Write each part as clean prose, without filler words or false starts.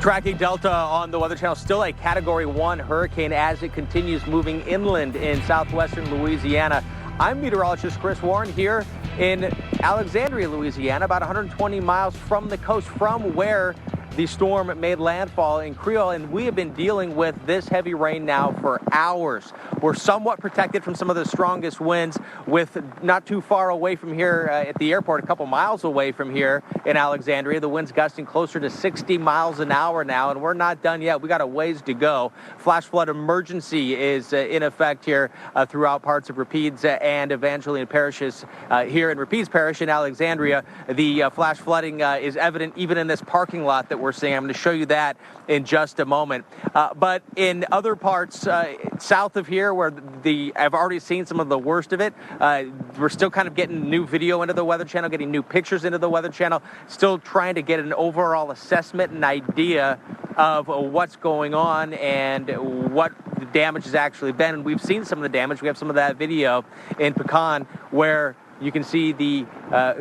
Tracking Delta on the Weather Channel, still a Category 1 hurricane as it continues moving inland in southwestern Louisiana. I'm meteorologist Chris Warren here in Alexandria, Louisiana, about 120 miles from the coast, from where the storm made landfall in Creole, and we have been dealing with this heavy rain now for hours. We're somewhat protected from some of the strongest winds, with not too far away from here at the airport, a couple miles away from here in Alexandria, the winds gusting closer to 60 miles an hour now, and we're not done yet. We got a ways to go. Flash flood emergency is in effect here throughout parts of Rapides and Evangeline parishes. Here in Rapides Parish in Alexandria, the flash flooding is evident even in this parking lot that we're seeing. I'm going to show you that in just a moment. But in other parts south of here, where I've already seen some of the worst of it, we're still kind of getting new video into the Weather Channel, getting new pictures into the Weather Channel, still trying to get an overall assessment and idea of what's going on and what the damage has actually been. And we've seen some of the damage. We have some of that video in Pecan where you can see the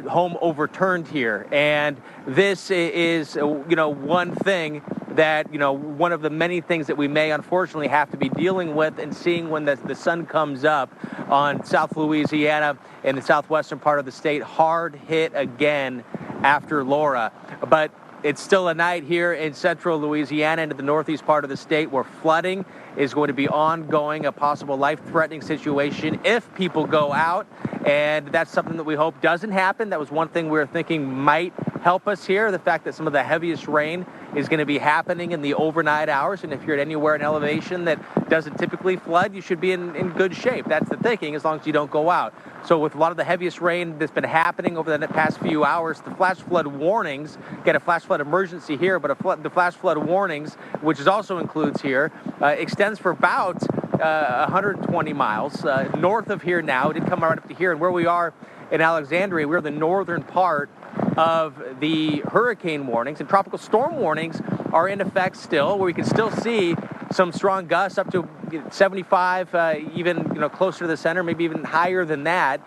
home overturned here. And this is, one thing that, one of the many things that we may unfortunately have to be dealing with and seeing when the sun comes up on South Louisiana and the southwestern part of the state, hard hit again after Laura. But it's still a night here in central Louisiana into the northeast part of the state where flooding is going to be ongoing, a possible life-threatening situation if people go out. And that's something that we hope doesn't happen. That was one thing we were thinking might help us here, the fact that some of the heaviest rain is going to be happening in the overnight hours. And if you're at anywhere in elevation that doesn't typically flood, you should be in good shape. That's the thinking, as long as you don't go out. So with a lot of the heaviest rain that's been happening over the past few hours, the flash flood warnings, get a flash flood emergency here, but the flash flood warnings, which is also includes here, extends for about 120 miles north of here now. It did come right up to here. And where we are in Alexandria, we're the northern part of the hurricane warnings, and tropical storm warnings are in effect still, where we can still see some strong gusts up to 75, even closer to the center, maybe even higher than that.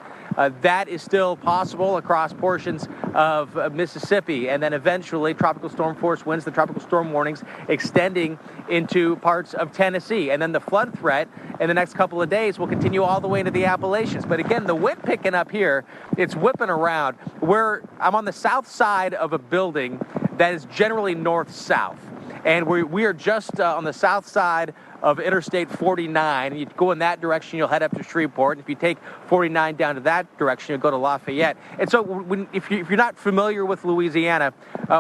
That is still possible across portions of Mississippi, and then eventually tropical storm force winds, the tropical storm warnings extending into parts of Tennessee. And then the flood threat in the next couple of days will continue all the way into the Appalachians. But again, the wind picking up here, it's whipping around. I'm on the south side of a building that is generally north-south. And we are just on the south side of Interstate 49. You go in that direction, you'll head up to Shreveport. If you take 49 down to that direction, you'll go to Lafayette. And so if you're not familiar with Louisiana,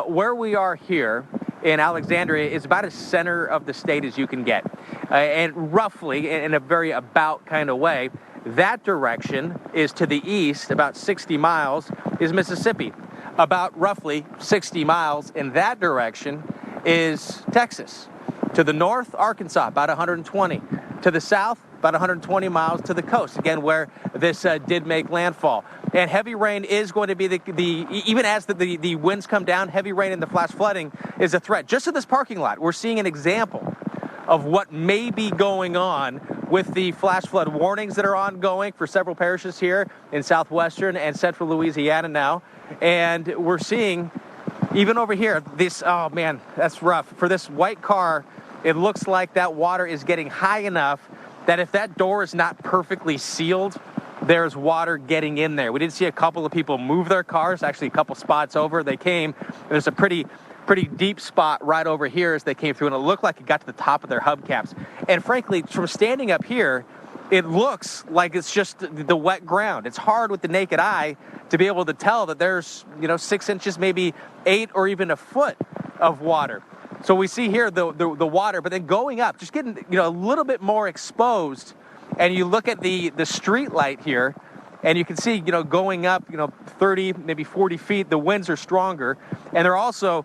where we are here in Alexandria is about as center of the state as you can get. And roughly, in a very about kind of way, that direction is to the east, about 60 miles, is Mississippi. About roughly 60 miles in that direction is Texas. To the north, Arkansas, about 120. To the south, about 120 miles to the coast, again, where this did make landfall. And heavy rain is going to be even as the winds come down, heavy rain and the flash flooding is a threat. Just in this parking lot, we're seeing an example of what may be going on with the flash flood warnings that are ongoing for several parishes here in southwestern and central Louisiana now. And we're seeing, even over here, oh man, that's rough. For this white car, it looks like that water is getting high enough that if that door is not perfectly sealed, there's water getting in there. We did see a couple of people move their cars, actually a couple spots over. They came, there's a pretty deep spot right over here as they came through, and it looked like it got to the top of their hubcaps. And frankly, from standing up here, it looks like it's just the wet ground. It's hard with the naked eye to be able to tell that there's, 6 inches, maybe 8 or even a foot of water. So we see here the water, but then going up, just getting, a little bit more exposed. And you look at the street light here, and you can see, going up, 30, maybe 40 feet, the winds are stronger. And they're also,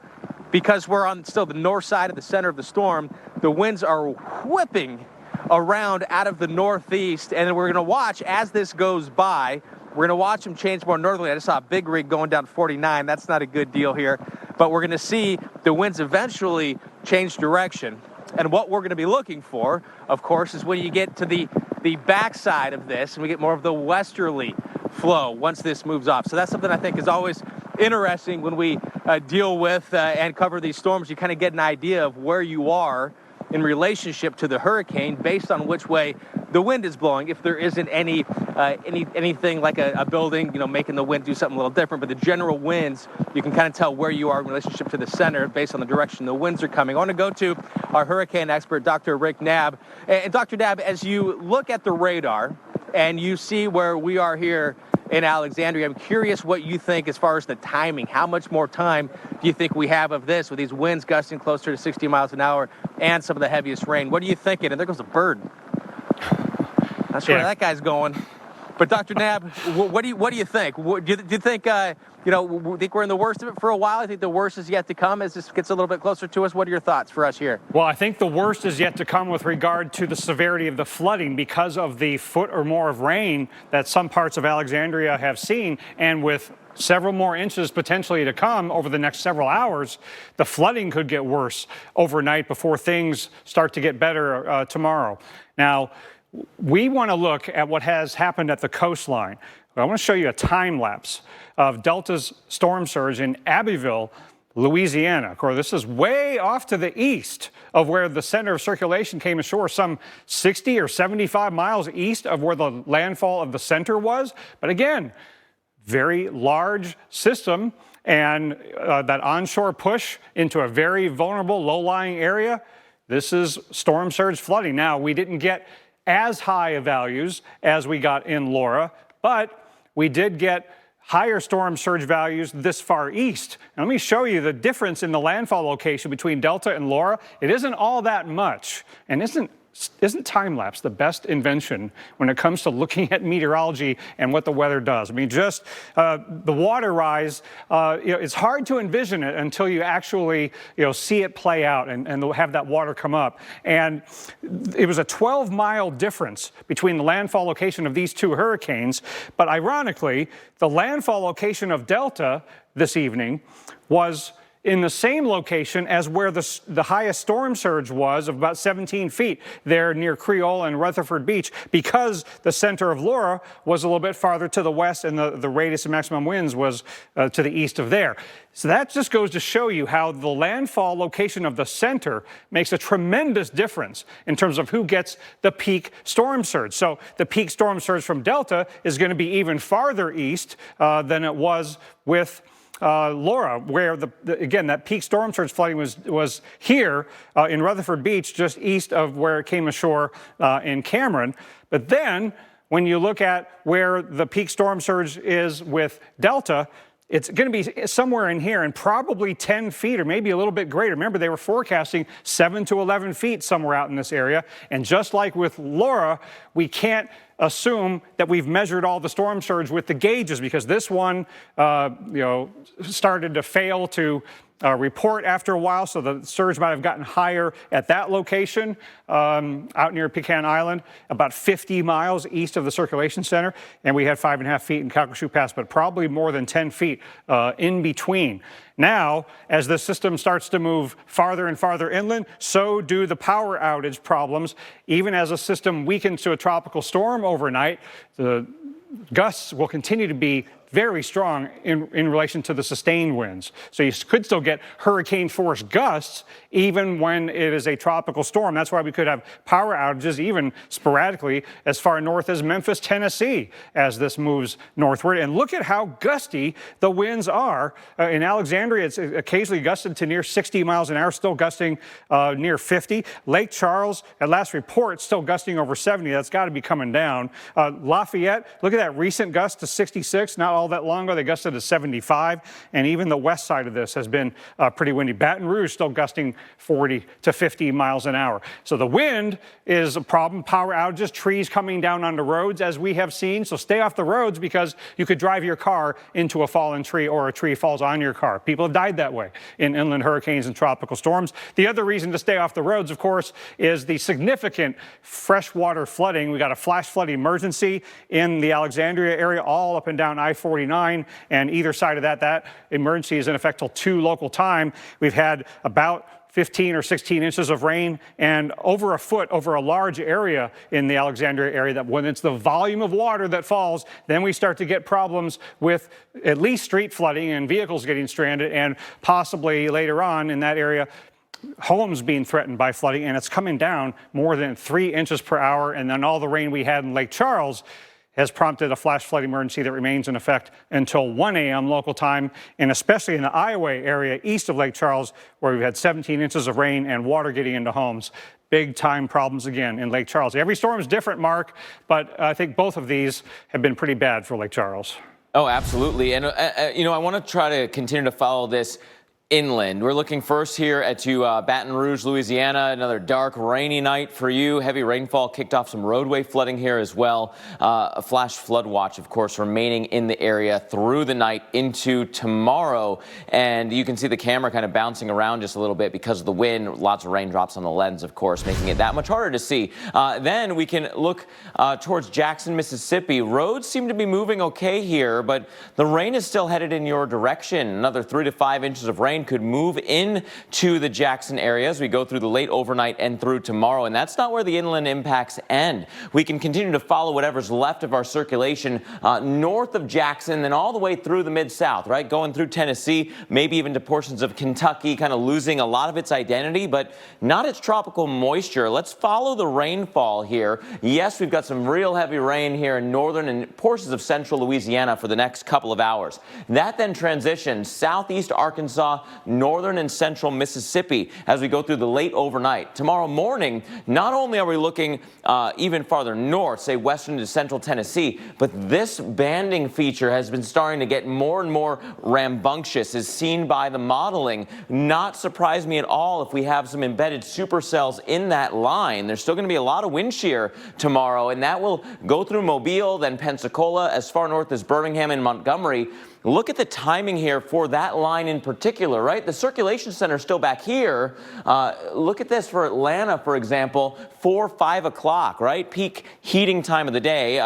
because we're on still the north side of the center of the storm, the winds are whipping around out of the northeast. And we're going to watch as this goes by. We're going to watch them change more northerly. I just saw a big rig going down 49. That's not a good deal here. But we're going to see the winds eventually change direction. And what we're going to be looking for, of course, is when you get to the backside of this and we get more of the westerly flow once this moves off. So that's something I think is always interesting when we deal with and cover these storms. You kind of get an idea of where you are in relationship to the hurricane based on which way the wind is blowing. If there isn't anything like a building, making the wind do something a little different, but the general winds, you can kind of tell where you are in relationship to the center based on the direction the winds are coming. I want to go to our hurricane expert, Dr. Rick Knabb. And Dr. Knabb, as you look at the radar and you see where we are here in Alexandria, I'm curious what you think as far as the timing. How much more time do you think we have of this with these winds gusting closer to 60 miles an hour and some of the heaviest rain? What are you thinking? And there goes a bird. Not sure where that guy's going. But Dr. Knabb, what do you think? Do you think think we're in the worst of it for a while? I think the worst is yet to come as this gets a little bit closer to us. What are your thoughts for us here? Well, I think the worst is yet to come with regard to the severity of the flooding because of the foot or more of rain that some parts of Alexandria have seen, and with several more inches potentially to come over the next several hours, the flooding could get worse overnight before things start to get better tomorrow. Now, we want to look at what has happened at the coastline. I want to show you a time lapse of Delta's storm surge in Abbeville, Louisiana. Of course, this is way off to the east of where the center of circulation came ashore, some 60 or 75 miles east of where the landfall of the center was. But again, very large system, and that onshore push into a very vulnerable low-lying area. This is storm surge flooding. Now, we didn't get as high of values as we got in Laura, but we did get higher storm surge values this far east. And let me show you the difference in the landfall location between Delta and Laura. It isn't all that much, and isn't time-lapse the best invention when it comes to looking at meteorology and what the weather does? I mean, just the water rise, it's hard to envision it until you actually, see it play out and have that water come up. And it was a 12-mile difference between the landfall location of these two hurricanes. But ironically, the landfall location of Delta this evening was in the same location as where the highest storm surge was, of about 17 feet there near Creole and Rutherford Beach, because the center of Laura was a little bit farther to the west and the radius of maximum winds was to the east of there. So that just goes to show you how the landfall location of the center makes a tremendous difference in terms of who gets the peak storm surge. So the peak storm surge from Delta is going to be even farther east than it was with Laura, where again that peak storm surge flooding was here in Rutherford Beach, just east of where it came ashore in Cameron. But then when you look at where the peak storm surge is with Delta, it's going to be somewhere in here and probably 10 feet or maybe a little bit greater. Remember, they were forecasting 7 to 11 feet somewhere out in this area. And just like with Laura, we can't assume that we've measured all the storm surge with the gauges, because this one, started to fail to report after a while, so the surge might have gotten higher at that location out near Pecan Island, about 50 miles east of the circulation center, and we had 5.5 feet in Calcasieu Pass, but probably more than 10 feet in between. Now, as the system starts to move farther and farther inland, so do the power outage problems. Even as a system weakens to a tropical storm overnight, the gusts will continue to be very strong in relation to the sustained winds. So you could still get hurricane force gusts even when it is a tropical storm. That's why we could have power outages even sporadically as far north as Memphis, Tennessee, as this moves northward. And look at how gusty the winds are. In Alexandria, it's occasionally gusted to near 60 miles an hour, still gusting near 50. Lake Charles, at last report, still gusting over 70. That's got to be coming down. Lafayette, look at that recent gust to 66. Not all that long ago, they gusted to 75, and even the west side of this has been pretty windy. Baton Rouge still gusting 40 to 50 miles an hour. So the wind is a problem. Power outages, trees coming down onto roads, as we have seen. So stay off the roads, because you could drive your car into a fallen tree or a tree falls on your car. People have died that way in inland hurricanes and tropical storms. The other reason to stay off the roads, of course, is the significant freshwater flooding. We got a flash flood emergency in the Alexandria area, all up and down I-40. 5:49, and either side of that emergency is in effect till 2 local time. We've had about 15 or 16 inches of rain and over a foot over a large area in the Alexandria area. That when it's the volume of water that falls, then we start to get problems with at least street flooding and vehicles getting stranded, and possibly later on in that area, homes being threatened by flooding. And it's coming down more than 3 inches per hour. And then all the rain we had in Lake Charles has prompted a flash flood emergency that remains in effect until 1 a.m. local time, and especially in the Iowa area east of Lake Charles, where we've had 17 inches of rain and water getting into homes. Big time problems again in Lake Charles. Every storm is different, Mark, but I think both of these have been pretty bad for Lake Charles. Oh, absolutely. And, I want to try to continue to follow this inland. We're looking first here at Baton Rouge, Louisiana. Another dark, rainy night for you. Heavy rainfall kicked off some roadway flooding here as well. A flash flood watch, of course, remaining in the area through the night into tomorrow. And you can see the camera kind of bouncing around just a little bit because of the wind. Lots of raindrops on the lens, of course, making it that much harder to see. Then we can look towards Jackson, Mississippi. Roads seem to be moving okay here, but the rain is still headed in your direction. Another 3 to 5 inches of rain could move into the Jackson area as we go through the late overnight and through tomorrow. And that's not where the inland impacts end. We can continue to follow whatever's left of our circulation north of Jackson, then all the way through the Mid-South, right? Going through Tennessee, maybe even to portions of Kentucky, kind of losing a lot of its identity, but not its tropical moisture. Let's follow the rainfall here. Yes, we've got some real heavy rain here in northern and portions of central Louisiana for the next couple of hours. That then transitions southeast Arkansas, northern and central Mississippi as we go through the late overnight. Tomorrow morning, not only are we looking even farther north, say western to central Tennessee, but this banding feature has been starting to get more and more rambunctious as seen by the modeling. Not surprise me at all if we have some embedded supercells in that line. There's still going to be a lot of wind shear tomorrow, and that will go through Mobile, then Pensacola, as far north as Birmingham and Montgomery. Look at the timing here for that line in particular, right? The circulation center is still back here. Look at this for Atlanta, for example, 4, 5 o'clock, right? Peak heating time of the day.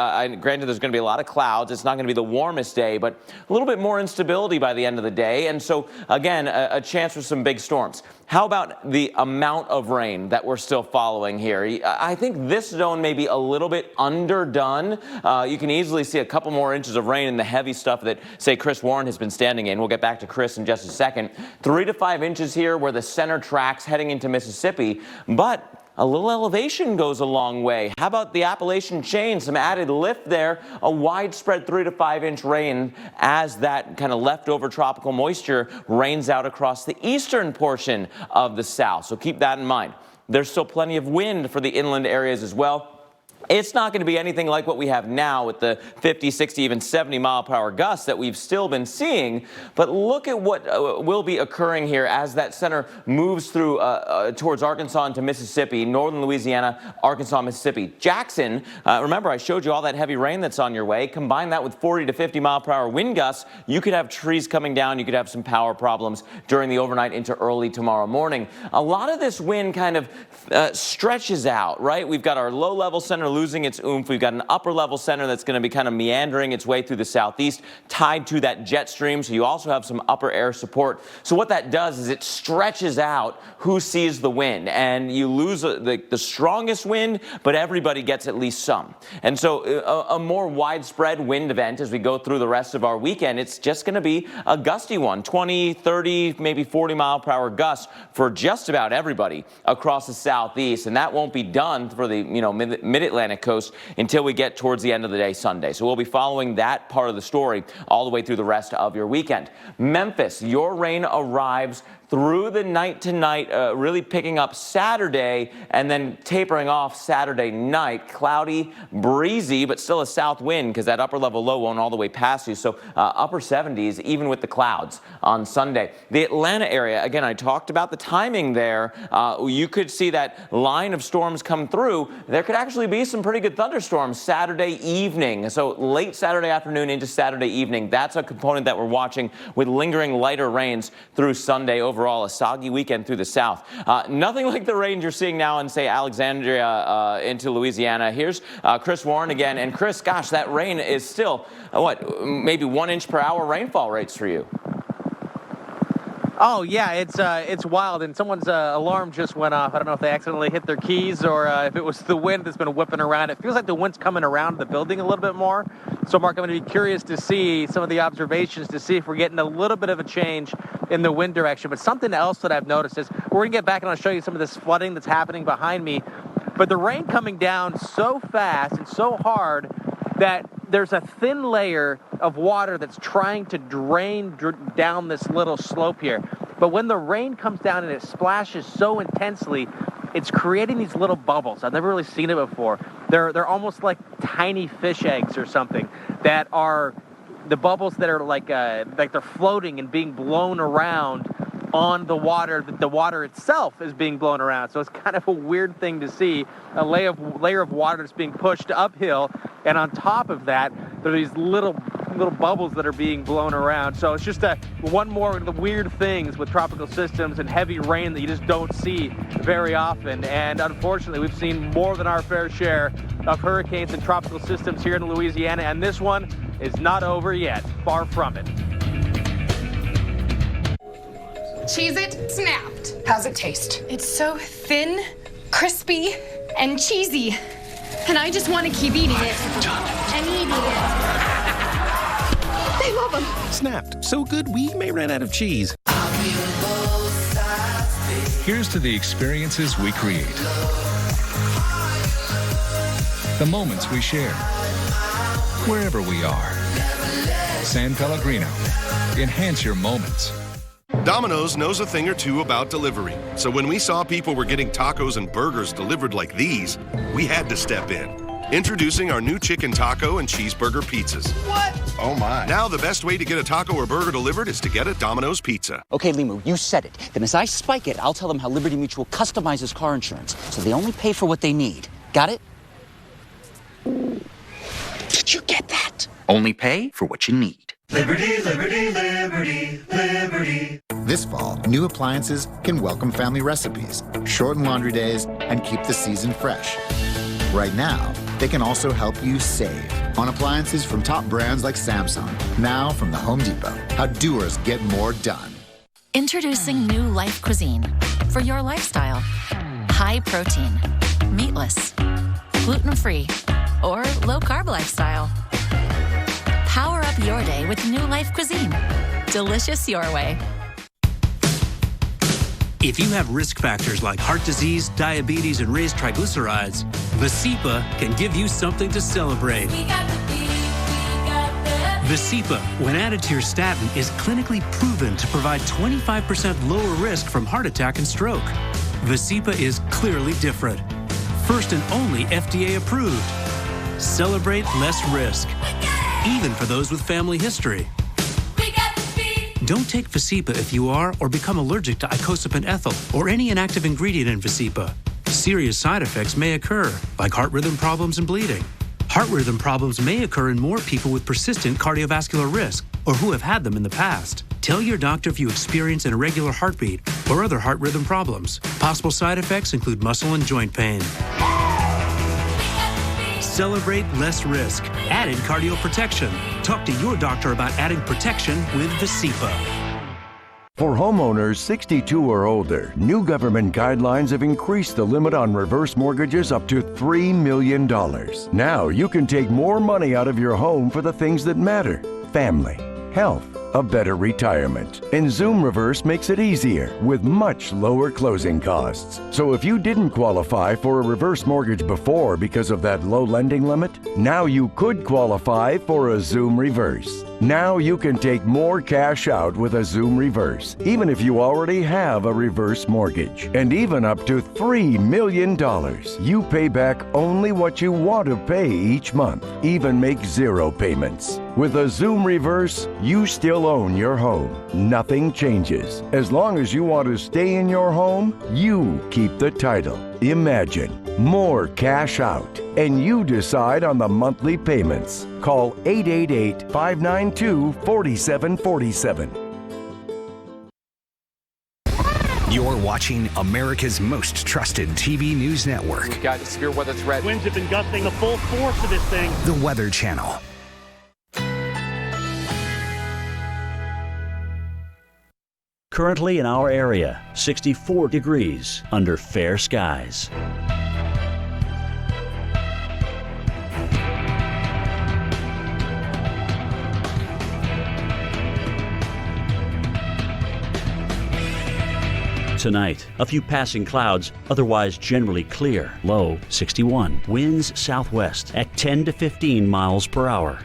Granted, there's going to be a lot of clouds. It's not going to be the warmest day, but a little bit more instability by the end of the day. And so, again, a chance for some big storms. How about the amount of rain that we're still following here? I think this zone may be a little bit underdone. You can easily see a couple more inches of rain in the heavy stuff that, say, Chris Warren has been standing in. We'll get back to Chris in just a second. 3 to 5 inches here where the center tracks heading into Mississippi, but a little elevation goes a long way. How about the Appalachian chain? Some added lift there. A widespread 3 to 5 inch rain as that kind of leftover tropical moisture rains out across the eastern portion of the South. So keep that in mind. There's still plenty of wind for the inland areas as well. It's not going to be anything like what we have now with the 50, 60, even 70 mile per hour gusts that we've still been seeing. But look at what will be occurring here as that center moves through towards Arkansas into Mississippi, northern Louisiana, Arkansas, Mississippi. Jackson, remember I showed you all that heavy rain that's on your way. Combine that with 40 to 50 mile per hour wind gusts, you could have trees coming down. You could have some power problems during the overnight into early tomorrow morning. A lot of this wind kind of stretches out, right? We've got our low level center losing its oomph. We've got an upper level center that's going to be kind of meandering its way through the southeast, tied to that jet stream. So you also have some upper air support. So what that does is it stretches out who sees the wind, and you lose the strongest wind, but everybody gets at least some. And so a more widespread wind event as we go through the rest of our weekend, it's just going to be a gusty one, 20, 30, maybe 40 mile per hour gusts for just about everybody across the southeast. And that won't be done for the mid-Atlantic coast until we get towards the end of the day Sunday. So we'll be following that part of the story all the way through the rest of your weekend. Memphis, your rain arrives through the night tonight, really picking up Saturday and then tapering off Saturday night. Cloudy, breezy, but still a south wind because that upper level low won't all the way past you. So upper 70s, even with the clouds on Sunday. The Atlanta area, again, I talked about the timing there. You could see that line of storms come through. There could actually be some pretty good thunderstorms Saturday evening. So late Saturday afternoon into Saturday evening. That's a component that we're watching with lingering lighter rains through Sunday over overall, a soggy weekend through the south. Nothing like the rain you're seeing now in, say, Alexandria into Louisiana. Here's Chris Warren again. And Chris, gosh, that rain is still, maybe 1 inch per hour rainfall rates for you. Oh, yeah, it's wild, and someone's alarm just went off. I don't know if they accidentally hit their keys or if it was the wind that's been whipping around. It feels like the wind's coming around the building a little bit more. So, Mark, I'm going to be curious to see some of the observations to see if we're getting a little bit of a change in the wind direction. But something else that I've noticed is we're going to get back and I'll show you some of this flooding that's happening behind me. But the rain coming down so fast and so hard that there's a thin layer of water that's trying to drain down this little slope here. But when the rain comes down and it splashes so intensely, it's creating these little bubbles. I've never really seen it before. They're almost like tiny fish eggs or something that are the bubbles that are like they're floating and being blown around on the water. The water itself is being blown around. So it's kind of a weird thing to see, a layer of water that's being pushed uphill, and on top of that, there are these little bubbles that are being blown around. So it's just one more of the weird things with tropical systems and heavy rain that you just don't see very often. And unfortunately, we've seen more than our fair share of hurricanes and tropical systems here in Louisiana, and this one is not over yet. Far from it. Cheez-It Snapped. How's it taste? It's so thin, crispy, and cheesy. And I just want to keep eating it. And eating it. They love them. Snapped. So good we may run out of cheese. Here's to the experiences we create. The moments we share. Wherever we are. San Pellegrino. Enhance your moments. Domino's knows a thing or two about delivery. So when we saw people were getting tacos and burgers delivered like these, we had to step in. Introducing our new chicken taco and cheeseburger pizzas. What? Oh my. Now the best way to get a taco or burger delivered is to get a Domino's pizza. Okay, Limu, you said it. Then as I spike it, I'll tell them how Liberty Mutual customizes car insurance, so they only pay for what they need. Got it? Did you get that? Only pay for what you need. Liberty, liberty, liberty, liberty. This fall, new appliances can welcome family recipes, shorten laundry days, and keep the season fresh. Right now, they can also help you save on appliances from top brands like Samsung. Now from the Home Depot, how doers get more done. Introducing new Life Cuisine for your lifestyle. High protein, meatless, gluten-free, or low-carb lifestyle. Power up your day with new Life Cuisine. Delicious your way. If you have risk factors like heart disease, diabetes, and raised triglycerides, Vascepa can give you something to celebrate. Vascepa, when added to your statin, is clinically proven to provide 25% lower risk from heart attack and stroke. Vascepa is clearly different. First and only FDA approved. Celebrate less risk, even for those with family history. Don't take Vascepa if you are or become allergic to icosapent ethyl or any inactive ingredient in Vascepa. Serious side effects may occur, like heart rhythm problems and bleeding. Heart rhythm problems may occur in more people with persistent cardiovascular risk or who have had them in the past. Tell your doctor if you experience an irregular heartbeat or other heart rhythm problems. Possible side effects include muscle and joint pain. Celebrate less risk. Added cardio protection. Talk to your doctor about adding protection with Vascepa. For homeowners 62 or older, new government guidelines have increased the limit on reverse mortgages up to $3 million. Now you can take more money out of your home for the things that matter: family, health, a better retirement. And Zoom Reverse makes it easier with much lower closing costs. So if you didn't qualify for a reverse mortgage before because of that low lending limit, now you could qualify for a Zoom Reverse. Now you can take more cash out with a Zoom Reverse, even if you already have a reverse mortgage. And even up to $3 million. You pay back only what you want to pay each month, even make 0 payments. With a Zoom Reverse, you still own your home. Nothing changes. As long as you want to stay in your home, you keep the title. Imagine more cash out, and you decide on the monthly payments. Call 888-592-4747. You're watching America's most trusted TV news network. We've got a severe weather threat. Winds have been gusting the full force of this thing. The Weather Channel. Currently in our area, 64 degrees under fair skies. Tonight, a few passing clouds, otherwise generally clear. Low 61. Winds southwest at 10 to 15 miles per hour.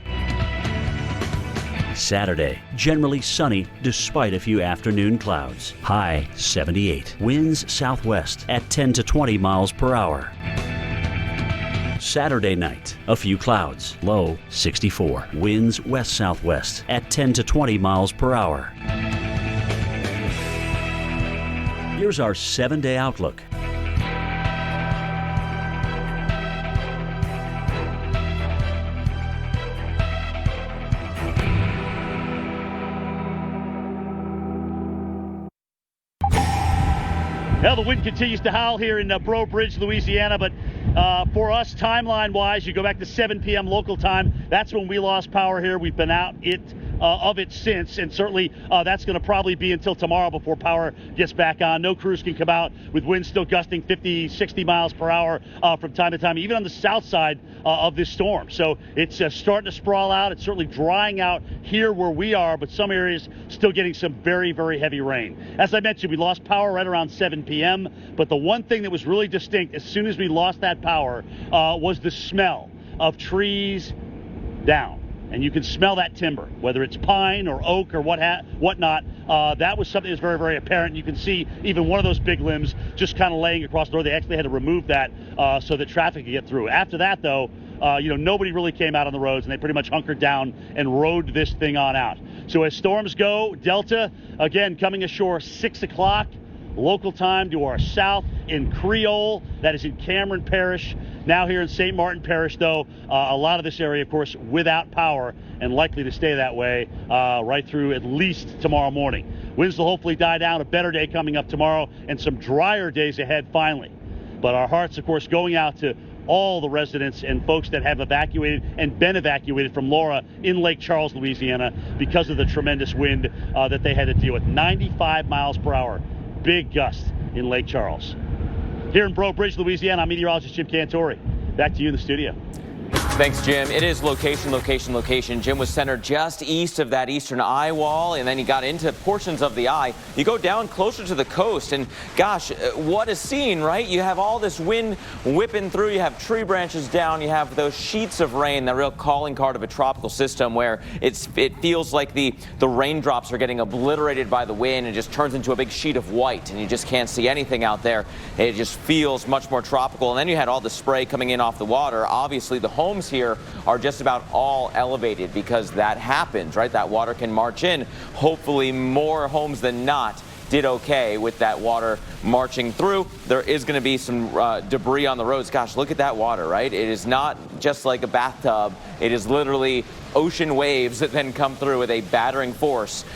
Saturday, generally sunny despite a few afternoon clouds. High 78. Winds southwest at 10 to 20 miles per hour. Saturday night, a few clouds. Low 64. Winds west-southwest at 10 to 20 miles per hour. Here's our 7-day outlook. Well, the wind continues to howl here in Breaux Bridge, Louisiana, but for us, timeline-wise, you go back to 7 p.m. local time. That's when we lost power here. We've been out of it since, and certainly that's going to probably be until tomorrow before power gets back on. No crews can come out with winds still gusting 50, 60 miles per hour from time to time, even on the south side of this storm. So it's starting to sprawl out. It's certainly drying out here where we are, but some areas still getting some very, very heavy rain. As I mentioned, we lost power right around 7 p.m., but the one thing that was really distinct as soon as we lost that power was the smell of trees down. And you can smell that timber, whether it's pine or oak or whatnot. That was something that's very, very apparent. You can see even one of those big limbs just kind of laying across the road. They actually had to remove that so that traffic could get through. After that, though, nobody really came out on the roads, and they pretty much hunkered down and rode this thing on out. So as storms go, Delta, again, coming ashore 6 o'clock. Local time to our south in Creole, that is in Cameron Parish. Now here in St. Martin Parish, though, a lot of this area, of course, without power and likely to stay that way right through at least tomorrow morning. Winds will hopefully die down, a better day coming up tomorrow, and some drier days ahead finally. But our hearts, of course, going out to all the residents and folks that have evacuated and been evacuated from Laura in Lake Charles, Louisiana, because of the tremendous wind that they had to deal with. 95 miles per hour. Big gust in Lake Charles. Here in Breaux Bridge, Louisiana, I'm meteorologist Jim Cantori. Back to you in the studio. Thanks, Jim. It is location, location, location. Jim was centered just east of that eastern eye wall, and then he got into portions of the eye. You go down closer to the coast, and gosh, what a scene, right? You have all this wind whipping through. You have tree branches down. You have those sheets of rain, the real calling card of a tropical system where it feels like the raindrops are getting obliterated by the wind and just turns into a big sheet of white, and you just can't see anything out there. It just feels much more tropical. And then you had all the spray coming in off the water. Obviously, the homes here are just about all elevated because that happens, right? That water can march in. Hopefully more homes than not did okay with that water marching through. There is going to be some debris on the roads. Gosh, look at that water, right? It is not just like a bathtub. It is literally ocean waves that then come through with a battering force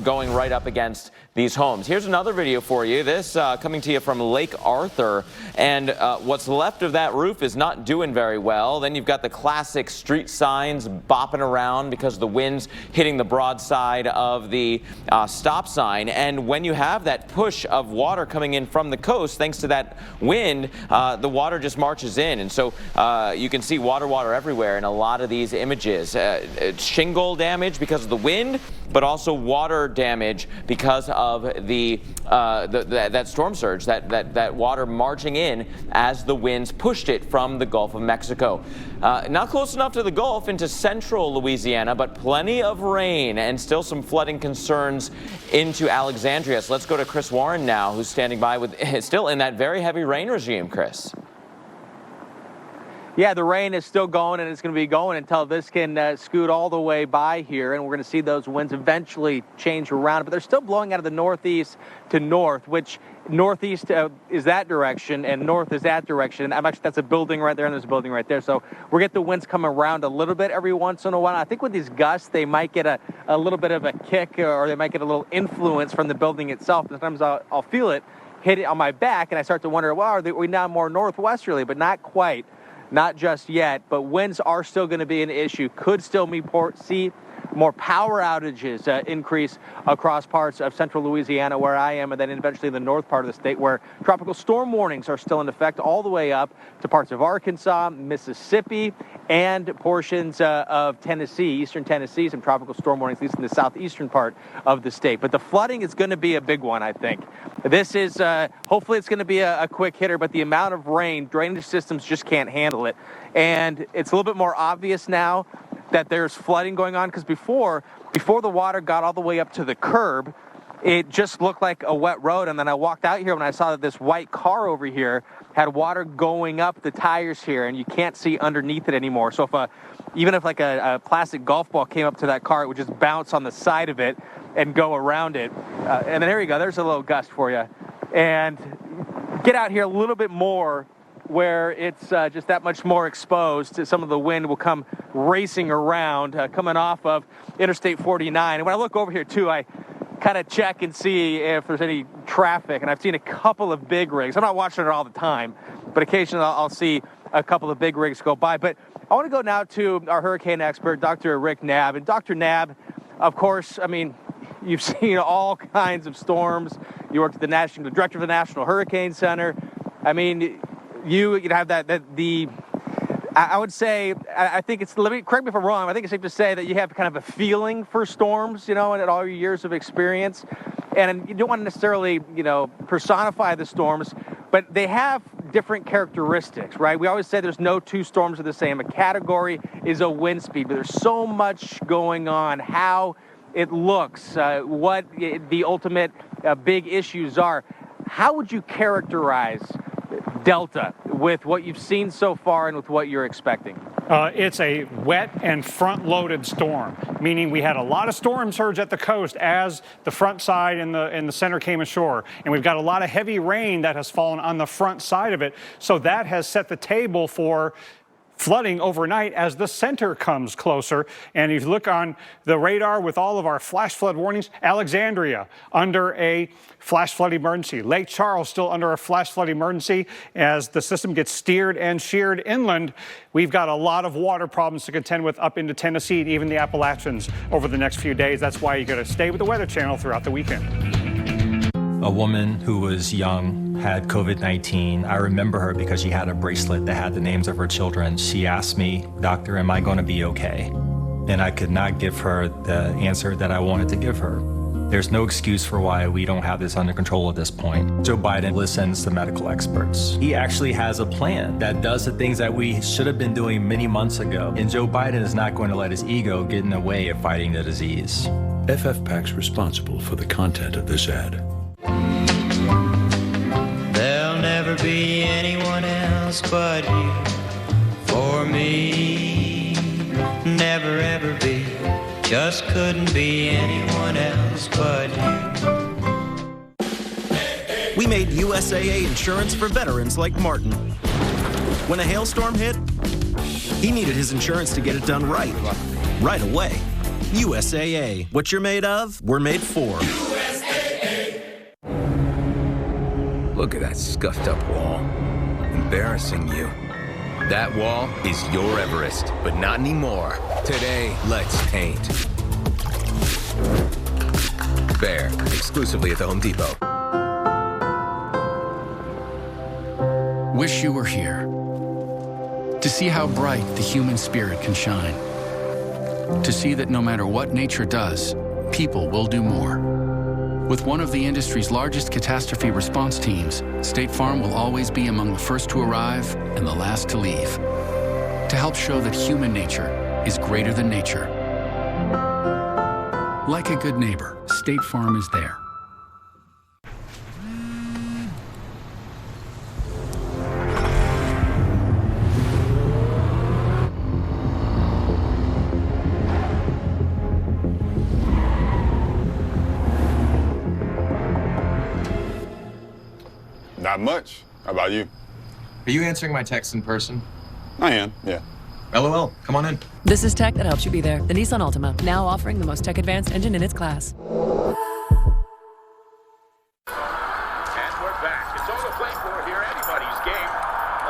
going right up against these homes. Here's another video for you. This coming to you from Lake Arthur, and what's left of that roof is not doing very well. Then you've got the classic street signs bopping around because the wind's hitting the broadside of the stop sign. And when you have that push of water coming in from the coast, thanks to that wind, the water just marches in. And so you can see water everywhere in a lot of these images. Shingle damage because of the wind, but also water damage because of that storm surge, that water marching in as the winds pushed it from the Gulf of Mexico. Not close enough to the Gulf into central Louisiana, but plenty of rain and still some flooding concerns into Alexandria. So let's go to Chris Warren now, who's standing by with still in that very heavy rain regime, Chris. Yeah, the rain is still going, and it's going to be going until this can scoot all the way by here, and we're going to see those winds eventually change around. But they're still blowing out of the northeast to north, which northeast is that direction, and north is that direction. And that's a building right there, and there's a building right there. So we get the winds coming around a little bit every once in a while. I think with these gusts, they might get a little bit of a kick, or they might get a little influence from the building itself. Sometimes I'll feel it hit it on my back, and I start to wonder, well, are we now more northwesterly? But not quite. Not just yet, but winds are still going to be an issue. Could still see more power outages increase across parts of central Louisiana where I am, and then eventually the north part of the state where tropical storm warnings are still in effect all the way up to parts of Arkansas, Mississippi, and portions of Tennessee, eastern Tennessee, some tropical storm warnings, at least in the southeastern part of the state. But the flooding is going to be a big one, I think. This is, hopefully it's going to be a quick hitter, but the amount of rain, drainage systems just can't handle it. And it's a little bit more obvious now that there's flooding going on, because before the water got all the way up to the curb, it just looked like a wet road. And then I walked out here when I saw that this white car over here had water going up the tires here, and you can't see underneath it anymore. So even if like a plastic golf ball came up to that car, it would just bounce on the side of it and go around it. And then there you go. There's a little gust for you. And get out here a little bit more, where it's just that much more exposed. Some of the wind will come racing around, coming off of Interstate 49. And when I look over here, too, I kind of check and see if there's any traffic. And I've seen a couple of big rigs. I'm not watching it all the time, but occasionally I'll see a couple of big rigs go by. But I want to go now to our hurricane expert, Dr. Rick Knabb. And Dr. Knabb, of course, I mean, you've seen all kinds of storms. You worked at the director of the National Hurricane Center. I mean, you have I would say, I think it's, correct me if I'm wrong, I think it's safe to say that you have kind of a feeling for storms, and all your years of experience. And you don't want to necessarily, personify the storms, but they have different characteristics, right? We always say there's no two storms are the same. A category is a wind speed, but there's so much going on, how it looks, what the ultimate big issues are. How would you characterize Delta with what you've seen so far and with what you're expecting? It's a wet and front-loaded storm, meaning we had a lot of storm surge at the coast as the front side and the center came ashore. And we've got a lot of heavy rain that has fallen on the front side of it. So that has set the table for flooding overnight as the center comes closer. And if you look on the radar with all of our flash flood warnings, Alexandria under a flash flood emergency. Lake Charles still under a flash flood emergency as the system gets steered and sheared inland. We've got a lot of water problems to contend with up into Tennessee and even the Appalachians over the next few days. That's why you got to stay with the Weather Channel throughout the weekend. A woman who was young had COVID-19. I remember her because she had a bracelet that had the names of her children. She asked me, "Doctor, am I going to be okay?" And I could not give her the answer that I wanted to give her. There's no excuse for why we don't have this under control at this point. Joe Biden listens to medical experts. He actually has a plan that does the things that we should have been doing many months ago. And Joe Biden is not going to let his ego get in the way of fighting the disease. FFPAC's responsible for the content of this ad. There'll never be anyone else but you. For me, never ever be. Just couldn't be anyone else but you. We made USAA insurance for veterans like Martin. When a hailstorm hit, he needed his insurance to get it done right away. USAA. What you're made of, we're made for. Look at that scuffed up wall. Embarrassing you. That wall is your Everest, but not anymore. Today, let's paint. Behr, exclusively at the Home Depot. Wish you were here to see how bright the human spirit can shine. To see that no matter what nature does, people will do more. With one of the industry's largest catastrophe response teams, State Farm will always be among the first to arrive and the last to leave. To help show that human nature is greater than nature. Like a good neighbor, State Farm is there. Not much. How about you? Are you answering my text in person? I am, yeah. LOL, come on in. This is tech that helps you be there. The Nissan Altima, now offering the most tech-advanced engine in its class. And we're back. It's all to play for here. Anybody's game.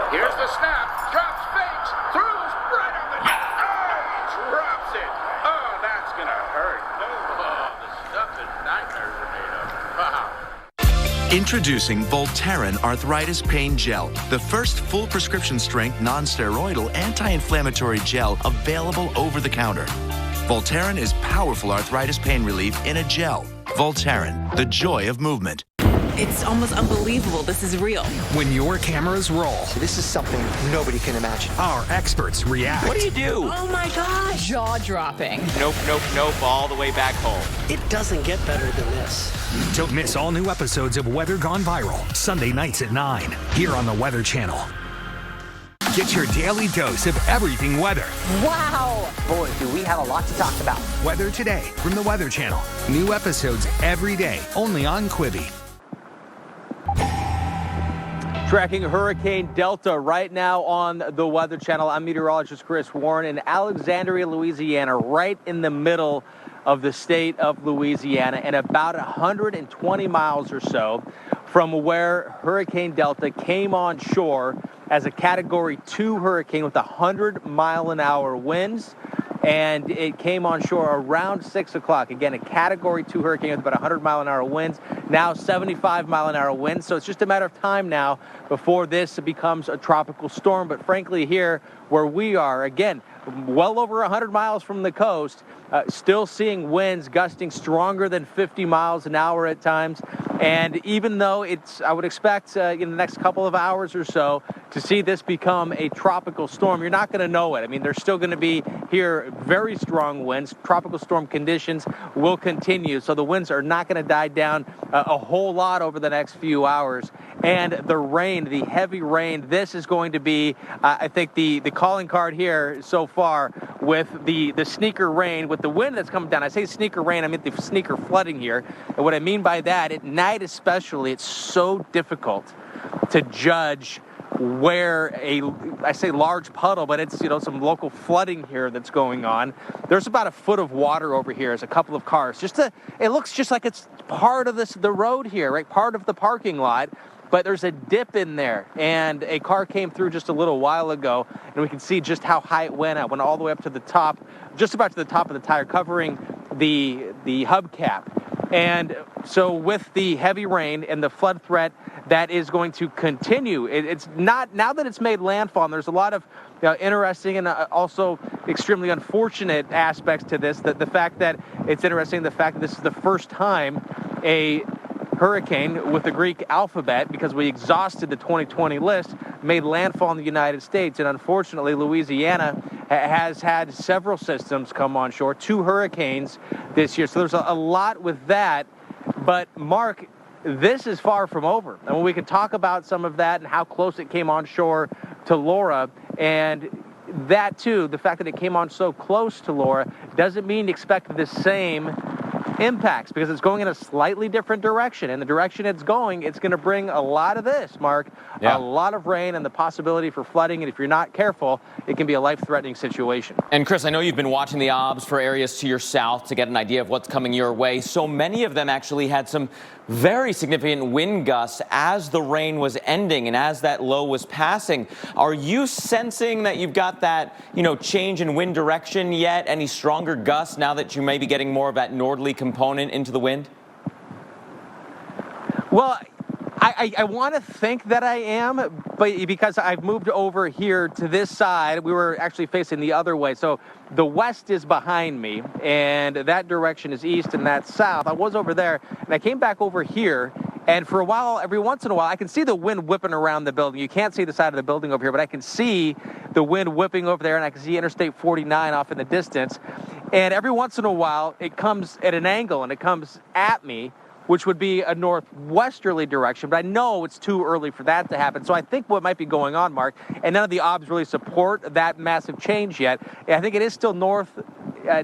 Here's the snap. Drops, fakes, throws right on the net. Oh, he drops it. Oh, that's going to hurt. Oh, the stuff that nightmares are made of. Wow. Introducing Voltaren Arthritis Pain Gel, the first full prescription strength non-steroidal anti-inflammatory gel available over the counter. Voltaren is powerful arthritis pain relief in a gel. Voltaren, the joy of movement. It's almost unbelievable this is real. When your cameras roll, this is something nobody can imagine. Our experts react. What do you do? Oh my gosh. Jaw-dropping. Nope, nope, nope, all the way back home. It doesn't get better than this. Don't miss all new episodes of Weather Gone Viral, Sunday nights at 9, here on the Weather Channel. Get your daily dose of everything weather. Wow! Boy, do we have a lot to talk about. Weather Today from the Weather Channel. New episodes every day, only on Quibi. Tracking Hurricane Delta right now on the Weather Channel. I'm meteorologist Chris Warren in Alexandria, Louisiana, right in the middle of the state of Louisiana, and about 120 miles or so from where Hurricane Delta came on shore as a Category 2 hurricane with 100-mile-an-hour winds. And it came on shore around 6 o'clock. Again, a Category 2 hurricane with about 100-mile-an-hour winds, now 75-mile-an-hour winds. So it's just a matter of time now before this becomes a tropical storm. But frankly, here where we are, again, well over 100 miles from the coast, still seeing winds gusting stronger than 50 miles an hour at times. And even though I would expect in the next couple of hours or so to see this become a tropical storm, you're not going to know it. I mean, there's still going to be here very strong winds. Tropical storm conditions will continue. So the winds are not going to die down a whole lot over the next few hours. And the rain, the heavy rain, this is going to be, I think, the calling card here so far with the sneaker rain, with the wind that's coming down. I say sneaker rain, I mean the sneaker flooding here. And what I mean by that, at night especially, it's so difficult to judge where I say large puddle, but it's, some local flooding here that's going on. There's about a foot of water over here as a couple of cars. It looks just like it's part of the road here, right? Part of the parking lot. But there's a dip in there, and a car came through just a little while ago, and we can see just how high it went. It went all the way up to the top, just about to the top of the tire, covering the hubcap. And so with the heavy rain and the flood threat, that is going to continue. It's not, now that it's made landfall, and there's a lot of interesting and also extremely unfortunate aspects to this. The fact that it's interesting, the fact that this is the first time a hurricane with the Greek alphabet, because we exhausted the 2020 list, made landfall in the United States. And unfortunately, Louisiana has had several systems come on shore, 2 hurricanes this year. So there's a lot with that. But Mark, this is far from over. And we can talk about some of that and how close it came on shore to Laura. And that too, the fact that it came on so close to Laura doesn't mean expect the same impacts, because it's going in a slightly different direction. And the direction it's going, it's going to bring a lot of this, Mark. Yeah. A lot of rain and the possibility for flooding. And if you're not careful, it can be a life-threatening situation. And Chris, I know you've been watching the OBS for areas to your south to get an idea of what's coming your way. So many of them actually had some very significant wind gusts as the rain was ending and as that low was passing. Are you sensing that you've got that, change in wind direction yet? Any stronger gusts now that you may be getting more of that northerly component into the wind? Well, I want to think that I am, but because I've moved over here to this side, we were actually facing the other way. So the west is behind me, and that direction is east, and that's south. I was over there, and I came back over here, and for a while, every once in a while, I can see the wind whipping around the building. You can't see the side of the building over here, but I can see the wind whipping over there, and I can see Interstate 49 off in the distance. And every once in a while, it comes at an angle, and it comes at me, which would be a northwesterly direction, but I know it's too early for that to happen. So I think what might be going on, Mark, and none of the OBS really support that massive change yet, I think it is still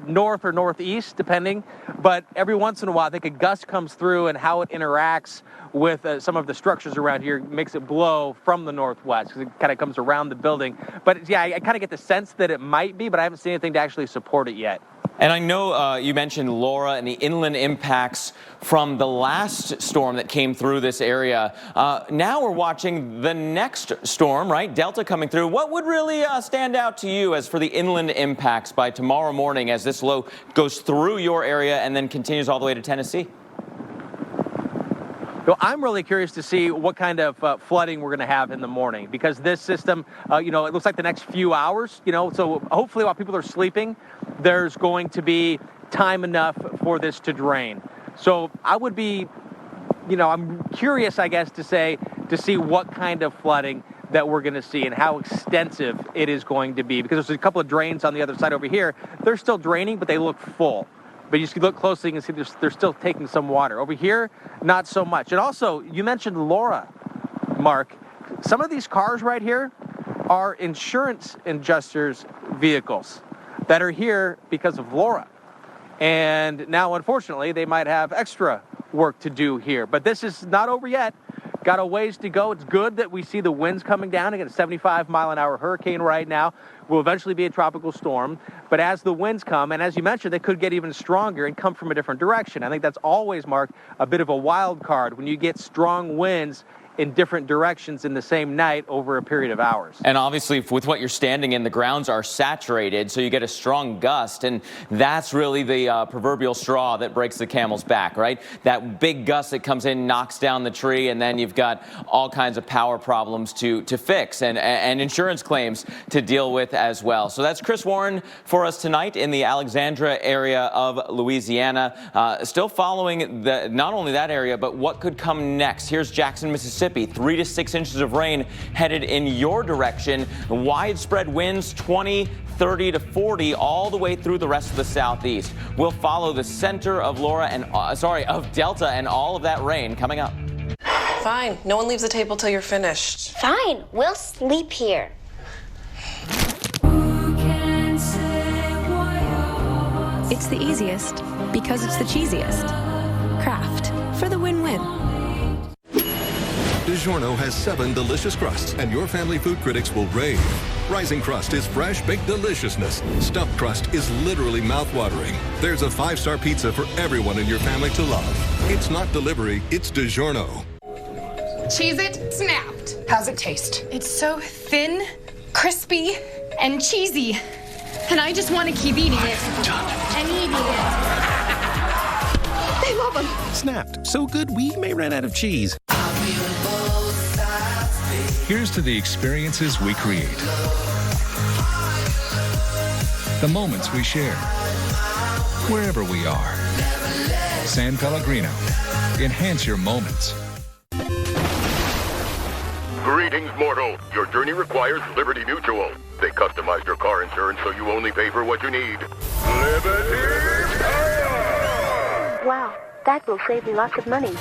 north or northeast, depending. But every once in a while, I think a gust comes through, and how it interacts with some of the structures around here makes it blow from the northwest, because it kind of comes around the building. But yeah, I kind of get the sense that it might be, but I haven't seen anything to actually support it yet. And I know you mentioned Laura and the inland impacts from the last storm that came through this area. Now we're watching the next storm, right? Delta coming through. What would really stand out to you as for the inland impacts by tomorrow morning as this low goes through your area and then continues all the way to Tennessee? So I'm really curious to see what kind of flooding we're going to have in the morning, because this system, it looks like the next few hours, so hopefully while people are sleeping, there's going to be time enough for this to drain. So I would be, I'm curious, I guess, to see what kind of flooding that we're going to see and how extensive it is going to be, because there's a couple of drains on the other side over here. They're still draining, but they look full. But you can look closely and see they're still taking some water. Over here, not so much. And also, you mentioned Laura, Mark. Some of these cars right here are insurance adjusters' vehicles that are here because of Laura. And now, unfortunately, they might have extra work to do here. But this is not over yet. Got a ways to go. It's good that we see the winds coming down. Again, a 75-mile-an-hour hurricane right now. Will eventually be a tropical storm. But as the winds come, and as you mentioned, they could get even stronger and come from a different direction. I think that's always, Mark, a bit of a wild card when you get strong winds in different directions in the same night over a period of hours. And obviously, with what you're standing in, the grounds are saturated, so you get a strong gust, and that's really the proverbial straw that breaks the camel's back, right? That big gust that comes in, knocks down the tree, and then you've got all kinds of power problems to fix and insurance claims to deal with as well. So that's Chris Warren for us tonight in the Alexandria area of Louisiana. Still following not only that area, but what could come next. Here's Jackson, Mississippi. 3 to 6 inches of rain headed in your direction. Widespread winds 20, 30 to 40 all the way through the rest of the southeast. We'll follow the center of of Delta and all of that rain coming up. Fine. No one leaves the table till you're finished. Fine. We'll sleep here. It's the easiest because it's the cheesiest. Kraft for the win-win. DiGiorno has 7 delicious crusts, and your family food critics will rave. Rising Crust is fresh baked deliciousness. Stuffed Crust is literally mouth-watering. There's a 5-star pizza for everyone in your family to love. It's not delivery, it's DiGiorno. Cheez-It Snapped. How's it taste? It's so thin, crispy, and cheesy. And I just want to keep eating it. And eating it. They love them. Snapped. So good we may run out of cheese. Here's to the experiences we create, the moments we share, wherever we are. San Pellegrino. Enhance your moments. Greetings, mortal. Your journey requires Liberty Mutual. They customized your car insurance so you only pay for what you need. Liberty Power! Wow, that will save me lots of money.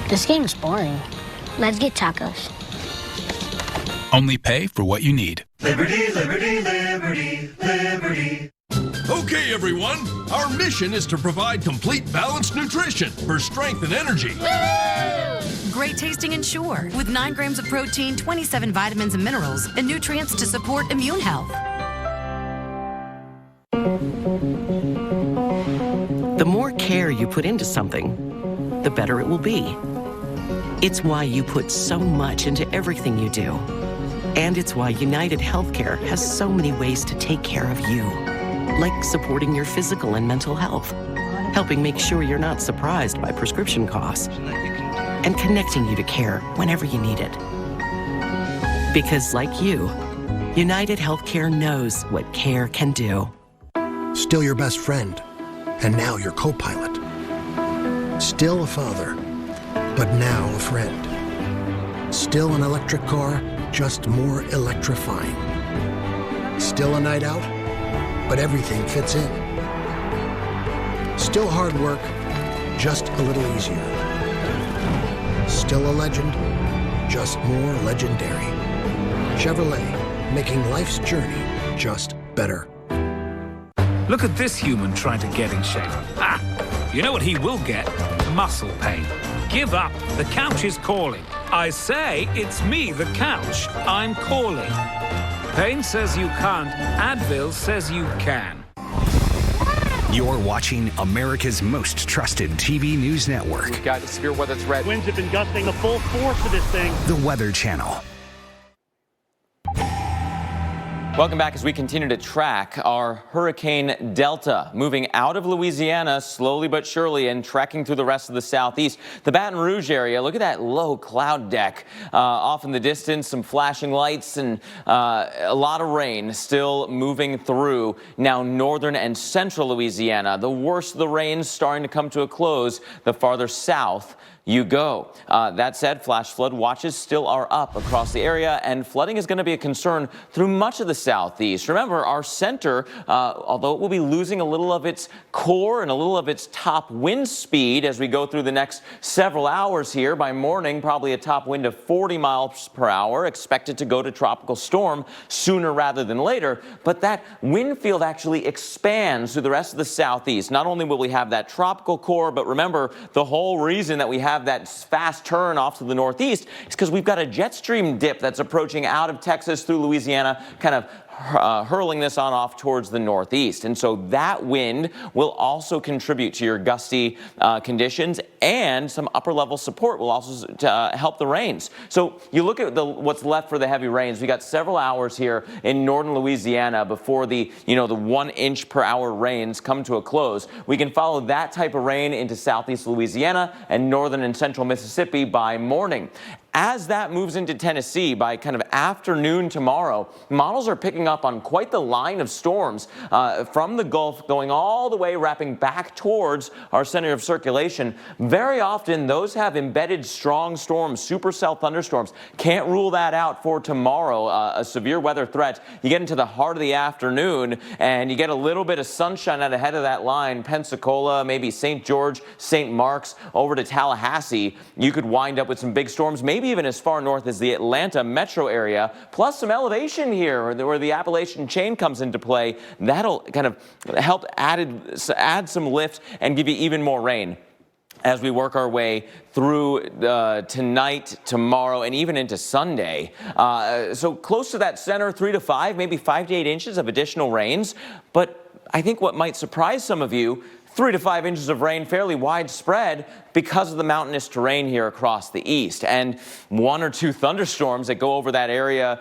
This game's boring. Let's get tacos. Only pay for what you need. Liberty, liberty, liberty, liberty. Okay, everyone. Our mission is to provide complete balanced nutrition for strength and energy. Great tasting Ensure with 9 grams of protein, 27 vitamins and minerals, and nutrients to support immune health. The more care you put into something, the better it will be. It's why you put so much into everything you do. And it's why United Healthcare has so many ways to take care of you. Like supporting your physical and mental health, helping make sure you're not surprised by prescription costs, and connecting you to care whenever you need it. Because like you, United Healthcare knows what care can do. Still your best friend, and now your co-pilot. Still a father, but now a friend. Still an electric car, just more electrifying. Still a night out, but everything fits in. Still hard work, just a little easier. Still a legend, just more legendary. Chevrolet, making life's journey just better. Look at this human trying to get in shape. Ah, you know what he will get? Muscle pain. Give up. The couch is calling. I say, it's me, the couch. I'm calling. Pain says you can't. Advil says you can. You're watching America's most trusted TV news network. We've got a severe weather threat. Winds have been gusting the full force of this thing. The Weather Channel. Welcome back as we continue to track our Hurricane Delta, moving out of Louisiana slowly but surely and trekking through the rest of the southeast. The Baton Rouge area, look at that low cloud deck off in the distance, some flashing lights and a lot of rain still moving through now northern and central Louisiana. The worst of the rain starting to come to a close the farther south you go. That said, flash flood watches still are up across the area, and flooding is going to be a concern through much of the southeast. Remember, our center, although it will be losing a little of its core and a little of its top wind speed as we go through the next several hours here, by morning, probably a top wind of 40 miles per hour, expected to go to tropical storm sooner rather than later. But that wind field actually expands through the rest of the southeast. Not only will we have that tropical core, but remember, the whole reason that we have that fast turn off to the northeast is because we've got a jet stream dip that's approaching out of Texas through Louisiana, kind of hurling this on off towards the northeast. And so that wind will also contribute to your gusty conditions, and some upper level support will also help the rains. So you look at what's left for the heavy rains. We got several hours here in northern Louisiana before the 1 inch per hour rains come to a close. We can follow that type of rain into southeast Louisiana and northern and central Mississippi by morning. As that moves into Tennessee by kind of afternoon tomorrow, models are picking up on quite the line of storms from the Gulf going all the way wrapping back towards our center of circulation. Very often those have embedded strong storms, supercell thunderstorms. Can't rule that out for tomorrow, a severe weather threat. You get into the heart of the afternoon and you get a little bit of sunshine out ahead of that line. Pensacola, maybe St. George, St. Mark's, over to Tallahassee. You could wind up with some big storms, maybe even as far north as the Atlanta metro area, plus some elevation here where the Appalachian chain comes into play. That'll kind of help add some lift and give you even more rain as we work our way through tonight, tomorrow, and even into Sunday. So close to that center, 3 to 5, maybe 5 to 8 inches of additional rains. But I think what might surprise some of you, 3 to 5 inches of rain, fairly widespread because of the mountainous terrain here across the east, and 1 or 2 thunderstorms that go over that area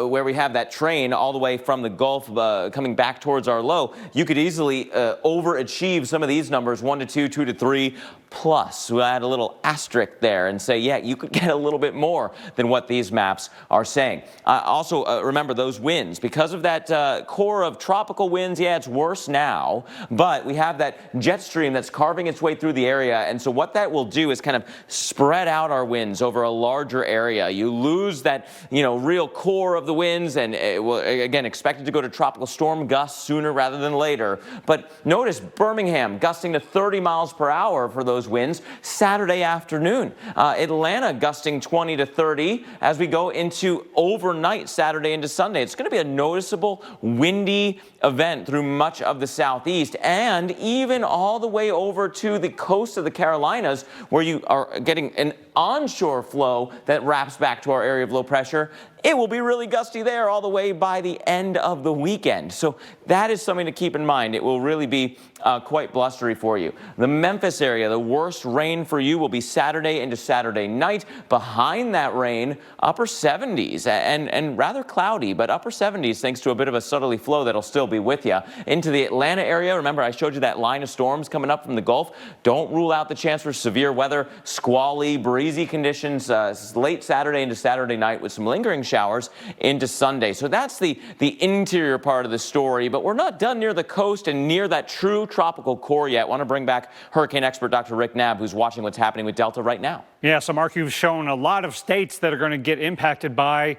where we have that train all the way from the Gulf coming back towards our low. You could easily overachieve some of these numbers, 1 to 2, 2 to 3 plus. We'll add a little asterisk there and say, yeah, you could get a little bit more than what these maps are saying. Also, remember those winds. Because of that core of tropical winds, yeah, it's worse now, but we have that jet stream that's carving its way through the area, and so what that will do is kind of spread out our winds over a larger area. You lose that, real core of the winds, and it will, again, expected to go to tropical storm gusts sooner rather than later. But notice Birmingham gusting to 30 miles per hour for those winds Saturday afternoon. Atlanta gusting 20 to 30 as we go into overnight Saturday into Sunday. It's going to be a noticeable windy event through much of the southeast, and even all the way over to the coast of the Carolinas, where you are getting an onshore flow that wraps back to our area of low pressure. It will be really gusty there all the way by the end of the weekend. So that is something to keep in mind. It will really be quite blustery for you. The Memphis area, the worst rain for you will be Saturday into Saturday night. Behind that rain, upper 70s and rather cloudy, but upper 70s thanks to a bit of a southerly flow that'll still be with you. Into the Atlanta area, remember I showed you that line of storms coming up from the Gulf. Don't rule out the chance for severe weather, squally, breezy conditions late Saturday into Saturday night with some lingering showers into Sunday. So that's the interior part of the story, but we're not done near the coast and near that true tropical core yet. I want to bring back hurricane expert Dr. Rick Knabb, who's watching what's happening with Delta right now. Yeah, so Mark, you've shown a lot of states that are going to get impacted by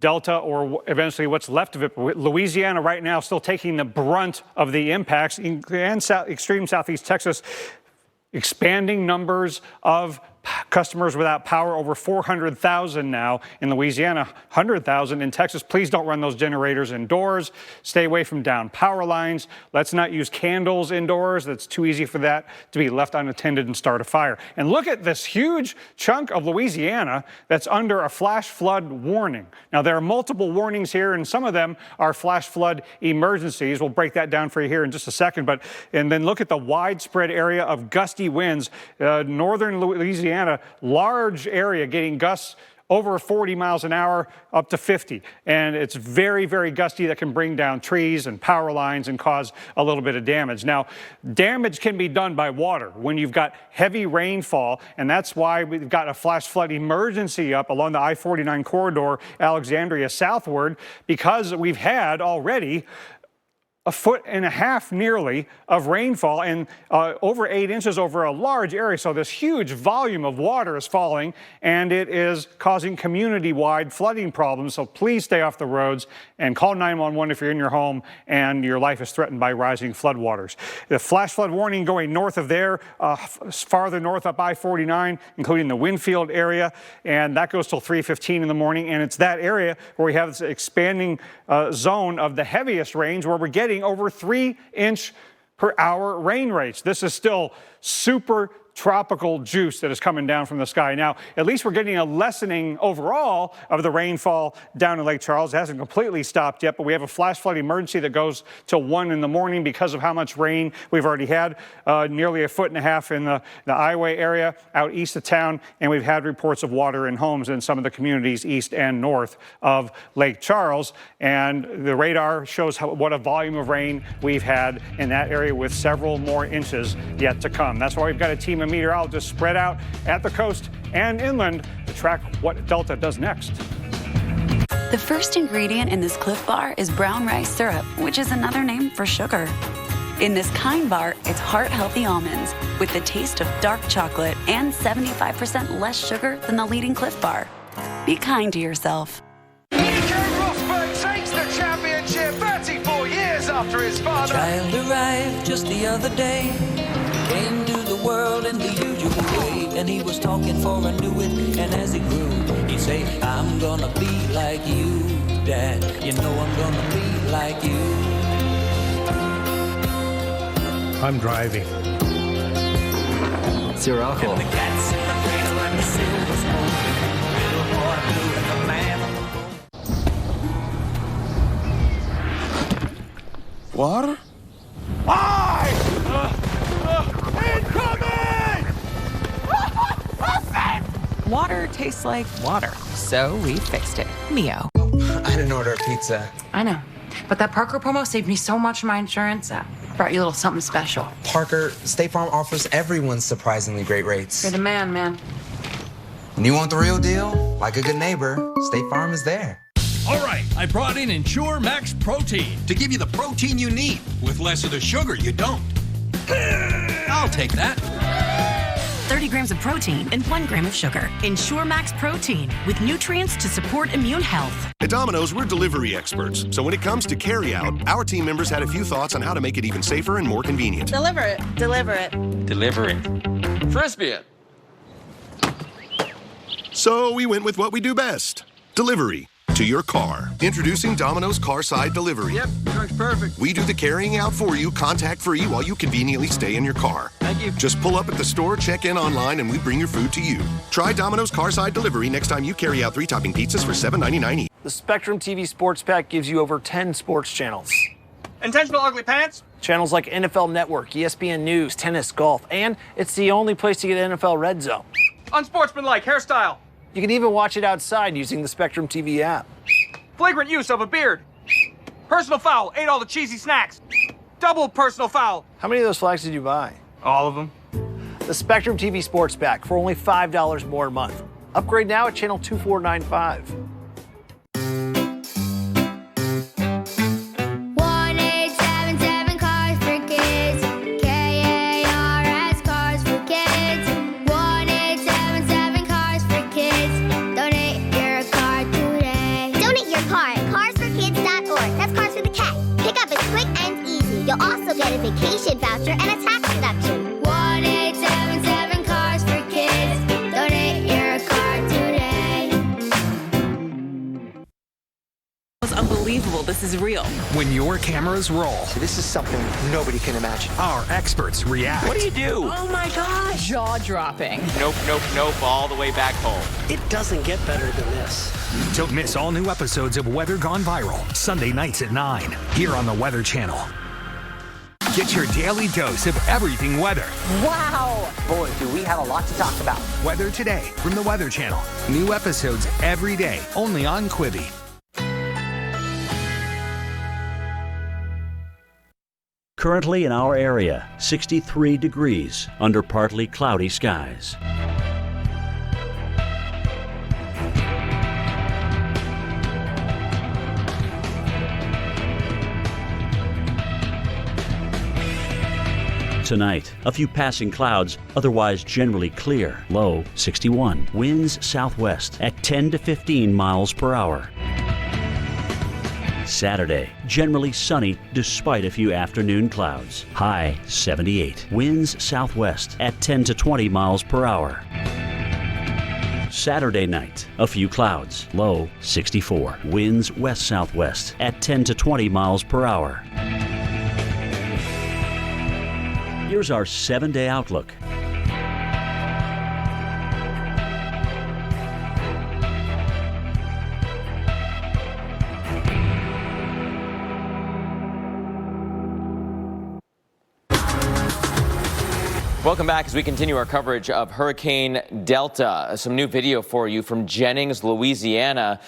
Delta, or eventually what's left of it. Louisiana right now still taking the brunt of the impacts, and extreme southeast Texas, expanding numbers of Customers without power, over 400,000 now in Louisiana, 100,000 in Texas. Please don't run those generators indoors. Stay away from down power lines. Let's not use candles indoors. That's too easy for that to be left unattended and start a fire. And look at this huge chunk of Louisiana that's under a flash flood warning. Now, there are multiple warnings here, and some of them are flash flood emergencies. We'll break that down for you here in just a second. And then look at the widespread area of gusty winds. Northern Louisiana, large area getting gusts over 40 miles an hour up to 50. And it's very, very gusty that can bring down trees and power lines and cause a little bit of damage. Now, damage can be done by water when you've got heavy rainfall, and that's why we've got a flash flood emergency up along the I-49 corridor, Alexandria southward, because we've had already 1.5 feet nearly of rainfall and over 8 inches over a large area. So this huge volume of water is falling, and it is causing community-wide flooding problems. So please stay off the roads and call 911 if you're in your home and your life is threatened by rising floodwaters. The flash flood warning going north of there, farther north up I-49, including the Winfield area, and that goes till 3:15 in the morning. And it's that area where we have this expanding zone of the heaviest rains, where we're getting over 3-inch per hour rain rates. This is still super tropical juice that is coming down from the sky. Now, at least we're getting a lessening overall of the rainfall down in Lake Charles. It hasn't completely stopped yet, but we have a flash flood emergency that goes till 1 in the morning because of how much rain we've already had. Nearly 1.5 feet in the Ioway area out east of town, and we've had reports of water in homes in some of the communities east and north of Lake Charles. And the radar shows what a volume of rain we've had in that area, with several more inches yet to come. That's why we've got a team of meteorologists spread out at the coast and inland to track what Delta does next. The first ingredient in this Cliff Bar is brown rice syrup, which is another name for sugar. In this Kind Bar, it's heart-healthy almonds with the taste of dark chocolate and 75% less sugar than the leading Cliff Bar. Be kind to yourself. Rosberg takes the championship 34 years after his father. Child arrived just the other day, came to the world in the usual way, and he was talking for I knew it, and as he grew, he'd say, I'm gonna be like you, Dad, you know I'm gonna be like you. I'm driving. Zero alcohol. The cats in the cradle and the silver spoon, little boy blue and the man on the moon. Water? Water tastes like water, so we fixed it. Mio. I didn't order a pizza. I know, but that Parker promo saved me so much on my insurance. Brought you a little something special. Parker, State Farm offers everyone surprisingly great rates. You're the man. When you want the real deal, like a good neighbor, State Farm is there. All right, I brought in Ensure Max Protein to give you the protein you need with less of the sugar you don't. I'll take that. 30 grams of protein and 1 gram of sugar. Ensure Max Protein with nutrients to support immune health. At Domino's, we're delivery experts. So when it comes to carryout, our team members had a few thoughts on how to make it even safer and more convenient. Deliver it. Deliver it. Deliver it. Frisbee it. So we went with what we do best. Delivery to your car. Introducing Domino's Carside Delivery. Yep, works perfect. We do the carrying out for you, contact-free, while you conveniently stay in your car. Thank you. Just pull up at the store, check in online, and we bring your food to you. Try Domino's Carside Delivery next time you carry out 3-topping pizzas for $7.99 each. The Spectrum TV Sports Pack gives you over 10 sports channels. Intentional ugly pants? Channels like NFL Network, ESPN News, tennis, golf, and it's the only place to get NFL Red Zone. Unsportsmanlike hairstyle. You can even watch it outside using the Spectrum TV app. Flagrant use of a beard. Personal foul, ate all the cheesy snacks. Double personal foul. How many of those flags did you buy? All of them. The Spectrum TV Sports Pack for only $5 more a month. Upgrade now at channel 2495. 1877 Cars for Kids. KARS Cars for Kids. 1877 Cars for Kids. Donate your car today. Donate your car at carsforkids.org. That's Cars with a K. Pickup is quick and easy. You'll also get a vacation voucher and a tax deduction. 1877 Cars for Kids. real. This is real. When your cameras roll, this is something nobody can imagine. Our experts react. What do you do? Oh my gosh. Jaw-dropping. Nope, nope, nope, all the way back home. It doesn't get better than this. Don't miss all new episodes of Weather Gone Viral, Sunday nights at 9, here on the Weather Channel. Get your daily dose of everything weather. Wow. Boy, do we have a lot to talk about. Weather Today from the Weather Channel. New episodes every day, only on Quibi. Currently in our area, 63 degrees under partly cloudy skies. Tonight, a few passing clouds, otherwise generally clear. Low 61. Winds southwest at 10 to 15 miles per hour. Saturday, generally sunny despite a few afternoon clouds. High 78. Winds southwest at 10 to 20 miles per hour. Saturday night, a few clouds. Low 64. Winds west-southwest at 10 to 20 miles per hour. Here's our 7-day outlook. Welcome back as we continue our coverage of Hurricane Delta. Some new video for you from Jennings, Louisiana.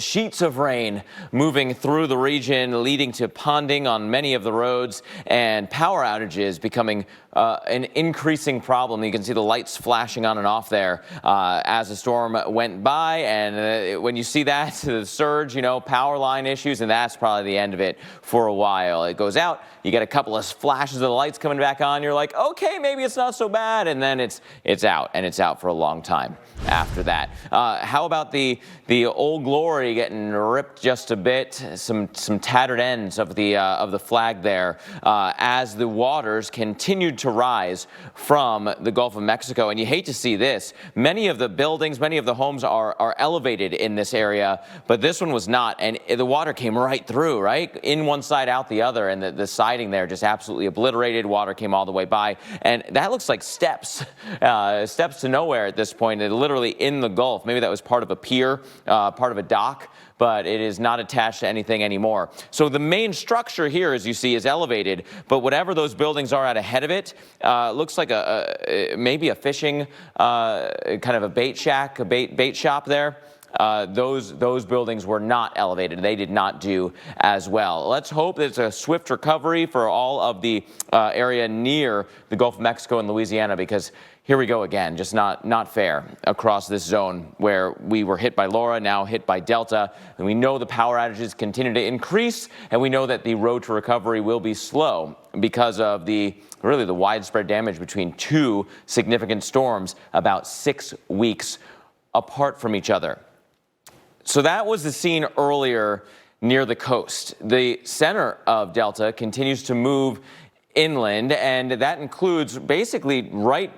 Sheets of rain moving through the region, leading to ponding on many of the roads and power outages becoming an increasing problem. You can see the lights flashing on and off there as the storm went by. And when you see that, the surge, power line issues, and that's probably the end of it for a while. It goes out. You get a couple of flashes of the lights coming back on. You're like, okay, maybe it's not so bad. And then it's out, and it's out for a long time after that. How about the Old Glory getting ripped just a bit? Some tattered ends of the flag there as the waters continued to rise from the Gulf of Mexico. And you hate to see this. Many of the buildings, many of the homes are elevated in this area, but this one was not. And the water came right through, right? In one side, out the other. And the siding there just absolutely obliterated. Water came all the way by. And that looks like steps to nowhere at this point. It's literally in the Gulf. Maybe that was part of a pier, part of a dock, but it is not attached to anything anymore. So the main structure here, as you see, is elevated, but whatever those buildings are out ahead of it, looks like maybe a fishing, kind of a bait shack, a bait shop there. Those buildings were not elevated. They did not do as well. Let's hope that it's a swift recovery for all of the area near the Gulf of Mexico and Louisiana, because here we go again, just not fair across this zone where we were hit by Laura, now hit by Delta. And we know the power outages continue to increase, and we know that the road to recovery will be slow because of the widespread damage between two significant storms about 6 weeks apart from each other. So that was the scene earlier near the coast. The center of Delta continues to move inland, and that includes basically right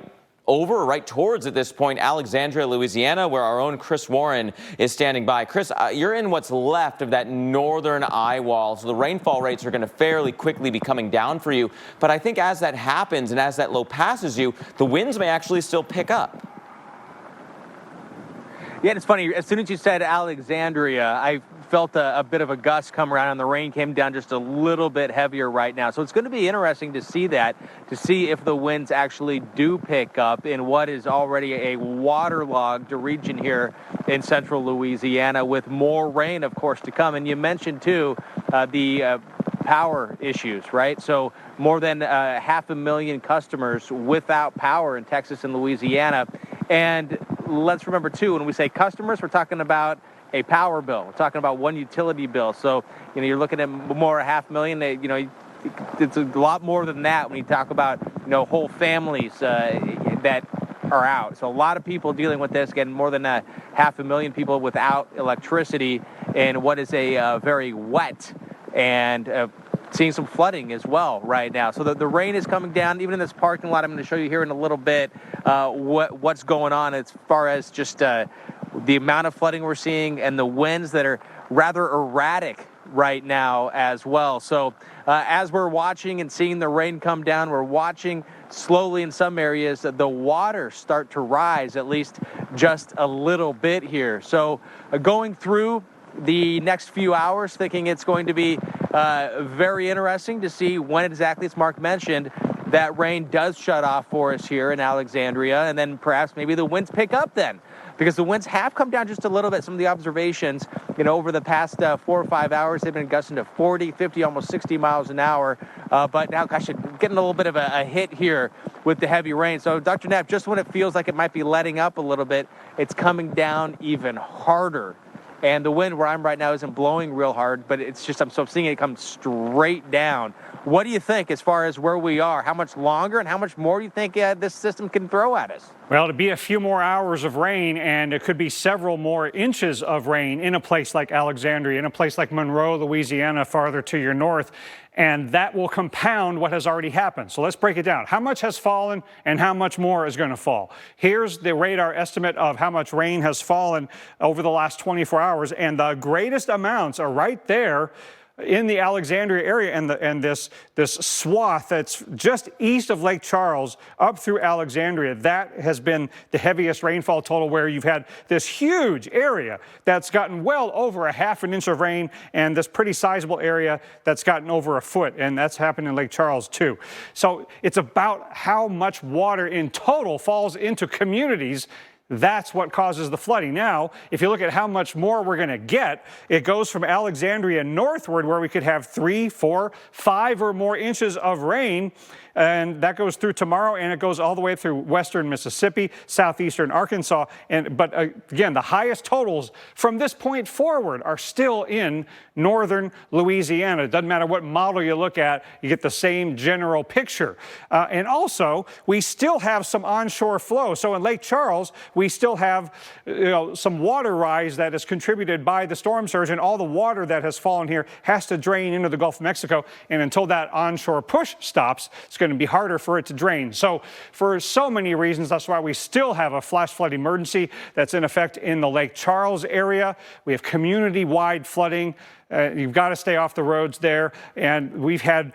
towards, at this point, Alexandria, Louisiana, where our own Chris Warren is standing by. Chris, you're in what's left of that northern eye wall, so the rainfall rates are going to fairly quickly be coming down for you. But I think as that happens and as that low passes you, the winds may actually still pick up. Yeah, it's funny. As soon as you said Alexandria, I felt a bit of a gust come around, and the rain came down just a little bit heavier right now. So it's going to be interesting to see if the winds actually do pick up in what is already a waterlogged region here in central Louisiana, with more rain, of course, to come. And you mentioned, too, the power issues, right? So more than 500,000 customers without power in Texas and Louisiana. And let's remember, too, when we say customers, we're talking about a power bill. We're talking about one utility bill. So, you're looking at more 500,000. It's a lot more than that when you talk about, whole families that are out. So a lot of people dealing with this, again, more than 500,000 people without electricity in what is a very wet and seeing some flooding as well right now. So the rain is coming down, even in this parking lot. I'm going to show you here in a little bit what's going on as far as just the amount of flooding we're seeing and the winds that are rather erratic right now as well. So as we're watching and seeing the rain come down, we're watching slowly in some areas the water start to rise, at least just a little bit here. So going through the next few hours, thinking it's going to be very interesting to see when exactly, as Mark mentioned, that rain does shut off for us here in Alexandria, and then perhaps maybe the winds pick up then, because the winds have come down just a little bit. Some of the observations, over the past 4 or 5 hours, they've been gusting to 40, 50, almost 60 miles an hour. But now, gosh, getting a little bit of a hit here with the heavy rain. So, Dr. Knapp, just when it feels like it might be letting up a little bit, it's coming down even harder. And the wind where I'm right now isn't blowing real hard, but it's just, I'm seeing it come straight down. What do you think as far as where we are? How much longer and how much more do you think this system can throw at us? Well, it'll be a few more hours of rain, and it could be several more inches of rain in a place like Alexandria, in a place like Monroe, Louisiana, farther to your north. And that will compound what has already happened. So let's break it down. How much has fallen and how much more is going to fall? Here's the radar estimate of how much rain has fallen over the last 24 hours. And the greatest amounts are right there in the Alexandria area, and this swath that's just east of Lake Charles up through Alexandria. That has been the heaviest rainfall total, where you've had this huge area that's gotten well over a half an inch of rain, and this pretty sizable area that's gotten over a foot, and that's happened in Lake Charles too. So it's about how much water in total falls into communities. That's what causes the flooding. Now, if you look at how much more we're going to get, it goes from Alexandria northward, where we could have 3, 4, 5 or more inches of rain. And that goes through tomorrow, and it goes all the way through western Mississippi, southeastern Arkansas. But again, the highest totals from this point forward are still in northern Louisiana. It doesn't matter what model you look at, you get the same general picture. And also, we still have some onshore flow. So in Lake Charles, we still have some water rise that is contributed by the storm surge, and all the water that has fallen here has to drain into the Gulf of Mexico. And until that onshore push stops, it's going to be harder for it to drain. So for so many reasons, that's why we still have a flash flood emergency that's in effect in the Lake Charles area. We have community-wide flooding. You've got to stay off the roads there. And we've had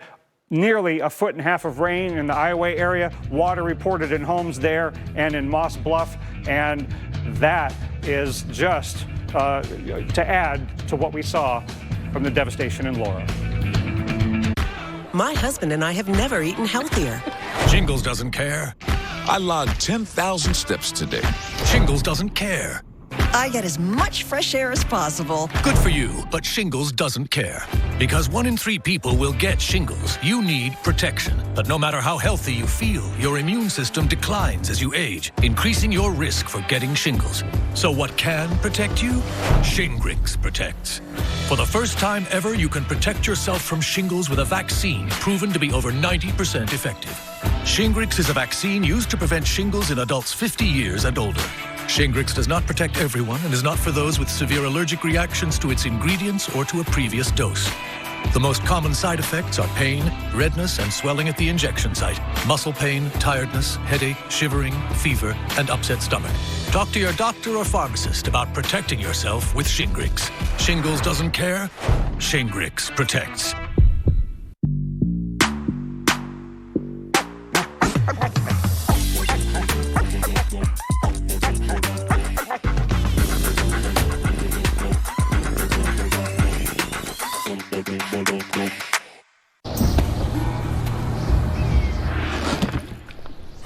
nearly 1.5 feet of rain in the Iowa area, water reported in homes there and in Moss Bluff. And that is just to add to what we saw from the devastation in Laura. My husband and I have never eaten healthier. Shingles doesn't care. I logged 10,000 steps today. Shingles doesn't care. I get as much fresh air as possible. Good for you, but Shingles doesn't care. Because 1 in 3 people will get shingles. You need protection. But no matter how healthy you feel, your immune system declines as you age, increasing your risk for getting shingles. So what can protect you? Shingrix protects. For the first time ever, you can protect yourself from shingles with a vaccine proven to be over 90% effective. Shingrix is a vaccine used to prevent shingles in adults 50 years and older. Shingrix does not protect everyone and is not for those with severe allergic reactions to its ingredients or to a previous dose. The most common side effects are pain, redness, and swelling at the injection site, muscle pain, tiredness, headache, shivering, fever, and upset stomach. Talk to your doctor or pharmacist about protecting yourself with Shingrix. Shingles doesn't care. Shingrix protects.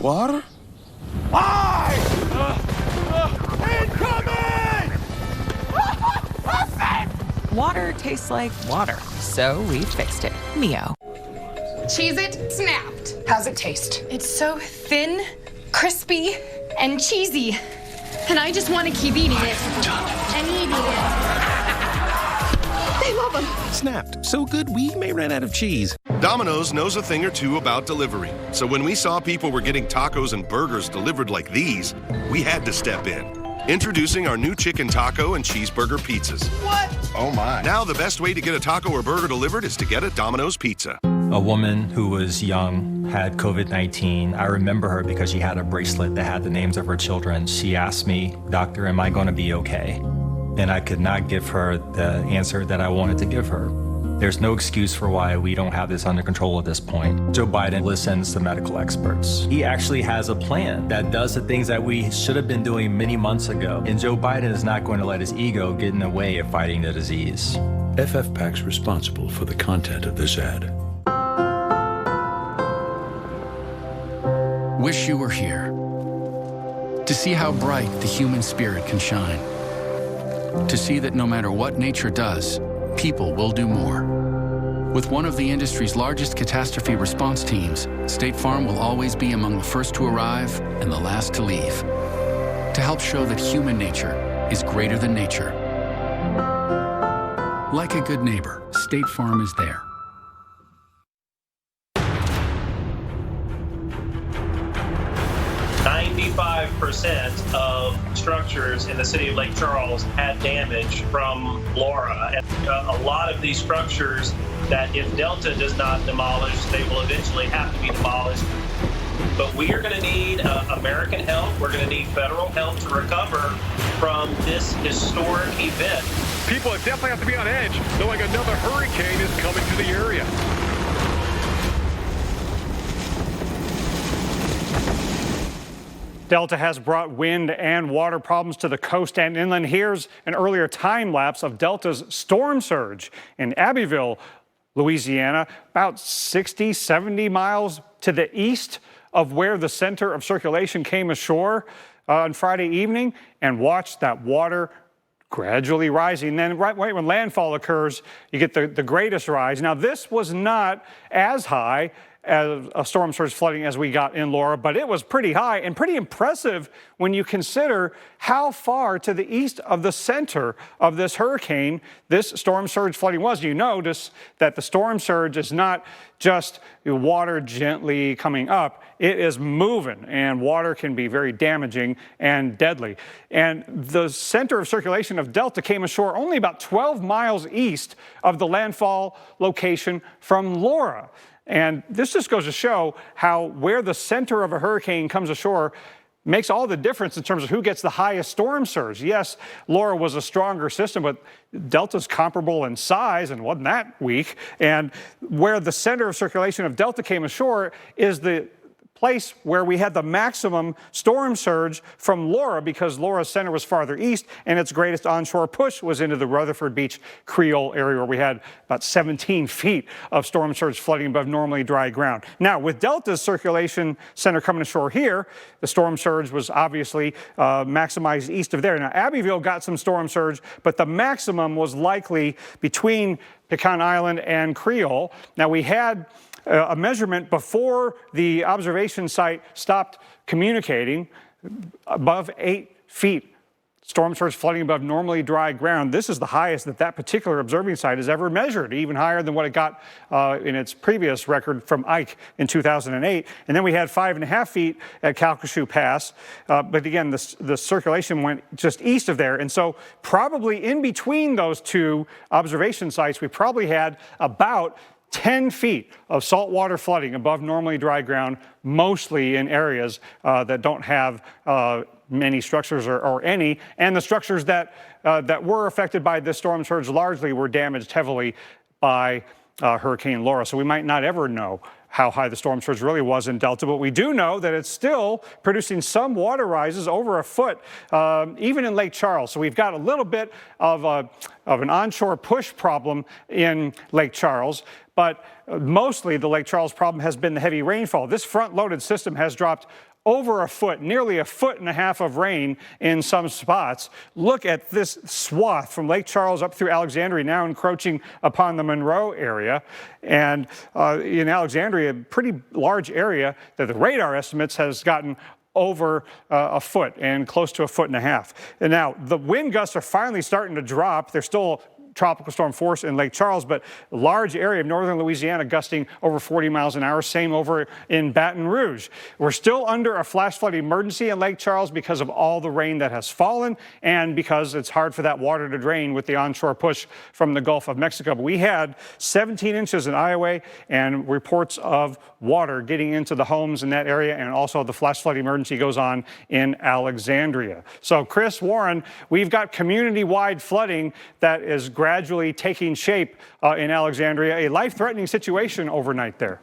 Water? Water tastes like water, so we fixed it. Mio. Cheez-It snapped. How's it taste? It's so thin, crispy, and cheesy. And I just want to keep eating it. And eating it. They love them. Snapped. So good we may run out of cheese. Domino's knows a thing or two about delivery. So when we saw people were getting tacos and burgers delivered like these, we had to step in. Introducing our new chicken taco and cheeseburger pizzas. What? Oh my. Now the best way to get a taco or burger delivered is to get a Domino's pizza. A woman who was young had COVID-19. I remember her because she had a bracelet that had the names of her children. She asked me, "Doctor, am I going to be okay?" and I could not give her the answer that I wanted to give her. There's no excuse for why we don't have this under control at this point. Joe Biden listens to medical experts. He actually has a plan that does the things that we should have been doing many months ago. And Joe Biden is not going to let his ego get in the way of fighting the disease. FFPAC's responsible for the content of this ad. Wish you were here to see how bright the human spirit can shine. To see that no matter what nature does, people will do more. With one of the industry's largest catastrophe response teams, State Farm will always be among the first to arrive and the last to leave. To help show that human nature is greater than nature. Like a good neighbor, State Farm is there. % of structures in the city of Lake Charles had damage from Laura. And a lot of these structures that if Delta does not demolish, they will eventually have to be demolished. But we are going to need American help. We're going to need federal help to recover from this historic event. People definitely have to be on edge, knowing another hurricane is coming to the area. Delta has brought wind and water problems to the coast and inland. Here's an earlier time lapse of Delta's storm surge in Abbeville, Louisiana, about 60, 70 miles to the east of where the center of circulation came ashore on Friday evening, and watch that water gradually rising. Then right when landfall occurs, you get the greatest rise. Now, this was not as high as a storm surge flooding as we got in Laura, but it was pretty high and pretty impressive when you consider how far to the east of the center of this hurricane this storm surge flooding was. You notice that the storm surge is not just water gently coming up, it is moving, and water can be very damaging and deadly. And the center of circulation of Delta came ashore only about 12 miles east of the landfall location from Laura. And this just goes to show how where the center of a hurricane comes ashore makes all the difference in terms of who gets the highest storm surge. Yes, Laura was a stronger system, but Delta's comparable in size and wasn't that weak. And where the center of circulation of Delta came ashore is the place where we had the maximum storm surge from Laura, because Laura's center was farther east and its greatest onshore push was into the Rutherford Beach Creole area, where we had about 17 feet of storm surge flooding above normally dry ground. Now, with Delta's circulation center coming ashore here, the storm surge was obviously maximized east of there. Now, Abbeville got some storm surge, but the maximum was likely between Pecan Island and Creole. Now, we had a measurement before the observation site stopped communicating above 8 feet. Storm surge flooding above normally dry ground. This is the highest that particular observing site has ever measured, even higher than what it got in its previous record from Ike in 2008. And then we had 5.5 feet at Calcasieu Pass. But again, the circulation went just east of there. And so probably in between those two observation sites, we probably had about 10 feet of saltwater flooding above normally dry ground, mostly in areas that don't have many structures or any. And the structures that were affected by this storm surge largely were damaged heavily by Hurricane Laura. So we might not ever know how high the storm surge really was in Delta, but we do know that it's still producing some water rises over a foot, even in Lake Charles. So we've got a little bit of an onshore push problem in Lake Charles, but mostly the Lake Charles problem has been the heavy rainfall. This front-loaded system has dropped over a foot, nearly 1.5 feet of rain in some spots. Look at this swath from Lake Charles up through Alexandria, now encroaching upon the Monroe area. And in Alexandria, a pretty large area that the radar estimates has gotten over a foot and close to 1.5 feet. And now the wind gusts are finally starting to drop. They're still tropical storm force in Lake Charles, but a large area of northern Louisiana gusting over 40 miles an hour. Same over in Baton Rouge. We're still under a flash flood emergency in Lake Charles because of all the rain that has fallen and because it's hard for that water to drain with the onshore push from the Gulf of Mexico. But we had 17 inches in Iowa and reports of water getting into the homes in that area, and also the flash flood emergency goes on in Alexandria. So Chris, Warren, we've got community-wide flooding that is gradually taking shape in Alexandria, a life-threatening situation overnight there.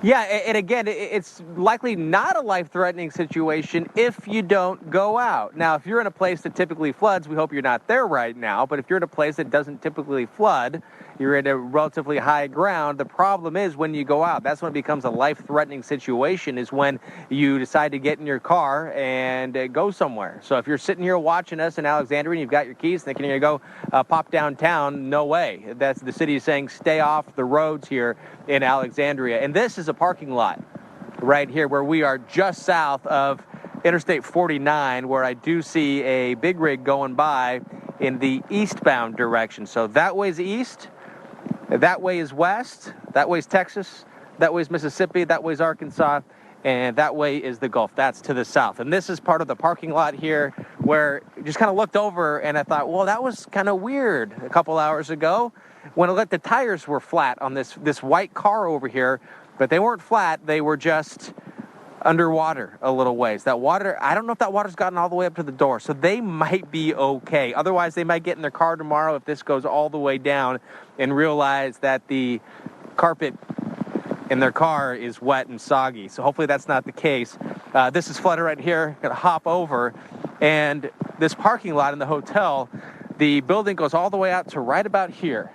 Yeah, and again, it's likely not a life-threatening situation if you don't go out. Now, if you're in a place that typically floods, we hope you're not there right now, but if you're in a place that doesn't typically flood, you're at a relatively high ground. The problem is when you go out, that's when it becomes a life-threatening situation, is when you decide to get in your car and go somewhere. So if you're sitting here watching us in Alexandria and you've got your keys thinking you're going to go pop downtown, no way. That's the city saying stay off the roads here in Alexandria. And this is a parking lot right here where we are, just south of Interstate 49, where I do see a big rig going by in the eastbound direction. So that way's east. That way is west, that way is Texas, that way is Mississippi, that way is Arkansas, and that way is the Gulf. That's to the south. And this is part of the parking lot here where I just kind of looked over and I thought, well, that was kind of weird a couple hours ago when the tires were flat on this white car over here, but they weren't flat, they were just underwater a little ways. That water, I don't know if that water's gotten all the way up to the door, so they might be okay. Otherwise, they might get in their car tomorrow if this goes all the way down and realize that the carpet in their car is wet and soggy. So hopefully that's not the case. This is flooded right here. Gonna hop over, and this parking lot in the hotel, the building goes all the way out to right about here.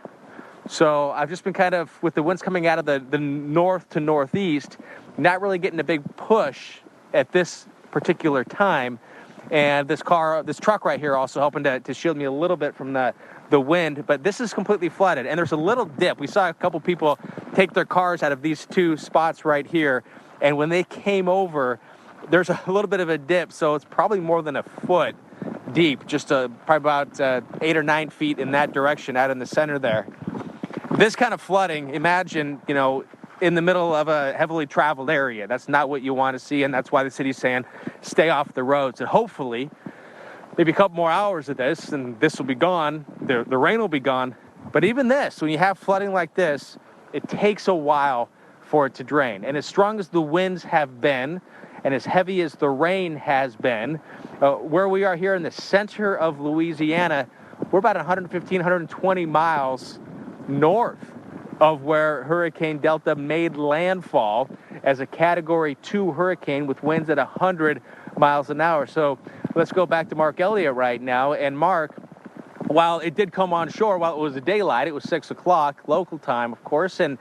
So I've just been kind of, with the winds coming out of the north to northeast, not really getting a big push at this particular time. And this truck right here also helping to shield me a little bit from the wind, but this is completely flooded. And there's a little dip. We saw a couple people take their cars out of these two spots right here. And when they came over, there's a little bit of a dip. So it's probably more than a foot deep, just probably about 8 or 9 feet in that direction out in the center there. This kind of flooding, imagine, in the middle of a heavily traveled area. That's not what you want to see, and that's why the city's saying stay off the roads. And hopefully, maybe a couple more hours of this, and this will be gone. The rain will be gone. But even this, when you have flooding like this, it takes a while for it to drain. And as strong as the winds have been, and as heavy as the rain has been, where we are here in the center of Louisiana, we're about 115, 120 miles north of where Hurricane Delta made landfall as a Category 2 hurricane with winds at 100 miles an hour. So let's go back to Mark Elliott right now. And Mark, while it did come on shore, while it was a daylight, it was 6 o'clock local time, of course, and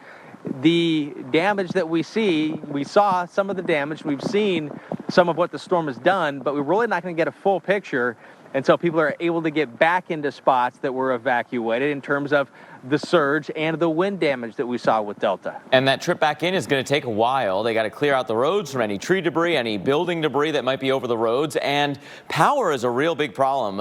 the damage that we saw some of the damage, we've seen some of what the storm has done, but we're really not going to get a full picture until people are able to get back into spots that were evacuated in terms of the surge and the wind damage that we saw with Delta. And that trip back in is going to take a while. They got to clear out the roads from any tree debris, any building debris that might be over the roads, and power is a real big problem.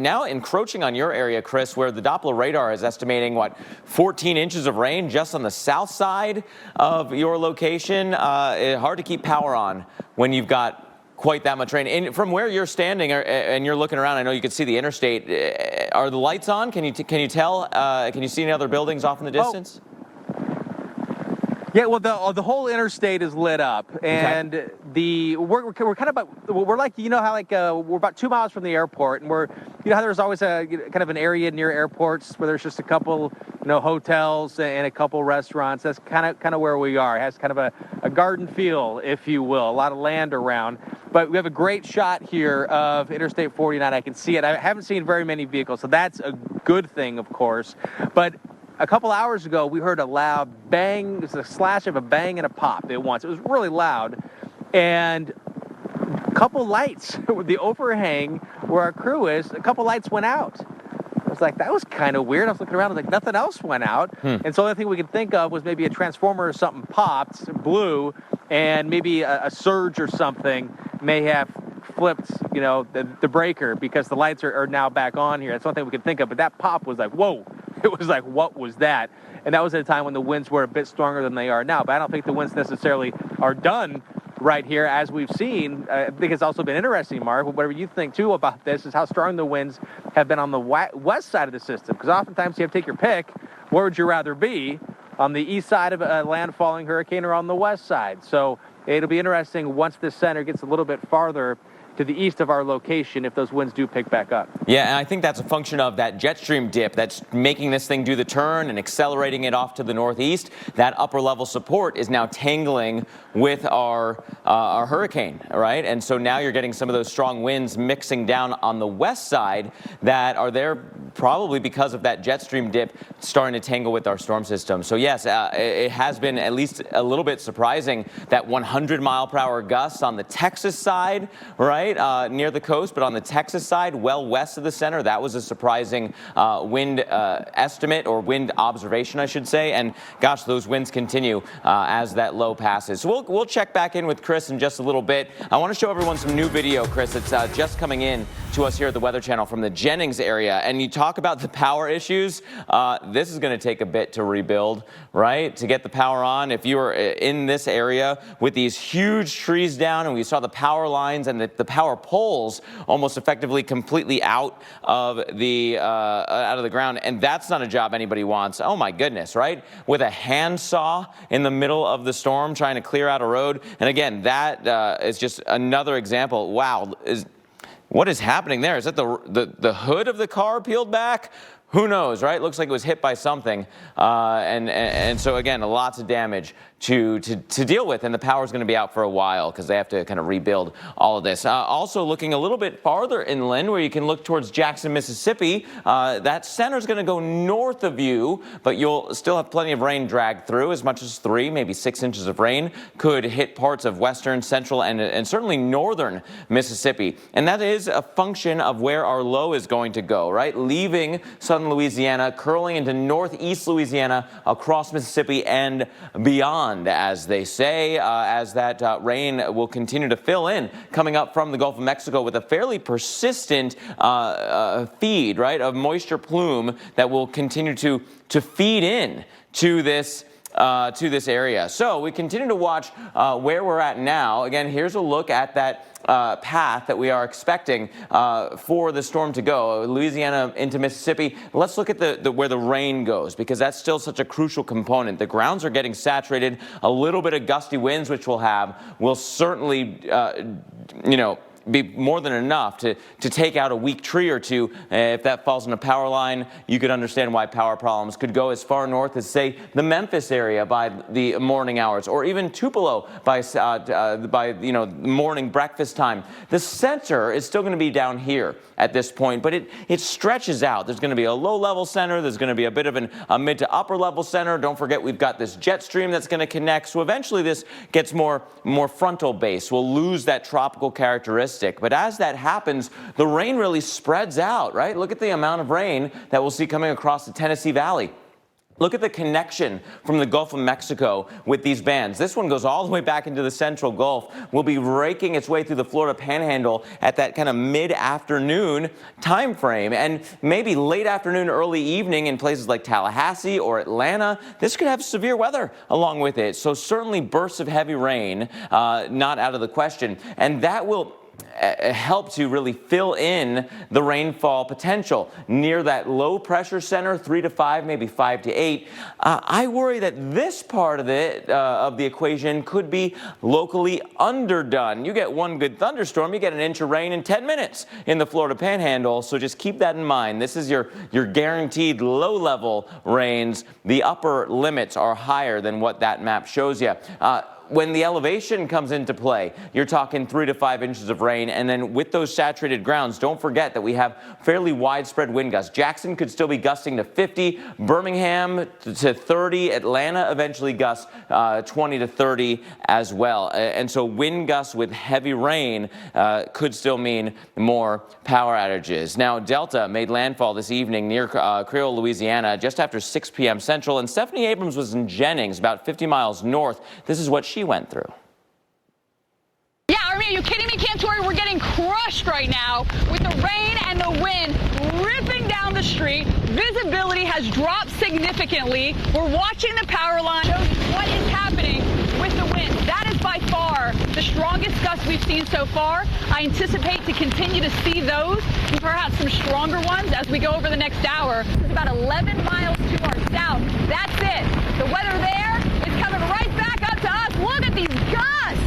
Now encroaching on your area, Chris, where the Doppler radar is estimating, 14 inches of rain just on the south side of your location. Hard to keep power on when you've got quite that much rain. And from where you're standing and you're looking around, I know you can see the interstate. Are the lights on? Can you tell? Can you see any other buildings off in the distance? Yeah, well, the whole interstate is lit up, and okay. We're kind of we're like, how we're about 2 miles from the airport, and we're how there's always a kind of an area near airports where there's just a couple hotels and a couple restaurants. That's kind of where we are. It has kind of a garden feel, if you will, a lot of land around. But we have a great shot here of Interstate 49. I can see it. I haven't seen very many vehicles, so that's a good thing, of course. But a couple hours ago, we heard a loud bang. It was a slash of a bang and a pop at once. It was really loud. And a couple lights, the overhang where our crew is, a couple lights went out. I was like, that was kind of weird. I was looking around, I was like, nothing else went out. And so the only thing we could think of was maybe a transformer or something popped, blew, and maybe a surge or something may have flipped, you know, the breaker because the lights are now back on here. That's one thing we could think of. But that pop was like, whoa. It was like, what was that? And that was at a time when the winds were a bit stronger than they are now. But I don't think the winds necessarily are done right here, as we've seen. I think it's also been interesting, Mark, whatever you think, too, about this, is how strong the winds have been on the west side of the system. Because oftentimes you have to take your pick. Where would you rather be? On the east side of a landfalling hurricane or on the west side? So it'll be interesting once the center gets a little bit farther to the east of our location if those winds do pick back up. Yeah, and I think that's a function of that jet stream dip that's making this thing do the turn and accelerating it off to the northeast. That upper level support is now tangling with our hurricane, right? And so now you're getting some of those strong winds mixing down on the west side that are there probably because of that jet stream dip starting to tangle with our storm system. So yes, it has been at least a little bit surprising that 100-mile-per-hour gusts on the Texas side, right? Near the coast, but on the Texas side, well west of the center, that was a surprising wind estimate, or wind observation, I should say. And gosh, those winds continue as that low passes. So we'll check back in with Chris in just a little bit. I want to show everyone some new video, Chris. It's just coming in to us here at the Weather Channel from the Jennings area. And you talk about the power issues. This is going to take a bit to rebuild, right? To get the power on. If you were in this area with these huge trees down, and we saw the power lines and the power poles almost effectively completely out of the ground, and that's not a job anybody wants. Oh my goodness, right? With a handsaw in the middle of the storm trying to clear out a road. And again, that is just another example. Wow, what is happening there? Is that the hood of the car peeled back? Who knows, right? Looks like it was hit by something. And so, again, lots of damage to deal with. And the power's going to be out for a while because they have to kind of rebuild all of this. Also, looking a little bit farther inland where you can look towards Jackson, Mississippi, that center's going to go north of you, but you'll still have plenty of rain dragged through. As much as 3, maybe 6 inches of rain could hit parts of western, central, and certainly northern Mississippi. And that is a function of where our low is going to go, right? Leaving southern Louisiana, curling into northeast Louisiana, across Mississippi and beyond, as they say, as that rain will continue to fill in, coming up from the Gulf of Mexico with a fairly persistent feed, right, of moisture plume that will continue to feed in to this area. So we continue to watch where we're at now. Again, here's a look at that path that we are expecting for the storm to go, Louisiana into Mississippi. Let's look at where the rain goes, because that's still such a crucial component. The grounds are getting saturated. A little bit of gusty winds, which we'll have, will certainly, be more than enough to take out a weak tree or two. If that falls on a power line, you could understand why power problems could go as far north as, say, the Memphis area by the morning hours, or even Tupelo by morning breakfast time. The center is still going to be down here at this point, but it stretches out. There's going to be a low-level center. There's going to be a bit of a mid to upper-level center. Don't forget, we've got this jet stream that's going to connect. So eventually this gets more frontal base. We'll lose that tropical characteristic. But as that happens, the rain really spreads out, right? Look at the amount of rain that we'll see coming across the Tennessee Valley. Look at the connection from the Gulf of Mexico with these bands. This one goes all the way back into the central Gulf. Will be raking its way through the Florida Panhandle at that kind of mid-afternoon time frame, and maybe late afternoon, early evening in places like Tallahassee or Atlanta. This could have severe weather along with it. So certainly bursts of heavy rain, not out of the question. And that will help to really fill in the rainfall potential near that low pressure center, 3 to 5, maybe 5 to 8. I worry that this part of the equation could be locally underdone. You get one good thunderstorm, you get an inch of rain in 10 minutes in the Florida Panhandle. So just keep that in mind. This is your guaranteed low level rains. The upper limits are higher than what that map shows you. When the elevation comes into play, you're talking 3 to 5 inches of rain. And then with those saturated grounds, don't forget that we have fairly widespread wind gusts. Jackson could still be gusting to 50, Birmingham to 30, Atlanta eventually gusts 20 to 30 as well. And so wind gusts with heavy rain could still mean more power outages. Now, Delta made landfall this evening near Creole, Louisiana, just after 6 p.m. Central. And Stephanie Abrams was in Jennings, about 50 miles north. This is what she went through. Yeah, Army, are you kidding me? Can't Tori, we're getting crushed right now with the rain and the wind ripping down the street. Visibility has dropped significantly. We're watching the power line. Shows what is happening with the wind. That is by far the strongest gust we've seen so far. I anticipate to continue to see those and perhaps some stronger ones as we go over the next hour. It's about 11 miles to our south. That's it. The weather there is coming right back up to us. Look at these gusts.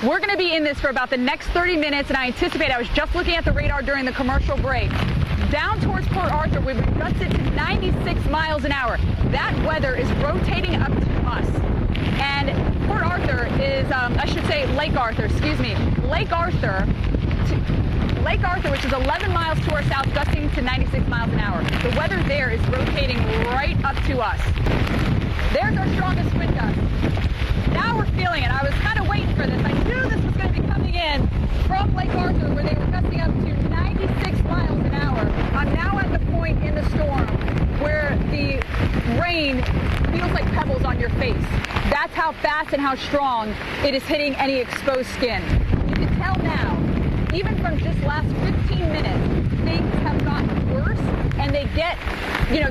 We're going to be in this for about the next 30 minutes, and I anticipate, I was just looking at the radar during the commercial break. Down towards Port Arthur, we've adjusted to 96 miles an hour. That weather is rotating up to us. And Port Arthur is, I should say Lake Arthur, excuse me. Lake Arthur, which is 11 miles to our south, gusting to 96 miles an hour. The weather there is rotating right up to us. There's our strongest wind gust. Now we're feeling it. I was kind of waiting for this. I knew this was going to be coming in from Lake Arthur, where they were gusting up to 96 miles an hour. I'm now at the point in the storm where the rain feels like pebbles on your face. That's how fast and how strong it is hitting any exposed skin. You can tell now, even from just last 15 minutes, things have gotten worse, and they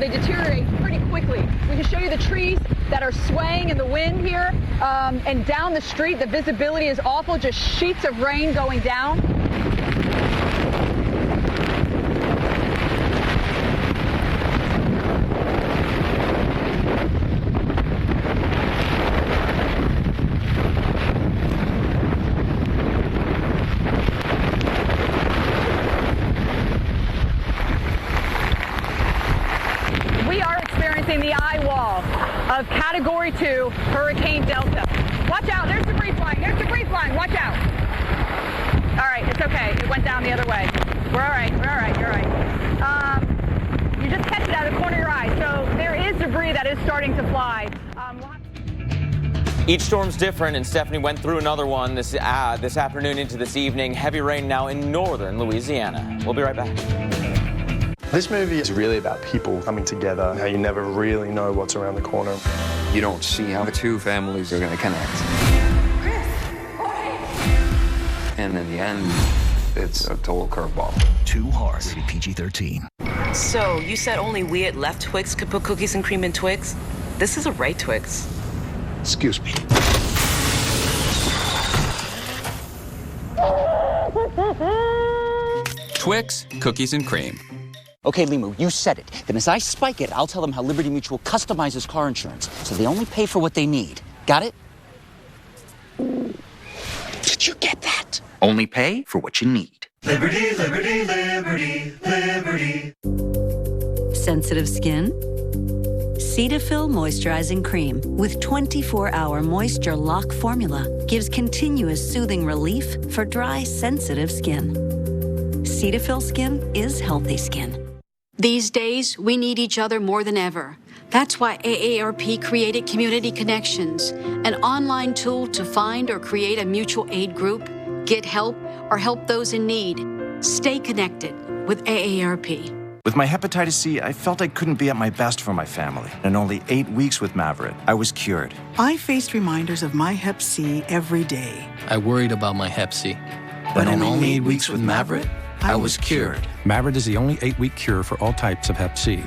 deteriorate pretty quickly. We can show you the trees that are swaying in the wind here, and down the street, the visibility is awful, just sheets of rain going down. The eye wall of Category 2 Hurricane Delta. Watch out, there's debris flying, watch out. All right, it's okay, it went down the other way. We're all right, you're all right. You just catch it out of the corner of your eye, so there is debris that is starting to fly. Each storm's different, and Stephanie went through another one this afternoon into this evening. Heavy rain now in northern Louisiana. We'll be right back. This movie is really about people coming together, how you never really know what's around the corner. You don't see how the two families are going to connect. And in the end, it's a total curveball. Too hard, PG-13. So, you said only we at Left Twix could put cookies and cream in Twix? This is a right Twix. Excuse me. Twix, cookies and cream. Okay, Limu, you said it. Then as I spike it, I'll tell them how Liberty Mutual customizes car insurance, so they only pay for what they need. Got it? Did you get that? Only pay for what you need. Liberty, liberty, liberty, liberty. Sensitive skin? Cetaphil Moisturizing Cream with 24-hour moisture lock formula gives continuous soothing relief for dry, sensitive skin. Cetaphil skin is healthy skin. These days, we need each other more than ever. That's why AARP created Community Connections, an online tool to find or create a mutual aid group, get help, or help those in need. Stay connected with AARP. With my hepatitis C, I felt I couldn't be at my best for my family. In only 8 weeks with Mavyret, I was cured. I faced reminders of my hep C every day. I worried about my hep C. But in only 8 weeks with Mavyret, I was cured. Mavyret is the only 8-week cure for all types of hep C.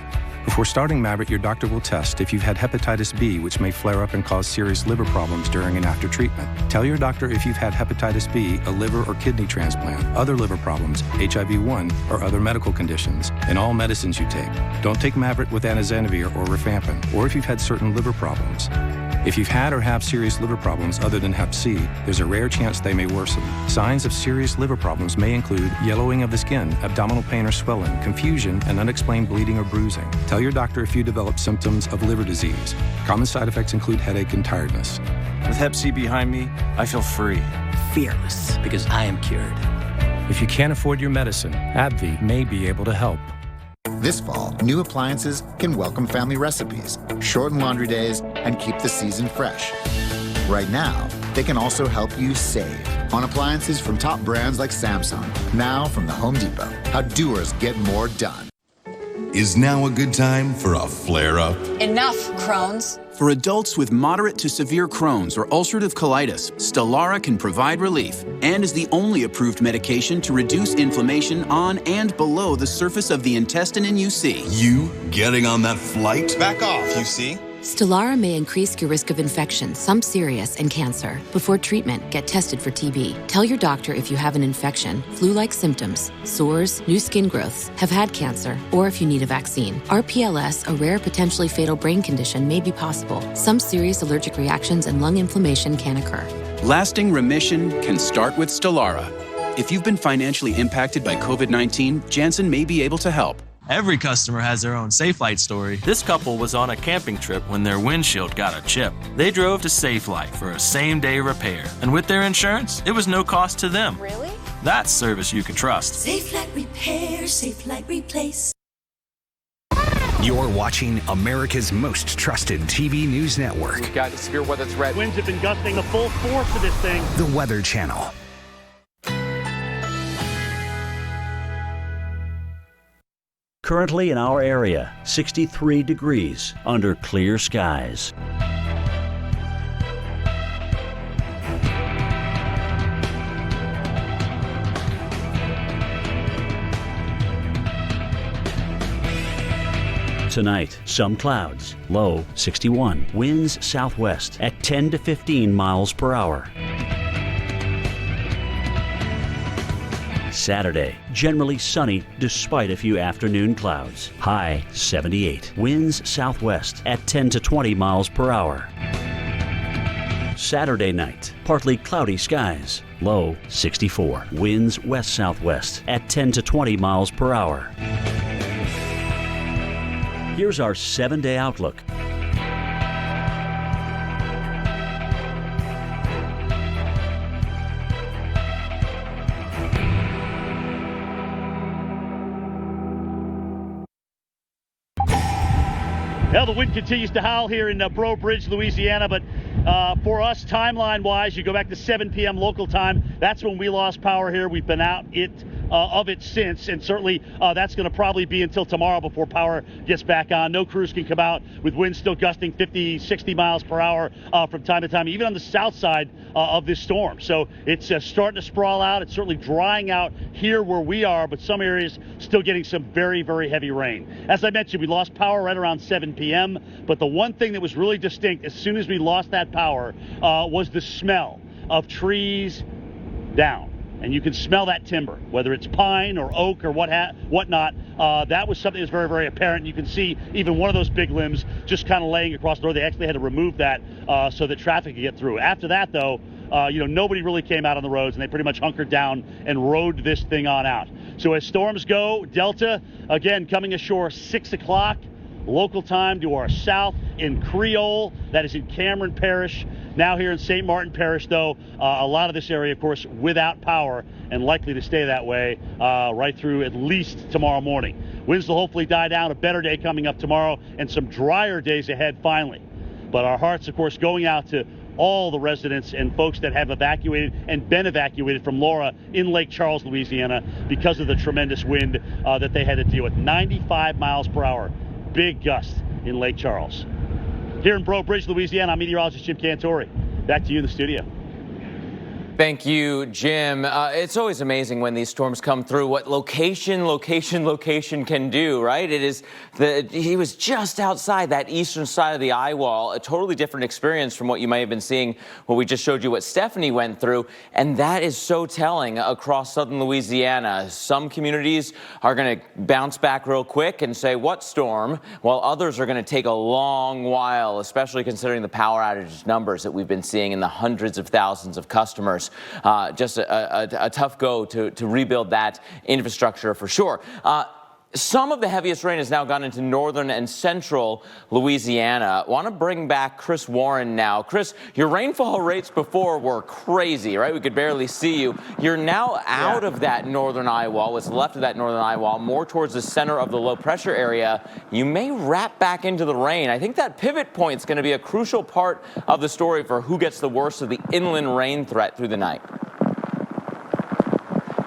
Before starting Mavyret, your doctor will test if you've had hepatitis B, which may flare up and cause serious liver problems during and after treatment. Tell your doctor if you've had hepatitis B, a liver or kidney transplant, other liver problems, HIV-1, or other medical conditions, and all medicines you take. Don't take Mavyret with anazanavir or rifampin, or if you've had certain liver problems. If you've had or have serious liver problems other than hep C, there's a rare chance they may worsen. Signs of serious liver problems may include yellowing of the skin, abdominal pain or swelling, confusion, and unexplained bleeding or bruising. Tell your doctor if you develop symptoms of liver disease. Common side effects include headache and tiredness. With hep C behind me, I feel free. Fearless. Because I am cured. If you can't afford your medicine, AbbVie may be able to help. This fall, new appliances can welcome family recipes, shorten laundry days, and keep the season fresh. Right now, they can also help you save on appliances from top brands like Samsung. Now from the Home Depot, how doers get more done. Is now a good time for a flare-up? Enough, Crohn's. For adults with moderate to severe Crohn's or ulcerative colitis, Stelara can provide relief and is the only approved medication to reduce inflammation on and below the surface of the intestine in UC. You getting on that flight? Back off, UC. Stelara may increase your risk of infection, some serious, and cancer. Before treatment, get tested for TB. Tell your doctor if you have an infection, flu-like symptoms, sores, new skin growths, have had cancer, or if you need a vaccine. RPLS, a rare potentially fatal brain condition, may be possible. Some serious allergic reactions and lung inflammation can occur. Lasting remission can start with Stelara. If you've been financially impacted by COVID-19, Janssen may be able to help. Every customer has their own Safelite story. This couple was on a camping trip when their windshield got a chip. They drove to Safelite for a same-day repair. And with their insurance, it was no cost to them. Really? That's service you can trust. Safelite Repair, Safelite Replace. You're watching America's most trusted TV news network. We've got a severe weather threat. Winds have been gusting the full force of this thing. The Weather Channel. Currently in our area, 63 degrees under clear skies. Tonight, some clouds, low 61, winds southwest at 10 to 15 miles per hour. Saturday, generally sunny despite a few afternoon clouds. High 78. Winds southwest at 10 to 20 miles per hour. Saturday night, partly cloudy skies. Low 64. Winds west-southwest at 10 to 20 miles per hour. Here's our 7-day outlook. Well, the wind continues to howl here in Breaux Bridge, Louisiana, but for us, timeline-wise, you go back to 7 p.m. local time. That's when we lost power here. We've been out of it since, and certainly that's going to probably be until tomorrow before power gets back on. No crews can come out with winds still gusting 50, 60 miles per hour from time to time, even on the south side of this storm. So it's starting to sprawl out. It's certainly drying out here where we are, but some areas still getting some very, very heavy rain. As I mentioned, we lost power right around 7 p.m., but the one thing that was really distinct as soon as we lost that power was the smell of trees down. And you can smell that timber, whether it's pine or oak or whatnot. That was something that was very, very apparent. You can see even one of those big limbs just kind of laying across the road. They actually had to remove that so that traffic could get through. After that, though, nobody really came out on the roads, and they pretty much hunkered down and rode this thing on out. So as storms go, Delta, again, coming ashore 6 o'clock local time to our south in Creole. That is in Cameron Parish. Now here in St. Martin Parish, though, a lot of this area, of course, without power and likely to stay that way right through at least tomorrow morning. Winds will hopefully die down. A better day coming up tomorrow and some drier days ahead finally. But our hearts, of course, going out to all the residents and folks that have evacuated and been evacuated from Laura in Lake Charles, Louisiana, because of the tremendous wind that they had to deal with. 95 miles per hour. Big gust in Lake Charles. Here in Breaux Bridge, Louisiana, I'm meteorologist Jim Cantori. Back to you in the studio. Thank you, Jim. It's always amazing when these storms come through what location can do, right? He was just outside that eastern side of the eye wall, a totally different experience from what you may have been seeing, what we just showed you, what Stephanie went through. And that is so telling across southern Louisiana. Some communities are going to bounce back real quick and say, what storm? While others are going to take a long while, especially considering the power outage numbers that we've been seeing in the hundreds of thousands of customers. Just a tough go to rebuild that infrastructure for sure. Some of the heaviest rain has now gone into northern and central Louisiana. I want to bring back Chris Warren now. Chris, your rainfall rates before were crazy, right? We could barely see you. You're now out of that northern eye wall, what's left of that northern eye wall, more towards the center of the low pressure area. You may wrap back into the rain. I think that pivot point is going to be a crucial part of the story for who gets the worst of the inland rain threat through the night.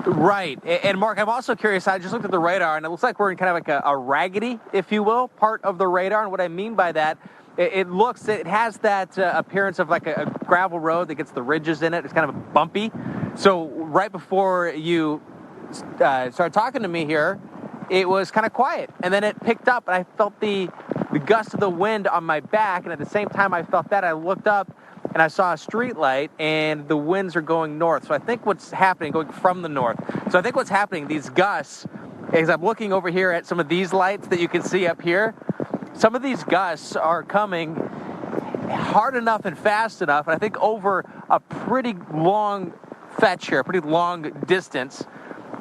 Right. And Mark, I'm also curious, I just looked at the radar, and it looks like we're in kind of like a raggedy, if you will, part of the radar. And what I mean by that, it has that appearance of like a gravel road that gets the ridges in it. It's kind of bumpy. So right before you started talking to me here, it was kind of quiet. And then it picked up, and I felt the gust of the wind on my back. And at the same time I felt that, I looked up, and I saw a street light, and the winds are going north. So I think what's happening, going from the north. So I think what's happening, these gusts, is I'm looking over here at some of these lights that you can see up here. Some of these gusts are coming hard enough and fast enough, and I think over a pretty long fetch here, a pretty long distance.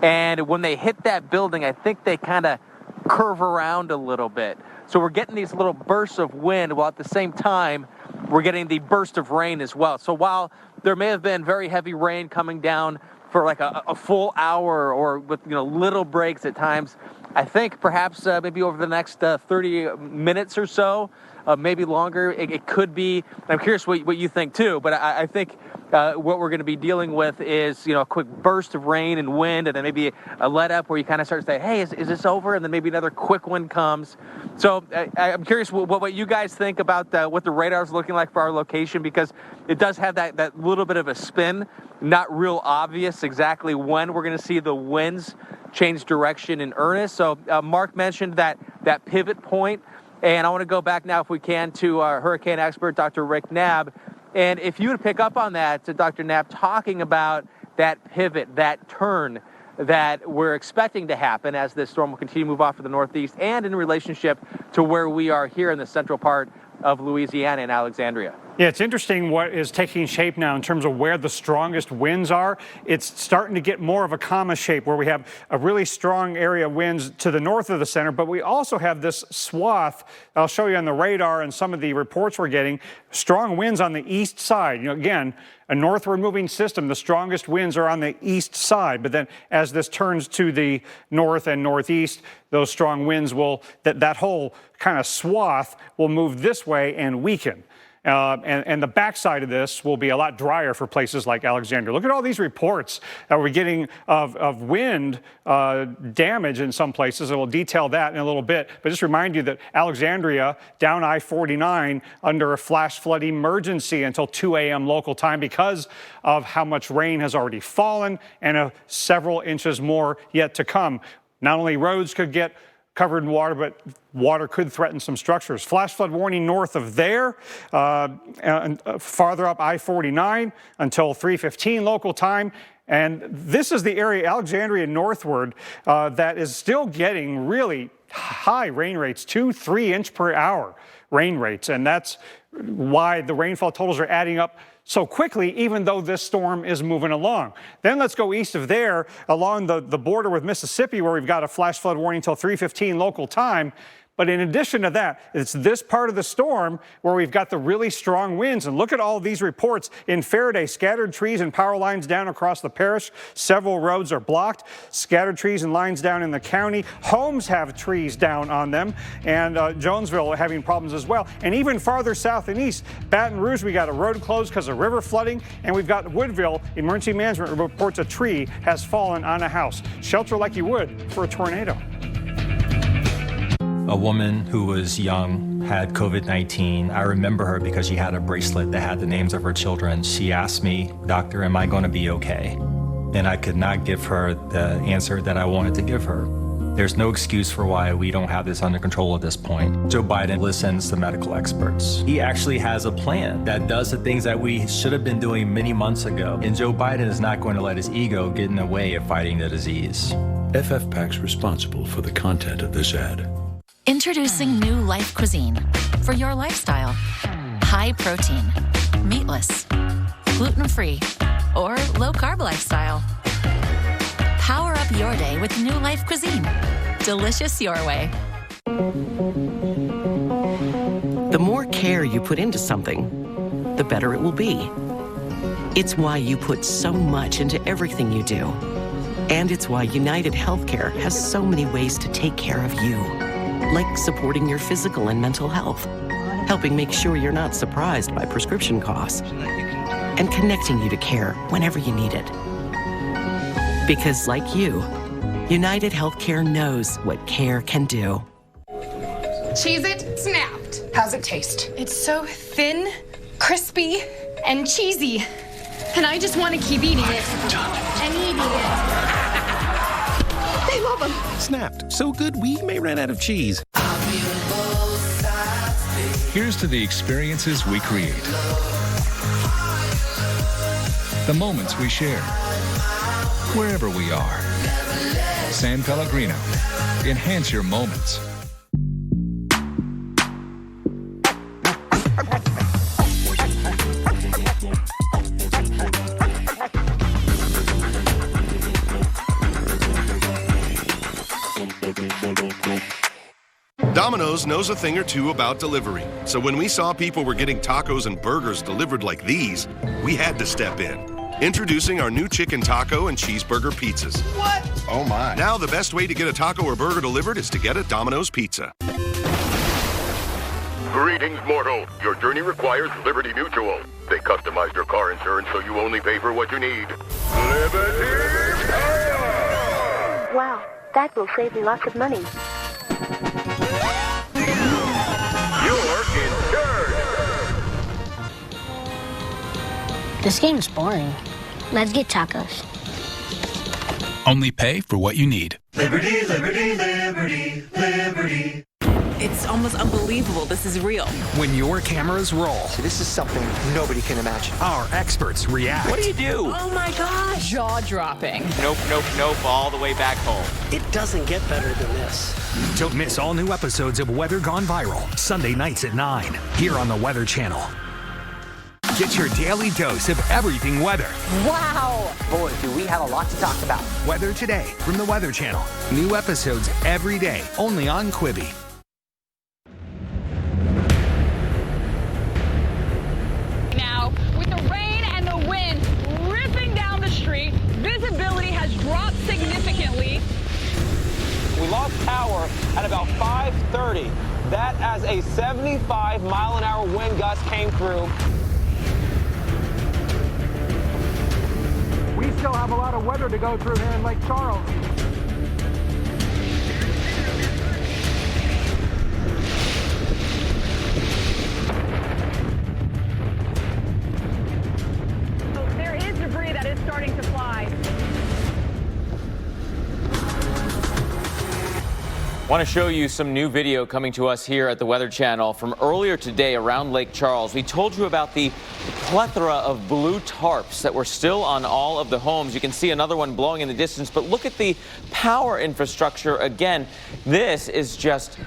And when they hit that building, I think they kind of curve around a little bit. So we're getting these little bursts of wind, while at the same time, we're getting the burst of rain as well. So while there may have been very heavy rain coming down for like a full hour, or with little breaks at times, I think perhaps maybe over the next 30 minutes or so, maybe longer, it could be. I'm curious what you think too, but I think what we're going to be dealing with is a quick burst of rain and wind, and then maybe a let up where you kind of start to say, hey, is this over? And then maybe another quick one comes. So I'm curious what you guys think about what the radar is looking like for our location, because it does have that little bit of a spin, not real obvious exactly when we're going to see the winds change direction in earnest. So Mark mentioned that pivot point, and I want to go back now, if we can, to our hurricane expert, Dr. Rick Knabb. And if you would pick up on that, to Dr. Knabb, talking about that pivot, that turn that we're expecting to happen as this storm will continue to move off to the northeast, and in relationship to where we are here in the central part of Louisiana and Alexandria. Yeah, it's interesting what is taking shape now in terms of where the strongest winds are. It's starting to get more of a comma shape where we have a really strong area of winds to the north of the center, but we also have this swath I'll show you on the radar and some of the reports we're getting. Strong winds on the east side. Again, a northward moving system, the strongest winds are on the east side, but then as this turns to the north and northeast, those strong winds will, that whole kind of swath will move this way and weaken. And the backside of this will be a lot drier for places like Alexandria. Look at all these reports that we're getting of wind damage in some places. And we'll detail that in a little bit. But just remind you that Alexandria, down I-49, under a flash flood emergency until 2 a.m. local time because of how much rain has already fallen and several inches more yet to come. Not only roads could get covered in water, but water could threaten some structures. Flash flood warning north of there, and farther up I-49 until 3:15 local time. And this is the area, Alexandria northward, that is still getting really high rain rates, 2-3 inch per hour rain rates. And that's why the rainfall totals are adding up so quickly, even though this storm is moving along. Then let's go east of there, along the border with Mississippi, where we've got a flash flood warning until 3:15 local time. But in addition to that, it's this part of the storm where we've got the really strong winds. And look at all these reports. In Faraday, scattered trees and power lines down across the parish. Several roads are blocked. Scattered trees and lines down in the county. Homes have trees down on them. And Jonesville having problems as well. And even farther south and east, Baton Rouge, we got a road closed because of river flooding. And we've got Woodville. Emergency management reports a tree has fallen on a house. Shelter like you would for a tornado. A woman who was young had COVID-19. I remember her because she had a bracelet that had the names of her children. She asked me, "Doctor, am I going to be okay?" And I could not give her the answer that I wanted to give her. There's no excuse for why we don't have this under control at this point. Joe Biden listens to medical experts. He actually has a plan that does the things that we should have been doing many months ago. And Joe Biden is not going to let his ego get in the way of fighting the disease. FFPAC's responsible for the content of this ad. Introducing new Life Cuisine for your lifestyle. High protein, meatless, gluten-free, or low-carb lifestyle. Power up your day with new Life Cuisine. Delicious your way. The more care you put into something, the better it will be. It's why you put so much into everything you do. And it's why United Healthcare has so many ways to take care of you. Like supporting your physical and mental health, helping make sure you're not surprised by prescription costs, and connecting you to care whenever you need it. Because like you, United Healthcare knows what care can do. Cheez-It snapped. How's it taste? It's so thin, crispy, and cheesy. And I just want to keep eating it. And eating it. They love them. Snapped. So good we may run out of cheese. Here's to the experiences we create. The moments we share. Wherever we are. San Pellegrino. Enhance your moments. Domino's knows a thing or two about delivery. So when we saw people were getting tacos and burgers delivered like these, we had to step in. Introducing our new chicken taco and cheeseburger pizzas. What? Oh my. Now the best way to get a taco or burger delivered is to get a Domino's pizza. Greetings, mortal. Your journey requires Liberty Mutual. They customized your car insurance so you only pay for what you need. Liberty Power! Wow, that will save me lots of money. You're insured! This game's boring. Let's get tacos. Only pay for what you need. Liberty, liberty, liberty, liberty. It's almost unbelievable this is real. When your cameras roll. This is something nobody can imagine. Our experts react. What do you do? Oh my gosh. Jaw-dropping. Nope, nope, nope, all the way back home. It doesn't get better than this. Don't miss all new episodes of Weather Gone Viral, Sunday nights at 9, here on the Weather Channel. Get your daily dose of everything weather. Wow. Boy, do we have a lot to talk about. Weather Today from the Weather Channel. New episodes every day, only on Quibi. Now, with the rain and the wind ripping down the street, visibility has dropped significantly. We lost power at about 5:30. That as a 75-mile-an-hour wind gust came through. We still have a lot of weather to go through here in Lake Charles. So there is debris that is starting to fly. Want to show you some new video coming to us here at the Weather Channel from earlier today around Lake Charles. We told you about the plethora of blue tarps that were still on all of the homes. You can see another one blowing in the distance, but look at the power infrastructure again. This is just,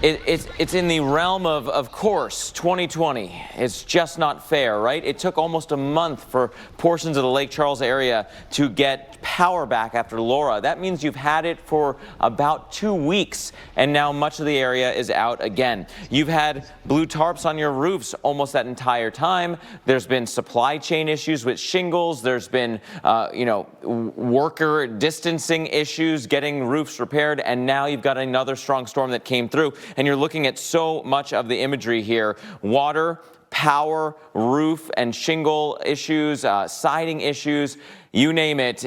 it's in the realm of course, 2020. It's just not fair, right? It took almost a month for portions of the Lake Charles area to get power back after Laura. That means you've had it for about 2 weeks, and now much of the area is out again. You've had blue tarps on your roofs almost that entire time. There's been supply chain issues with shingles. There's been, worker distancing issues, getting roofs repaired, and now you've got another strong storm that came through, and you're looking at so much of the imagery here. Water, power, roof and shingle issues, siding issues, you name it,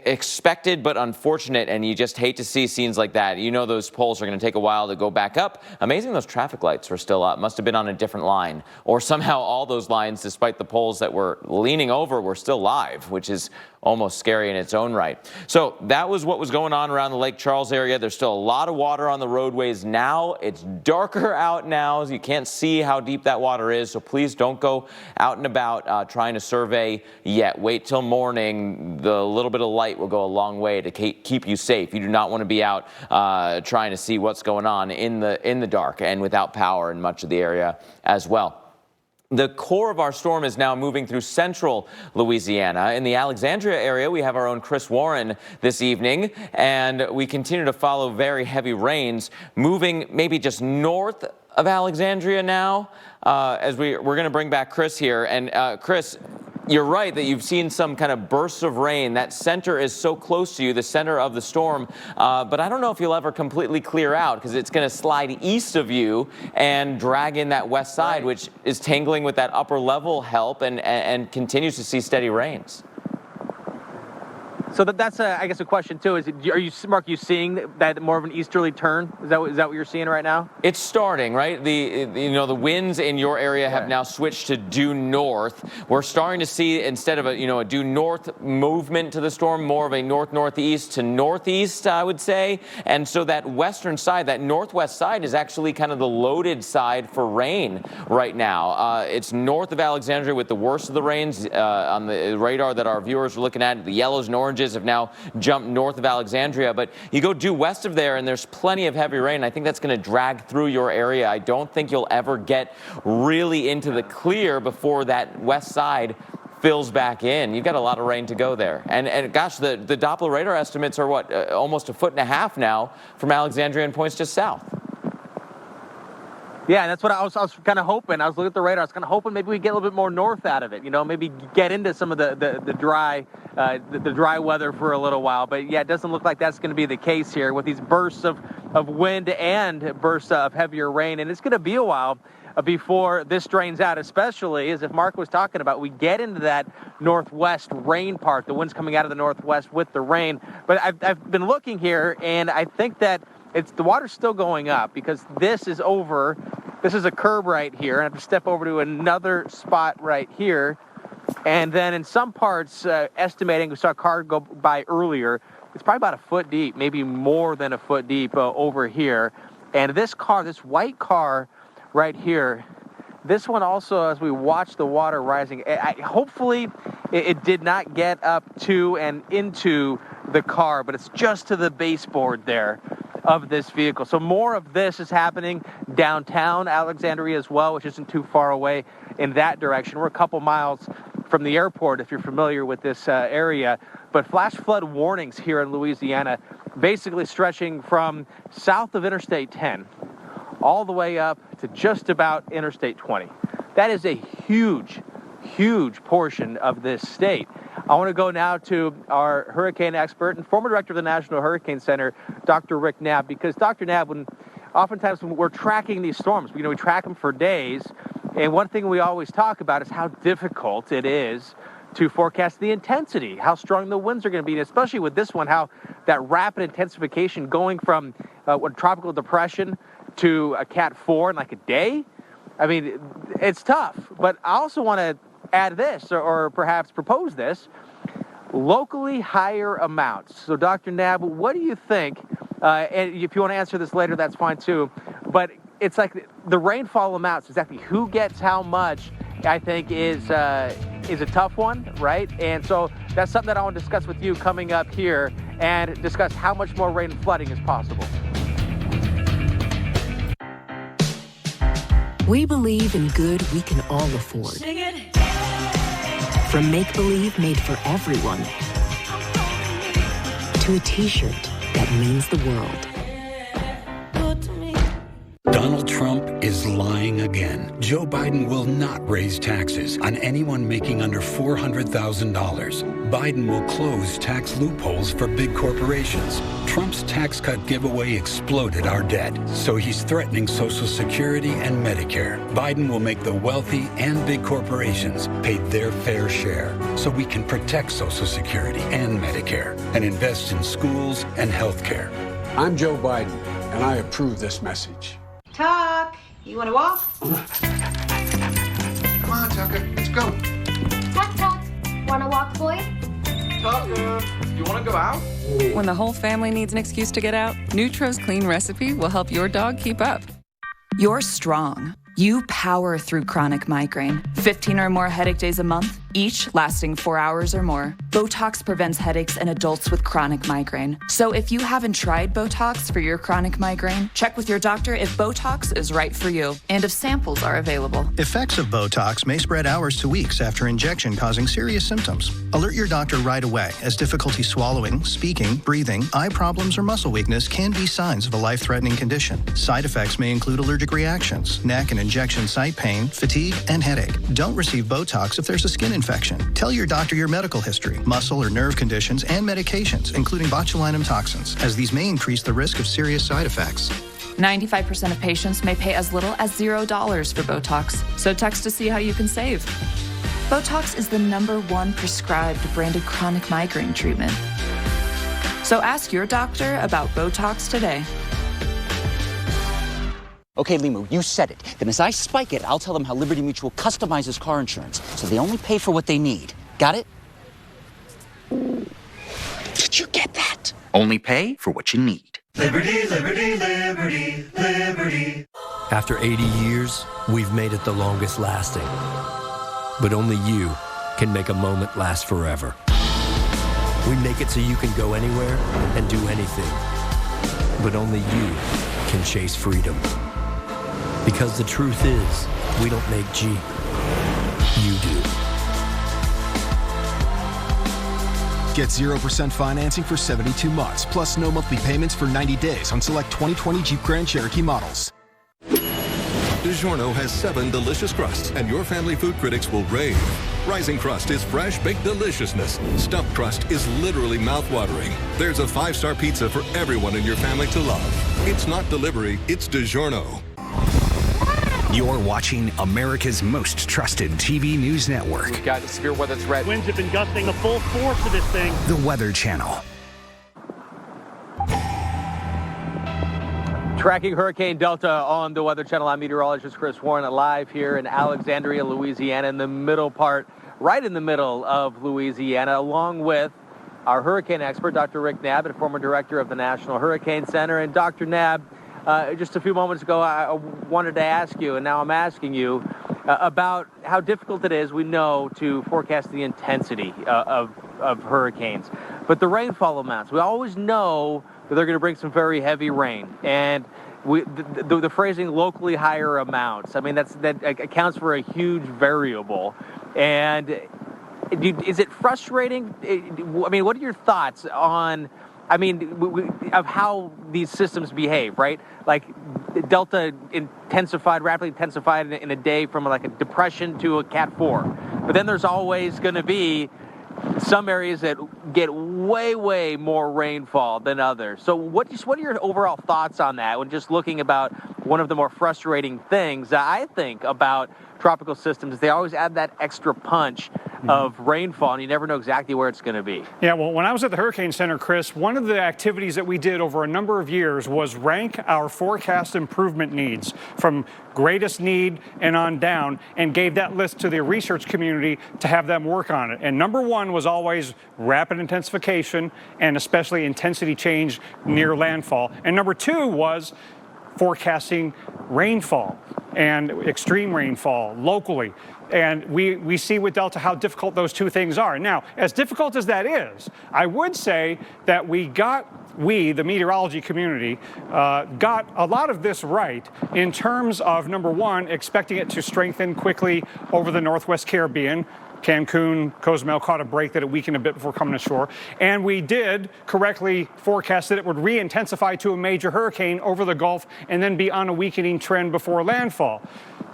expected but unfortunate, and you just hate to see scenes like that. You know those poles are going to take a while to go back up. Amazing those traffic lights were still up. Must have been on a different line. Or somehow all those lines, despite the poles that were leaning over, were still live, which is almost scary in its own right. So that was what was going on around the Lake Charles area. There's still a lot of water on the roadways now. It's darker out now. You can't see how deep that water is, so please don't go out and about trying to survey yet. Wait till morning. The little bit of light will go a long way to keep you safe. You do not want to be out trying to see what's going on in the dark and without power in much of the area as well. The core of our storm is now moving through central Louisiana. In the Alexandria area, we have our own Chris Warren this evening, and we continue to follow very heavy rains moving maybe just north of Alexandria now, as we're going to bring back Chris here. And Chris, you're right that you've seen some kind of bursts of rain. That center is so close to you, the center of the storm, but I don't know if you'll ever completely clear out because it's going to slide east of you and drag in that west side, which is tangling with that upper level help and continues to see steady rains. So that's I guess a question too. Are you seeing that more of an easterly turn? Is that what you're seeing right now? It's starting, right? The winds in your area have now switched to due north. We're starting to see, instead of a due north movement to the storm, more of a north-northeast to northeast, I would say. And so that western side, that northwest side, is actually kind of the loaded side for rain right now. It's north of Alexandria with the worst of the rains on the radar that our viewers are looking at. The yellows and oranges have now jumped north of Alexandria, but you go due west of there and there's plenty of heavy rain. I think that's going to drag through your area. I don't think you'll ever get really into the clear before that west side fills back in. You've got a lot of rain to go there. And gosh, the Doppler radar estimates are almost 1.5 feet now from Alexandria and points just south. Yeah, and that's what I was kind of hoping. I was looking at the radar. I was kind of hoping maybe we get a little bit more north out of it. Maybe get into some of the dry weather for a little while. But yeah, it doesn't look like that's going to be the case here with these bursts of wind and bursts of heavier rain. And it's going to be a while before this drains out, especially as if Mark was talking about, we get into that northwest rain part. The wind's coming out of the northwest with the rain. But I've been looking here, and I think that the water's still going up because this is a curb right here. I have to step over to another spot right here. And then in some parts, estimating, we saw a car go by earlier, it's probably about 1 foot deep, maybe more than 1 foot deep over here. And this white car right here, this one also, as we watch the water rising, hopefully it did not get up to and into the car, but it's just to the baseboard there of this vehicle. So more of this is happening downtown Alexandria as well, which isn't too far away in that direction. We're a couple miles from the airport, if you're familiar with this area. But flash flood warnings here in Louisiana, basically stretching from south of Interstate 10 all the way up to just about Interstate 20. That is a huge, huge portion of this state. I want to go now to our hurricane expert and former director of the National Hurricane Center, Dr. Rick Knapp, because Dr. Knapp, oftentimes when we're tracking these storms, we track them for days, and one thing we always talk about is how difficult it is to forecast the intensity, how strong the winds are going to be, and especially with this one, how that rapid intensification going from tropical depression to a Cat 4 in like a day. I mean, it's tough, but I also want to add this, or perhaps propose this, locally higher amounts. So Dr. Knapp, what do you think, and if you want to answer this later, that's fine too, but it's like the rainfall amounts, exactly who gets how much, I think is a tough one, right? And so that's something that I want to discuss with you coming up here and discuss how much more rain and flooding is possible. We believe in good we can all afford. From make-believe made for everyone to a t-shirt that means the world. Donald Trump is lying again. Joe Biden will not raise taxes on anyone making under $400,000. Biden will close tax loopholes for big corporations. Trump's tax cut giveaway exploded our debt, so he's threatening Social Security and Medicare. Biden will make the wealthy and big corporations pay their fair share, so we can protect Social Security and Medicare and invest in schools and health care. I'm Joe Biden, and I approve this message. Tuck, you want to walk? Come on, Tucker, let's go. Tuck, want to walk, boy? Tucker, you want to go out? When the whole family needs an excuse to get out, Nutro's Clean Recipe will help your dog keep up. You're strong. You power through chronic migraine. 15 or more headache days a month, each lasting 4 hours or more. Botox prevents headaches in adults with chronic migraine. So if you haven't tried Botox for your chronic migraine, check with your doctor if Botox is right for you and if samples are available. Effects of Botox may spread hours to weeks after injection, causing serious symptoms. Alert your doctor right away, as difficulty swallowing, speaking, breathing, eye problems, or muscle weakness can be signs of a life-threatening condition. Side effects may include allergic reactions, neck and injection site pain, fatigue, and headache. Don't receive Botox if there's a skin infection. Tell your doctor your medical history, muscle or nerve conditions, and medications, including botulinum toxins, as these may increase the risk of serious side effects. 95% of patients may pay as little as $0 for Botox, so text to see how you can save. Botox is the #1 prescribed branded chronic migraine treatment. So ask your doctor about Botox today. Okay, Limu, you said it. Then as I spike it, I'll tell them how Liberty Mutual customizes car insurance, so they only pay for what they need. Got it? Did you get that? Only pay for what you need. Liberty, liberty, liberty, liberty. After 80 years, we've made it the longest lasting. But only you can make a moment last forever. We make it so you can go anywhere and do anything. But only you can chase freedom. Because the truth is, we don't make Jeep. You do. Get 0% financing for 72 months, plus no monthly payments for 90 days on select 2020 Jeep Grand Cherokee models. DiGiorno has 7 delicious crusts, and your family food critics will rave. Rising Crust is fresh baked deliciousness. Stuffed Crust is literally mouth-watering. There's a 5-star pizza for everyone in your family to love. It's not delivery, it's DiGiorno. You're watching America's most trusted TV news network. We've got a severe weather threat. Winds have been gusting the full force of this thing. The Weather Channel. Tracking Hurricane Delta on the Weather Channel. I'm meteorologist Chris Warren, live here in Alexandria, Louisiana, in the middle part, right in the middle of Louisiana, along with our hurricane expert, Dr. Rick Knabb, and former director of the National Hurricane Center. And Dr. Knabb, just a few moments ago, I wanted to ask you, and now I'm asking you, about how difficult it is, we know, to forecast the intensity of hurricanes. But the rainfall amounts, we always know that they're going to bring some very heavy rain. And the phrasing locally higher amounts, I mean, that accounts for a huge variable. And is it frustrating? I mean, what are your thoughts on, I mean, of how these systems behave, right? Like Delta rapidly intensified in a day from like a depression to a Cat 4. But then there's always going to be some areas that get way, way more rainfall than others. So what are your overall thoughts on that when just looking about one of the more frustrating things I think about tropical systems is they always add that extra punch of rainfall, and you never know exactly where it's going to be. Yeah, well, when I was at the Hurricane Center, Chris, one of the activities that we did over a number of years was rank our forecast improvement needs from greatest need and on down, and gave that list to the research community to have them work on it. And number one was always rapid intensification, and especially intensity change near landfall. And number two was forecasting rainfall and extreme rainfall locally. And we see with Delta how difficult those two things are. Now, as difficult as that is, I would say that we, the meteorology community, got a lot of this right in terms of, number one, expecting it to strengthen quickly over the Northwest Caribbean. Cancun, Cozumel caught a break that it weakened a bit before coming ashore. And we did correctly forecast that it would re-intensify to a major hurricane over the Gulf and then be on a weakening trend before landfall.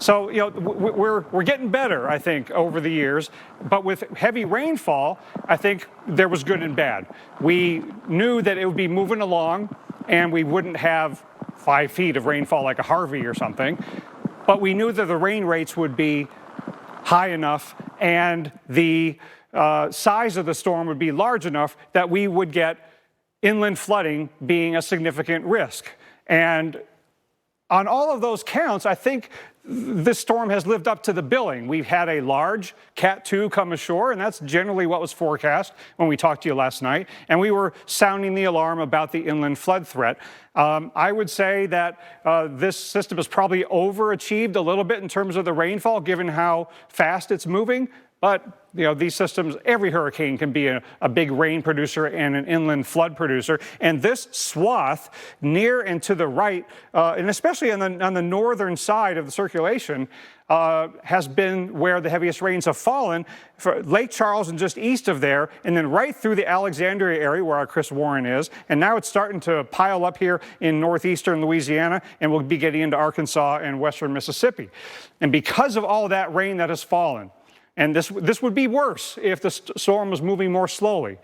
So, you know, we're getting better, I think, over the years. But with heavy rainfall, I think there was good and bad. We knew that it would be moving along and we wouldn't have 5 feet of rainfall like a Harvey or something. But we knew that the rain rates would be high enough and the size of the storm would be large enough that we would get inland flooding being a significant risk. And on all of those counts, I think this storm has lived up to the billing. We've had a large Cat 2 come ashore, and that's generally what was forecast when we talked to you last night. And we were sounding the alarm about the inland flood threat. I would say that this system has probably overachieved a little bit in terms of the rainfall, given how fast it's moving. But, you know, these systems, every hurricane can be a big rain producer and an inland flood producer. And this swath near and to the right, and especially on the northern side of the circulation, has been where the heaviest rains have fallen. For Lake Charles and just east of there, and then right through the Alexandria area where our Chris Warren is. And now it's starting to pile up here in northeastern Louisiana, and we'll be getting into Arkansas and western Mississippi. And because of all that rain that has fallen, and this would be worse if the storm was moving more slowly.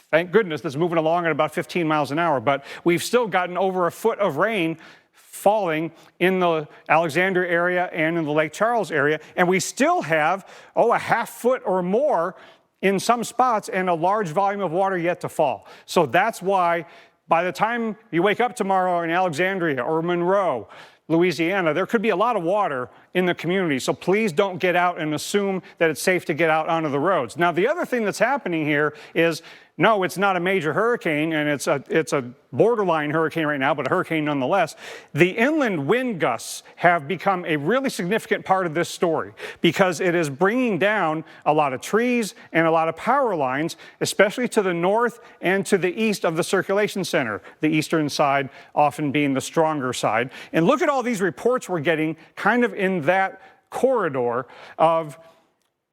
Thank goodness it's moving along at about 15 miles an hour, but we've still gotten over a foot of rain falling in the Alexandria area and in the Lake Charles area, and we still have, a half foot or more in some spots and a large volume of water yet to fall. So that's why by the time you wake up tomorrow in Alexandria or Monroe, Louisiana, there could be a lot of water in the community. So please don't get out and assume that it's safe to get out onto the roads. Now, the other thing that's happening here is, no, it's not a major hurricane, and it's a borderline hurricane right now, but a hurricane nonetheless. The inland wind gusts have become a really significant part of this story because it is bringing down a lot of trees and a lot of power lines, especially to the north and to the east of the circulation center, the eastern side often being the stronger side. And look at all these reports we're getting kind of in that corridor of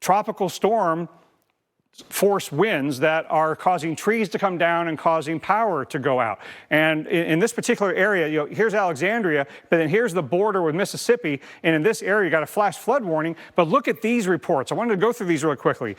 tropical storm force winds that are causing trees to come down and causing power to go out. And in this particular area, here's Alexandria, but then here's the border with Mississippi, and in this area, you got a flash flood warning. But look at these reports. I wanted to go through these really quickly.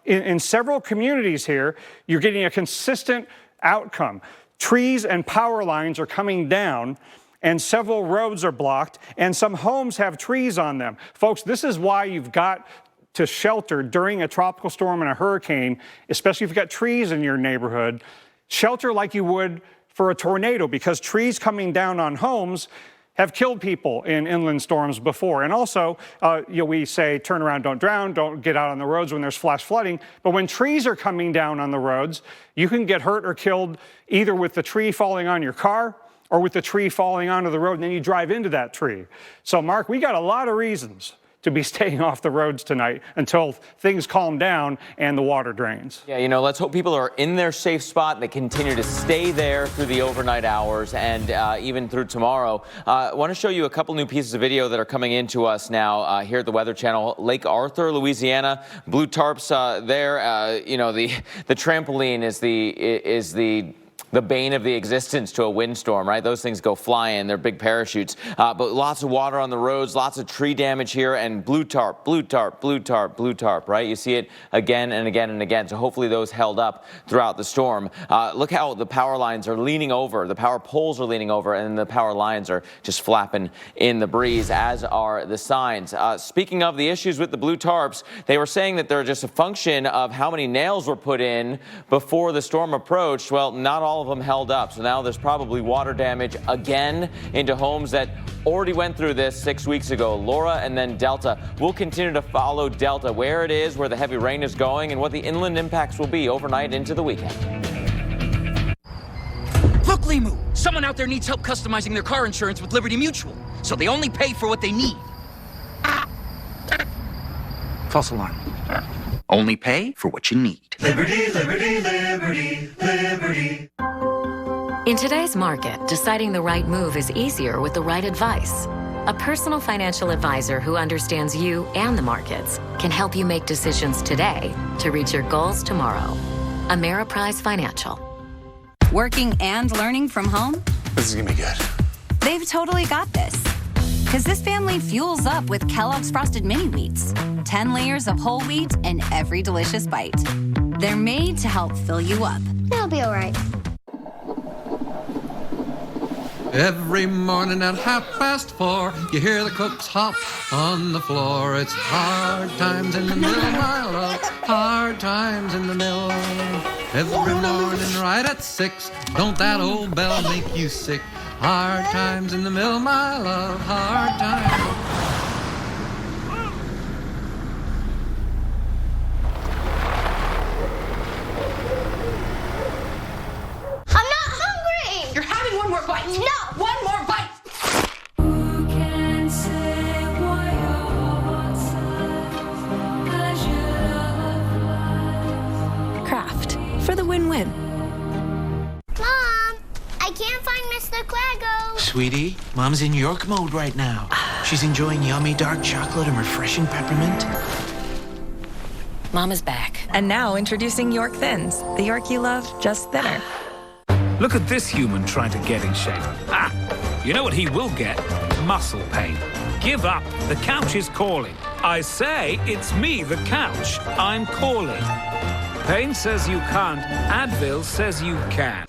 In several communities here, you're getting a consistent outcome. Trees and power lines are coming down, and several roads are blocked, and some homes have trees on them. Folks, this is why you've got to shelter during a tropical storm and a hurricane, especially if you've got trees in your neighborhood. Shelter like you would for a tornado, because trees coming down on homes have killed people in inland storms before. And also, we say turn around, don't drown, don't get out on the roads when there's flash flooding. But when trees are coming down on the roads, you can get hurt or killed either with the tree falling on your car or with the tree falling onto the road and then you drive into that tree. So Mark, we got a lot of reasons to be staying off the roads tonight until things calm down and the water drains. Yeah, let's hope people are in their safe spot and they continue to stay there through the overnight hours and even through tomorrow. I want to show you a couple new pieces of video that are coming into us now here at the Weather Channel. Lake Arthur, Louisiana, blue tarps there. The trampoline is the bane of the existence to a windstorm, right? Those things go flying. They're big parachutes. But lots of water on the roads, lots of tree damage here, and blue tarp, blue tarp, blue tarp, blue tarp, right? You see it again and again and again. So hopefully those held up throughout the storm. Look how the power lines are leaning over. The power poles are leaning over, and the power lines are just flapping in the breeze, as are the signs. Speaking of the issues with the blue tarps, they were saying that they're just a function of how many nails were put in before the storm approached. Well, not all of them held up. So now there's probably water damage again into homes that already went through this 6 weeks ago. Laura and then Delta. We'll continue to follow Delta, where it is, where the heavy rain is going, and what the inland impacts will be overnight into the weekend. Look, Limu, someone out there needs help customizing their car insurance with Liberty Mutual, so they only pay for what they need. False alarm. Only pay for what you need. Liberty, liberty, liberty, liberty. In today's market, deciding the right move is easier with the right advice. A personal financial advisor who understands you and the markets can help you make decisions today to reach your goals tomorrow. Ameriprise Financial. Working and learning from home? This is gonna be good. They've totally got this. Because this family fuels up with Kellogg's Frosted Mini Wheats. 10 layers of whole wheat in every delicious bite. They're made to help fill you up. It'll be all right. Every morning at 4:30, you hear the cooks hop on the floor. It's hard times in the mill, my love. Hard times in the mill. Every morning right at 6, don't that old bell make you sick? Hard times in the mill, my love. Hard times. I'm not hungry! You're having one more bite. No! One more bite. Kraft, for the win-win. Mom, I can't find Mr. Quago. Sweetie, Mom's in York mode right now. She's enjoying yummy dark chocolate and refreshing peppermint. Mom is back. And now introducing York Thins, the York you love, just thinner. Look at this human trying to get in shape. You know what he will get? Muscle pain. Give up. The couch is calling. I say, it's me, the couch. I'm calling. Pain says you can't. Advil says you can.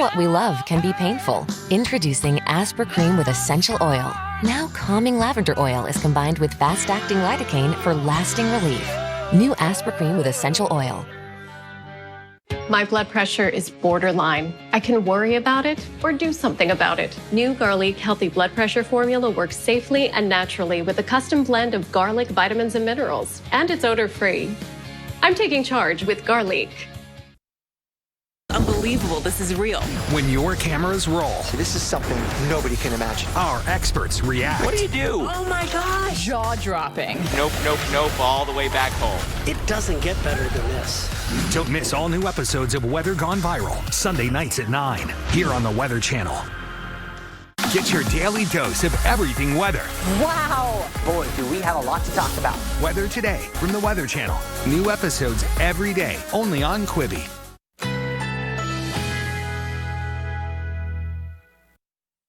what we love can be painful. Introducing Aspercreme with essential oil. Now calming lavender oil is combined with fast-acting lidocaine for lasting relief. New Aspercreme with essential oil. My blood pressure is borderline. I can worry about it or do something about it. New Garlic Healthy Blood Pressure Formula works safely and naturally with a custom blend of garlic, vitamins, and minerals. And it's odor-free. I'm taking charge with Garlic. Unbelievable, this is real. When your cameras roll, This is something nobody can imagine. our experts react. What do you do? Oh my gosh. Jaw-dropping. Nope, nope, nope, all the way back home. It doesn't get better than this. Don't miss all new episodes of Weather Gone Viral, Sunday nights at 9, here on the Weather Channel. Get your daily dose of everything weather. Wow! Boy, do we have a lot to talk about. Weather Today from the Weather Channel. New episodes every day, only on Quibi.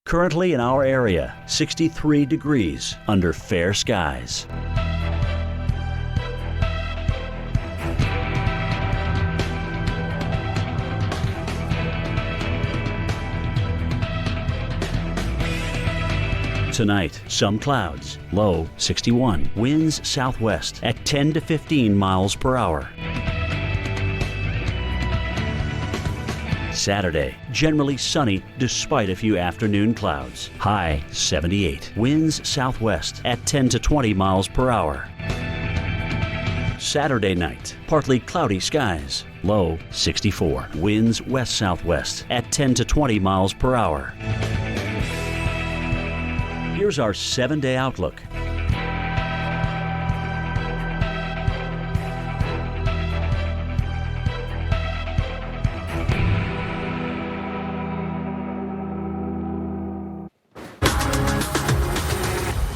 Currently in our area, 63 degrees under fair skies. Tonight, some clouds, low 61, winds southwest at 10 to 15 miles per hour. Saturday, generally sunny despite a few afternoon clouds. High 78. Winds southwest at 10 to 20 miles per hour. Saturday night, partly cloudy skies. Low 64. Winds west-southwest at 10 to 20 miles per hour. Here's our 7-day outlook.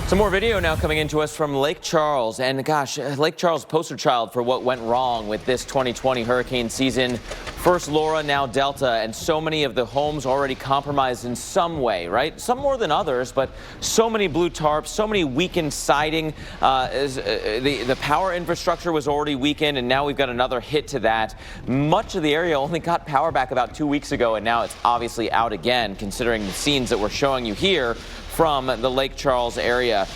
Some more video now coming into us from Lake Charles. And gosh, Lake Charles poster child for what went wrong with this 2020 hurricane season. First Laura, now Delta, and so many of the homes already compromised in some way, right? Some more than others, but so many blue tarps, so many weakened siding. The power infrastructure was already weakened, and now we've got another hit to that. Much of the area only got power back about 2 weeks ago, and now it's obviously out again, considering the scenes that we're showing you here from the Lake Charles area.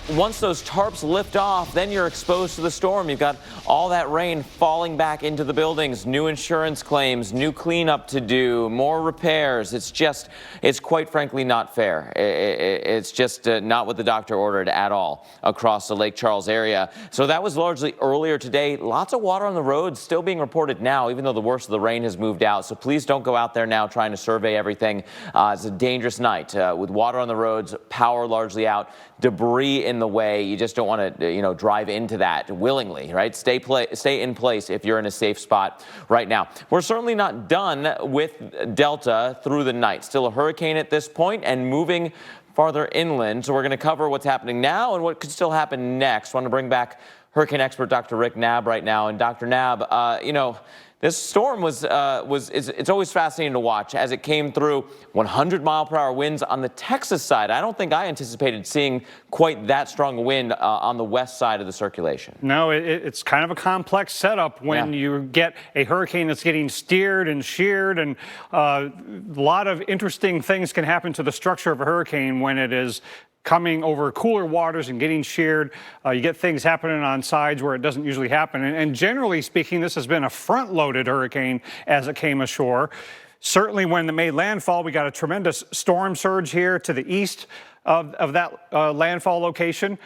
Once those tarps lift off, then you're exposed to the storm. You've got all that rain falling back into the buildings, new insurance claims, new cleanup to do, more repairs. It's quite frankly not fair. It's just not what the doctor ordered at all across the Lake Charles area. So that was largely earlier today. Lots of water on the roads still being reported now, even though the worst of the rain has moved out. So please don't go out there now trying to survey everything. It's a dangerous night with water on the roads, power largely out, debris in the way. You just don't want to, drive into that willingly, right? Stay in place if you're in a safe spot right now. We're certainly not done with Delta through the night. Still a hurricane at this point and moving farther inland. So we're going to cover what's happening now and what could still happen next. I want to bring back hurricane expert Dr. Rick Knabb right now. And Dr. Knabb, this storm it's always fascinating to watch as it came through 100-mile-per-hour winds on the Texas side. I don't think I anticipated seeing quite that strong a wind on the west side of the circulation. No, it's kind of a complex setup when you get a hurricane that's getting steered and sheared, and a lot of interesting things can happen to the structure of a hurricane when it is coming over cooler waters and getting sheared. You get things happening on sides where it doesn't usually happen. And generally speaking, this has been a front-loaded hurricane as it came ashore. Certainly when it made landfall, we got a tremendous storm surge here to the east of that landfall location,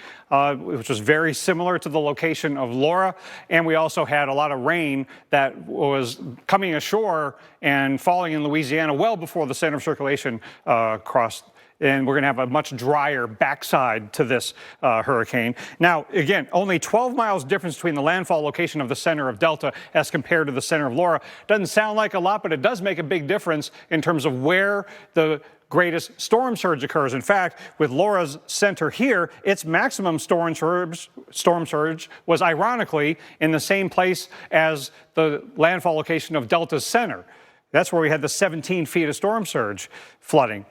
which was very similar to the location of Laura. And we also had a lot of rain that was coming ashore and falling in Louisiana well before the center of circulation crossed. And we're going to have a much drier backside to this hurricane. Now, again, only 12 miles difference between the landfall location of the center of Delta as compared to the center of Laura. Doesn't sound like a lot, but it does make a big difference in terms of where the greatest storm surge occurs. In fact, with Laura's center here, its maximum storm surge was ironically in the same place as the landfall location of Delta's center. That's where we had the 17 feet of storm surge flooding.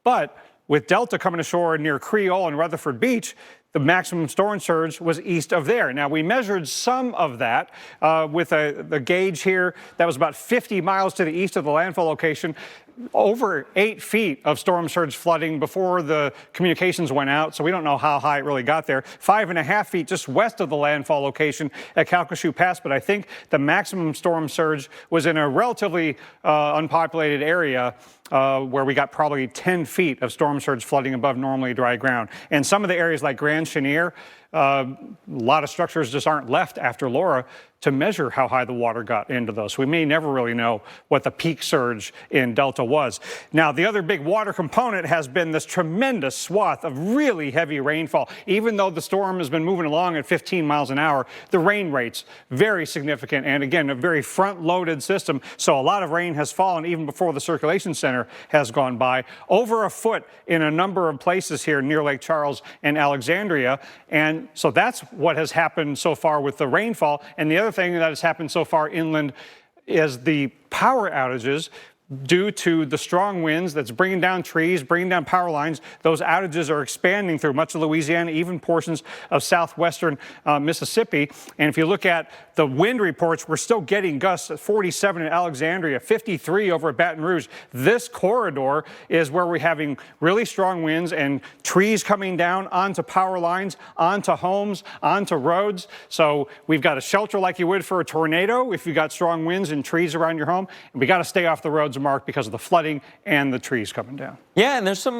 But with Delta coming ashore near Creole and Rutherford Beach, the maximum storm surge was east of there. Now, we measured some of that with the gauge here. That was about 50 miles to the east of the landfall location. Over 8 feet of storm surge flooding before the communications went out, so we don't know how high it really got there. 5.5 feet just west of the landfall location at Calcasieu Pass, but I think the maximum storm surge was in a relatively unpopulated area where we got probably 10 feet of storm surge flooding above normally dry ground. And some of the areas like Grand Chenier, a lot of structures just aren't left after Laura to measure how high the water got into those. So we may never really know what the peak surge in Delta was. Now, the other big water component has been this tremendous swath of really heavy rainfall. Even though the storm has been moving along at 15 miles an hour, the rain rates very significant. And again, a very front-loaded system. So a lot of rain has fallen even before the circulation center has gone by. Over a foot in a number of places here near Lake Charles and Alexandria. And so that's what has happened so far with the rainfall. And the other thing that has happened so far inland is the power outages due to the strong winds that's bringing down trees, bringing down power lines. Those outages are expanding through much of Louisiana, even portions of southwestern Mississippi. And if you look at the wind reports, we're still getting gusts at 47 in Alexandria, 53 over at Baton Rouge. This corridor is where we're having really strong winds and trees coming down onto power lines, onto homes, onto roads. So we've got to shelter like you would for a tornado if you got strong winds and trees around your home. And we got to stay off the roads, Mark, because of the flooding and the trees coming down. Yeah, and there's some,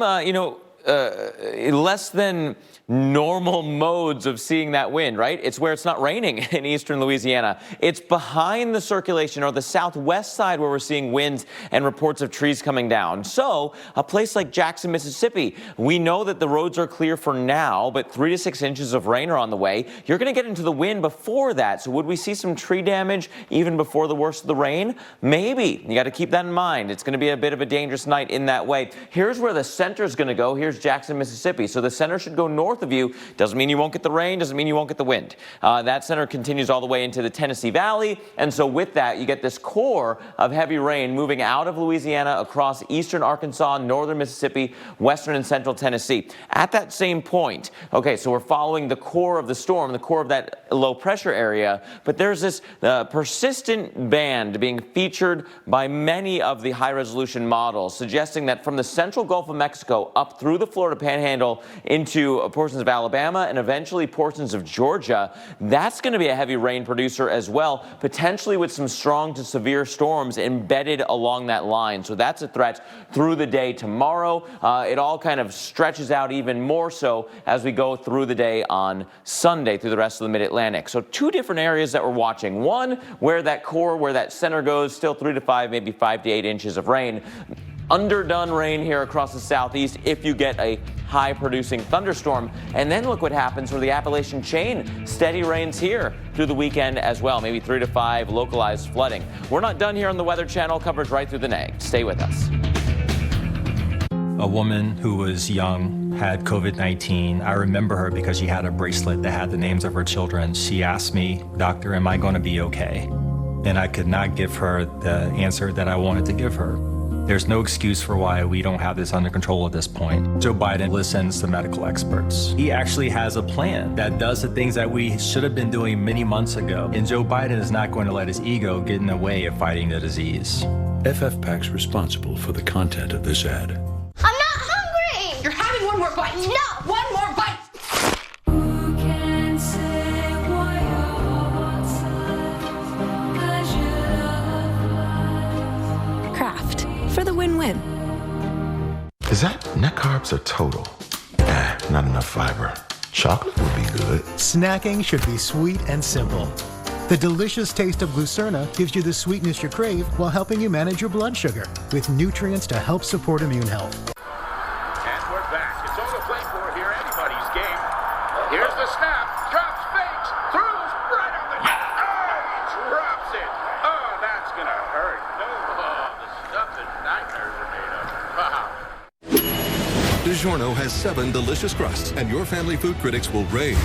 less than normal modes of seeing that wind, right? It's where it's not raining in eastern Louisiana. It's behind the circulation or the southwest side where we're seeing winds and reports of trees coming down. So a place like Jackson, Mississippi, we know that the roads are clear for now, but 3 to 6 inches of rain are on the way. You're going to get into the wind before that. So would we see some tree damage even before the worst of the rain? Maybe. You got to keep that in mind. It's going to be a bit of a dangerous night in that way. Here's where the center is going to go. Here's Jackson, Mississippi. So the center should go north of you. Doesn't mean you won't get the rain, doesn't mean you won't get the wind. That center continues all the way into the Tennessee Valley, and so with that, you get this core of heavy rain moving out of Louisiana across eastern Arkansas, northern Mississippi, western and central Tennessee. At that same point, okay, so we're following the core of the storm, the core of that low pressure area, but there's this persistent band being featured by many of the high resolution models, suggesting that from the central Gulf of Mexico up through the Florida Panhandle into portions of Alabama and eventually portions of Georgia, that's going to be a heavy rain producer as well, potentially with some strong to severe storms embedded along that line. So that's a threat through the day tomorrow. It all kind of stretches out even more so as we go through the day on Sunday through the rest of the mid-Atlantic. So 2 different areas that we're watching. One, where that core, where that center goes, still 3 to 5, maybe 5 to 8 inches of rain. Underdone rain here across the southeast if you get a high producing thunderstorm. And then look what happens for the Appalachian chain. Steady rains here through the weekend as well, maybe 3 to 5 localized flooding. We're not done here on the Weather Channel. Coverage right through the night. Stay with us. A woman who was young had COVID-19. I remember her because she had a bracelet that had the names of her children. She asked me, "Doctor, am I going to be okay?" And I could not give her the answer that I wanted to give her. There's no excuse for why we don't have this under control at this point. Joe Biden listens to medical experts. He actually has a plan that does the things that we should have been doing many months ago. And Joe Biden is not going to let his ego get in the way of fighting the disease. FFPAC's responsible for the content of this ad. I'm not hungry! You're having one more bite. No! One more bite. Kraft. For the win-win. Is that net carbs or total? Not enough fiber. Chocolate would be good. Snacking should be sweet and simple. The delicious taste of Glucerna gives you the sweetness you crave while helping you manage your blood sugar with nutrients to help support immune health. And we're back. It's all to play for here. Anybody's game. Here's the snap. Drops, fakes, throws right on the net. Oh, drops it. Oh, that's going to hurt. Oh, the stuff that nightmares are made of. Wow. DiGiorno has 7 delicious crusts, and your family food critics will rave.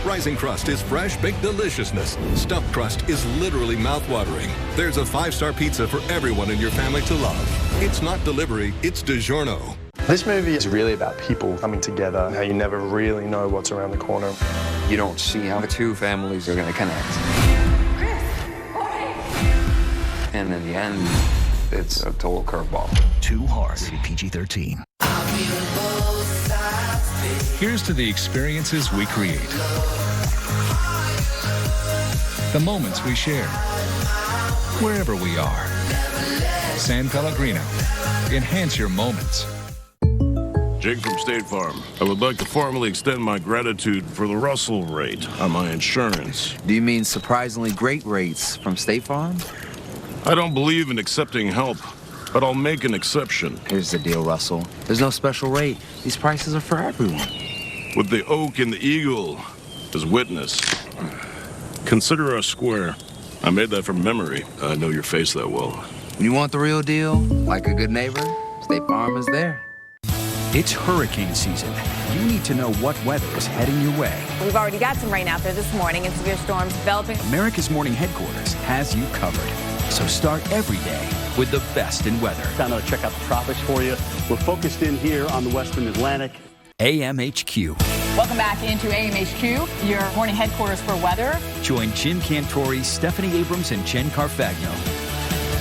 Rising Crust is fresh baked deliciousness. Stuffed crust is literally mouth-watering. There's a 5-star pizza for everyone in your family to love. It's not delivery, it's DiGiorno. This movie is really about people coming together, how you never really know what's around the corner. You don't see how the two families are going to connect. And in the end, it's a total curveball. Too Hard, rated PG-13. Here's to the experiences we create. The moments we share. Wherever we are. San Pellegrino. Enhance your moments. Jake from State Farm. I would like to formally extend my gratitude for the Russell rate on my insurance. Do you mean surprisingly great rates from State Farm? I don't believe in accepting help, but I'll make an exception. Here's the deal, Russell. There's no special rate. These prices are for everyone. With the oak and the eagle as witness, consider us square. I made that from memory. I know your face that well. You want the real deal? Like a good neighbor? State Farm is there. It's hurricane season. You need to know what weather is heading your way. We've already got some rain out there this morning and severe storms developing. America's Morning Headquarters has you covered. So start every day with the best in weather. Time to check out the tropics for you. We're focused in here on the Western Atlantic. AMHQ. Welcome back into AMHQ, your morning headquarters for weather. Join Jim Cantori, Stephanie Abrams, and Jen Carfagno.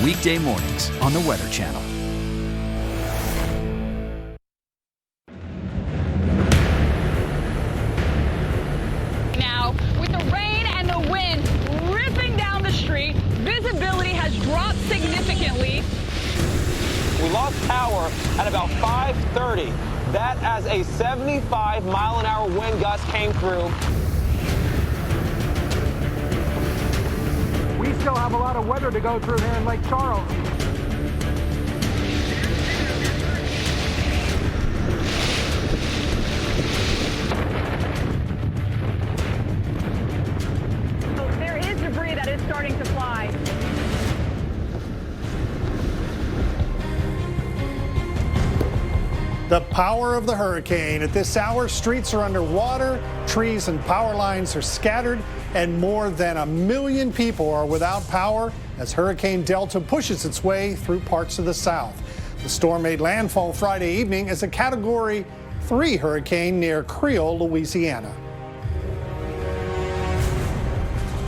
Weekday mornings on the Weather Channel. Now, with the rain and the wind ripping down the street, visibility has dropped significantly. We lost power at about 5:30. That as a 75-mile-an-hour wind gust came through. We still have a lot of weather to go through here in Lake Charles. So there is debris that is starting to fly. The power of the hurricane. At this hour, streets are underwater, trees and power lines are scattered, and more than 1 million people are without power as Hurricane Delta pushes its way through parts of the South. The storm made landfall Friday evening as a Category 3 hurricane near Creole, Louisiana.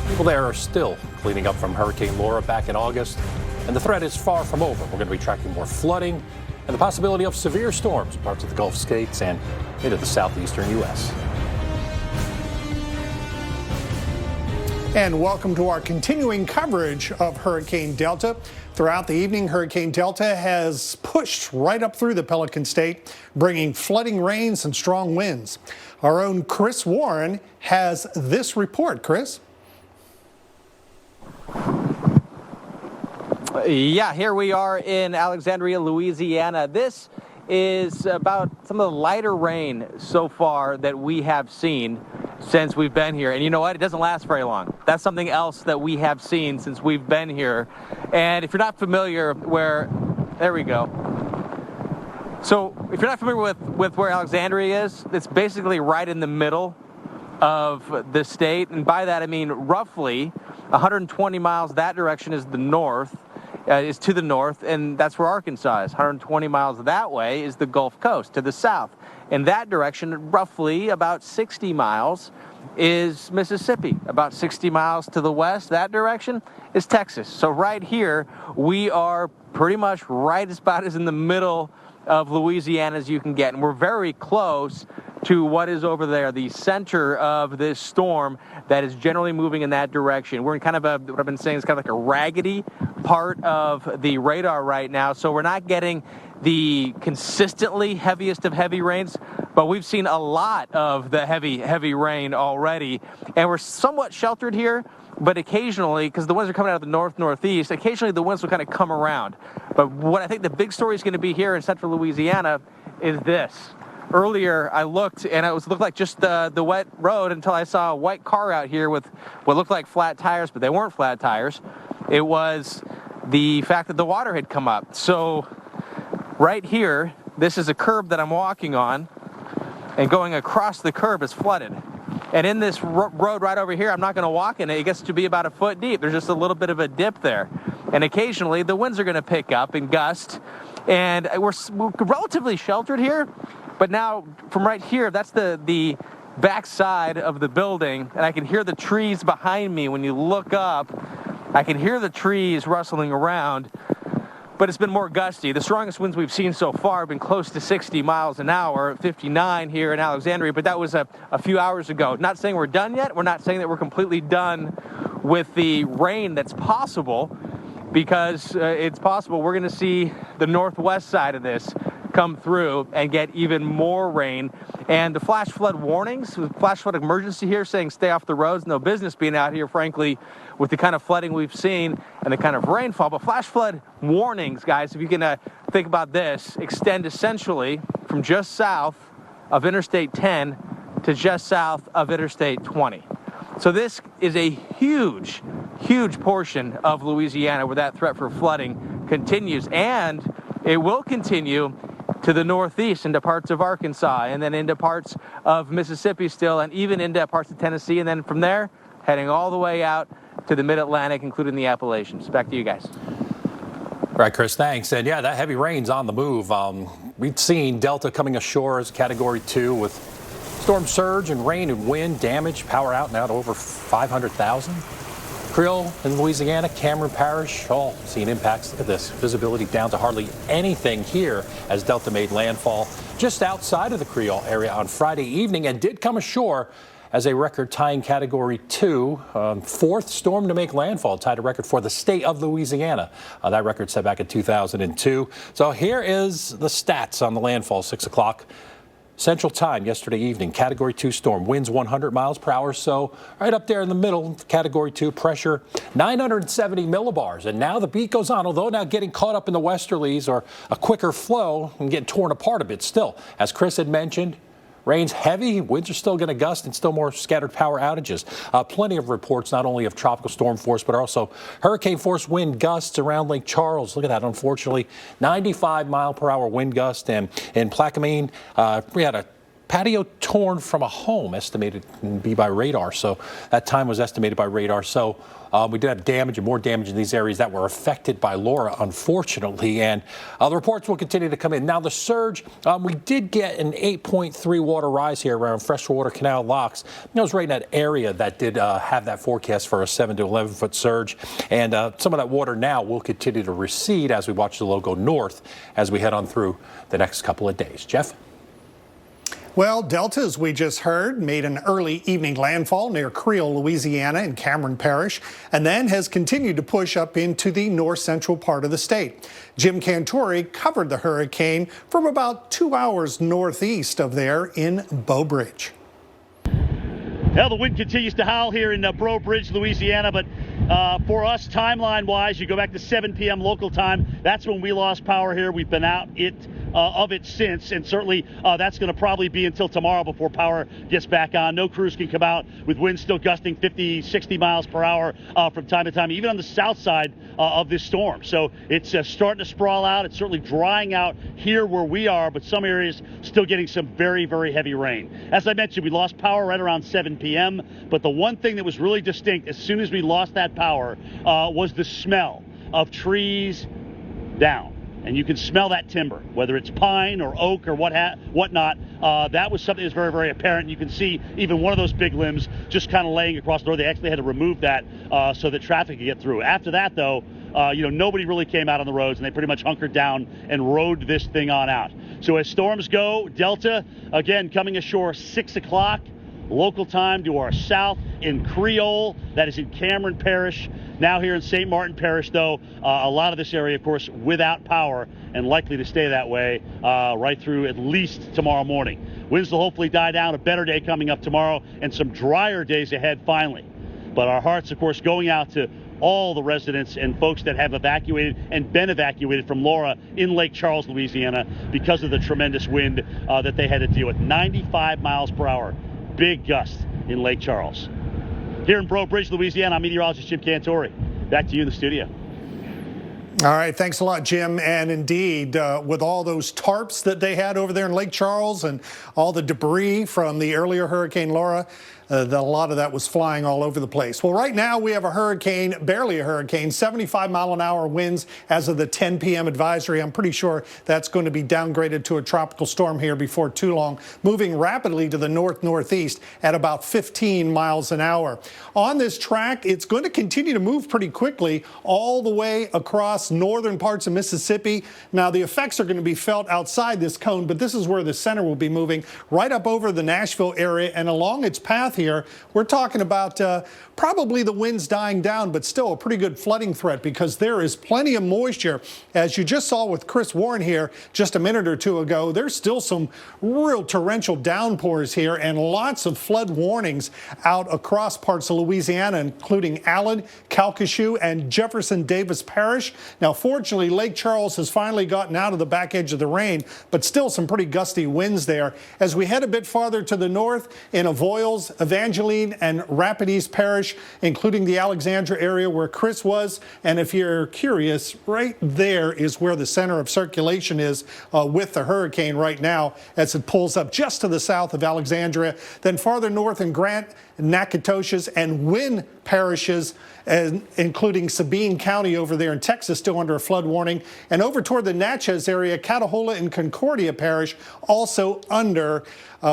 People there are still cleaning up from Hurricane Laura back in August, and the threat is far from over. We're going to be tracking more flooding and the possibility of severe storms in parts of the Gulf states and into the southeastern U.S. And welcome to our continuing coverage of Hurricane Delta. Throughout the evening, Hurricane Delta has pushed right up through the Pelican State, bringing flooding rains and strong winds. Our own Chris Warren has this report. Chris? Yeah, here we are in Alexandria, Louisiana. This is about some of the lighter rain so far that we have seen since we've been here. And you know what? It doesn't last very long. That's something else that we have seen since we've been here. And if you're not familiar there we go. So if you're not familiar with where Alexandria is, it's basically right in the middle of the state. And by that, I mean roughly 120 miles that direction is the north. Is to the north, and that's where Arkansas is. 120 miles that way is the Gulf Coast to the south. In that direction, roughly about 60 miles is Mississippi. About 60 miles to the west, that direction is Texas. So right here, we are pretty much right about as in the middle of Louisiana as you can get. And we're very close to what is over there, the center of this storm that is generally moving in that direction. We're in kind of what I've been saying is kind of like a raggedy part of the radar right now. So we're not getting the consistently heaviest of heavy rains, but we've seen a lot of the heavy rain already. And we're somewhat sheltered here, but occasionally, because the winds are coming out of the northeast, occasionally the winds will kind of come around. But what I think the big story is going to be here in central Louisiana is this. Earlier, I looked, and it looked like just the wet road until I saw a white car out here with what looked like flat tires, but they weren't flat tires. It was the fact that the water had come up. So right here, this is a curb that I'm walking on, and going across the curb is flooded. And in this road right over here, I'm not going to walk in it. It gets to be about a foot deep. There's just a little bit of a dip there. And occasionally, the winds are going to pick up and gust. And we're relatively sheltered here, but now from right here, that's the back side of the building, and I can hear the trees behind me. When you look up, I can hear the trees rustling around, but it's been more gusty. The strongest winds we've seen so far have been close to 60 miles an hour, 59 here in Alexandria, but that was a few hours ago. Not saying we're done yet. We're not saying that we're completely done with the rain that's possible, because it's possible we're going to see the northwest side of this come through and get even more rain. And the flash flood warnings, the flash flood emergency here saying stay off the roads, no business being out here, frankly, with the kind of flooding we've seen and the kind of rainfall. But flash flood warnings, guys, if you can think about this, extend essentially from just south of Interstate 10 to just south of Interstate 20. So this is a huge, huge portion of Louisiana where that threat for flooding continues, and it will continue to the northeast into parts of Arkansas, and then into parts of Mississippi still, and even into parts of Tennessee, and then from there heading all the way out to the mid-Atlantic, including the Appalachians. Back to you guys. All right, Chris, thanks. And yeah, that heavy rain's on the move. We've seen Delta coming ashore as Category 2 with storm surge and rain and wind, damage, power out now to over 500,000. Creole in Louisiana, Cameron Parish, all seeing impacts. Look at this, visibility down to hardly anything here as Delta made landfall just outside of the Creole area on Friday evening and did come ashore as a record-tying Category 2, fourth storm to make landfall, tied a record for the state of Louisiana. That record set back in 2002. So here is the stats on the landfall, 6 o'clock. Central Time yesterday evening, Category 2 storm, winds 100 miles per hour, so right up there in the middle, Category 2 pressure, 970 millibars. And now the beat goes on, although now getting caught up in the westerlies or a quicker flow and getting torn apart a bit still. As Chris had mentioned, rain's heavy, winds are still going to gust, and still more scattered power outages. Plenty of reports, not only of tropical storm force, but also hurricane force wind gusts around Lake Charles. Look at that, unfortunately, 95 mile per hour wind gust. And in Plaquemine, we had a patio torn from a home, estimated to be by radar. So that time was estimated by radar. So we did have damage and more damage in these areas that were affected by Laura, unfortunately. And the reports will continue to come in. Now, the surge, we did get an 8.3 water rise here around Freshwater Canal Locks. That was right in that area that did have that forecast for a 7 to 11 foot surge. And some of that water now will continue to recede as we watch the low go north as we head on through the next couple of days. Jeff? Well, Delta, as we just heard, made an early evening landfall near Creole, Louisiana in Cameron Parish, and then has continued to push up into the north central part of the state. Jim Cantore covered the hurricane from about 2 hours northeast of there in Bow Bridge. Well, the wind continues to howl here in Breaux Bridge, Louisiana, but for us, timeline-wise, you go back to 7 p.m. local time. That's when we lost power here. We've been out of it since, and certainly that's going to probably be until tomorrow before power gets back on. No crews can come out with winds still gusting 50, 60 miles per hour from time to time, even on the south side of this storm. So it's starting to sprawl out. It's certainly drying out here where we are, but some areas still getting some very, very heavy rain. As I mentioned, we lost power right around 7 p.m., but the one thing that was really distinct as soon as we lost that power was the smell of trees down. And you can smell that timber, whether it's pine or oak or whatnot. That was something that was very, very apparent. You can see even one of those big limbs just kind of laying across the road. They actually had to remove that so that traffic could get through. After that, though, nobody really came out on the roads, and they pretty much hunkered down and rode this thing on out. So as storms go, Delta, again, coming ashore 6 o'clock. Local time to our south in Creole, that is in Cameron Parish. Now here in St. Martin Parish, though, a lot of this area, of course, without power and likely to stay that way right through at least tomorrow morning. Winds will hopefully die down, a better day coming up tomorrow, and some drier days ahead finally. But our hearts, of course, going out to all the residents and folks that have evacuated and been evacuated from Laura in Lake Charles, Louisiana, because of the tremendous wind that they had to deal with. 95 miles per hour. Big gust in Lake Charles. Here in Breaux Bridge, Louisiana, I'm meteorologist Jim Cantore. Back to you in the studio. All right, thanks a lot, Jim. And indeed, with all those tarps that they had over there in Lake Charles and all the debris from the earlier Hurricane Laura, a lot of that was flying all over the place. Well, right now we have a hurricane, barely a hurricane, 75-mile-an-hour winds as of the 10 p.m. advisory. I'm pretty sure that's going to be downgraded to a tropical storm here before too long, moving rapidly to the north-northeast at about 15 miles an hour. On this track, it's going to continue to move pretty quickly all the way across northern parts of Mississippi. Now, the effects are going to be felt outside this cone, but this is where the center will be moving right up over the Nashville area and along its path here. We're talking about probably the winds dying down, but still a pretty good flooding threat because there is plenty of moisture. As you just saw with Chris Warren here just a minute or two ago, there's still some real torrential downpours here and lots of flood warnings out across parts of Louisiana, including Allen, Calcasieu, and Jefferson Davis Parish. Now, fortunately, Lake Charles has finally gotten out of the back edge of the rain, but still some pretty gusty winds there. As we head a bit farther to the north in Avoyelles, Evangeline, and Rapid East Parish, including the Alexandria area where Chris was. And if you're curious, right there is where the center of circulation is with the hurricane right now as it pulls up just to the south of Alexandria. Then farther north in Grant, Nacogdoches, and Wynn parishes, including Sabine County over there in Texas, still under a flood warning. And over toward the Natchez area, Catahoula and Concordia Parish also under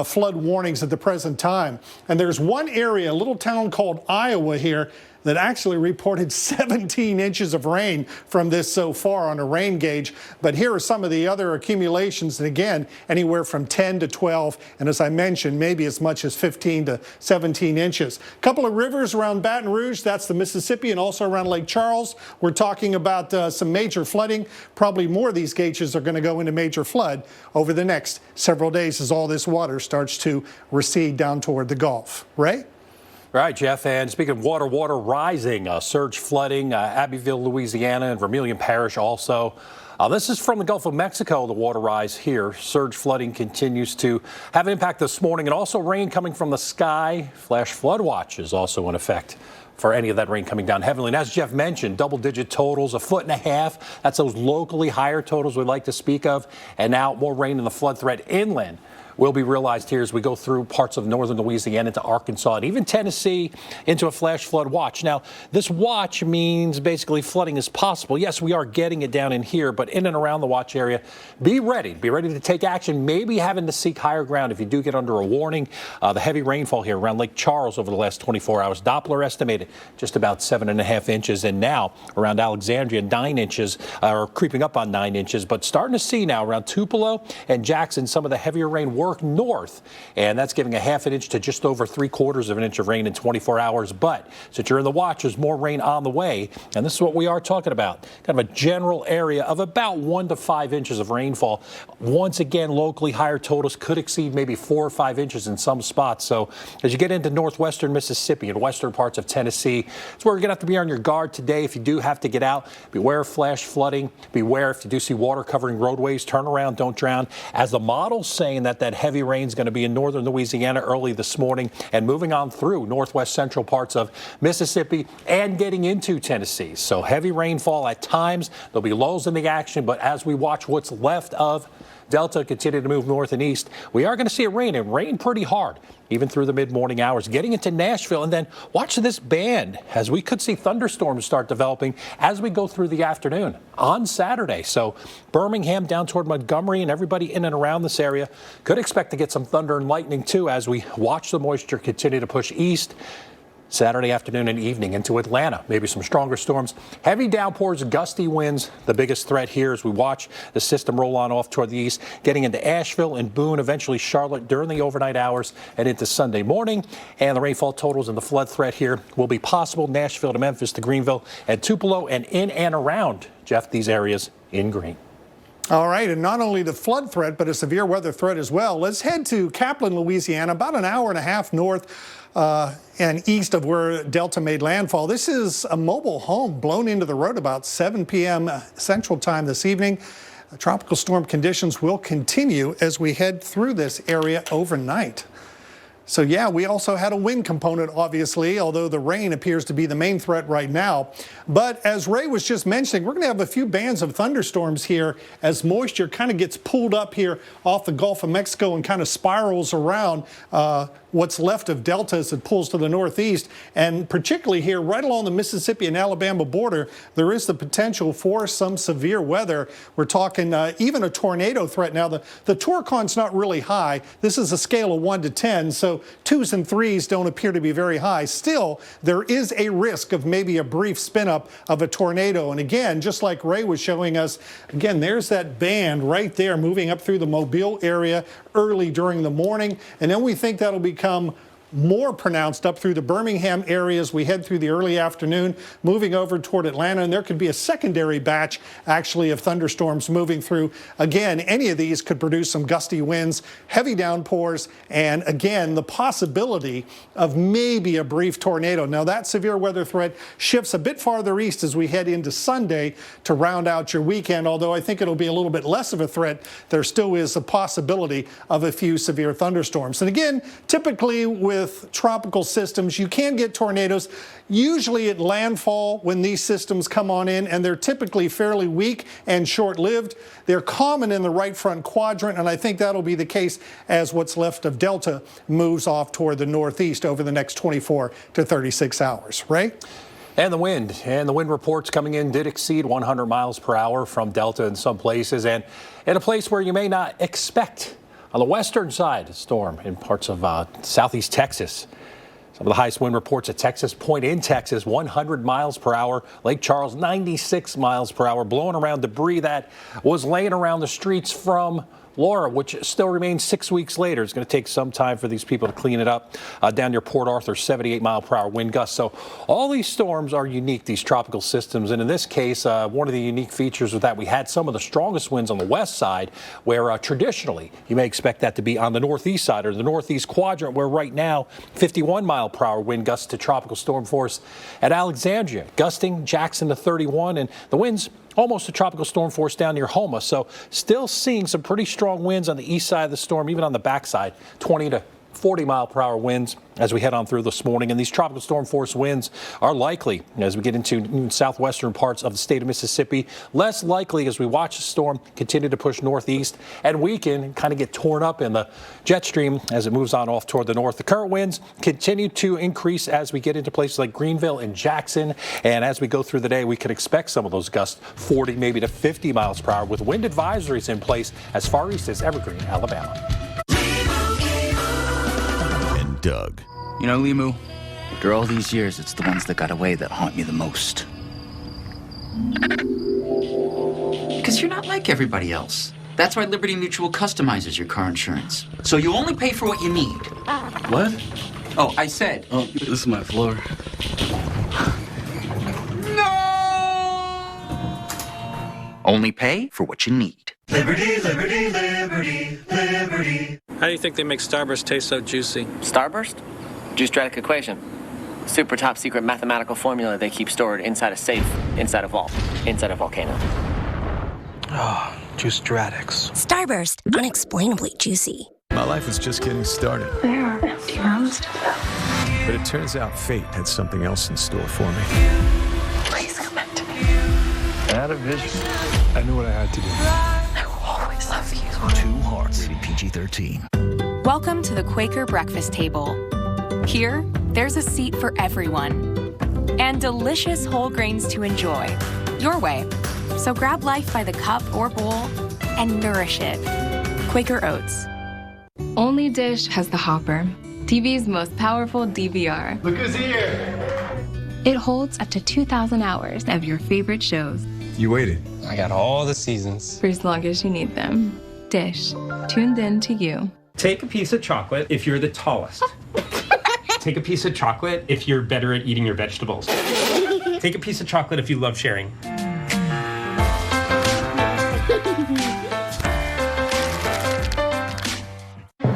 flood warnings at the present time. And there's one area, a little town called Iowa here, that actually reported 17 inches of rain from this so far on a rain gauge. But here are some of the other accumulations, and again, anywhere from 10 to 12, and as I mentioned, maybe as much as 15 to 17 inches. A couple of rivers around Baton Rouge, that's the Mississippi, and also around Lake Charles. We're talking about some major flooding. Probably more of these gauges are going to go into major flood over the next several days as all this water starts to recede down toward the Gulf. Ray? Right, Jeff. And speaking of water rising, surge flooding, Abbeville, Louisiana, and Vermilion Parish also. This is from the Gulf of Mexico, the water rise here. Surge flooding continues to have an impact this morning, and also rain coming from the sky. Flash flood watch is also in effect for any of that rain coming down heavily. And as Jeff mentioned, double-digit totals, 1.5 feet. That's those locally higher totals we like to speak of. And now more rain in the flood threat inland will be realized here as we go through parts of northern Louisiana into Arkansas and even Tennessee into a flash flood watch. Now, this watch means basically flooding is possible. Yes, we are getting it down in here, but in and around the watch area, be ready to take action, maybe having to seek higher ground if you do get under a warning. The heavy rainfall here around Lake Charles over the last 24 hours, Doppler estimated just about 7.5 inches, and now around Alexandria, 9 inches, or creeping up on 9 inches, but starting to see now around Tupelo and Jackson some of the heavier rain work north, and that's giving 1/2 inch to just over 3/4 inch of rain in 24 hours. But since you're in the watch, there's more rain on the way, and this is what we are talking about. Kind of a general area of about 1 to 5 inches of rainfall. Once again, locally higher totals could exceed maybe 4 or 5 inches in some spots. So as you get into northwestern Mississippi and western parts of Tennessee, it's where you're going to have to be on your guard today. If you do have to get out, beware of flash flooding. Beware if you do see water covering roadways, turn around, don't drown. As the model's saying that heavy rain is going to be in northern Louisiana early this morning and moving on through northwest central parts of Mississippi and getting into Tennessee. So heavy rainfall at times. There'll be lulls in the action, but as we watch what's left of Delta continue to move north and east, we are going to see it rain and rain pretty hard, even through the mid-morning hours, getting into Nashville. And then watch this band as we could see thunderstorms start developing as we go through the afternoon on Saturday. So Birmingham down toward Montgomery and everybody in and around this area could expect to get some thunder and lightning too as we watch the moisture continue to push east. Saturday afternoon and evening into Atlanta. Maybe some stronger storms. Heavy downpours, gusty winds. The biggest threat here as we watch the system roll on off toward the east, getting into Asheville and Boone, eventually Charlotte during the overnight hours and into Sunday morning. And the rainfall totals and the flood threat here will be possible. Nashville to Memphis to Greenville and Tupelo and in and around, Jeff, these areas in green. All right, and not only the flood threat, but a severe weather threat as well. Let's head to Kaplan, Louisiana, about an hour and a half north and east of where Delta made landfall. This is a mobile home blown into the road about 7 p.m. Central Time this evening. Tropical storm conditions will continue as we head through this area overnight. So, yeah, we also had a wind component, obviously, although the rain appears to be the main threat right now. But as Ray was just mentioning, we're going to have a few bands of thunderstorms here as moisture kind of gets pulled up here off the Gulf of Mexico and kind of spirals around what's left of Delta as it pulls to the northeast. And particularly here, right along the Mississippi and Alabama border, there is the potential for some severe weather. We're talking even a tornado threat. Now, the Torcon's not really high. This is a scale of 1 to 10, so 2s and 3s don't appear to be very high. Still, there is a risk of maybe a brief spin-up of a tornado. And again, just like Ray was showing us, again, there's that band right there moving up through the Mobile area early during the morning. And then we think that'll become more pronounced up through the Birmingham area as we head through the early afternoon, moving over toward Atlanta. And there could be a secondary batch, actually, of thunderstorms moving through. Again, any of these could produce some gusty winds, heavy downpours, and again, the possibility of maybe a brief tornado. Now, that severe weather threat shifts a bit farther east as we head into Sunday to round out your weekend, although I think it'll be a little bit less of a threat. There still is a possibility of a few severe thunderstorms. And again, typically with tropical systems, you can get tornadoes, usually at landfall when these systems come on in, and they're typically fairly weak and short-lived. They're common in the right front quadrant, and I think that'll be the case as what's left of Delta moves off toward the northeast over the next 24 to 36 hours. Ray? And the wind reports coming in did exceed 100 miles per hour from Delta in some places, and in a place where you may not expect. On the western side, a storm in parts of southeast Texas. Some of the highest wind reports at Texas Point in Texas, 100 miles per hour. Lake Charles, 96 miles per hour, blowing around debris that was laying around the streets from Laura, which still remains 6 weeks later. It's going to take some time for these people to clean it up. Down near Port Arthur, 78 mile per hour wind gusts. So all these storms are unique, these tropical systems. And in this case, one of the unique features was that we had some of the strongest winds on the west side, where traditionally you may expect that to be on the northeast side or the northeast quadrant, where right now 51 mile per hour wind gusts to tropical storm force at Alexandria, gusting Jackson to 31, and the winds almost a tropical storm force down near Homa. So still seeing some pretty strong winds on the east side of the storm, even on the backside, 20 to 40 mile per hour winds as we head on through this morning. And these tropical storm force winds are likely as we get into southwestern parts of the state of Mississippi. Less likely as we watch the storm continue to push northeast and weaken and kind of get torn up in the jet stream as it moves on off toward the north. The current winds continue to increase as we get into places like Greenville and Jackson. And as we go through the day, we could expect some of those gusts 40, maybe to 50 miles per hour with wind advisories in place as far east as Evergreen, Alabama. Doug. You know, Limu, after all these years, it's the ones that got away that haunt me the most. Because you're not like everybody else. That's why Liberty Mutual customizes your car insurance. So you only pay for what you need. What? Oh, I said. Oh, this is my floor. No! Only pay for what you need. Liberty, liberty, liberty, liberty. How do you think they make Starburst taste so juicy? Starburst? Juice-Dradic equation. Super top secret mathematical formula they keep stored inside a safe, inside a vault, inside a volcano. Oh, Juice-Dradics. Starburst, unexplainably juicy. My life was just getting started. There are empty rooms to fill. But it turns out fate had something else in store for me. Please come back to me. I had a vision. I knew what I had to do. I will always love you. 2 Hearts, rated PG-13. Welcome to the Quaker Breakfast Table. Here, there's a seat for everyone and delicious whole grains to enjoy your way. So grab life by the cup or bowl and nourish it. Quaker Oats. Only Dish has the Hopper, TV's most powerful DVR. Look who's here! It holds up to 2,000 hours of your favorite shows. You waited. I got all the seasons. For as long as you need them. Dish, tuned in to you. Take a piece of chocolate if you're the tallest. Take a piece of chocolate if you're better at eating your vegetables. Take a piece of chocolate if you love sharing.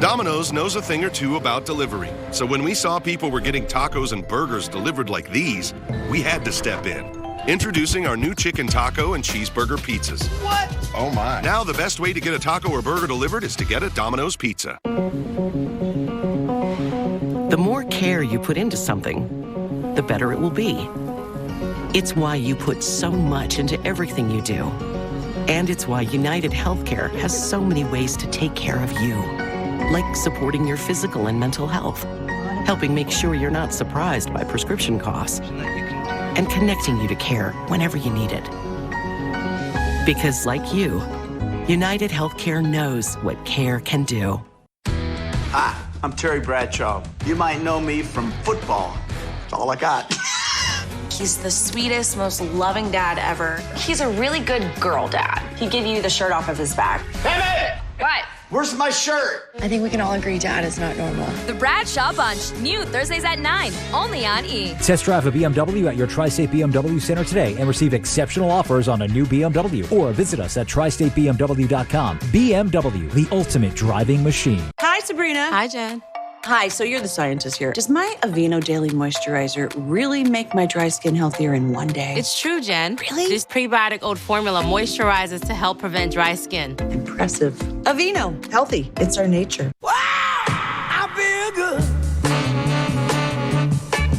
Domino's knows a thing or two about delivery. So when we saw people were getting tacos and burgers delivered like these, we had to step in. Introducing our new chicken taco and cheeseburger pizzas. What? Oh my. Now the best way to get a taco or burger delivered is to get a Domino's pizza. The more care you put into something, the better it will be. It's why you put so much into everything you do. And it's why United Healthcare has so many ways to take care of you. Like supporting your physical and mental health, helping make sure you're not surprised by prescription costs, and connecting you to care whenever you need it. Because like you, United Healthcare knows what care can do. Hi, I'm Terry Bradshaw. You might know me from football. That's all I got. He's the sweetest, most loving dad ever. He's a really good girl dad. He'd give you the shirt off of his back. Hey, What? where's my shirt? I think we can all agree dad is not normal. The Bradshaw Bunch, new Thursdays at 9, only on E! Test drive a BMW at your Tri-State BMW Center today and receive exceptional offers on a new BMW. Or visit us at tristatebmw.com. BMW, the ultimate driving machine. Hi, Sabrina. Hi, Jen. Hi, so you're the scientist here. Does my Aveeno Daily Moisturizer really make my dry skin healthier in one day? It's true, Jen. Really? This prebiotic oat formula moisturizes to help prevent dry skin. Impressive. Aveeno, healthy. It's our nature. Wow, I feel good.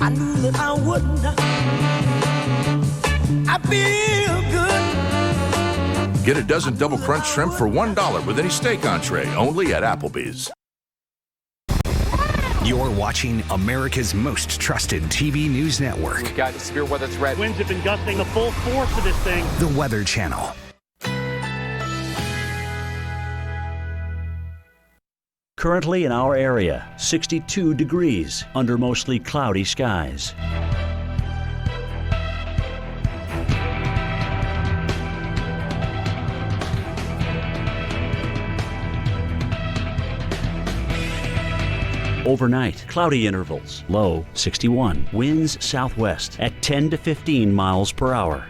I knew that I wouldn't. I feel good. Get a dozen double crunch shrimp for $1 with any steak entree, only at Applebee's. You're watching America's most trusted TV news network. We've got a severe weather threat. Winds have been gusting the full force of this thing. The Weather Channel. Currently in our area, 62 degrees under mostly cloudy skies. Overnight, cloudy intervals, low 61. Winds southwest at 10 to 15 miles per hour.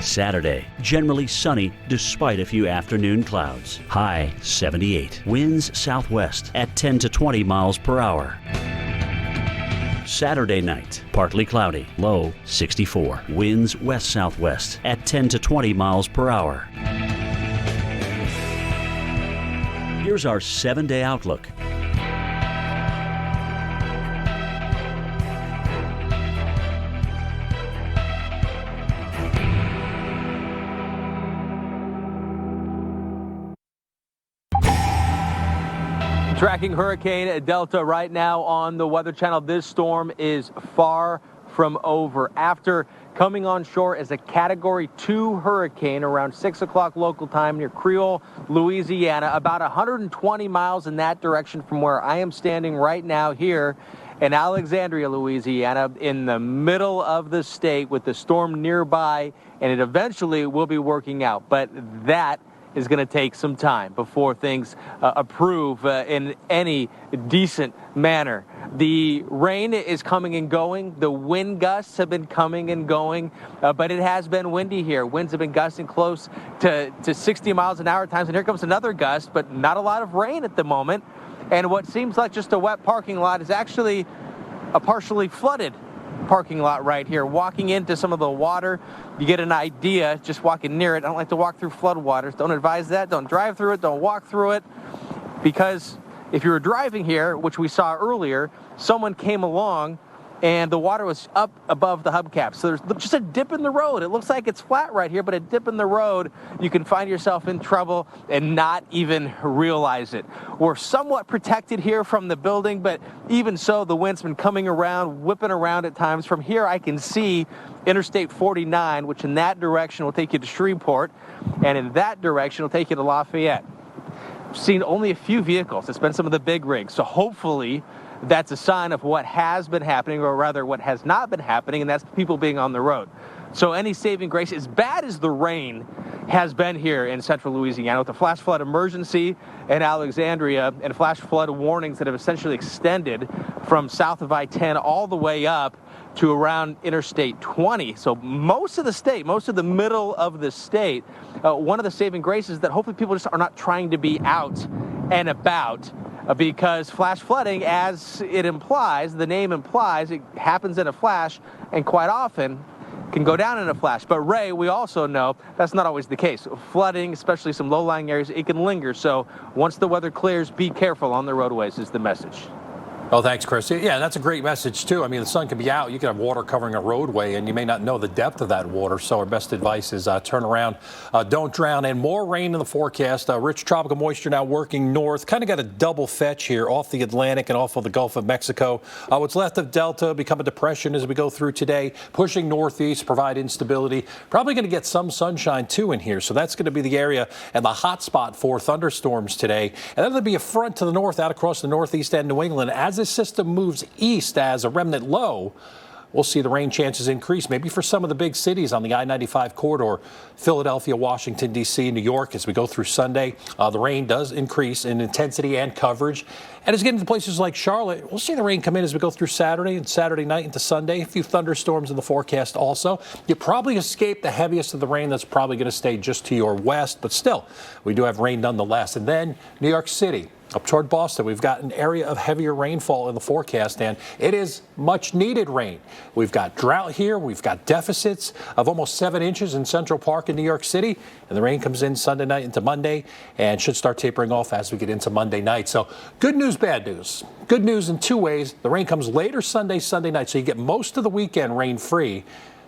Saturday, generally sunny despite a few afternoon clouds. High 78. Winds southwest at 10 to 20 miles per hour. Saturday night, partly cloudy, low 64. Winds west-southwest at 10 to 20 miles per hour. Here's our 7-day outlook. Tracking Hurricane Delta right now on the Weather Channel. This storm is far from over. After coming on shore as a Category 2 hurricane around 6 o'clock local time near Creole, Louisiana, about 120 miles in that direction from where I am standing right now here in Alexandria, Louisiana, in the middle of the state with the storm nearby, and it eventually will be working out. But that is going to take some time before things improve in any decent manner. The rain is coming and going. The wind gusts have been coming and going, but it has been windy here. Winds have been gusting close to 60 miles an hour at times, and here comes another gust, but not a lot of rain at the moment. And what seems like just a wet parking lot is actually a partially flooded parking lot right here. Walking into some of the water, you get an idea just walking near it. I don't like to walk through flood waters. Don't advise that. Don't drive through it. Don't walk through it. Because if you were driving here, which we saw earlier, someone came along and the water was up above the hubcap. So there's just a dip in the road. It looks like it's flat right here, but a dip in the road, you can find yourself in trouble and not even realize it. We're somewhat protected here from the building, but even so, the wind's been coming around, whipping around at times. From here, I can see Interstate 49, which in that direction will take you to Shreveport, and in that direction will take you to Lafayette. I've seen only a few vehicles. It's been some of the big rigs, so hopefully that's a sign of what has been happening, or rather what has not been happening, and that's people being on the road. So any saving grace, as bad as the rain has been here in central Louisiana, with the flash flood emergency in Alexandria and flash flood warnings that have essentially extended from south of I-10 all the way up to around Interstate 20. So most of the state, most of the middle of the state, one of the saving graces that hopefully people just are not trying to be out and about, because flash flooding, as it implies, the name implies, it happens in a flash, and quite often can go down in a flash. But Ray, we also know that's not always the case. Flooding, especially some low-lying areas, it can linger. So once the weather clears, be careful on the roadways is the message. Oh, thanks, Chris. Yeah, that's a great message, too. I mean, the sun can be out. You can have water covering a roadway, and you may not know the depth of that water. So our best advice is turn around, don't drown. And more rain in the forecast. Rich tropical moisture now working north. Kind of got a double fetch here off the Atlantic and off of the Gulf of Mexico. What's left of Delta become a depression as we go through today, pushing northeast, provide instability. Probably going to get some sunshine, too, in here. So that's going to be the area and the hot spot for thunderstorms today. And then there'll be a front to the north out across the northeast and New England. As this system moves east as a remnant low, we'll see the rain chances increase, maybe for some of the big cities on the I-95 corridor, Philadelphia, Washington, D.C., New York. As we go through Sunday, the rain does increase in intensity and coverage. And as we get into places like Charlotte, we'll see the rain come in as we go through Saturday and Saturday night into Sunday. A few thunderstorms in the forecast also. You probably escape the heaviest of the rain that's probably going to stay just to your west, but still, we do have rain nonetheless. And then New York City. Up toward Boston, we've got an area of heavier rainfall in the forecast, and it is much needed rain. We've got drought here. We've got deficits of almost 7 inches in Central Park in New York City, and the rain comes in Sunday night into Monday and should start tapering off as we get into Monday night. So good news, bad news. Good news in two ways. The rain comes later Sunday night, so you get most of the weekend rain-free.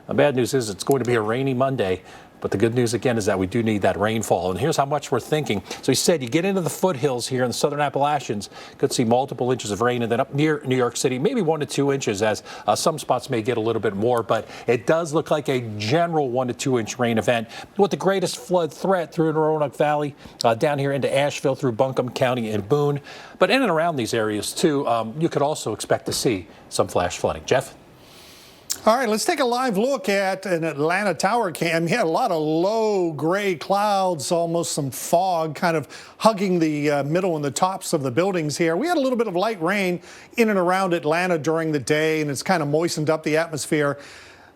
The bad news is it's going to be a rainy Monday. But the good news, again, is that we do need that rainfall. And here's how much we're thinking. So he said you get into the foothills here in the southern Appalachians, could see multiple inches of rain. And then up near New York City, maybe 1 to 2 inches, as some spots may get a little bit more. But it does look like a general 1 to 2 inch rain event with the greatest flood threat through the Roanoke Valley, down here into Asheville through Buncombe County and Boone. But in and around these areas, too, you could also expect to see some flash flooding. Jeff? All right, let's take a live look at an Atlanta tower cam. You had a lot of low gray clouds, almost some fog kind of hugging the middle and the tops of the buildings here. We had a little bit of light rain in and around Atlanta during the day, and it's kind of moistened up the atmosphere.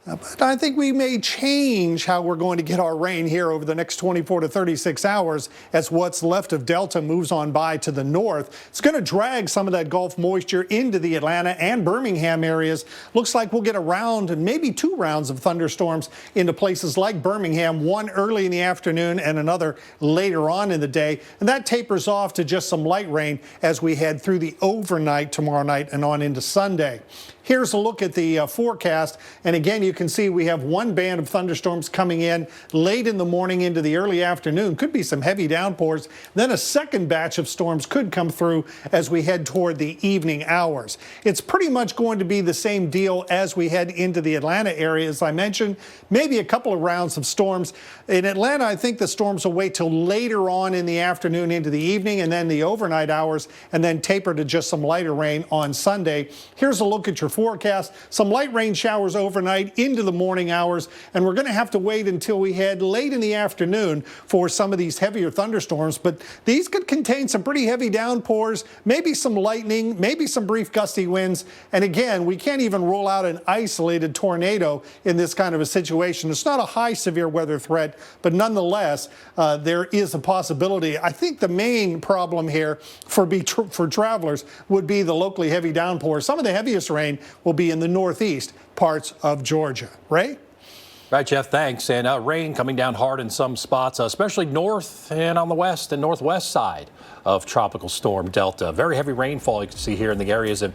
But I think we may change how we're going to get our rain here over the next 24 to 36 hours as what's left of Delta moves on by to the north. It's going to drag some of that Gulf moisture into the Atlanta and Birmingham areas. Looks like we'll get a round and maybe 2 rounds of thunderstorms into places like Birmingham, one early in the afternoon and another later on in the day. And that tapers off to just some light rain as we head through the overnight tomorrow night and on into Sunday. Here's a look at the forecast. And again, you can see we have one band of thunderstorms coming in late in the morning into the early afternoon. Could be some heavy downpours. Then a second batch of storms could come through as we head toward the evening hours. It's pretty much going to be the same deal as we head into the Atlanta area. As I mentioned, maybe a couple of rounds of storms. In Atlanta, I think the storms will wait till later on in the afternoon into the evening and then the overnight hours and then taper to just some lighter rain on Sunday. Here's a look at your forecast. Some light rain showers overnight into the morning hours, and we're going to have to wait until we head late in the afternoon for some of these heavier thunderstorms, but these could contain some pretty heavy downpours, maybe some lightning, maybe some brief gusty winds, and again, we can't even rule out an isolated tornado in this kind of a situation. It's not a high severe weather threat, but nonetheless, there is a possibility. I think the main problem here for travelers would be the locally heavy downpours. Some of the heaviest rain will be in the northeast parts of Georgia. Ray? Right, Jeff, thanks. And rain coming down hard in some spots, especially north and on the west and northwest side of Tropical Storm Delta. Very heavy rainfall you can see here in the areas of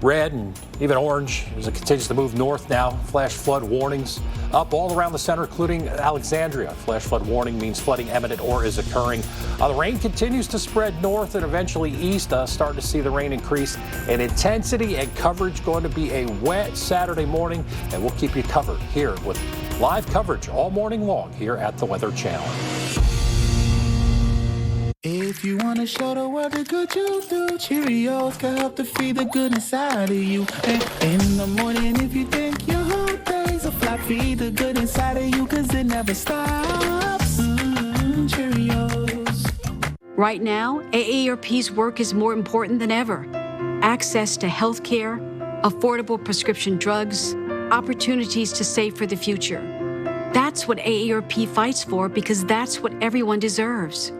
red and even orange as it continues to move north now. Flash flood warnings up all around the center, including Alexandria. Flash flood warning means flooding imminent or is occurring. The rain continues to spread north and eventually east. Starting to see the rain increase in intensity and coverage. Going to be a wet Saturday morning, and we'll keep you covered here with live coverage all morning long here at the Weather Channel. If you want to show the world the good you do, Cheerios can help to feed the good inside of you. And in the morning, if you think your whole day's a flop, feed the good inside of you, cause it never stops. Cheerios. Right now, AARP's work is more important than ever. Access to health care, affordable prescription drugs, opportunities to save for the future. That's what AARP fights for, because that's what everyone deserves.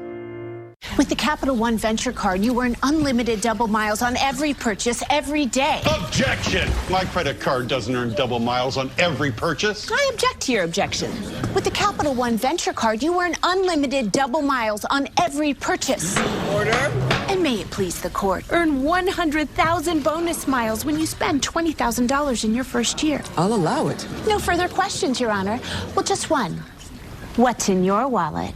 With the Capital One Venture Card, you earn unlimited double miles on every purchase every day. Objection! My credit card doesn't earn double miles on every purchase. I object to your objection. With the Capital One Venture Card, you earn unlimited double miles on every purchase. Order. And may it please the court, earn 100,000 bonus miles when you spend $20,000 in your first year. I'll allow it. No further questions, Your Honor. Well, just one. What's in your wallet?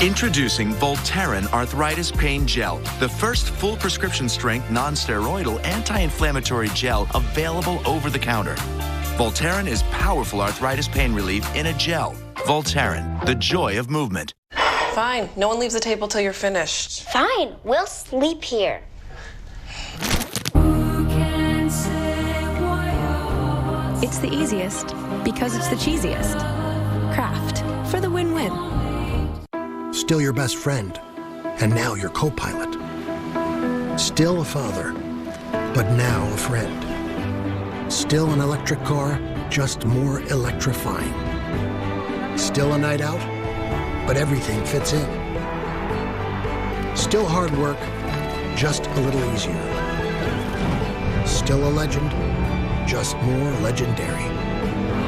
Introducing Voltaren Arthritis Pain Gel, the first full prescription strength non-steroidal anti-inflammatory gel available over the counter. Voltaren is powerful arthritis pain relief in a gel. Voltaren, the joy of movement. Fine. No one leaves the table till you're finished. Fine. We'll sleep here. It's the easiest because it's the cheesiest. Kraft, for the win-win. Still your best friend, and now your co-pilot. Still a father, but now a friend. Still an electric car, just more electrifying. Still a night out, but everything fits in. Still hard work, just a little easier. Still a legend, just more legendary.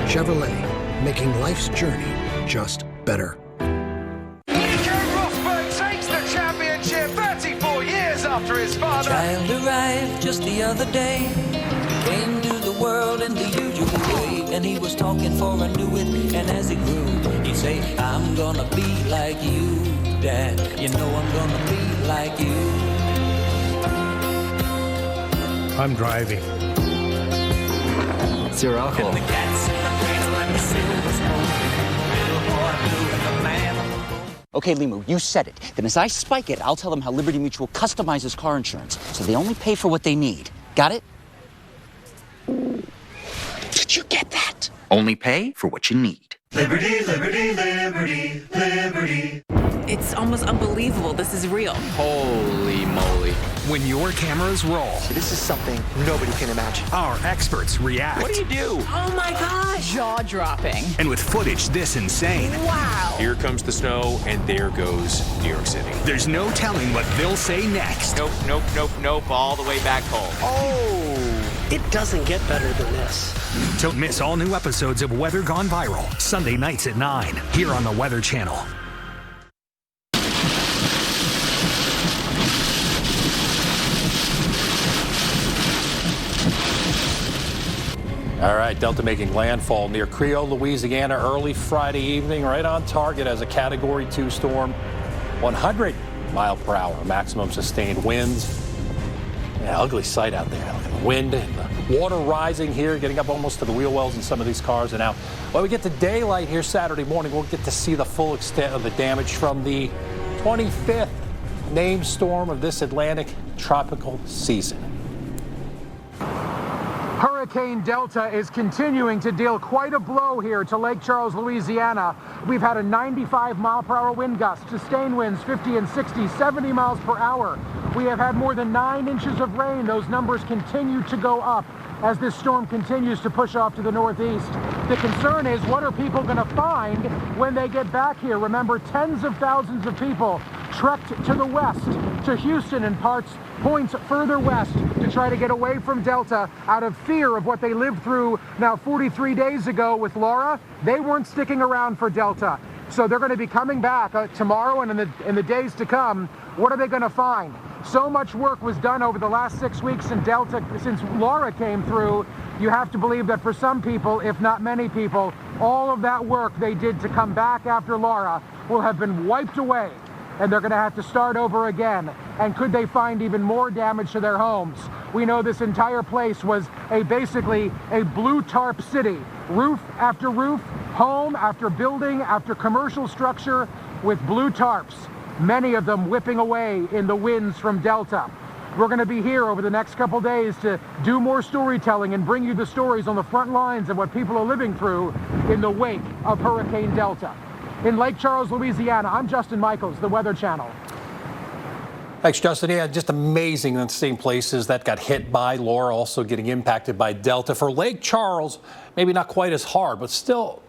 Chevrolet, making life's journey just better. After his father. Child arrived just the other day, came to the world in the usual way, and he was talking for I knew it, and as he grew, he'd say, I'm gonna be like you, Dad, you know I'm gonna be like you. I'm driving. Zero alcohol. And the cats in the cradle and the silver spoon, little boy blue and the man. Okay, Limu, you said it. Then as I spike it, I'll tell them how Liberty Mutual customizes car insurance, so they only pay for what they need. Got it? Did you get that? Only pay for what you need. Liberty, liberty, liberty, liberty. It's almost unbelievable this is real. Holy moly. When your cameras roll. See, this is something nobody can imagine. Our experts react. What do you do? Oh my gosh. Jaw-dropping. And with footage this insane. Wow. Here comes the snow, and there goes New York City. There's no telling what they'll say next. Nope, nope, nope, nope, all the way back home. Oh. It doesn't get better than this. Don't miss all new episodes of Weather Gone Viral, Sunday nights at 9, here on the Weather Channel. All right, Delta making landfall near Creole, Louisiana, early Friday evening, right on target as a Category 2 storm. 100 mile per hour maximum sustained winds. Yeah, ugly sight out there. Look at the wind and the water rising here, getting up almost to the wheel wells in some of these cars. And now, when we get to daylight here Saturday morning, we'll get to see the full extent of the damage from the 25th named storm of this Atlantic tropical season. Hurricane Delta is continuing to deal quite a blow here to Lake Charles, Louisiana. We've had a 95 mile per hour wind gust, sustained winds 50 and 60, 70 miles per hour. We have had more than 9 inches of rain. Those numbers continue to go up as this storm continues to push off to the northeast. The concern is, what are people going to find when they get back here? Remember, tens of thousands of people trekked to the west, to Houston and points further west to try to get away from Delta out of fear of what they lived through now 43 days ago with Laura. They weren't sticking around for Delta. So they're going to be coming back tomorrow and in the days to come. What are they going to find? So much work was done over the last 6 weeks in Delta since Laura came through. You have to believe that for some people, if not many people, all of that work they did to come back after Laura will have been wiped away, and they're going to have to start over again. And could they find even more damage to their homes? We know this entire place was basically a blue tarp city. Roof after roof, home after building after commercial structure with blue tarps, many of them whipping away in the winds from Delta. We're going to be here over the next couple days to do more storytelling and bring you the stories on the front lines of what people are living through in the wake of Hurricane Delta. In Lake Charles, Louisiana, I'm Justin Michaels, the Weather Channel. Thanks, Justin. Yeah, just amazing in the same places that got hit by Laura, also getting impacted by Delta. For Lake Charles, maybe not quite as hard, but still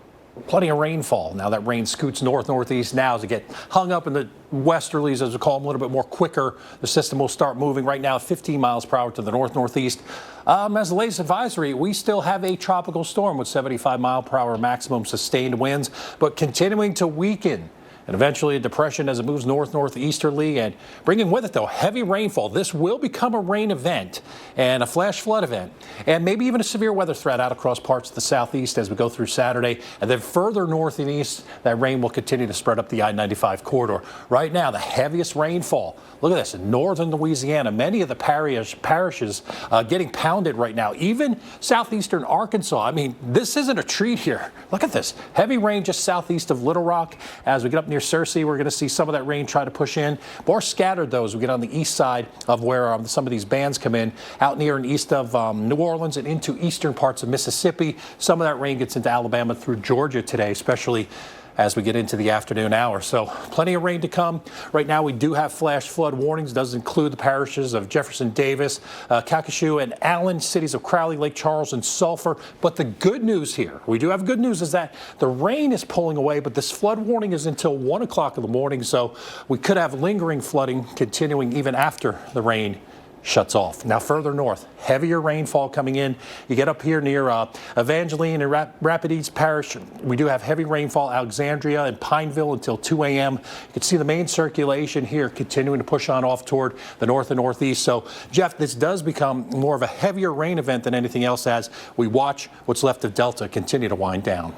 plenty of rainfall. Now that rain scoots northeast now as it gets hung up in the westerlies, as we call them, a little bit more quicker. The system will start moving right now 15 miles per hour to the northeast. As the latest advisory, we still have a tropical storm with 75 mile per hour maximum sustained winds, but continuing to weaken. And eventually a depression as it moves northeasterly and bringing with it, though, heavy rainfall. This will become a rain event and a flash flood event and maybe even a severe weather threat out across parts of the southeast as we go through Saturday. And then further north and east, that rain will continue to spread up the I-95 corridor. Right now, the heaviest rainfall. Look at this in northern Louisiana. Many of the parishes getting pounded right now, even southeastern Arkansas. I mean, this isn't a treat here. Look at this. Heavy rain just southeast of Little Rock. As we get up near Searcy, we're going to see some of that rain try to push in. More scattered, though, as we get on the east side of where some of these bands come in, out near and east of New Orleans and into eastern parts of Mississippi. Some of that rain gets into Alabama through Georgia today, especially as we get into the afternoon hour. So plenty of rain to come. Right now we do have flash flood warnings. Does include the parishes of Jefferson Davis, Calcasieu, and Allen, cities of Crowley, Lake Charles, and Sulphur. But the good news here, we do have good news, is that the rain is pulling away, but this flood warning is until 1 o'clock in the morning. So we could have lingering flooding continuing even after the rain shuts off. Now further north, heavier rainfall coming in. You get up here near Evangeline and Rapides Parish. We do have heavy rainfall, Alexandria and Pineville until 2 a.m. You can see the main circulation here continuing to push on off toward the north and northeast. So, Jeff, this does become more of a heavier rain event than anything else as we watch what's left of Delta continue to wind down.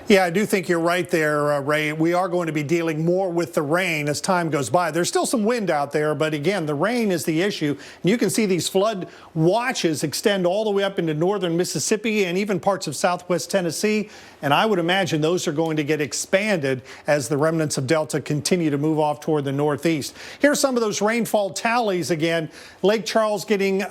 Yeah, I do think you're right there, Ray. We are going to be dealing more with the rain as time goes by. There's still some wind out there, but again, the rain is the issue. And you can see these flood watches extend all the way up into northern Mississippi and even parts of southwest Tennessee. And I would imagine those are going to get expanded as the remnants of Delta continue to move off toward the northeast. Here's some of those rainfall tallies again. Lake Charles getting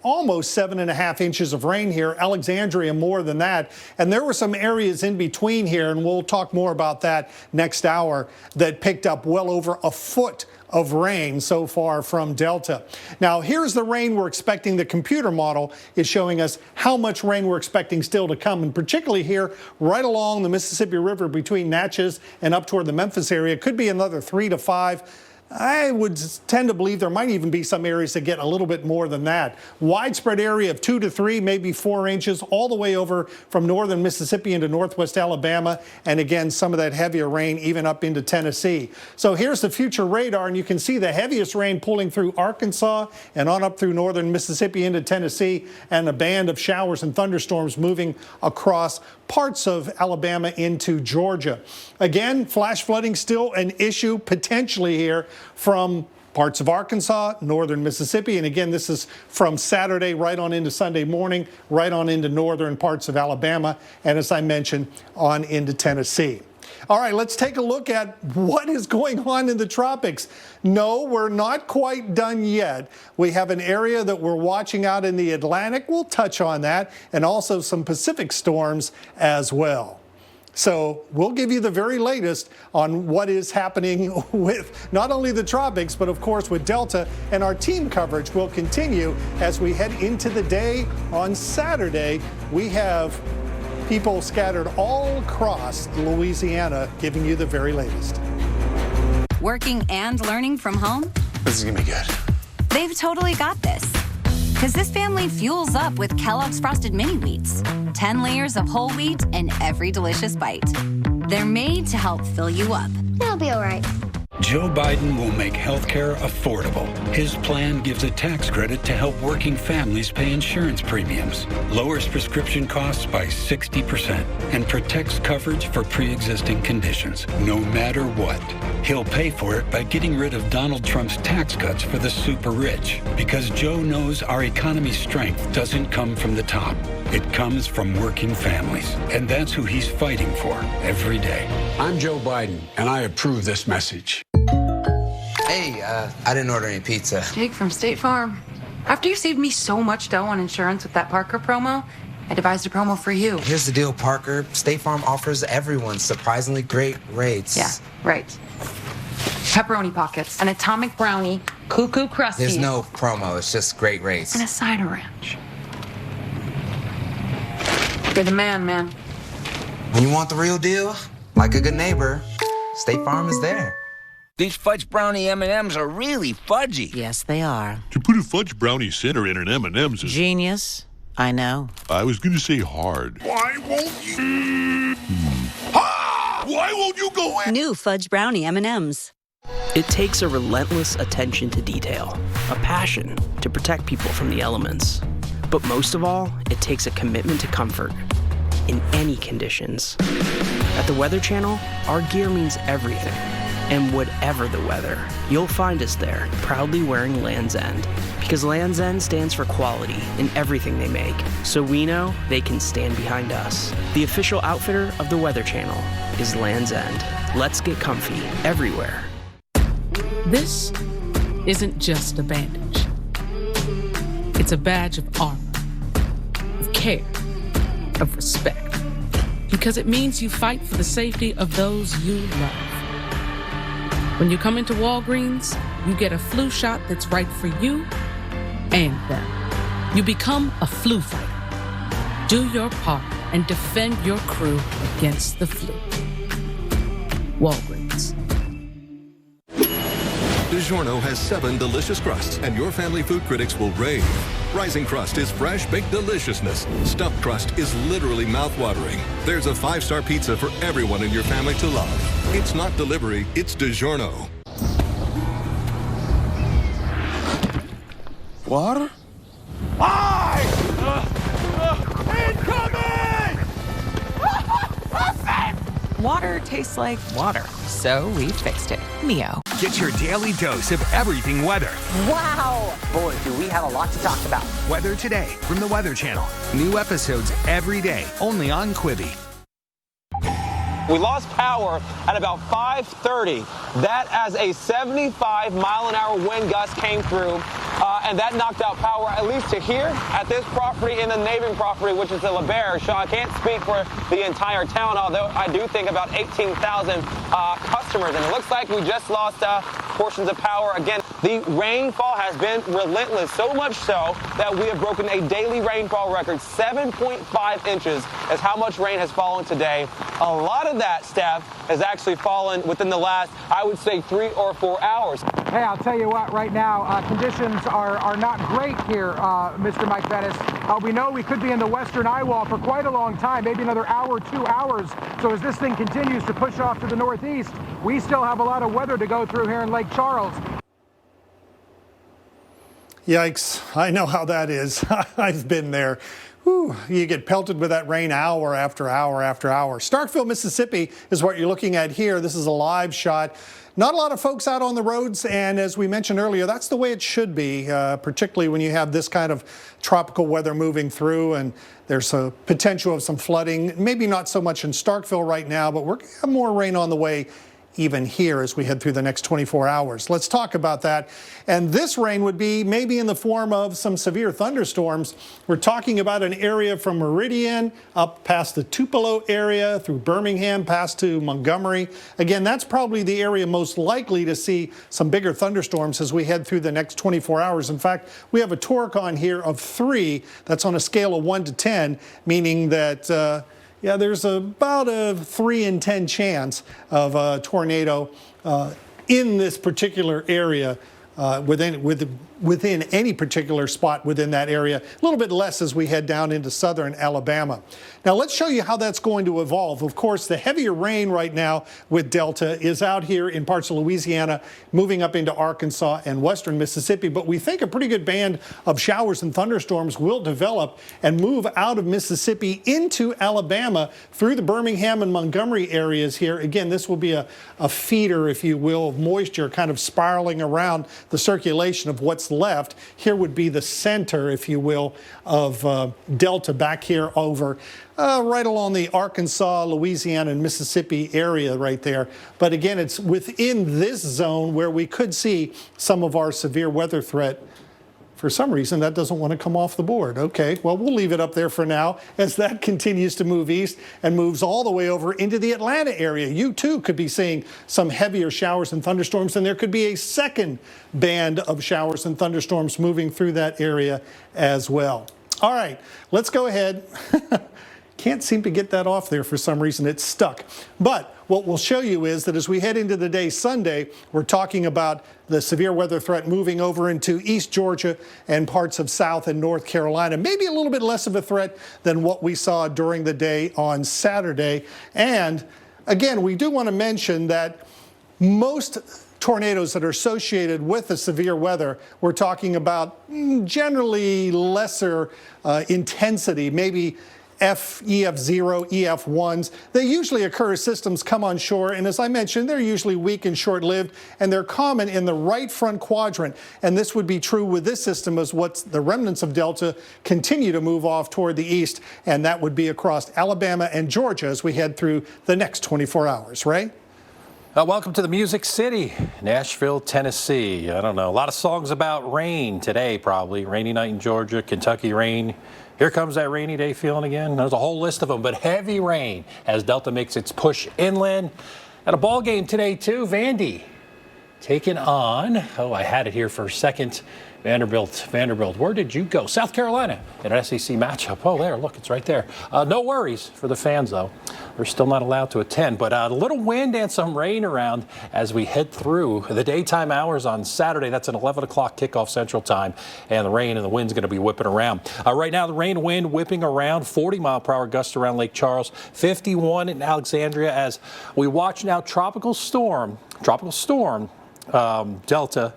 almost 7.5 inches of rain here. Alexandria more than that. And there were some areas in between here, and we'll talk more about that next hour, that picked up well over a foot of rain so far from Delta. Now, here's the rain we're expecting. The computer model is showing us how much rain we're expecting still to come, and particularly here right along the Mississippi River between Natchez and up toward the Memphis area. Could be another 3 to 5. I would tend to believe there might even be some areas that get a little bit more than that. Widespread area of 2 to 3, maybe 4 inches, all the way over from northern Mississippi into northwest Alabama. And again, some of that heavier rain even up into Tennessee. So here's the future radar, and you can see the heaviest rain pulling through Arkansas and on up through northern Mississippi into Tennessee, and a band of showers and thunderstorms moving across parts of Alabama into Georgia. Again, flash flooding still an issue potentially here from parts of Arkansas, northern Mississippi, and again, this is from Saturday right on into Sunday morning, right on into northern parts of Alabama, and as I mentioned, on into Tennessee. All right, let's take a look at what is going on in the tropics. No, we're not quite done yet. We have an area that we're watching out in the Atlantic. We'll touch on that, and also some Pacific storms as well. So we'll give you the very latest on what is happening with not only the tropics, but of course with Delta, and our team coverage will continue as we head into the day. On Saturday, we have people scattered all across Louisiana giving you the very latest. Working and learning from home? This is gonna be good. They've totally got this. Because this family fuels up with Kellogg's Frosted Mini Wheats. 10 layers of whole wheat in every delicious bite. They're made to help fill you up. It'll be all right. Joe Biden will make healthcare affordable. His plan gives a tax credit to help working families pay insurance premiums, lowers prescription costs by 60%, and protects coverage for pre-existing conditions, no matter what. He'll pay for it by getting rid of Donald Trump's tax cuts for the super rich, because Joe knows our economy's strength doesn't come from the top. It comes from working families, and that's who he's fighting for every day. I'm Joe Biden, and I approve this message. Hey, I didn't order any pizza. Jake from State Farm. After you saved me so much dough on insurance with that Parker promo, I devised a promo for you. Here's the deal, Parker. State Farm offers everyone surprisingly great rates. Yeah, right. Pepperoni pockets, an atomic brownie, cuckoo crusty. There's no promo, it's just great rates. And a cider ranch. You're the man, man. When you want the real deal, like a good neighbor, State Farm is there. These fudge brownie M&Ms are really fudgy. Yes, they are. To put a fudge brownie center in an M&M's is... Genius. I know. I was going to say hard. Why won't you? Why won't you go in? New fudge brownie M&Ms. It takes a relentless attention to detail, a passion to protect people from the elements. But most of all, it takes a commitment to comfort in any conditions. At the Weather Channel, our gear means everything. And whatever the weather, you'll find us there, proudly wearing Land's End. Because Land's End stands for quality in everything they make, so we know they can stand behind us. The official outfitter of the Weather Channel is Land's End. Let's get comfy everywhere. This isn't just a bandage. It's a badge of armor, of care, of respect. Because it means you fight for the safety of those you love. When you come into Walgreens, you get a flu shot that's right for you and them. You become a flu fighter. Do your part and defend your crew against the flu. Walgreens. DiGiorno has 7 delicious crusts, and your family food critics will rave. Rising Crust is fresh baked deliciousness. Stuffed crust is literally mouth-watering. There's a 5-star pizza for everyone in your family to love. It's not delivery, it's DiGiorno. Water? Water tastes like water, so we fixed it. Mio. Get your daily dose of everything weather. Wow! Boy, do we have a lot to talk about. Weather Today from the Weather Channel. New episodes every day, only on Quibi. We lost power at about 5:30. That as a 75-mile-an-hour wind gust came through, and that knocked out power at least to here at this property and the neighboring property, which is the LeBaire. So I can't speak for the entire town, although I do think about 18,000 customers. And it looks like we just lost portions of power again. The rainfall has been relentless, so much so that we have broken a daily rainfall record. 7.5 inches is how much rain has fallen today. A lot of that, Steph, has actually fallen within the last, I would say, 3 or 4 hours. Hey, I'll tell you what, right now, conditions are not great here, Mr. Mike Bettis. We know we could be in the western eye wall for quite a long time, maybe another hour, 2 hours. So as this thing continues to push off to the northeast, we still have a lot of weather to go through here in Lake Charles. Yikes. I know how that is. I've been there. Whew, you get pelted with that rain hour after hour after hour. Starkville, Mississippi is what you're looking at here. This is a live shot. Not a lot of folks out on the roads, and as we mentioned earlier, that's the way it should be, particularly when you have this kind of tropical weather moving through, and there's a potential of some flooding. Maybe not so much in Starkville right now, but we're going to have more rain on the way even here as we head through the next 24 hours. Let's talk about that. And this rain would be maybe in the form of some severe thunderstorms. We're talking about an area from Meridian up past the Tupelo area through Birmingham past to Montgomery. Again, that's probably the area most likely to see some bigger thunderstorms as we head through the next 24 hours. In fact, we have a torque on here of 3. That's on a scale of 1 to 10, meaning that yeah, there's about a 3 in 10 chance of a tornado in this particular area, within any particular spot within that area. A little bit less as we head down into southern Alabama. Now let's show you how that's going to evolve. Of course, the heavier rain right now with Delta is out here in parts of Louisiana, moving up into Arkansas and western Mississippi. But we think a pretty good band of showers and thunderstorms will develop and move out of Mississippi into Alabama through the Birmingham and Montgomery areas here. Again, this will be a feeder, if you will, of moisture kind of spiraling around the circulation of what's left. Here would be the center, if you will, of Delta back here over right along the Arkansas, Louisiana, and Mississippi area right there. But again, it's within this zone where we could see some of our severe weather threat. For some reason, that doesn't want to come off the board. Okay, well, we'll leave it up there for now as that continues to move east and moves all the way over into the Atlanta area. You, too, could be seeing some heavier showers and thunderstorms, and there could be a second band of showers and thunderstorms moving through that area as well. All right, let's go ahead. Can't seem to get that off there for some reason. It's stuck. But what we'll show you is that as we head into the day Sunday, we're talking about the severe weather threat moving over into East Georgia and parts of South and North Carolina. Maybe a little bit less of a threat than what we saw during the day on Saturday. And again, we do want to mention that most tornadoes that are associated with the severe weather, we're talking about generally lesser intensity, maybe EF0, EF1s. They usually occur as systems come on shore, and as I mentioned, they're usually weak and short-lived, and they're common in the right front quadrant. And this would be true with this system as what the remnants of Delta continue to move off toward the east, and that would be across Alabama and Georgia as we head through the next 24 hours, right? Welcome to the Music City, Nashville, Tennessee. I don't know, a lot of songs about rain today, probably. Rainy night in Georgia, Kentucky rain. Here comes that rainy day feeling again. There's a whole list of them, but heavy rain as Delta makes its push inland. At a ball game today, too, Vandy taking on, I had it here for a second, Vanderbilt, where did you go? South Carolina in an SEC matchup. Oh, there, look, it's right there. No worries for the fans, though. They're still not allowed to attend, but a little wind and some rain around as we head through the daytime hours on Saturday. That's an 11 o'clock kickoff Central Time, and the rain and the wind's going to be whipping around. Right now, the rain and wind whipping around, 40-mile-per-hour gusts around Lake Charles, 51 in Alexandria as we watch now Tropical Storm Delta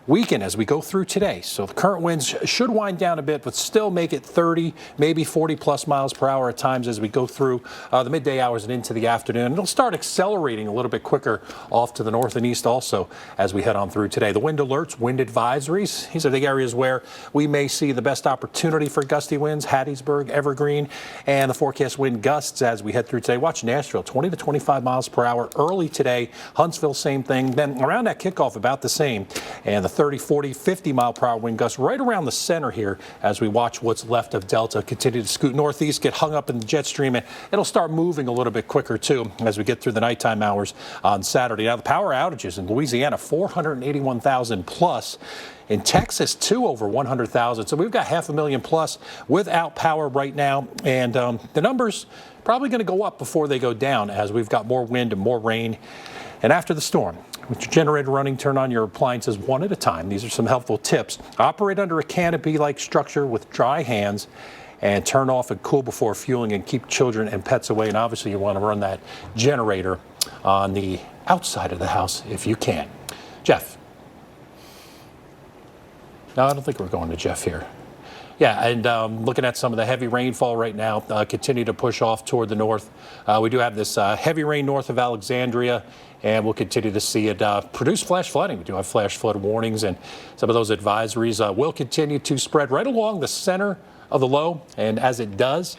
weaken as we go through today. So the current winds should wind down a bit, but still make it 30, maybe 40 plus miles per hour at times as we go through the midday hours and into the afternoon. It'll start accelerating a little bit quicker off to the north and east also as we head on through today. The wind alerts, wind advisories. These are the areas where we may see the best opportunity for gusty winds, Hattiesburg, Evergreen, and the forecast wind gusts as we head through today. Watch Nashville, 20 to 25 miles per hour early today. Huntsville, same thing. Then around that kickoff, about the same. And the 30, 40, 50 mile per hour wind gusts right around the center here as we watch what's left of Delta continue to scoot northeast, get hung up in the jet stream, and it'll start moving a little bit quicker too as we get through the nighttime hours on Saturday. Now the power outages in Louisiana, 481,000 plus. In Texas, too, over 100,000. So we've got 500,000 plus without power right now. And the numbers probably going to go up before they go down as we've got more wind and more rain. And after the storm, with your generator running, turn on your appliances one at a time. These are some helpful tips. Operate under a canopy-like structure with dry hands and turn off and cool before fueling and keep children and pets away. And obviously you want to run that generator on the outside of the house if you can. Jeff. No, I don't think we're going to Jeff here. Yeah, and looking at some of the heavy rainfall right now, continue to push off toward the north. We do have this heavy rain north of Alexandria, and we'll continue to see it produce flash flooding. We do have flash flood warnings, and some of those advisories will continue to spread right along the center of the low. And as it does,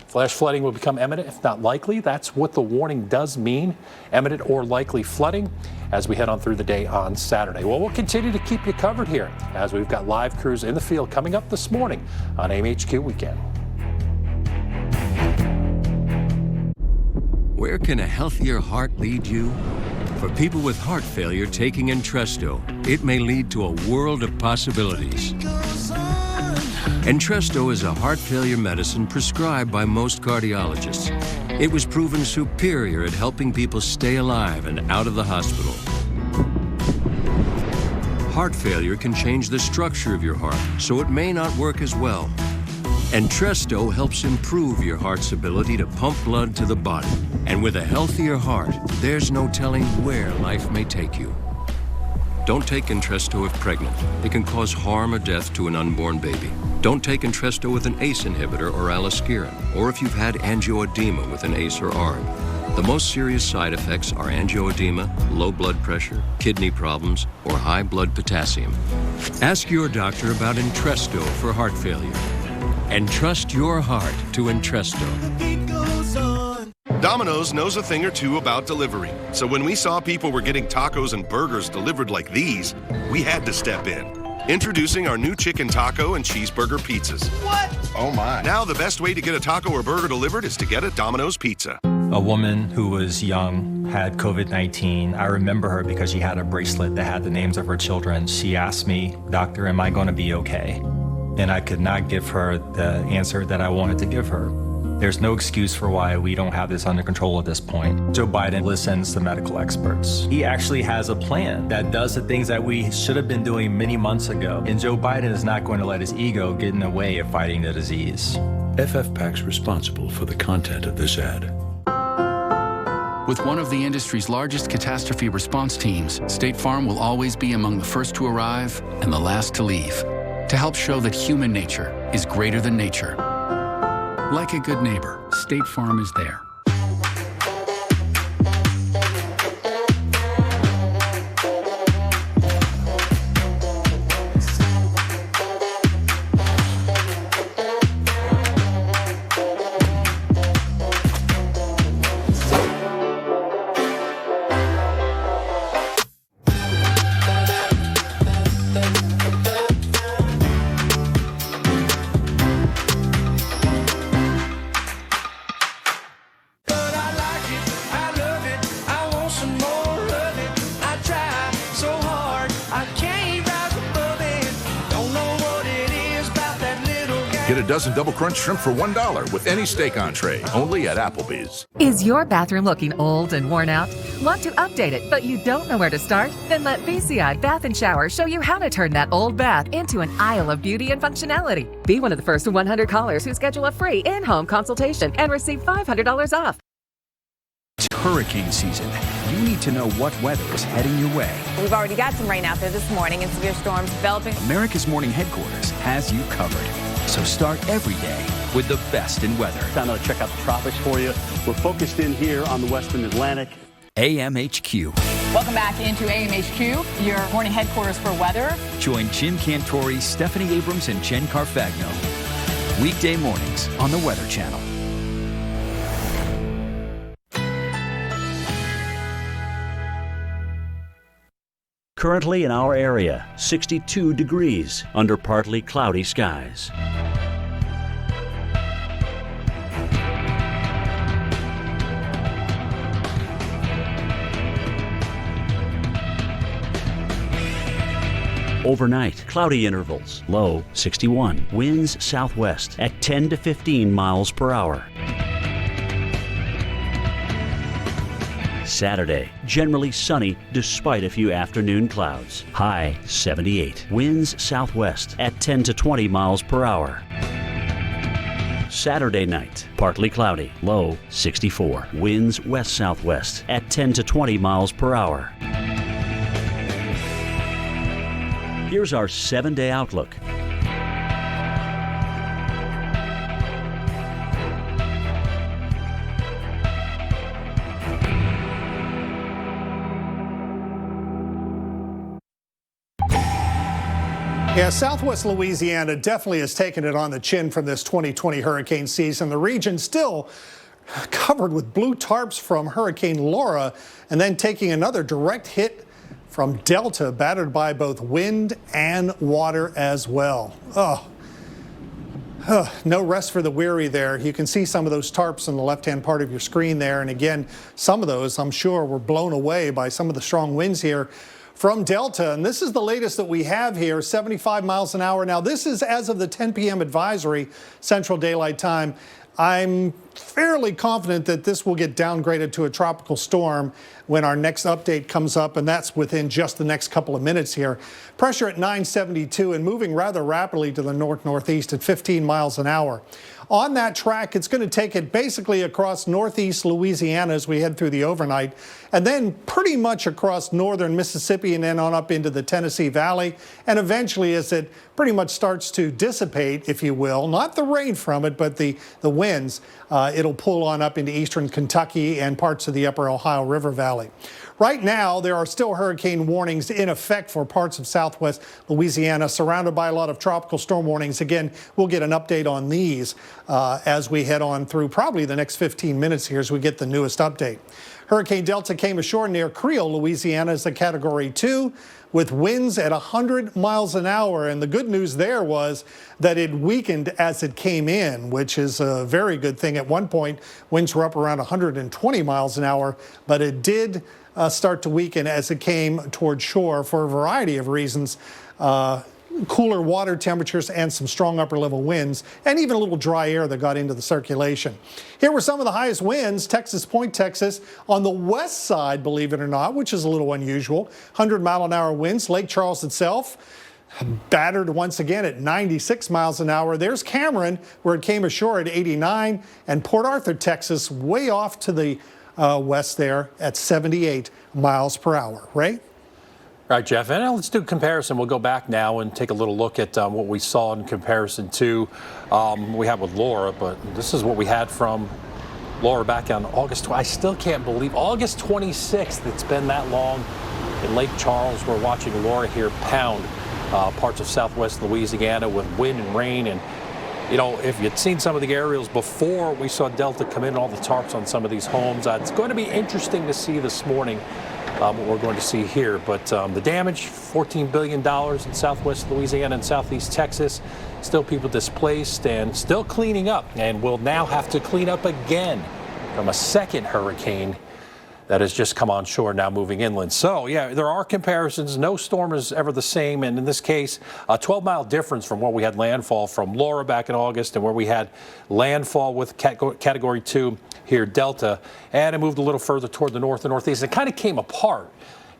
flash flooding will become imminent, if not likely. That's what the warning does mean, imminent or likely flooding, as we head on through the day on Saturday. Well, we'll continue to keep you covered here as we've got live crews in the field coming up this morning on AMHQ Weekend. Where can a healthier heart lead you? For people with heart failure taking Entresto, it may lead to a world of possibilities. Entresto is a heart failure medicine prescribed by most cardiologists. It was proven superior at helping people stay alive and out of the hospital. Heart failure can change the structure of your heart, so it may not work as well. Entresto helps improve your heart's ability to pump blood to the body. And with a healthier heart, there's no telling where life may take you. Don't take Entresto if pregnant. It can cause harm or death to an unborn baby. Don't take Entresto with an ACE inhibitor or aliskiren, or if you've had angioedema with an ACE or ARB. The most serious side effects are angioedema, low blood pressure, kidney problems, or high blood potassium. Ask your doctor about Entresto for heart failure. And trust your heart to Entresto. Domino's knows a thing or two about delivery. So when we saw people were getting tacos and burgers delivered like these, we had to step in. Introducing our new chicken taco and cheeseburger pizzas. What? Oh my. Now the best way to get a taco or burger delivered is to get a Domino's pizza. A woman who was young had COVID-19. I remember her because she had a bracelet that had the names of her children. She asked me, "Doctor, am I going to be okay?" And I could not give her the answer that I wanted to give her. There's no excuse for why we don't have this under control at this point. Joe Biden listens to medical experts. He actually has a plan that does the things that we should have been doing many months ago. And Joe Biden is not going to let his ego get in the way of fighting the disease. FFPAC's responsible for the content of this ad. With one of the industry's largest catastrophe response teams, State Farm will always be among the first to arrive and the last to leave, to help show that human nature is greater than nature. Like a good neighbor, State Farm is there. Get a dozen Double Crunch shrimp for $1 with any steak entree, only at Applebee's. Is your bathroom looking old and worn out? Want to update it, but you don't know where to start? Then let BCI Bath & Shower show you how to turn that old bath into an aisle of beauty and functionality. Be one of the first 100 callers who schedule a free in-home consultation and receive $500 off. It's hurricane season. You need to know what weather is heading your way. We've already got some rain out there this morning and severe storms developing. America's Morning Headquarters has you covered. So start every day with the best in weather. Time to check out the tropics for you. We're focused in here on the western Atlantic. AMHQ. Welcome back into AMHQ, your morning headquarters for weather. Join Jim Cantori, Stephanie Abrams, and Jen Carfagno. Weekday mornings on the Weather Channel. Currently in our area, 62 degrees under partly cloudy skies. Overnight, cloudy intervals, low 61. Winds southwest at 10 to 15 miles per hour. Saturday, generally sunny despite a few afternoon clouds. High 78. Winds southwest at 10 to 20 miles per hour. Saturday night, partly cloudy, low 64. Winds west-southwest at 10 to 20 miles per hour. Here's our 7-day outlook. Yeah, Southwest Louisiana definitely has taken it on the chin from this 2020 hurricane season. The region still covered with blue tarps from Hurricane Laura and then taking another direct hit from Delta, battered by both wind and water as well. No rest for the weary there. You can see some of those tarps on the left-hand part of your screen there. And again, some of those, I'm sure, were blown away by some of the strong winds here from Delta. And this is the latest that we have here, 75 miles an hour. Now, this is as of the 10 p.m. advisory, Central Daylight Time. I'm fairly confident that this will get downgraded to a tropical storm when our next update comes up, and that's within just the next couple of minutes here. Pressure at 972 and moving rather rapidly to the north-northeast at 15 miles an hour. On that track, it's going to take it basically across northeast Louisiana as we head through the overnight, and then pretty much across northern Mississippi and then on up into the Tennessee Valley. And eventually, as it pretty much starts to dissipate, if you will, not the rain from it, but the winds, it'll pull on up into eastern Kentucky and parts of the upper Ohio River Valley. Right now, there are still hurricane warnings in effect for parts of southwest Louisiana, surrounded by a lot of tropical storm warnings. Again, we'll get an update on these as we head on through probably the next 15 minutes here as we get the newest update. Hurricane Delta came ashore near Creole, Louisiana as a Category 2 with winds at 100 miles an hour. And the good news there was that it weakened as it came in, which is a very good thing. At one point, winds were up around 120 miles an hour, but it did start to weaken as it came toward shore for a variety of reasons. cooler water temperatures and some strong upper level winds, and even a little dry air that got into the circulation. Here were some of the highest winds. Texas Point, Texas, on the west side, believe it or not, which is a little unusual. 100-mile-an-hour winds. Lake Charles itself battered once again at 96 miles an hour. There's Cameron, where it came ashore at 89, and Port Arthur, Texas, way off to the west there at 78 miles per hour. Ray? All right, Jeff, and let's do a comparison. We'll go back now and take a little look at what we saw in comparison to we had with Laura, but this is what we had from Laura back on August. I still can't believe August 26th. It's been that long in Lake Charles. We're watching Laura here pound parts of southwest Louisiana with wind and rain. And, you know, if you'd seen some of the aerials before we saw Delta come in, all the tarps on some of these homes, it's going to be interesting to see this morning what we're going to see here. But the damage, $14 billion in southwest Louisiana and southeast Texas. Still people displaced and still cleaning up. And we'll now have to clean up again from a second hurricane that has just come on shore, now moving inland. So, yeah, there are comparisons. No storm is ever the same. And in this case, a 12-mile difference from where we had landfall from Laura back in August and where we had landfall with Category 2 here, Delta. And it moved a little further toward the north and northeast. It kind of came apart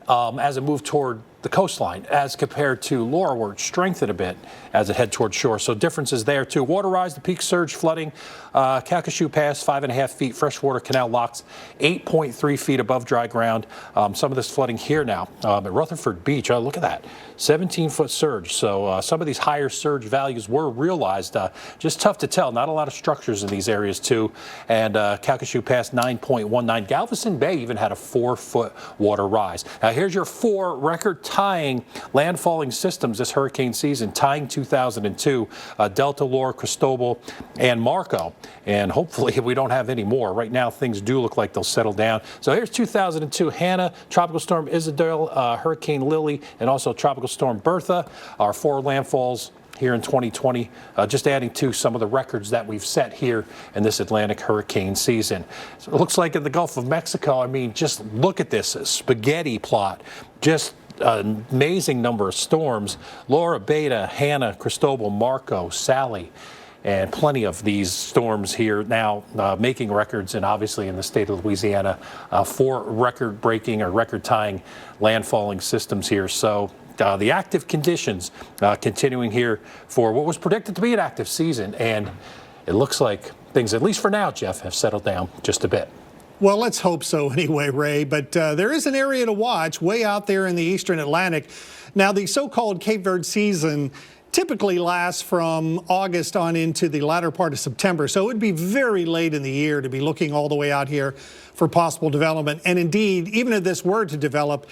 as it moved toward the coastline as compared to Laura, where it strengthened a bit as it head toward shore. So differences there too. Water rise, the peak surge flooding, Calcasieu Pass 5.5 feet, freshwater canal locks 8.3 feet above dry ground. Some of this flooding here now at Rutherford Beach. Oh, look at that, 17-foot surge. So some of these higher surge values were realized. Just tough to tell. Not a lot of structures in these areas too. And Calcasieu Pass 9.19. Galveston Bay even had a 4-foot water rise. Now here's your 4 record-tying landfalling systems this hurricane season, tying 2002, Delta, Laura, Cristobal, and Marco. And hopefully we don't have any more. Right now things do look like they'll settle down. So here's 2002, Hannah, Tropical Storm Isabel, Hurricane Lily, and also Tropical Storm Bertha. Our 4 landfalls here in 2020, just adding to some of the records that we've set here in this Atlantic hurricane season. So it looks like in the Gulf of Mexico, I mean, just look at this spaghetti plot. Just an amazing number of storms. Laura, Beta, Hannah, Cristobal, Marco, Sally, and plenty of these storms here now making records, and obviously in the state of Louisiana, 4 record-breaking or record-tying landfalling systems here. So the active conditions continuing here for what was predicted to be an active season, and it looks like things, at least for now, Jeff, have settled down just a bit. Well, let's hope so anyway, Ray. But there is an area to watch way out there in the eastern Atlantic. Now, the so-called Cape Verde season typically lasts from August on into the latter part of September. So it would be very late in the year to be looking all the way out here for possible development. And indeed, even if this were to develop,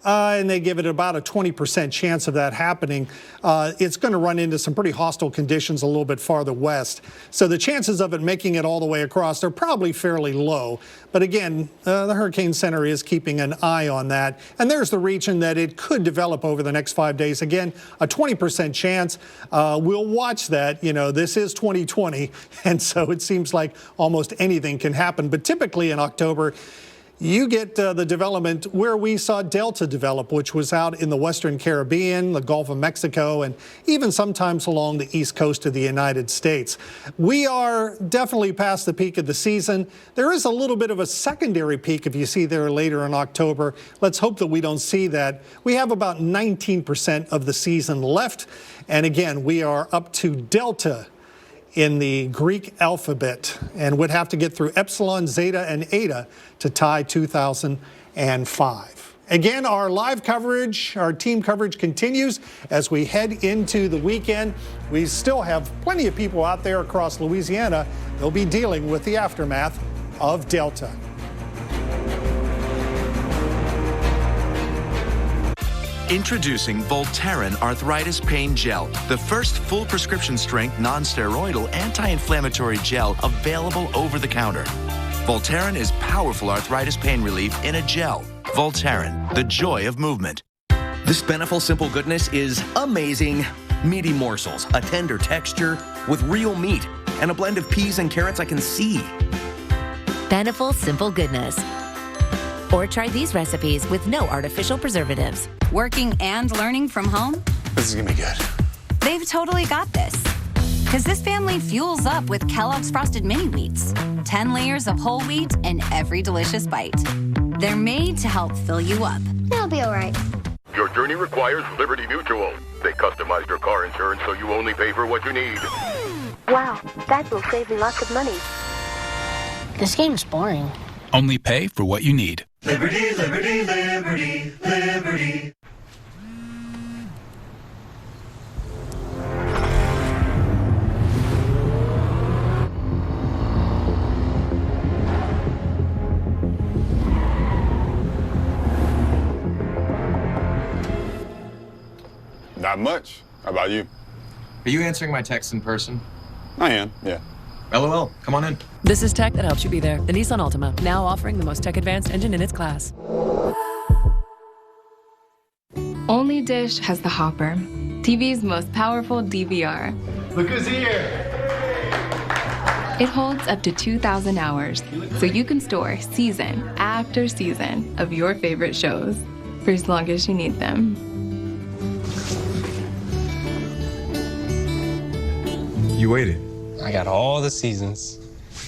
and they give it about a 20% chance of that happening, it's going to run into some pretty hostile conditions a little bit farther west. So the chances of it making it all the way across are probably fairly low. But again, the Hurricane Center is keeping an eye on that. And there's the region that it could develop over the next 5 days. Again, a 20% chance. We'll watch that. You know, this is 2020, and so it seems like almost anything can happen. But typically in October, you get the development where we saw Delta develop, which was out in the Western Caribbean, the Gulf of Mexico, and even sometimes along the east coast of the United States. We are definitely past the peak of the season. There is a little bit of a secondary peak if you see there later in October. Let's hope that we don't see that. We have about 19% of the season left. And again, we are up to Delta in the Greek alphabet and would have to get through Epsilon, Zeta, and Eta to tie 2005. Again, our live coverage, our team coverage continues as we head into the weekend. We still have plenty of people out there across Louisiana. They'll be dealing with the aftermath of Delta. Introducing Voltaren Arthritis Pain Gel, the first full prescription strength non-steroidal anti-inflammatory gel available over the counter. Voltaren is powerful arthritis pain relief in a gel. Voltaren, the joy of movement. This Beneful Simple Goodness is amazing. Meaty morsels, a tender texture with real meat, and a blend of peas and carrots I can see. Beneful Simple Goodness. Or try these recipes with no artificial preservatives. Working and learning from home? This is gonna be good. they've totally got this. Because this family fuels up with Kellogg's Frosted Mini Wheats. 10 layers of whole wheat in every delicious bite. They're made to help fill you up. They'll be all right. Your journey requires Liberty Mutual. They customized your car insurance so you only pay for what you need. Wow, that will save me lots of money. This game's boring. Only pay for what you need. Liberty, liberty, liberty, liberty. Not much. How about you? Are you answering my text in person? I am, yeah. LOL, come on in. This is tech that helps you be there. The Nissan Altima, now offering the most tech-advanced engine in its class. Only Dish has the Hopper, TV's most powerful DVR. Look who's here! It holds up to 2,000 hours, so you can store season after season of your favorite shows for as long as you need them. You waited. I got all the seasons.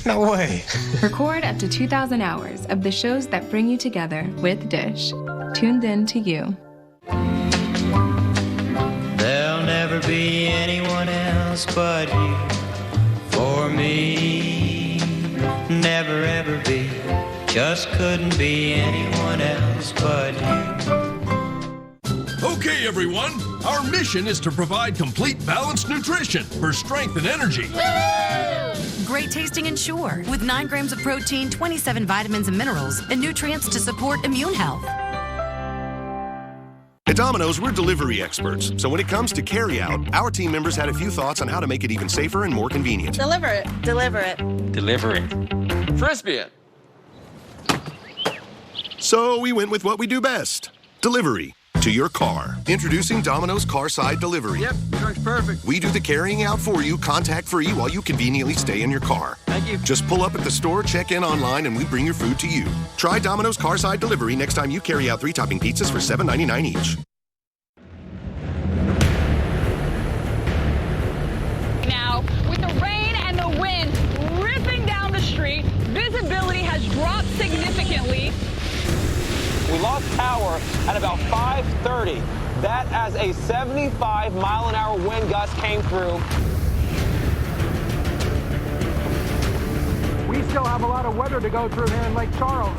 No way. Record up to 2,000 hours of the shows that bring you together with Dish, tuned in to you. There'll never be anyone else but you. For me, never ever be. Just couldn't be anyone else but you. Okay, everyone. Our mission is to provide complete balanced nutrition for strength and energy. Great tasting Ensure with 9 grams of protein, 27 vitamins and minerals, and nutrients to support immune health. At Domino's, we're delivery experts. So when it comes to carry-out, our team members had a few thoughts on how to make it even safer and more convenient. Deliver it. Deliver it. Deliver it. Frisbee it. So we went with what we do best. Delivery. To your car. Introducing Domino's Carside Delivery. Yep, truck's perfect. We do the carrying out for you, contact-free, while you conveniently stay in your car. Thank you. Just pull up at the store, check in online, and we bring your food to you. Try Domino's Carside Delivery next time you carry out 3-topping pizzas for $7.99 each. Now, with the rain and the wind ripping down the street, visibility has dropped significantly. We lost power at about 5:30. That as a 75-mile-an-hour wind gust came through. We still have a lot of weather to go through here in Lake Charles.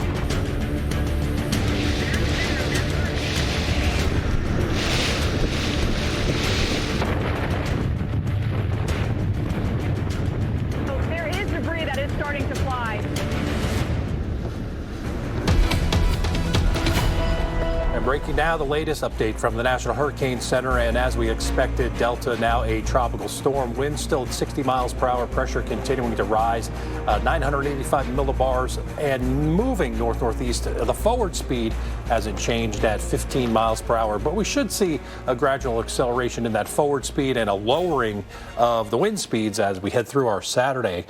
So there is debris that is starting to fly. And breaking now the latest update from the National Hurricane Center, and as we expected, Delta now a tropical storm. Winds still at 60 miles per hour, pressure continuing to rise, 985 millibars, and moving north-northeast. The forward speed hasn't changed at 15 miles per hour, but we should see a gradual acceleration in that forward speed and a lowering of the wind speeds as we head through our Saturday.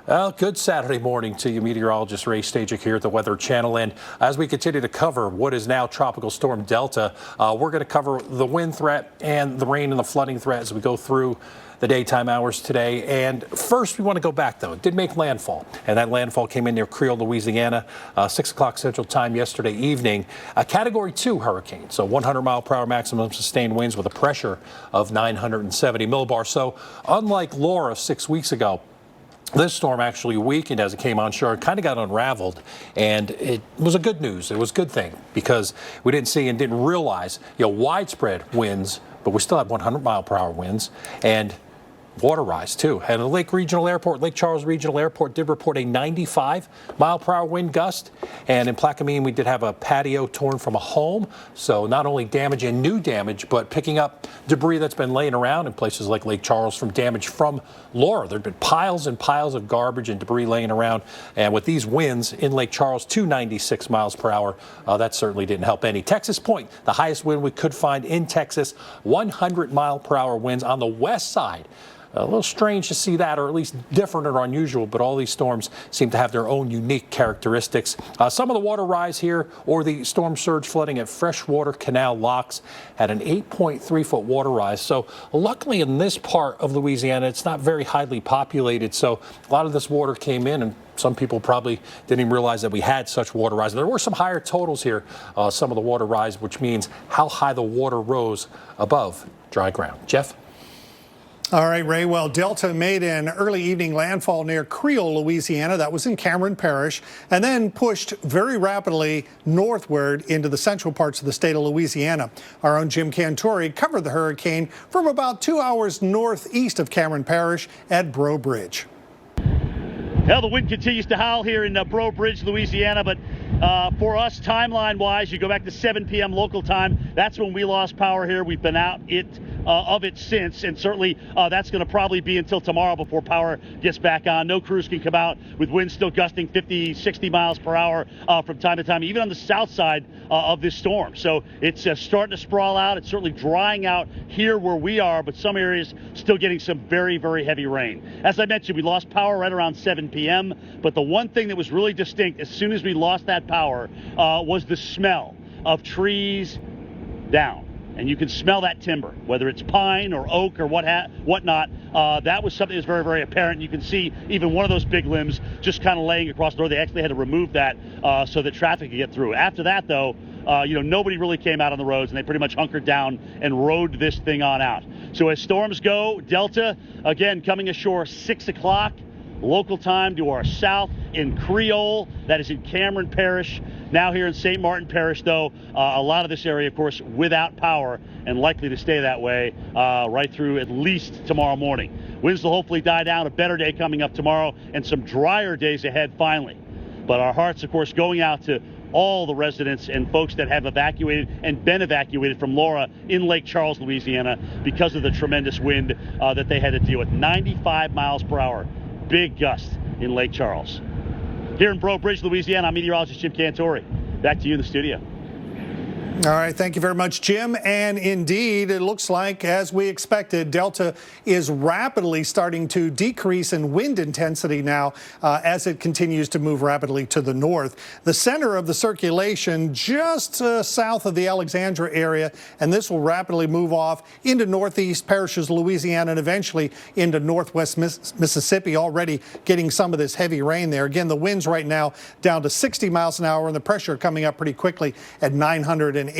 Well, good Saturday morning to you, meteorologist Ray Stajic here at the Weather Channel. And as we continue to cover what is now Tropical Storm Delta, we're going to cover the wind threat and the rain and the flooding threat as we go through the daytime hours today. And first, we want to go back, though. It did make landfall, and that landfall came in near Creole, Louisiana, 6 o'clock Central Time yesterday evening. A Category 2 hurricane, so 100-mile-per-hour maximum sustained winds with a pressure of 970 millibars. So unlike Laura 6 weeks ago, this storm actually weakened as it came onshore. It kind of got unraveled, and it was a good news. It was a good thing because we didn't see and didn't realize, widespread winds, but we still had 100-mile-per-hour winds and water rise too. And the Lake Charles Regional Airport did report a 95-mile-per-hour wind gust. And in Plaquemine, we did have a patio torn from a home. So not only damage and new damage, but picking up debris that's been laying around in places like Lake Charles from damage from Laura. There have been piles and piles of garbage and debris laying around. And with these winds in Lake Charles, 296 miles per hour, that certainly didn't help any. Texas Point, the highest wind we could find in Texas, 100-mile-per-hour winds on the west side A little strange to see that, or at least different or unusual, but all these storms seem to have their own unique characteristics. Some of the water rise here or the storm surge flooding at Freshwater Canal locks had an 8.3-foot water rise. So luckily in this part of Louisiana, it's not very highly populated. So a lot of this water came in, and some people probably didn't even realize that we had such water rise. There were some higher totals here, some of the water rise, which means how high the water rose above dry ground. Jeff? All right, Ray. Well, Delta made an early evening landfall near Creole, Louisiana. That was in Cameron Parish, and then pushed very rapidly northward into the central parts of the state of Louisiana. Our own Jim Cantore covered the hurricane from about 2 hours northeast of Cameron Parish at Breaux Bridge. Well, the wind continues to howl here in Breaux Bridge, Louisiana, but for us, timeline-wise, you go back to 7 p.m. local time. That's when we lost power here. We've been out of it since, and certainly that's going to probably be until tomorrow before power gets back on. No crews can come out with winds still gusting 50, 60 miles per hour from time to time, even on the south side of this storm. So it's starting to sprawl out. It's certainly drying out here where we are, but some areas still getting some very, very heavy rain. As I mentioned, we lost power right around 7 p.m., but the one thing that was really distinct as soon as we lost that power was the smell of trees down. And you can smell that timber, whether it's pine or oak or whatnot. That was something that was very, very apparent. You can see even one of those big limbs just kind of laying across the road. They actually had to remove that so that traffic could get through. After that, though, nobody really came out on the roads, and they pretty much hunkered down and rode this thing on out. So as storms go, Delta, again, coming ashore 6 o'clock. Local time to our south in Creole, that is in Cameron Parish. Now here in St. Martin Parish, though, a lot of this area, of course, without power and likely to stay that way right through at least tomorrow morning. Winds will hopefully die down, a better day coming up tomorrow, and some drier days ahead finally. But our hearts, of course, going out to all the residents and folks that have evacuated and been evacuated from Laura in Lake Charles, Louisiana, because of the tremendous wind that they had to deal with. 95 miles per hour. Big gust in Lake Charles. Here in Breaux Bridge, Louisiana, I'm meteorologist Jim Cantore. Back to you in the studio. All right, thank you very much, Jim. And indeed, it looks like, as we expected, Delta is rapidly starting to decrease in wind intensity now as it continues to move rapidly to the north. The center of the circulation just south of the Alexandria area, and this will rapidly move off into northeast parishes, Louisiana, and eventually into northwest Mississippi, already getting some of this heavy rain there. Again, the winds right now down to 60 miles an hour, and the pressure coming up pretty quickly at 985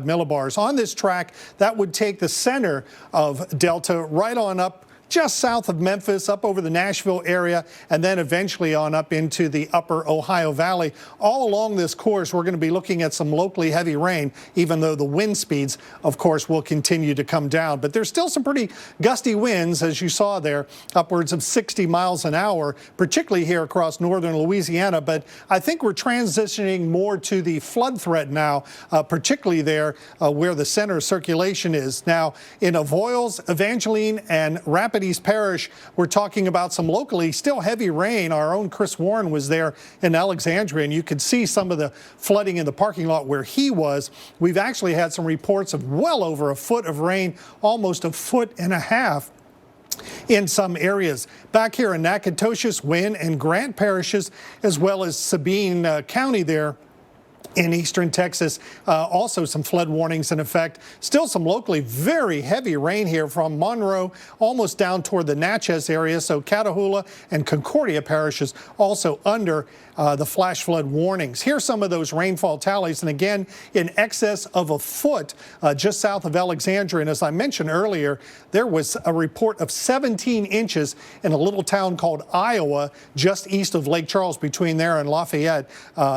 millibars. On this track, that would take the center of Delta right on up just south of Memphis, up over the Nashville area, and then eventually on up into the upper Ohio Valley. All along this course, we're going to be looking at some locally heavy rain, even though the wind speeds, of course, will continue to come down. But there's still some pretty gusty winds, as you saw there, upwards of 60 miles an hour, particularly here across northern Louisiana. But I think we're transitioning more to the flood threat now, particularly there where the center of circulation is. Now, in Avoyelles, Evangeline, and Rapid East Parish, we're talking about some locally still heavy rain. Our own Chris Warren was there in Alexandria, and you could see some of the flooding in the parking lot where he was. We've actually had some reports of well over a foot of rain, almost a foot and a half in some areas. Back here in Nacogdoches, Wynn, and Grant parishes, as well as Sabine County there in eastern Texas, also some flood warnings in effect. Still some locally very heavy rain here from Monroe almost down toward the Natchez area. So Catahoula and Concordia parishes also under the flash flood warnings. Here's some of those rainfall tallies, and again in excess of a foot just south of Alexandria. And as I mentioned earlier, there was a report of 17 inches in a little town called Iowa just east of Lake Charles, between there and Lafayette.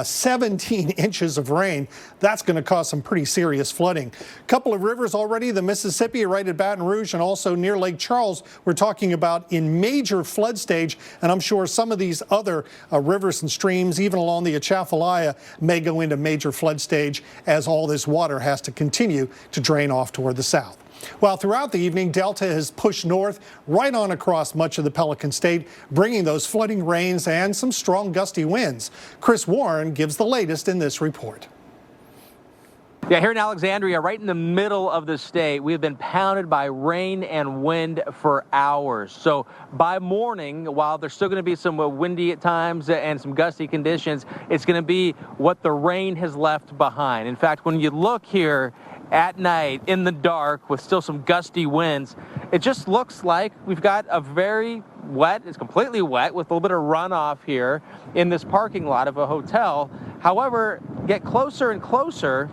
17 inches of rain. That's going to cause some pretty serious flooding. A couple of rivers already, the Mississippi right at Baton Rouge and also near Lake Charles, we're talking about in major flood stage, and I'm sure some of these other rivers and streams, even along the Atchafalaya, may go into major flood stage as all this water has to continue to drain off toward the south. Well, throughout the evening, Delta has pushed north right on across much of the Pelican State, bringing those flooding rains and some strong gusty winds. Chris Warren gives the latest in this report. Yeah, here in Alexandria, right in the middle of the state, we have been pounded by rain and wind for hours. So by morning, while there's still going to be some windy at times and some gusty conditions, it's going to be what the rain has left behind. In fact, when you look here at night in the dark with still some gusty winds, it just looks like we've got a very wet, it's completely wet with a little bit of runoff here in this parking lot of a hotel. However, get closer and closer,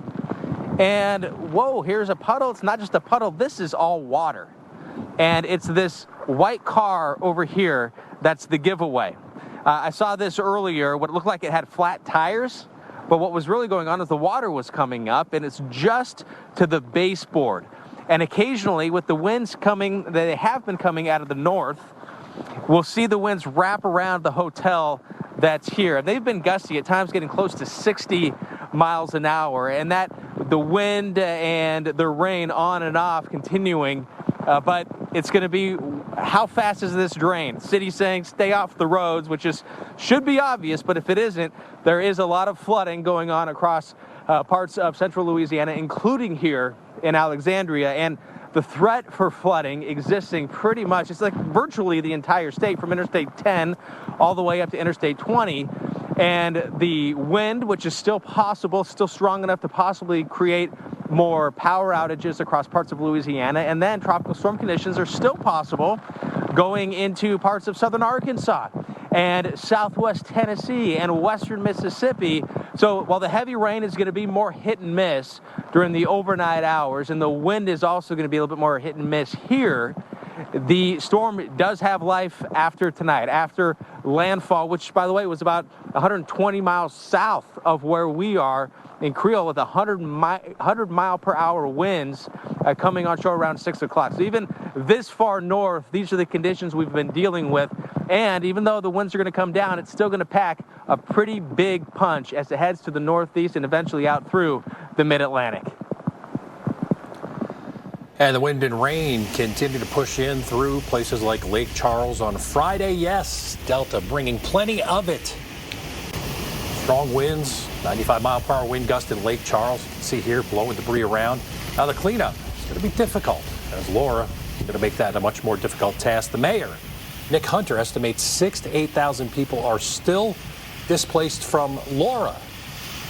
and whoa, here's a puddle. It's not just a puddle, this is all water. And it's this white car over here that's the giveaway. I saw this earlier, what looked like it had flat tires, but what was really going on is the water was coming up, and it's just to the baseboard. And occasionally, with the winds coming, they have been coming out of the north, we'll see the winds wrap around the hotel that's here. They've been gusty, at times getting close to 60 miles an hour, and that the wind and the rain on and off continuing, but it's going to be, how fast is this drain? City saying stay off the roads, which should be obvious, but if it isn't, there is a lot of flooding going on across parts of central Louisiana, including here in Alexandria, and the threat for flooding existing pretty much, it's like virtually the entire state from Interstate 10 all the way up to Interstate 20. And the wind, which is still possible, still strong enough to possibly create more power outages across parts of Louisiana. And then tropical storm conditions are still possible going into parts of southern Arkansas and southwest Tennessee and western Mississippi. So while the heavy rain is going to be more hit and miss during the overnight hours, and the wind is also going to be a little bit more hit and miss here, the storm does have life after tonight, after landfall, which, by the way, was about 120 miles south of where we are in Creole, with 100 mile per hour winds coming on shore around 6 o'clock. So even this far north, these are the conditions we've been dealing with. And even though the winds are going to come down, it's still going to pack a pretty big punch as it heads to the northeast and eventually out through the mid-Atlantic. And the wind and rain continue to push in through places like Lake Charles on Friday. Yes, Delta bringing plenty of it. Strong winds, 95-mile-per-hour wind gust in Lake Charles. You can see here blowing debris around. Now the cleanup is going to be difficult, as Laura is going to make that a much more difficult task. The mayor, Nick Hunter, estimates 6,000 to 8,000 people are still displaced from Laura.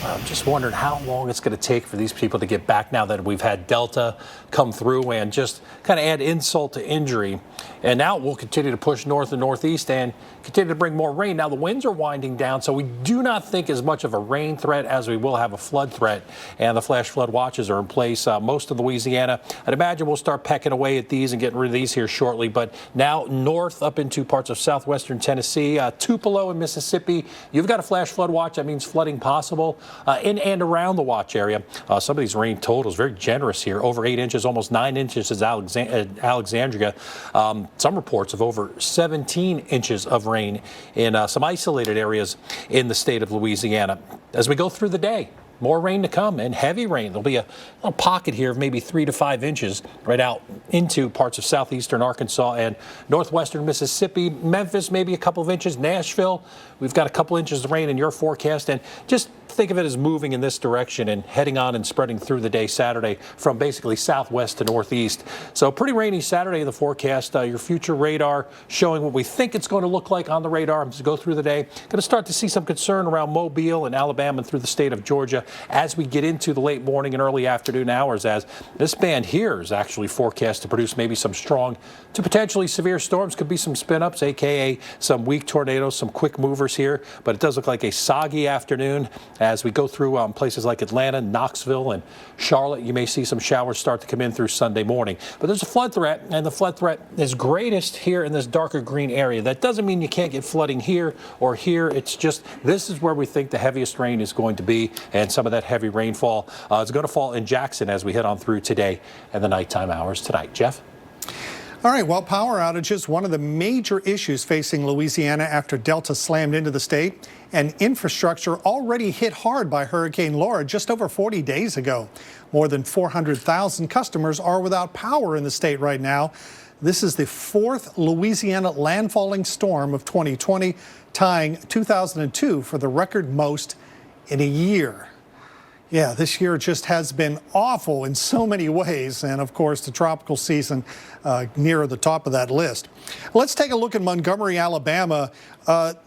I'm just wondering how long it's going to take for these people to get back now that we've had Delta come through and just kind of add insult to injury. And now we'll continue to push north and northeast and continue to bring more rain. Now the winds are winding down, so we do not think as much of a rain threat as we will have a flood threat. And the flash flood watches are in place. Most of Louisiana, I'd imagine we'll start pecking away at these and getting rid of these here shortly. But now north up into parts of southwestern Tennessee, Tupelo in Mississippi, you've got a flash flood watch. That means flooding possible. In and around the watch area. Some of these rain totals very generous here, over 8 inches, almost 9 inches is Alexandria. Some reports of over 17 inches of rain in some isolated areas in the state of Louisiana. As we go through the day, more rain to come and heavy rain. There'll be a little pocket here of maybe 3 to 5 inches right out into parts of southeastern Arkansas and northwestern Mississippi. Memphis, maybe a couple of inches. Nashville, we've got a couple inches of rain in your forecast. And just think of it as moving in this direction and heading on and spreading through the day Saturday from basically southwest to northeast. So pretty rainy Saturday in the forecast. Your future radar showing what we think it's going to look like on the radar as we go through the day. Going to start to see some concern around Mobile and Alabama and through the state of Georgia as we get into the late morning and early afternoon hours, as this band here is actually forecast to produce maybe some strong to potentially severe storms. Could be some spin-ups, a.k.a. some weak tornadoes, some quick movers here. But it does look like a soggy afternoon as we go through places like Atlanta, Knoxville, and Charlotte. You may see some showers start to come in through Sunday morning. But there's a flood threat, and the flood threat is greatest here in this darker green area. That doesn't mean you can't get flooding here or here. It's just this is where we think the heaviest rain is going to be, and some of that heavy rainfall is going to fall in Jackson as we head on through today and the nighttime hours tonight. Jeff? All right, well, power outages, one of the major issues facing Louisiana after Delta slammed into the state, and infrastructure already hit hard by Hurricane Laura just over 40 days ago. More than 400,000 customers are without power in the state right now. This is the fourth Louisiana landfalling storm of 2020, tying 2002 for the record most in a year. Yeah, this year just has been awful in so many ways, and of course the tropical season near the top of that list. Let's take a look at Montgomery, Alabama.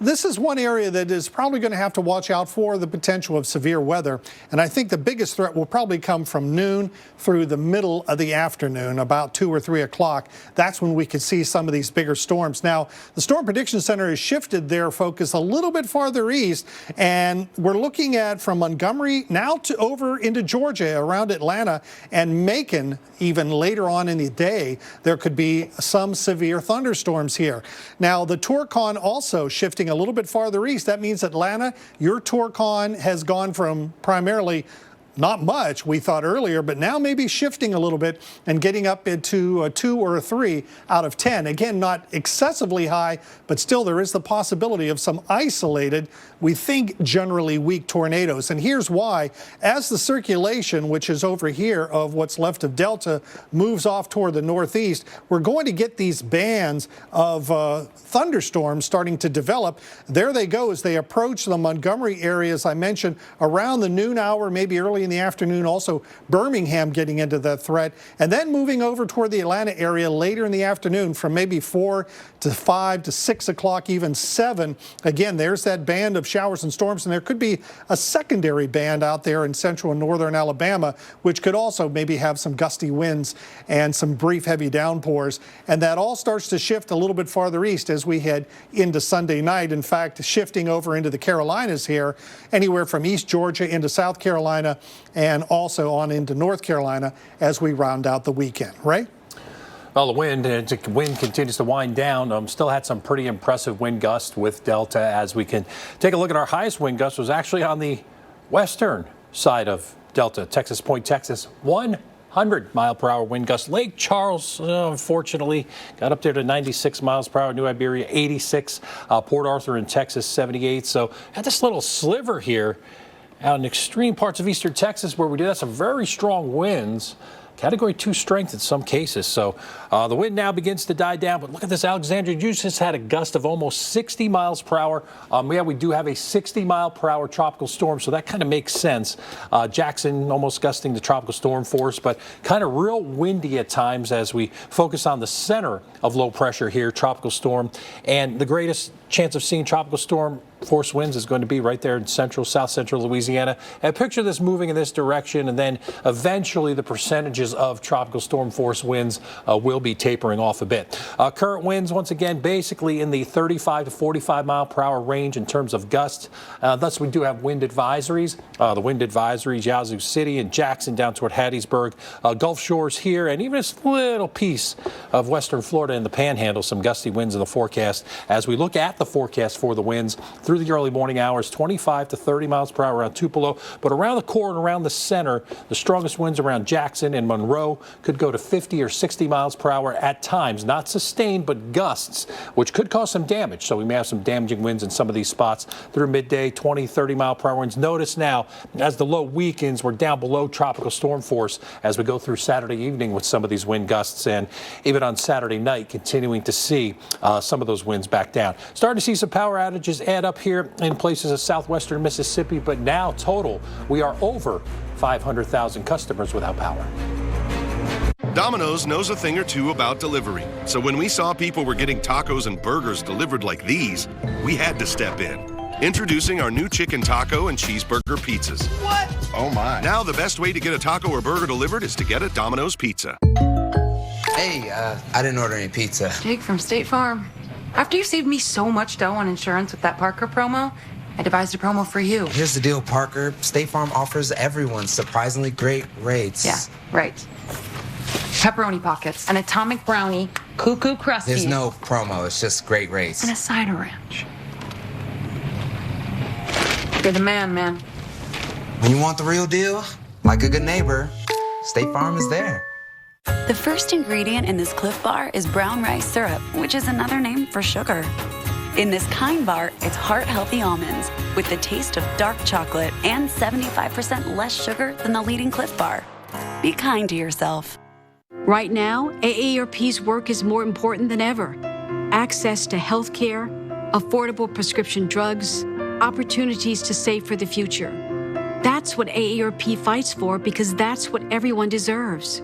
This is one area that is probably going to have to watch out for the potential of severe weather, and I think the biggest threat will probably come from noon through the middle of the afternoon, about 2 or 3 o'clock. That's when we could see some of these bigger storms. Now, the Storm Prediction Center has shifted their focus a little bit farther east, and we're looking at from Montgomery now to over into Georgia, around Atlanta and Macon. Even later on in the day, there could be some severe thunderstorms here. Now, the Torcon also shifting a little bit farther east. That means Atlanta, your Torcon has gone from primarily not much, we thought earlier, but now maybe shifting a little bit and getting up into a 2 or a 3 out of 10. Again, not excessively high, but still there is the possibility of some isolated, we think generally weak tornadoes. And here's why. As the circulation, which is over here of what's left of Delta, moves off toward the northeast, we're going to get these bands of thunderstorms starting to develop. There they go as they approach the Montgomery area, as I mentioned, around the noon hour, maybe early in the afternoon. Also Birmingham getting into that threat, and then moving over toward the Atlanta area later in the afternoon from maybe 4 to 5 to 6 o'clock, even 7. Again, there's that band of showers and storms, and there could be a secondary band out there in central and northern Alabama, which could also maybe have some gusty winds and some brief heavy downpours. And that all starts to shift a little bit farther east as we head into Sunday night. In fact, shifting over into the Carolinas here, anywhere from East Georgia into South Carolina, and also on into North Carolina as we round out the weekend. Right? Well, the wind continues to wind down. Still had some pretty impressive wind gusts with Delta. As we can take a look at our highest wind gust was actually on the western side of Delta, Texas Point, Texas, 100-mile-per-hour wind gust. Lake Charles, unfortunately, got up there to 96 miles per hour. New Iberia, 86. Port Arthur in Texas, 78. So had this little sliver here out in extreme parts of eastern Texas where we did have some very strong winds. Category 2 strength in some cases. So the wind now begins to die down. But look at this. Alexandria just had a gust of almost 60 miles per hour. Yeah, we do have a 60-mile-per-hour tropical storm, so that kind of makes sense. Jackson almost gusting the tropical storm force, but kind of real windy at times as we focus on the center of low pressure here, tropical storm. And the greatest chance of seeing tropical storm force winds is going to be right there in south central Louisiana. And picture this moving in this direction, and then eventually the percentages of tropical storm force winds will be tapering off a bit. Current winds, once again, basically in the 35 to 45 mile per hour range in terms of gusts. Thus, we do have wind advisories. The wind advisories, Yazoo City and Jackson down toward Hattiesburg, Gulf Shores here, and even a little piece of western Florida in the Panhandle, some gusty winds in the forecast. As we look at the forecast for the winds through the early morning hours, 25 to 30 miles per hour around Tupelo, but around the core and around the center, the strongest winds around Jackson and Monroe could go to 50 or 60 miles per hour at times, not sustained, but gusts, which could cause some damage. So we may have some damaging winds in some of these spots through midday, 20, 30 mile per hour winds. Notice now, as the low weakens, we're down below tropical storm force as we go through Saturday evening with some of these wind gusts, and even on Saturday night, continuing to see some of those winds back down. Starting to see some power outages add up here in places of southwestern Mississippi, but now total, we are over 500,000 customers without power. Domino's knows a thing or two about delivery. So when we saw people were getting tacos and burgers delivered like these, we had to step in. Introducing our new chicken taco and cheeseburger pizzas. What? Oh my. Now the best way to get a taco or burger delivered is to get a Domino's pizza. Hey, I didn't order any pizza. Jake from State Farm. After you saved me so much dough on insurance with that Parker promo, I devised a promo for you. Here's the deal, Parker. State Farm offers everyone surprisingly great rates. Yeah, right. Pepperoni pockets, an atomic brownie, cuckoo crusty. There's no promo, it's just great rates. And a cider ranch. You're the man. When you want the real deal, like a good neighbor, State Farm is there. The first ingredient in this Cliff Bar is brown rice syrup, which is another name for sugar. In this Kind Bar, it's heart-healthy almonds with the taste of dark chocolate and 75% less sugar than the leading Cliff Bar. Be kind to yourself. Right now, AARP's work is more important than ever. Access to health care, affordable prescription drugs, opportunities to save for the future. That's what AARP fights for, because that's what everyone deserves.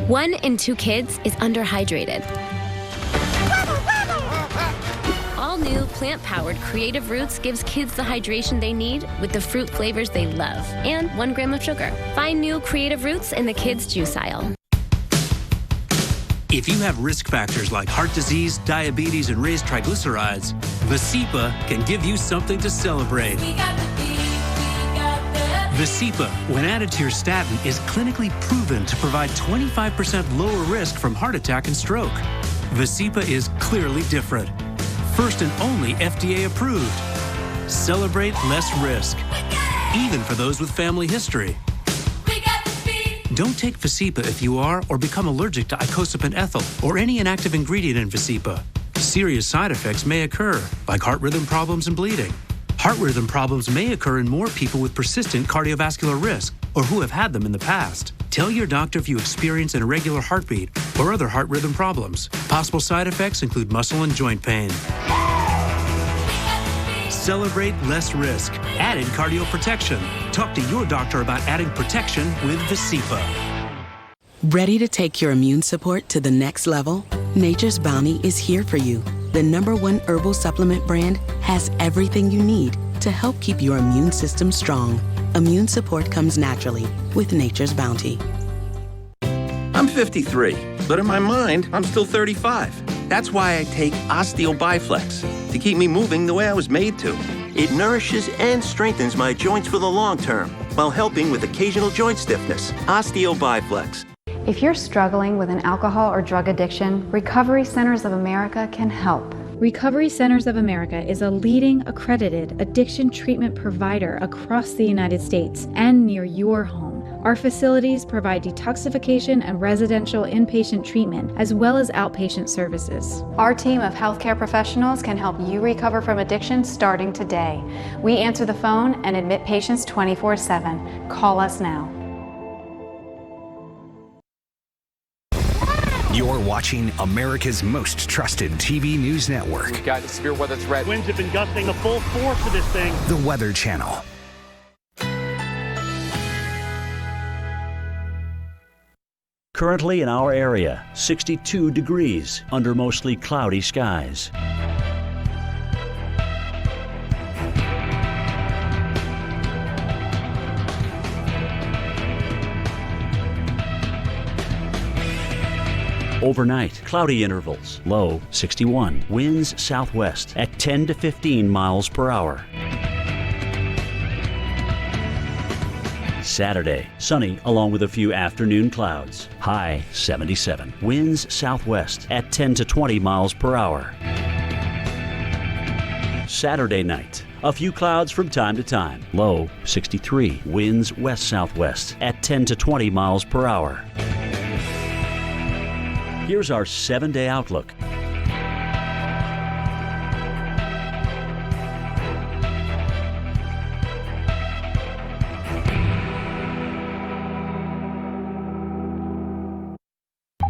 1 in 2 kids is underhydrated. All new plant-powered Creative Roots gives kids the hydration they need with the fruit flavors they love and 1 gram of sugar. Find new Creative Roots in the kids' juice aisle. If you have risk factors like heart disease, diabetes, and raised triglycerides, Vascepa can give you something to celebrate. Vascepa, when added to your statin, is clinically proven to provide 25% lower risk from heart attack and stroke. Vascepa is clearly different. First and only FDA approved. Celebrate less risk, even for those with family history. Don't take Vascepa if you are or become allergic to icosapent ethyl or any inactive ingredient in Vascepa. Serious side effects may occur, like heart rhythm problems and bleeding. Heart rhythm problems may occur in more people with persistent cardiovascular risk or who have had them in the past. Tell your doctor if you experience an irregular heartbeat or other heart rhythm problems. Possible side effects include muscle and joint pain. Celebrate less risk. Added cardioprotection. Talk to your doctor about adding protection with Vascepa. Ready to take your immune support to the next level? Nature's Bounty is here for you. The #1 herbal supplement brand has everything you need to help keep your immune system strong. Immune support comes naturally with Nature's Bounty. I'm 53, but in my mind, I'm still 35. That's why I take Osteo Biflex to keep me moving the way I was made to. It nourishes and strengthens my joints for the long term while helping with occasional joint stiffness. Osteo Biflex. If you're struggling with an alcohol or drug addiction, Recovery Centers of America can help. Recovery Centers of America is a leading accredited addiction treatment provider across the United States and near your home. Our facilities provide detoxification and residential inpatient treatment, as well as outpatient services. Our team of healthcare professionals can help you recover from addiction starting today. We answer the phone and admit patients 24/7. Call us now. You're watching America's most trusted TV news network. We've got severe weather threat. Winds have been gusting the full force of this thing. The Weather Channel. Currently in our area, 62 degrees under mostly cloudy skies. Overnight, cloudy intervals, low 61. Winds southwest at 10 to 15 miles per hour. Saturday, sunny along with a few afternoon clouds. High 77. Winds southwest at 10 to 20 miles per hour. Saturday night, a few clouds from time to time. Low 63. Winds west-southwest at 10 to 20 miles per hour. Here's our 7-day outlook.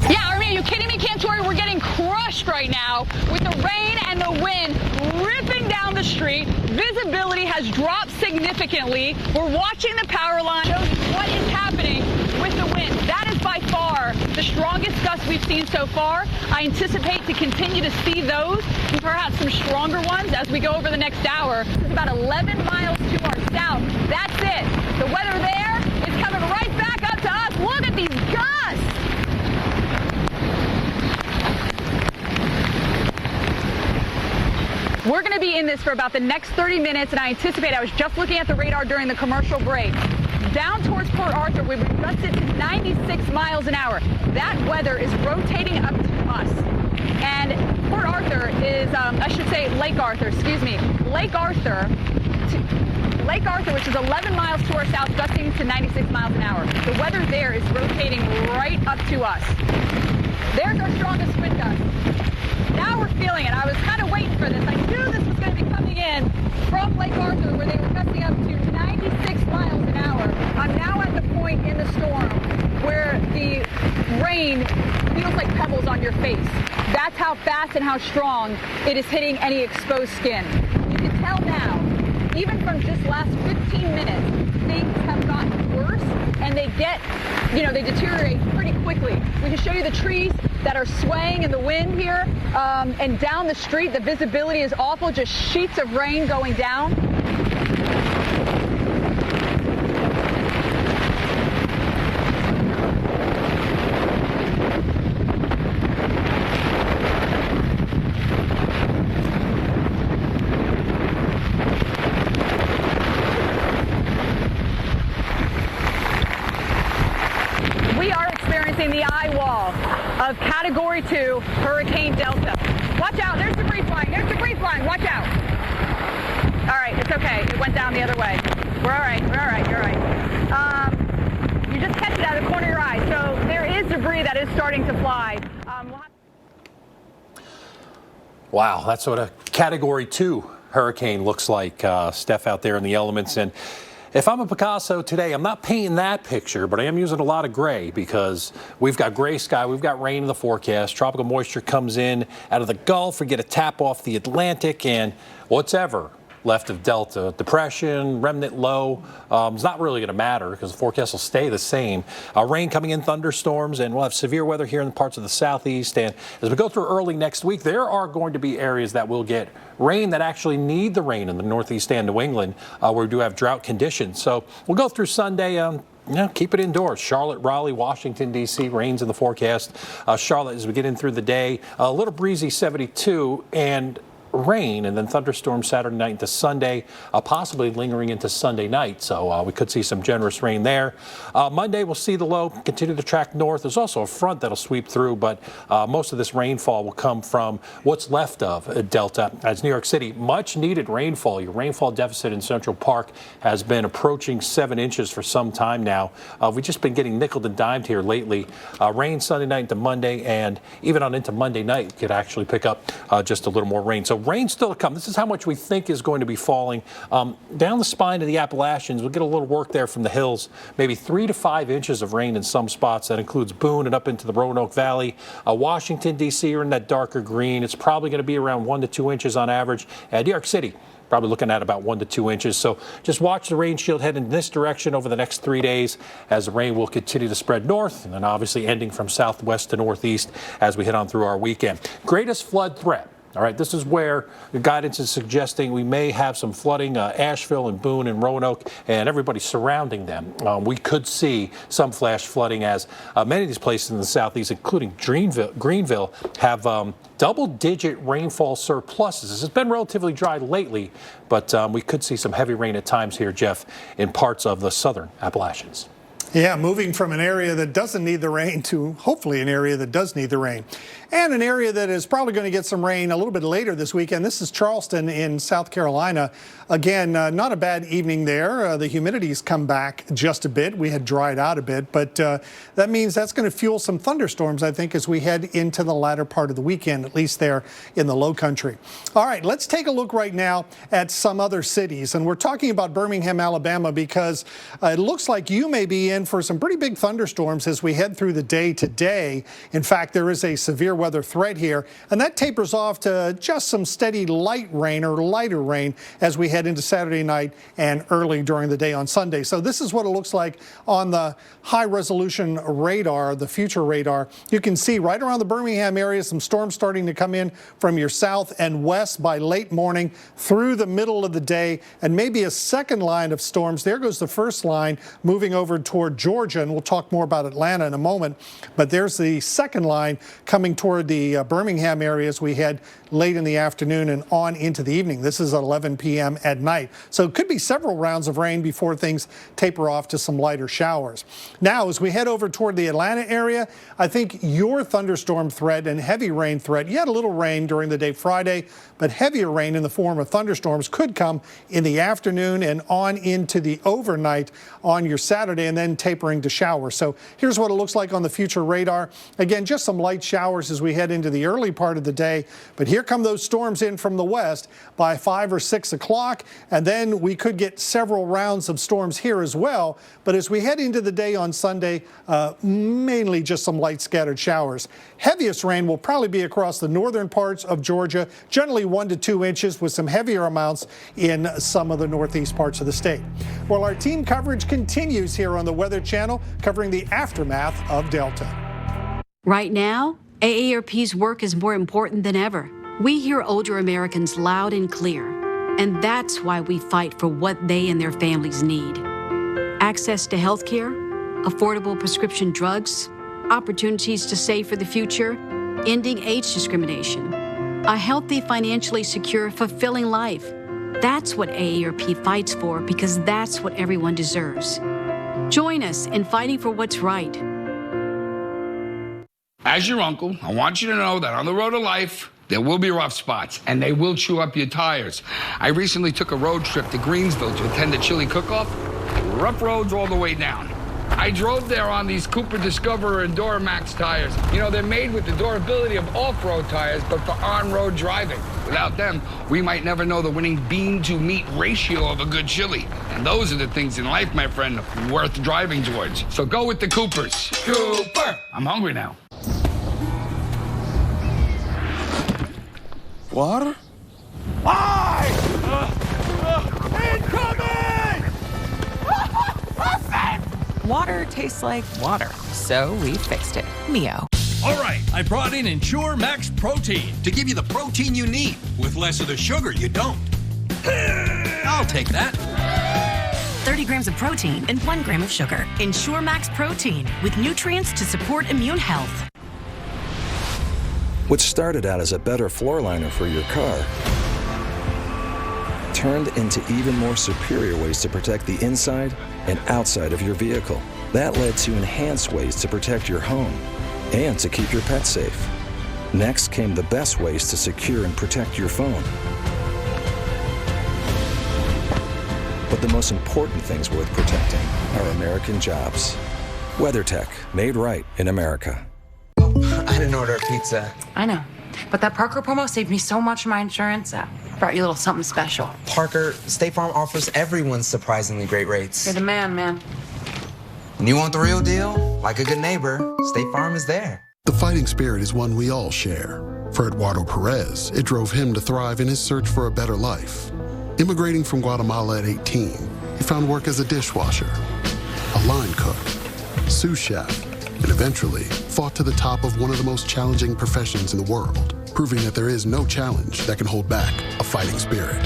Yeah, are you kidding me, Cantori? We're getting crushed right now with the rain and the wind ripping down the street. Visibility has dropped significantly. We're watching the power line. Shows what is happening with the wind. That is by far the strongest gust we've seen so far. I anticipate to continue to see those and perhaps some stronger ones as we go over the next hour. It's about 11 miles to our south. That's it. The weather there is coming right back up to us. Look at these gusts. We're going to be in this for about the next 30 minutes, and I anticipate, I was just looking at the radar during the commercial break, down towards Port Arthur, we've adjusted to 96 miles an hour. That weather is rotating up to us. And Port Arthur is, I should say Lake Arthur, excuse me. Lake Arthur, which is 11 miles to our south, gusting to 96 miles an hour. The weather there is rotating right up to us. There's our strongest wind gust. Now we're feeling it. I was kind of waiting for this. I knew this was going to be coming in from Lake Arthur, where they were gusting up to 96 miles an hour. I'm now at the point in the storm where the rain feels like pebbles on your face. That's how fast and how strong it is hitting any exposed skin. You can tell now even from just last 15 minutes, things have gotten worse, and they deteriorate pretty quickly. We can show you the trees that are swaying in the wind here, and down the street, the visibility is awful, just sheets of rain going down. The eye wall of Category 2 Hurricane Delta. Watch out, there's debris flying, watch out. All right, it's okay, it went down the other way. We're all right, you're all right. You just catch it out of the corner of your eye. So there is debris that is starting to fly. Wow, that's what a Category 2 hurricane looks like, Steph, out there in the elements. And if I'm a Picasso today, I'm not painting that picture, but I am using a lot of gray because we've got gray sky, we've got rain in the forecast, tropical moisture comes in out of the Gulf, we get a tap off the Atlantic, and what's ever left of Delta, depression, remnant low, it's not really going to matter because the forecast will stay the same. Rain coming in, thunderstorms, and we'll have severe weather here in parts of the southeast. And as we go through early next week, there are going to be areas that will get rain that actually need the rain in the northeast and New England, where we do have drought conditions. So we'll go through Sunday. Keep it indoors. Charlotte, Raleigh, Washington, D.C., rains in the forecast. Charlotte, as we get in through the day, a little breezy 72 and rain, and then thunderstorms Saturday night into Sunday, possibly lingering into Sunday night. So we could see some generous rain there. Monday, we'll see the low continue to track north. There's also a front that'll sweep through, but most of this rainfall will come from what's left of Delta. As New York City, much needed rainfall. Your rainfall deficit in Central Park has been approaching 7 inches for some time now. We've just been getting nickeled and dimed here lately. Rain Sunday night into Monday, and even on into Monday night, you could actually pick up just a little more rain. So rain still to come. This is how much we think is going to be falling. Down the spine of the Appalachians, we'll get a little work there from the hills, maybe 3 to 5 inches of rain in some spots. That includes Boone and up into the Roanoke Valley. Washington, D.C. are in that darker green. It's probably going to be around 1 to 2 inches on average. New York City, probably looking at about 1 to 2 inches. So just watch the rain shield head in this direction over the next 3 days as the rain will continue to spread north, and then obviously ending from southwest to northeast as we head on through our weekend. Greatest flood threat. All right, this is where the guidance is suggesting we may have some flooding, Asheville and Boone and Roanoke and everybody surrounding them. We could see some flash flooding as many of these places in the southeast, including Greenville, have double-digit rainfall surpluses. It's been relatively dry lately, but we could see some heavy rain at times here, Jeff, in parts of the southern Appalachians. Yeah, moving from an area that doesn't need the rain to hopefully an area that does need the rain. And an area that is probably going to get some rain a little bit later this weekend. This is Charleston in South Carolina. Again, not a bad evening there. The humidity's come back just a bit. We had dried out a bit, but that means that's going to fuel some thunderstorms, I think, as we head into the latter part of the weekend, at least there in the low country. All right, let's take a look right now at some other cities. And we're talking about Birmingham, Alabama, because it looks like you may be in for some pretty big thunderstorms as we head through the day today. In fact, there is a severe weather threat here, and that tapers off to just some steady light rain or lighter rain as we head into Saturday night and early during the day on Sunday. So this is what it looks like on the high-resolution radar, the future radar. You can see right around the Birmingham area some storms starting to come in from your south and west by late morning through the middle of the day, and maybe a second line of storms. There goes the first line moving over toward Georgia, and we'll talk more about Atlanta in a moment. But there's the second line coming toward the Birmingham area as we head late in the afternoon and on into the evening. This is 11 p.m. at night. So it could be several rounds of rain before things taper off to some lighter showers. Now, as we head over toward the Atlanta area, I think your thunderstorm threat and heavy rain threat, you had a little rain during the day Friday, but heavier rain in the form of thunderstorms could come in the afternoon and on into the overnight on your Saturday, and then tapering to showers. So here's what it looks like on the future radar. Again, just some light showers as we head into the early part of the day, but here come those storms in from the west by 5 or 6 o'clock, and then we could get several rounds of storms here as well. But as we head into the day on Sunday, mainly just some light scattered showers. Heaviest rain will probably be across the northern parts of Georgia, generally 1 to 2 inches with some heavier amounts in some of the northeast parts of the state. Well, our team coverage continues here on the Weather Channel, covering the aftermath of Delta. Right now, AARP's work is more important than ever. We hear older Americans loud and clear, and that's why we fight for what they and their families need. Access to health care, affordable prescription drugs, opportunities to save for the future, ending age discrimination, a healthy, financially secure, fulfilling life. That's what AARP fights for, because that's what everyone deserves. Join us in fighting for what's right. As your uncle, I want you to know that on the road to life, there will be rough spots, and they will chew up your tires. I recently took a road trip to Greensville to attend a chili cook-off. Rough roads all the way down. I drove there on these Cooper Discoverer and Duramax tires. You know, they're made with the durability of off-road tires, but for on-road driving. Without them, we might never know the winning bean-to-meat ratio of a good chili. And those are the things in life, my friend, worth driving towards. So go with the Coopers. Cooper! I'm hungry now. Water? Water tastes like water, so we fixed it. Mio. All right, I brought in Ensure Max Protein to give you the protein you need with less of the sugar you don't. I'll take that. 30 grams of protein and 1 gram of sugar. Ensure Max Protein with nutrients to support immune health. What started out as a better floor liner for your car turned into even more superior ways to protect the inside and outside of your vehicle. That led to enhanced ways to protect your home and to keep your pets safe. Next came the best ways to secure and protect your phone. But the most important things worth protecting are American jobs. WeatherTech, made right in America. I didn't order a pizza. I know. But that Parker promo saved me so much on my insurance. I brought you a little something special. Parker, State Farm offers everyone surprisingly great rates. You're the man. And you want the real deal? Like a good neighbor, State Farm is there. The fighting spirit is one we all share. For Eduardo Perez, it drove him to thrive in his search for a better life. Immigrating from Guatemala at 18, he found work as a dishwasher, a line cook, sous chef, and eventually fought to the top of one of the most challenging professions in the world, proving that there is no challenge that can hold back a fighting spirit.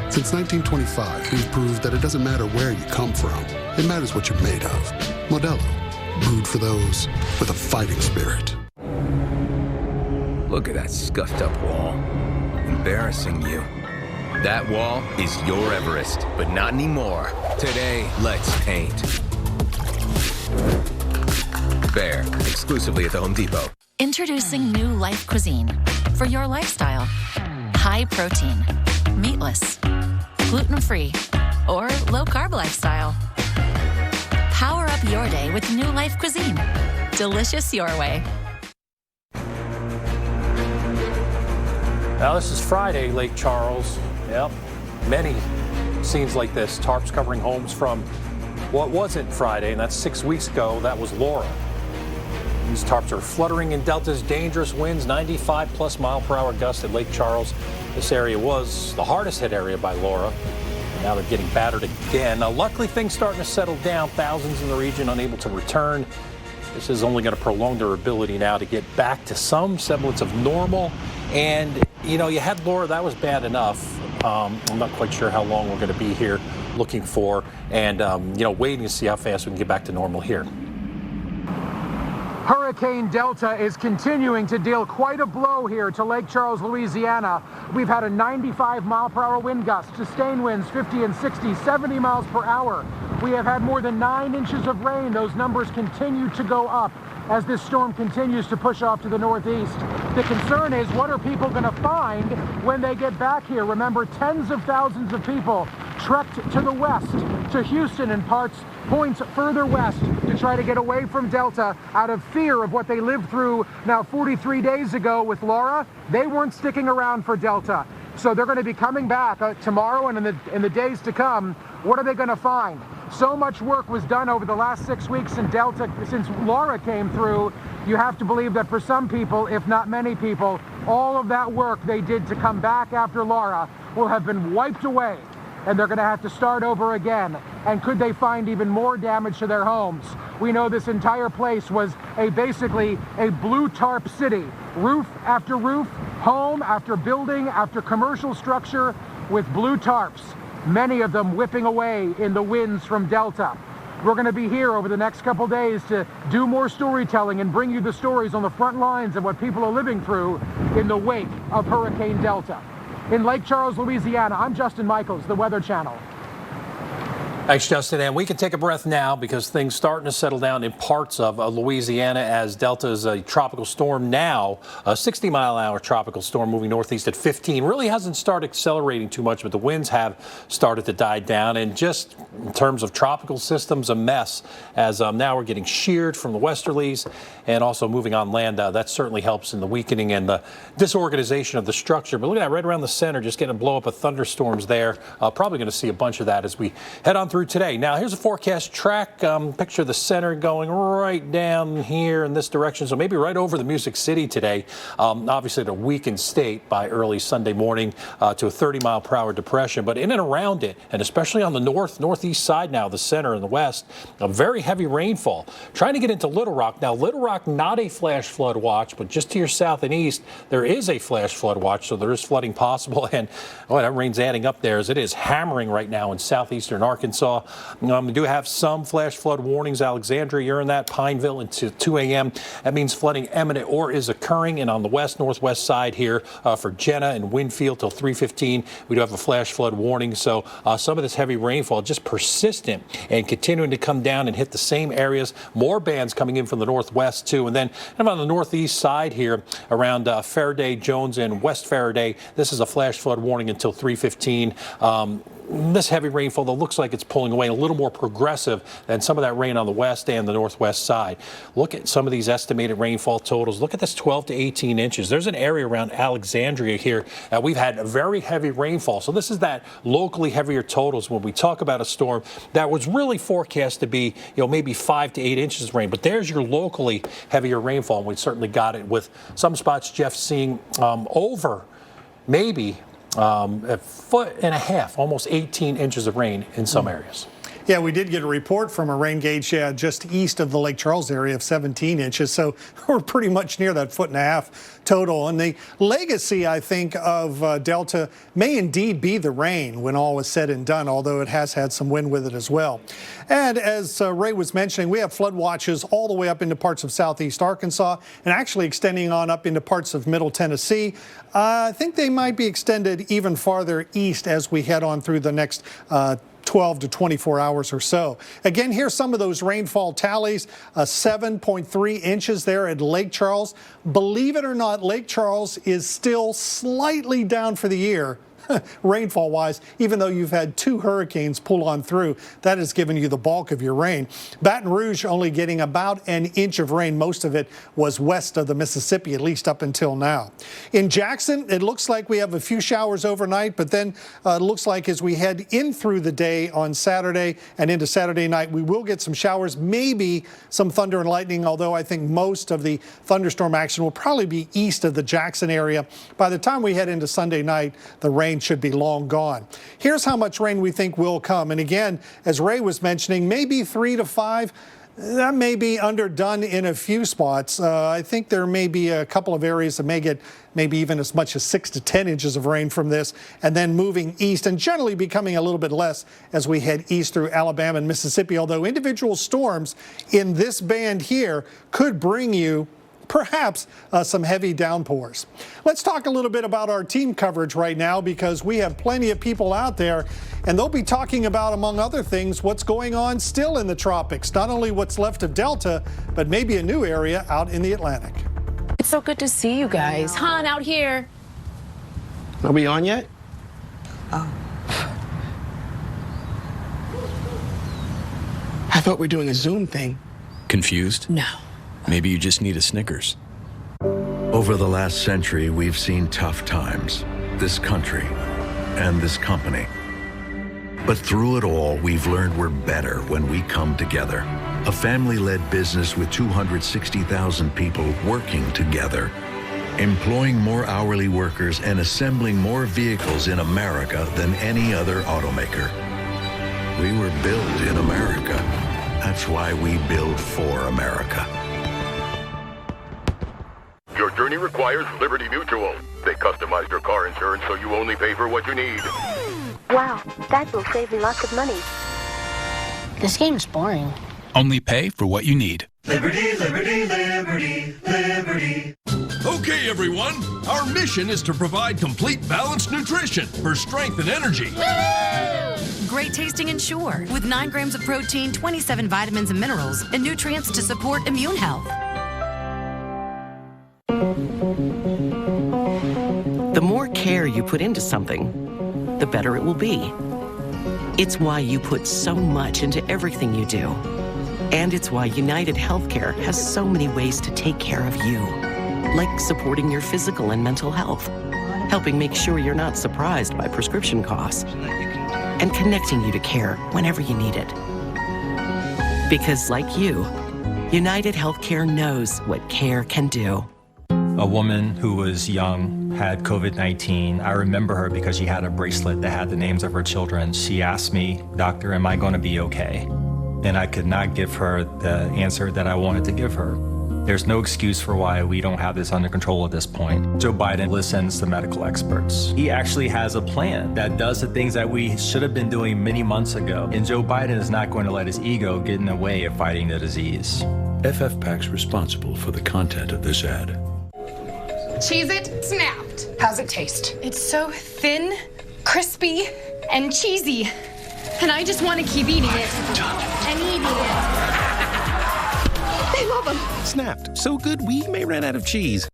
Since 1925, we've proved that it doesn't matter where you come from, it matters what you're made of. Modelo, brewed for those with a fighting spirit. Look at that scuffed up wall. Embarrassing you. That wall is your Everest, but not anymore. Today, let's paint. Behr, exclusively at the Home Depot. Introducing new Life Cuisine for your lifestyle. High protein, meatless, gluten-free, or low-carb lifestyle. Power up your day with new Life Cuisine. Delicious your way. Now, this is Friday, Lake Charles. Yep, many scenes like this. Tarps covering homes from what wasn't Friday, and that's 6 weeks ago. That was Laura. These tarps are fluttering in Delta's dangerous winds, 95+ mile-per-hour gusts at Lake Charles. This area was the hardest hit area by Laura. And now they're getting battered again. Now, luckily, things starting to settle down. Thousands in the region unable to return. This is only going to prolong their ability now to get back to some semblance of normal. And, you know, you had Laura. That was bad enough. I'm not quite sure how long we're going to be here looking for and, waiting to see how fast we can get back to normal here. Hurricane Delta is continuing to deal quite a blow here to Lake Charles, Louisiana. We've had a 95-mile-per-hour wind gust, sustained winds 50 and 60, 70 miles per hour. We have had more than 9 inches of rain. Those numbers continue to go up as this storm continues to push off to the northeast. The concern is, what are people going to find when they get back here? Remember, tens of thousands of people trekked to the west, to Houston and points further west to try to get away from Delta out of fear of what they lived through now 43 days ago with Laura. They weren't sticking around for Delta. So they're going to be coming back tomorrow and in the days to come. What are they going to find? So much work was done over the last 6 weeks in Delta since Laura came through. You have to believe that for some people, if not many people, all of that work they did to come back after Laura will have been wiped away, and they're going to have to start over again. And could they find even more damage to their homes? We know this entire place was basically a blue tarp city, roof after roof, home after building after commercial structure with blue tarps, many of them whipping away in the winds from Delta. We're going to be here over the next couple days to do more storytelling and bring you the stories on the front lines of what people are living through in the wake of Hurricane Delta. In Lake Charles, Louisiana, I'm Justin Michaels, the Weather Channel. Thanks, Justin. And we can take a breath now because things starting to settle down in parts of Louisiana as Delta is a tropical storm now, a 60-mile-an-hour tropical storm moving northeast at 15. Really hasn't started accelerating too much, but the winds have started to die down. And just in terms of tropical systems, a mess as now we're getting sheared from the westerlies and also moving on land. That certainly helps in the weakening and the disorganization of the structure. But look at that right around the center, just getting a blow up of thunderstorms there. Probably going to see a bunch of that as we head on through today. Now, here's a forecast track. Picture the center going right down here in this direction, so maybe right over the Music City today. Obviously, at a weakened state by early Sunday morning to a 30-mile-per-hour depression, but in and around it, and especially on the northeast side now, the center and the west, a very heavy rainfall. Trying to get into Little Rock. Now, Little Rock, not a flash flood watch, but just to your south and east, there is a flash flood watch, so there is flooding possible, and that rain's adding up there as it is hammering right now in southeastern Arkansas. We do have some flash flood warnings. Alexandria, you're in that. Pineville into 2 a.m. That means flooding imminent or is occurring. And on the northwest side here for Jenna and Winfield till 3:15, we do have a flash flood warning. So some of this heavy rainfall just persistent and continuing to come down and hit the same areas. More bands coming in from the northwest too. And then on the northeast side here around Faraday, Jones, and West Faraday, this is a flash flood warning until 3:15. This heavy rainfall, though, looks like it's pulling away, a little more progressive than some of that rain on the west and the northwest side. Look at some of these estimated rainfall totals. Look at this 12 to 18 inches. There's an area around Alexandria here that we've had a very heavy rainfall. So this is that locally heavier totals when we talk about a storm that was really forecast to be, maybe 5 to 8 inches of rain. But there's your locally heavier rainfall, and we certainly got it with some spots, Jeff, seeing over maybe a foot and a half, almost 18 inches of rain in some areas. Yeah, we did get a report from a rain gauge just east of the Lake Charles area of 17 inches. So we're pretty much near that foot and a half total. And the legacy, I think, of Delta may indeed be the rain when all is said and done, although it has had some wind with it as well. And as Ray was mentioning, we have flood watches all the way up into parts of southeast Arkansas and actually extending on up into parts of middle Tennessee. I think they might be extended even farther east as we head on through the next 12 to 24 hours or so. Again, here's some of those rainfall tallies. 7.3 inches there at Lake Charles. Believe it or not, Lake Charles is still slightly down for the year. Rainfall-wise, even though you've had 2 hurricanes pull on through, that has given you the bulk of your rain. Baton Rouge only getting about an inch of rain. Most of it was west of the Mississippi, at least up until now. In Jackson, it looks like we have a few showers overnight, but then it looks like as we head in through the day on Saturday and into Saturday night, we will get some showers, maybe some thunder and lightning, although I think most of the thunderstorm action will probably be east of the Jackson area. By the time we head into Sunday night, the rain should be long gone. Here's how much rain we think will come. And again, as Ray was mentioning, maybe 3 to 5. That may be underdone in a few spots. I think there may be a couple of areas that may get maybe even as much as 6 to 10 inches of rain from this, and then moving east and generally becoming a little bit less as we head east through Alabama and Mississippi, although individual storms in this band here could bring you perhaps some heavy downpours. Let's talk a little bit about our team coverage right now because we have plenty of people out there and they'll be talking about, among other things, what's going on still in the tropics. Not only what's left of Delta, but maybe a new area out in the Atlantic. It's so good to see you guys. Han, out here. Are we on yet? thought we were doing a Zoom thing. Confused? No. Maybe you just need a Snickers. Over the last century, we've seen tough times. This country and this company. But through it all, we've learned we're better when we come together. A family-led business with 260,000 people working together. Employing more hourly workers and assembling more vehicles in America than any other automaker. We were built in America. That's why we build for America. Your journey requires Liberty Mutual. They customized your car insurance so you only pay for what you need. Wow, that will save me lots of money. This game's boring. Only pay for what you need. Liberty, liberty, liberty, liberty. Okay, everyone. Our mission is to provide complete balanced nutrition for strength and energy. Great tasting Ensure with 9 grams of protein, 27 vitamins and minerals, and nutrients to support immune health. The more care you put into something, the better it will be. It's why you put so much into everything you do. And it's why United Healthcare has so many ways to take care of you. Like supporting your physical and mental health, helping make sure you're not surprised by prescription costs, and connecting you to care whenever you need it. Because like you, United Healthcare knows what care can do. A woman who was young had COVID-19. I remember her because she had a bracelet that had the names of her children. She asked me, "Doctor, am I going to be okay?" And I could not give her the answer that I wanted to give her. There's no excuse for why we don't have this under control at this point. Joe Biden listens to medical experts. He actually has a plan that does the things that we should have been doing many months ago. And Joe Biden is not going to let his ego get in the way of fighting the disease. FFPAC's responsible for the content of this ad. Cheez-It snapped. How's it taste? It's so thin, crispy, and cheesy. And I just want to keep eating it. And eating it. I love them. Snapped. So good we may run out of cheese.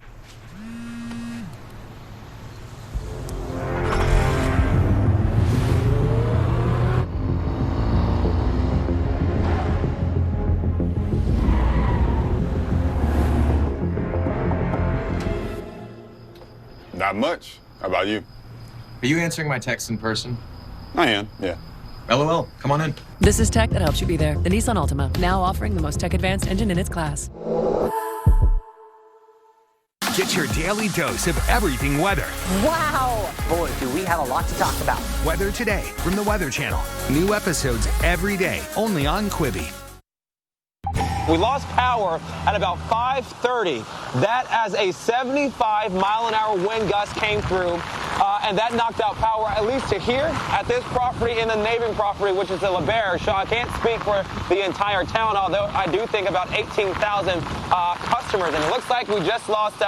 Not much. How about you? Are you answering my text in person? I am, yeah. LOL, come on in. This is tech that helps you be there. The Nissan Altima, now offering the most tech-advanced engine in its class. Get your daily dose of everything weather. Wow! Boy, do we have a lot to talk about. Weather Today from the Weather Channel. New episodes every day, only on Quibi. We lost power at about 5:30. That as a 75-mile-an-hour wind gust came through, and that knocked out power at least to here at this property in the neighboring property, which is the LeBaire. So I can't speak for the entire town, although I do think about 18,000 customers. And it looks like we just lost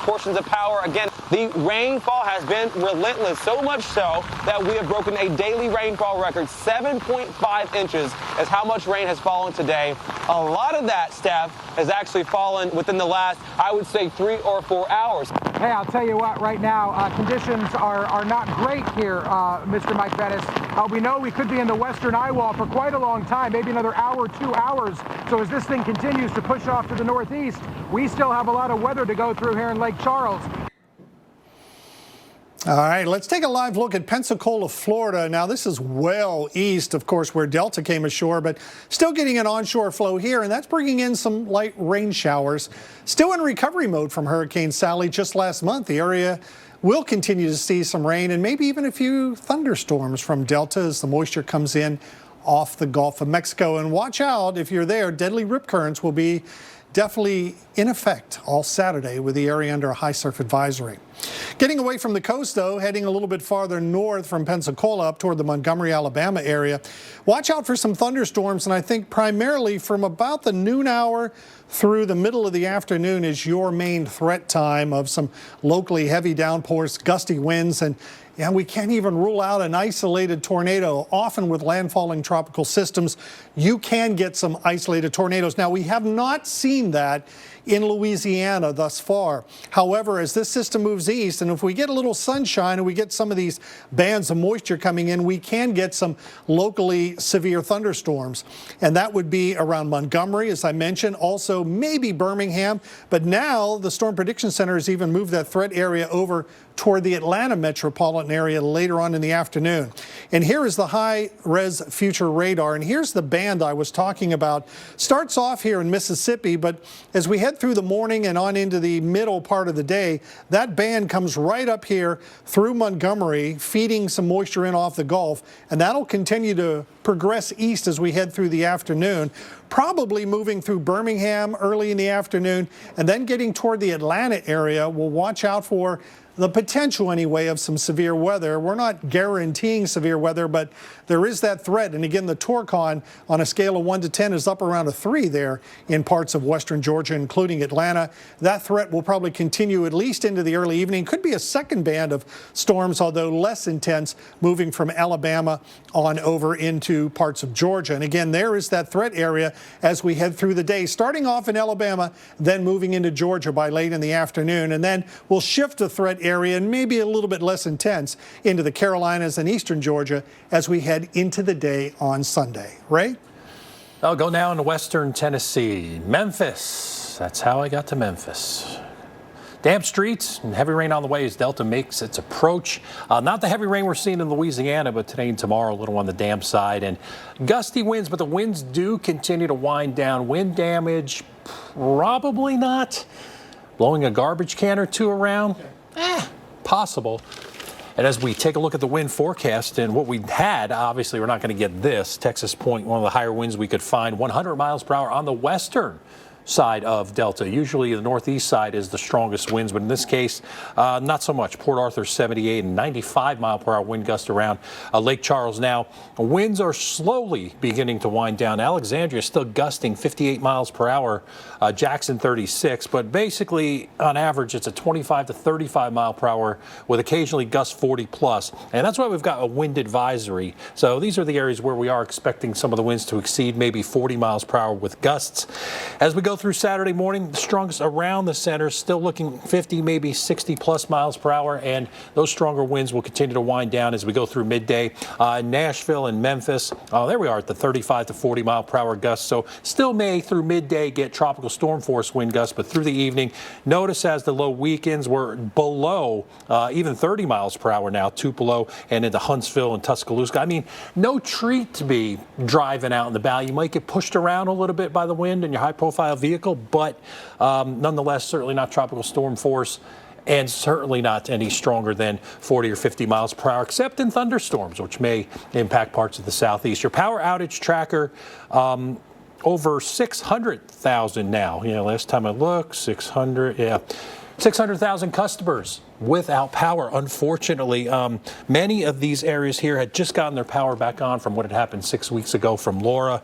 portions of power. Again, the rainfall has been relentless, so much so that we have broken a daily rainfall record. 7.5 inches is how much rain has fallen today. A lot of that, Steph, has actually fallen within the last, I would say, 3 or 4 hours. Hey, I'll tell you what, right now, conditions are not great here, Mr. Mike Bettis. We know we could be in the western eye wall for quite a long time, maybe another hour, 2 hours. So as this thing continues to push off to the northeast, we still have a lot of weather to go through here in Lake Charles. All right, let's take a live look at Pensacola, Florida. Now, this is well east, of course, where Delta came ashore, but still getting an onshore flow here, and that's bringing in some light rain showers. Still in recovery mode from Hurricane Sally just last month. The area will continue to see some rain and maybe even a few thunderstorms from Delta as the moisture comes in off the Gulf of Mexico. And watch out, if you're there, deadly rip currents will be definitely in effect all Saturday with the area under a high surf advisory. Getting away from the coast, though, heading a little bit farther north from Pensacola up toward the Montgomery, Alabama area. Watch out for some thunderstorms, and I think primarily from about the noon hour through the middle of the afternoon is your main threat time of some locally heavy downpours, gusty winds, and we can't even rule out an isolated tornado. Often with landfalling tropical systems, you can get some isolated tornadoes. Now, we have not seen that in Louisiana thus far. However, as this system moves east, and if we get a little sunshine and we get some of these bands of moisture coming in, we can get some locally severe thunderstorms. And that would be around Montgomery, as I mentioned, also maybe Birmingham. But now the Storm Prediction Center has even moved that threat area over toward the Atlanta metropolitan area later on in the afternoon. And here is the high-res future radar. And here's the band I was talking about. Starts off here in Mississippi, but as we head through the morning and on into the middle part of the day, that band comes right up here through Montgomery, feeding some moisture in off the Gulf, and that'll continue to progress east as we head through the afternoon, probably moving through Birmingham early in the afternoon, and then getting toward the Atlanta area. We'll watch out for the potential, anyway, of some severe weather. We're not guaranteeing severe weather, but there is that threat. And again, the Torcon on a scale of 1 to 10 is up around a 3 there in parts of western Georgia, including Atlanta. That threat will probably continue at least into the early evening. Could be a second band of storms, although less intense, moving from Alabama on over into parts of Georgia. And again, there is that threat area as we head through the day, starting off in Alabama, then moving into Georgia by late in the afternoon. And then we'll shift the threat area and maybe a little bit less intense into the Carolinas and eastern Georgia as we head into the day on Sunday. Ray? I'll go now into western Tennessee. Memphis. That's how I got to Memphis. Damp streets and heavy rain on the way as Delta makes its approach. Not the heavy rain we're seeing in Louisiana, but today and tomorrow a little on the damp side. And gusty winds, but the winds do continue to wind down. Wind damage, probably not. Blowing a garbage can or two around, possible. And as we take a look at the wind forecast and what we had, obviously we're not going to get this. Texas Point, one of the higher winds we could find, 100 miles per hour on the western side of Delta. Usually the northeast side is the strongest winds, but in this case, not so much. Port Arthur 78 and 95 mile per hour wind gust around Lake Charles now. Winds are slowly beginning to wind down. Alexandria is still gusting 58 miles per hour. Jackson 36, but basically on average it's a 25 to 35 mile per hour with occasionally gusts 40 plus. And that's why we've got a wind advisory. So these are the areas where we are expecting some of the winds to exceed maybe 40 miles per hour with gusts. As we go through Saturday morning, the strongest around the center, still looking 50, maybe 60 plus miles per hour, and those stronger winds will continue to wind down as we go through midday. Nashville and Memphis, there we are at the 35 to 40 mile per hour gusts. So still may through midday get tropical storm force wind gusts, but through the evening, notice as the low weekends were below even 30 miles per hour now, Tupelo and into Huntsville and Tuscaloosa. I mean, no treat to be driving out in the valley. You might get pushed around a little bit by the wind in your high profile vehicle, but nonetheless, certainly not tropical storm force and certainly not any stronger than 40 or 50 miles per hour, except in thunderstorms, which may impact parts of the southeast. Your power outage tracker, over 600,000 now. Last time I looked, 600,000 customers without power. Unfortunately, many of these areas here had just gotten their power back on from what had happened 6 weeks ago from Laura.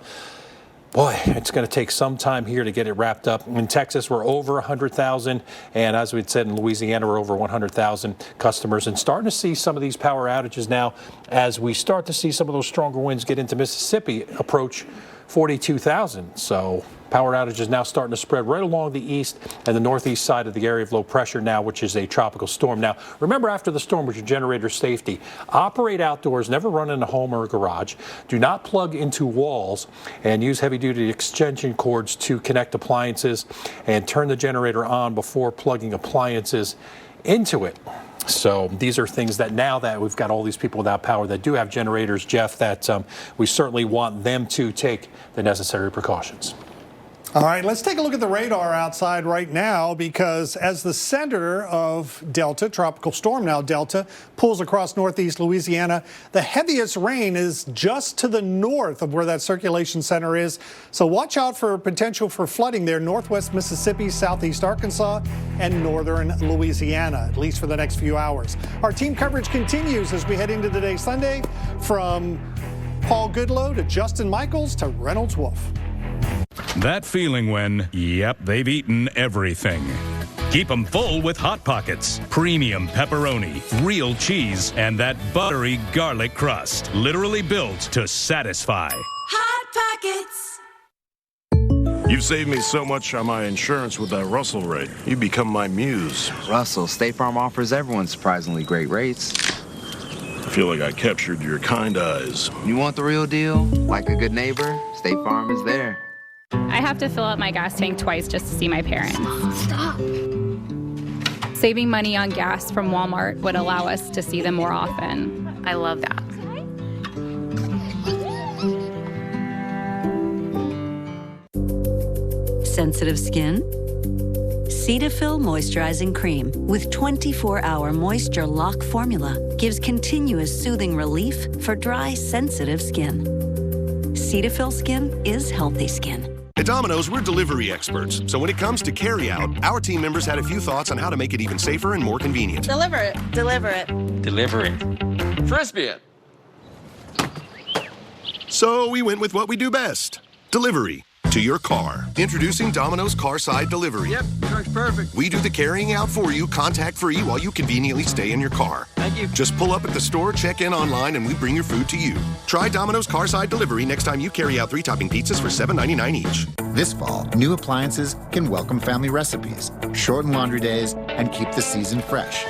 Boy, it's going to take some time here to get it wrapped up. In Texas, we're over 100,000. And as we'd said, in Louisiana, we're over 100,000 customers. And starting to see some of these power outages now as we start to see some of those stronger winds get into Mississippi approach 42,000. So power outages now starting to spread right along the east and the northeast side of the area of low pressure now, which is a tropical storm. Now, remember, after the storm, with your generator safety, operate outdoors, never run in a home or a garage. Do not plug into walls and use heavy-duty extension cords to connect appliances, and turn the generator on before plugging appliances into it. So these are things that now that we've got all these people without power that do have generators, Jeff, that we certainly want them to take the necessary precautions. All right, let's take a look at the radar outside right now, because as the center of Delta, tropical storm now Delta, pulls across northeast Louisiana, the heaviest rain is just to the north of where that circulation center is. So watch out for potential for flooding there, northwest Mississippi, southeast Arkansas, and northern Louisiana, at least for the next few hours. Our team coverage continues as we head into today, Sunday, from Paul Goodlow to Justin Michaels to Reynolds Wolf. That feeling when, yep, they've eaten everything. Keep them full with Hot Pockets. Premium pepperoni, real cheese, and that buttery garlic crust. Literally built to satisfy. Hot Pockets. You've saved me so much on my insurance with that Russell rate. You become my muse. Russell, State Farm offers everyone surprisingly great rates. I feel like I captured your kind eyes. You want the real deal? Like a good neighbor, State Farm is there. I have to fill up my gas tank twice just to see my parents. Stop. Saving money on gas from Walmart would allow us to see them more often. I love that. Sensitive skin? Cetaphil Moisturizing Cream with 24-hour moisture lock formula gives continuous soothing relief for dry, sensitive skin. Cetaphil skin is healthy skin. At Domino's, we're delivery experts. So when it comes to carry-out, our team members had a few thoughts on how to make it even safer and more convenient. Deliver it. Deliver it. Deliver it. Frisbee it. So we went with what we do best. Delivery to your car. Introducing Domino's Carside Delivery. Yep, truck's perfect. We do the carrying out for you, contact-free, while you conveniently stay in your car. Thank you. Just pull up at the store, check in online, and we bring your food to you. Try Domino's Carside Delivery next time you carry out 3-topping pizzas for $7.99 each. This fall, new appliances can welcome family recipes, shorten laundry days, and keep the season fresh.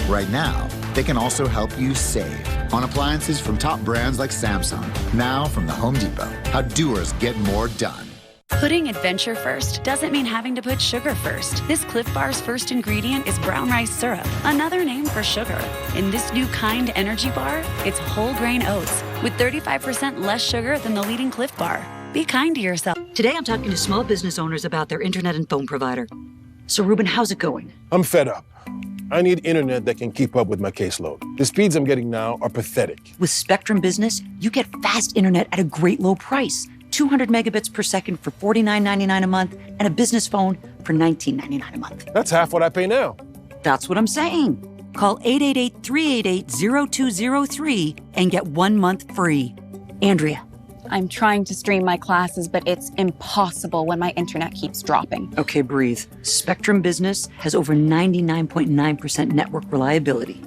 Right now, they can also help you save on appliances from top brands like Samsung. Now from the Home Depot, how doers get more done. Putting adventure first doesn't mean having to put sugar first. This Cliff Bar's first ingredient is brown rice syrup, another name for sugar. In this new Kind energy bar, it's whole grain oats with 35% less sugar than the leading Cliff Bar. Be kind to yourself. Today I'm talking to small business owners about their internet and phone provider. So Ruben, how's it going? I'm fed up. I need internet that can keep up with my caseload. The speeds I'm getting now are pathetic. With Spectrum Business, you get fast internet at a great low price. 200 megabits per second for $49.99 a month and a business phone for $19.99 a month. That's half what I pay now. That's what I'm saying. Call 888-388-0203 and get 1 month free. Andrea. I'm trying to stream my classes, but it's impossible when my internet keeps dropping. Okay, breathe. Spectrum Business has over 99.9% network reliability.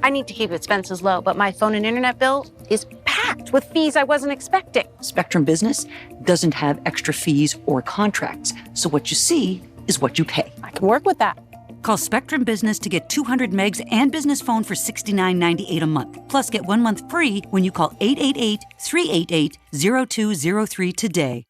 I need to keep expenses low, but my phone and internet bill is packed with fees I wasn't expecting. Spectrum Business doesn't have extra fees or contracts, so what you see is what you pay. I can work with that. Call Spectrum Business to get 200 megs and business phone for $69.98 a month. Plus, get 1 month free when you call 888-388-0203 today.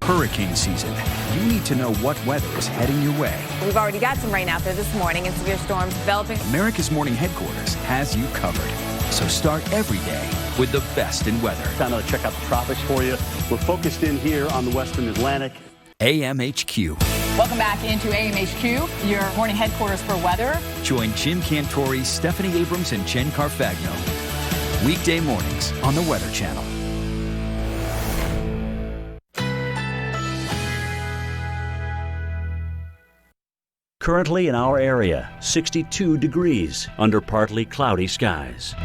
Hurricane season. You need to know what weather is heading your way. We've already got some rain out there this morning and severe storms developing. America's Morning Headquarters has you covered. So start every day with the best in weather. Time to check out the tropics for you. We're focused in here on the Western Atlantic. AMHQ. Welcome back into AMHQ, your morning headquarters for weather. Join Jim Cantori, Stephanie Abrams, and Jen Carfagno. Weekday mornings on the Weather Channel. Currently in our area, 62 degrees under partly cloudy skies.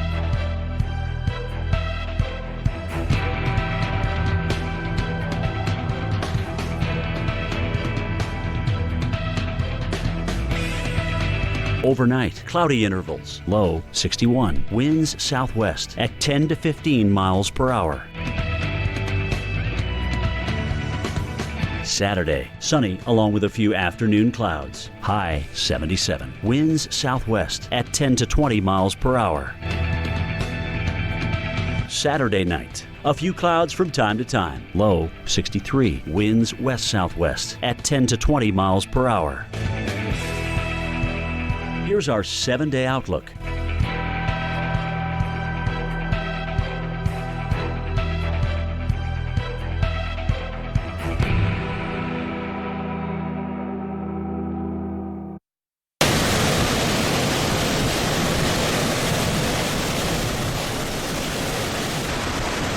Overnight, cloudy intervals, low 61. Winds southwest at 10 to 15 miles per hour. Saturday, sunny along with a few afternoon clouds. High 77. Winds southwest at 10 to 20 miles per hour. Saturday night, a few clouds from time to time. Low 63. Winds west-southwest at 10 to 20 miles per hour. Here's our 7-day outlook.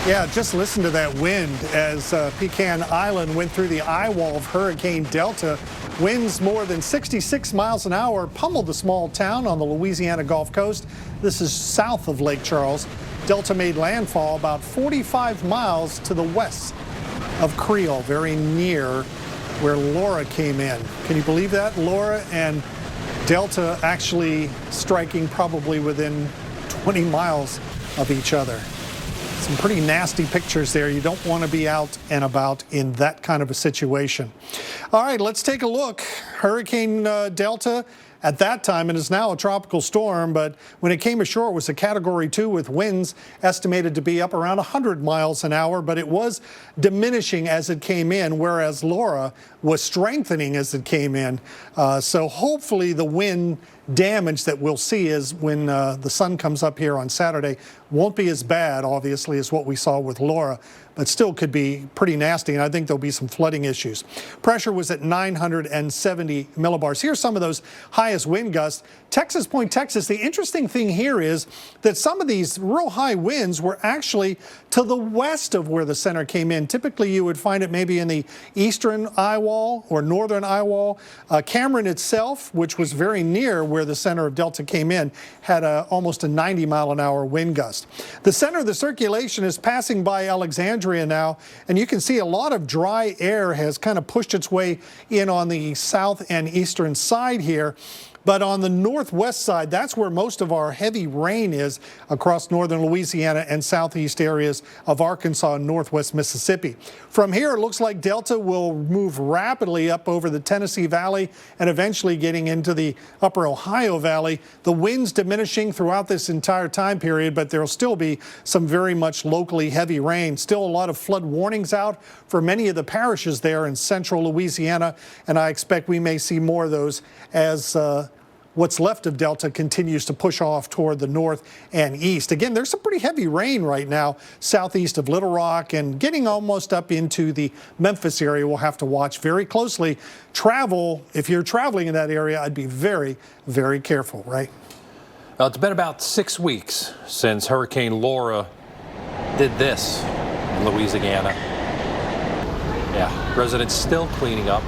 Yeah, just listen to that wind as Pecan Island went through the eye wall of Hurricane Delta. Winds more than 66 miles an hour pummeled the small town on the Louisiana Gulf Coast. This is south of Lake Charles. Delta made landfall about 45 miles to the west of Creole, very near where Laura came in. Can you believe that? Laura and Delta actually striking probably within 20 miles of each other. Some pretty nasty pictures there. You don't want to be out and about in that kind of a situation. All right, let's take a look. Hurricane Delta at that time, and is now a tropical storm, but when it came ashore, it was a Category 2 with winds estimated to be up around 100 miles an hour, but it was diminishing as it came in, whereas Laura was strengthening as it came in. So hopefully the wind damage that we'll see is when the sun comes up here on Saturday won't be as bad, obviously, as what we saw with Laura, but still could be pretty nasty, and I think there'll be some flooding issues. Pressure was at 970 millibars. Here's some of those highest wind gusts. Texas Point, Texas, the interesting thing here is that some of these real high winds were actually to the west of where the center came in. Typically, you would find it maybe in the eastern eye wall or northern eye wall. Cameron itself, which was very near where the center of Delta came in, had almost a 90-mile-an-hour wind gust. The center of the circulation is passing by Alexandria now, and you can see a lot of dry air has kind of pushed its way in on the south and eastern side here. But on the northwest side, that's where most of our heavy rain is across northern Louisiana and southeast areas of Arkansas and northwest Mississippi. From here, it looks like Delta will move rapidly up over the Tennessee Valley and eventually getting into the upper Ohio Valley. The winds diminishing throughout this entire time period, but there will still be some very much locally heavy rain. Still a lot of flood warnings out for many of the parishes there in central Louisiana, and I expect we may see more of those as what's left of Delta continues to push off toward the north and east. Again, there's some pretty heavy rain right now southeast of Little Rock and getting almost up into the Memphis area. We'll have to watch very closely. Travel, if you're traveling in that area, I'd be very, very careful, right? Well, it's been about 6 weeks since Hurricane Laura did this in Louisiana. Yeah, residents still cleaning up.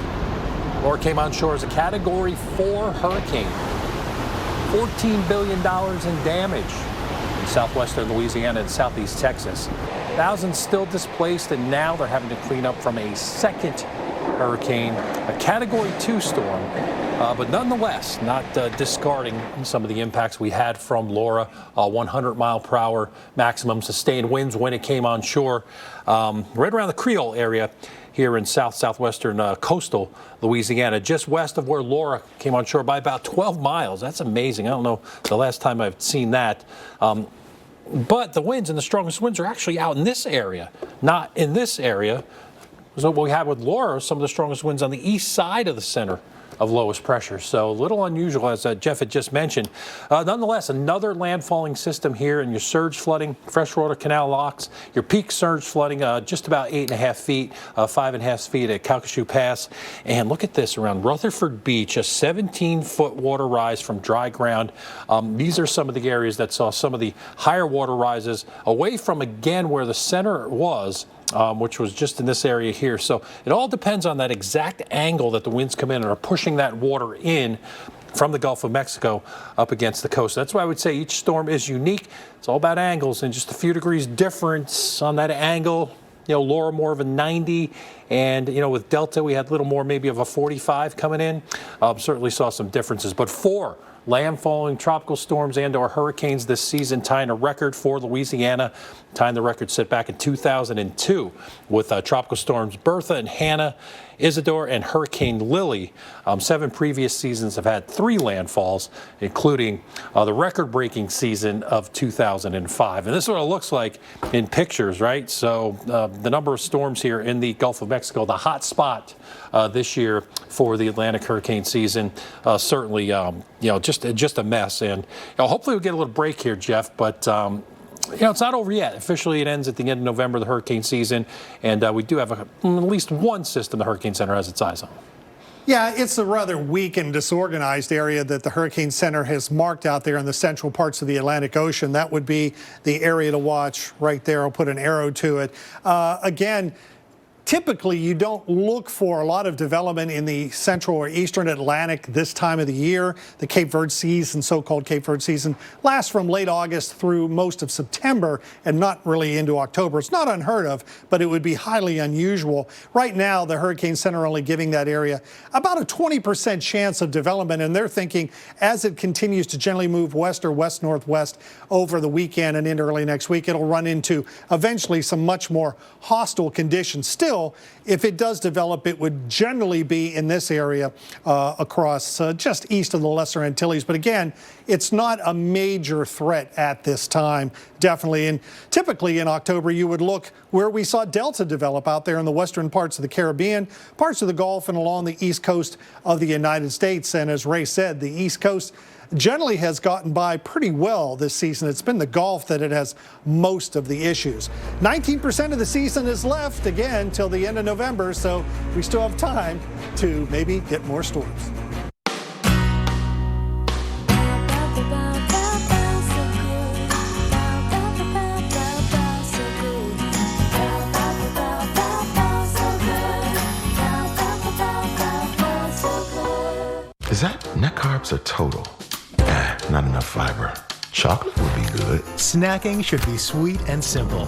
Laura came on shore as a Category 4 hurricane. $14 billion in damage in southwestern Louisiana and southeast Texas. Thousands still displaced, and now they're having to clean up from a second hurricane, a Category 2 storm, but nonetheless not discarding some of the impacts we had from Laura. 100-mile-per-hour maximum sustained winds when it came on shore, right around the Creole area here in southwestern coastal Louisiana, just west of where Laura came on shore by about 12 miles. That's amazing. I don't know the last time I've seen that. But the winds and the strongest winds are actually out in this area, not in this area. So what we had with Laura, some of the strongest winds on the east side of the center of lowest pressure. So a little unusual, as Jeff had just mentioned. Nonetheless, another landfalling system here in your surge flooding, freshwater canal locks, your peak surge flooding, just about 8.5 feet, 5.5 feet at Calcasieu Pass. And look at this around Rutherford Beach, a 17-foot water rise from dry ground. These are some of the areas that saw some of the higher water rises away from, again, where the center was, which was just in this area here. So it all depends on that exact angle that the winds come in and are pushing that water in from the Gulf of Mexico up against the coast. That's why I would say each storm is unique. It's all about angles and just a few degrees difference on that angle. You know, Laura more of a 90, and, you know, with Delta we had a little more maybe of a 45 coming in. Certainly saw some differences, but 4 landfalling tropical storms and or hurricanes this season, tying a record for Louisiana, tying the record set back in 2002 with tropical storms Bertha and Hannah, Isidore, and Hurricane Lily. 7 previous seasons have had 3 landfalls, including the record-breaking season of 2005. And this is what it looks like in pictures, right? So the number of storms here in the Gulf of Mexico, the hot spot this year for the Atlantic hurricane season, certainly, you know, just a mess. And hopefully we'll get a little break here, Jeff, but you know, it's not over yet. Officially, it ends at the end of November, the hurricane season, and we do have at least one system the Hurricane Center has its eyes on. Yeah, it's a rather weak and disorganized area that the Hurricane Center has marked out there in the central parts of the Atlantic Ocean. That would be the area to watch right there. I'll put an arrow to it. Again, Typically, you don't look for a lot of development in the central or eastern Atlantic this time of the year. The Cape Verde season, so-called Cape Verde season, lasts from late August through most of September and not really into October. It's not unheard of, but it would be highly unusual. Right now, the Hurricane Center only giving that area about a 20% chance of development, and they're thinking as it continues to generally move west or west-northwest over the weekend and into early next week, it'll run into eventually some much more hostile conditions. Still, if it does develop, it would generally be in this area across just east of the Lesser Antilles. But again, it's not a major threat at this time, definitely. And typically in October, you would look where we saw Delta develop out there in the western parts of the Caribbean, parts of the Gulf, and along the east coast of the United States. And as Ray said, the East Coast generally has gotten by pretty well this season. It's been the Gulf that it has most of the issues. 19% of the season is left, again, till the end of November, so we still have time to maybe get more storms. Is that net carbs or total? Not enough fiber. Chocolate would be good. Snacking should be sweet and simple.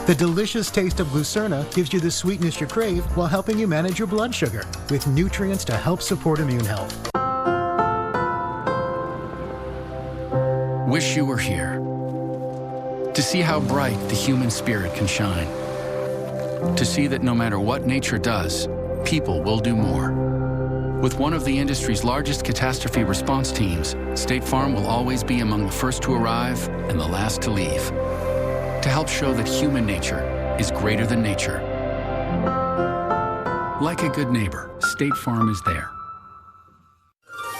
The delicious taste of Glucerna gives you the sweetness you crave while helping you manage your blood sugar with nutrients to help support immune health. Wish you were here to see how bright the human spirit can shine. To see that no matter what nature does, people will do more. With one of the industry's largest catastrophe response teams, State Farm will always be among the first to arrive and the last to leave. To help show that human nature is greater than nature. Like a good neighbor, State Farm is there.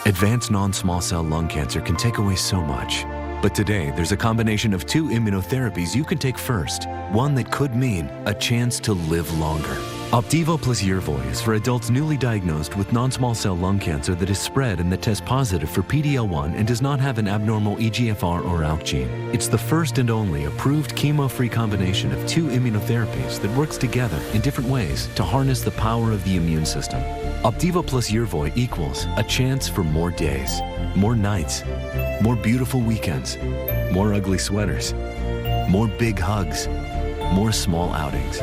Advanced non-small cell lung cancer can take away so much. But today, there's a combination of 2 immunotherapies you can take first. One that could mean a chance to live longer. Opdivo plus Yervoy is for adults newly diagnosed with non-small cell lung cancer that is spread and that tests positive for PD-L1 and does not have an abnormal EGFR or ALK gene. It's the first and only approved chemo-free combination of 2 immunotherapies that works together in different ways to harness the power of the immune system. Opdivo plus Yervoy equals a chance for more days, more nights, more beautiful weekends, more ugly sweaters, more big hugs, more small outings.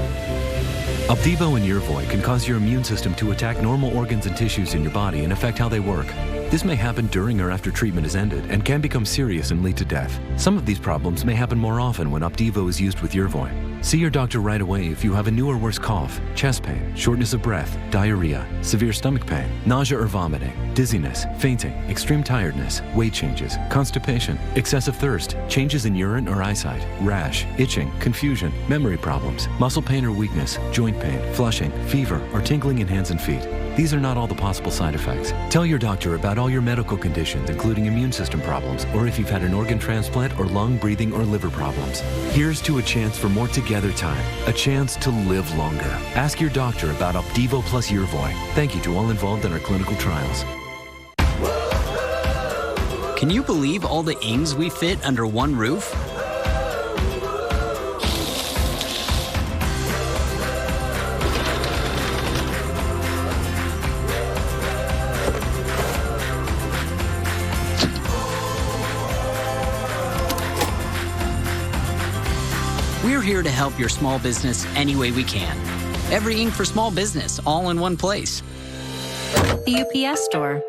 Opdivo and Yervoy can cause your immune system to attack normal organs and tissues in your body and affect how they work. This may happen during or after treatment is ended and can become serious and lead to death. Some of these problems may happen more often when Opdivo is used with Yervoy. See your doctor right away if you have a new or worse cough, chest pain, shortness of breath, diarrhea, severe stomach pain, nausea or vomiting, dizziness, fainting, extreme tiredness, weight changes, constipation, excessive thirst, changes in urine or eyesight, rash, itching, confusion, memory problems, muscle pain or weakness, joint pain, flushing, fever, or tingling in hands and feet. These are not all the possible side effects. Tell your doctor about all your medical conditions, including immune system problems, or if you've had an organ transplant or lung, breathing, or liver problems. Here's to a chance for more together time, a chance to live longer. Ask your doctor about Opdivo plus Yervoy. Thank you to all involved in our clinical trials. Can you believe all the Ings we fit under one roof? We're here to help your small business any way we can. Every ink for small business, all in one place. The UPS Store.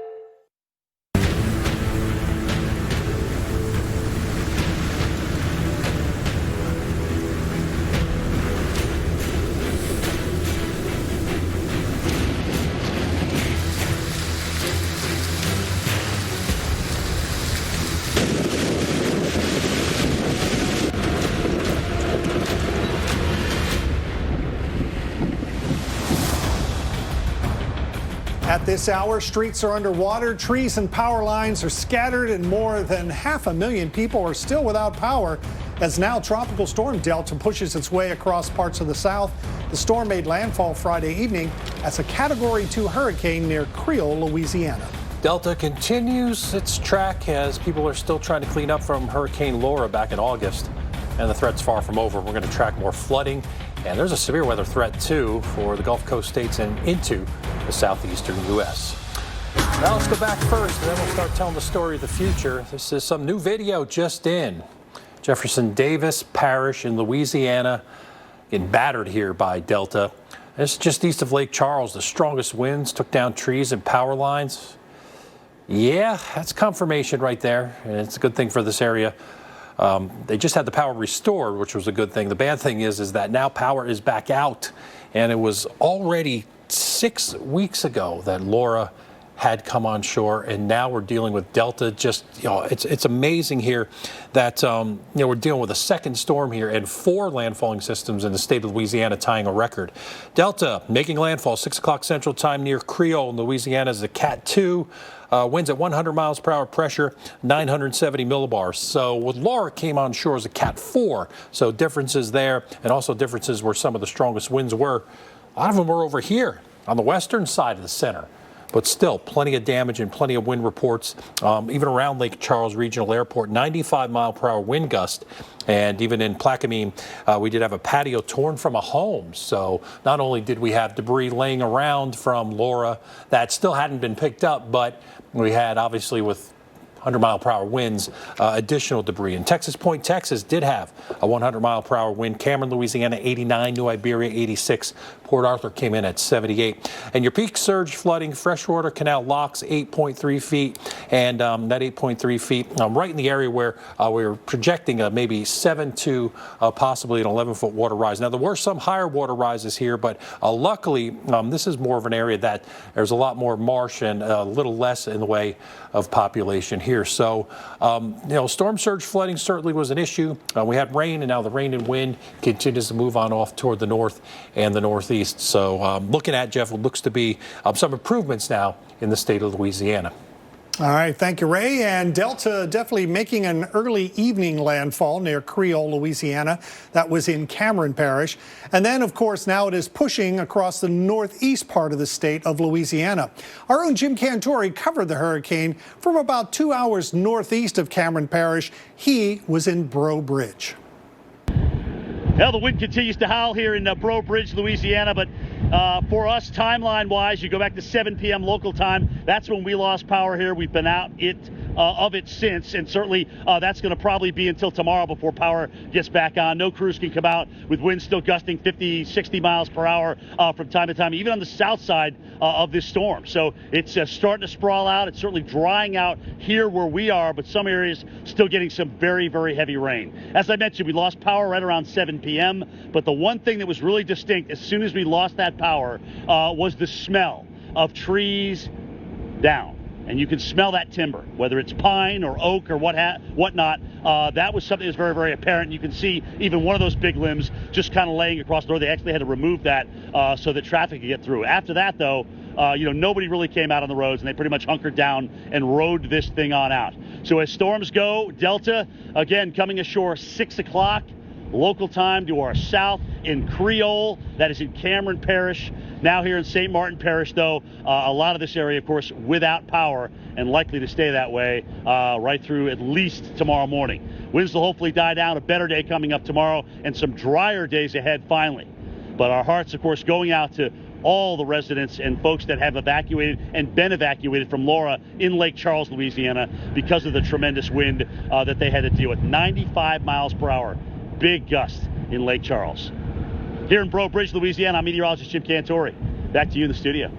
At this hour, streets are underwater, trees and power lines are scattered, and more than 500,000 people are still without power as now Tropical Storm Delta pushes its way across parts of the south. The storm made landfall Friday evening as a Category 2 hurricane near Creole, Louisiana. Delta continues its track as people are still trying to clean up from Hurricane Laura back in August, and the threat's far from over. We're going to track more flooding And there's a severe weather threat, too, for the Gulf Coast states and into the southeastern U.S. Now let's go back first, and then we'll start telling the story of the future. This is some new video just in. Jefferson Davis Parish in Louisiana getting battered here by Delta. This is just east of Lake Charles. The strongest winds took down trees and power lines. Yeah, that's confirmation right there, and it's a good thing for this area. They just had the power restored, which was a good thing. The bad thing is that now power is back out, and it was already 6 weeks ago that Laura had come on shore, and now we're dealing with Delta. Just, it's amazing here that, we're dealing with a second storm here and 4 landfalling systems in the state of Louisiana tying a record. Delta making landfall 6 o'clock Central Time near Creole in Louisiana is a Cat 2. Winds at 100 miles per hour, pressure 970 millibars. So with Laura came on shore as a Cat 4. So differences there, and also differences where some of the strongest winds were. A lot of them were over here on the western side of the center. But still, plenty of damage and plenty of wind reports, even around Lake Charles Regional Airport, 95 mile per hour wind gust. And even in Plaquemine, we did have a patio torn from a home. So not only did we have debris laying around from Laura that still hadn't been picked up, but we had, obviously, with 100 mile per hour winds, additional debris. And Texas Point, Texas did have a 100 mile per hour wind. Cameron, Louisiana, 89. New Iberia, 86. Port Arthur came in at 78. And your peak surge flooding, freshwater canal locks, 8.3 feet. And that 8.3 feet right in the area where we were projecting maybe 7 to possibly an 11-foot water rise. Now, there were some higher water rises here, but luckily, this is more of an area that there's a lot more marsh and a little less in the way of population here. So, storm surge flooding certainly was an issue. We had rain, and now the rain and wind continues to move on off toward the north and the northeast. So looking at, Jeff, what looks to be some improvements now in the state of Louisiana. All right, thank you, Ray. And Delta definitely making an early evening landfall near Creole, Louisiana. That was in Cameron Parish. And then, of course, now it is pushing across the northeast part of the state of Louisiana. Our own Jim Cantore covered the hurricane from about 2 hours northeast of Cameron Parish. He was in Breaux Bridge. Well, the wind continues to howl here in Breaux Bridge, Louisiana, but for us, timeline-wise, you go back to 7 p.m. local time. That's when we lost power here. We've been out of it since, and certainly that's going to probably be until tomorrow before power gets back on. No crews can come out with winds still gusting 50, 60 miles per hour from time to time, even on the south side of this storm. So it's starting to sprawl out. It's certainly drying out here where we are, but some areas still getting some very, very heavy rain. As I mentioned, we lost power right around 7 p.m., but the one thing that was really distinct as soon as we lost that power was the smell of trees down. And you can smell that timber, whether it's pine or oak or whatnot. That was something that was very, very apparent. You can see even one of those big limbs just kind of laying across the road. They actually had to remove that so that traffic could get through. After that, though, nobody really came out on the roads, and they pretty much hunkered down and rode this thing on out. So as storms go, Delta, again, coming ashore 6 o'clock. Local time to our south in Creole, that is in Cameron Parish. Now here in St. Martin Parish, though, a lot of this area, of course, without power and likely to stay that way right through at least tomorrow morning. Winds will hopefully die down, a better day coming up tomorrow, and some drier days ahead finally. But our hearts, of course, going out to all the residents and folks that have evacuated and been evacuated from Laura in Lake Charles, Louisiana, because of the tremendous wind that they had to deal with. 95 miles per hour. Big gust in Lake Charles. Here in Breaux Bridge, Louisiana, I'm meteorologist Jim Cantore. Back to you in the studio.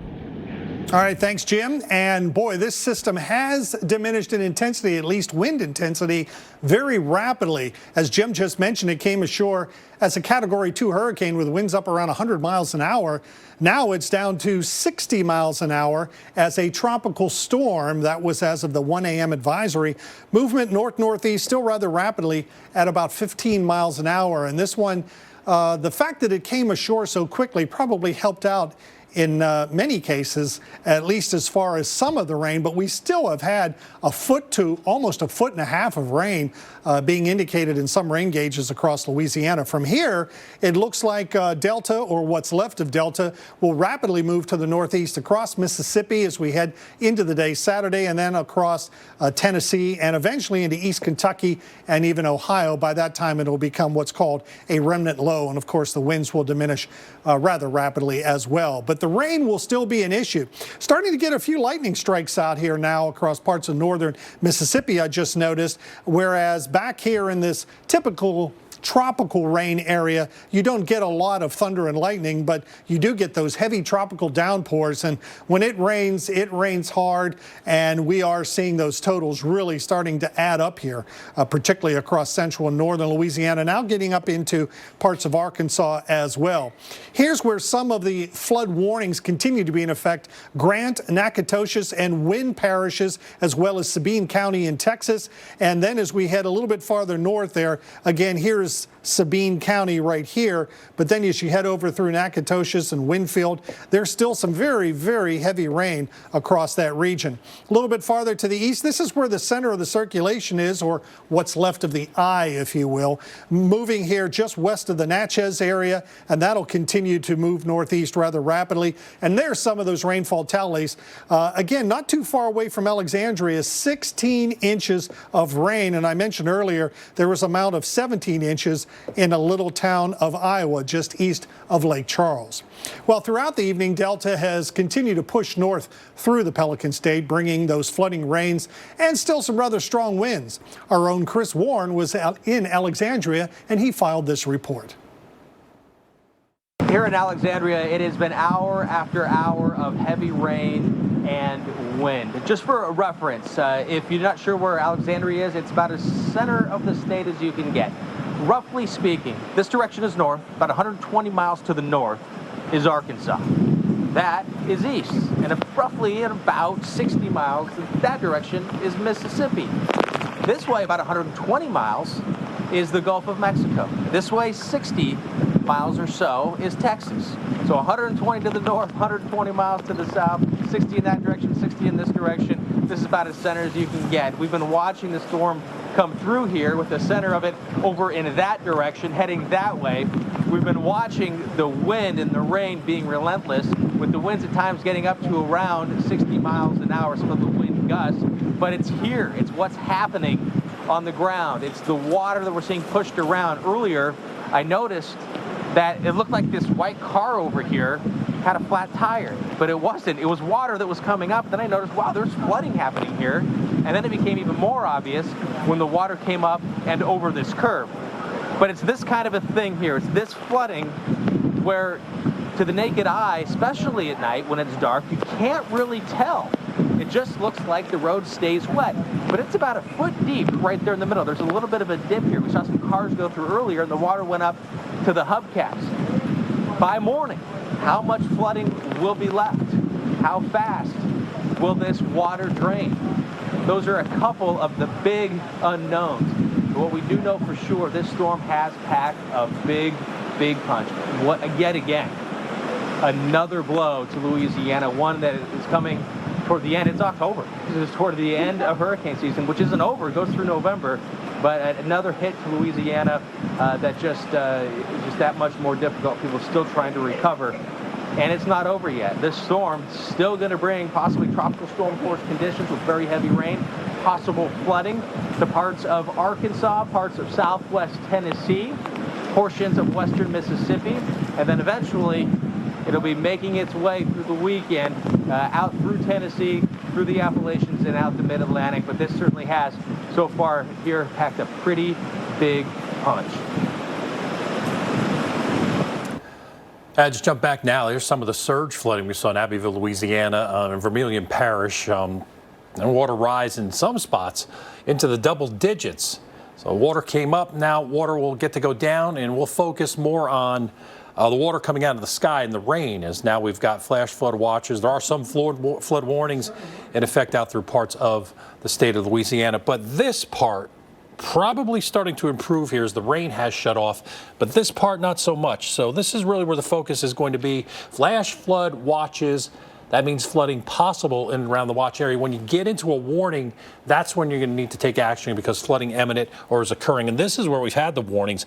All right, thanks, Jim. And boy, this system has diminished in intensity, at least wind intensity, very rapidly. As Jim just mentioned, it came ashore as a Category 2 hurricane with winds up around 100 miles an hour. Now it's down to 60 miles an hour as a tropical storm. That was as of the 1 a.m. advisory. Movement north-northeast still rather rapidly at about 15 miles an hour. And this one, the fact that it came ashore so quickly probably helped out in many cases, at least as far as some of the rain, but we still have had a foot to almost a foot and a half of rain being indicated in some rain gauges across Louisiana. From here, it looks like Delta, or what's left of Delta, will rapidly move to the northeast across Mississippi as we head into the day Saturday, and then across Tennessee and eventually into East Kentucky and even Ohio. By that time, it will become what's called a remnant low, and of course the winds will diminish rather rapidly as well. But the rain will still be an issue. Starting to get a few lightning strikes out here now across parts of northern Mississippi, I just noticed, whereas back here in this typical tropical rain area, you don't get a lot of thunder and lightning, but you do get those heavy tropical downpours. And when it rains hard, and we are seeing those totals really starting to add up here, particularly across central and northern Louisiana, now getting up into parts of Arkansas as well. Here's where some of the flood warnings continue to be in effect. Grant, Nacogdoches, and Wynn parishes, as well as Sabine County in Texas. And then as we head a little bit farther north there, again, here is Sabine County right here, but then as you head over through Nacogdoches and Winfield, there's still some very, very heavy rain across that region. A little bit farther to the east, this is where the center of the circulation is, or what's left of the eye, if you will, moving here just west of the Natchez area, and that'll continue to move northeast rather rapidly. And there's some of those rainfall tallies. Again, not too far away from Alexandria, 16 inches of rain, and I mentioned earlier there was an amount of 17 inches in a little town of Iowa just east of Lake Charles. Well, throughout the evening, Delta has continued to push north through the Pelican State, bringing those flooding rains and still some rather strong winds. Our own Chris Warren was out in Alexandria, and he filed this report. Here in Alexandria, it has been hour after hour of heavy rain and wind. Just for a reference, if you're not sure where Alexandria is, it's about as center of the state as you can get. Roughly speaking, this direction is north. About 120 miles to the north is Arkansas. That is east. And roughly at about 60 miles in that direction is Mississippi. This way, about 120 miles, is the Gulf of Mexico. This way, 60 miles or so is Texas. So 120 to the north, 120 miles to the south, 60 in that direction, 60 in this direction. This is about as center as you can get. We've been watching the storm come through here with the center of it over in that direction, heading that way. We've been watching the wind and the rain being relentless, with the winds at times getting up to around 60 miles an hour, some of the wind gusts. But it's here. It's what's happening on the ground. It's the water that we're seeing pushed around. Earlier, I noticed that it looked like this white car over here had a flat tire, but it wasn't. It was water that was coming up. Then I noticed, wow, there's flooding happening here. And then it became even more obvious when the water came up and over this curve. But it's this kind of a thing here. It's this flooding where, to the naked eye, especially at night when it's dark, you can't really tell. It just looks like the road stays wet. But it's about a foot deep right there in the middle. There's a little bit of a dip here. We saw some cars go through earlier, and the water went up to the hubcaps. By morning, how much flooding will be left? How fast will this water drain? Those are a couple of the big unknowns. But what we do know for sure, this storm has packed a big, big punch. Yet again, another blow to Louisiana, one that is coming toward the end. It's October. This is toward the end of hurricane season, which isn't over. It goes through November. But another hit to Louisiana that just that much more difficult. People still trying to recover. And it's not over yet. This storm is still going to bring possibly tropical storm force conditions with very heavy rain, possible flooding to parts of Arkansas, parts of southwest Tennessee, portions of western Mississippi, and then eventually it'll be making its way through the weekend out through Tennessee, through the Appalachians, and out the mid-Atlantic. But this certainly has, so far here, packed a pretty big punch. Just jump back now. Here's some of the surge flooding we saw in Abbeville, Louisiana, in Vermilion Parish. And water rise in some spots into the double digits. So water came up. Now water will get to go down, and we'll focus more on the water coming out of the sky and the rain, as now we've got flash flood watches. There are some flood warnings in effect out through parts of the state of Louisiana. But this part probably starting to improve here as the rain has shut off, but this part not so much. So this is really where the focus is going to be. Flash flood watches. That means flooding possible in and around the watch area. When you get into a warning, that's when you're going to need to take action because flooding imminent or is occurring. And this is where we've had the warnings.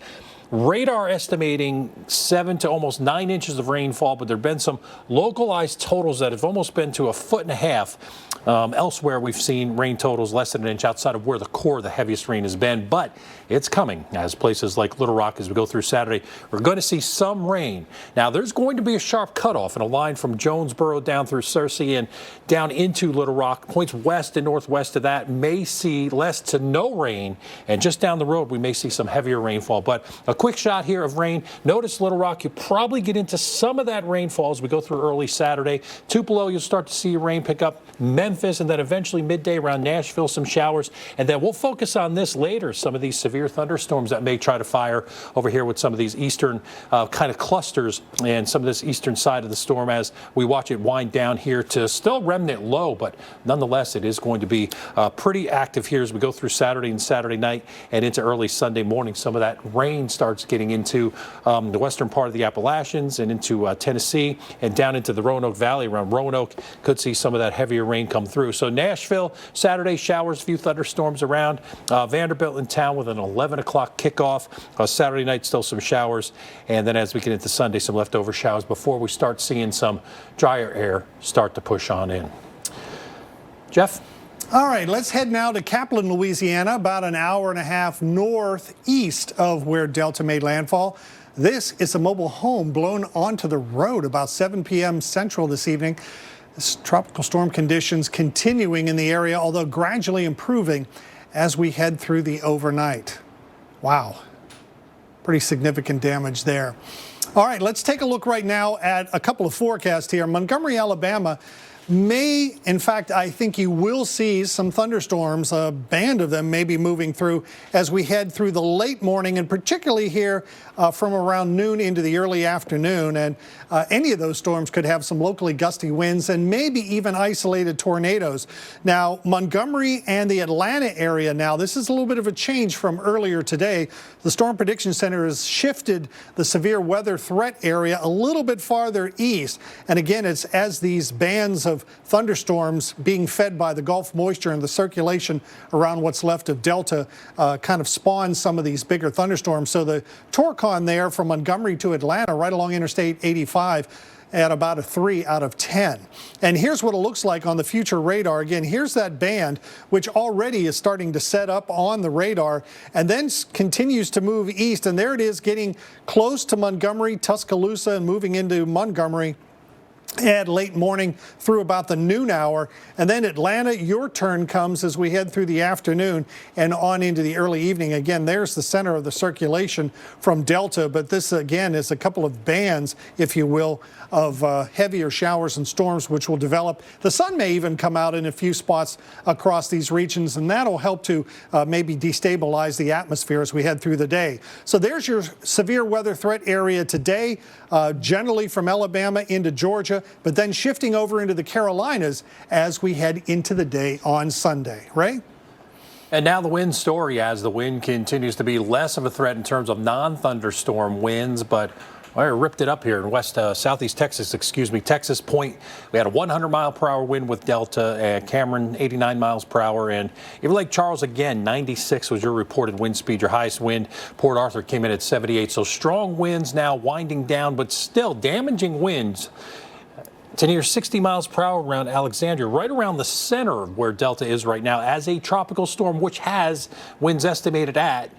Radar estimating 7 to almost 9 inches of rainfall, but there have been some localized totals that have almost been to 1.5 feet. Elsewhere, we've seen rain totals less than an inch outside of where the core of the heaviest rain has been, but it's coming as places like Little Rock, as we go through Saturday, we're going to see some rain. Now, there's going to be a sharp cutoff in a line from Jonesboro down through Searcy and down into Little Rock. Points west and northwest of that may see less to no rain, and just down the road, we may see some heavier rainfall. But a quick shot here of rain. Notice Little Rock, you probably get into some of that rainfall as we go through early Saturday. Tupelo, you'll start to see rain pick up. Memphis, and then eventually midday around Nashville, some showers. And then we'll focus on this later, some of these severe thunderstorms that may try to fire over here with some of these eastern kind of clusters and some of this eastern side of the storm as we watch it wind down here to still remnant low, but nonetheless, it is going to be pretty active here as we go through Saturday and Saturday night and into early Sunday morning. Some of that rain starts getting into the western part of the Appalachians and into Tennessee and down into the Roanoke Valley around Roanoke. Could see some of that heavier rain come through. So Nashville, Saturday showers, a few thunderstorms around. Vanderbilt in town with an 11 o'clock kickoff. Saturday night, still some showers. And then as we get into Sunday, some leftover showers before we start seeing some drier air start to push on in. Jeff? All right, let's head now to Kaplan, Louisiana, about an hour and a half northeast of where Delta made landfall. This is a mobile home blown onto the road about 7 p.m. Central this evening. Tropical storm conditions continuing in the area, although gradually improving as we head through the overnight. Wow, pretty significant damage there. All right, let's take a look right now at a couple of forecasts here. Montgomery, Alabama may, in fact, I think you will see some thunderstorms, a band of them may be moving through as we head through the late morning and particularly here from around noon into the early afternoon. And any of those storms could have some locally gusty winds and maybe even isolated tornadoes. Now, Montgomery and the Atlanta area now, this is a little bit of a change from earlier today. The Storm Prediction Center has shifted the severe weather threat area a little bit farther east. And again, it's as these bands of thunderstorms being fed by the Gulf moisture and the circulation around what's left of Delta kind of spawns some of these bigger thunderstorms. So the Torcon there from Montgomery to Atlanta right along Interstate 85 at about a 3 out of 10. And here's what it looks like on the future radar. Again, here's that band, which already is starting to set up on the radar and then continues to move east. And there it is getting close to Montgomery, Tuscaloosa, and moving into Montgomery at late morning through about the noon hour. And then Atlanta, your turn comes as we head through the afternoon and on into the early evening. Again, there's the center of the circulation from Delta, but this again is a couple of bands, if you will, of heavier showers and storms which will develop. The sun may even come out in a few spots across these regions, and that'll help to maybe destabilize the atmosphere as we head through the day. So there's your severe weather threat area today, generally from Alabama into Georgia, but then shifting over into the Carolinas as we head into the day on Sunday. Ray? And now the wind story as the wind continues to be less of a threat in terms of non-thunderstorm winds, but I ripped it up here in southeast Texas, Texas Point. We had a 100-mile-per-hour wind with Delta, and Cameron 89 miles per hour, and even Lake Charles again 96 was your reported wind speed, your highest wind. Port Arthur came in at 78. So strong winds now winding down, but still damaging winds to near 60 miles per hour around Alexandria, right around the center of where Delta is right now as a tropical storm, which has winds estimated at,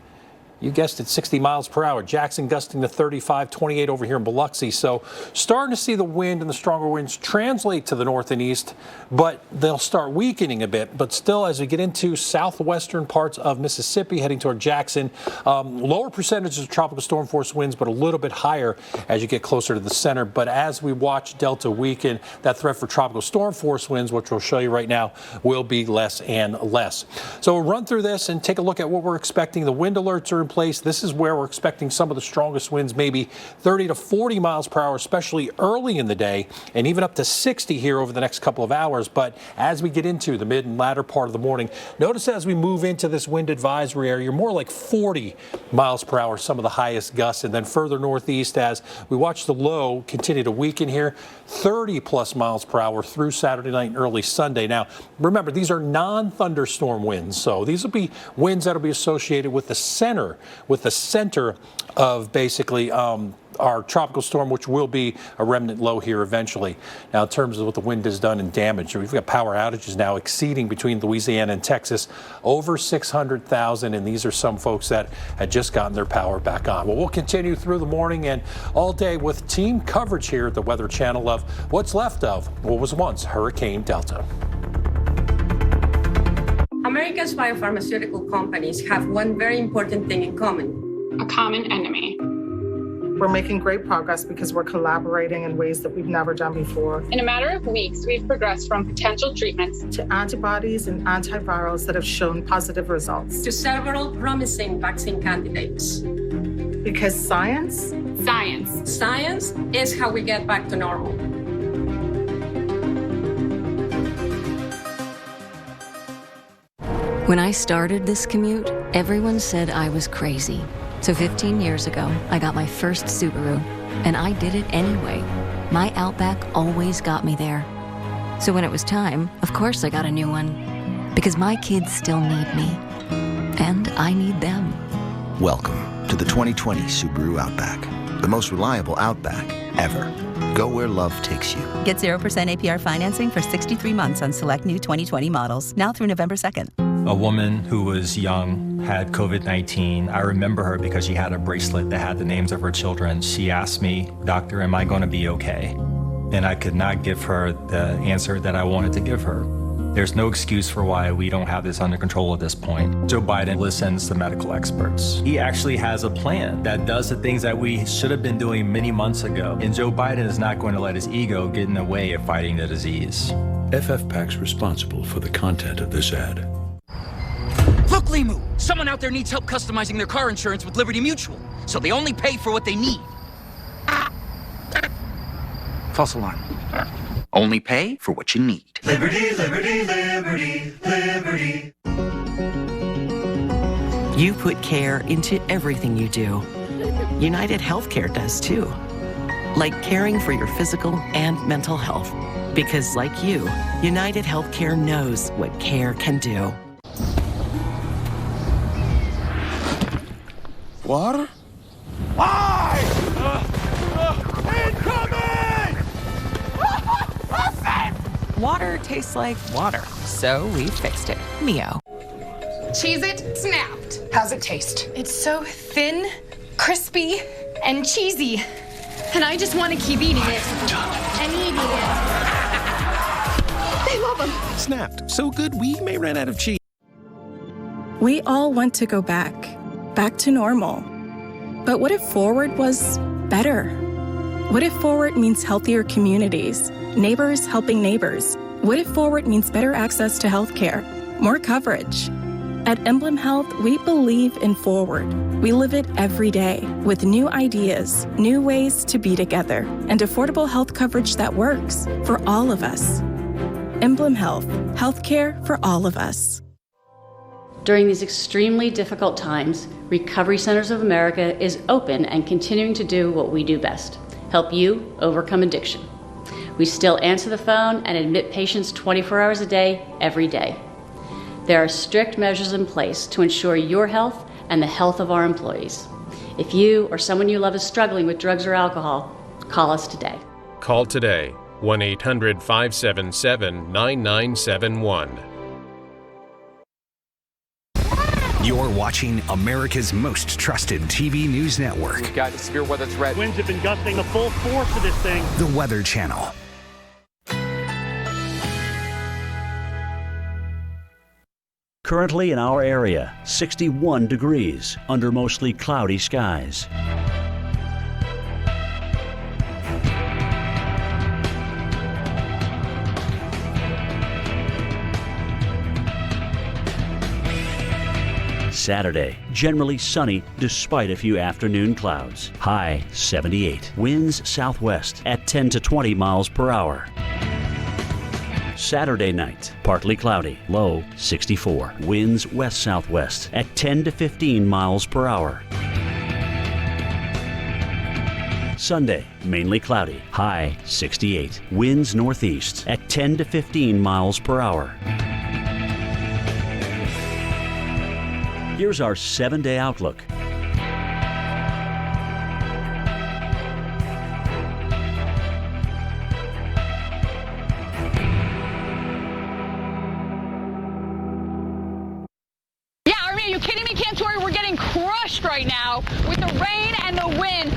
you guessed it, 60 miles per hour. Jackson gusting to 35, 28 over here in Biloxi. So starting to see the wind and the stronger winds translate to the north and east, but they'll start weakening a bit. But still, as we get into southwestern parts of Mississippi, heading toward Jackson, lower percentages of tropical storm force winds, but a little bit higher as you get closer to the center. But as we watch Delta weaken, that threat for tropical storm force winds, which we'll show you right now, will be less and less. So we'll run through this and take a look at what we're expecting. The wind alerts are in place. This is where we're expecting some of the strongest winds, maybe 30 to 40 miles per hour, especially early in the day, and even up to 60 here over the next couple of hours. But as we get into the mid and latter part of the morning, notice as we move into this wind advisory area, you're more like 40 miles per hour, some of the highest gusts. And then further northeast, as we watch the low continue to weaken here, 30 plus miles per hour through Saturday night and early Sunday. Now, remember, these are non-thunderstorm winds, so these will be winds that will be associated with the center of basically our tropical storm, which will be a remnant low here eventually. Now, in terms of what the wind has done and damage, we've got power outages now exceeding between Louisiana and Texas over 600,000, and these are some folks that had just gotten their power back on. Well, we'll continue through the morning and all day with team coverage here at the Weather Channel of what's left of what was once Hurricane Delta. America's biopharmaceutical companies have one very important thing in common: a common enemy. We're making great progress because we're collaborating in ways that we've never done before. In a matter of weeks, we've progressed from potential treatments to antibodies and antivirals that have shown positive results. To several promising vaccine candidates. Because science is how we get back to normal. When I started this commute, everyone said I was crazy. So 15 years ago, I got my first Subaru, and I did it anyway. My Outback always got me there. So when it was time, of course I got a new one. Because my kids still need me. And I need them. Welcome to the 2020 Subaru Outback. The most reliable Outback ever. Go where love takes you. Get 0% APR financing for 63 months on select new 2020 models, now through November 2nd. A woman who was young had COVID-19. I remember her because she had a bracelet that had the names of her children. She asked me, "Doctor, am I going to be okay?" And I could not give her the answer that I wanted to give her. There's no excuse for why we don't have this under control at this point. Joe Biden listens to medical experts. He actually has a plan that does the things that we should have been doing many months ago. And Joe Biden is not going to let his ego get in the way of fighting the disease. FFPAC's responsible for the content of this ad. Look, Limu! Someone out there needs help customizing their car insurance with Liberty Mutual, so they only pay for what they need. False alarm. Only pay for what you need. Liberty, liberty, liberty, liberty. You put care into everything you do. United Healthcare does too. Like caring for your physical and mental health. Because like you, United Healthcare knows what care can do. Water? Water tastes like water, so we fixed it. Mio. Cheez-It snapped. How's it taste? It's so thin, crispy, and cheesy. And I just want to keep eating it. And eating it. They love them. Snapped. So good we may run out of cheese. We all want to go back to normal. But what if forward was better? What if forward means healthier communities, neighbors helping neighbors? What if forward means better access to healthcare, more coverage? At Emblem Health, we believe in forward. We live it every day with new ideas, new ways to be together, and affordable health coverage that works for all of us. Emblem Health, healthcare for all of us. During these extremely difficult times, Recovery Centers of America is open and continuing to do what we do best: help you overcome addiction. We still answer the phone and admit patients 24 hours a day, every day. There are strict measures in place to ensure your health and the health of our employees. If you or someone you love is struggling with drugs or alcohol, call us today. Call today, 1-800-577-9971. You're watching America's most trusted TV news network. We've got a severe weather threat. Winds have been gusting the full force of this thing. The Weather Channel. Currently in our area, 61 degrees under mostly cloudy skies. Saturday, generally sunny despite a few afternoon clouds. High 78. Winds southwest at 10 to 20 miles per hour. Saturday night, partly cloudy, low 64. Winds west-southwest at 10 to 15 miles per hour. Sunday, mainly cloudy, high 68. Winds northeast at 10 to 15 miles per hour. Here's our 7-day outlook. Right now with the rain and the wind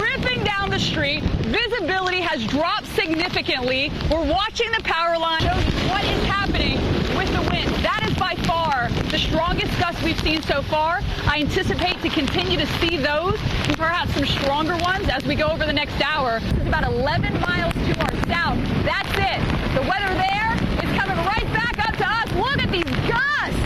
ripping down the street. Visibility has dropped significantly. We're watching the power line. Shows what is happening with the wind. That is by far the strongest gust we've seen so far. I anticipate to continue to see those and perhaps some stronger ones as we go over the next hour. It's about 11 miles to our south. That's it. The weather there is coming right back up to us. Look at these gusts.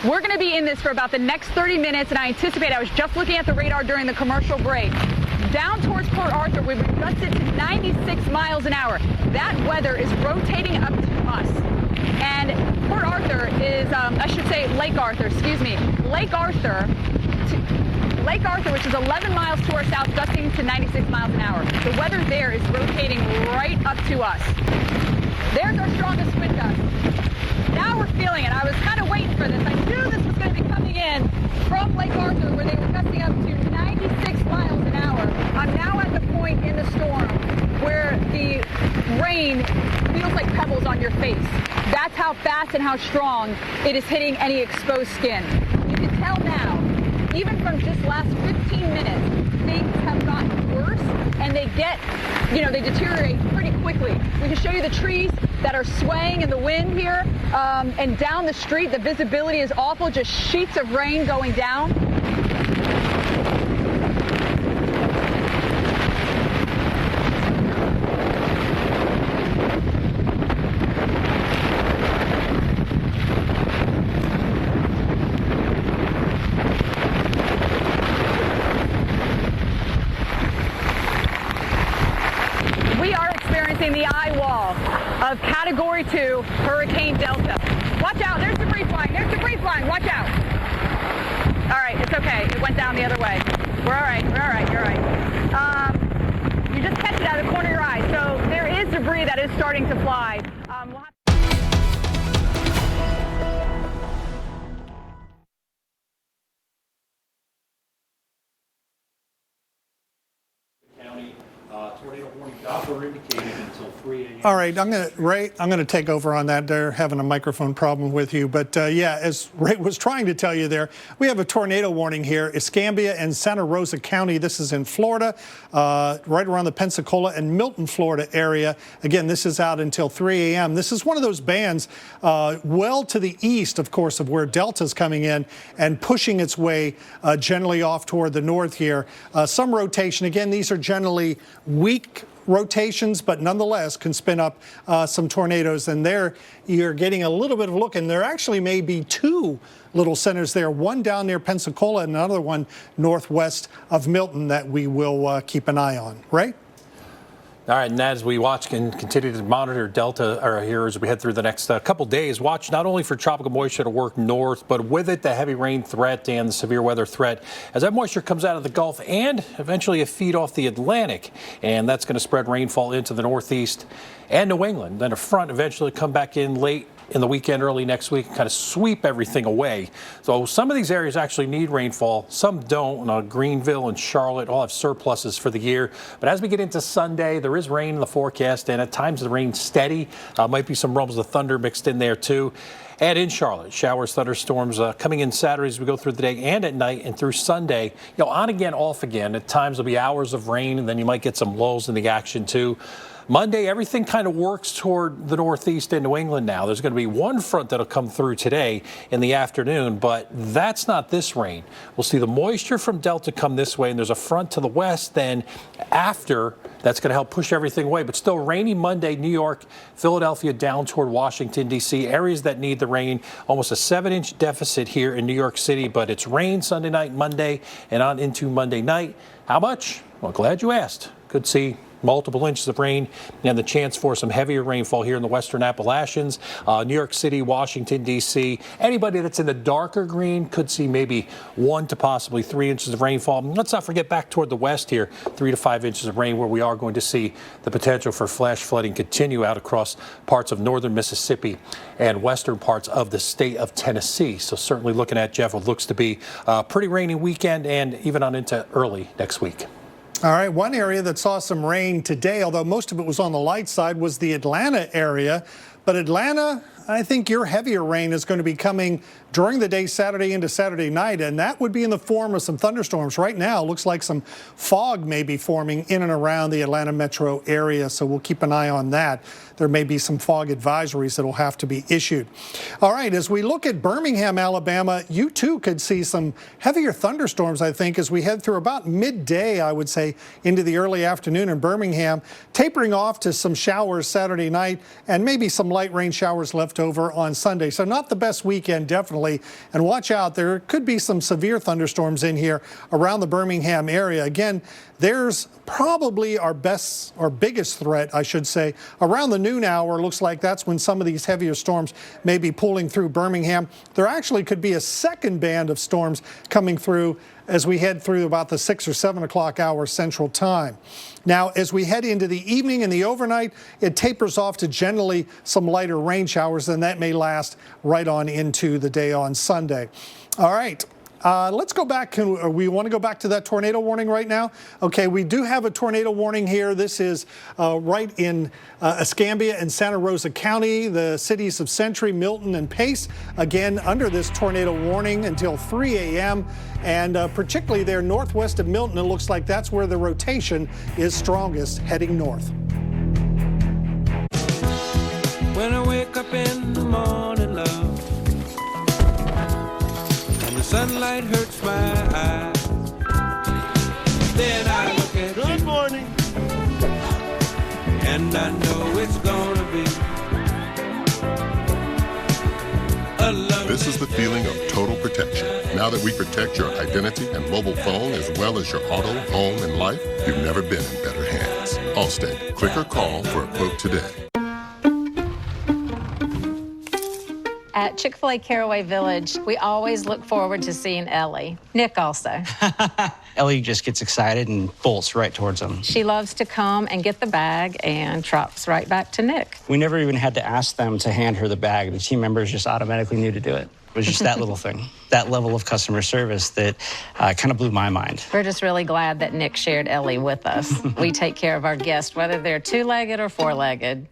We're going to be in this for about the next 30 minutes, and I anticipate, I was just looking at the radar during the commercial break. Down towards Port Arthur, we've adjusted to 96 miles an hour. That weather is rotating up to us. And Port Arthur is, I should say Lake Arthur, excuse me. Lake Arthur, which is 11 miles to our south, gusting to 96 miles an hour. The weather there is rotating right up to us. There's our strongest wind gust. Now we're feeling it. I was kind of waiting for this. I knew this was going to be coming in from Lake Arthur where they were gusting up to 96 miles an hour. I'm now at the point in the storm where the rain feels like pebbles on your face. That's how fast and how strong it is hitting any exposed skin. You can tell now, even from just last 15 minutes, things have gotten worse and they deteriorate pretty quickly. We can show you the trees that are swaying in the wind here, and down the street, the visibility is awful, just sheets of rain going down. The eye wall of Category 2 Hurricane Delta. Watch out, there's debris flying, watch out. All right, it's okay, it went down the other way. We're all right, you're all right. You just catch it out of the corner of your eye. So there is debris that is starting to fly. Tornado warning Doppler indicated until 3 a.m. All right, Ray, I'm going to take over on that. They're having a microphone problem with you. But yeah, as Ray was trying to tell you there, we have a tornado warning here. Escambia and Santa Rosa County. This is in Florida, right around the Pensacola and Milton, Florida area. Again, this is out until 3 a.m. This is one of those bands well to the east, of course, of where Delta's coming in and pushing its way generally off toward the north here. Some rotation. Again, these are generally weak rotations, but nonetheless can spin up some tornadoes. And there you're getting a little bit of a look, and there actually may be two little centers there, one down near Pensacola and another one northwest of Milton that we will keep an eye on. Ray? All right, and as we watch and continue to monitor Delta here as we head through the next couple days, watch not only for tropical moisture to work north, but with it the heavy rain threat and the severe weather threat as that moisture comes out of the Gulf and eventually a feed off the Atlantic. And that's going to spread rainfall into the Northeast and New England. Then a front eventually come back in late in the weekend, early next week, and kind of sweep everything away. So some of these areas actually need rainfall. Some don't. Greenville and Charlotte all have surpluses for the year. But as we get into Sunday, there is rain in the forecast, and at times the rain's steady. Might be some rumbles of thunder mixed in there too. And in Charlotte, showers, thunderstorms coming in Saturday as we go through the day and at night and through Sunday. On again, off again. At times there'll be hours of rain, and then you might get some lulls in the action too. Monday, everything kind of works toward the northeast in New England now. There's going to be one front that'll come through today in the afternoon, but that's not this rain. We'll see the moisture from Delta come this way, and there's a front to the west then after that's going to help push everything away. But still rainy Monday, New York, Philadelphia, down toward Washington, D.C., areas that need the rain. Almost a 7-inch deficit here in New York City, but it's rain Sunday night, Monday, and on into Monday night. How much? Well, glad you asked. Could see multiple inches of rain and the chance for some heavier rainfall here in the western Appalachians, New York City, Washington, D.C. Anybody that's in the darker green could see maybe 1 to possibly 3 inches of rainfall. Let's not forget back toward the west here, 3 to 5 inches of rain, where we are going to see the potential for flash flooding continue out across parts of northern Mississippi and western parts of the state of Tennessee. So certainly looking at, Jeff, what looks to be a pretty rainy weekend and even on into early next week. All right, one area that saw some rain today, although most of it was on the light side, was the Atlanta area. But Atlanta, I think your heavier rain is going to be coming during the day, Saturday into Saturday night, and that would be in the form of some thunderstorms. Right now, it looks like some fog may be forming in and around the Atlanta metro area, so we'll keep an eye on that. There may be some fog advisories that will have to be issued. All right, as we look at Birmingham, Alabama, you too could see some heavier thunderstorms, I think, as we head through about midday, I would say, into the early afternoon in Birmingham, tapering off to some showers Saturday night and maybe some light rain showers left over on Sunday. So not the best weekend, definitely. And watch out, there could be some severe thunderstorms in here around the Birmingham area. Again, there's probably our best or biggest threat, I should say, around the noon hour. Looks like that's when some of these heavier storms may be pulling through Birmingham. There actually could be a second band of storms coming through as we head through about the 6 or 7 o'clock hour Central Time. Now, as we head into the evening and the overnight, it tapers off to generally some lighter rain showers, and that may last right on into the day on Sunday. All right. Let's go back. We want to go back to that tornado warning right now. Okay, we do have a tornado warning here. This is right in Escambia and Santa Rosa County, the cities of Century, Milton, and Pace. Again, under this tornado warning until 3 a.m. And particularly there northwest of Milton, it looks like that's where the rotation is strongest, heading north. When I wake up in the morning, love, sunlight hurts my eyes. Then I look at you. Good morning. And I know it's gonna be a lovely. This is the feeling of total protection. Now that we protect your identity and mobile phone as well as your auto, home, and life, you've never been in better hands. Allstate. Click or call for a quote today. At Chick-fil-A Caraway Village, we always look forward to seeing Ellie. Nick also. Ellie just gets excited and bolts right towards them. She loves to come and get the bag and trots right back to Nick. We never even had to ask them to hand her the bag. The team members just automatically knew to do it. It was just that little thing, that level of customer service that kind of blew my mind. We're just really glad that Nick shared Ellie with us. We take care of our guests, whether they're two-legged or four-legged.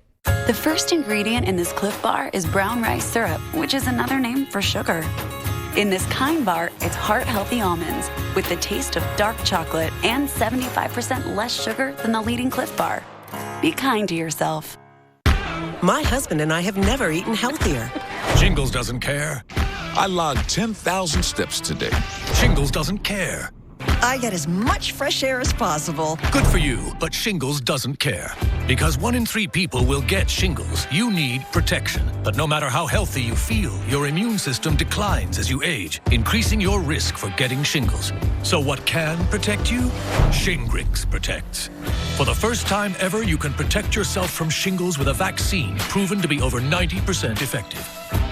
The first ingredient in this Cliff Bar is brown rice syrup, which is another name for sugar. In this Kind Bar, it's heart-healthy almonds with the taste of dark chocolate and 75% less sugar than the leading Cliff Bar. Be kind to yourself. My husband and I have never eaten healthier. Shingles doesn't care. I logged 10,000 steps today. Shingles doesn't care. I get as much fresh air as possible. Good for you, but Shingles doesn't care. Because 1 in 3 people will get shingles. You need protection. But no matter how healthy you feel, your immune system declines as you age, increasing your risk for getting shingles. So what can protect you? Shingrix protects. For the first time ever, you can protect yourself from shingles with a vaccine proven to be over 90% effective.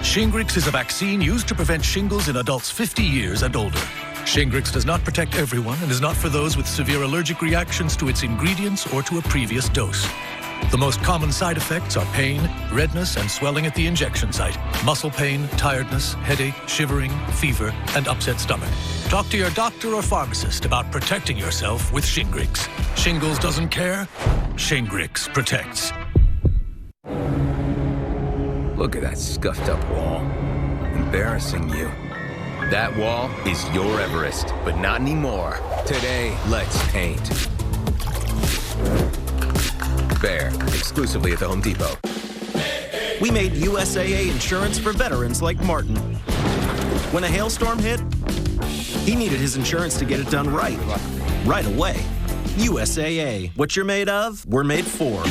Shingrix is a vaccine used to prevent shingles in adults 50 years and older. Shingrix does not protect everyone and is not for those with severe allergic reactions to its ingredients or to a previous dose. The most common side effects are pain, redness, and swelling at the injection site, muscle pain, tiredness, headache, shivering, fever, and upset stomach. Talk to your doctor or pharmacist about protecting yourself with Shingrix. Shingles doesn't care. Shingrix protects. Look at that scuffed up wall. Embarrassing you. That wall is your Everest, but not anymore. Today, let's paint. Bear, exclusively at the Home Depot. We made USAA insurance for veterans like Martin. When a hailstorm hit, he needed his insurance to get it done right away. USAA. What you're made of, we're made for.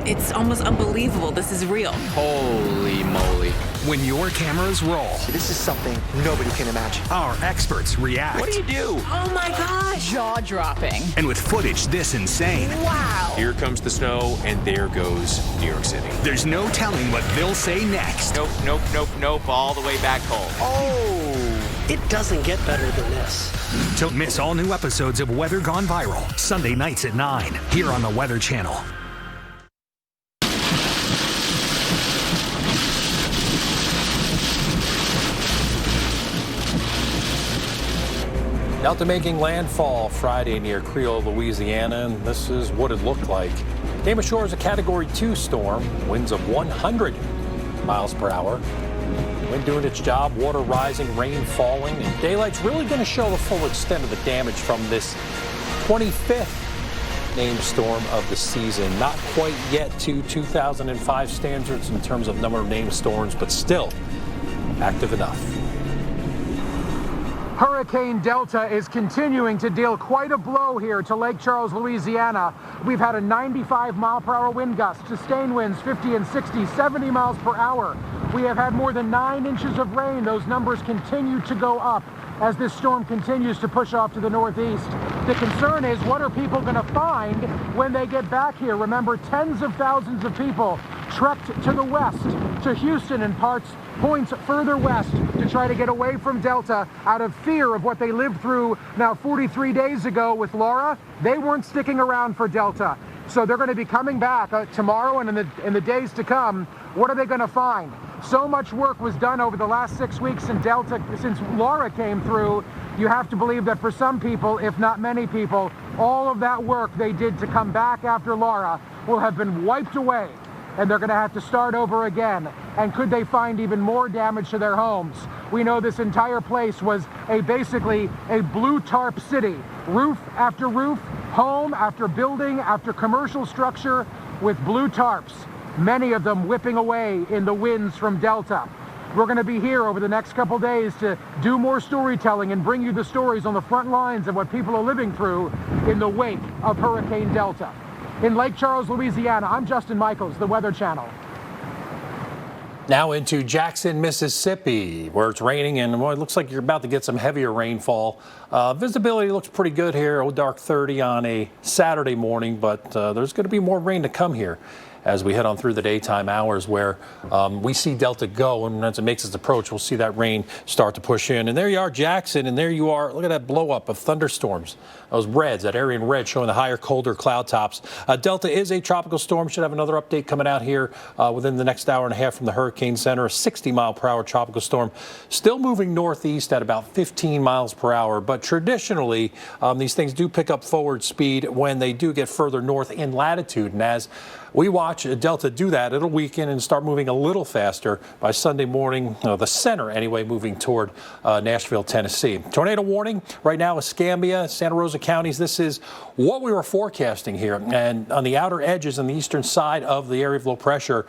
It's almost unbelievable. This is real. Holy moly. When your cameras roll, this is something nobody can imagine. Our experts react. What do you do? Oh my gosh. Jaw-dropping. And with footage this insane. Wow. Here comes the snow, and there goes New York City. There's no telling what they'll say next. Nope, all the way back home. Oh, it doesn't get better than this. Don't miss all new episodes of Weather Gone Viral, Sunday nights at 9, here on the Weather Channel. Delta making landfall Friday near Creole, Louisiana, and this is what it looked like. Came ashore as a Category 2 storm, winds of 100 miles per hour. Wind doing its job, water rising, rain falling, and daylight's really going to show the full extent of the damage from this 25th named storm of the season. Not quite yet to 2005 standards in terms of number of named storms, but still active enough. Hurricane Delta is continuing to deal quite a blow here to Lake Charles, Louisiana. We've had a 95-mile-per-hour wind gust, sustained winds 50 and 60, 70 miles per hour. We have had more than 9 inches of rain. Those numbers continue to go up as this storm continues to push off to the northeast. The concern is, what are people going to find when they get back here? Remember, tens of thousands of people trekked to the west, to Houston and points further west to try to get away from Delta out of fear of what they lived through now 43 days ago with Laura. They weren't sticking around for Delta. So they're going to be coming back tomorrow and in the days to come. What are they going to find? So much work was done over the last 6 weeks in Delta since Laura came through. You have to believe that for some people, if not many people, all of that work they did to come back after Laura will have been wiped away, and they're going to have to start over again. And could they find even more damage to their homes? We know this entire place was basically a blue tarp city. Roof after roof, home after building after commercial structure with blue tarps, many of them whipping away in the winds from Delta. We're going to be here over the next couple days to do more storytelling and bring you the stories on the front lines of what people are living through in the wake of Hurricane Delta. In Lake Charles, Louisiana, I'm Justin Michaels, the Weather Channel. Now into Jackson, Mississippi, where it's raining, and well, it looks like you're about to get some heavier rainfall. Visibility looks pretty good here, dark 30 on a Saturday morning, but there's going to be more rain to come here as we head on through the daytime hours, where we see Delta go, and as it makes its approach, we'll see that rain start to push in. And there you are, Jackson, and there you are. Look at that blow up of thunderstorms. Those reds, that area in red showing the higher, colder cloud tops. Delta is a tropical storm. Should have another update coming out here within the next hour and a half from the Hurricane Center. A 60-mile-per-hour tropical storm, still moving northeast at about 15 miles per hour. But traditionally, these things do pick up forward speed when they do get further north in latitude. And as we watch Delta do that, it'll weaken and start moving a little faster by Sunday morning, the center anyway, moving toward Nashville, Tennessee. Tornado warning right now, Escambia, Santa Rosa counties. This is what we were forecasting here. And on the outer edges on the eastern side of the area of low pressure,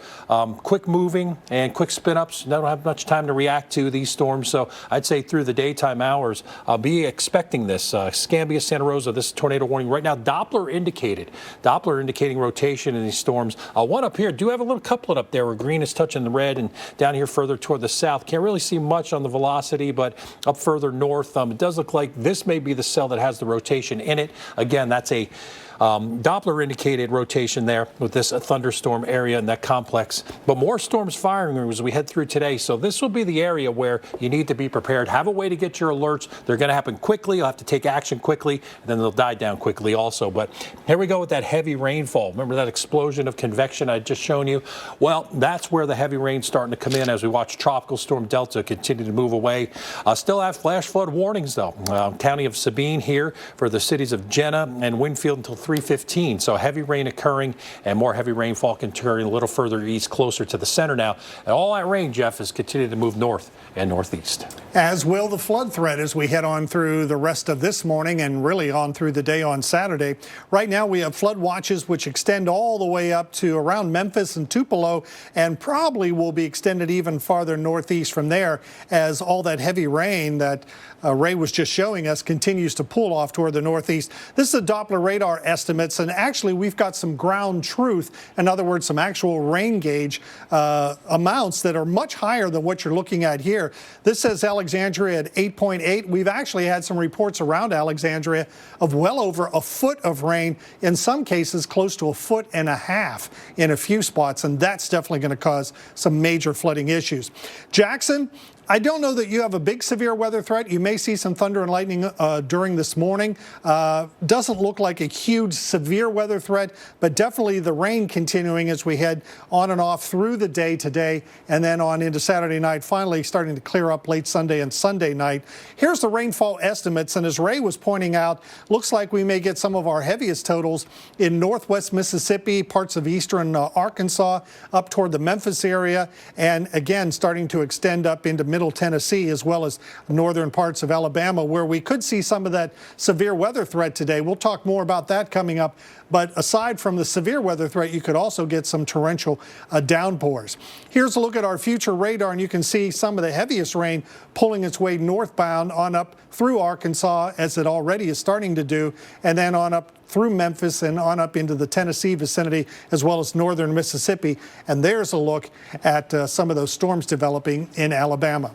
quick moving and quick spin ups. Don't have much time to react to these storms. So I'd say through the daytime hours, I'll be expecting this. Escambia, Santa Rosa, this tornado warning right now, Doppler indicating rotation in these storms. One up here, do have a little couplet up there where green is touching the red, and down here further toward the south. Can't really see much on the velocity, but up further north, it does look like this may be the cell that has the rotation in it. Again, that's a Doppler indicated rotation there with this thunderstorm area in that complex. But more storms firing as we head through today. So this will be the area where you need to be prepared. Have a way to get your alerts. They're going to happen quickly. You'll have to take action quickly, and then they'll die down quickly also. But here we go with that heavy rainfall. Remember that explosion of convection I'd just shown you? Well, that's where the heavy rain's starting to come in as we watch Tropical Storm Delta continue to move away. Still have flash flood warnings, though. County of Sabine here for the cities of Jena and Winfield until 3:15. So heavy rain occurring and more heavy rainfall occurring a little further east, closer to the center now. And all that rain, Jeff, is continuing to move north and northeast. As will the flood threat as we head on through the rest of this morning and really on through the day on Saturday. Right now we have flood watches which extend all the way up to around Memphis and Tupelo, and probably will be extended even farther northeast from there as all that heavy rain that Ray was just showing us continues to pull off toward the northeast. This is the Doppler radar estimates, and actually we've got some ground truth. In other words, some actual rain gauge amounts that are much higher than what you're looking at here. This says Alexandria at 8.8. We've actually had some reports around Alexandria of well over a foot of rain, in some cases close to 1.5 feet in a few spots, and that's definitely going to cause some major flooding issues. Jackson, I don't know that you have a big severe weather threat. You may see some thunder and lightning during this morning. Doesn't look like a huge severe weather threat, but definitely the rain continuing as we head on and off through the day today and then on into Saturday night, finally starting to clear up late Sunday and Sunday night. Here's the rainfall estimates, and as Ray was pointing out, looks like we may get some of our heaviest totals in northwest Mississippi, parts of eastern Arkansas, up toward the Memphis area, and again starting to extend up into Middle Tennessee as well as northern parts of Alabama, where we could see some of that severe weather threat today. We'll talk more about that coming up. But aside from the severe weather threat, you could also get some torrential downpours. Here's a look at our future radar, and you can see some of the heaviest rain pulling its way northbound on up through Arkansas, as it already is starting to do, and then on up through Memphis and on up into the Tennessee vicinity, as well as northern Mississippi. And there's a look at some of those storms developing in Alabama.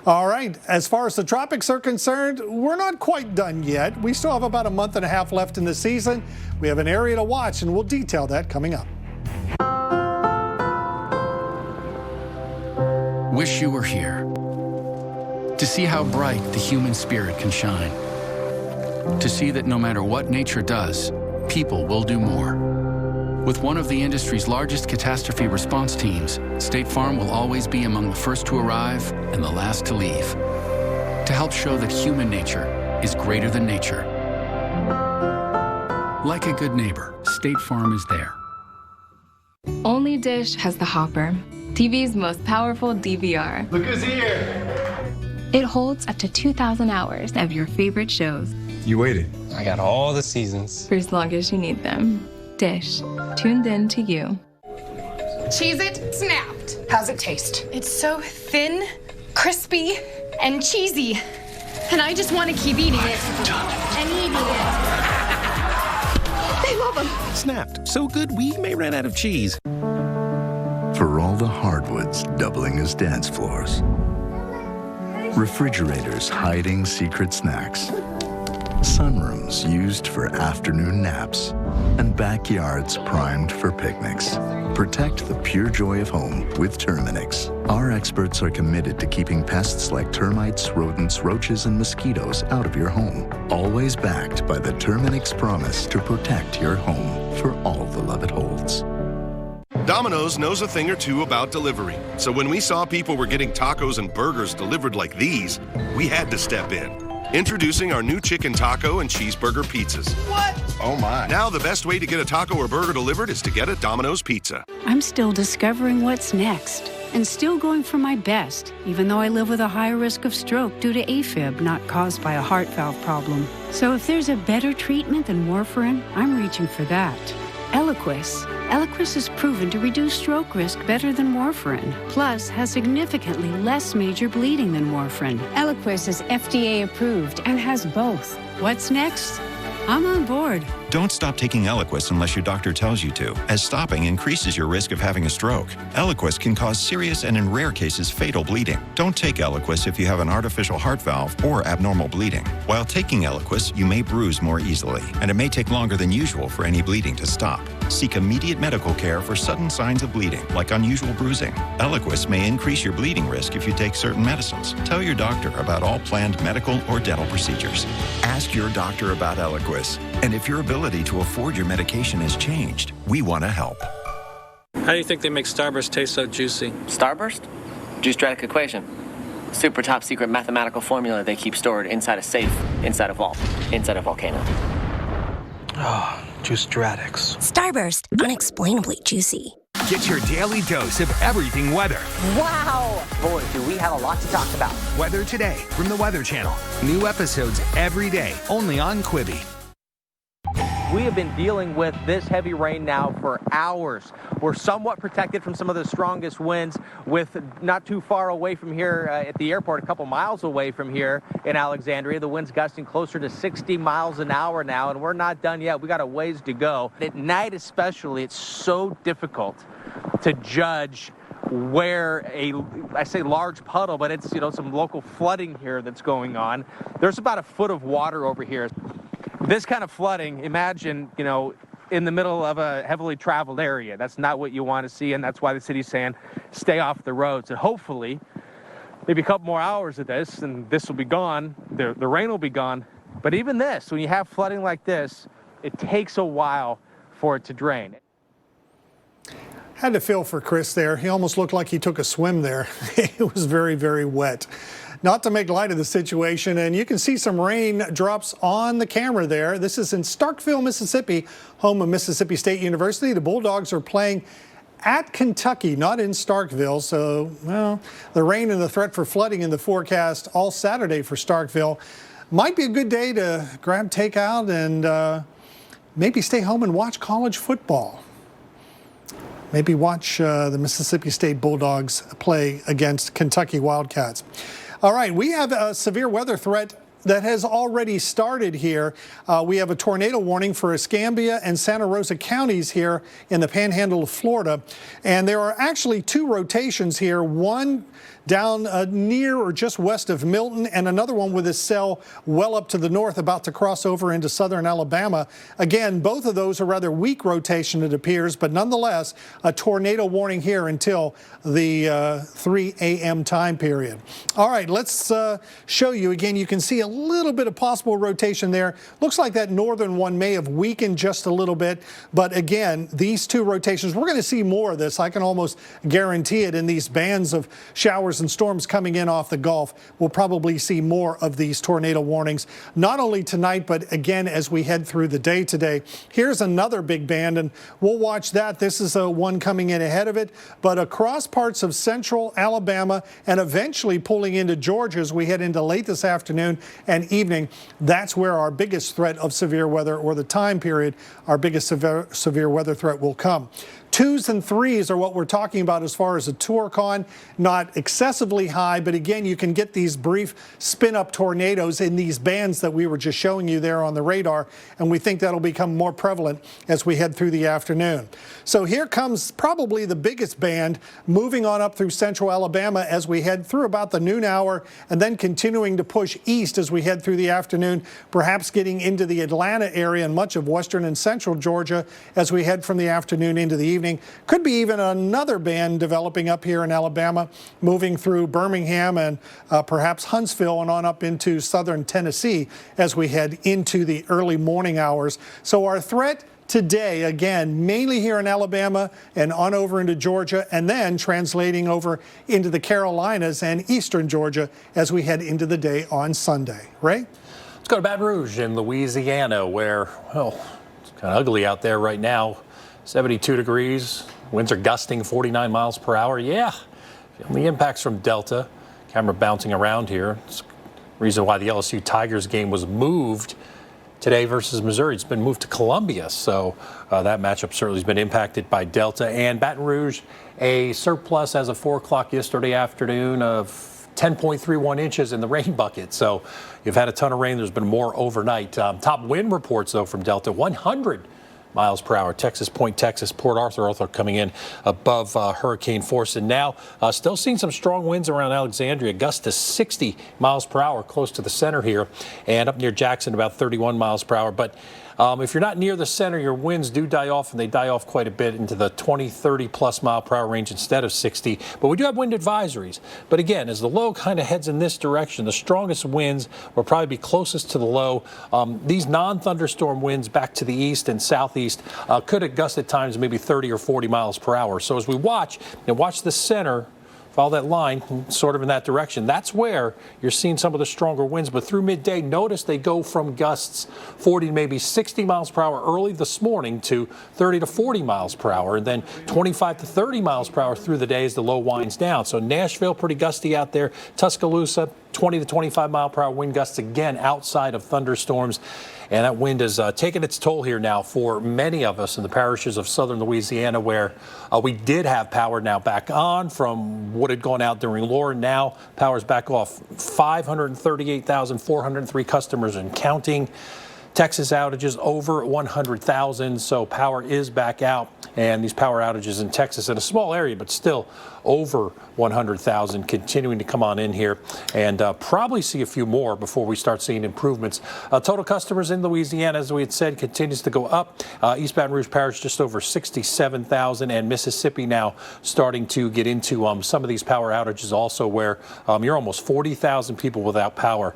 All right, as far as the tropics are concerned, we're not quite done yet. We still have about a month and a half left in the season. We have an area to watch, and we'll detail that coming up. Wish you were here to see how bright the human spirit can shine. To see that no matter what nature does, people will do more. With one of the industry's largest catastrophe response teams, State Farm will always be among the first to arrive and the last to leave. To help show that human nature is greater than nature. Like a good neighbor, State Farm is there. Only Dish has the Hopper, TV's most powerful DVR. Look who's here! It holds up to 2,000 hours of your favorite shows. You waited. I got all the seasons. For as long as you need them. Dish, tuned in to you. Cheez-It Snapped. How's it taste? It's so thin, crispy, and cheesy. And I just want to keep eating it. And eating it. They love them. Snapped. So good we may run out of cheese. For all the hardwoods doubling as dance floors. Refrigerators hiding secret snacks. Sunrooms used for afternoon naps, and backyards primed for picnics. Protect the pure joy of home with Terminix. Our experts are committed to keeping pests like termites, rodents, roaches, and mosquitoes out of your home. Always backed by the Terminix promise to protect your home for all the love it holds. Domino's knows a thing or two about delivery. So when we saw people were getting tacos and burgers delivered like these, we had to step in. Introducing our new chicken taco and cheeseburger pizzas. What? Oh my. Now the best way to get a taco or burger delivered is to get a Domino's pizza. I'm still discovering what's next and still going for my best, even though I live with a high risk of stroke due to AFib not caused by a heart valve problem. So if there's a better treatment than warfarin, I'm reaching for that. Eliquis. Eliquis is proven to reduce stroke risk better than warfarin, plus has significantly less major bleeding than warfarin. Eliquis is FDA approved and has both. What's next? I'm on board. Don't stop taking Eliquis unless your doctor tells you to, as stopping increases your risk of having a stroke. Eliquis can cause serious and in rare cases fatal bleeding. Don't take Eliquis if you have an artificial heart valve or abnormal bleeding. While taking Eliquis, you may bruise more easily, and it may take longer than usual for any bleeding to stop. Seek immediate medical care for sudden signs of bleeding, like unusual bruising. Eliquis may increase your bleeding risk if you take certain medicines. Tell your doctor about all planned medical or dental procedures. Ask your doctor about Eliquis, and if your ability to afford your medication has changed, we want to help. How do you think they make Starburst taste so juicy? Starburst? Juice-Dradic equation. Super top secret mathematical formula they keep stored inside a safe, inside a vault, inside a volcano. Oh, Juicedratix. Starburst, unexplainably juicy. Get your daily dose of everything weather. Wow! Boy, do we have a lot to talk about. Weather Today from the Weather Channel. New episodes every day, only on Quibi. We have been dealing with this heavy rain now for hours. We're somewhat protected from some of the strongest winds with not too far away from here at the airport, a couple miles away from here in Alexandria. The wind's gusting closer to 60 miles an hour now, and we're not done yet. We got a ways to go. At night especially, it's so difficult to judge where I say large puddle, but it's, some local flooding here that's going on. There's about a foot of water over here. This kind of flooding, imagine, in the middle of a heavily traveled area. That's not what you want to see, and that's why the city's saying stay off the roads. And hopefully, maybe a couple more hours of this, and this will be gone. The rain will be gone. But even this, when you have flooding like this, it takes a while for it to drain. Had to feel for Chris there. He almost looked like he took a swim there. It was very, very wet. Not to make light of the situation, and you can see some rain drops on the camera there. This is in Starkville, Mississippi, home of Mississippi State University. The Bulldogs are playing at Kentucky, not in Starkville. So, well, the rain and the threat for flooding in the forecast all Saturday for Starkville. Might be a good day to grab takeout and maybe stay home and watch college football. Maybe watch the Mississippi State Bulldogs play against Kentucky Wildcats. All right, we have a severe weather threat that has already started here. We have a tornado warning for Escambia and Santa Rosa counties here in the panhandle of Florida. And there are actually two rotations here, one down near or just west of Milton, and another one with a cell well up to the north, about to cross over into southern Alabama. Again, both of those are rather weak rotation, it appears, but nonetheless, a tornado warning here until the 3 a.m. time period. All right, let's show you again. You can see a little bit of possible rotation there. Looks like that northern one may have weakened just a little bit, but again, these two rotations, we're going to see more of this. I can almost guarantee it in these bands of showers and storms coming in off the Gulf. We'll probably see more of these tornado warnings, not only tonight, but again as we head through the day today. Here's another big band, and we'll watch that. This is one coming in ahead of it, but across parts of central Alabama and eventually pulling into Georgia as we head into late this afternoon and evening. That's where our biggest threat of severe weather, or the time period, our biggest severe weather threat will come. 2s and 3s are what we're talking about as far as a Torcon, not excessively high, but again, you can get these brief spin-up tornadoes in these bands that we were just showing you there on the radar, and we think that'll become more prevalent as we head through the afternoon. So here comes probably the biggest band moving on up through central Alabama as we head through about the noon hour, and then continuing to push east as we head through the afternoon, perhaps getting into the Atlanta area and much of western and central Georgia as we head from the afternoon into the evening. Could be even another band developing up here in Alabama, moving through Birmingham and perhaps Huntsville and on up into southern Tennessee as we head into the early morning hours. So our threat today, again, mainly here in Alabama and on over into Georgia, and then translating over into the Carolinas and eastern Georgia as we head into the day on Sunday. Ray? Let's go to Baton Rouge in Louisiana, where, well, it's kind of ugly out there right now. 72 degrees, winds are gusting 49 miles per hour. Yeah, the impacts from Delta. Camera bouncing around here. It's the reason why the LSU Tigers game was moved today versus Missouri. It's been moved to Columbia, so that matchup certainly has been impacted by Delta. And Baton Rouge, a surplus as of 4 o'clock yesterday afternoon of 10.31 inches in the rain bucket. So you've had a ton of rain. There's been more overnight. Top wind reports, though, from Delta, 100 miles per hour. Texas Point, Texas, Port Arthur coming in above hurricane force. And now still seeing some strong winds around Alexandria, gusts to 60 miles per hour close to the center here, and up near Jackson about 31 miles per hour. But if you're not near the center, your winds do die off, and they die off quite a bit into the 20, 30 plus mile per hour range instead of 60. But we do have wind advisories. But again, as the low kind of heads in this direction, the strongest winds will probably be closest to the low. These non-thunderstorm winds back to the east and southeast could gust at times maybe 30 or 40 miles per hour. So as we watch the center, follow that line, sort of in that direction. That's where you're seeing some of the stronger winds. But through midday, notice they go from gusts 40 to maybe 60 miles per hour early this morning to 30 to 40 miles per hour, and then 25 to 30 miles per hour through the day as the low winds down. So Nashville, pretty gusty out there. Tuscaloosa, 20 to 25 mile per hour wind gusts again outside of thunderstorms. And that wind is taking its toll here now for many of us in the parishes of southern Louisiana, where we did have power now back on from what had gone out during Laura. Now power's back off. 538,403 customers and counting. Texas outages over 100,000, so power is back out. And these power outages in Texas in a small area, but still over 100,000 continuing to come on in here, and probably see a few more before we start seeing improvements. Total customers in Louisiana, as we had said, continues to go up. East Baton Rouge Parish just over 67,000, and Mississippi now starting to get into some of these power outages also, where you're almost 40,000 people without power.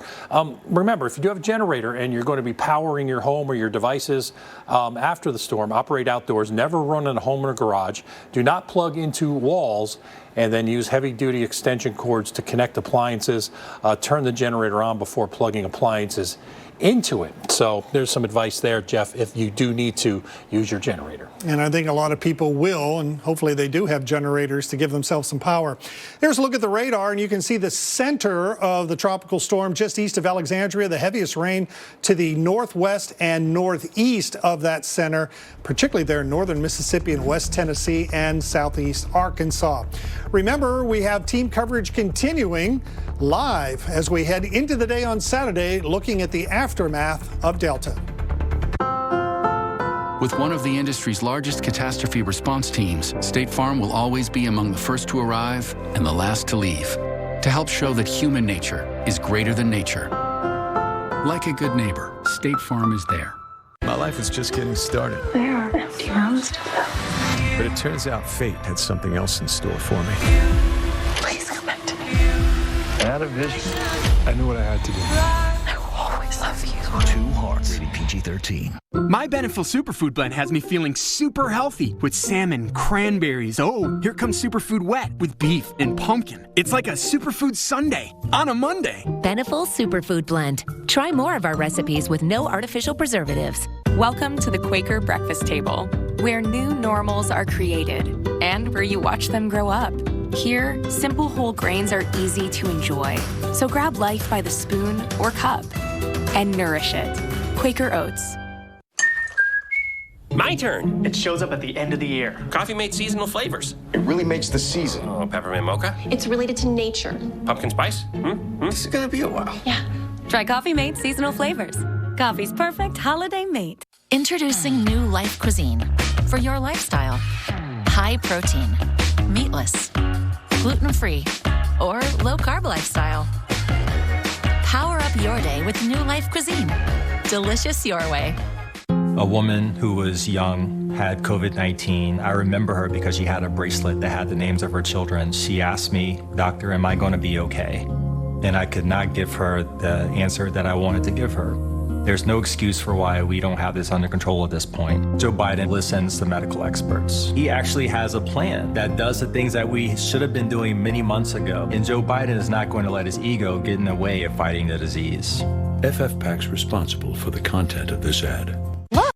Remember, if you do have a generator and you're going to be powering your home or your devices after the storm, operate outdoors, never run in a home or a garage, do not plug into walls, and then use heavy-duty extension cords to connect appliances. Turn the generator on before plugging appliances into it. So there's some advice there, Jeff, if you do need to use your generator. And I think a lot of people will, and hopefully they do have generators to give themselves some power. Here's a look at the radar, and you can see the center of the tropical storm just east of Alexandria. The heaviest rain to the northwest and northeast of that center, particularly there in northern Mississippi and West Tennessee and southeast Arkansas. Remember, we have team coverage continuing live as we head into the day on Saturday, looking at the aftermath of Delta. With one of the industry's largest catastrophe response teams, State Farm will always be among the first to arrive and the last to leave, to help show that human nature is greater than nature. Like a good neighbor, State Farm is there. My life is just getting started. There are empty rooms to fill. But it turns out fate had something else in store for me. Please come back to me. I had a vision. I knew what I had to do. I will always love you. Two Hearts, rated PG-13. My Beneful Superfood Blend has me feeling super healthy with salmon, cranberries. Oh, here comes Superfood Wet with beef and pumpkin. It's like a superfood sundae on a Monday. Beneful Superfood Blend. Try more of our recipes with no artificial preservatives. Welcome to the Quaker Breakfast Table, where new normals are created and where you watch them grow up. Here, simple whole grains are easy to enjoy. So grab life by the spoon or cup and nourish it. Quaker Oats. My turn. It shows up at the end of the year. Coffee Mate seasonal flavors. It really makes the season. Oh, peppermint mocha. It's related to nature. Pumpkin spice. This is gonna be a while. Yeah. Try Coffee Mate seasonal flavors. Coffee's perfect holiday mate. Introducing new Life Cuisine for your lifestyle. High protein, meatless, gluten-free, or low-carb lifestyle. Power up your day with new Life Cuisine. Delicious your way. A woman who was young had COVID-19. I remember her because she had a bracelet that had the names of her children. She asked me, "Doctor, am I going to be okay?" And I could not give her the answer that I wanted to give her. There's no excuse for why we don't have this under control at this point. Joe Biden listens to medical experts. He actually has a plan that does the things that we should have been doing many months ago. And Joe Biden is not going to let his ego get in the way of fighting the disease. FFPAC's responsible for the content of this ad.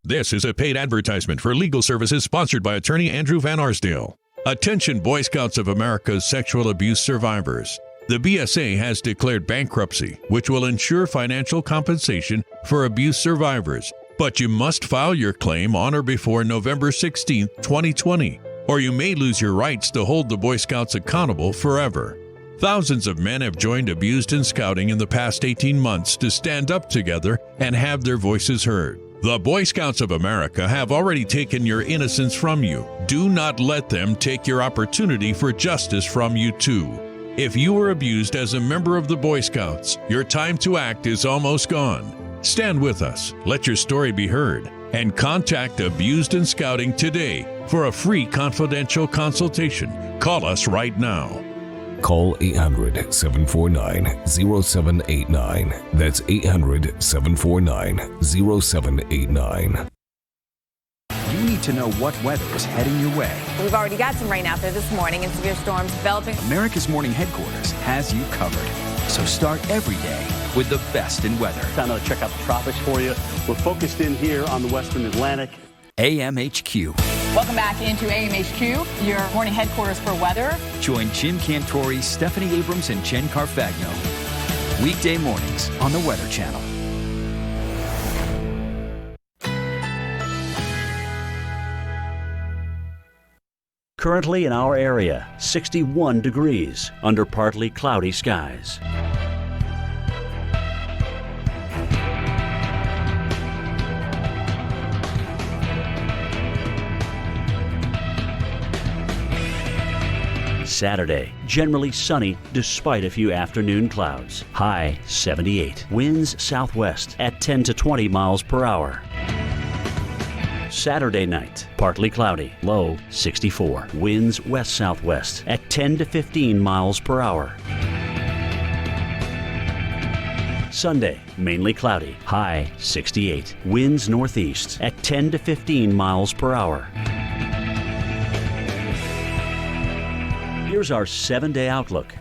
This is a paid advertisement for legal services sponsored by attorney Andrew Van Arsdale. Attention Boy Scouts of America's sexual abuse survivors. The BSA has declared bankruptcy, which will ensure financial compensation for abuse survivors. But you must file your claim on or before November 16, 2020, or you may lose your rights to hold the Boy Scouts accountable forever. Thousands of men have joined Abused in Scouting in the past 18 months to stand up together and have their voices heard. The Boy Scouts of America have already taken your innocence from you. Do not let them take your opportunity for justice from you too. If you were abused as a member of the Boy Scouts, your time to act is almost gone. Stand with us, let your story be heard, and contact Abused in Scouting today for a free confidential consultation. Call us right now. Call 800-749-0789. That's 800-749-0789. You need need to know what weather is heading your way. We've already got some rain out there this morning and severe storms developing. America's Morning Headquarters has you covered. So start every day with the best in weather. Time to check out the tropics for you. We're focused in here on the western Atlantic. AMHQ. Welcome back into AMHQ, your morning headquarters for weather. Join Jim Cantori, Stephanie Abrams, and Jen Carfagno. Weekday mornings on the Weather Channel. Currently in our area, 61 degrees under partly cloudy skies. Saturday, generally sunny despite a few afternoon clouds. High 78. Winds southwest at 10 to 20 miles per hour. Saturday night, partly cloudy, low 64. Winds west-southwest at 10 to 15 miles per hour. Sunday, mainly cloudy, high 68. Winds northeast at 10 to 15 miles per hour. Here's our 7-day outlook.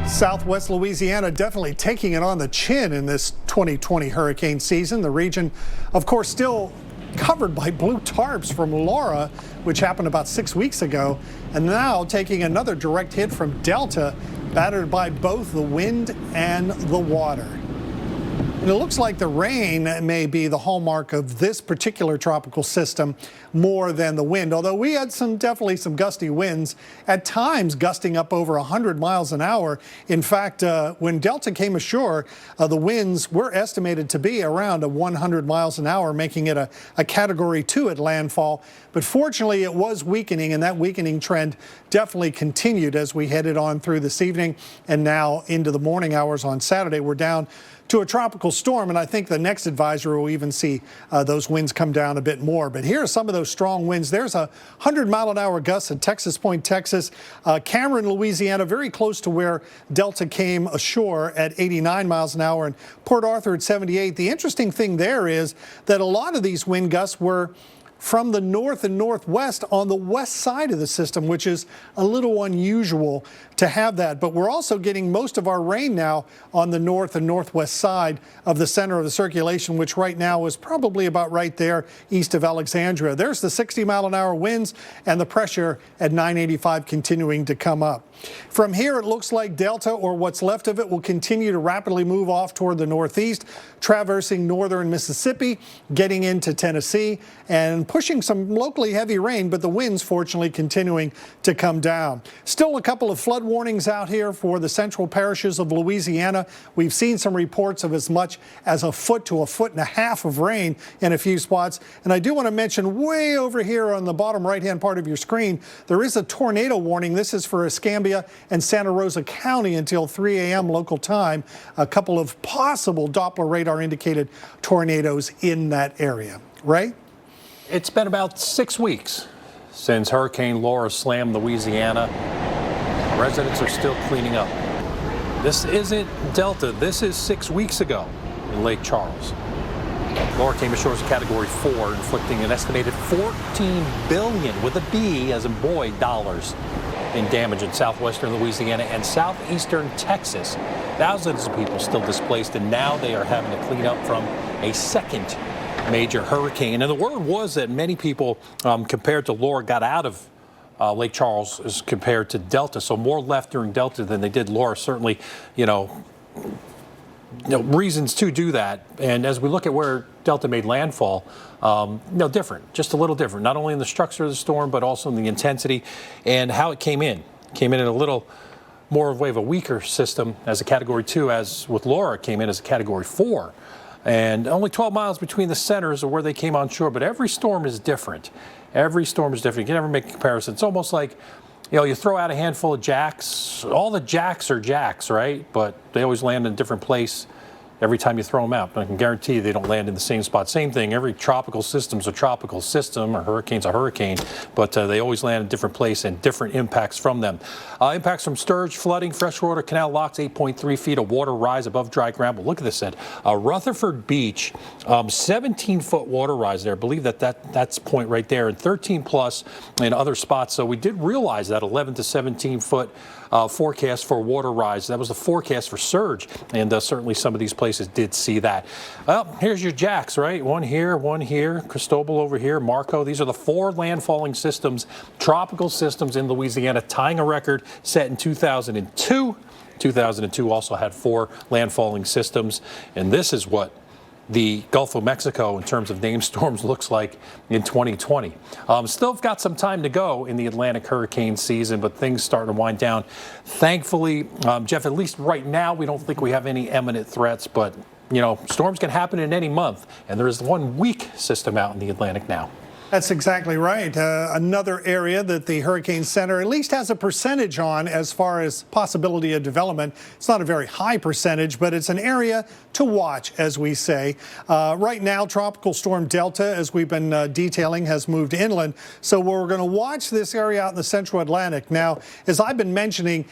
Southwest Louisiana definitely taking it on the chin in this 2020 hurricane season. The region, of course, still covered by blue tarps from Laura, which happened about 6 weeks ago, and now taking another direct hit from Delta, battered by both the wind and the water. And it looks like the rain may be the hallmark of this particular tropical system more than the wind, although we had definitely some gusty winds, at times gusting up over 100 miles an hour. In fact, when Delta came ashore, the winds were estimated to be around 100 miles an hour, making it a Category 2 at landfall. But fortunately, it was weakening, and that weakening trend definitely continued as we headed on through this evening and now into the morning hours on Saturday. We're down to a tropical storm, and I think the next advisory will even see those winds come down a bit more. But here are some of those strong winds. There's a 100-mile-an-hour gust at Texas Point, Texas. Cameron, Louisiana, very close to where Delta came ashore at 89 miles an hour, and Port Arthur at 78. The interesting thing there is that a lot of these wind gusts were from the north and northwest on the west side of the system, which is a little unusual to have that. But we're also getting most of our rain now on the north and northwest side of the center of the circulation, which right now is probably about right there east of Alexandria. There's the 60-mile-an-hour winds and the pressure at 985 continuing to come up. From here, it looks like Delta, or what's left of it, will continue to rapidly move off toward the northeast, traversing northern Mississippi, getting into Tennessee, and pushing some locally heavy rain, but the winds, fortunately, continuing to come down. Still a couple of flood warnings out here for the central parishes of Louisiana. We've seen some reports of as much as a foot to 1.5 feet of rain in a few spots. And I do want to mention way over here on the bottom right-hand part of your screen, there is a tornado warning. This is for Escambia and Santa Rosa County until 3 a.m. local time. A couple of possible Doppler radar indicated tornadoes in that area. Ray? It's been about 6 weeks since Hurricane Laura slammed Louisiana. Residents are still cleaning up. This isn't Delta. This is 6 weeks ago in Lake Charles. Laura came ashore as a Category 4, inflicting an estimated $14 billion, with a B as in boy, dollars, in damage in southwestern Louisiana and southeastern Texas. Thousands of people still displaced, and now they are having to clean up from a second major hurricane. And the word was that many people, compared to Laura, got out of Lake Charles as compared to Delta. So more left during Delta than they did Laura. Certainly, reasons to do that. And as we look at where Delta made landfall, different, just a little different, not only in the structure of the storm, but also in the intensity and how it came in. Came in a little more of a weaker system as a Category 2, as with Laura, it came in as a Category 4. And only 12 miles between the centers of where they came on shore. But every storm is different. Every storm is different. You can never make a comparison. It's almost like, you throw out a handful of jacks. All the jacks are jacks, right? But they always land in a different place every time you throw them out. I can guarantee you they don't land in the same spot. Same thing, every tropical system's a tropical system, or hurricane's a hurricane, but they always land in a different place and different impacts from them. Impacts from Sturge, flooding, freshwater canal locks, 8.3 feet of water rise above dry ground. But look at this, Ed. Rutherford Beach, 17-foot water rise there. I believe that's point right there, and 13 plus in other spots. So we did realize that 11 to 17-foot forecast for water rise. That was the forecast for surge, and certainly some of these places did see that. Well, here's your jacks, right? One here, Cristobal over here, Marco. These are the 4 landfalling systems, tropical systems in Louisiana, tying a record set in 2002. 2002 also had 4 landfalling systems, and this is what the Gulf of Mexico in terms of named storms looks like in 2020. Still got some time to go in the Atlantic hurricane season, but things starting to wind down. Thankfully, Jeff, at least right now, we don't think we have any imminent threats, but you know, storms can happen in any month, and there is one weak system out in the Atlantic now. That's exactly right. Another area that the Hurricane Center at least has a percentage on as far as possibility of development. It's not a very high percentage, but it's an area to watch, as we say. Right now, Tropical Storm Delta, as we've been detailing, has moved inland. So we're going to watch this area out in the central Atlantic. Now, as I've been mentioning,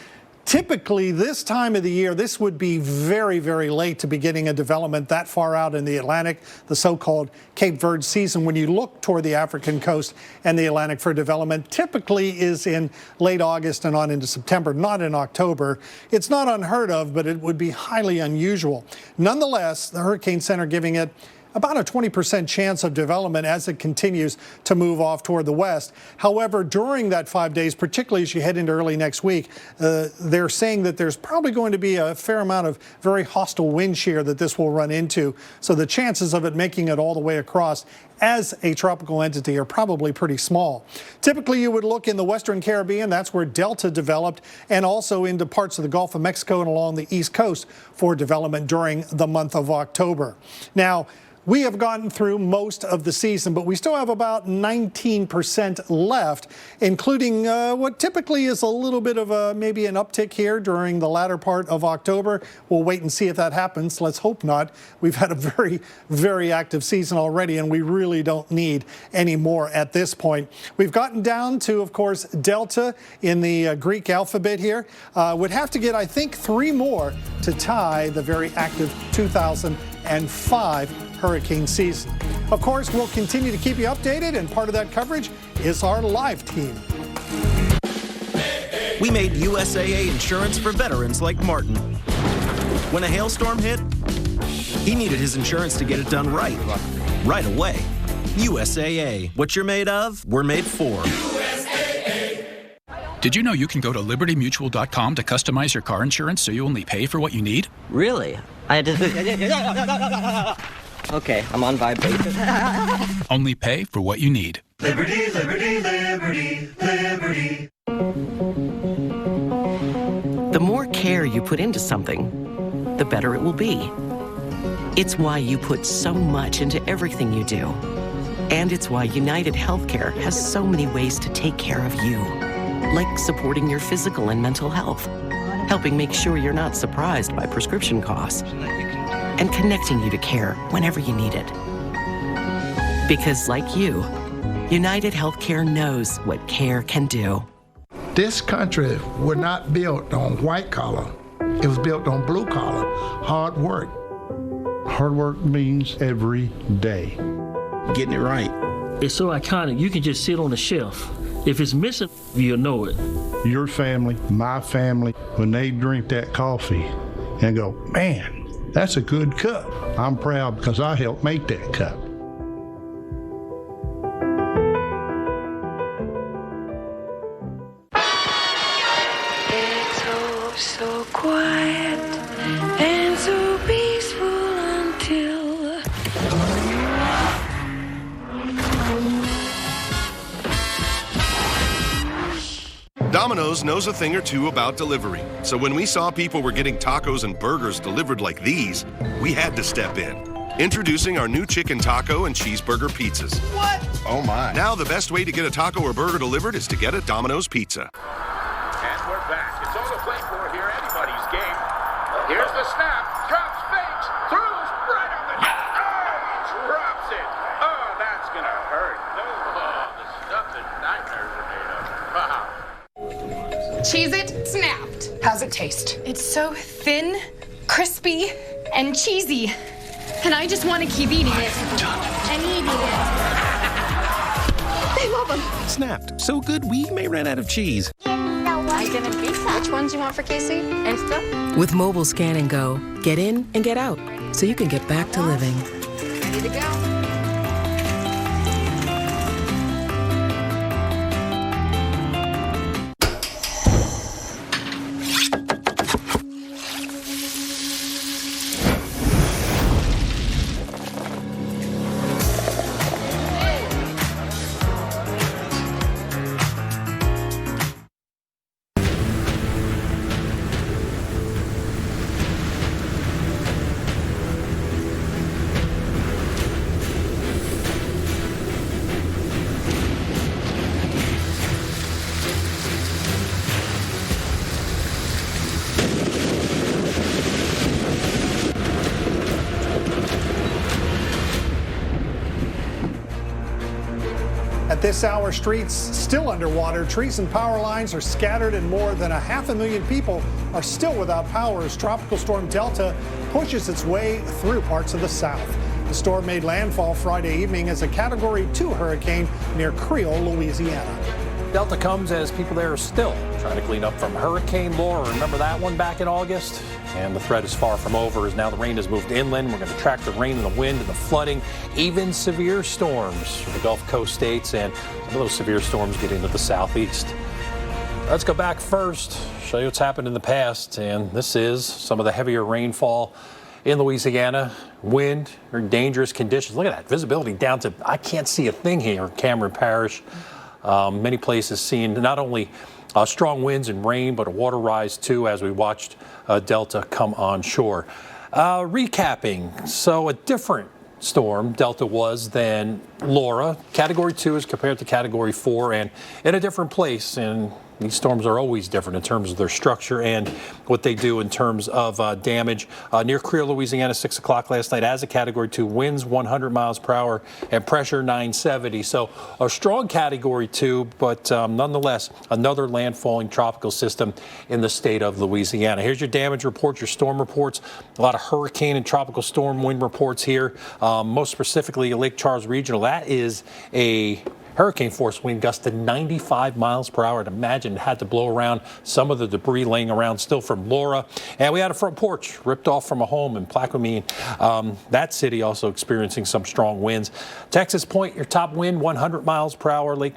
typically, this time of the year, this would be very, very late to be getting a development that far out in the Atlantic, the so-called Cape Verde season. When you look toward the African coast and the Atlantic for development, typically is in late August and on into September, not in October. It's not unheard of, but it would be highly unusual. Nonetheless, the Hurricane Center giving it about a 20% chance of development as it continues to move off toward the west. However, during that 5 days, particularly as you head into early next week, they're saying that there's probably going to be a fair amount of very hostile wind shear that this will run into. So the chances of it making it all the way across as a tropical entity are probably pretty small. Typically, you would look in the Western Caribbean, that's where Delta developed, and also into parts of the Gulf of Mexico and along the East Coast for development during the month of October. Now, we have gotten through most of the season, but we still have about 19% left, including what typically is a little bit of maybe an uptick here during the latter part of October. We'll wait and see if that happens. Let's hope not. We've had a very, very active season already, and we really don't need any more at this point. We've gotten down to, of course, Delta in the Greek alphabet here. Would have to get, I think, 3 more to tie the very active 2005 hurricane season. Of course, we'll continue to keep you updated, and part of that coverage is our live team. We made USAA insurance for veterans like Martin. When a hailstorm hit, he needed his insurance to get it done right away. USAA. What you're made of, we're made for. USAA. Did you know you can go to libertymutual.com to customize your car insurance so you only pay for what you need? Really? I had to... Okay, I'm on vibrate. Only pay for what you need. Liberty, liberty, liberty, liberty. The more care you put into something, the better it will be. It's why you put so much into everything you do. And it's why United Healthcare has so many ways to take care of you. Like supporting your physical and mental health, helping make sure you're not surprised by prescription costs, and connecting you to care whenever you need it. Because like you, United Healthcare knows what care can do. This country was not built on white collar. It was built on blue collar, hard work. Hard work means every day. Getting it right. It's so iconic, you can just sit on the shelf. If it's missing, you'll know it. Your family, my family, when they drink that coffee and go, man, that's a good cup. I'm proud because I helped make that cup. It's oh so quiet and so peaceful until Domino's knows a thing or two about delivery. So when we saw people were getting tacos and burgers delivered like these, we had to step in. Introducing our new chicken taco and cheeseburger pizzas. What? Oh my. Now the best way to get a taco or burger delivered is to get a Domino's pizza. And we're back. It's all to play for here. Anybody's game. Here's the snap. Drops fakes, throws right on the net. Oh, drops it. Oh, that's going to hurt. Oh, the stuff that nightmares are made of. Wow. Cheez-It snapped. How's it taste? It's so thin, crispy, and cheesy. And I just want to keep eating it. And eating it. They love them. Snapped. So good we may run out of cheese. Which ones you want for Casey? Insta? With Mobile Scan and Go, get in and get out so you can get back to living. Ready to go. At this hour, streets still underwater. Trees and power lines are scattered, and more than 500,000 people are still without power as Tropical Storm Delta pushes its way through parts of the south. The storm made landfall Friday evening as a Category 2 hurricane near Creole, Louisiana. Delta comes as people there are still trying to clean up from Hurricane Laura. Remember that one back in August? And the threat is far from over as now the rain has moved inland. We're going to track the rain and the wind and the flooding, even severe storms for the Gulf Coast states, and some of those severe storms get into the southeast. Let's go back first, show you what's happened in the past, and this is some of the heavier rainfall in Louisiana. Wind or dangerous conditions. Look at that visibility down to, I can't see a thing here, Cameron Parish. Many places seeing not only strong winds and rain, but a water rise too as we watched Delta come on shore. Recapping, so a different storm Delta was than Laura. Category 2 is compared to Category 4 and in a different place. And these storms are always different in terms of their structure and what they do in terms of damage. Near Creole, Louisiana, 6 o'clock last night as a Category 2, winds 100 miles per hour and pressure 970. So a strong Category 2, but nonetheless, another landfalling tropical system in the state of Louisiana. Here's your damage report, your storm reports. A lot of hurricane and tropical storm wind reports here. Most specifically, Lake Charles Regional. That is a hurricane force wind gust to 95 miles per hour. And imagine it had to blow around some of the debris laying around still from Laura. And we had a front porch ripped off from a home in Plaquemine. That city also experiencing some strong winds. Texas Point, your top wind, 100 miles per hour. Lake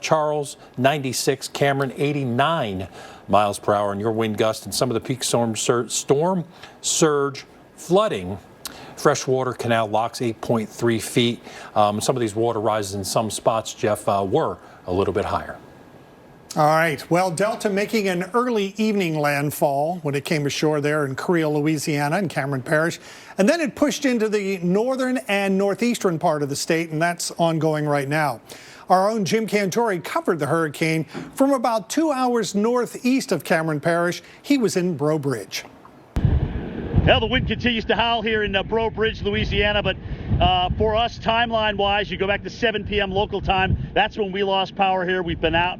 Charles, 96. Cameron, 89 miles per hour. And your wind gust and some of the peak storm surge, flooding. Freshwater canal locks 8.3 feet. Some of these water rises in some spots, Jeff, were a little bit higher. All right. Well, Delta making an early evening landfall when it came ashore there in Creole, Louisiana, in Cameron Parish. And then it pushed into the northern and northeastern part of the state, and that's ongoing right now. Our own Jim Cantore covered the hurricane from about 2 hours northeast of Cameron Parish. He was in Breaux Bridge. Well, the wind continues to howl here in Breaux Bridge, Louisiana, but for us, timeline-wise, you go back to 7 p.m. local time. That's when we lost power here. We've been out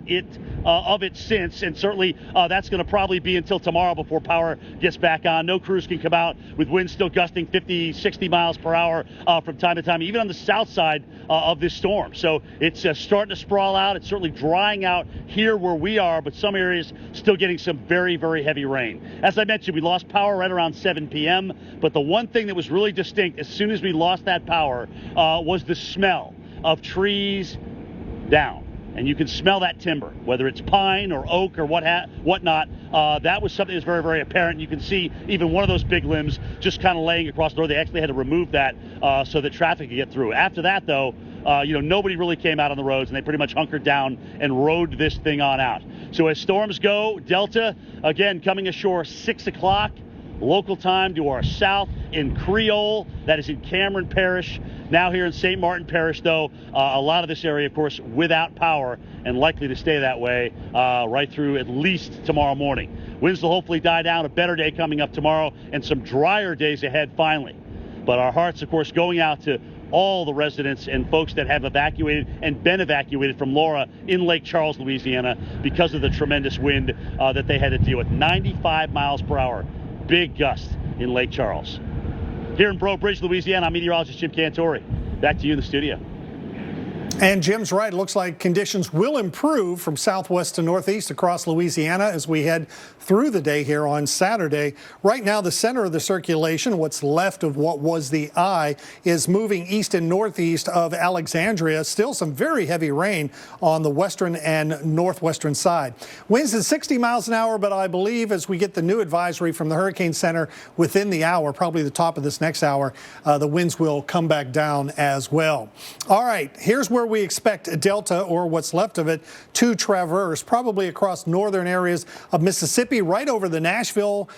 of it since, and certainly that's going to probably be until tomorrow before power gets back on. No crews can come out with winds still gusting 50, 60 miles per hour from time to time, even on the south side of this storm. So it's starting to sprawl out. It's certainly drying out here where we are, but some areas still getting some very, very heavy rain. As I mentioned, we lost power right around 7 p.m., but the one thing that was really distinct as soon as we lost that power was the smell of trees down. And you can smell that timber, whether it's pine or oak or whatnot. That was something that was very, very apparent. You can see even one of those big limbs just kind of laying across the road. They actually had to remove that so that traffic could get through. After that, though, nobody really came out on the roads, and they pretty much hunkered down and rode this thing on out. So as storms go, Delta, again, coming ashore 6 o'clock. local time to our south in Creole. That is in Cameron Parish. Now here in St. Martin Parish, though, a lot of this area, of course, without power and likely to stay that way right through at least tomorrow morning. Winds will hopefully die down. A better day coming up tomorrow and some drier days ahead finally. But our hearts, of course, going out to all the residents and folks that have evacuated and been evacuated from Laura in Lake Charles, Louisiana, because of the tremendous wind that they had to deal with. 95 miles per hour, big gust in Lake Charles. Here in Breaux Bridge, Louisiana, I'm meteorologist Jim Cantore. Back to you in the studio. And Jim's right. It looks like conditions will improve from southwest to northeast across Louisiana as we head through the day here on Saturday. Right now, the center of the circulation, what's left of what was the eye, is moving east and northeast of Alexandria. Still some very heavy rain on the western and northwestern side. Winds at 60 miles an hour, but I believe as we get the new advisory from the Hurricane Center within the hour, probably the top of this next hour, the winds will come back down as well. All right, here's where we expect Delta, or what's left of it, to traverse, probably across northern areas of Mississippi, right over the Nashville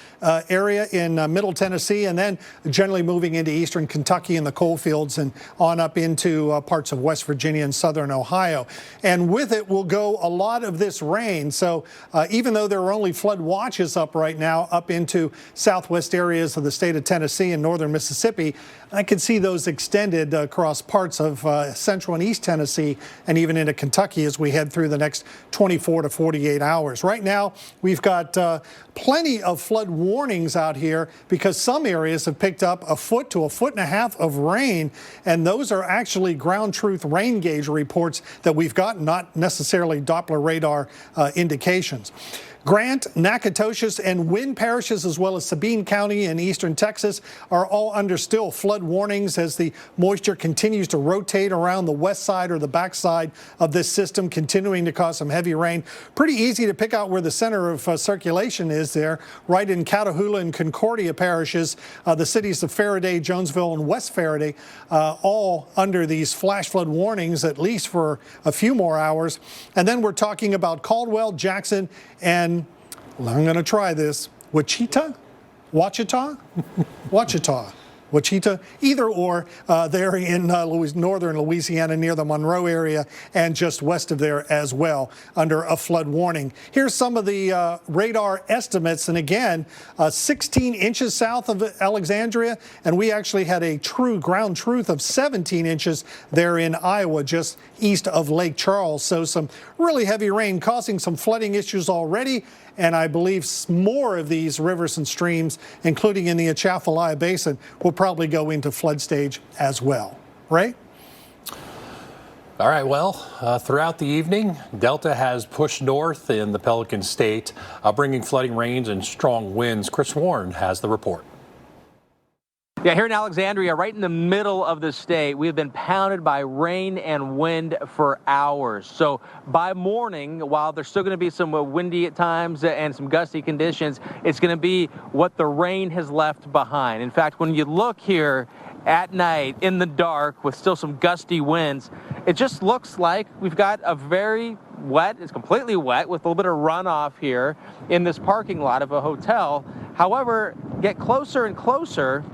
area in Middle Tennessee, and then generally moving into eastern Kentucky and the coal fields and on up into parts of West Virginia and southern Ohio. And with it will go a lot of this rain. So even though there are only flood watches up right now up into southwest areas of the state of Tennessee and northern Mississippi, I could see those extended across parts of central and east Tennessee and even into Kentucky as we head through the next 24 to 48 hours. Right now, we've got plenty of flood warnings out here because some areas have picked up 1 foot to 1.5 feet of rain, and those are actually ground truth rain gauge reports that we've got, not necessarily Doppler radar indications. Grant, Nacogdoches, and Wynn parishes, as well as Sabine County in eastern Texas, are all under still flood warnings as the moisture continues to rotate around the west side or the back side of this system, continuing to cause some heavy rain. Pretty easy to pick out where the center of circulation is there, right in Catahoula and Concordia parishes, the cities of Faraday, Jonesville, and West Faraday, all under these flash flood warnings, at least for a few more hours. And then we're talking about Caldwell, Jackson, and I'm going to try this. Wichita? Wichita, either or, there in northern Louisiana near the Monroe area and just west of there as well under a flood warning. Here's some of the radar estimates. And again, 16 inches south of Alexandria, and we actually had a true ground truth of 17 inches there in Iowa, just east of Lake Charles. So some really heavy rain causing some flooding issues already. And I believe more of these rivers and streams, including in the Atchafalaya Basin, will probably go into flood stage as well. Ray? All right, well, throughout the evening, Delta has pushed north in the Pelican State, bringing flooding rains and strong winds. Chris Warren has the report. Yeah, here in Alexandria, right in the middle of the state, we have been pounded by rain and wind for hours. So by morning, while there's still going to be some windy at times and some gusty conditions, it's going to be what the rain has left behind. In fact, when you look here at night in the dark with still some gusty winds, it just looks like we've got a very wet, it's completely wet with a little bit of runoff here in this parking lot of a hotel. However, get closer and closer,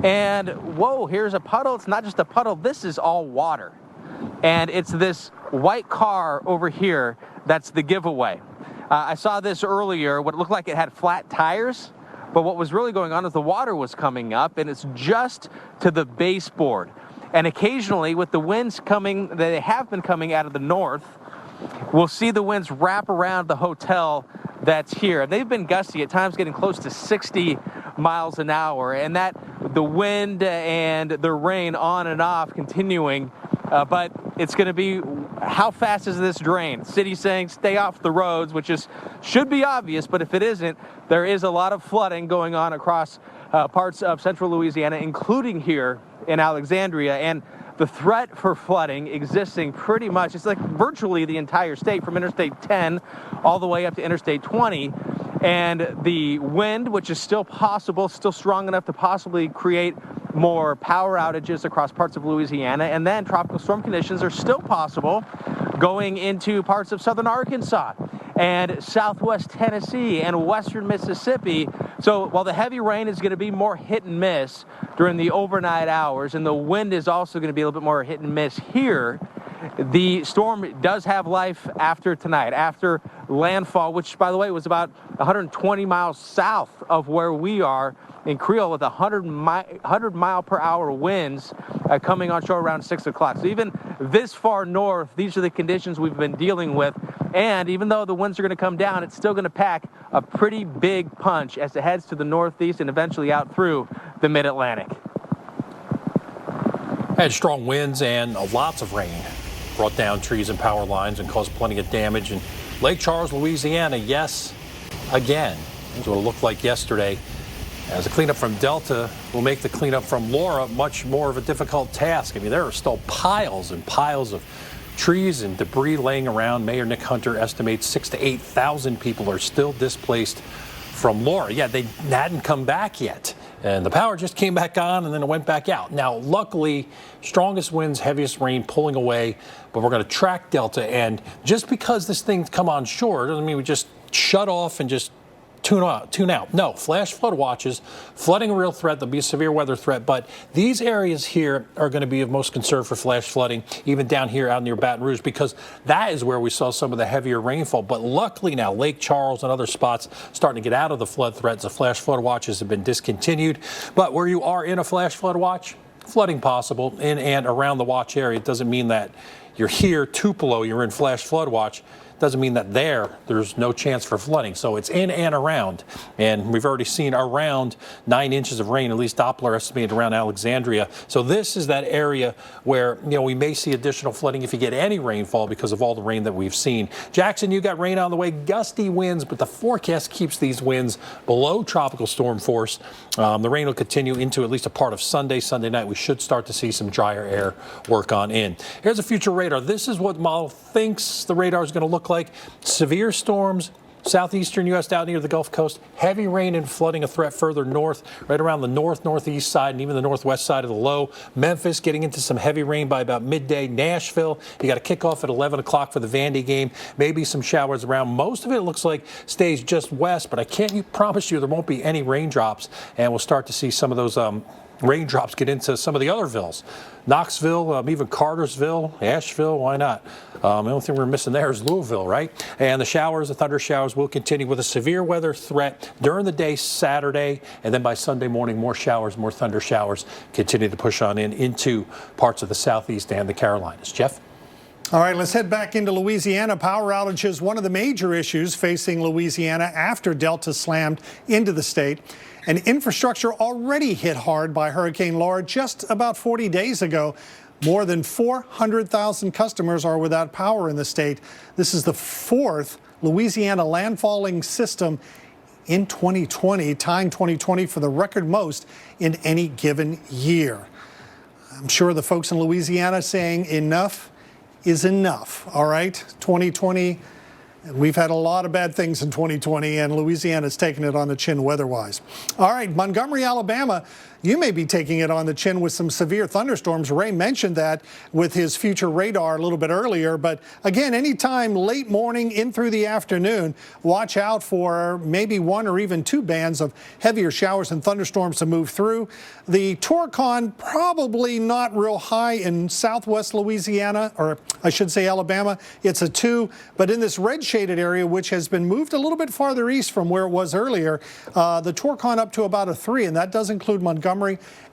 and whoa, here's a puddle. It's not just a puddle, this is all water. And it's this white car over here that's the giveaway. I saw this earlier, what looked like it had flat tires, but what was really going on is the water was coming up, and it's just to the baseboard. And occasionally, with the winds coming, they have been coming out of the north, we'll see the winds wrap around the hotel that's here. They've been gusty, at times getting close to 60 miles an hour, and that the wind and the rain on and off continuing, but it's going to be, how fast is this drain? City saying stay off the roads, which should be obvious, but if it isn't, there is a lot of flooding going on across parts of central Louisiana, including here in Alexandria, and the threat for flooding existing pretty much, it's like virtually the entire state from Interstate 10 all the way up to Interstate 20. And the wind, which is still possible, still strong enough to possibly create more power outages across parts of Louisiana. And then tropical storm conditions are still possible going into parts of southern Arkansas and southwest Tennessee and western Mississippi. So while the heavy rain is going to be more hit and miss during the overnight hours, and the wind is also going to be a little bit more hit and miss here, the storm does have life after tonight, after landfall, which, by the way, was about 120 miles south of where we are in Creel, with 100 mile per hour winds coming on shore around 6 o'clock. So even this far north, these are the conditions we've been dealing with. And even though the winds are going to come down, it's still going to pack a pretty big punch as it heads to the northeast and eventually out through the mid-Atlantic. Had strong winds and lots of rain. Brought down trees and power lines and caused plenty of damage in Lake Charles, Louisiana. Yes, again. That's what it looked like yesterday. As the cleanup from Delta will make the cleanup from Laura much more of a difficult task. I mean, there are still piles and piles of trees and debris laying around. Mayor Nick Hunter estimates 6,000 to 8,000 people are still displaced from Laura. Yeah, they hadn't come back yet. And the power just came back on and then it went back out. Now, luckily, strongest winds, heaviest rain pulling away, but we're going to track Delta. And just because this thing's come on shore doesn't mean we just shut off and just tune out. No, flash flood watches, flooding a real threat. There'll be a severe weather threat, but these areas here are going to be of most concern for flash flooding, even down here out near Baton Rouge, because that is where we saw some of the heavier rainfall. But luckily now, Lake Charles and other spots starting to get out of the flood threats. The flash flood watches have been discontinued. But where you are in a flash flood watch, flooding possible in and around the watch area. It doesn't mean that you're here, Tupelo, you're in flash flood watch. Doesn't mean that there's no chance for flooding. So it's in and around. And we've already seen around 9 inches of rain, at least Doppler estimated around Alexandria. So this is that area where, we may see additional flooding if you get any rainfall because of all the rain that we've seen. Jackson, you got rain on the way, gusty winds, but the forecast keeps these winds below tropical storm force. The rain will continue into at least a part of Sunday night. We should start to see some drier air work on in. Here's a future radar. This is what model thinks the radar is going to look like. Severe storms, southeastern U.S. down near the Gulf Coast, heavy rain and flooding a threat further north, right around the northeast side and even the northwest side of the low. Memphis getting into some heavy rain by about midday. Nashville, you got a kickoff at 11 o'clock for the Vandy game. Maybe some showers around. Most of it looks like stays just west, but I can't promise you there won't be any raindrops, and we'll start to see some of those raindrops get into some of the other villes. Knoxville, even Cartersville, Asheville, why not? The only thing we're missing there is Louisville, right? And the thunder showers will continue with a severe weather threat during the day Saturday, and then by Sunday morning, more showers, more thunder showers continue to push on into parts of the southeast and the Carolinas. Jeff? All right, let's head back into Louisiana. Power outages, one of the major issues facing Louisiana after Delta slammed into the state. And infrastructure already hit hard by Hurricane Laura just about 40 days ago. More than 400,000 customers are without power in the state. This is the fourth Louisiana landfalling system in 2020, tying 2020 for the record most in any given year. I'm sure the folks in Louisiana saying enough is enough, all right? 2020, we've had a lot of bad things in 2020, and Louisiana's taking it on the chin weather-wise. All right, Montgomery, Alabama, you may be taking it on the chin with some severe thunderstorms. Ray mentioned that with his future radar a little bit earlier. But again, anytime late morning in through the afternoon, watch out for maybe one or even two bands of heavier showers and thunderstorms to move through. The Torcon probably not real high in southwest Louisiana, or I should say Alabama. It's a 2. But in this red shaded area, which has been moved a little bit farther east from where it was earlier, the Torcon up to about a 3. And that does include Montgomery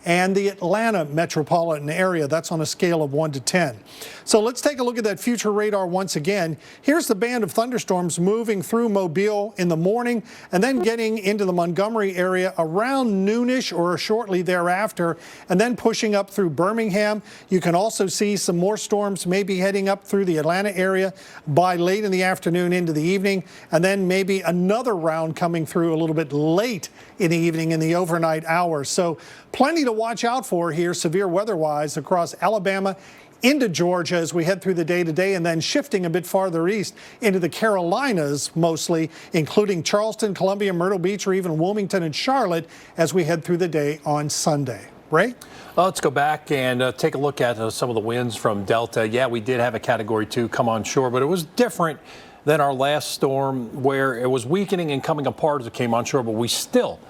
and the Atlanta metropolitan area. That's on a scale of 1 to 10. So let's take a look at that future radar once again. Here's the band of thunderstorms moving through Mobile in the morning and then getting into the Montgomery area around noonish or shortly thereafter, and then pushing up through Birmingham. You can also see some more storms maybe heading up through the Atlanta area by late in the afternoon into the evening, and then maybe another round coming through a little bit late in the evening in the overnight hours. So plenty to watch out for here, severe weather-wise, across Alabama into Georgia as we head through the day today, and then shifting a bit farther east into the Carolinas mostly, including Charleston, Columbia, Myrtle Beach, or even Wilmington and Charlotte as we head through the day on Sunday. Ray? Well, let's go back and take a look at some of the winds from Delta. Yeah, we did have a Category 2 come on shore, but it was different than our last storm, where it was weakening and coming apart as it came onshore, but we still,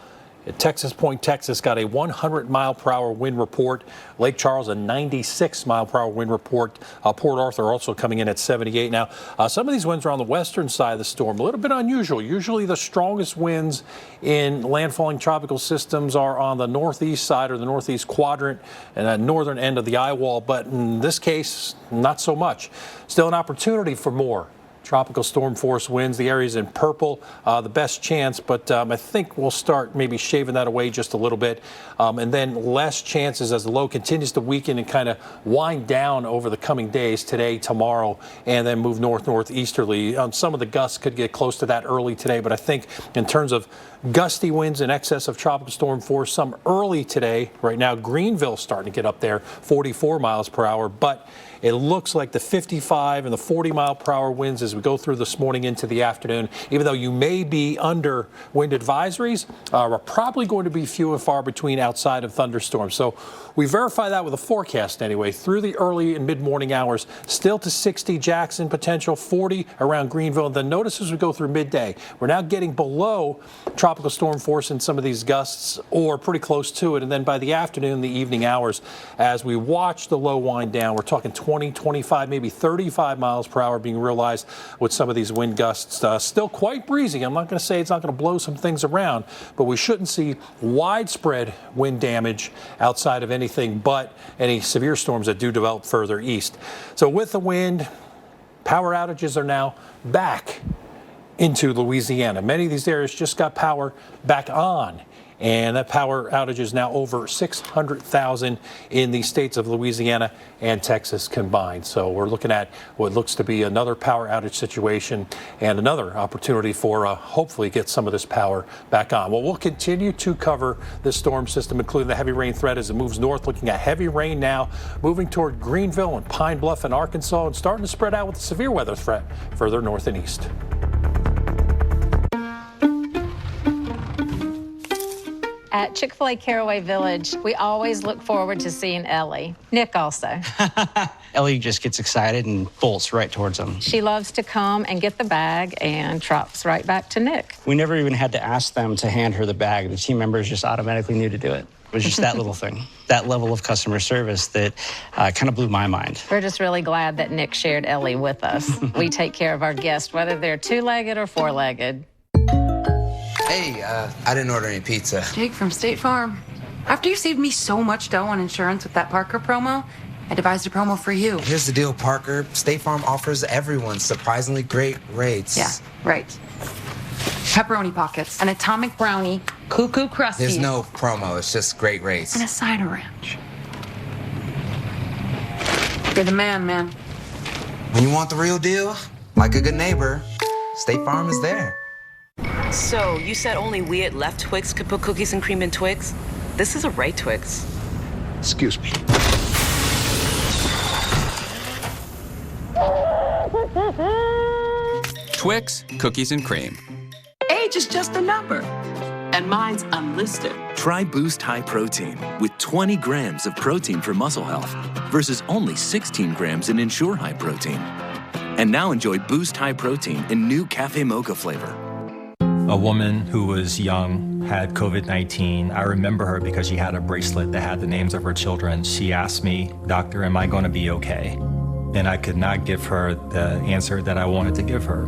at Texas Point, Texas, got a 100-mile-per-hour wind report. Lake Charles, a 96-mile-per-hour wind report. Port Arthur also coming in at 78. Now, some of these winds are on the western side of the storm. A little bit unusual. Usually the strongest winds in landfalling tropical systems are on the northeast side or the northeast quadrant and the northern end of the eye wall. But in this case, not so much. Still an opportunity for more tropical storm force winds. The areas in purple, the best chance, but I think we'll start maybe shaving that away just a little bit. And then less chances as the low continues to weaken and kind of wind down over the coming days, today, tomorrow, and then move northeasterly. Some of the gusts could get close to that early today, but I think in terms of gusty winds in excess of tropical storm force, some early today. Right now, Greenville starting to get up there, 44 miles per hour, but it looks like the 55 and the 40-mile-per-hour winds as we go through this morning into the afternoon, even though you may be under wind advisories, are probably going to be few and far between outside of thunderstorms. So we verify that with a forecast anyway. Through the early and mid-morning hours, still to 60 Jackson potential, 40 around Greenville. And then notice as we go through midday, we're now getting below tropical storm force in some of these gusts or pretty close to it. And then by the afternoon, the evening hours, as we watch the low wind down, we're talking 20, 25, maybe 35 miles per hour being realized with some of these wind gusts. Still quite breezy. I'm not going to say it's not going to blow some things around, but we shouldn't see widespread wind damage outside of anything but any severe storms that do develop further east. So with the wind, power outages are now back into Louisiana. Many of these areas just got power back on, and that power outage is now over 600,000 in the states of Louisiana and Texas combined. So we're looking at what looks to be another power outage situation and another opportunity for hopefully get some of this power back on. Well, we'll continue to cover this storm system, including the heavy rain threat as it moves north, looking at heavy rain now, moving toward Greenville and Pine Bluff in Arkansas, and starting to spread out with the severe weather threat further north and east. At Chick-fil-A Caraway Village, we always look forward to seeing Ellie. Nick also. Ellie just gets excited and bolts right towards him. She loves to come and get the bag and trots right back to Nick. We never even had to ask them to hand her the bag. The team members just automatically knew to do it. It was just that little thing, that level of customer service that kind of blew my mind. We're just really glad that Nick shared Ellie with us. We take care of our guests, whether they're two-legged or four-legged. Hey, I didn't order any pizza. Jake from State Farm. After you saved me so much dough on insurance with that Parker promo, I devised a promo for you. Here's the deal, Parker. State Farm offers everyone surprisingly great rates. Yeah, right. Pepperoni pockets, an atomic brownie, cuckoo crusty. There's no promo, it's just great rates. And a side of ranch. You're the man, man. When you want the real deal, like a good neighbor, State Farm is there. So, you said only we at Left Twix could put cookies and cream in Twix? This is a right Twix. Excuse me. Twix, cookies and cream. Age is just a number, and mine's unlisted. Try Boost High Protein with 20 grams of protein for muscle health versus only 16 grams in Ensure High Protein. And now enjoy Boost High Protein in new Cafe Mocha flavor. A woman who was young had COVID-19. I remember her because she had a bracelet that had the names of her children. She asked me, "Doctor, am I going to be okay?" And I could not give her the answer that I wanted to give her.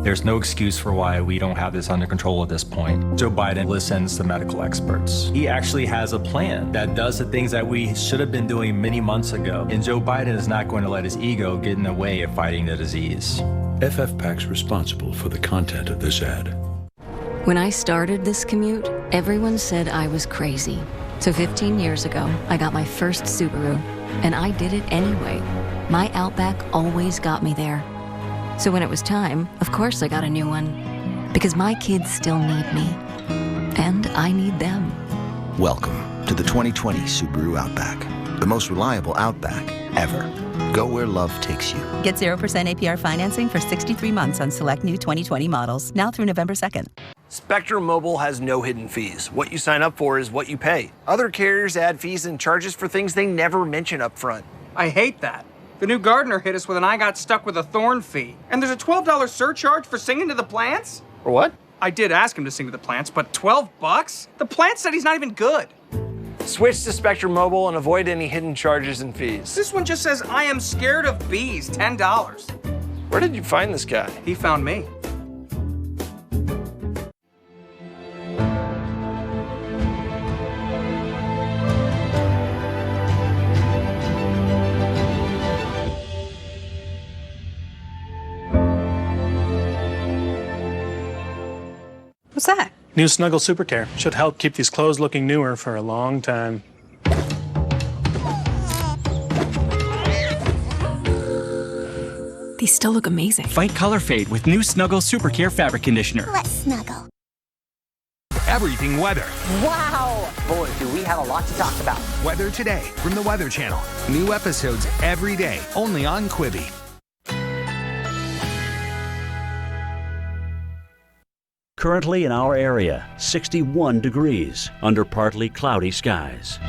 There's no excuse for why we don't have this under control at this point. Joe Biden listens to medical experts. He actually has a plan that does the things that we should have been doing many months ago. And Joe Biden is not going to let his ego get in the way of fighting the disease. FFPAC's responsible for the content of this ad. When I started this commute, everyone said I was crazy. So 15 years ago, I got my first Subaru, and I did it anyway. My Outback always got me there. So when it was time, of course I got a new one. Because my kids still need me. And I need them. Welcome to the 2020 Subaru Outback. The most reliable Outback ever. Go where love takes you. Get 0% APR financing for 63 months on select new 2020 models, now through November 2nd. Spectrum Mobile has no hidden fees. What you sign up for is what you pay. Other carriers add fees and charges for things they never mention up front. I hate that. The new gardener hit us with an I got stuck with a thorn fee. And there's a $12 surcharge for singing to the plants? For what? I did ask him to sing to the plants, but $12? The plant said he's not even good. Switch to Spectrum Mobile and avoid any hidden charges and fees. This one just says, I am scared of bees, $10. Where did you find this guy? He found me. What's that? New Snuggle Super Care. Should help keep these clothes looking newer for a long time. These still look amazing. Fight color fade with new Snuggle Super Care fabric conditioner. Let's snuggle. Everything weather. Wow! Boy, do we have a lot to talk about. Weather Today from the Weather Channel. New episodes every day, only on Quibi. Currently in our area, 61 degrees under partly cloudy skies.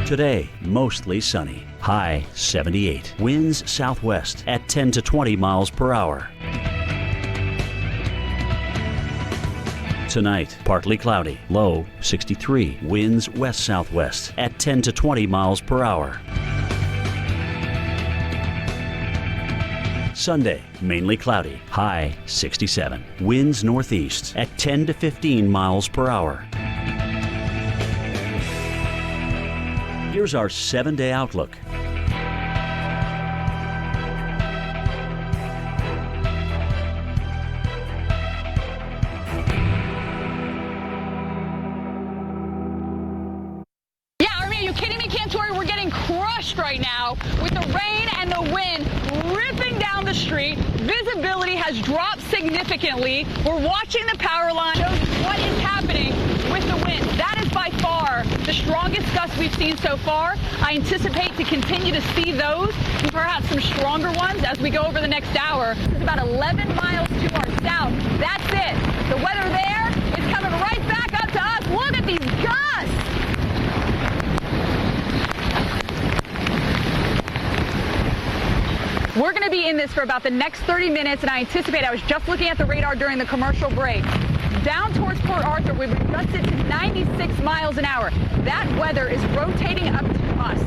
Today, mostly sunny. High 78. Winds southwest at 10 to 20 miles per hour. Tonight, partly cloudy. Low 63. Winds west-southwest at 10 to 20 miles per hour. Sunday, mainly cloudy. High 67. Winds northeast at 10 to 15 miles per hour. Here's our 7-day outlook. Right now, with the rain and the wind ripping down the street, visibility has dropped significantly. We're watching the power line. Shows what is happening with the wind. That is by far the strongest gust we've seen so far. I anticipate to continue to see those and perhaps some stronger ones as we go over the next hour. It's about 11 miles to our south. That's it. The weather there is coming right back up to us. Look at these gusts. We're going to be in this for about the next 30 minutes, and I anticipate, I was just looking at the radar during the commercial break. Down towards Port Arthur, we've adjusted to 96 miles an hour. That weather is rotating up to us.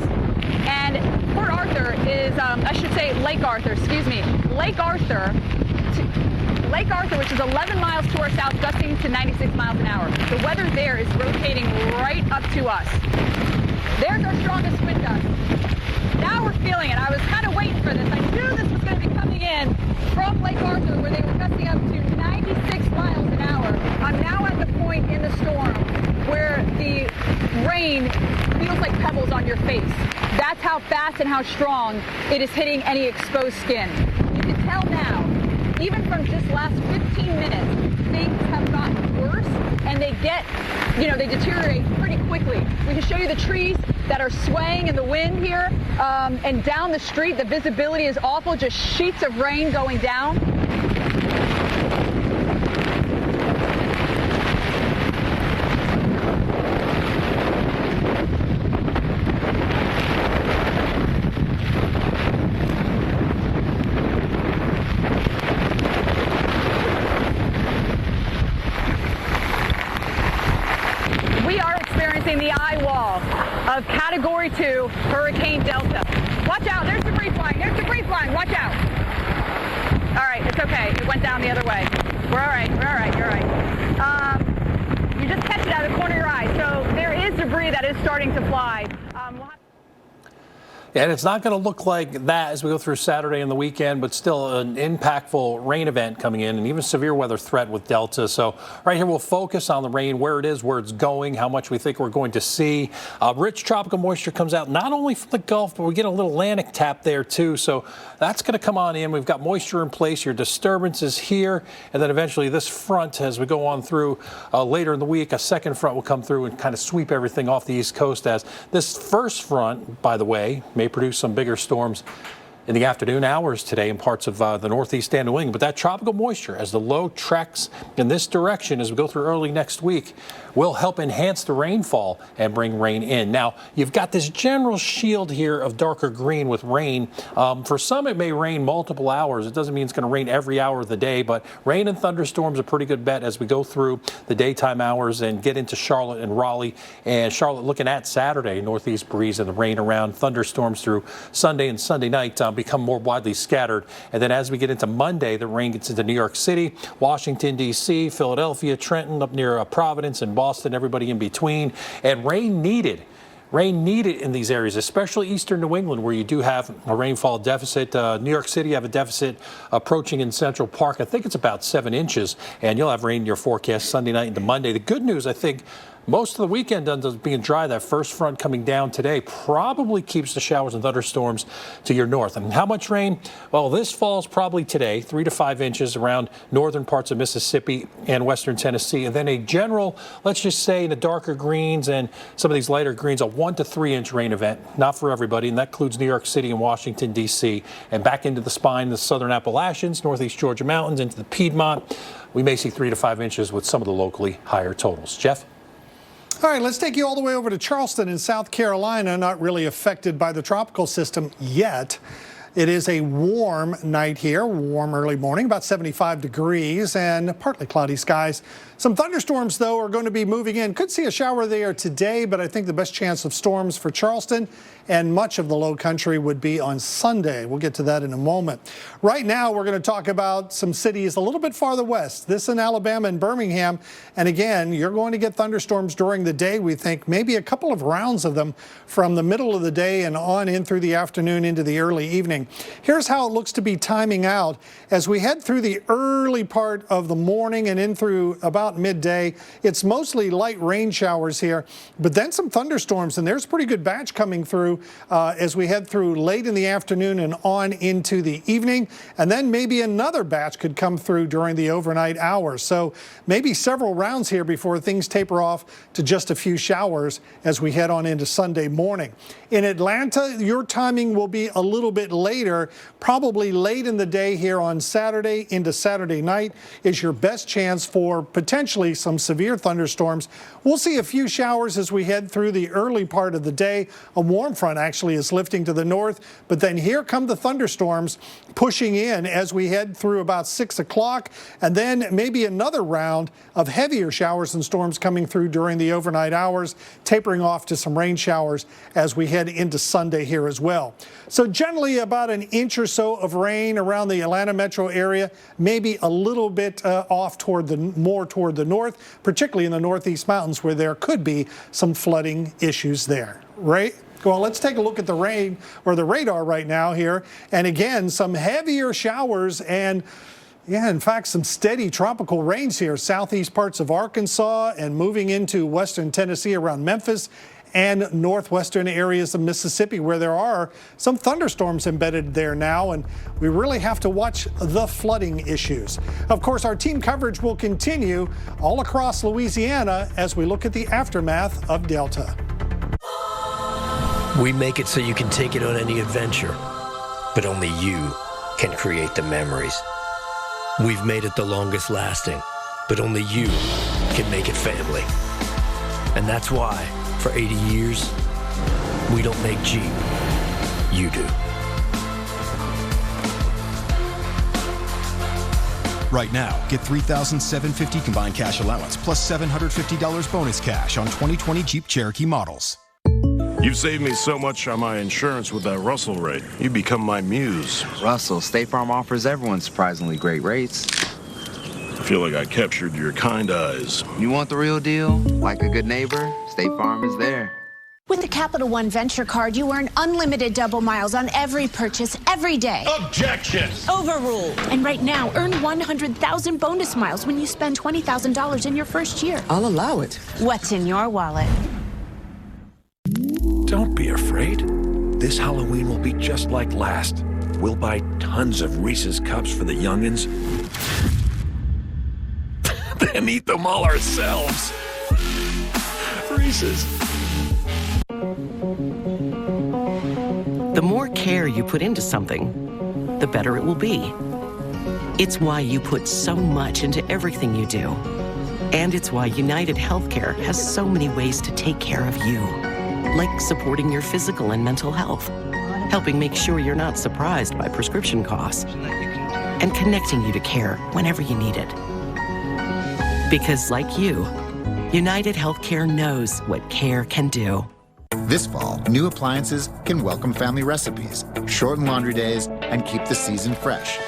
And Port Arthur is, I should say Lake Arthur, excuse me. Lake Arthur, which is 11 miles to our south, gusting to 96 miles an hour. The weather there is rotating right up to us. There's our strongest wind gust. Now we're feeling it. I was kind of waiting for this. I knew this was going to be coming in from Lake Arthur, where they were gusting up to 96 miles an hour. I'm now at the point in the storm where the rain feels like pebbles on your face. That's how fast and how strong it is hitting any exposed skin. You can tell now, even from just last 15 minutes, things have gotten worse, and they get, they deteriorate pretty quickly. We can show you the trees that are swaying in the wind here, and down the street, the visibility is awful, just sheets of rain going down. The eye wall of Category 2 Hurricane Delta. Watch out, there's debris flying, watch out. All right, it's okay, it went down the other way. We're all right, you're all right. You just catch it out of the corner of your eye. So there is debris that is starting to fly. And it's not going to look like that as we go through Saturday and the weekend, but still an impactful rain event coming in, and even severe weather threat with Delta. So right here, we'll focus on the rain, where it is, where it's going, how much we think we're going to see. Rich tropical moisture comes out not only from the Gulf, but we get a little Atlantic tap there too. So that's going to come on in. We've got moisture in place. Your disturbances here, and then eventually this front, as we go on through later in the week, a second front will come through and kind of sweep everything off the East Coast. As this first front, by the way, may produce some bigger storms in the afternoon hours today in parts of the northeast and New England. But that tropical moisture, as the low treks in this direction as we go through early next week, will help enhance the rainfall and bring rain in. Now, you've got this general shield here of darker green with rain. For some, it may rain multiple hours. It doesn't mean it's going to rain every hour of the day, but rain and thunderstorms are a pretty good bet as we go through the daytime hours and get into Charlotte and Raleigh. And Charlotte looking at Saturday, northeast breeze and the rain around, thunderstorms through Sunday and Sunday night become more widely scattered. And then as we get into Monday, the rain gets into New York City, Washington, D.C., Philadelphia, Trenton, up near Providence and Boston, everybody in between. And rain needed in these areas, especially eastern New England, where you do have a rainfall deficit. New York City, you have a deficit approaching in Central Park. I think it's about 7 inches, and you'll have rain in your forecast Sunday night into Monday. The good news, I think, most of the weekend ends up being dry. That first front coming down today probably keeps the showers and thunderstorms to your north. And how much rain? Well, this falls probably today, 3 to 5 inches around northern parts of Mississippi and western Tennessee. And then a general, let's just say in the darker greens and some of these lighter greens, a 1 to 3 inch rain event. Not for everybody, and that includes New York City and Washington, D.C. And back into the spine, the southern Appalachians, northeast Georgia mountains, into the Piedmont. We may see 3 to 5 inches with some of the locally higher totals. Jeff? All right, let's take you all the way over to Charleston in South Carolina, not really affected by the tropical system yet. It is a warm night here, warm early morning, about 75 degrees and partly cloudy skies. Some thunderstorms, though, are going to be moving in. Could see a shower there today, but I think the best chance of storms for Charleston and much of the low country would be on Sunday. We'll get to that in a moment. Right now, we're going to talk about some cities a little bit farther west. This in Alabama and Birmingham. And again, you're going to get thunderstorms during the day, we think, maybe a couple of rounds of them from the middle of the day and on in through the afternoon into the early evening. Here's how it looks to be timing out as we head through the early part of the morning and in through about midday. It's mostly light rain showers here, but then some thunderstorms, and there's a pretty good batch coming through as we head through late in the afternoon and on into the evening. And then maybe another batch could come through during the overnight hours. So maybe several rounds here before things taper off to just a few showers as we head on into Sunday morning. In Atlanta, your timing will be a little bit later, probably late in the day here on Saturday into Saturday night is your best chance for potentially some severe thunderstorms. We'll see a few showers as we head through the early part of the day. A warm front actually is lifting to the north, but then here come the thunderstorms pushing in as we head through about 6 o'clock, and then maybe another round of heavier showers and storms coming through during the overnight hours, tapering off to some rain showers as we head into Sunday here as well. So generally about an inch or so of rain around the Atlanta metro area, maybe a little bit off toward the north, particularly in the northeast mountains where there could be some flooding issues there. Right? Well, let's take a look at the rain or the radar right now here. And again, some heavier showers and in fact, some steady tropical rains here. Southeast parts of Arkansas and moving into western Tennessee around Memphis and northwestern areas of Mississippi where there are some thunderstorms embedded there now, and we really have to watch the flooding issues. Of course, our team coverage will continue all across Louisiana as we look at the aftermath of Delta. We make it so you can take it on any adventure, but only you can create the memories. We've made it the longest lasting, but only you can make it family. And that's why, for 80 years, we don't make Jeep. You do. Right now, get $3,750 combined cash allowance plus $750 bonus cash on 2020 Jeep Cherokee models. You've saved me so much on my insurance with that Russell rate. You become my muse. Russell, State Farm offers everyone surprisingly great rates. I feel like I captured your kind eyes. You want the real deal? Like a good neighbor, State Farm is there. With the Capital One Venture Card, you earn unlimited double miles on every purchase every day. Objection! Overruled. And right now, earn 100,000 bonus miles when you spend $20,000 in your first year. I'll allow it. What's in your wallet? Don't be afraid. This Halloween will be just like last. We'll buy tons of Reese's Cups for the youngins, then eat them all ourselves. Reese's. The more care you put into something, the better it will be. It's why you put so much into everything you do. And it's why United Healthcare has so many ways to take care of you. Like supporting your physical and mental health, helping make sure you're not surprised by prescription costs, and connecting you to care whenever you need it. Because like you, United Healthcare knows what care can do. This fall, new appliances can welcome family recipes, shorten laundry days, and keep the season fresh.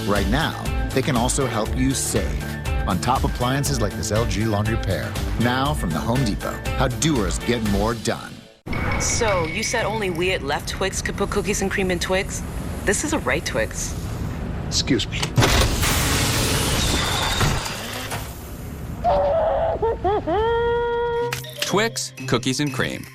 Right now, they can also help you save on top appliances like this LG Laundry Pair. Now from the Home Depot, how doers get more done. So, you said only we at Left Twix could put cookies and cream in Twix? This is a right Twix. Excuse me. Twix, cookies and cream.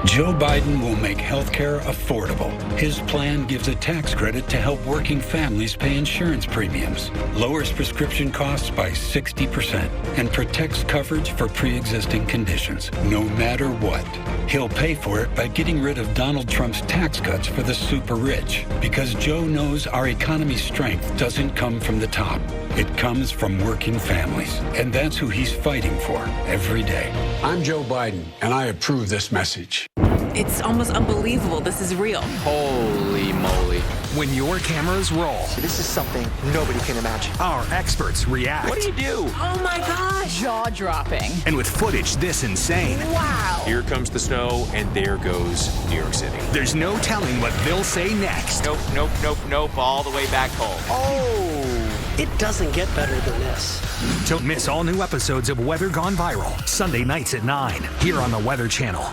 Joe Biden will make healthcare affordable. His plan gives a tax credit to help working families pay insurance premiums, lowers prescription costs by 60%, and protects coverage for pre-existing conditions, no matter what. He'll pay for it by getting rid of Donald Trump's tax cuts for the super rich, because Joe knows our economy's strength doesn't come from the top. It comes from working families, and that's who he's fighting for every day. I'm Joe Biden, and I approve this message. It's almost unbelievable this is real. Holy moly. When your cameras roll. This is something nobody can imagine. Our experts react. What do you do? Oh my gosh. Jaw-dropping. And with footage this insane. Wow. Here comes the snow, and there goes New York City. There's no telling what they'll say next. Nope, all the way back home. Oh, it doesn't get better than this. Don't miss all new episodes of Weather Gone Viral, Sunday nights at 9, here on the Weather Channel.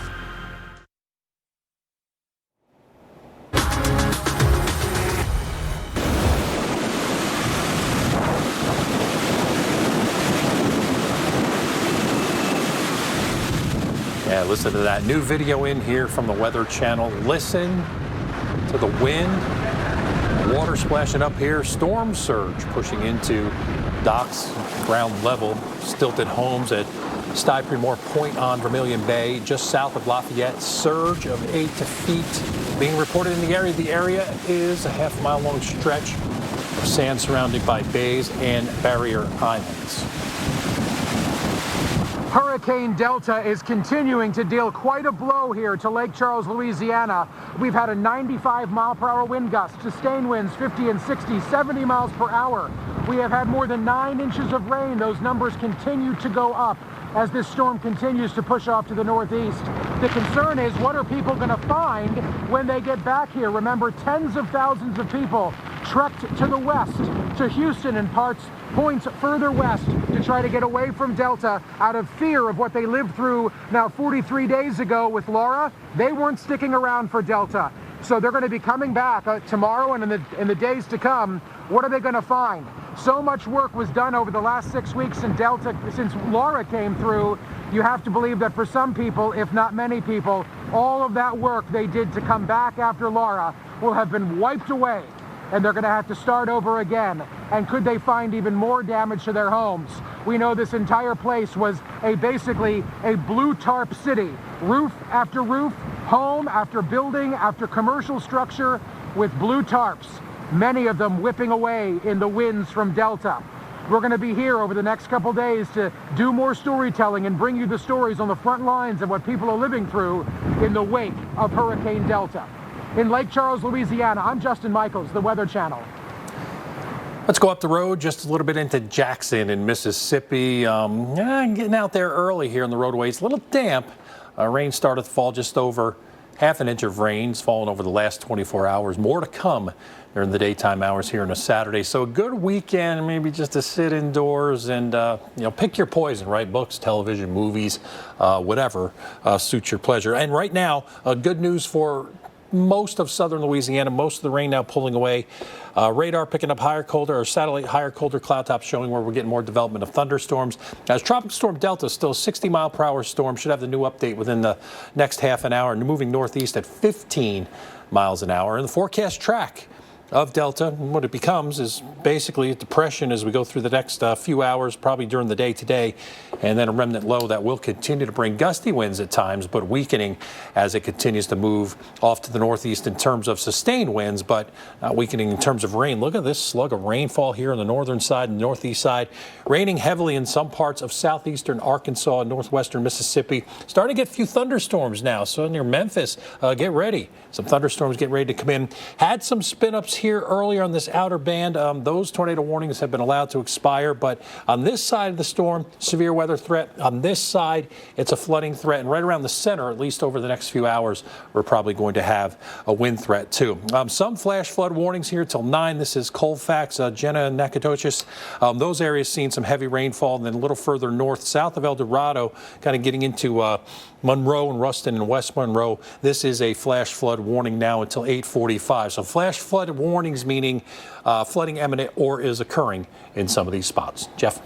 Yeah, listen to that new video in here from the Weather Channel. Listen to the wind, water splashing up here, storm surge pushing into docks, ground level, stilted homes at Stypremore Point on Vermilion Bay, just south of Lafayette. Surge of 8 feet being reported in the area. The area is a half-mile long stretch of sand surrounded by bays and barrier islands. Hurricane Delta is continuing to deal quite a blow here to Lake Charles, Louisiana. We've had a 95-mile-per-hour wind gust, sustained winds 50 and 60, 70 miles per hour. We have had more than 9 inches of rain. Those numbers continue to go up as this storm continues to push off to the northeast. The concern is, what are people going to find when they get back here? Remember, tens of thousands of people trekked to the west, to Houston and points further west to try to get away from Delta out of fear of what they lived through now 43 days ago with Laura. They weren't sticking around for Delta. So they're going to be coming back tomorrow and in the days to come. What are they going to find? So much work was done over the last 6 weeks since Laura came through. You have to believe that for some people, if not many people, all of that work they did to come back after Laura will have been wiped away, and they're going to have to start over again. And could they find even more damage to their homes? We know this entire place was basically a blue tarp city. Roof after roof, home after building after commercial structure with blue tarps, many of them whipping away in the winds from Delta. We're going to be here over the next couple days to do more storytelling and bring you the stories on the front lines of what people are living through in the wake of Hurricane Delta. In Lake Charles, Louisiana, I'm Justin Michaels, the Weather Channel. Let's go up the road just a little bit into Jackson in Mississippi. Getting out there early here on the roadways. A little damp. Rain started to fall, just over half an inch of rain's fallen over the last 24 hours. More to come during the daytime hours here on a Saturday. So a good weekend, maybe just to sit indoors and pick your poison, right? Books, television, movies, whatever suits your pleasure. And right now, good news for most of southern Louisiana. Most of the rain now pulling away. Radar picking up higher, colder, or satellite higher, colder cloud tops showing where we're getting more development of thunderstorms. As Tropical Storm Delta is still a 60-mile-per-hour storm. Should have the new update within the next half an hour. And moving northeast at 15 miles an hour. And the forecast track of Delta. And what it becomes is basically a depression as we go through the next few hours, probably during the day today, and then a remnant low that will continue to bring gusty winds at times, but weakening as it continues to move off to the northeast in terms of sustained winds, but not weakening in terms of rain. Look at this slug of rainfall here on the northern side and the northeast side, raining heavily in some parts of southeastern Arkansas and northwestern Mississippi. Starting to get a few thunderstorms now, so near Memphis, get ready. Some thunderstorms get ready to come in. Had some spin-ups here earlier on this outer band. Those tornado warnings have been allowed to expire, but on this side of the storm, severe weather threat. On this side, it's a flooding threat, and right around the center, at least over the next few hours, we're probably going to have a wind threat too. Some flash flood warnings here till 9. This is Colfax, Jenna, and Nacogdoches. Those areas seeing some heavy rainfall, and then a little further north, south of El Dorado, kind of getting into Monroe and Ruston and West Monroe. This is a flash flood warning now until 8:45. So flash flood warnings meaning flooding imminent or is occurring in some of these spots. Jeff.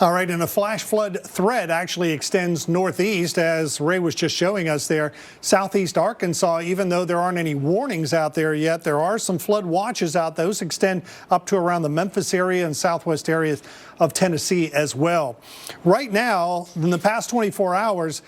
All right, and a flash flood threat actually extends northeast, as Ray was just showing us there. Southeast Arkansas, even though there aren't any warnings out there yet, there are some flood watches out. Those extend up to around the Memphis area and southwest areas of Tennessee as well. Right now, in the past 24 hours,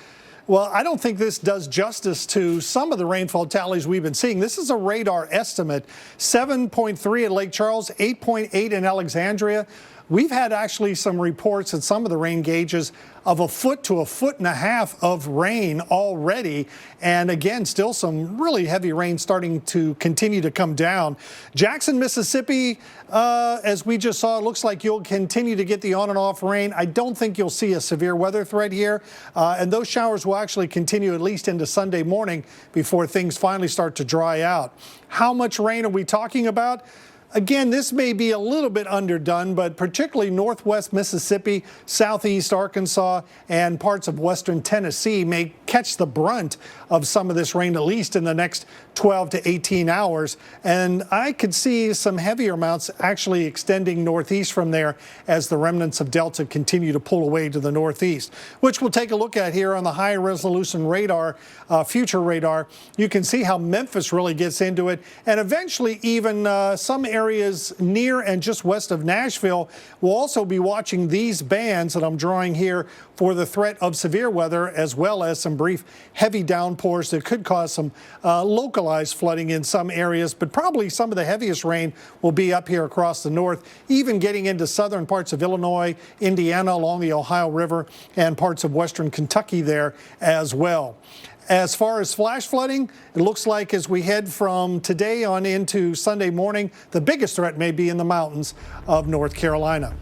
well, I don't think this does justice to some of the rainfall tallies we've been seeing. This is a radar estimate, 7.3 at Lake Charles, 8.8 in Alexandria. We've had actually some reports at some of the rain gauges of 1 foot to 1.5 feet of rain already. And again, still some really heavy rain starting to continue to come down. Jackson, Mississippi, as we just saw, it looks like you'll continue to get the on and off rain. I don't think you'll see a severe weather threat here. And those showers will actually continue at least into Sunday morning before things finally start to dry out. How much rain are we talking about? Again, this may be a little bit underdone, but particularly northwest Mississippi, southeast Arkansas, and parts of western Tennessee may catch the brunt of some of this rain, at least in the next 12 to 18 hours. And I could see some heavier amounts actually extending northeast from there as the remnants of Delta continue to pull away to the northeast, which we'll take a look at here on the high resolution radar, future radar. You can see how Memphis really gets into it, and eventually even some areas near and just west of Nashville will also be watching these bands that I'm drawing here for the threat of severe weather, as well as some brief heavy downpours that could cause some localized flooding in some areas. But probably some of the heaviest rain will be up here across the north, even getting into southern parts of Illinois, Indiana, along the Ohio River, and parts of western Kentucky there as well. As far as flash flooding, it looks like as we head from today on into Sunday morning, the biggest threat may be in the mountains of North Carolina.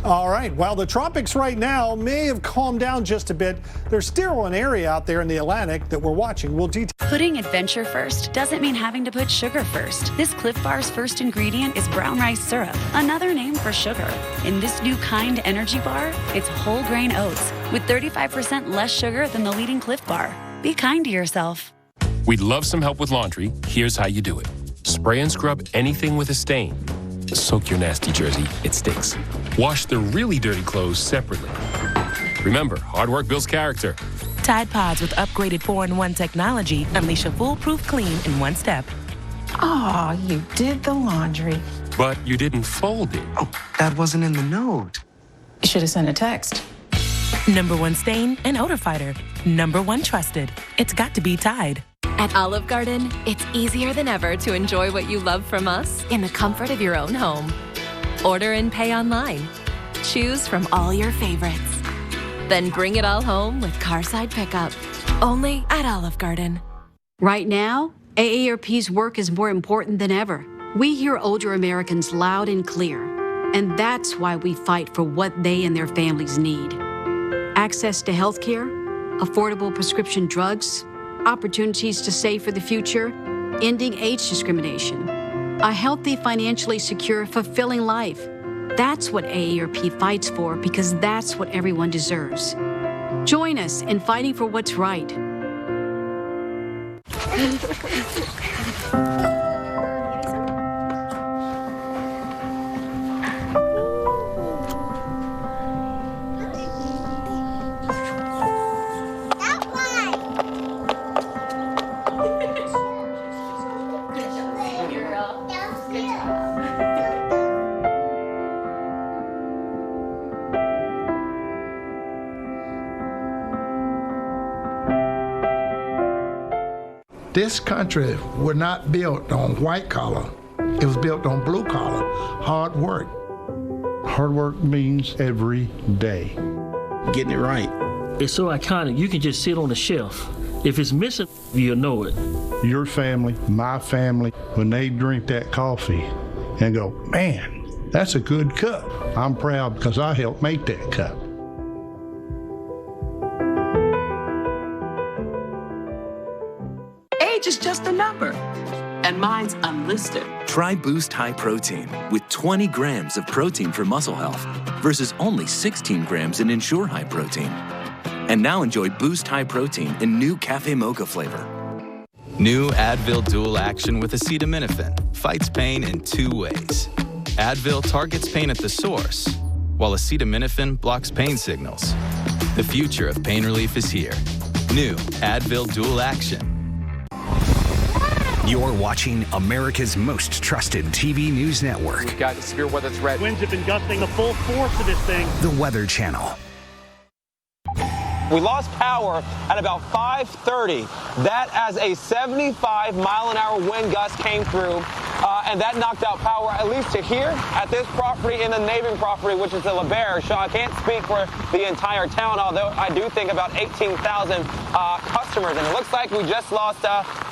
All right, while the tropics right now may have calmed down just a bit, there's still an area out there in the Atlantic that we're watching. We'll detail. Putting adventure first doesn't mean having to put sugar first. This Cliff Bar's first ingredient is brown rice syrup, another name for sugar. In this new Kind energy bar, it's whole grain oats with 35% less sugar than the leading Cliff Bar. Be kind to yourself. We'd love some help with laundry. Here's how you do it. Spray and scrub anything with a stain. Soak your nasty jersey, it stinks. Wash the really dirty clothes separately. Remember, hard work builds character. Tide Pods with upgraded 4-in-1 technology unleash a foolproof clean in one step. Oh, you did the laundry. But you didn't fold it. Oh, that wasn't in the note. You should have sent a text. #1 stain and odor fighter. #1 trusted. It's got to be Tide. At Olive Garden, it's easier than ever to enjoy what you love from us in the comfort of your own home. Order and pay online. Choose from all your favorites. Then bring it all home with Carside Pickup. Only at Olive Garden. Right now, AARP's work is more important than ever. We hear older Americans loud and clear, and that's why we fight for what they and their families need. Access to health care, affordable prescription drugs, opportunities to save for the future, ending age discrimination, a healthy, financially secure, fulfilling life. That's what AARP fights for, because that's what everyone deserves. Join us in fighting for what's right. This country was not built on white collar. It was built on blue collar, hard work. Hard work means every day. Getting it right. It's so iconic, you can just sit on the shelf. If it's missing, you'll know it. Your family, my family, when they drink that coffee and go, man, that's a good cup. I'm proud because I helped make that cup. Age is just a number, and mine's unlisted. Try Boost High Protein with 20 grams of protein for muscle health versus only 16 grams in Ensure High Protein. And now enjoy Boost High Protein in new Cafe Mocha flavor. New Advil Dual Action with acetaminophen fights pain in 2 ways. Advil targets pain at the source, while acetaminophen blocks pain signals. The future of pain relief is here. New Advil Dual Action. You're watching America's most trusted TV news network. We've got a severe weather threat. Winds have been gusting the full force of this thing. The Weather Channel. We lost power at about 5:30. That as a 75-mile-an-hour wind gust came through, and that knocked out power at least to here at this property and the neighboring property, which is the LeBaire. Sean, I can't speak for the entire town, although I do think about 18,000 customers. And it looks like we just lost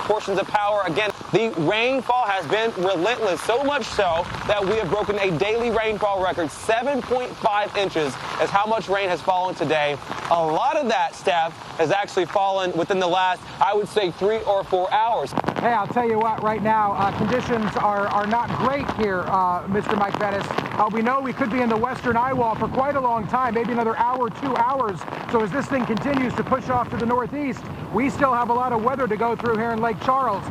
portions of power again. The rainfall has been relentless, so much so that we have broken a daily rainfall record. 7.5 inches is how much rain has fallen today. A lot of that, Steph, has actually fallen within the last, I would say, 3 or 4 hours. Hey, I'll tell you what, right now, conditions are not great here, Mr. Mike Bettis. We know we could be in the western eye wall for quite a long time, maybe another hour, 2 hours. So as this thing continues to push off to the northeast, we still have a lot of weather to go through here in Lake Charles.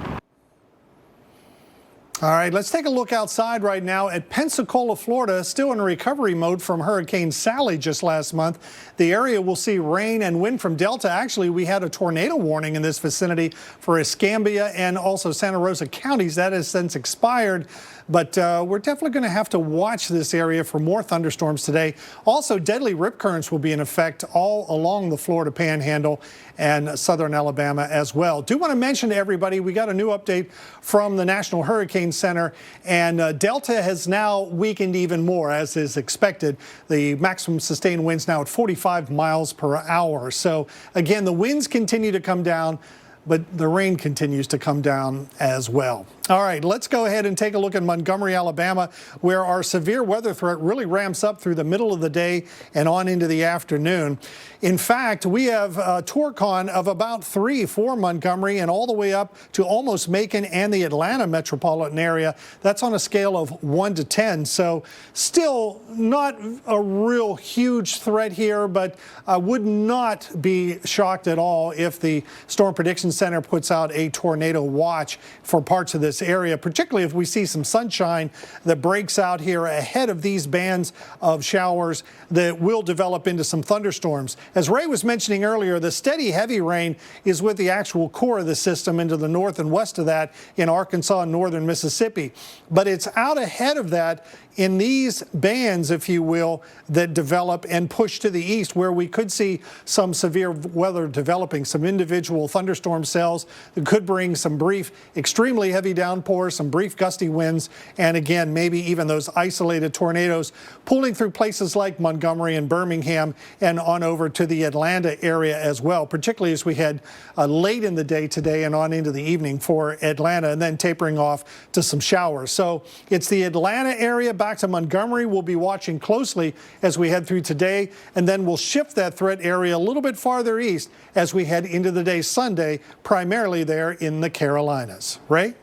All right, let's take a look outside right now at Pensacola, Florida, still in recovery mode from Hurricane Sally just last month. The area will see rain and wind from Delta. Actually, we had a tornado warning in this vicinity for Escambia and also Santa Rosa counties. That has since expired. But we're definitely going to have to watch this area for more thunderstorms today. Also, deadly rip currents will be in effect all along the Florida Panhandle and southern Alabama as well. Do want to mention to everybody, we got a new update from the National Hurricane Center, and Delta has now weakened even more, as is expected. The maximum sustained winds now at 45 miles per hour. So again, the winds continue to come down, but the rain continues to come down as well. All right, let's go ahead and take a look at Montgomery, Alabama, where our severe weather threat really ramps up through the middle of the day and on into the afternoon. In fact, we have a Torcon of about 3 for Montgomery and all the way up to almost Macon and the Atlanta metropolitan area. That's on a scale of 1 to 10. So still not a real huge threat here, but I would not be shocked at all if the Storm Prediction Center puts out a tornado watch for parts of this area, particularly if we see some sunshine that breaks out here ahead of these bands of showers that will develop into some thunderstorms. As Ray was mentioning earlier, the steady heavy rain is with the actual core of the system into the north and west of that in Arkansas and northern Mississippi. But it's out ahead of that in these bands, if you will, that develop and push to the east, where we could see some severe weather developing, some individual thunderstorm cells that could bring some brief, extremely heavy downpours, some brief gusty winds, and again, maybe even those isolated tornadoes pulling through places like Montgomery and Birmingham and on over to the Atlanta area as well, particularly as we head late in the day today and on into the evening for Atlanta, and then tapering off to some showers. So it's the Atlanta area back to Montgomery. We'll be watching closely as we head through today, and then we'll shift that threat area a little bit farther east as we head into the day Sunday, primarily there in the Carolinas. Ray?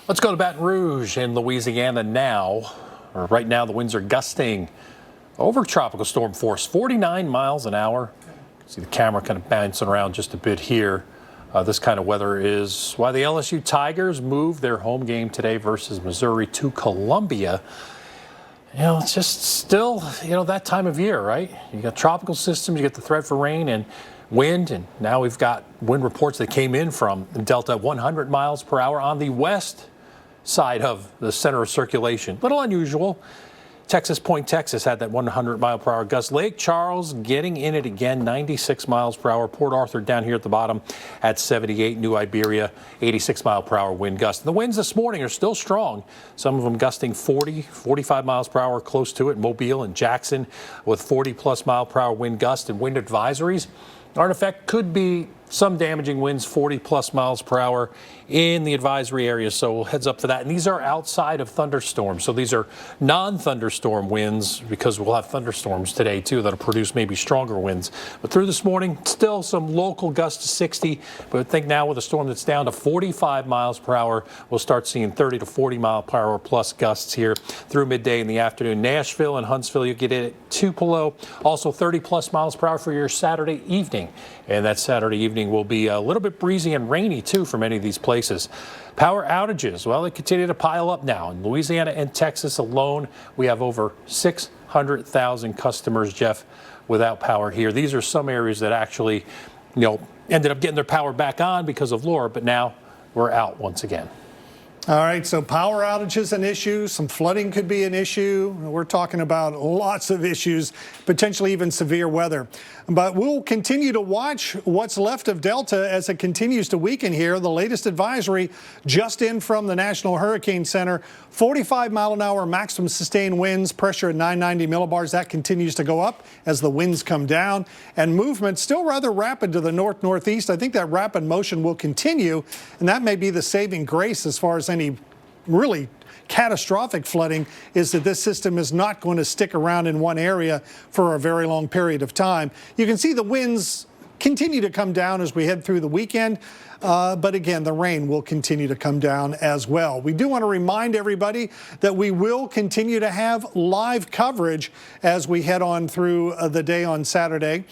Let's go to Baton Rouge in Louisiana now. Right now, the winds are gusting over tropical storm force, 49 miles an hour. You can see the camera kind of bouncing around just a bit here. This kind of weather is why the LSU Tigers moved their home game today versus Missouri to Columbia. You know, it's just still, that time of year, right? You got tropical systems, you get the threat for rain and wind, and now we've got wind reports that came in from Delta 100 miles per hour on the west side of the center of circulation. Little unusual. Texas Point, Texas had that 100-mile-per-hour gust. Lake Charles getting in it again, 96 miles per hour. Port Arthur down here at the bottom at 78. New Iberia, 86-mile-per-hour wind gust. The winds this morning are still strong. Some of them gusting 40, 45 miles per hour close to it. Mobile and Jackson with 40-plus mile-per-hour wind gust, and wind advisories are in effect. Could be some damaging winds, 40-plus miles per hour in the advisory area, so heads up for that. And these are outside of thunderstorms, so these are non-thunderstorm winds, because we'll have thunderstorms today, too, that'll produce maybe stronger winds. But through this morning, still some local gusts to 60, but I think now with a storm that's down to 45 miles per hour, we'll start seeing 30 to 40 mile per hour plus gusts here through midday in the afternoon. Nashville and Huntsville, you get in at Tupelo, also 30-plus miles per hour for your Saturday evening. And that Saturday evening will be a little bit breezy and rainy, too, for many of these places. Power outages, well, they continue to pile up now. In Louisiana and Texas alone, we have over 600,000 customers, Jeff, without power here. These are some areas that actually, ended up getting their power back on because of Laura, but now we're out once again. All right, so power outages an issue, some flooding could be an issue. We're talking about lots of issues, potentially even severe weather. But we'll continue to watch what's left of Delta as it continues to weaken here. The latest advisory just in from the National Hurricane Center, 45-mile-an-hour maximum sustained winds, pressure at 990 millibars. That continues to go up as the winds come down, and movement still rather rapid to the north-northeast. I think that rapid motion will continue, and that may be the saving grace as far as any really catastrophic flooding, is that this system is not going to stick around in one area for a very long period of time. You can see the winds continue to come down as we head through the weekend. But again, the rain will continue to come down as well. We do want to remind everybody that we will continue to have live coverage as we head on through the day on Saturday.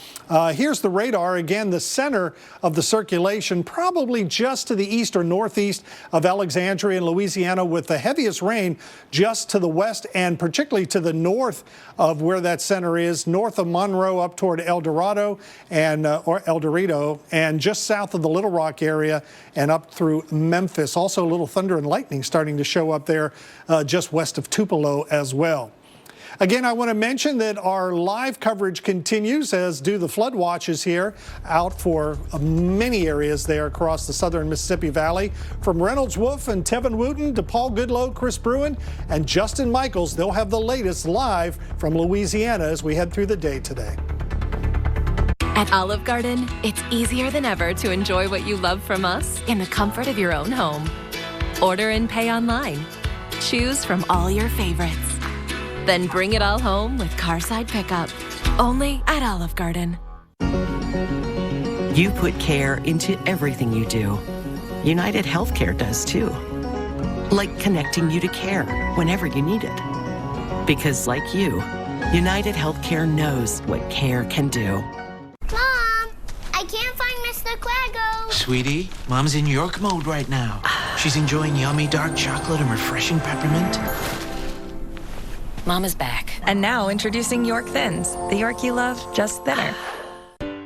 Here's the radar. Again, the center of the circulation, probably just to the east or northeast of Alexandria and Louisiana, with the heaviest rain just to the west and particularly to the north of where that center is, north of Monroe up toward El Dorado or El Dorado, and just south of the Little Rock area and up through Memphis. Also a little thunder and lightning starting to show up there just west of Tupelo as well. Again, I want to mention that our live coverage continues, as do the flood watches here out for many areas there across the southern Mississippi Valley. From Reynolds Wolf and Tevin Wooten to Paul Goodloe, Chris Bruin, and Justin Michaels, they'll have the latest live from Louisiana as we head through the day today. At Olive Garden, it's easier than ever to enjoy what you love from us in the comfort of your own home. Order and pay online. Choose from all your favorites. Then bring it all home with Carside Pickup. Only at Olive Garden. You put care into everything you do. United Healthcare does too. Like connecting you to care whenever you need it. Because like you, United Healthcare knows what care can do. Mom, I can't find Mr. Quago. Sweetie, Mom's in York mode right now. She's enjoying yummy dark chocolate and refreshing peppermint. Mama's back. And now introducing York Thins, the York you love, just thinner.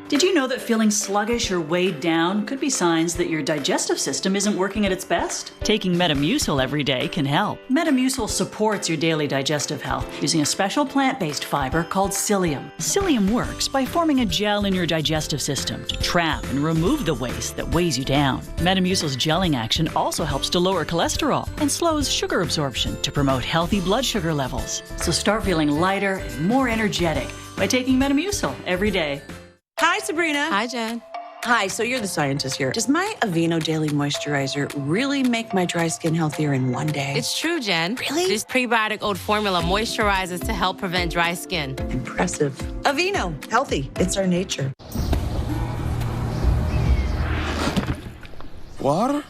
Did you know that feeling sluggish or weighed down could be signs that your digestive system isn't working at its best? Taking Metamucil every day can help. Metamucil supports your daily digestive health using a special plant-based fiber called psyllium. Psyllium works by forming a gel in your digestive system to trap and remove the waste that weighs you down. Metamucil's gelling action also helps to lower cholesterol and slows sugar absorption to promote healthy blood sugar levels. So start feeling lighter and more energetic by taking Metamucil every day. Hi, Sabrina. Hi, Jen. Hi, so you're the scientist here. Does my Aveeno Daily Moisturizer really make my dry skin healthier in one day? It's true, Jen. Really? This prebiotic oat formula moisturizes to help prevent dry skin. Impressive. Aveeno, healthy. It's our nature. Water?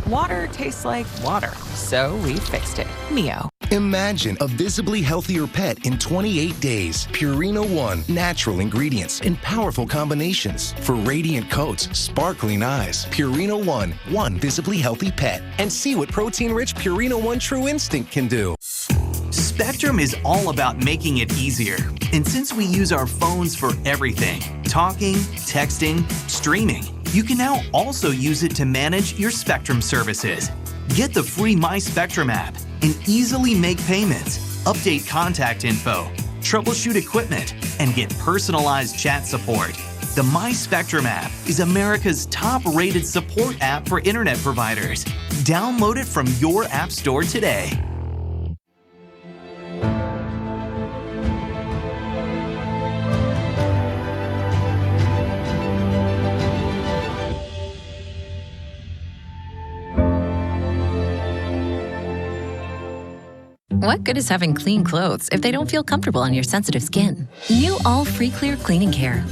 Water tastes like water, so we fixed it. Mio. Imagine a visibly healthier pet in 28 days. Purina One, natural ingredients in powerful combinations for radiant coats, sparkling eyes. Purina One visibly healthy pet. And see what protein-rich Purina One True Instinct can do. Spectrum is all about making it easier. And since we use our phones for everything, talking, texting, streaming, You can now also use it to manage your Spectrum services. Get the free My Spectrum app and easily make payments, update contact info, troubleshoot equipment, and get personalized chat support. The My Spectrum app is America's top-rated support app for internet providers. Download it from your app store today. What good is having clean clothes if they don't feel comfortable on your sensitive skin? New All Free Clear Cleaning Care.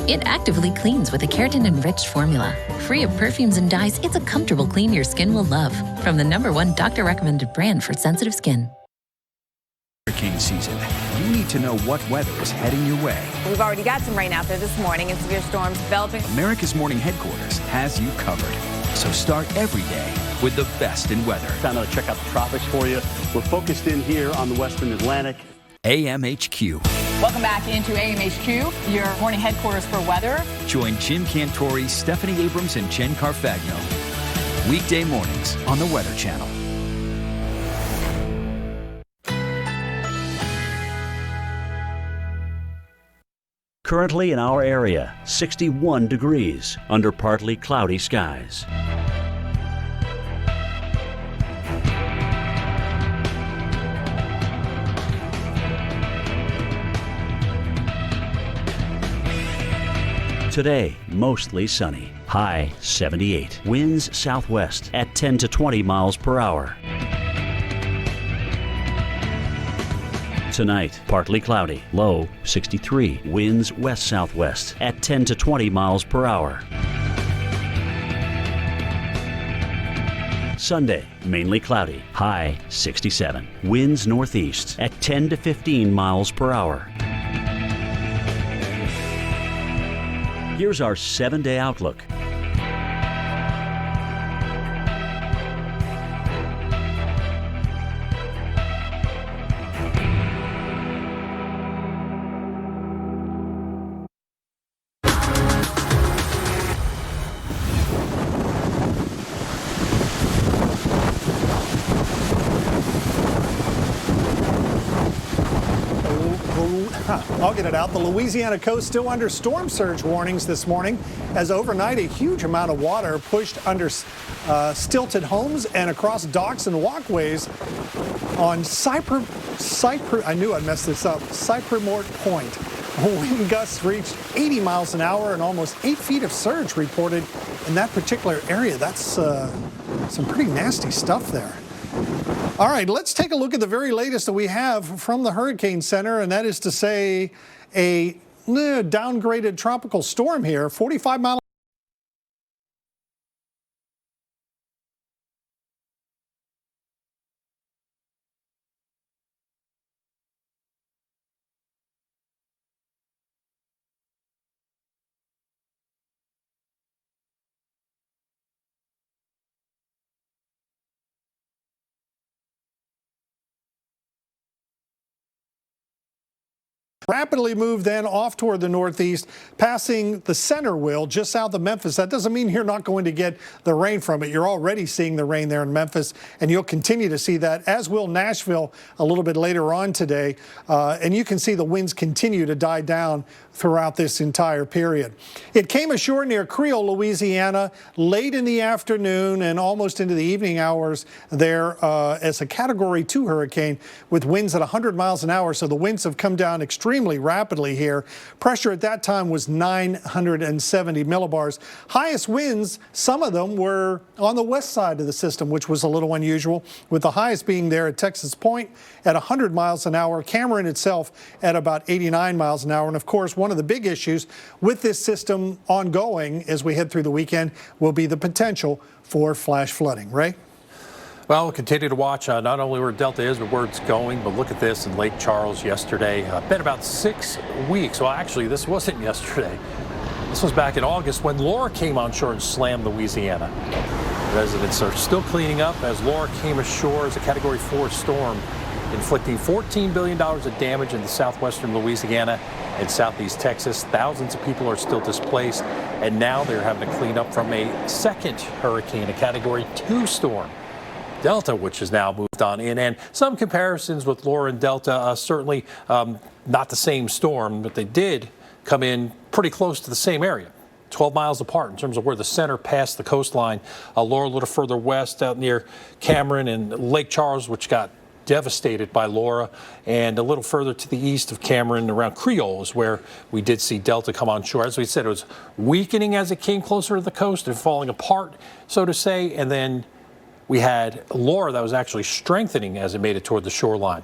It actively cleans with a keratin-enriched formula. Free of perfumes and dyes, it's a comfortable clean your skin will love. From the #1 doctor-recommended brand for sensitive skin. Hurricane season. You need to know what weather is heading your way. We've already got some rain out there this morning and severe storms developing. America's Morning Headquarters has you covered. So start every day with the best in weather. Time to check out the tropics for you. We're focused in here on the western Atlantic. AMHQ. Welcome back into AMHQ, your morning headquarters for weather. Join Jim Cantori, Stephanie Abrams, and Jen Carfagno. Weekday mornings on the Weather Channel. Currently in our area, 61 degrees under partly cloudy skies. Today, mostly sunny. High 78. Winds southwest at 10 to 20 miles per hour. Tonight, partly cloudy. Low 63. Winds west-southwest at 10 to 20 miles per hour. Sunday, mainly cloudy. High 67. Winds northeast at 10 to 15 miles per hour. Here's our 7-day outlook. I'll get it out. The Louisiana coast still under storm surge warnings this morning as overnight a huge amount of water pushed under stilted homes and across docks and walkways on I knew I'd mess this up, Cypremort Point. Wind gusts reached 80 miles an hour and almost 8 feet of surge reported in that particular area. That's some pretty nasty stuff there. All right, let's take a look at the very latest that we have from the Hurricane Center, and that is to say a downgraded tropical storm here, 45 miles. Rapidly moved then off toward the northeast, passing the center wheel just south of Memphis. That doesn't mean you're not going to get the rain from it. You're already seeing the rain there in Memphis, and you'll continue to see that, as will Nashville a little bit later on today. And you can see the winds continue to die down throughout this entire period. It came ashore near Creole, Louisiana, late in the afternoon and almost into the evening hours there as a Category 2 hurricane with winds at 100 miles an hour. So the winds have come down extremely rapidly here. Pressure at that time was 970 millibars. Highest winds, some of them were on the west side of the system, which was a little unusual, with the highest being there at Texas Point at 100 miles an hour, Cameron itself at about 89 miles an hour. And of course, one of the big issues with this system ongoing as we head through the weekend will be the potential for flash flooding. Ray? Well, we'll continue to watch not only where Delta is, but where it's going. But look at this in Lake Charles yesterday. Been about 6 weeks. Well, actually, this wasn't yesterday. This was back in August when Laura came on shore and slammed Louisiana. Residents are still cleaning up as Laura came ashore as a Category 4 storm, inflicting $14 billion of damage in the southwestern Louisiana in southeast Texas. Thousands of people are still displaced, and now they're having to clean up from a second hurricane, a Category 2 storm, Delta, which has now moved on in. And some comparisons with Laura and Delta, certainly not the same storm, but they did come in pretty close to the same area. 12 miles apart in terms of where the center passed the coastline. Laura a little further west out near Cameron and Lake Charles, which got devastated by Laura, and a little further to the east of Cameron around Creole is where we did see Delta come on shore. As we said, it was weakening as it came closer to the coast and falling apart, so to say, and then we had Laura that was actually strengthening as it made it toward the shoreline.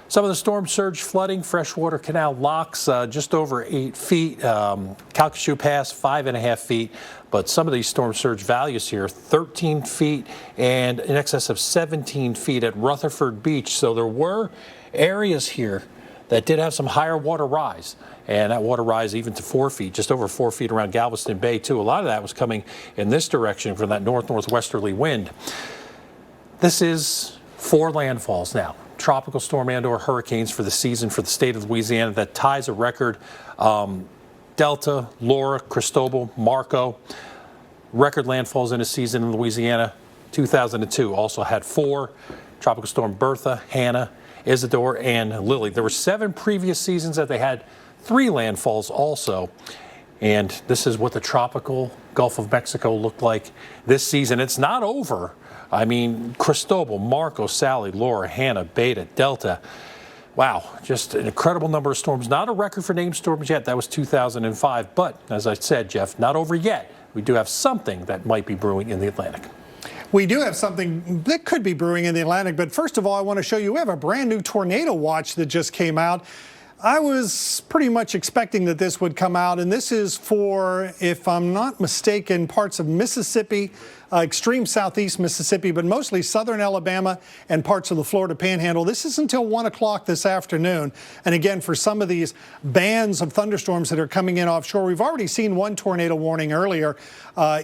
Some of the storm surge flooding, freshwater canal locks just over 8 feet. Calcasieu Pass 5.5 feet. But some of these storm surge values here, 13 feet and in excess of 17 feet at Rutherford Beach. So there were areas here that did have some higher water rise. And that water rise even to 4 feet, just over 4 feet around Galveston Bay, too. A lot of that was coming in this direction from that north-northwesterly wind. This is 4 landfalls now. Tropical storm and/or hurricanes for the season for the state of Louisiana. That ties a record. Delta, Laura, Cristobal, Marco. Record landfalls in a season in Louisiana. 2002 also had 4. Tropical storm Bertha, Hannah, Isidore, and Lily. There were 7 previous seasons that they had 3 landfalls also. And this is what the tropical Gulf of Mexico looked like this season. It's not over. I mean, Cristobal, Marco, Sally, Laura, Hannah, Beta, Delta. Wow, just an incredible number of storms. Not a record for named storms yet. That was 2005. But as I said, Jeff, not over yet. We do have something that might be brewing in the Atlantic. We do have something that could be brewing in the Atlantic. But first of all, I want to show you we have a brand new tornado watch that just came out. I was pretty much expecting that this would come out, and this is for, if I'm not mistaken, parts of Mississippi, extreme southeast Mississippi, but mostly southern Alabama and parts of the Florida Panhandle. This is until 1 o'clock this afternoon. And again, for some of these bands of thunderstorms that are coming in offshore, we've already seen one tornado warning earlier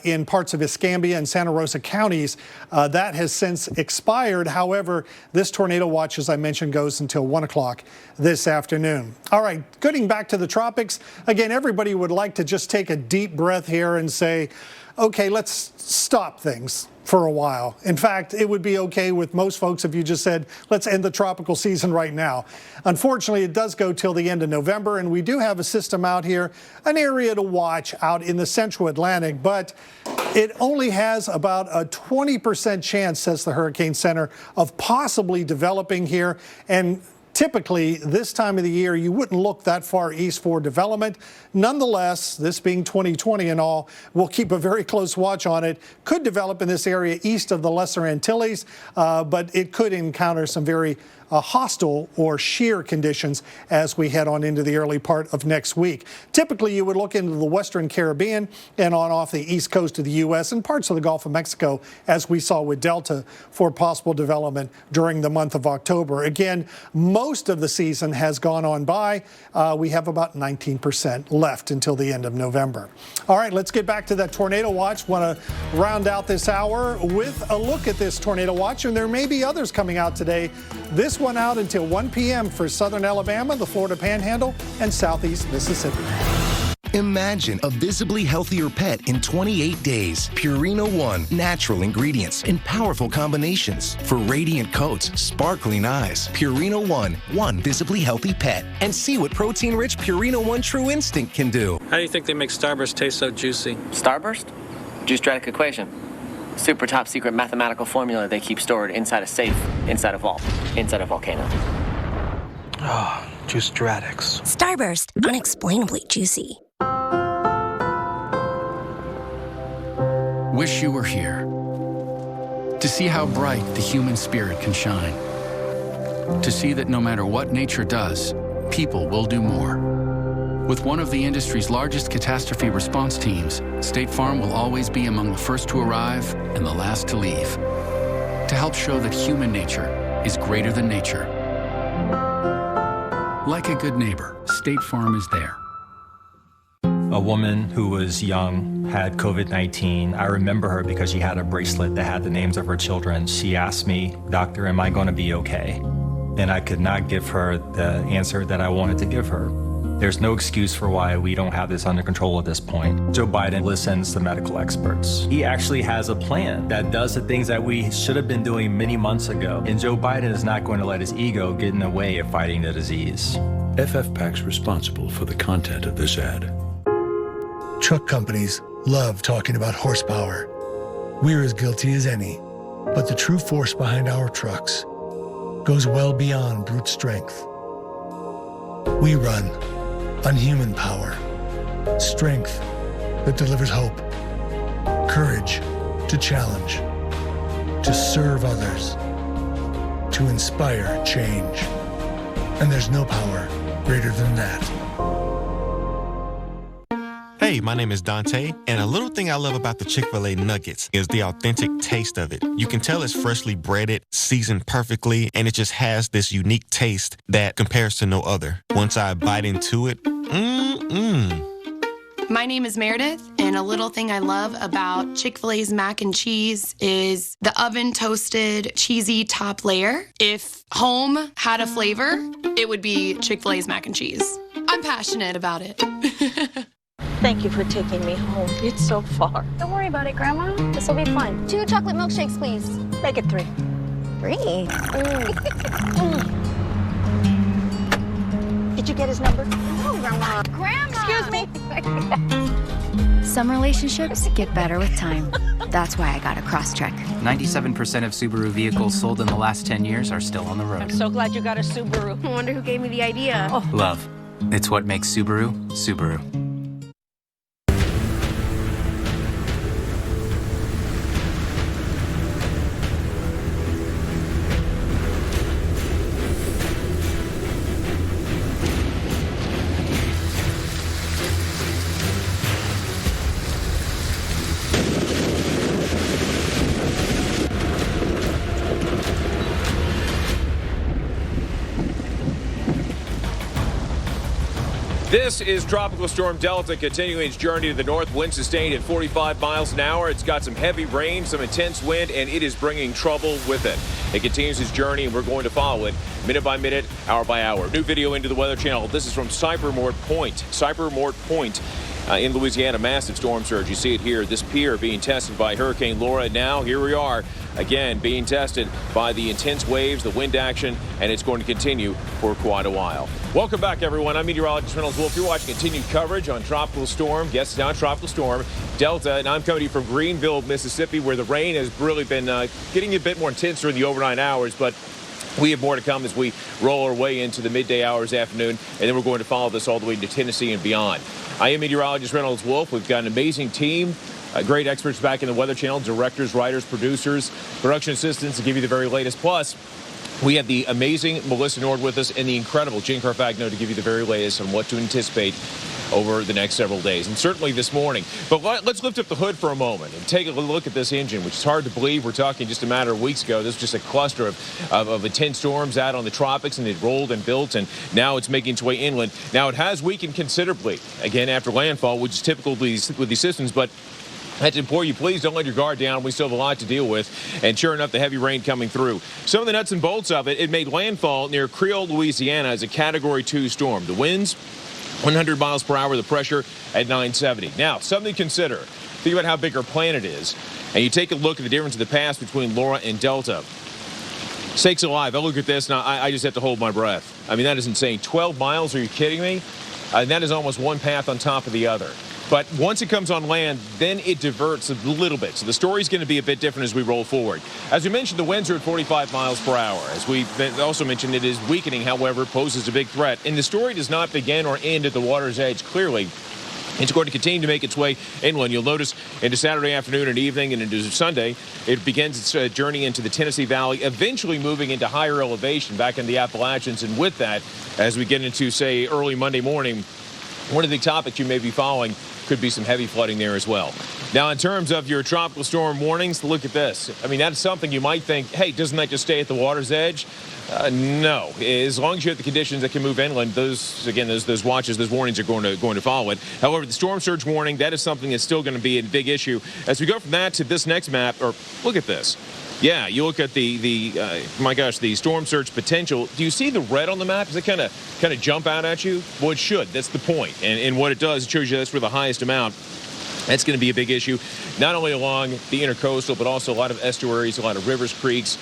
in parts of Escambia and Santa Rosa counties. That has since expired. However, this tornado watch, as I mentioned, goes until 1 o'clock this afternoon. All right, getting back to the tropics. Again, everybody would like to just take a deep breath here and say, okay, let's stop things for a while. In fact, it would be okay with most folks if you just said, let's end the tropical season right now. Unfortunately, it does go till the end of November, and we do have a system out here, an area to watch out in the central Atlantic, but it only has about a 20% chance, says the Hurricane Center, of possibly developing here. And typically, this time of the year, you wouldn't look that far east for development. Nonetheless, this being 2020 and all, we'll keep a very close watch on it. Could develop in this area east of the Lesser Antilles, but it could encounter some very hostile or shear conditions as we head on into the early part of next week. Typically, you would look into the Western Caribbean and on off the east coast of the U.S. and parts of the Gulf of Mexico, as we saw with Delta, for possible development during the month of October. Again, most of the season has gone on by. We have about 19% left until the end of November. All right, let's get back to that tornado watch. Want to round out this hour with a look at this tornado watch, and there may be others coming out today. This one out until 1 p.m. for southern Alabama, the Florida Panhandle, and southeast Mississippi. Imagine a visibly healthier pet in 28 days. Purina One, natural ingredients and powerful combinations for radiant coats, sparkling eyes. Purina One visibly healthy pet. And see what protein-rich Purina One True Instinct can do. How do you think they make Starburst taste so juicy? Starburst? Juice-Dradic equation. Super top secret mathematical formula they keep stored inside a safe, inside a vault, inside a volcano. Oh, Juice-Dradics. Starburst, unexplainably juicy. Wish you were here to see how bright the human spirit can shine. To see that no matter what nature does, people will do more. With one of the industry's largest catastrophe response teams, State Farm will always be among the first to arrive and the last to leave. To help show that human nature is greater than nature. Like a good neighbor, State Farm is there. A woman who was young had COVID-19. I remember her because she had a bracelet that had the names of her children. She asked me, "Doctor, am I going to be okay?" And I could not give her the answer that I wanted to give her. There's no excuse for why we don't have this under control at this point. Joe Biden listens to medical experts. He actually has a plan that does the things that we should have been doing many months ago. And Joe Biden is not going to let his ego get in the way of fighting the disease. FFPAC's responsible for the content of this ad. Truck companies love talking about horsepower. We're as guilty as any, but the true force behind our trucks goes well beyond brute strength. We run on human power, strength that delivers hope, courage to challenge, to serve others, to inspire change. And there's no power greater than that. Hey, my name is Dante, and a little thing I love about the Chick-fil-A nuggets is the authentic taste of it. You can tell it's freshly breaded, seasoned perfectly, and it just has this unique taste that compares to no other. Once I bite into it, My name is Meredith, and a little thing I love about Chick-fil-A's mac and cheese is the oven-toasted, cheesy top layer. If home had a flavor, it would be Chick-fil-A's mac and cheese. I'm passionate about it. Thank you for taking me home. It's so far. Don't worry about it, Grandma. This will be fun. 2 chocolate milkshakes, please. Make it 3. 3? Did you get his number? No, Grandma. Grandma! Excuse me. Some relationships get better with time. That's why I got a Crosstrek. 97% of Subaru vehicles sold in the last 10 years are still on the road. I'm so glad you got a Subaru. I wonder who gave me the idea. Oh. Love. It's what makes Subaru, Subaru. This is Tropical Storm Delta continuing its journey to the north. Wind sustained at 45 miles an hour. It's got some heavy rain, some intense wind, and it is bringing trouble with it. It continues its journey, and we're going to follow it minute by minute, hour by hour. New video into the Weather Channel. This is from Cypremort Point. Cypremort Point in Louisiana, massive storm surge. You see it here, this pier being tested by Hurricane Laura. Now, here we are, again, being tested by the intense waves, the wind action, and it's going to continue for quite a while. Welcome back, everyone. I'm meteorologist Reynolds Wolf. You're watching continued coverage on Tropical Storm. Yes, it's now Tropical Storm Delta, and I'm coming to you from Greenville, Mississippi, where the rain has really been getting a bit more intense during the overnight hours, but we have more to come as we roll our way into the midday hours afternoon, and then we're going to follow this all the way to Tennessee and beyond. I am meteorologist Reynolds Wolf. We've got an amazing team, great experts back in the Weather Channel, directors, writers, producers, production assistants to give you the very latest. Plus, we have the amazing Melissa Nord with us and the incredible Jen Carfagno to give you the very latest on what to anticipate over the next several days, and certainly this morning. But let's lift up the hood for a moment and take a look at this engine, which is hard to believe. We're talking just a matter of weeks ago. This was just a cluster of intense storms out on the tropics, and it rolled and built, and now it's making its way inland. Now, it has weakened considerably, again, after landfall, which is typical with these systems, but I had to implore you, please don't let your guard down. We still have a lot to deal with. And sure enough, the heavy rain coming through. Some of the nuts and bolts of it, it made landfall near Creole, Louisiana as a Category 2 storm. The winds, 100 miles per hour, the pressure at 970. Now, something to consider. Think about how big our planet is. And you take a look at the difference in the past between Laura and Delta. Sakes alive, I look at this and I just have to hold my breath. I mean, that is insane. 12 miles, are you kidding me? And that is almost one path on top of the other. But once it comes on land, then it diverts a little bit. So the story's going to be a bit different as we roll forward. As we mentioned, the winds are at 45 miles per hour. As we also mentioned, it is weakening, however, poses a big threat. And the story does not begin or end at the water's edge, clearly. It's going to continue to make its way inland. You'll notice into Saturday afternoon and evening and into Sunday, it begins its journey into the Tennessee Valley, eventually moving into higher elevation back in the Appalachians. And with that, as we get into, say, early Monday morning, one of the topics you may be following could be some heavy flooding there as well. Now, in terms of your tropical storm warnings, look at this. I mean, that's something you might think, hey, doesn't that just stay at the water's edge? No. As long as you have the conditions that can move inland, those watches, those warnings are going to follow it. However, the storm surge warning, that is something that's still going to be a big issue. As we go from that to this next map, or look at this. Yeah, you look at the storm surge potential. Do you see the red on the map? Does it kind of jump out at you? Well, it should. That's the point. And what it does, it shows you that's where the highest amount. That's going to be a big issue, not only along the intercoastal, but also a lot of estuaries, a lot of rivers, creeks,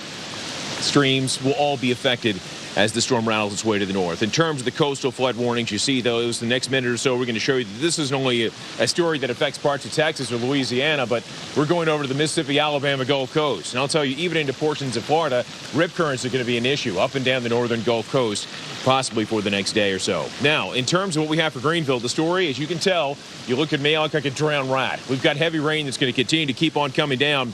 streams will all be affected as the storm rattles its way to the north. In terms of the coastal flood warnings, you see those. The next minute or so, we're going to show you that this isn't only a story that affects parts of Texas or Louisiana, but we're going over to the Mississippi, Alabama Gulf Coast. And I'll tell you, even into portions of Florida, rip currents are going to be an issue up and down the northern Gulf Coast, possibly for the next day or so. Now, in terms of what we have for Greenville, the story, as you can tell, you look at me, I look like a drowned rat. We've got heavy rain that's going to continue to keep on coming down.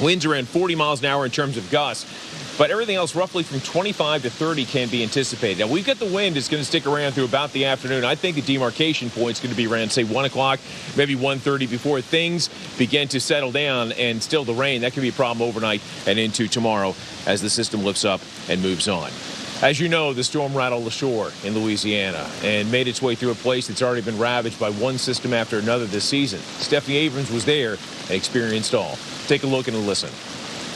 Winds around 40 miles an hour in terms of gusts. But everything else, roughly from 25 to 30, can be anticipated. Now, we've got the wind is going to stick around through about the afternoon. I think the demarcation point is going to be around, say, 1 o'clock, maybe 1:30 before things begin to settle down. And still the rain, that could be a problem overnight and into tomorrow as the system lifts up and moves on. As you know, the storm rattled ashore in Louisiana and made its way through a place that's already been ravaged by one system after another this season. Stephanie Abrams was there and experienced all. Take a look and a listen.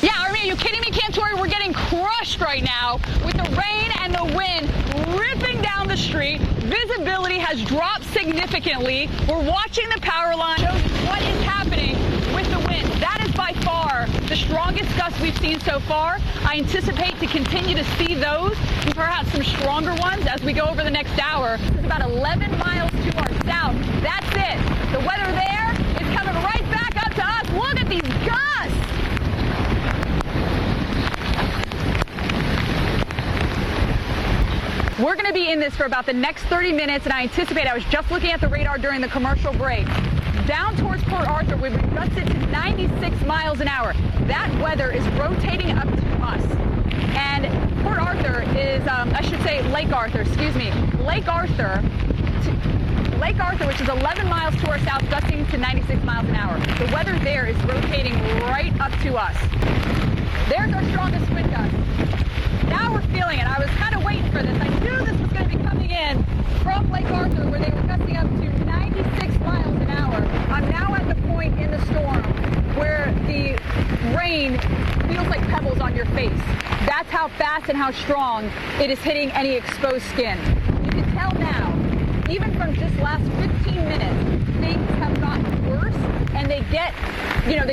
Yeah, Army, are you kidding me, Cantori? We're getting crushed right now with the rain and the wind ripping down the street. Visibility has dropped significantly. We're watching the power line. Shows what is happening with the wind. That is by far the strongest gust we've seen so far. I anticipate to continue to see those and perhaps some stronger ones as we go over the next hour. It's about 11 miles to our south. That's it. The weather there is coming right back up to us. Look at these gusts. We're going to be in this for about the next 30 minutes, and I anticipate, I was just looking at the radar during the commercial break, down towards Port Arthur, we've gusted to 96 miles an hour. That weather is rotating up to us. And Port Arthur is, I should say Lake Arthur, excuse me. Lake Arthur, which is 11 miles to our south, gusting to 96 miles an hour. The weather there is rotating right up to us. There's our strongest wind gust. Now we're feeling it. I was kind of waiting for this. I knew this was going to be coming in from Lake Arthur, where they were gusting up to 96 miles an hour. I'm now at the point in the storm where the rain feels like pebbles on your face. That's how fast and how strong it is hitting any exposed skin. You can tell now, even from just last 15 minutes, things have gotten worse, and they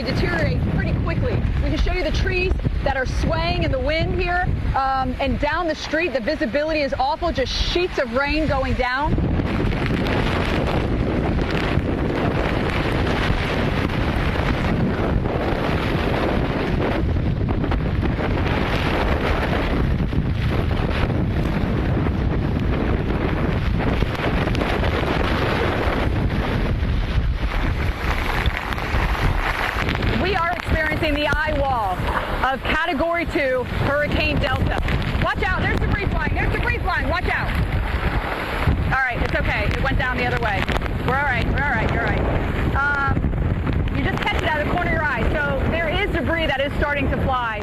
deteriorate pretty quickly. We can show you the trees that are swaying in the wind here, and down the street, the visibility is awful, just sheets of rain going down. The eye wall of Category 2 Hurricane Delta. Watch out, there's debris flying, watch out. All right, it's okay, it went down the other way. We're all right. You just catch it out of the corner of your eye. So there is debris that is starting to fly.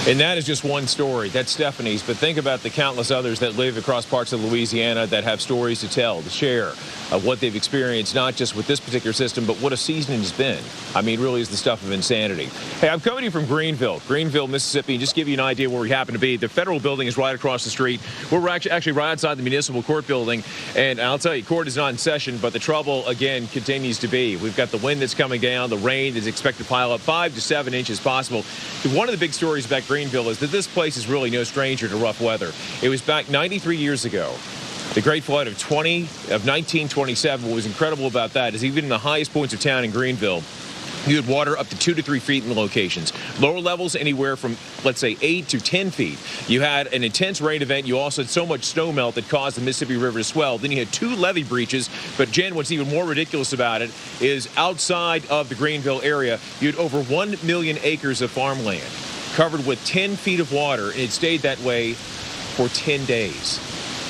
And that is just one story. That's Stephanie's. But think about the countless others that live across parts of Louisiana that have stories to tell, to share what they've experienced, not just with this particular system, but what a season it has been. I mean, really is the stuff of insanity. Hey, I'm coming to you from Greenville, Mississippi, and just give you an idea where we happen to be. The federal building is right across the street. We're actually right outside the municipal court building. And I'll tell you, court is not in session, but the trouble, again, continues to be. We've got the wind that's coming down, the rain is expected to pile up 5 to 7 inches possible. One of the big stories about Greenville is that this place is really no stranger to rough weather. It was back 93 years ago. The Great Flood of 1927. What was incredible about that is even in the highest points of town in Greenville, you had water up to 2 to 3 feet in locations. Lower levels anywhere from, let's say, 8 to 10 feet. You had an intense rain event. You also had so much snow melt that caused the Mississippi River to swell. Then you had 2 levee breaches. But, Jen, what's even more ridiculous about it is outside of the Greenville area, you had over 1 million acres of farmland covered with 10 feet of water, and it stayed that way for 10 days.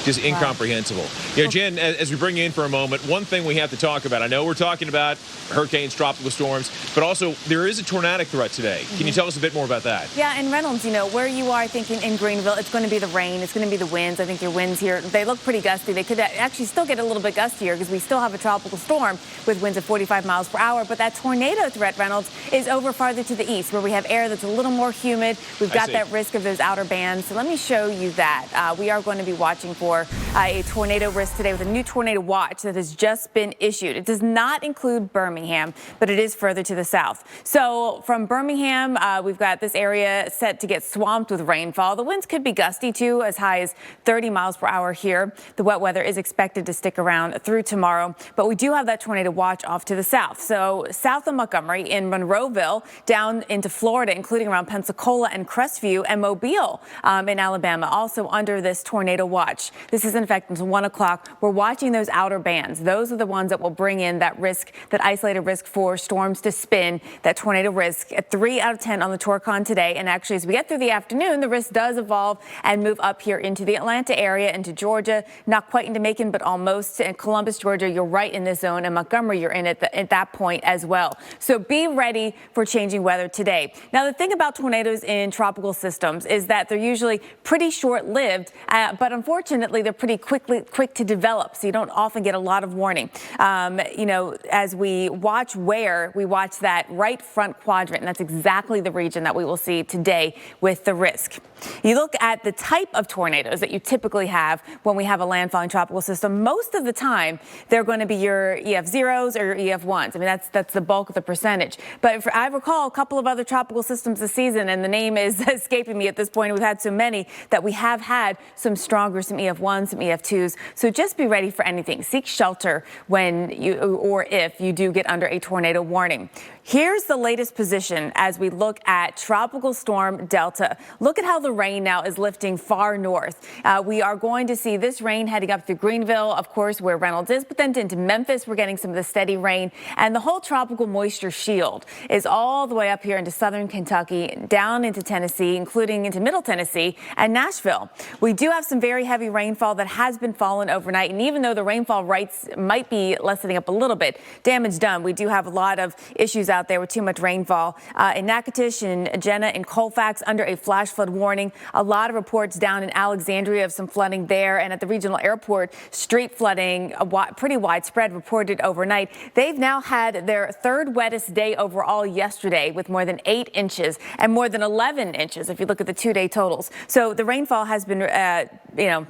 just incomprehensible. You know, Jen, as we bring you in for a moment, one thing we have to talk about, I know we're talking about hurricanes, tropical storms, but also there is a tornadic threat today. Can you tell us a bit more about that? Yeah, and Reynolds, you know, where you are, I think in Greenville, it's going to be the rain, it's going to be the winds. I think your winds here, they look pretty gusty. They could actually still get a little bit gustier because we still have a tropical storm with winds of 45 miles per hour. But that tornado threat, Reynolds, is over farther to the east where we have air that's a little more humid. We've got that risk of those outer bands. So let me show you that. We are going to be watching for a tornado risk today with a new tornado watch that has just been issued. It does not include Birmingham, but it is further to the south. So from Birmingham, we've got this area set to get swamped with rainfall. The winds could be gusty too, as high as 30 miles per hour here. The wet weather is expected to stick around through tomorrow, but we do have that tornado watch off to the south. So south of Montgomery, in Monroeville, down into Florida, including around Pensacola and Crestview and Mobile in Alabama, also under this tornado watch. This is in effect until 1 o'clock. We're watching those outer bands. Those are the ones that will bring in that risk, that isolated risk for storms to spin, that tornado risk at 3 out of 10 on the Torcon today. And actually, as we get through the afternoon, the risk does evolve and move up here into the Atlanta area, into Georgia, not quite into Macon, but almost. In Columbus, Georgia, you're right in this zone. And Montgomery, you're in at that point as well. So be ready for changing weather today. Now, the thing about tornadoes in tropical systems is that they're usually pretty short-lived, but unfortunately, they're pretty quick to develop. So you don't often get a lot of warning. You know, as we watch that right front quadrant, and that's exactly the region that we will see today with the risk. You look at the type of tornadoes that you typically have when we have a landfalling tropical system. Most of the time, they're going to be your EF0s or your EF1s. I mean, that's the bulk of the percentage. But I recall a couple of other tropical systems this season, and the name is escaping me at this point. We've had so many that we have had some stronger, some EF1s, some EF2s. So just be ready for anything. Seek shelter when you or if you do get under a tornado warning. Here's the latest position as we look at Tropical Storm Delta. Look at how the rain now is lifting far north. We are going to see this rain heading up through Greenville, of course, where Reynolds is, but then into Memphis, we're getting some of the steady rain. And the whole tropical moisture shield is all the way up here into southern Kentucky, down into Tennessee, including into Middle Tennessee and Nashville. We do have some very heavy rainfall that has been falling overnight. And even though the rainfall rates might be lessening up a little bit, damage done. We do have a lot of issues out there with too much rainfall. In Natchitoches and Jenna and Colfax under a flash flood warning. A lot of reports down in Alexandria of some flooding there, and at the regional airport, street flooding, pretty widespread, reported overnight. They've now had their third wettest day overall yesterday with more than 8 inches and more than 11 inches if you look at the 2-day totals. So the rainfall has been,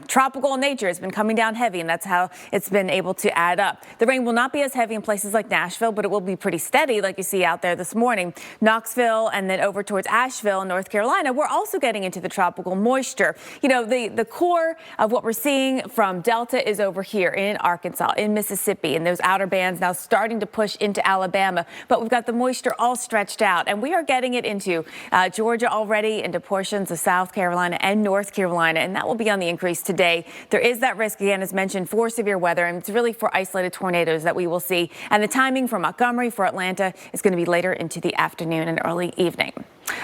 tropical in nature. It's been coming down heavy, and that's how it's been able to add up. The rain will not be as heavy in places like Nashville, but it will be pretty steady like you see out there this morning. Knoxville and then over towards Asheville in North Carolina, we're also getting into the tropical moisture. You know, the core of what we're seeing from Delta is over here in Arkansas, in Mississippi, and those outer bands now starting to push into Alabama. But we've got the moisture all stretched out, and we are getting it into Georgia already, into portions of South Carolina and North Carolina, and that will be on the increase today. There is that risk, again, as mentioned, for severe weather, and it's really for isolated tornadoes that we will see. And the timing for Montgomery, for Atlanta, is going to be later into the afternoon and early evening.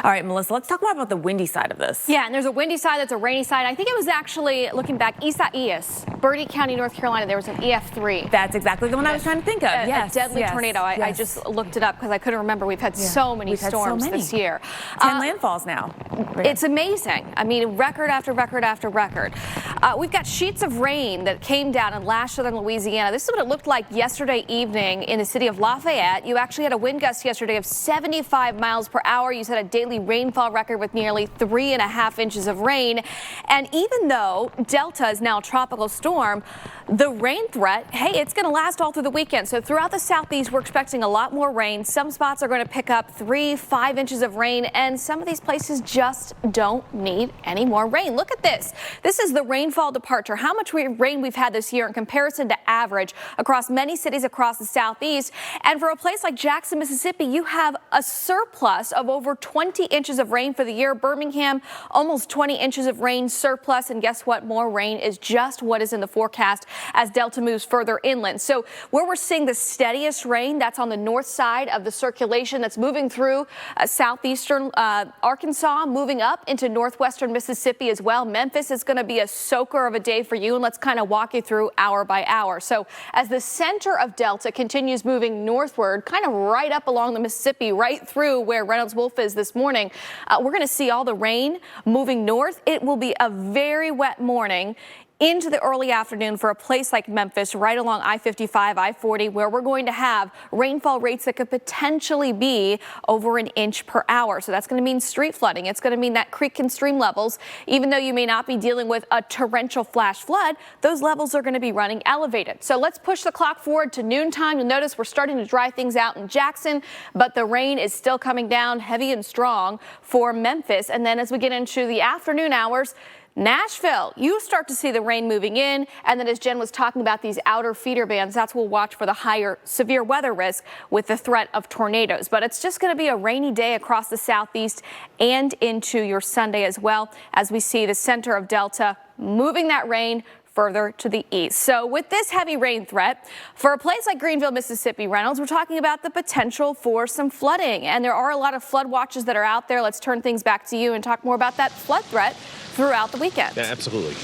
All right, Melissa, let's talk more about the windy side of this. Yeah, and there's a windy side, there's a rainy side. I think it was actually, looking back, Isaias, Bertie County, North Carolina, there was an EF3. That's exactly the one I was trying to think of. Yes, a deadly tornado. Yes. I just looked it up because I couldn't remember. We've had so many storms this year. 10 landfalls now. It's amazing. I mean, record after record after record. We've got sheets of rain that came down and lashed southern Louisiana. This is what it looked like yesterday evening in the city of Lafayette. You actually had a wind gust yesterday of 75 miles per hour. You set a daily rainfall record with nearly 3.5 inches of rain. And even though Delta is now a tropical storm, the rain threat, hey, it's going to last all through the weekend. So throughout the southeast, we're expecting a lot more rain. Some spots are going to pick up 3-5 inches of rain, and some of these places just don't need any more rain. Look at this. This is the rainfall departure. How much rain we've had this year in comparison to average across many cities across the southeast. And for a place like Jackson, Mississippi, you have a surplus of over 20 20 inches of rain for the year. Birmingham, almost 20 inches of rain surplus. And guess what? More rain is just what is in the forecast as Delta moves further inland. So where we're seeing the steadiest rain, that's on the north side of the circulation that's moving through southeastern Arkansas, moving up into northwestern Mississippi as well. Memphis is going to be a soaker of a day for you, and let's kind of walk you through hour by hour. So as the center of Delta continues moving northward, kind of right up along the Mississippi, right through where Reynolds Wolf is this morning, we're going to see all the rain moving north. It will be a very wet morning into the early afternoon for a place like Memphis, right along I-55, I-40, where we're going to have rainfall rates that could potentially be over an inch per hour. So that's going to mean street flooding. It's going to mean that creek and stream levels, even though you may not be dealing with a torrential flash flood, those levels are going to be running elevated. So let's push the clock forward to noontime. You'll notice we're starting to dry things out in Jackson, but the rain is still coming down heavy and strong for Memphis. And then as we get into the afternoon hours, Nashville, you start to see the rain moving in, and then as Jen was talking about these outer feeder bands, that's what we'll watch for the higher severe weather risk with the threat of tornadoes. But it's just going to be a rainy day across the southeast and into your Sunday as well, as we see the center of Delta moving that rain further to the east. So with this heavy rain threat, for a place like Greenville, Mississippi, Reynolds, we're talking about the potential for some flooding. And there are a lot of flood watches that are out there. Let's turn things back to you and talk more about that flood threat throughout the weekend. Yeah, absolutely.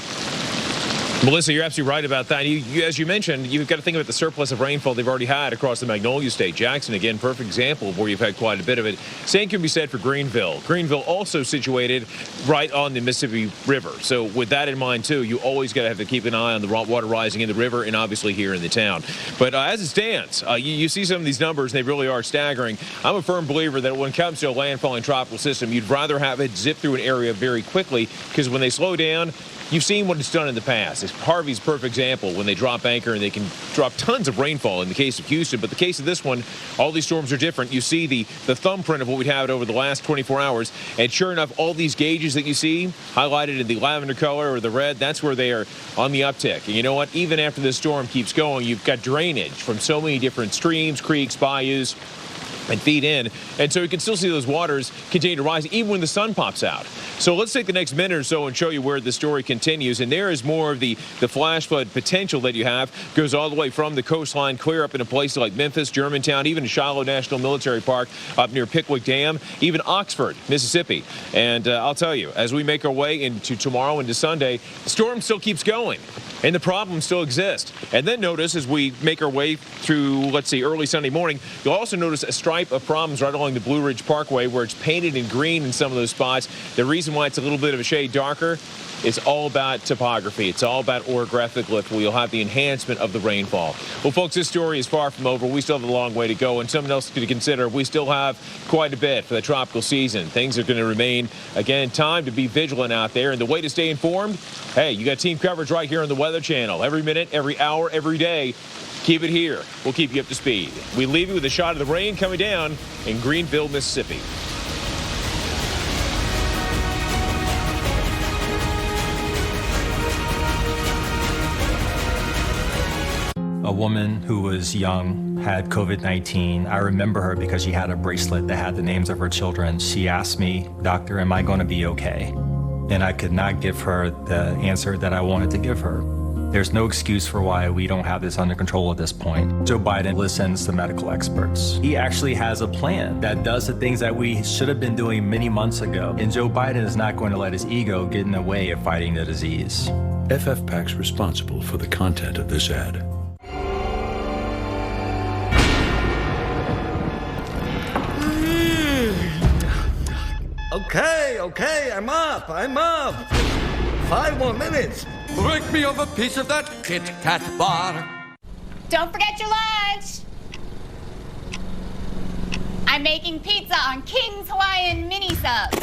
Melissa, you're absolutely right about that. As you mentioned, you've got to think about the surplus of rainfall they've already had across the Magnolia State. Jackson, again, perfect example of where you've had quite a bit of it. Same can be said for Greenville. Greenville also situated right on the Mississippi River. So with that in mind, too, you always got to have to keep an eye on the water rising in the river and obviously here in the town. But as it stands, you see some of these numbers, and they really are staggering. I'm a firm believer that when it comes to a landfalling tropical system, you'd rather have it zip through an area very quickly, because when they slow down, you've seen what it's done in the past. Harvey's a perfect example when they drop anchor and they can drop tons of rainfall in the case of Houston. But the case of this one, all these storms are different. You see the thumbprint of what we've had over the last 24 hours. And sure enough, all these gauges that you see highlighted in the lavender color or the red, that's where they are on the uptick. And you know what? Even after this storm keeps going, you've got drainage from so many different streams, creeks, bayous, and feed in. And so you can still see those waters continue to rise even when the sun pops out. So let's take the next minute or so and show you where the story continues. And there is more of the flash flood potential that you have. Goes all the way from the coastline clear up into places like Memphis, Germantown, even to Shiloh National Military Park up near Pickwick Dam, even Oxford, Mississippi. And I'll tell you, as we make our way into tomorrow into Sunday, the storm still keeps going. And the problems still exist. And then notice as we make our way through, let's see, early Sunday morning, you'll also notice a stripe of problems right along the Blue Ridge Parkway where it's painted in green in some of those spots. The reason why it's a little bit of a shade darker, it's all about topography. It's all about orographic lift where you'll have the enhancement of the rainfall. Well, folks, this story is far from over. We still have a long way to go, and something else to consider. We still have quite a bit for the tropical season. Things are going to remain, again, time to be vigilant out there. And the way to stay informed, hey, you got team coverage right here on the Weather Channel. Every minute, every hour, every day. Keep it here. We'll keep you up to speed. We leave you with a shot of the rain coming down in Greenville, Mississippi. A woman who was young had COVID-19. I remember her because she had a bracelet that had the names of her children. She asked me, "Doctor, am I going to be okay?" And I could not give her the answer that I wanted to give her. There's no excuse for why we don't have this under control at this point. Joe Biden listens to medical experts. He actually has a plan that does the things that we should have been doing many months ago. And Joe Biden is not going to let his ego get in the way of fighting the disease. FFPAC's responsible for the content of this ad. Okay, I'm up. 5 more minutes. Break me off a piece of that Kit Kat bar. Don't forget your lunch. I'm making pizza on King's Hawaiian mini subs.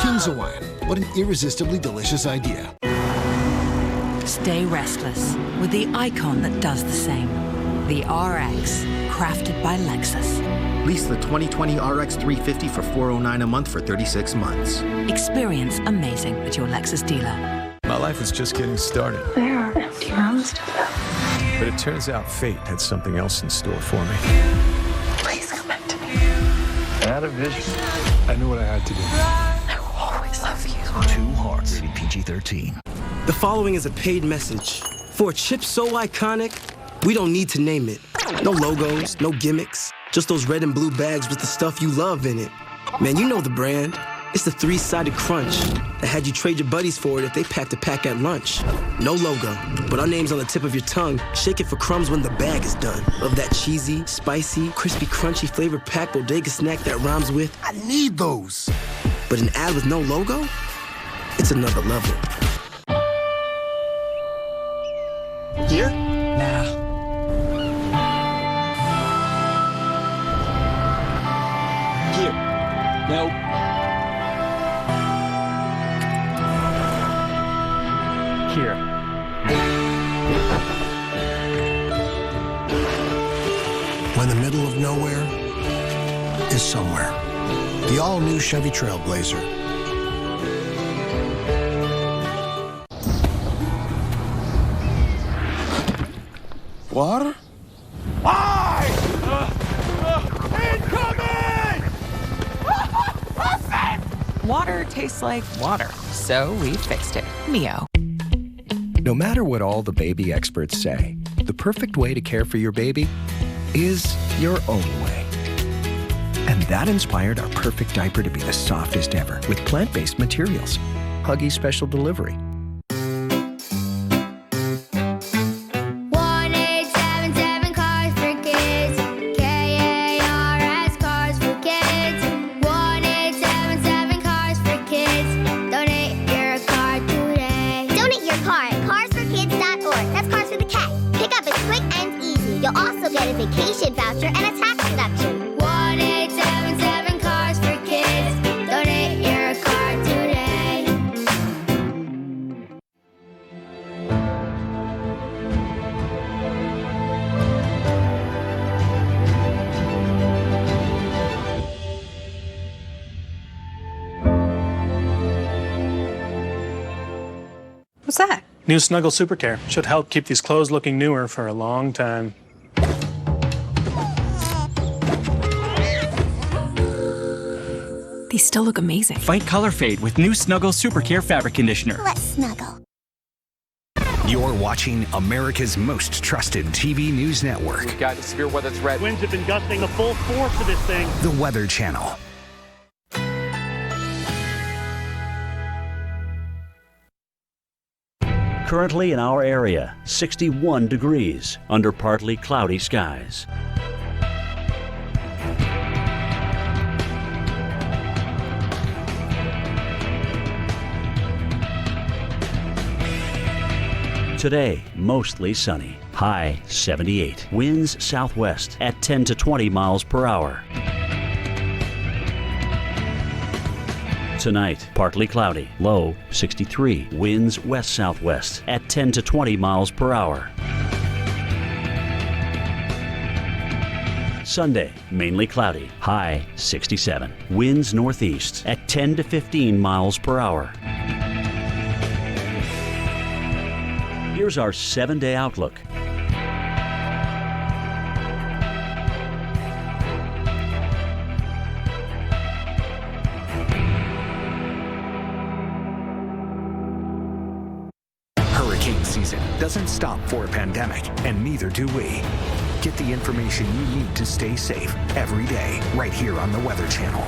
King's Hawaiian. What an irresistibly delicious idea. Stay restless with the icon that does the same. The RX, crafted by Lexus. Lease the 2020 RX 350 for $409 a month for 36 months. Experience amazing at your Lexus dealer. My life is just getting started. There are empty rooms to fill. But it turns out fate had something else in store for me. had a vision. I knew what I had to do. I will always love you. Two Hearts, rated PG-13. The following is a paid message. For a chip so iconic, we don't need to name it. No logos, no gimmicks, just those red and blue bags with the stuff you love in it. Man, you know the brand. It's the three-sided crunch that had you trade your buddies for it if they packed a pack at lunch. No logo, but our name's on the tip of your tongue. Shake it for crumbs when the bag is done. Of that cheesy, spicy, crispy, crunchy flavor packed bodega snack that rhymes with I need those. But an ad with no logo? It's another level. Here? Nah. Here. Nope. Here. When the middle of nowhere is somewhere. The all-new Chevy Trailblazer. Water? Water tastes like water, so we fixed it. Mio. No matter what all the baby experts say, the perfect way to care for your baby is your own way. And that inspired our perfect diaper to be the softest ever with plant-based materials. Huggies Special Delivery. 1-877 Cars for Kids. KARS Cars for Kids. 1-877 Cars for Kids. Donate your car today. Donate your car at carsforkids.org. That's Cars with a K. Pickup is quick and easy. You'll also get a vacation voucher and a tax deduction. 1-877 Cars for Kids. Donate your car today. What's that? New Snuggle Super Care should help keep these clothes looking newer for a long time. These still look amazing. Fight color fade with new Snuggle Super Care fabric conditioner. Let's snuggle. You're watching America's most trusted TV news network, We've got severe weather threat. Winds have been gusting the full force of this thing. the Weather Channel. Currently in our area, 61 degrees under partly cloudy skies. Today, mostly sunny. High 78. Winds southwest at 10 to 20 miles per hour. Tonight, partly cloudy. Low 63. Winds west-southwest at 10 to 20 miles per hour. Sunday, mainly cloudy. High 67. Winds northeast at 10 to 15 miles per hour. Here's our 7-day outlook. Hurricane season doesn't stop for a pandemic, and neither do we. Get the information you need to stay safe every day, right here on the Weather Channel.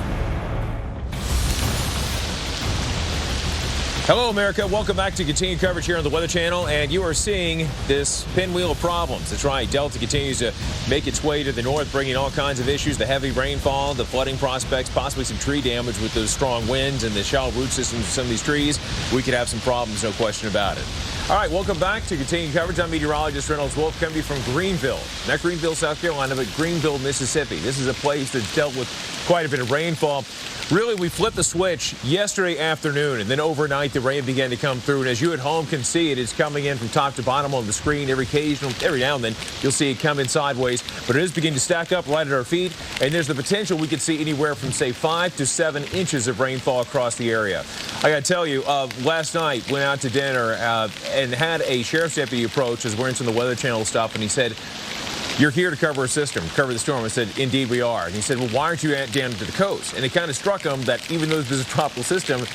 Hello, America. Welcome back to continued coverage here on the Weather Channel. And you are seeing this pinwheel of problems. That's right. Delta continues to make its way to the north, bringing all kinds of issues. The heavy rainfall, the flooding prospects, possibly some tree damage with those strong winds and the shallow root systems of some of these trees. We could have some problems, no question about it. All right, welcome back to continued coverage. I'm meteorologist Reynolds Wolf, coming to you from Greenville. Not Greenville, South Carolina, but Greenville, Mississippi. This is a place that's dealt with quite a bit of rainfall. Really, we flipped the switch yesterday afternoon, and then overnight the rain began to come through. And as you at home can see, it is coming in from top to bottom on the screen. Every now and then you'll see it come in sideways, but it is beginning to stack up right at our feet. And there's the potential we could see anywhere from, say, 5 to 7 inches of rainfall across the area. I got to tell you, last night went out to dinner and had a sheriff's deputy approach as we're into the Weather Channel stuff, and he said, "You're here to cover a system, cover the storm." I said, "Indeed we are." And he said, "Well, why aren't you down to the coast?" And it kind of struck him that even though this is a tropical system,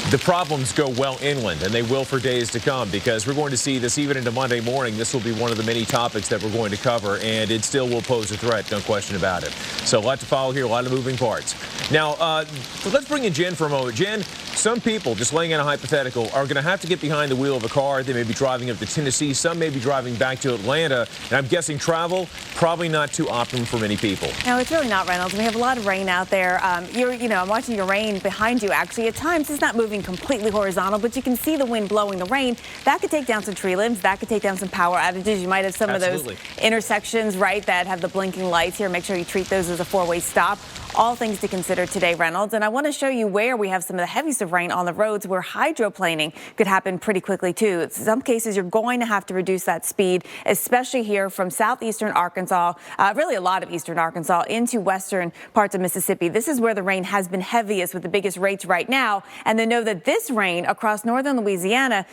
the problems go well inland, and they will for days to come, because we're going to see this even into Monday morning. This will be one of the many topics that we're going to cover, and it still will pose a threat, no question about it. So a lot to follow here, a lot of moving parts. Now, let's bring in Jen for a moment. Jen, some people, just laying out a hypothetical, are going to have to get behind the wheel of a car. They may be driving up to Tennessee. Some may be driving back to Atlanta. And I'm guessing travel, probably not too optimum for many people. No, it's really not, Reynolds. We have a lot of rain out there. I'm watching your rain behind you, actually. At times, it's not moving completely horizontal, but you can see the wind blowing the rain. That could take down some tree limbs. That could take down some power outages. You might have some of those intersections, right, that have the blinking lights here. Make sure you treat those as a four-way stop. All things to consider today, Reynolds. And I want to show you where we have some of the heaviest of rain on the roads, where hydroplaning could happen pretty quickly, too. In some cases, you're going to have to reduce that speed, especially here from southeastern Arkansas, really a lot of eastern Arkansas, into western parts of Mississippi. This is where the rain has been heaviest with the biggest rates right now. And then know that this rain across northern Louisiana,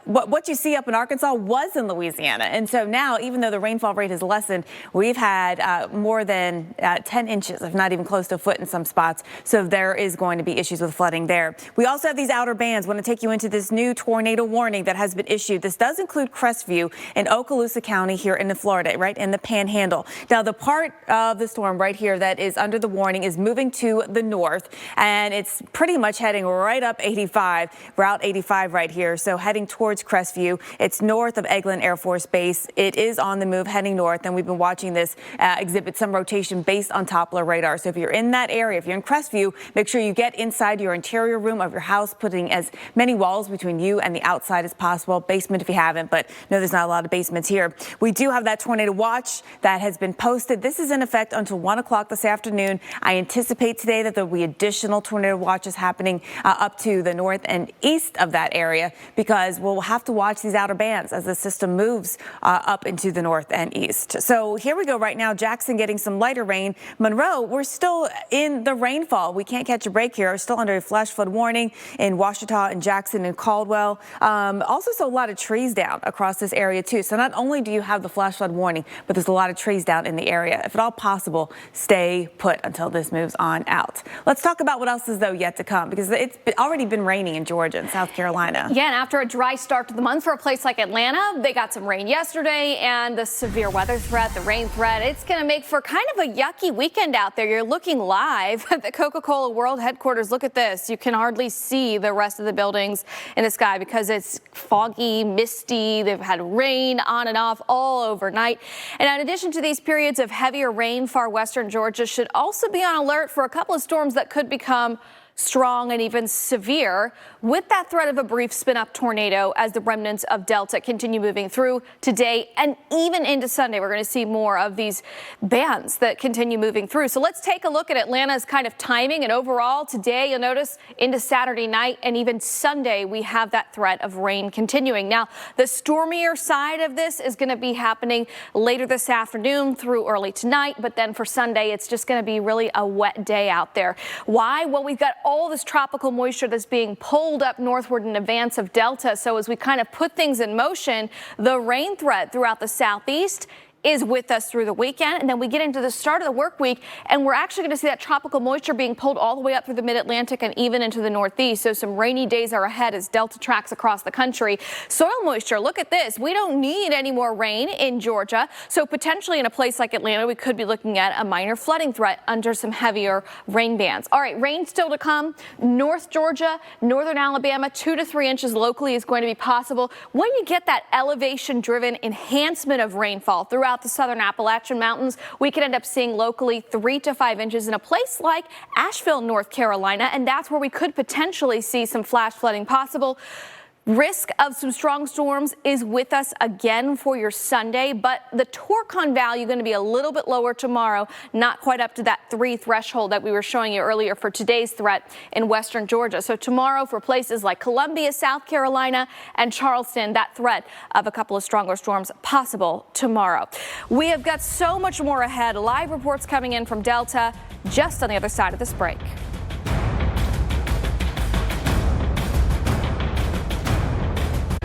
what you see up in Arkansas was in Louisiana. And so now, even though the rainfall rate has lessened, we've had more than 10 inches, if not even close to a foot in some spots. So there is going to be issues with flooding there. We also have these outer bands. I want to take you into this new tornado warning that has been issued. This does include Crestview and Okaloosa County here in Florida, right in the Panhandle. Now, the part of the storm right here that is under the warning is moving to the north, and it's pretty much heading right up 85, Route 85 right here. So heading towards Crestview. It's north of Eglin Air Force Base. It is on the move heading north, and we've been watching this exhibit some rotation based on Doppler radar. So if you're in that area, if you're in Crestview, make sure you get inside your interior room of your house, putting as many walls between you and the outside as possible. Basement if you haven't, but no, there's not a lot of basements here. We do have that tornado watch that has been posted. This is in effect until 1 o'clock this afternoon. I anticipate today that there will be additional tornado watches happening up to the north and east of that area, because we'll have to watch these outer bands as the system moves up into the north and east. So here we go right now. Jackson getting some lighter rain. Monroe, we're still in the rainfall. We can't catch a break here. We're still under a flash flood warning in Ouachita and Jackson and Caldwell. Also, so a lot of trees down across this area too. So not only do you have the flash flood warning, but there's a lot of trees down in the area. If at all possible, stay put until this moves on out. Let's talk about what else is though yet to come, because it's already been raining in Georgia and South Carolina. Yeah, and after a dry start to the month for a place like Atlanta, they got some rain yesterday, and the severe weather threat, the rain threat, it's going to make for kind of a yucky weekend out there. You're looking live at the Coca-Cola World headquarters. Look at this. You can hardly see the rest of the buildings in the sky because it's foggy, misty. They've had rain on and off all overnight. And in addition to these periods of heavier rain, far western Georgia should also be on alert for a couple of storms that could become strong and even severe, with that threat of a brief spin-up tornado as the remnants of Delta continue moving through today and even into Sunday. We're going to see more of these bands that continue moving through. So let's take a look at Atlanta's kind of timing. And overall today, you'll notice into Saturday night and even Sunday, we have that threat of rain continuing. Now, the stormier side of this is going to be happening later this afternoon through early tonight. But then for Sunday, it's just going to be really a wet day out there. Why? Well, we've got all this tropical moisture that's being pulled up northward in advance of Delta. So as we kind of put things in motion, the rain threat throughout the southeast is with us through the weekend. And then we get into the start of the work week, and we're actually going to see that tropical moisture being pulled all the way up through the mid-Atlantic and even into the northeast. So some rainy days are ahead as Delta tracks across the country. Soil moisture, look at this. We don't need any more rain in Georgia. So potentially in a place like Atlanta, we could be looking at a minor flooding threat under some heavier rain bands. All right, rain still to come. North Georgia, northern Alabama, 2 to 3 inches locally is going to be possible. When you get that elevation-driven enhancement of rainfall throughout the southern Appalachian Mountains, we could end up seeing locally 3 to 5 inches in a place like Asheville, North Carolina, and that's where we could potentially see some flash flooding possible. Risk of some strong storms is with us again for your Sunday, but the Torcon value going to be a little bit lower tomorrow, not quite up to that 3 threshold that we were showing you earlier for today's threat in western Georgia. So tomorrow for places like Columbia, South Carolina, and Charleston, that threat of a couple of stronger storms possible tomorrow. We have got so much more ahead. Live reports coming in from Delta just on the other side of this break.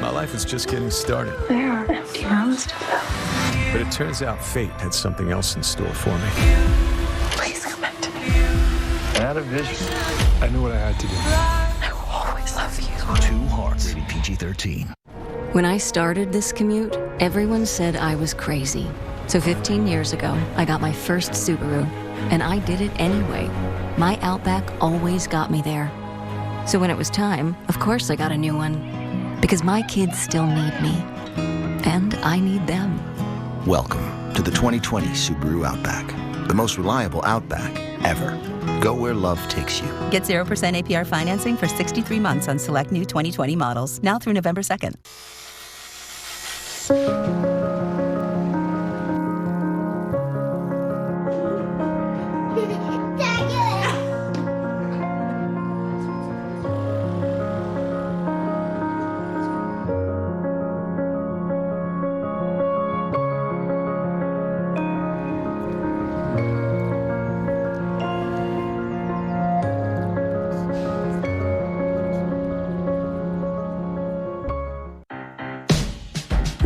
My life is just getting started. There are empty rooms to fill. But it turns out fate had something else in store for me. Please come back to me. I had a vision. I knew what I had to do. I will always love you. 2 Hearts, rated PG-13. When I started this commute, everyone said I was crazy. So 15 years ago, I got my first Subaru, and I did it anyway. My Outback always got me there. So when it was time, of course I got a new one. Because my kids still need me. And I need them. Welcome to the 2020 Subaru Outback. The most reliable Outback ever. Go where love takes you. Get 0% APR financing for 63 months on select new 2020 models. Now through November 2nd.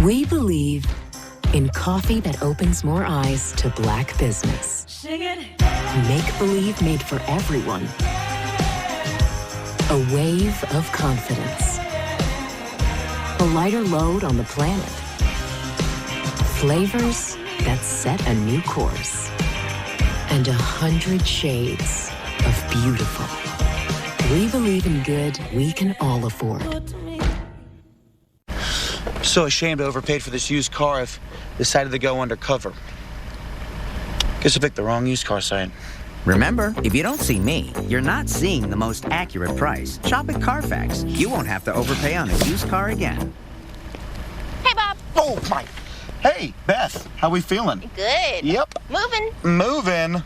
We believe in coffee that opens more eyes to Black business. Sing it. Make-believe made for everyone. A wave of confidence. A lighter load on the planet. Flavors that set a new course. And 100 shades of beautiful. We believe in good we can all afford. So ashamed I overpaid for this used car. I've decided to go undercover. Guess I picked the wrong used car site. Remember, if you don't see me, you're not seeing the most accurate price. Shop at Carfax. You won't have to overpay on a used car again. Hey, Bob. Oh, my. Hey, Beth. How we feeling? Good. Yep. Moving.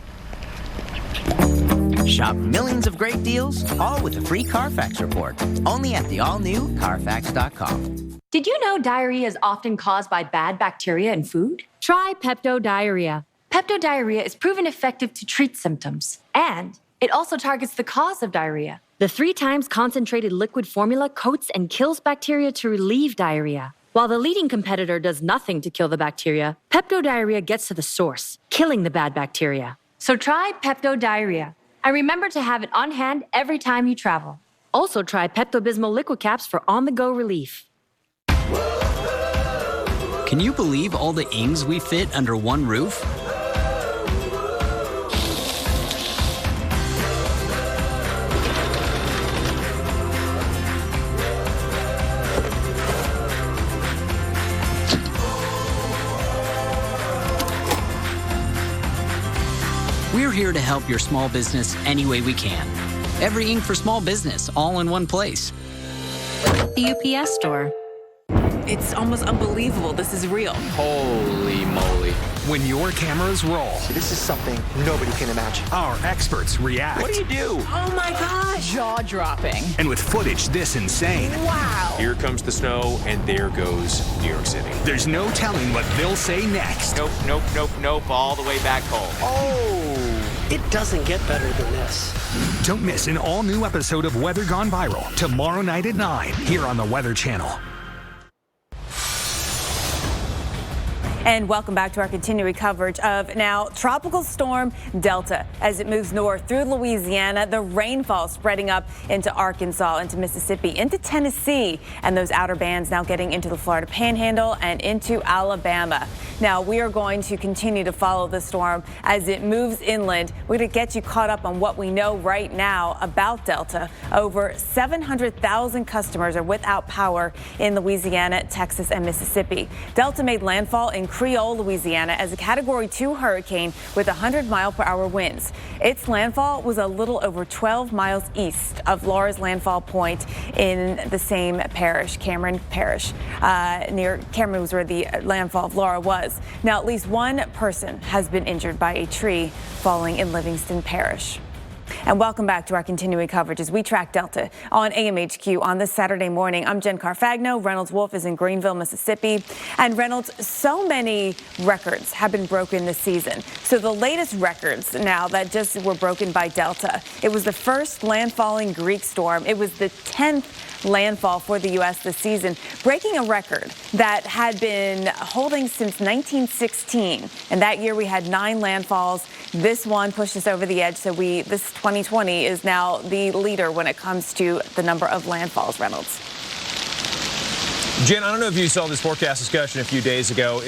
Shop millions of great deals, all with a free Carfax report. Only at the all-new Carfax.com. Did you know diarrhea is often caused by bad bacteria in food? Try Pepto Diarrhea. Pepto Diarrhea is proven effective to treat symptoms, and it also targets the cause of diarrhea. The 3 times concentrated liquid formula coats and kills bacteria to relieve diarrhea. While the leading competitor does nothing to kill the bacteria, Pepto Diarrhea gets to the source, killing the bad bacteria. So try Pepto Diarrhea. And remember to have it on hand every time you travel. Also try Pepto-Bismol liquid caps for on-the-go relief. Can you believe all the Ings we fit under one roof? We're here to help your small business any way we can. Every ink for small business, all in one place. The UPS store. It's almost unbelievable this is real. Holy moly. When your cameras roll. This is something nobody can imagine. Our experts react. What do you do? Oh my gosh. Jaw-dropping. And with footage this insane. Wow. Here comes the snow, and there goes New York City. There's no telling what they'll say next. Nope. All the way back home. Oh, it doesn't get better than this. Don't miss an all-new episode of Weather Gone Viral tomorrow night at 9 here on the Weather Channel. And welcome back to our continuing coverage of now Tropical Storm Delta. As it moves north through Louisiana, the rainfall spreading up into Arkansas, into Mississippi, into Tennessee, and those outer bands now getting into the Florida Panhandle and into Alabama. Now, we are going to continue to follow the storm as it moves inland. We're going to get you caught up on what we know right now about Delta. Over 700,000 customers are without power in Louisiana, Texas, and Mississippi. Delta made landfall in Creole, Louisiana, as a Category 2 hurricane with 100-mile-per-hour winds. Its landfall was a little over 12 miles east of Laura's landfall point in the same parish, Cameron Parish. Near Cameron was where the landfall of Laura was. Now, at least one person has been injured by a tree falling in Livingston Parish. And welcome back to our continuing coverage as we track Delta on AMHQ on this Saturday morning. I'm Jen Carfagno. Reynolds Wolf is in Greenville, Mississippi. And Reynolds, so many records have been broken this season. So the latest records now that just were broken by Delta. It was the first landfalling Greek storm. It was the 10th landfall for the U.S. this season, breaking a record that had been holding since 1916. And that year we had 9 landfalls. This one pushed us over the edge, so this 2020 is now the leader when it comes to the number of landfalls, Reynolds. Jen, I don't know if you saw this forecast discussion a few days ago.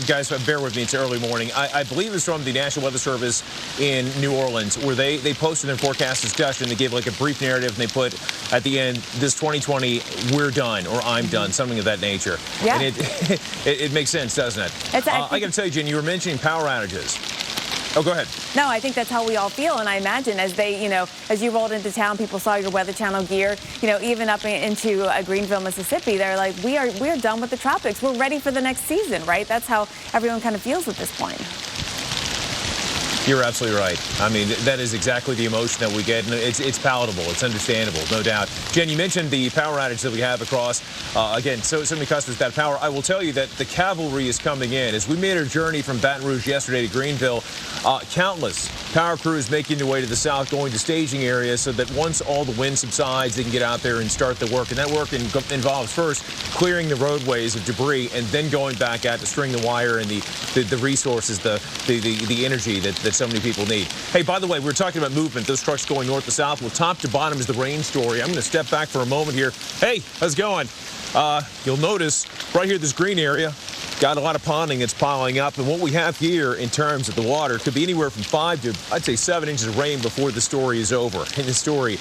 Guys, bear with me, it's early morning. I believe it's from the National Weather Service in New Orleans, where they posted their forecast discussion. They gave like a brief narrative, and they put at the end, this 2020, we're done, or I'm done, something of that nature. Yeah. And it makes sense, doesn't it? I got to tell you, Jen, you were mentioning power outages. Oh, go ahead. No, I think that's how we all feel. And I imagine as as you rolled into town, people saw your Weather Channel gear, even up into Greenville, Mississippi. They're like, we're done with the tropics. We're ready for the next season, right? That's how everyone kind of feels at this point. You're absolutely right. I mean, that is exactly the emotion that we get. And it's palatable. It's understandable, no doubt. Jen, you mentioned the power outage that we have across. Again, so many customers without power. I will tell you that the cavalry is coming in. As we made our journey from Baton Rouge yesterday to Greenville, countless power crews making their way to the south, going to staging areas so that once all the wind subsides, they can get out there and start the work. And that work involves first clearing the roadways of debris and then going back out to string the wire and the resources, the energy that so many people need. Hey, by the way, we were talking about movement. Those trucks going north to south. Well, top to bottom is the rain story. I'm going to step back for a moment here. Hey, how's it going? You'll notice right here, this green area, got a lot of ponding that's piling up. And what we have here in terms of the water could be anywhere from 5 to, I'd say, 7 inches of rain before the story is over. And the story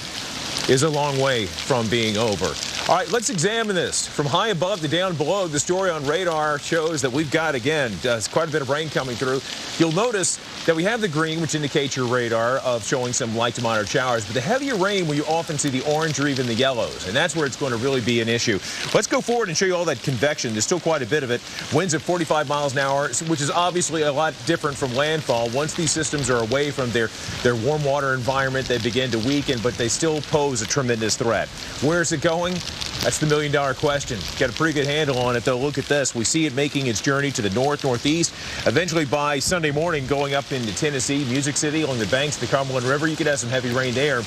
is a long way from being over. All right, let's examine this. From high above to down below, the story on radar shows that we've got, again, quite a bit of rain coming through. You'll notice that we have the green, which indicates your radar of showing some light to moderate showers. But the heavier rain, where you often see the orange or even the yellows, and that's where it's going to really be an issue. Let's go forward and show you all that convection. There's still quite a bit of it. Winds at 45 miles an hour, which is obviously a lot different from landfall. Once these systems are away from their warm water environment, they begin to weaken, but they still pose a tremendous threat. Where's it going? That's the million-dollar question. Got a pretty good handle on it, though. Look at this. We see it making its journey to the north, northeast. Eventually, by Sunday morning, going up into Tennessee, Music City, along the banks of the Cumberland River. You could have some heavy rain there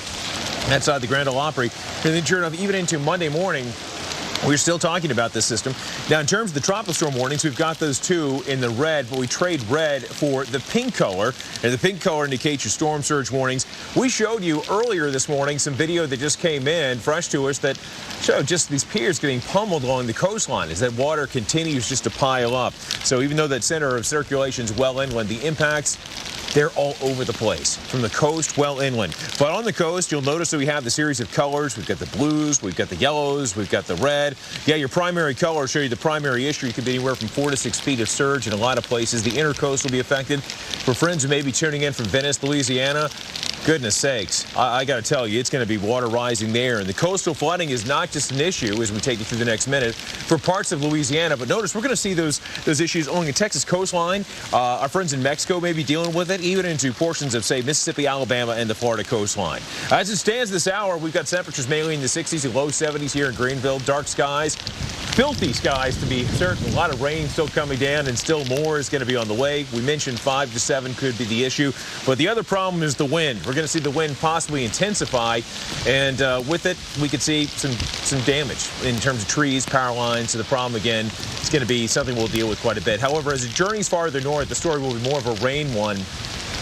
outside the Grand Ole Opry. And then, sure enough, even into Monday morning, we're still talking about this system. Now, in terms of the tropical storm warnings, we've got those 2 in the red, but we trade red for the pink color. And the pink color indicates your storm surge warnings. We showed you earlier this morning some video that just came in, fresh to us, that showed just these piers getting pummeled along the coastline as that water continues just to pile up. So even though that center of circulation is well inland, the impacts, they're all over the place, from the coast well inland. But on the coast, you'll notice that we have the series of colors. We've got the blues, we've got the yellows, we've got the red. Yeah, your primary colors show you the primary issue. It could be anywhere from 4 to 6 feet of surge in a lot of places. The inner coast will be affected. For friends who may be tuning in from Venice, Louisiana, goodness sakes, I got to tell you, it's going to be water rising there. And the coastal flooding is not just an issue, as we take you through the next minute, for parts of Louisiana. But notice we're going to see those issues along the Texas coastline. Our friends in Mexico may be dealing with it, even into portions of, say, Mississippi, Alabama, and the Florida coastline. As it stands this hour, we've got temperatures mainly in the 60s and low 70s here in Greenville. Dark skies, filthy skies to be certain. A lot of rain still coming down, and still more is going to be on the way. We mentioned 5 to 7 could be the issue. But the other problem is the wind. We're going to see the wind possibly intensify, and with it, we could see some damage in terms of trees, power lines. So the problem, again, is going to be something we'll deal with quite a bit. However, as it journeys farther north, the story will be more of a rain one.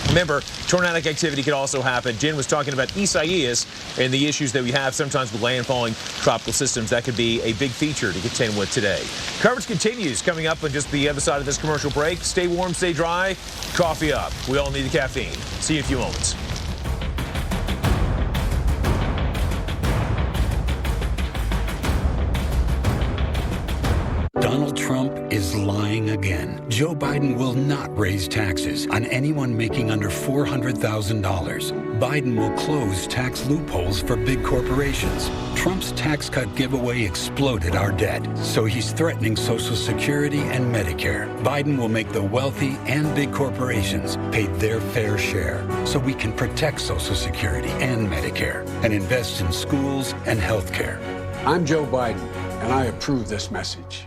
Remember, tornadic activity could also happen. Jen was talking about Isaias and the issues that we have sometimes with landfalling tropical systems. That could be a big feature to contend with today. Coverage continues coming up on just the other side of this commercial break. Stay warm, stay dry, coffee up. We all need the caffeine. See you in a few moments. Donald Trump is lying again. Joe Biden will not raise taxes on anyone making under $400,000. Biden will close tax loopholes for big corporations. Trump's tax cut giveaway exploded our debt, so he's threatening Social Security and Medicare. Biden will make the wealthy and big corporations pay their fair share, so we can protect Social Security and Medicare and invest in schools and health care. I'm Joe Biden, and I approve this message.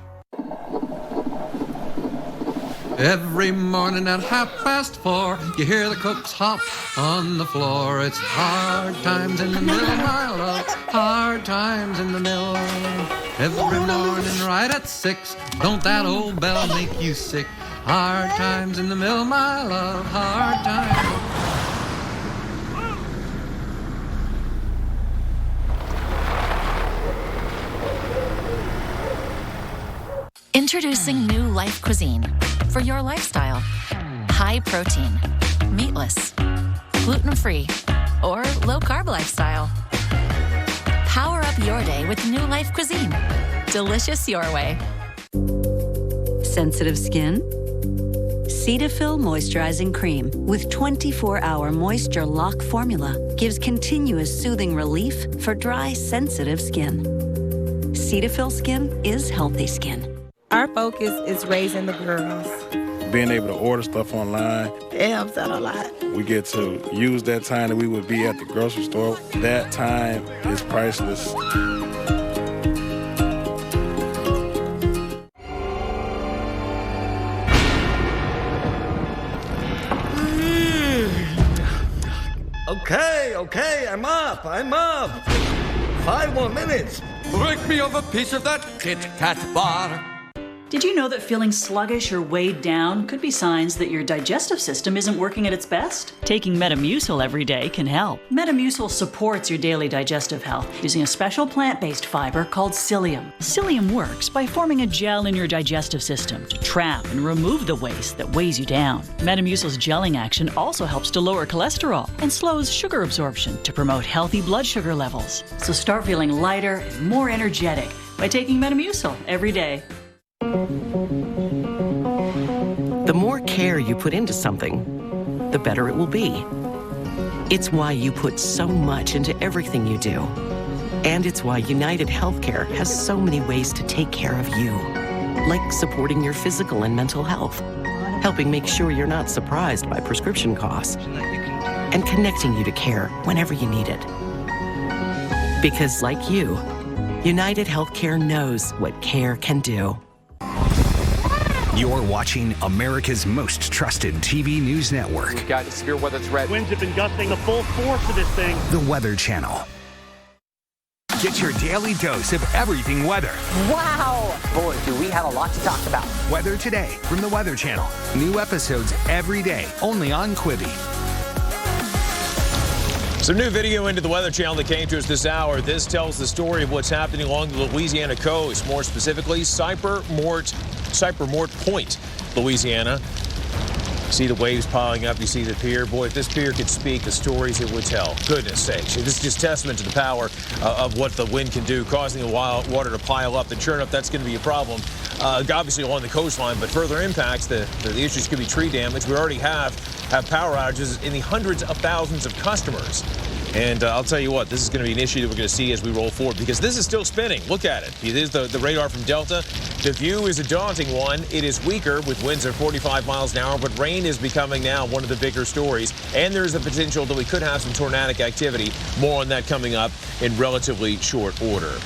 Every morning at 4:30, you hear the cooks hop on the floor. It's hard times in the mill, my love, hard times in the mill. Every morning right at 6, don't that old bell make you sick? Hard times in the mill, my love, hard times. Introducing New Life Cuisine for your lifestyle. High protein, meatless, gluten-free, or low-carb lifestyle. Power up your day with New Life Cuisine. Delicious your way. Sensitive skin? Cetaphil Moisturizing Cream with 24-hour moisture lock formula gives continuous soothing relief for dry, sensitive skin. Cetaphil skin is healthy skin. Our focus is raising the girls. Being able to order stuff online. It helps out a lot. We get to use that time that we would be at the grocery store. That time is priceless. Okay, I'm up. 5 more minutes. Break me off a piece of that Kit Kat bar. Did you know that feeling sluggish or weighed down could be signs that your digestive system isn't working at its best? Taking Metamucil every day can help. Metamucil supports your daily digestive health using a special plant-based fiber called psyllium. Psyllium works by forming a gel in your digestive system to trap and remove the waste that weighs you down. Metamucil's gelling action also helps to lower cholesterol and slows sugar absorption to promote healthy blood sugar levels. So start feeling lighter and more energetic by taking Metamucil every day. The more care you put into something, the better it will be. It's why you put so much into everything you do. And it's why United Healthcare has so many ways to take care of you. Like supporting your physical and mental health, helping make sure you're not surprised by prescription costs, and connecting you to care whenever you need it. Because like you, United Healthcare knows what care can do. You're watching America's most trusted TV news network. We've got severe weather threat. Winds have been gusting the full force of this thing. The Weather Channel. Get your daily dose of everything weather. Wow! Boy, do we have a lot to talk about. Weather Today from the Weather Channel. New episodes every day, only on Quibi. Some new video into the Weather Channel that came to us this hour. This tells the story of what's happening along the Louisiana coast, more specifically Cyper Mort Point, Louisiana. See the waves piling up. You see the pier. Boy, if this pier could speak, the stories it would tell. Goodness sakes. This is just testament to the power of what the wind can do, causing the water to pile up. And sure enough, that's going to be a problem, obviously along the coastline. But further impacts, the issues could be tree damage. We already have power outages in the hundreds of thousands of customers. And I'll tell you what, this is going to be an issue that we're going to see as we roll forward, because this is still spinning. Look at it. It is the radar from Delta. The view is a daunting one. It is weaker with winds of 45 miles an hour, but rain is becoming now one of the bigger stories. And there's a potential that we could have some tornadic activity. More on that coming up in relatively short order.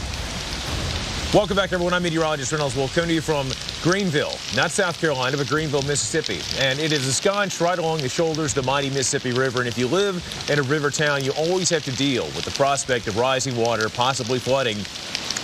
Welcome back, everyone. I'm meteorologist Reynolds. We'll come to you from Greenville, not South Carolina, but Greenville, Mississippi. And it is ensconced right along the shoulders of the mighty Mississippi River. And if you live in a river town, you always have to deal with the prospect of rising water, possibly flooding.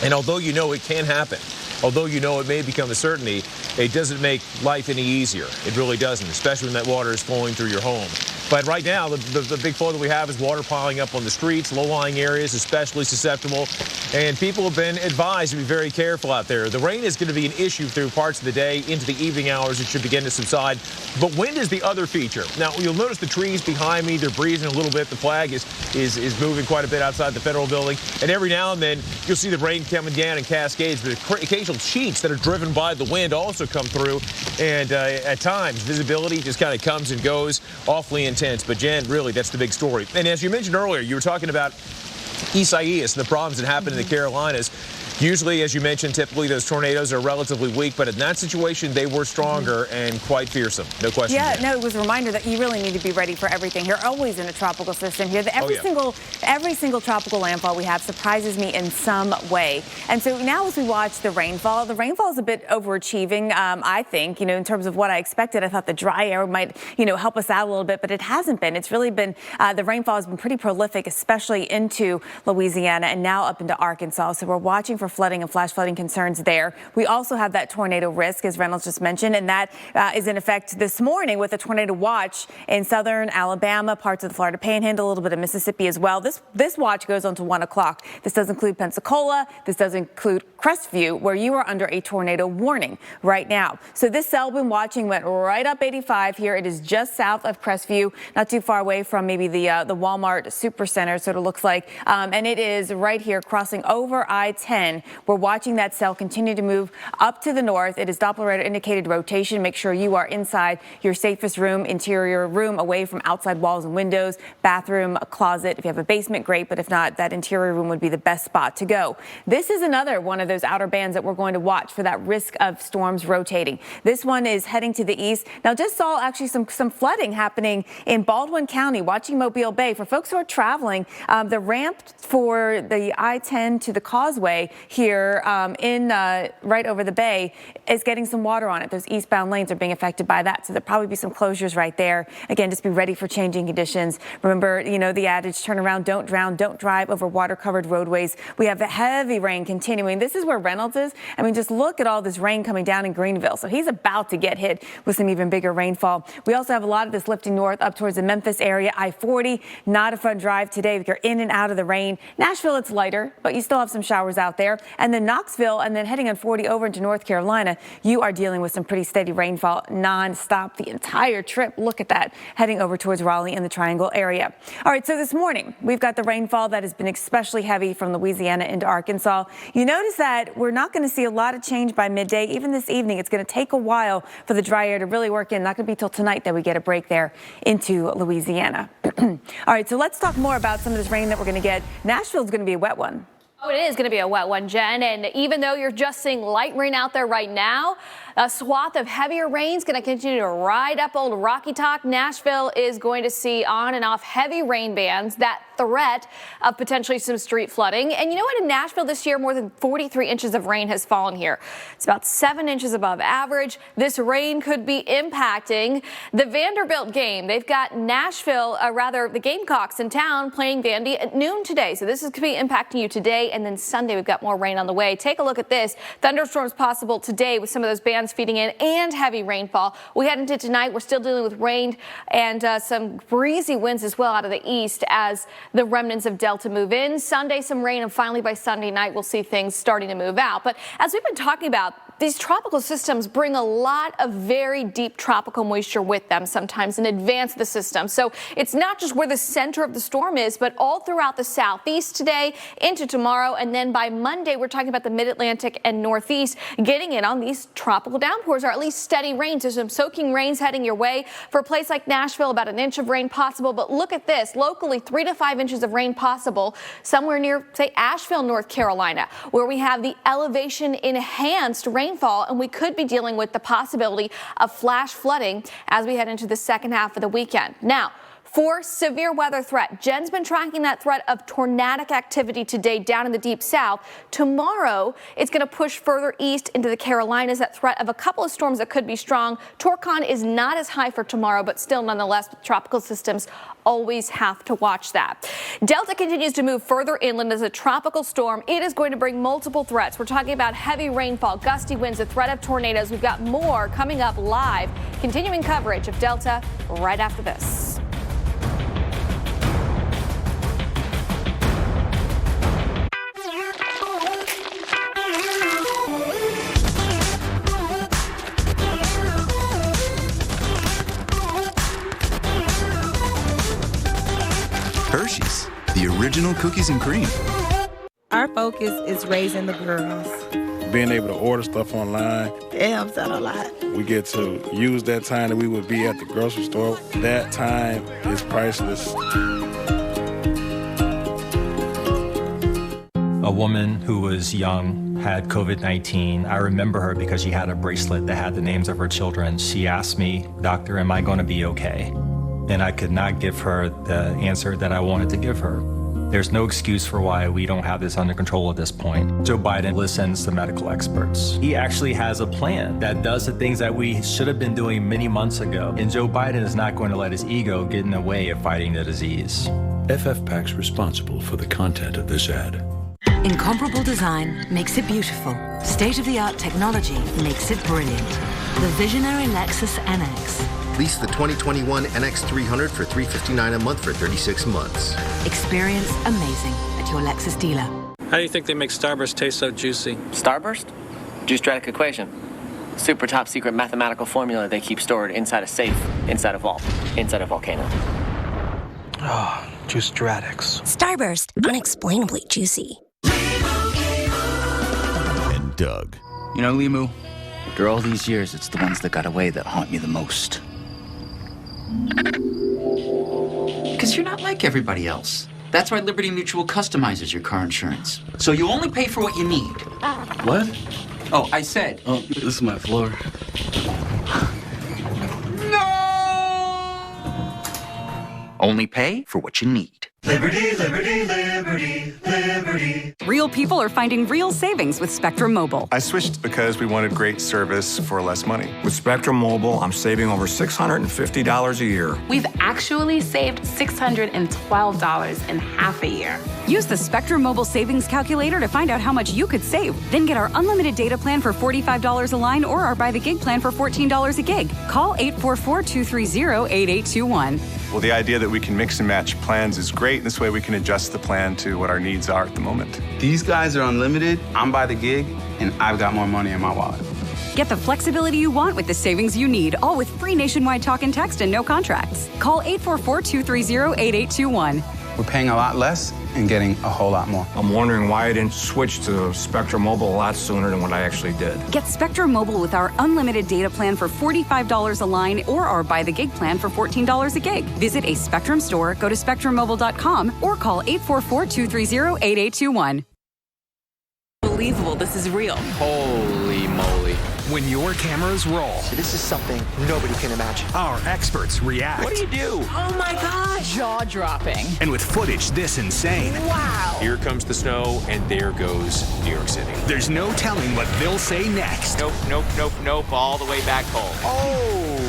And although you know it can happen, although you know it may become a certainty, it doesn't make life any easier. It really doesn't, especially when that water is flowing through your home. But right now, the big flow that we have is water piling up on the streets, low-lying areas, especially susceptible. And people have been advised to be very careful out there. The rain is going to be an issue through parts of the day. Into the evening hours, it should begin to subside. But wind is the other feature. Now, you'll notice the trees behind me, they're breezing a little bit. The flag is moving quite a bit outside the Federal Building. And every now and then, you'll see the rain coming down in cascades. But occasional sheets that are driven by the wind also come through. And at times, visibility just kind of comes and goes, awfully intense. But Jen, really, that's the big story. And as you mentioned earlier, you were talking about Isaias and the problems that happened in the Carolinas. Usually, as you mentioned, typically those tornadoes are relatively weak, but in that situation, they were stronger and quite fearsome. No question. Yeah, no, it was a reminder that you really need to be ready for everything. You're always in a tropical system here. Every single tropical landfall we have surprises me in some way. And so now as we watch the rainfall is a bit overachieving, I think, in terms of what I expected. I thought the dry air might, help us out a little bit, but it hasn't been. It's really been, the rainfall has been pretty prolific, especially into Louisiana and now up into Arkansas. So we're watching for flooding and flash flooding concerns there. We also have that tornado risk, as Reynolds just mentioned, and that is in effect this morning with a tornado watch in southern Alabama, parts of the Florida Panhandle, a little bit of Mississippi as well. This watch goes on to 1 o'clock. This does include Pensacola. This does include Crestview, where you are under a tornado warning right now. So this cell we've been watching went right up 85 here. It is just south of Crestview, not too far away from maybe the Walmart Supercenter, so it looks like. And it is right here crossing over I-10. We're watching that cell continue to move up to the north. It is Doppler radar indicated rotation. Make sure you are inside your safest room, interior room, away from outside walls and windows, bathroom, a closet. If you have a basement, great, but if not, that interior room would be the best spot to go. This is another one of those outer bands that we're going to watch for that risk of storms rotating. This one is heading to the east. Now, just saw actually some flooding happening in Baldwin County, watching Mobile Bay. For folks who are traveling, the ramp for the I-10 to the causeway here right over the bay is getting some water on it. Those eastbound lanes are being affected by that, so there'll probably be some closures right there. Again, just be ready for changing conditions. Remember, the adage, turn around, don't drown, don't drive over water-covered roadways. We have the heavy rain continuing. This is where Reynolds is. I mean, just look at all this rain coming down in Greenville. So he's about to get hit with some even bigger rainfall. We also have a lot of this lifting north up towards the Memphis area. I-40, not a fun drive today. You're in and out of the rain. Nashville, it's lighter, but you still have some showers out there. And then Knoxville, and then heading on 40 over into North Carolina, you are dealing with some pretty steady rainfall nonstop the entire trip. Look at that, heading over towards Raleigh in the Triangle area. All right, so this morning, we've got the rainfall that has been especially heavy from Louisiana into Arkansas. You notice that we're not going to see a lot of change by midday. Even this evening, it's going to take a while for the dry air to really work in. Not going to be till tonight that we get a break there into Louisiana. All right, so let's talk more about some of this rain that we're going to get. Nashville's going to be a wet one. Oh, it is going to be a wet one, Jen. And even though you're just seeing light rain out there right now, a swath of heavier rain is going to continue to ride up Old Rocky Top. Nashville is going to see on and off heavy rain bands, that threat of potentially some street flooding. And you know what? In Nashville this year, more than 43 inches of rain has fallen here. It's about 7 inches above average. This rain could be impacting the Vanderbilt game. They've got Nashville, the Gamecocks in town playing Vandy at noon today. So this is going to be impacting you today. And then Sunday, we've got more rain on the way. Take a look at this. Thunderstorms possible today with some of those bands feeding in and heavy rainfall. We head into tonight. We're still dealing with rain and some breezy winds as well out of the east as the remnants of Delta move in. Sunday, some rain, and finally by Sunday night, we'll see things starting to move out. But as we've been talking about, these tropical systems bring a lot of very deep tropical moisture with them sometimes in advance of the system. So it's not just where the center of the storm is, but all throughout the southeast today into tomorrow. And then by Monday, we're talking about the mid-Atlantic and northeast getting in on these tropical downpours, or at least steady rains. There's some soaking rains heading your way. For a place like Nashville, about an inch of rain possible. But look at this, locally 3 to 5 inches of rain possible somewhere near, say, Asheville, North Carolina, where we have the elevation enhanced rainfall, and we could be dealing with the possibility of flash flooding as we head into the second half of the weekend. Now, for severe weather threat, Jen's been tracking that threat of tornadic activity today down in the deep south. Tomorrow, it's going to push further east into the Carolinas, that threat of a couple of storms that could be strong. Torcon is not as high for tomorrow, but still nonetheless, tropical systems always have to watch that. Delta continues to move further inland as a tropical storm. It is going to bring multiple threats. We're talking about heavy rainfall, gusty winds, the threat of tornadoes. We've got more coming up live. Continuing coverage of Delta right after this. Hershey's, the original cookies and cream. Our focus is raising the girls. Being able to order stuff online, it helps out a lot. We get to use that time that we would be at the grocery store. That time is priceless. A woman who was young, had COVID-19. I remember her because she had a bracelet that had the names of her children. She asked me, "Doctor, am I going to be okay?" And I could not give her the answer that I wanted to give her. There's no excuse for why we don't have this under control at this point. Joe Biden listens to medical experts. He actually has a plan that does the things that we should have been doing many months ago. And Joe Biden is not going to let his ego get in the way of fighting the disease. FFPAC's responsible for the content of this ad. Incomparable design makes it beautiful. State-of-the-art technology makes it brilliant. The visionary Lexus NX. Lease the 2021 NX 300 for $359 a month for 36 months. Experience amazing at your Lexus dealer. How do you think they make Starburst taste so juicy? Starburst? Juice-Dradic equation. Super top secret mathematical formula they keep stored inside a safe, inside a vault, inside a volcano. Oh, Juice-Dradics. Starburst, unexplainably juicy. And Doug. You know, Limu, after all these years, it's the ones that got away that haunt me the most. Because you're not like everybody else. That's why Liberty Mutual customizes your car insurance. So you only pay for what you need. What? Oh, I said. Oh, this is my floor. Only pay for what you need. Liberty, liberty, liberty, liberty. Real people are finding real savings with Spectrum Mobile. I switched because we wanted great service for less money. With Spectrum Mobile, I'm saving over $650 a year. We've actually saved $612 in half a year. Use the Spectrum Mobile Savings Calculator to find out how much you could save. Then get our unlimited data plan for $45 a line or our Buy the Gig plan for $14 a gig. Call 844-230-8821. Well, the idea that we can mix and match plans is great. This way we can adjust the plan to what our needs are at the moment. These guys are unlimited, I'm Buy the Gig, and I've got more money in my wallet. Get the flexibility you want with the savings you need, all with free nationwide talk and text and no contracts. Call 844-230-8821. We're paying a lot less and getting a whole lot more. I'm wondering why I didn't switch to Spectrum Mobile a lot sooner than what I actually did. Get Spectrum Mobile with our unlimited data plan for $45 a line or our Buy the Gig plan for $14 a gig. Visit a Spectrum store, go to spectrummobile.com, or call 844-230-8821. Unbelievable, this is real. Holy moly. When your cameras roll. This is something nobody can imagine. Our experts react. What do you do? Oh my gosh. Jaw-dropping. And with footage this insane. Wow. Here comes the snow, and there goes New York City. There's no telling what they'll say next. Nope, nope, nope, nope, all the way back home. Oh,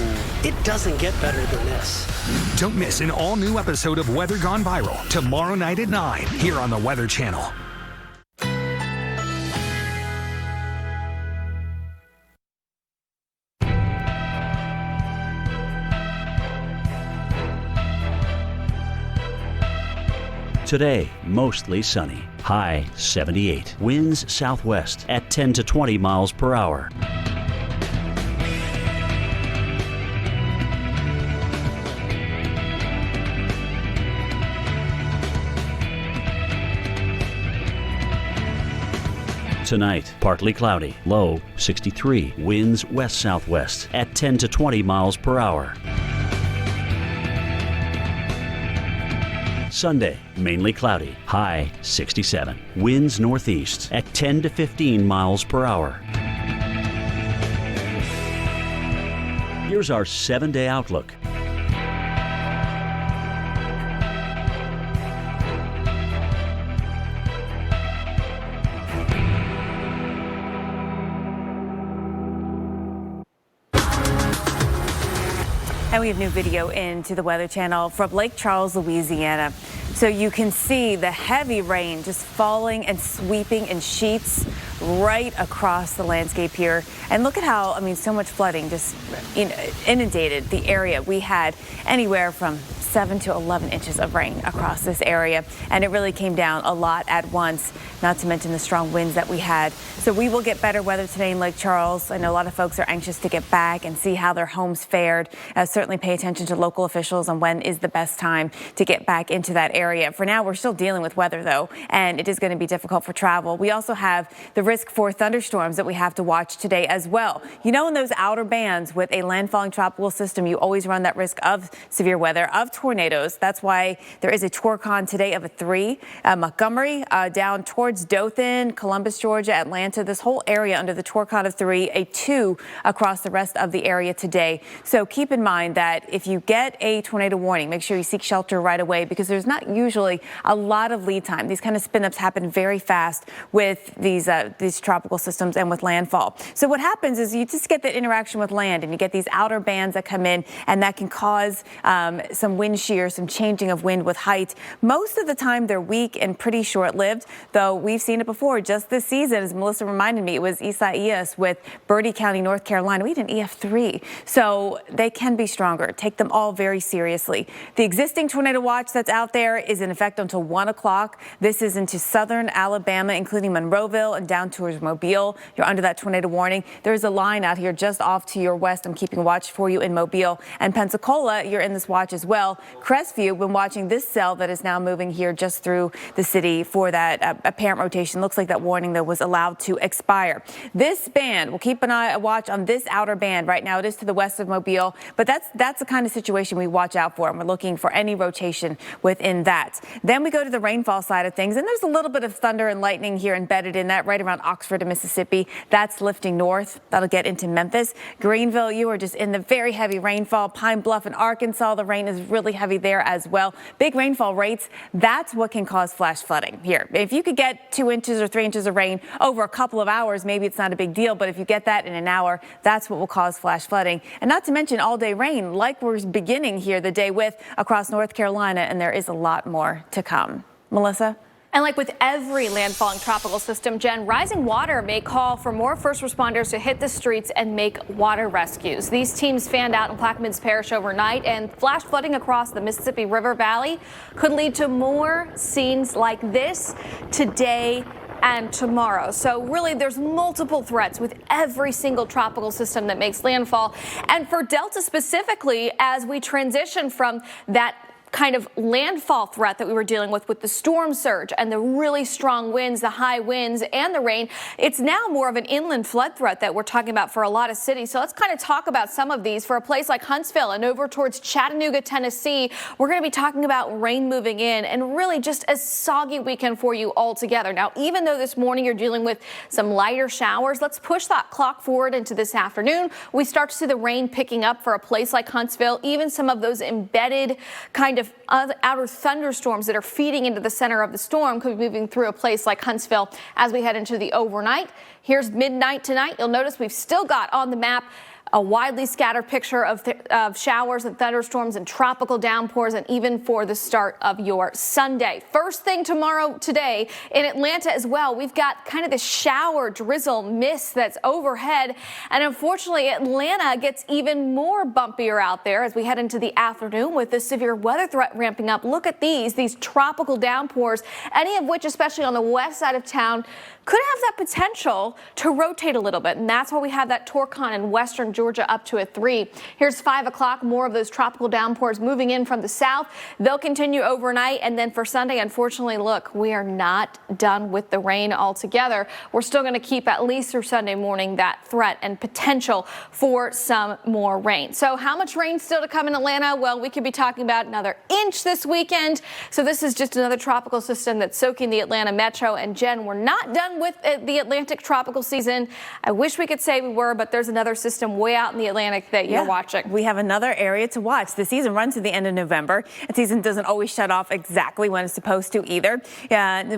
it doesn't get better than this. Don't miss an all-new episode of Weather Gone Viral tomorrow night at 9 here on the Weather Channel. Today, mostly sunny. High 78. Winds southwest at 10 to 20 miles per hour. Tonight, partly cloudy. Low 63. Winds west-southwest at 10 to 20 miles per hour. Sunday, mainly cloudy. High 67. Winds northeast at 10 to 15 miles per hour. Here's our 7-day outlook. And we have new video into the Weather Channel from Lake Charles, Louisiana. So you can see the heavy rain just falling and sweeping in sheets right across the landscape here. And look at how, so much flooding just inundated the area. We had anywhere from 7 to 11 inches of rain across this area. And it really came down a lot at once, not to mention the strong winds that we had. So we will get better weather today in Lake Charles. I know a lot of folks are anxious to get back and see how their homes fared. Certainly pay attention to local officials on when is the best time to get back into that area. For now, we're still dealing with weather, though, and it is going to be difficult for travel. We also have the risk for thunderstorms that we have to watch today as well. In those outer bands with a landfalling tropical system, you always run that risk of severe weather, of tornadoes. That's why there is a Torcon today of a 3. Montgomery down towards Dothan, Columbus, Georgia, Atlanta, this whole area under the Torcon of 3, a 2 across the rest of the area today. So keep in mind that if you get a tornado warning, make sure you seek shelter right away because there's not usually a lot of lead time. These kind of spin-ups happen very fast with these tropical systems and with landfall. So what happens is you just get that interaction with land and you get these outer bands that come in and that can cause some wind shear, some changing of wind with height. Most of the time they're weak and pretty short-lived, though we've seen it before just this season. As Melissa reminded me, it was Isaias with Bertie County, North Carolina. We had an EF3, so they can be stronger. Take them all very seriously. The existing tornado watch that's out there is in effect until 1 o'clock. This is into southern Alabama, including Monroeville and down towards Mobile. You're under that tornado warning. There's a line out here just off to your west. I'm keeping watch for you in Mobile and Pensacola. You're in this watch as well. Crestview, been watching this cell that is now moving here just through the city for that apparent rotation. Looks like that warning, though, was allowed to expire. This band, we'll keep a watch on this outer band. Right now it is to the west of Mobile, but that's the kind of situation we watch out for, and we're looking for any rotation within that. Then we go to the rainfall side of things, and there's a little bit of thunder and lightning here embedded in that right around Oxford and Mississippi. That's lifting north. That'll get into Memphis. Greenville, you are just in the very heavy rainfall. Pine Bluff in Arkansas, the rain is really heavy there as well. Big rainfall rates, that's what can cause flash flooding here. If you could get 2 inches or 3 inches of rain over a couple of hours, maybe it's not a big deal, but if you get that in an hour, that's what will cause flash flooding. And not to mention all-day rain, like we're beginning here the day with across North Carolina, and there is a lot more to come. Melissa? And like with every landfalling tropical system, Jen, rising water may call for more first responders to hit the streets and make water rescues. These teams fanned out in Plaquemines Parish overnight, and flash flooding across the Mississippi River Valley could lead to more scenes like this today and tomorrow. So really, there's multiple threats with every single tropical system that makes landfall. And for Delta specifically, as we transition from that kind of landfall threat that we were dealing with the storm surge and the really strong winds, the high winds and the rain, it's now more of an inland flood threat that we're talking about for a lot of cities. So let's kind of talk about some of these. For a place like Huntsville and over towards Chattanooga, Tennessee, we're going to be talking about rain moving in and really just a soggy weekend for you altogether. Now, even though this morning you're dealing with some lighter showers, let's push that clock forward into this afternoon. We start to see the rain picking up for a place like Huntsville, even some of those embedded kind of outer thunderstorms that are feeding into the center of the storm could be moving through a place like Huntsville as we head into the overnight. Here's midnight tonight. You'll notice we've still got on the map a widely scattered picture of showers and thunderstorms and tropical downpours, and even for the start of your Sunday. First thing tomorrow today in Atlanta as well, we've got kind of the shower drizzle mist that's overhead, and unfortunately Atlanta gets even more bumpier out there as we head into the afternoon with the severe weather threat ramping up. Look at these tropical downpours, any of which, especially on the west side of town, could have that potential to rotate a little bit, and that's why we have that Torcon in western Georgia up to a 3. Here's 5 o'clock, more of those tropical downpours moving in from the south. They'll continue overnight, and then for Sunday, unfortunately, look, we are not done with the rain altogether. We're still going to keep at least through Sunday morning that threat and potential for some more rain. So how much rain still to come in Atlanta? Well, we could be talking about another inch this weekend. So this is just another tropical system that's soaking the Atlanta metro. And Jen, we're not done with the Atlantic tropical season. I wish we could say we were, but there's another system way out in the Atlantic that you're watching. We have another area to watch. The season runs to the end of November. The season doesn't always shut off exactly when it's supposed to either.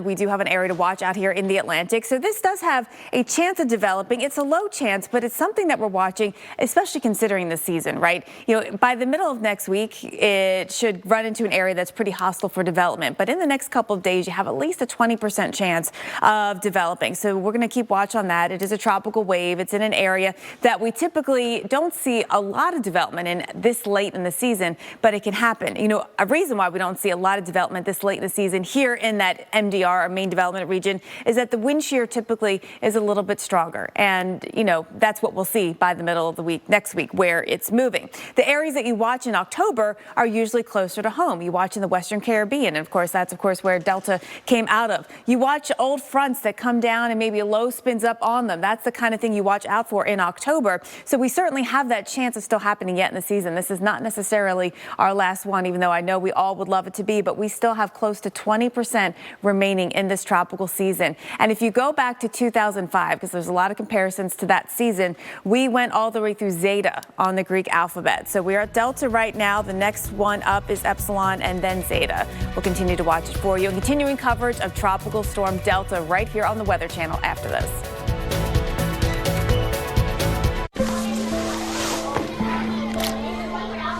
We do have an area to watch out here in the Atlantic. So this does have a chance of developing. It's a low chance, but it's something that we're watching, especially considering the season, right? You know, by the middle of next week, it should run into an area that's pretty hostile for development. But in the next couple of days, you have at least a 20% chance of developing. So we're going to keep watch on that. It is a tropical wave. It's in an area that we typically don't see a lot of development in this late in the season, but it can happen. You know, a reason why we don't see a lot of development this late in the season here in that MDR, our main development region, is that the wind shear typically is a little bit stronger. And, you know, that's what we'll see by the middle of the week, next week, where it's moving. The areas that you watch in October are usually closer to home. You watch in the Western Caribbean, and of course, that's where Delta came out of. You watch old fronts that come down and maybe a low spins up on them. That's the kind of thing you watch out for in October. So we certainly have that chance of still happening yet in the season. This is not necessarily our last one, even though I know we all would love it to be, but we still have close to 20% remaining in this tropical season. And if you go back to 2005, because there's a lot of comparisons to that season, we went all the way through Zeta on the Greek alphabet. So we're at Delta right now. The next one up is Epsilon and then Zeta. We'll continue to watch it for you. And continuing coverage of Tropical Storm Delta right here on the Weather Channel after this.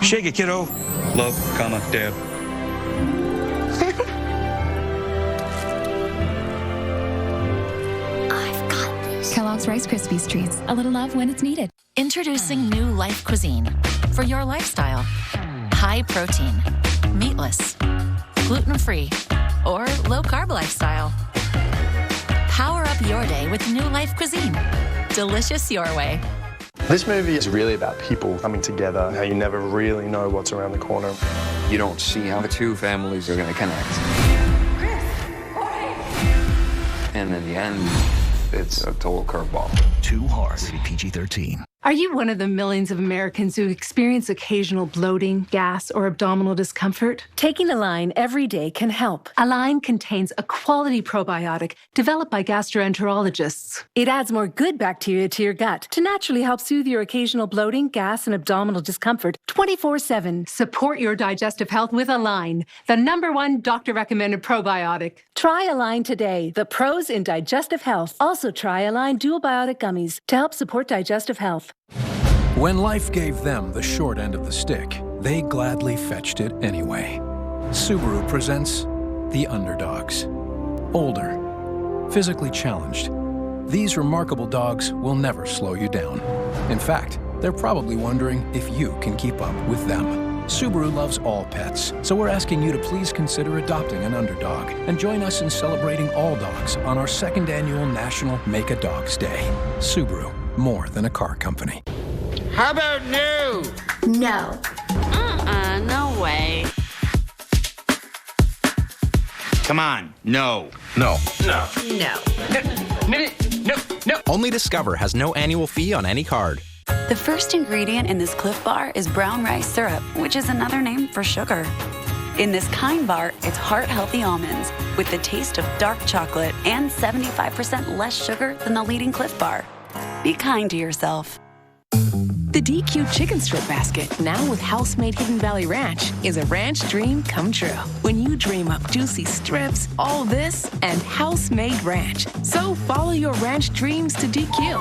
Shake it, kiddo. Love, comma, dab. Kellogg's Rice Krispies Treats. A little love when it's needed. Introducing new Life Cuisine for your lifestyle. High protein, meatless, gluten-free, or low-carb lifestyle. Power up your day with new Life Cuisine. Delicious your way. This movie is really about people coming together, how you never really know what's around the corner. You don't see how the two families are going to connect. And in the end, it's a total curveball. Too hard. Rated PG-13. Are you one of the millions of Americans who experience occasional bloating, gas, or abdominal discomfort? Taking Align every day can help. Align contains a quality probiotic developed by gastroenterologists. It adds more good bacteria to your gut to naturally help soothe your occasional bloating, gas, and abdominal discomfort 24/7. Support your digestive health with Align, the #1 doctor-recommended probiotic. Try Align today, the pros in digestive health. Also try Align Dual Biotic Gummies to help support digestive health. When life gave them the short end of the stick, they gladly fetched it anyway. Subaru presents the underdogs. Older, physically challenged. These remarkable dogs will never slow you down. In fact, they're probably wondering if you can keep up with them. Subaru loves all pets, so we're asking you to please consider adopting an underdog and join us in celebrating all dogs on our 2nd annual National Make a Dogs Day. Subaru, more than a car company. How about no? No. No way. Come on, no. No. No. No. Only Discover has no annual fee on any card. The first ingredient in this Cliff Bar is brown rice syrup, which is another name for sugar. In this Kind Bar, it's heart-healthy almonds with the taste of dark chocolate and 75% less sugar than the leading Cliff Bar. Be kind to yourself. The DQ Chicken Strip Basket, now with house-made Hidden Valley Ranch, is a ranch dream come true. When you dream up juicy strips, all this, and house-made ranch. So follow your ranch dreams to DQ.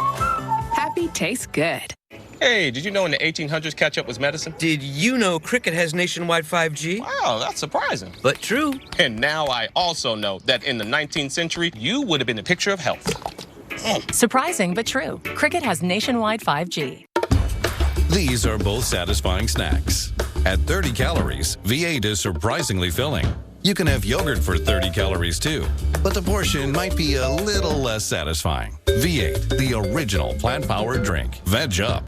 Happy tastes good. Hey, did you know in the 1800s ketchup was medicine? Did you know Cricket has nationwide 5G? Wow, that's surprising. But true. And now I also know that in the 19th century, you would have been a picture of health. Surprising but true. Cricket has nationwide 5G. These are both satisfying snacks. At 30 calories, V8 is surprisingly filling. You can have yogurt for 30 calories too, but the portion might be a little less satisfying. V8, the original plant-powered drink. Veg up.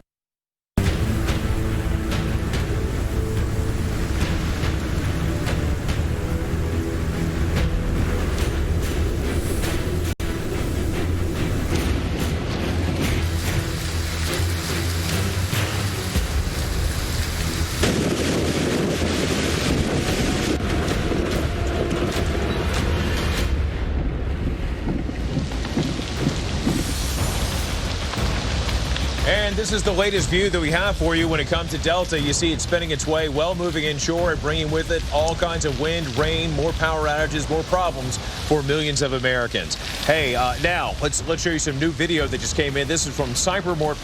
And this is the latest view that we have for you when it comes to Delta. You see it spinning its way, well moving inshore and bringing with it all kinds of wind, rain, more power outages, more problems for millions of Americans. Hey, now let's show you some new video that just came in. This is from Cypremort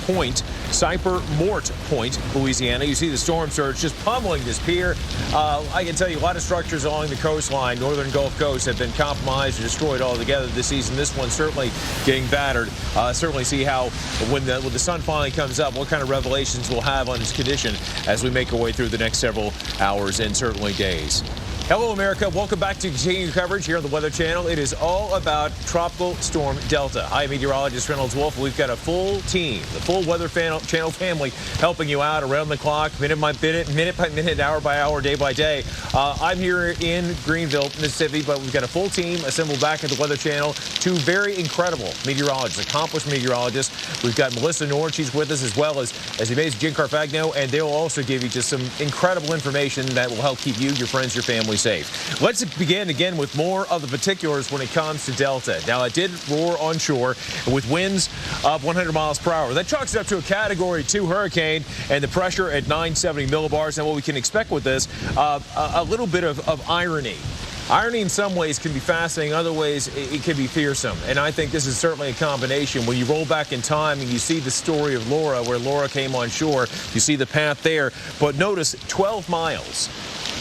Point, Louisiana. You see the storm surge just pummeling this pier. I can tell you a lot of structures along the coastline, northern Gulf Coast, have been compromised or destroyed altogether this season. This one's certainly getting battered. Certainly see how when the sun finally comes up, what kind of revelations we'll have on its condition as we make our way through the next several hours and certainly days. Hello, America. Welcome back to continuing coverage here on the Weather Channel. It is all about Tropical Storm Delta. I'm meteorologist Reynolds Wolf. We've got a full team, the full Weather Channel family, helping you out around the clock, minute by minute, hour by hour, day by day. I'm here in Greenville, Mississippi, but we've got a full team assembled back at the Weather Channel. Two very incredible meteorologists, accomplished meteorologists. We've got Melissa Nord. She's with us, as well as the amazing Jen Carfagno, and they'll also give you just some incredible information that will help keep you, your friends, your family safe. Let's begin again with more of the particulars when it comes to Delta. Now, it did roar onshore with winds of 100 miles per hour. That chalks it up to a Category 2 hurricane, and the pressure at 970 millibars. And what we can expect with this, a little bit of irony. Irony in some ways can be fascinating, other ways it can be fearsome. And I think this is certainly a combination. When you roll back in time and you see the story of Laura, where Laura came on shore, you see the path there. But notice 12 miles.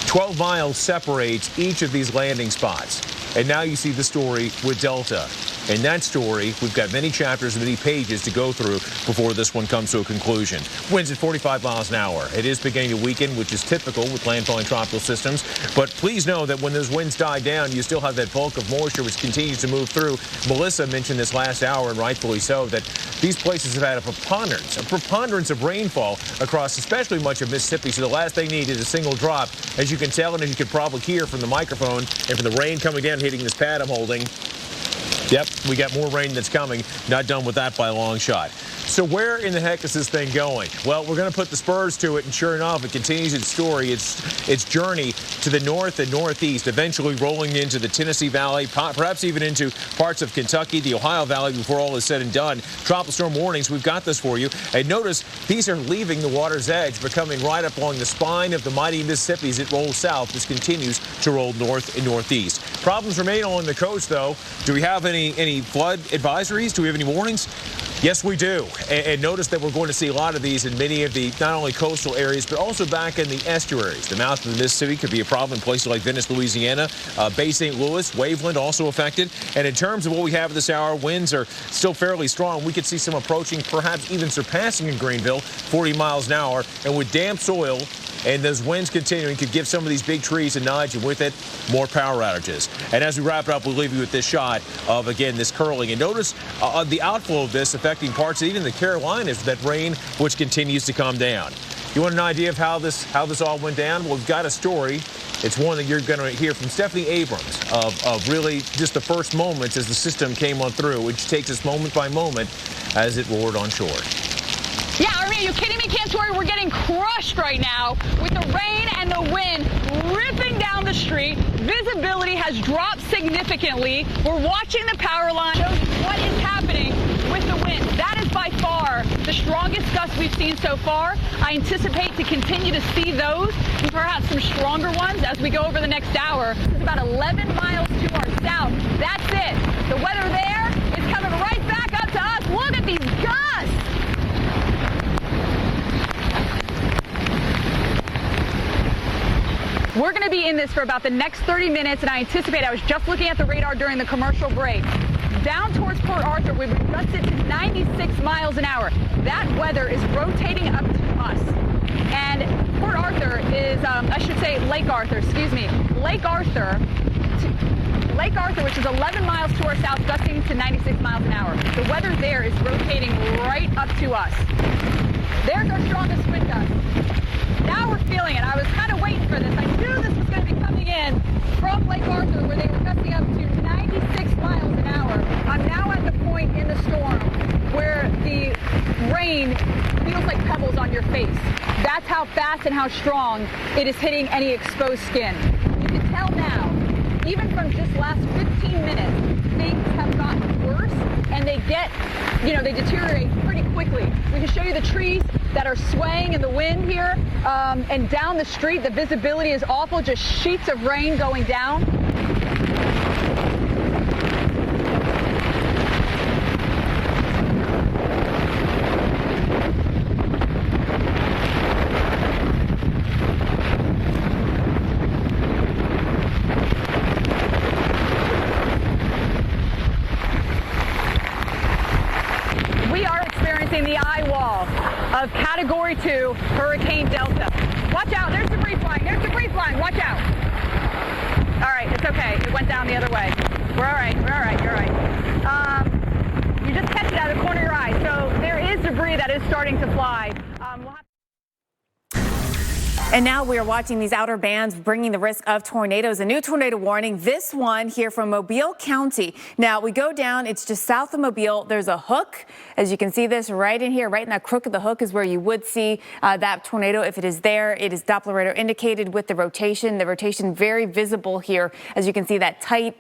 12 miles separates each of these landing spots. And now you see the story with Delta. In that story, we've got many chapters, many pages to go through before this one comes to a conclusion. Winds at 45 miles an hour. It is beginning to weaken, which is typical with landfalling tropical systems. But please know that when those winds die down, you still have that bulk of moisture which continues to move through. Melissa mentioned this last hour, and rightfully so, that these places have had a preponderance of rainfall across especially much of Mississippi. So the last they need is a single drop. As you can tell, and as you can probably hear from the microphone and from the rain coming down, hitting this pad I'm holding. Yep, we got more rain that's coming. Not done with that by a long shot. So where in the heck is this thing going? Well, we're going to put the spurs to it, and sure enough, it continues its story, its journey to the north and northeast, eventually rolling into the Tennessee Valley, perhaps even into parts of Kentucky, the Ohio Valley, before all is said and done. Tropical storm warnings, we've got this for you. And notice, these are leaving the water's edge, but coming right up along the spine of the mighty Mississippi as it rolls south. This continues to roll north and northeast. Problems remain along the coast, though. Do we have any flood advisories? Do we have any warnings? Yes, we do. And notice that we're going to see a lot of these in many of the not only coastal areas, but also back in the estuaries. The mouth of the Mississippi could be a problem in places like Venice, Louisiana, Bay St. Louis, Waveland also affected. And in terms of what we have this hour, winds are still fairly strong. We could see some approaching, perhaps even surpassing in Greenville, 40 miles an hour. And with damp soil and those winds continuing, could give some of these big trees a nudge, and with it, more power outages. And as we wrap it up, we'll leave you with this shot of, again, this curling. And notice the outflow of this affecting parts, even the Carolinas, that rain which continues to come down. You want an idea of how this all went down? Well, we've got a story. It's one that you're going to hear from Stephanie Abrams of really just the first moments as the system came on through, which takes us moment by moment as it roared on shore. Yeah, are you kidding me, Cantori? We're getting crushed right now with the rain and the wind ripping down the street. Visibility has dropped significantly. We're watching the power line. Shows what is happening with the wind. That is by far the strongest gust we've seen so far. I anticipate to continue to see those and perhaps some stronger ones as we go over the next hour. It's about 11 miles to our south. That's it. The weather there is coming right back up to us. Look at these gusts. We're going to be in this for about the next 30 minutes, and I anticipate, I was just looking at the radar during the commercial break, down towards Port Arthur, we've adjusted to 96 miles an hour. That weather is rotating up to us. And Port Arthur is, I should say Lake Arthur, excuse me. Lake Arthur, which is 11 miles to our south, gusting to 96 miles an hour. The weather there is rotating right up to us. There's our strongest wind gust. Now we're feeling it. I was kind of waiting for this. I knew this was going to be coming in from Lake Arthur, where they were gusting up to 96 miles an hour. I'm now at the point in the storm where the rain feels like pebbles on your face. That's how fast and how strong it is hitting any exposed skin. You can tell now, even from just last 15 minutes, things have gotten worse, and they deteriorate pretty quickly. We can show you the trees that are swaying in the wind here, and down the street, the visibility is awful, just sheets of rain going down. The eye wall of Category 2 Hurricane Delta. Watch out, there's debris flying, watch out. it went down the other way. We're all right. We're all right. You're all right. You just catch it out of the corner of your eye. So there is debris that is starting to fly. And now we are watching these outer bands bringing the risk of tornadoes. A new tornado warning, this one here from Mobile County. Now we go down, it's just south of Mobile. There's a hook. As you can see this right in here, right in that crook of the hook is where you would see that tornado if it is there. It is Doppler radar indicated with the rotation. The rotation very visible here. As you can see that tight,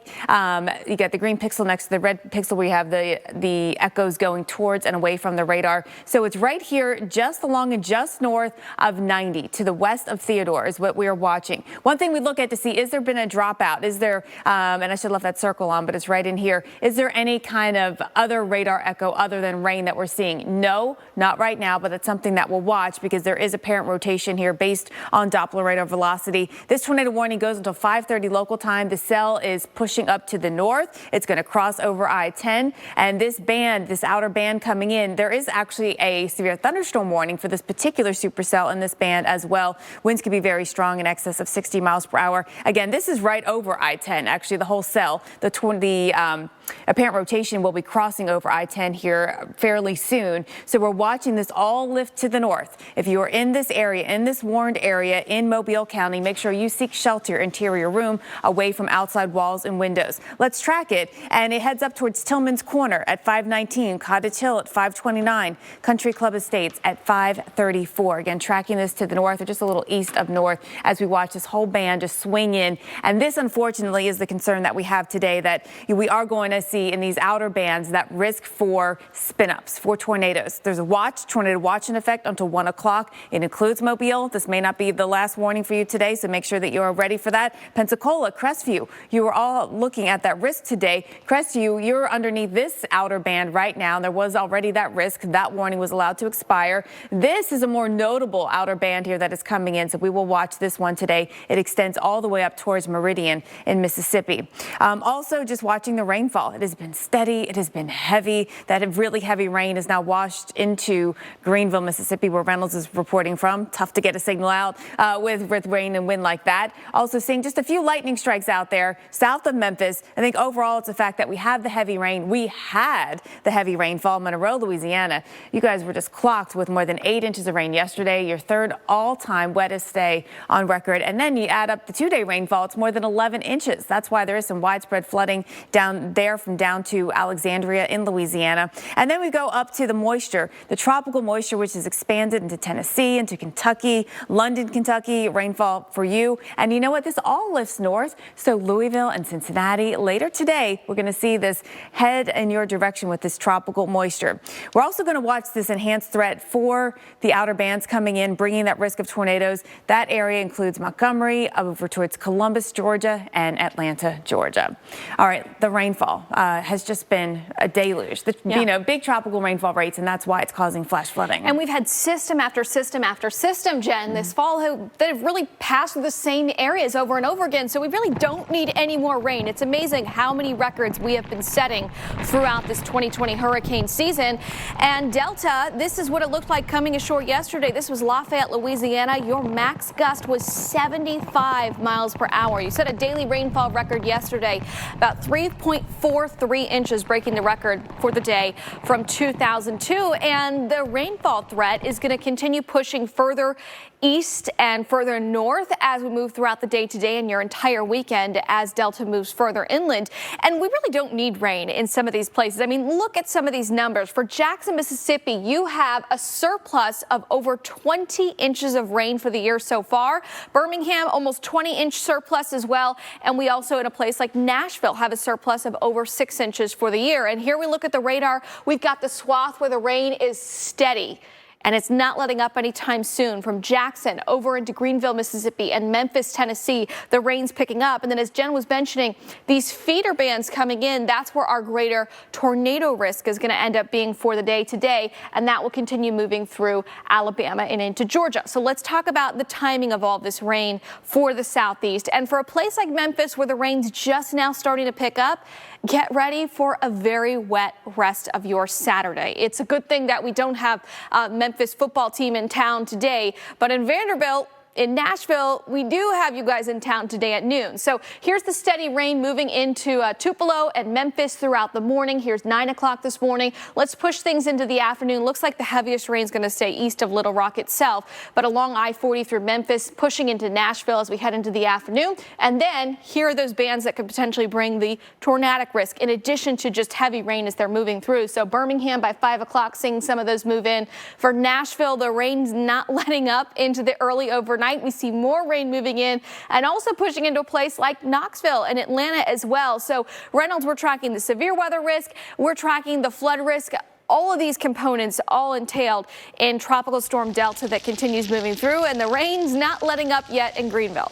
you got the green pixel next to the red pixel. We have the echoes going towards and away from the radar. So it's right here just along and just north of 90 to the west of Theodore is what we are watching. One thing we look at to see, is there been a dropout? Is there, and I should have left that circle on, but it's right in here. Is there any kind of other radar echo other than rain that we're seeing? No, not right now, but it's something that we'll watch because there is apparent rotation here based on Doppler radar velocity. This tornado warning goes until 5:30 local time. The cell is pushing up to the north. It's going to cross over I-10, and this band, this outer band coming in, there is actually a severe thunderstorm warning for this particular supercell in this band as well. Winds could be very strong in excess of 60 miles per hour. Again, this is right over I-10, actually the whole cell. The apparent rotation will be crossing over I-10 here fairly soon. So we're watching this all lift to the north. If you are in this area, in this warned area in Mobile County, make sure you seek shelter, interior room, away from outside walls and windows. Let's track it. And it heads up towards Tillman's Corner at 5:19, Cottage Hill at 5:29, Country Club Estates at 5:34. Again, tracking this to the north or just a little east of north as we watch this whole band just swing in. And this, unfortunately, is the concern that we have today, that we are going to see in these outer bands that risk for spin-ups, for tornadoes. There's a tornado watch in effect until 1 o'clock. It includes Mobile. This may not be the last warning for you today, so make sure that you are ready for that. Pensacola, Crestview, you are all looking at that risk today. Crestview, you're underneath this outer band right now. There was already that risk. That warning was allowed to expire. This is a more notable outer band here that is coming in, so we will watch this one today. It extends all the way up towards Meridian in Mississippi. Also, just watching the rainfall. It has been steady. It has been heavy. That really heavy rain is now washed into Greenville, Mississippi, where Reynolds is reporting from. Tough to get a signal out with rain and wind like that. Also seeing just a few lightning strikes out there south of Memphis. I think overall it's the fact that we have the heavy rain. We had the heavy rainfall. Monroe, Louisiana, you guys were just clocked with more than 8 inches of rain yesterday. Your third all-time wettest day on record. And then you add up the 2-day rainfall, it's more than 11 inches. That's why there is some widespread flooding down there from down to Alexandria in Louisiana. And then we go up to the moisture, the tropical moisture, which is expanded into Tennessee, into Kentucky, London, Kentucky, rainfall for you. And you know what? This all lifts north. So Louisville and Cincinnati later today, we're going to see this head in your direction with this tropical moisture. We're also going to watch this enhanced threat for the outer bands coming in, bringing that risk of tornadoes. That area includes Montgomery, over towards Columbus, Georgia, and Atlanta, Georgia. All right, the rainfall has just been a deluge. Big tropical rainfall rates, and that's why it's causing flash flooding. And we've had system after system after system, Jen, this fall that have really passed through the same areas over and over again. So we really don't need any more rain. It's amazing how many records we have been setting throughout this 2020 hurricane season. And Delta, this is what it looked like coming ashore yesterday. This was Lafayette, Louisiana. Your max gust was 75 miles per hour. You set a daily rainfall record yesterday, about 3.43 inches, breaking the record for the day from 2002. And the rainfall threat is going to continue pushing further east and further north as we move throughout the day today and your entire weekend as Delta moves further inland. And we really don't need rain in some of these places. I mean, look at some of these numbers. For Jackson, Mississippi, you have a surplus of over 20 inches of rain for the year so far. Birmingham, almost 20-inch surplus as well. And we also, in a place like Nashville, have a surplus of over 6 inches for the year. And here we look at the radar. We've got the swath where the rain is steady. And it's not letting up anytime soon. From Jackson over into Greenville, Mississippi, and Memphis, Tennessee, the rain's picking up. And then, as Jen was mentioning, these feeder bands coming in, that's where our greater tornado risk is going to end up being for the day today. And that will continue moving through Alabama and into Georgia. So let's talk about the timing of all this rain for the southeast. And for a place like Memphis, where the rain's just now starting to pick up, get ready for a very wet rest of your Saturday. It's a good thing that we don't have Memphis football team in town today, but in Vanderbilt, in Nashville, we do have you guys in town today at noon. So here's the steady rain moving into Tupelo and Memphis throughout the morning. Here's 9 o'clock this morning. Let's push things into the afternoon. Looks like the heaviest rain is going to stay east of Little Rock itself, but along I-40 through Memphis, pushing into Nashville as we head into the afternoon. And then here are those bands that could potentially bring the tornadic risk in addition to just heavy rain as they're moving through. So Birmingham by 5 o'clock, seeing some of those move in. For Nashville, the rain's not letting up into the early overnight. We see more rain moving in and also pushing into a place like Knoxville and Atlanta as well. So Reynolds, we're tracking the severe weather risk. We're tracking the flood risk. All of these components all entailed in Tropical Storm Delta that continues moving through, and the rain's not letting up yet in Greenville.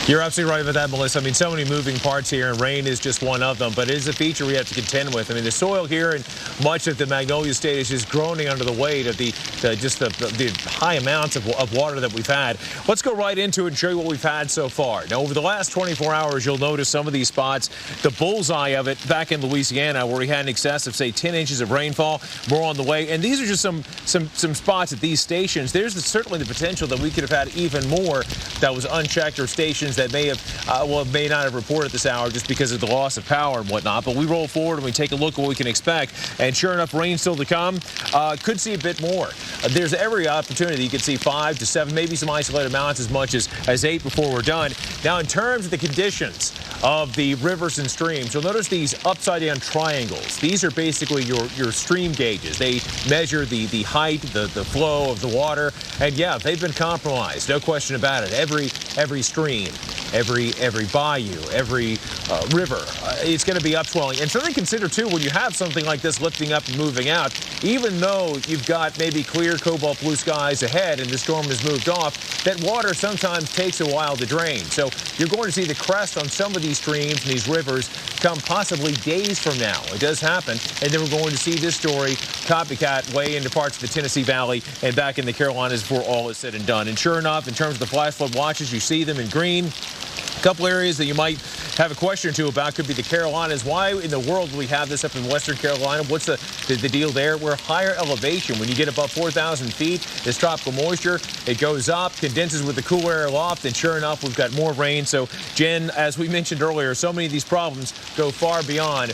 You're absolutely right about that, Melissa. I mean, so many moving parts here, and rain is just one of them, but it is a feature we have to contend with. I mean, the soil here in much of the Magnolia State is just groaning under the weight of the high amounts of water that we've had. Let's go right into it and show you what we've had so far. Now, over the last 24 hours, you'll notice some of these spots, the bullseye of it back in Louisiana, where we had an excess of, say, 10 inches of rainfall, more on the way. And these are just some spots at these stations. There's certainly the potential that we could have had even more that was unchecked, or stations that may not have reported at this hour just because of the loss of power and whatnot. But we roll forward and we take a look at what we can expect. And sure enough, rain still to come. Could see a bit more. There's every opportunity. You could see 5 to 7, maybe some isolated amounts as much as 8 before we're done. Now, in terms of the conditions of the rivers and streams, you'll notice these upside down triangles. These are basically your stream gauges. They measure the height, the flow of the water. And yeah, they've been compromised. No question about it. Every stream, every bayou, every river, it's going to be upswelling. And something to consider, too, when you have something like this lifting up and moving out, even though you've got maybe clear cobalt blue skies ahead and the storm has moved off, that water sometimes takes a while to drain. So you're going to see the crest on some of these streams and these rivers come possibly days from now. It does happen. And then we're going to see this story copycat way into parts of the Tennessee Valley and back in the Carolinas before all is said and done. And sure enough, in terms of the flash flood watches, you see them in green. A couple areas that you might have a question or two about could be the Carolinas. Why in the world do we have this up in Western Carolina? What's the deal there? We're higher elevation. When you get above 4,000 feet, this tropical moisture, it goes up, condenses with the cool air aloft, and sure enough, we've got more rain. So, Jen, as we mentioned earlier, so many of these problems go far beyond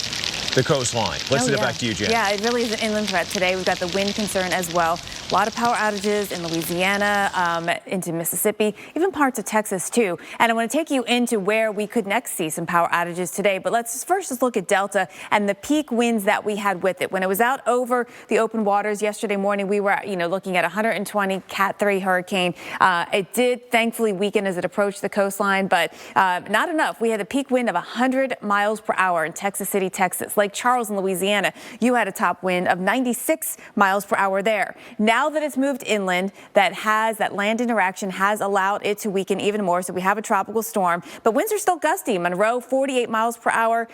the coastline. Let's send it back to you, Jen. Yeah, it really is an inland threat today. We've got the wind concern as well. A lot of power outages in Louisiana, into Mississippi, even parts of Texas, too. And I want to take you into where we could next see some power outages today. But let's first just look at Delta and the peak winds that we had with it. When it was out over the open waters yesterday morning, we were, looking at 120 Cat 3 hurricane. It did thankfully weaken as it approached the coastline, but not enough. We had a peak wind of 100 miles per hour in Texas City, Texas. Lake Charles in Louisiana, you had a top wind of 96 miles per hour there. Now that it's moved inland, that land interaction has allowed it to weaken even more. So we have a tropical storm, but winds are still gusty. Monroe, 48 miles per hour,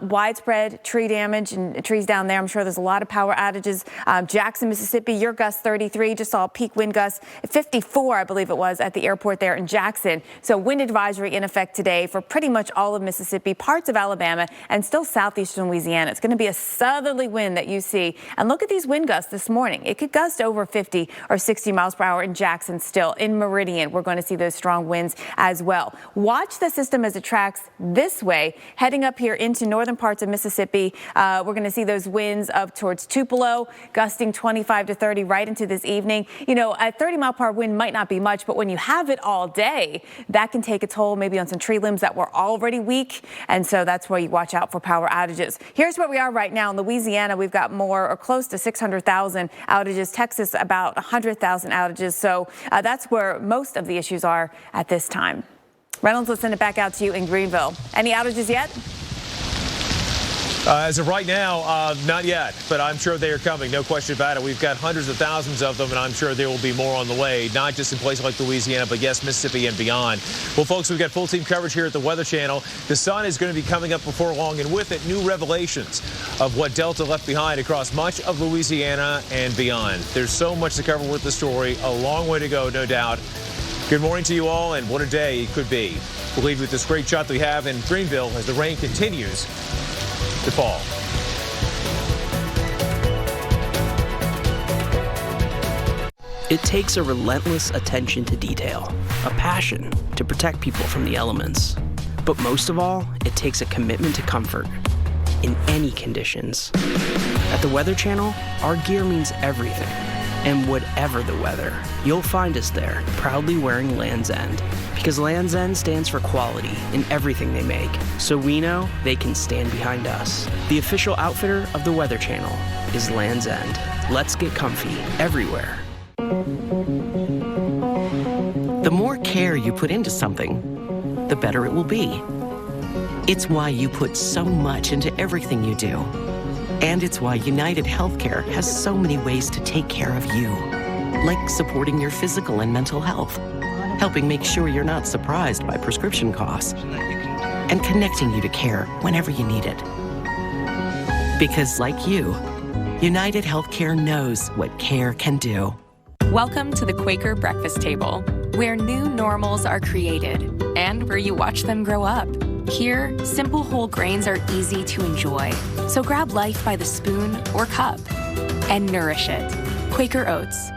widespread tree damage and trees down there. I'm sure there's a lot of power outages. Jackson, Mississippi, your gust 33, just saw a peak wind gust 54, I believe it was, at the airport there in Jackson. So wind advisory in effect today for pretty much all of Mississippi, parts of Alabama, and still southeastern Louisiana. It's going to be a southerly wind that you see. And look at these wind gusts this morning. It could gust over 50 or 60 miles per hour in Jackson still. In Meridian, we're going to see those strong winds as well. Watch the system as it tracks this way, heading up here into northern parts of Mississippi. We're going to see those winds up towards Tupelo, gusting 25 to 30 right into this evening. A 30-mile-per-hour wind might not be much, but when you have it all day, that can take a toll maybe on some tree limbs that were already weak. And so that's where you watch out for power outages. Here's where we are right now. In Louisiana, we've got more or close to 600,000 outages. Texas, about 100,000 outages. So that's where most of the issues are at this time. Reynolds, let's send it back out to you in Greenville. Any outages yet? As of right now, not yet, but I'm sure they are coming. No question about it. We've got hundreds of thousands of them, and I'm sure there will be more on the way, not just in places like Louisiana, but yes, Mississippi and beyond. Well, folks, we've got full team coverage here at the Weather Channel. The sun is going to be coming up before long, and with it, new revelations of what Delta left behind across much of Louisiana and beyond. There's so much to cover with the story. A long way to go, no doubt. Good morning to you all, and what a day it could be. We'll leave with this great shot that we have in Greenville as the rain continues to fall. It takes a relentless attention to detail, a passion to protect people from the elements. But most of all, it takes a commitment to comfort in any conditions. At the Weather Channel, our gear means everything. And whatever the weather, you'll find us there, proudly wearing Land's End. Because Land's End stands for quality in everything they make, so we know they can stand behind us. The official outfitter of the Weather Channel is Land's End. Let's get comfy everywhere. The more care you put into something, the better it will be. It's why you put so much into everything you do. And it's why United Healthcare has so many ways to take care of you, like supporting your physical and mental health, helping make sure you're not surprised by prescription costs, and connecting you to care whenever you need it. Because like you, United Healthcare knows what care can do. Welcome to the Quaker Breakfast Table, where new normals are created and where you watch them grow up. Here, simple whole grains are easy to enjoy. So grab life by the spoon or cup and nourish it. Quaker Oats.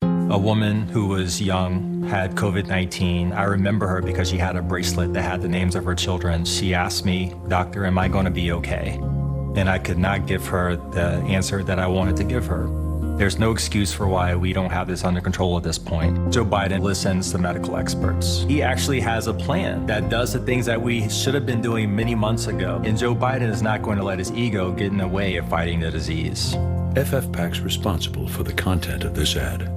A woman who was young had COVID-19. I remember her because she had a bracelet that had the names of her children. She asked me, "Doctor, am I going to be okay?" And I could not give her the answer that I wanted to give her. There's no excuse for why we don't have this under control at this point. Joe Biden listens to medical experts. He actually has a plan that does the things that we should have been doing many months ago. And Joe Biden is not going to let his ego get in the way of fighting the disease. FFPAC's responsible for the content of this ad.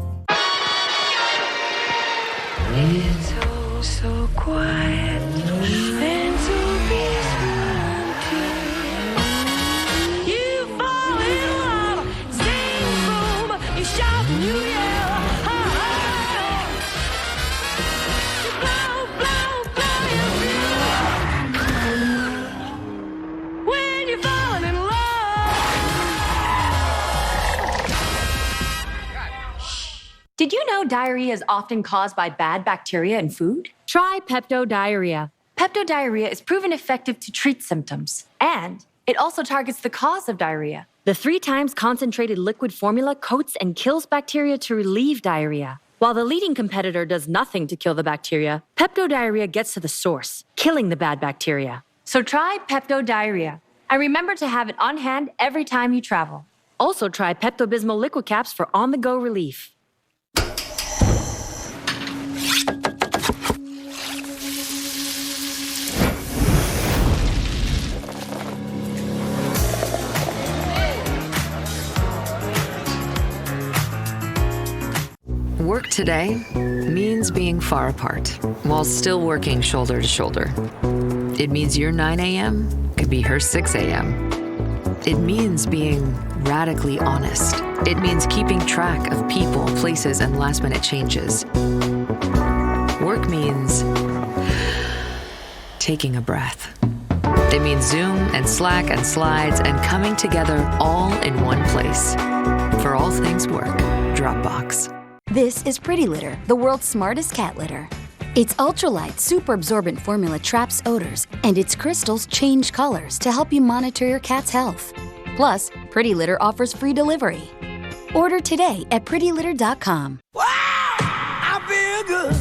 It's oh so quiet and so peaceful. You fall in love, sing boom, you shout and you yell, ha ha. You blow your fuse. When you're falling in love. Did you know diarrhea is often caused by bad bacteria in food? Try Pepto Diarrhea. Pepto Diarrhea is proven effective to treat symptoms, and it also targets the cause of diarrhea. The 3 times concentrated liquid formula coats and kills bacteria to relieve diarrhea. While the leading competitor does nothing to kill the bacteria, Pepto Diarrhea gets to the source, killing the bad bacteria. So try Pepto Diarrhea, and remember to have it on hand every time you travel. Also try Pepto-Bismol liquid caps for on-the-go relief. Work today means being far apart while still working shoulder to shoulder. It means your 9 a.m. could be her 6 a.m. It means being radically honest. It means keeping track of people, places, and last-minute changes. Work means taking a breath. It means Zoom and Slack and slides and coming together all in one place. For all things work, Dropbox. This is Pretty Litter, the world's smartest cat litter. Its ultralight, super absorbent formula traps odors, and its crystals change colors to help you monitor your cat's health. Plus, Pretty Litter offers free delivery. Order today at prettylitter.com. Wow, I feel good.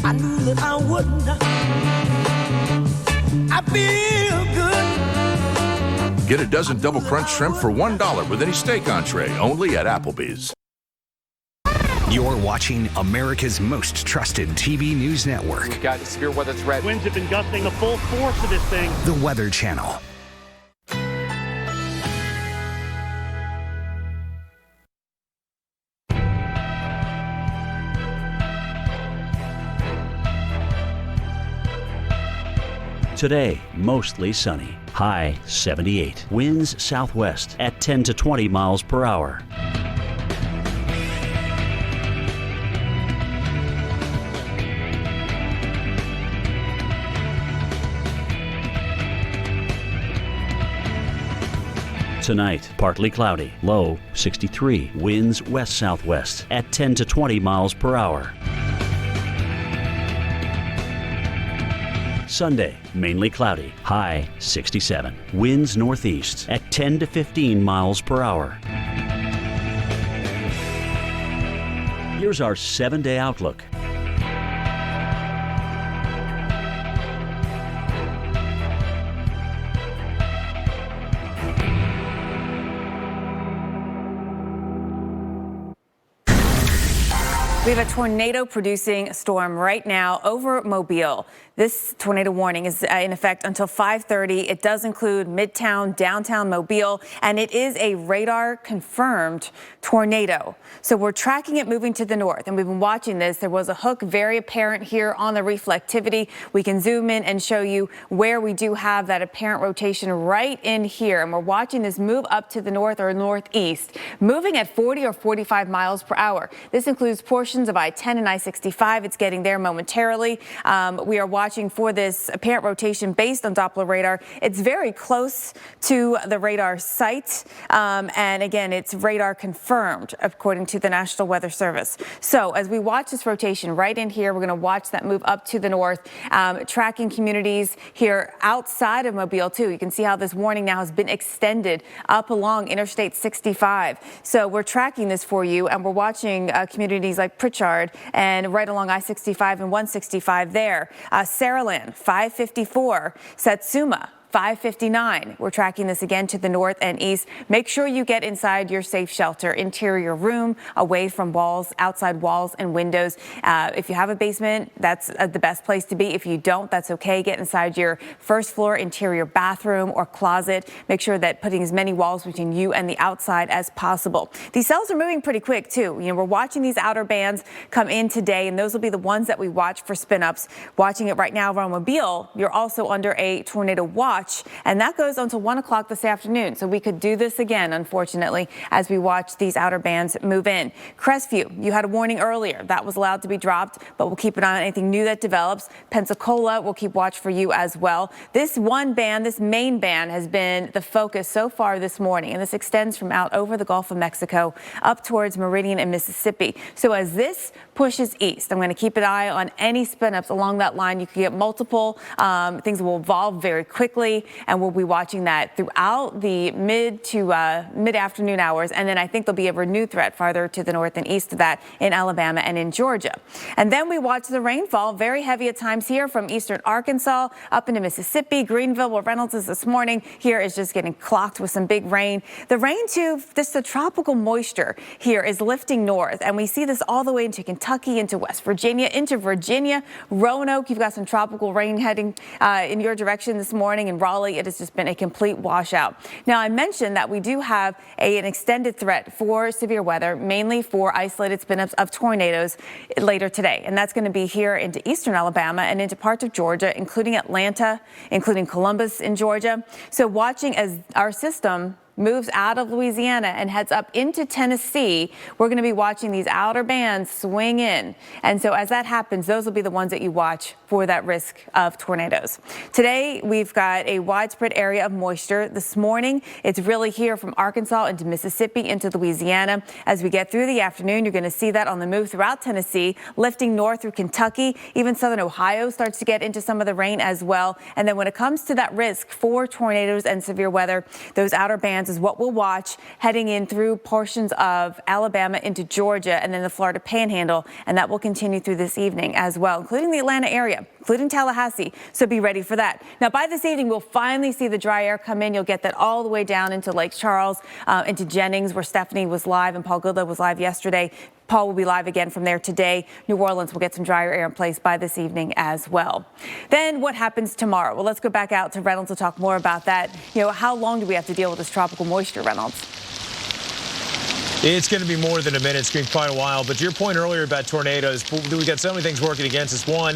I knew that I wouldn't. I feel good. Get a dozen double crunch shrimp for $1 with any steak entree, only at Applebee's. You're watching America's most trusted TV news network. We've got a severe weather threat. Winds have been gusting the full force of this thing. The Weather Channel. Today, mostly sunny. High 78. Winds southwest at 10 to 20 miles per hour. Tonight, partly cloudy. Low 63. Winds west-southwest at 10 to 20 miles per hour. Sunday, mainly cloudy. High 67. Winds northeast at 10 to 15 miles per hour. Here's our 7-day outlook. We have a tornado-producing storm right now over Mobile. This tornado warning is in effect until 5:30. It does include Midtown, downtown Mobile, and it is a radar-confirmed tornado. So we're tracking it moving to the north, and we've been watching this. There was a hook very apparent here on the reflectivity. We can zoom in and show you where we do have that apparent rotation right in here, and we're watching this move up to the north or northeast, moving at 40 or 45 miles per hour. This includes portions of I-10 and I-65. It's getting there momentarily. We are watching for this apparent rotation based on Doppler radar. It's very close to the radar site. And again, it's radar confirmed, according to the National Weather Service. So as we watch this rotation right in here, we're going to watch that move up to the north, tracking communities here outside of Mobile, too. You can see how this warning now has been extended up along Interstate 65. So we're tracking this for you, and we're watching communities like Pritchard and right along I-65 and 165 there. Saraland, 554, Satsuma, 559. We're tracking this again to the north and east. Make sure you get inside your safe shelter, interior room, away from walls, outside walls and windows. If you have a basement, that's the best place to be. If you don't, that's okay. Get inside your first floor interior bathroom or closet. Make sure that putting as many walls between you and the outside as possible. These cells are moving pretty quick too. You know, we're watching these outer bands come in today, and those will be the ones that we watch for spin-ups. Watching it right now around Mobile, you're also under a tornado watch, and that goes until 1 o'clock this afternoon. So we could do this again, unfortunately, as we watch these outer bands move in. Crestview, you had a warning earlier. That was allowed to be dropped, but we'll keep an eye on anything new that develops. Pensacola, we'll keep watch for you as well. This one band, this main band, has been the focus so far this morning, and this extends from out over the Gulf of Mexico up towards Meridian and Mississippi. So as this pushes east, I'm going to keep an eye on any spin-ups along that line. You can get multiple things that will evolve very quickly, and we'll be watching that throughout the mid to mid-afternoon hours. And then I think there'll be a renewed threat farther to the north and east of that in Alabama and in Georgia. And then we watch the rainfall, very heavy at times here from eastern Arkansas up into Mississippi, Greenville, where Reynolds is this morning. Here is just getting clocked with some big rain. The rain, too, the tropical moisture here is lifting north, and we see this all the way into Kentucky, into West Virginia, into Virginia, Roanoke. You've got some tropical rain heading in your direction this morning, and Raleigh, it has just been a complete washout. Now, I mentioned that we do have an extended threat for severe weather, mainly for isolated spin-ups of tornadoes later today. And that's going to be here into eastern Alabama and into parts of Georgia, including Atlanta, including Columbus in Georgia. So watching as our system moves out of Louisiana and heads up into Tennessee, we're going to be watching these outer bands swing in. And so as that happens, those will be the ones that you watch for that risk of tornadoes. Today, we've got a widespread area of moisture. This morning, it's really here from Arkansas into Mississippi into Louisiana. As we get through the afternoon, you're going to see that on the move throughout Tennessee, lifting north through Kentucky. Even southern Ohio starts to get into some of the rain as well. And then when it comes to that risk for tornadoes and severe weather, those outer bands is what we'll watch heading in through portions of Alabama into Georgia and then the Florida Panhandle, and that will continue through this evening as well, including the Atlanta area, including Tallahassee. So be ready for that. Now, by this evening, we'll finally see the dry air come in. You'll get that all the way down into Lake Charles, into Jennings, where Stephanie was live and Paul Goodlow was live yesterday. Paul will be live again from there today. New Orleans will get some drier air in place by this evening as well. Then what happens tomorrow? Well, let's go back out to Reynolds to talk more about that. You know, how long do we have to deal with this tropical moisture, Reynolds? It's going to be more than a minute. It's going to be quite a while. But to your point earlier about tornadoes, we've got so many things working against us. One,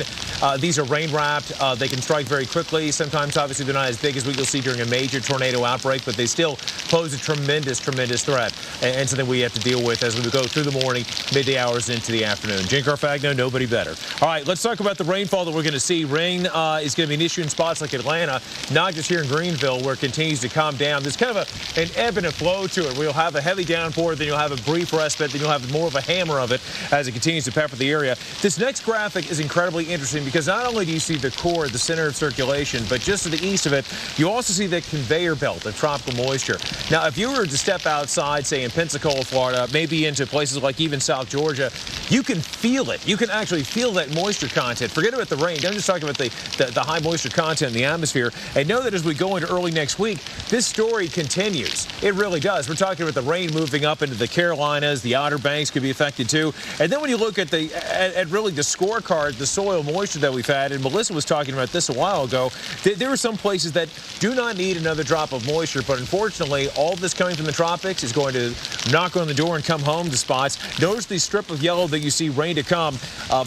these are rain-wrapped. They can strike very quickly. Sometimes, obviously, they're not as big as what you'll see during a major tornado outbreak, but they still pose a tremendous, tremendous threat and something we have to deal with as we go through the morning, midday hours into the afternoon. Jen Carfagno, nobody better. All right, let's talk about the rainfall that we're going to see. Rain is going to be an issue in spots like Atlanta, not just here in Greenville, where it continues to calm down. There's kind of an ebb and a flow to it. We'll have a heavy downpour, then you'll you'll have a brief respite, then you'll have more of a hammer of it as it continues to pepper the area. This next graphic is incredibly interesting because not only do you see the core, the center of circulation, but just to the east of it, you also see the conveyor belt of tropical moisture. Now, if you were to step outside, say in Pensacola, Florida, maybe into places like even South Georgia, you can feel it. You can actually feel that moisture content. Forget about the rain. Don't just talk about the high moisture content in the atmosphere. And know that as we go into early next week, this story continues. It really does. We're talking about the rain moving up into the Carolinas. The Outer Banks could be affected too. And then when you look at really the scorecard, the soil moisture that we've had, and Melissa was talking about this a while ago, there are some places that do not need another drop of moisture, but unfortunately, all this coming from the tropics is going to knock on the door and come home to spots. Notice the strip of yellow that you see rain to come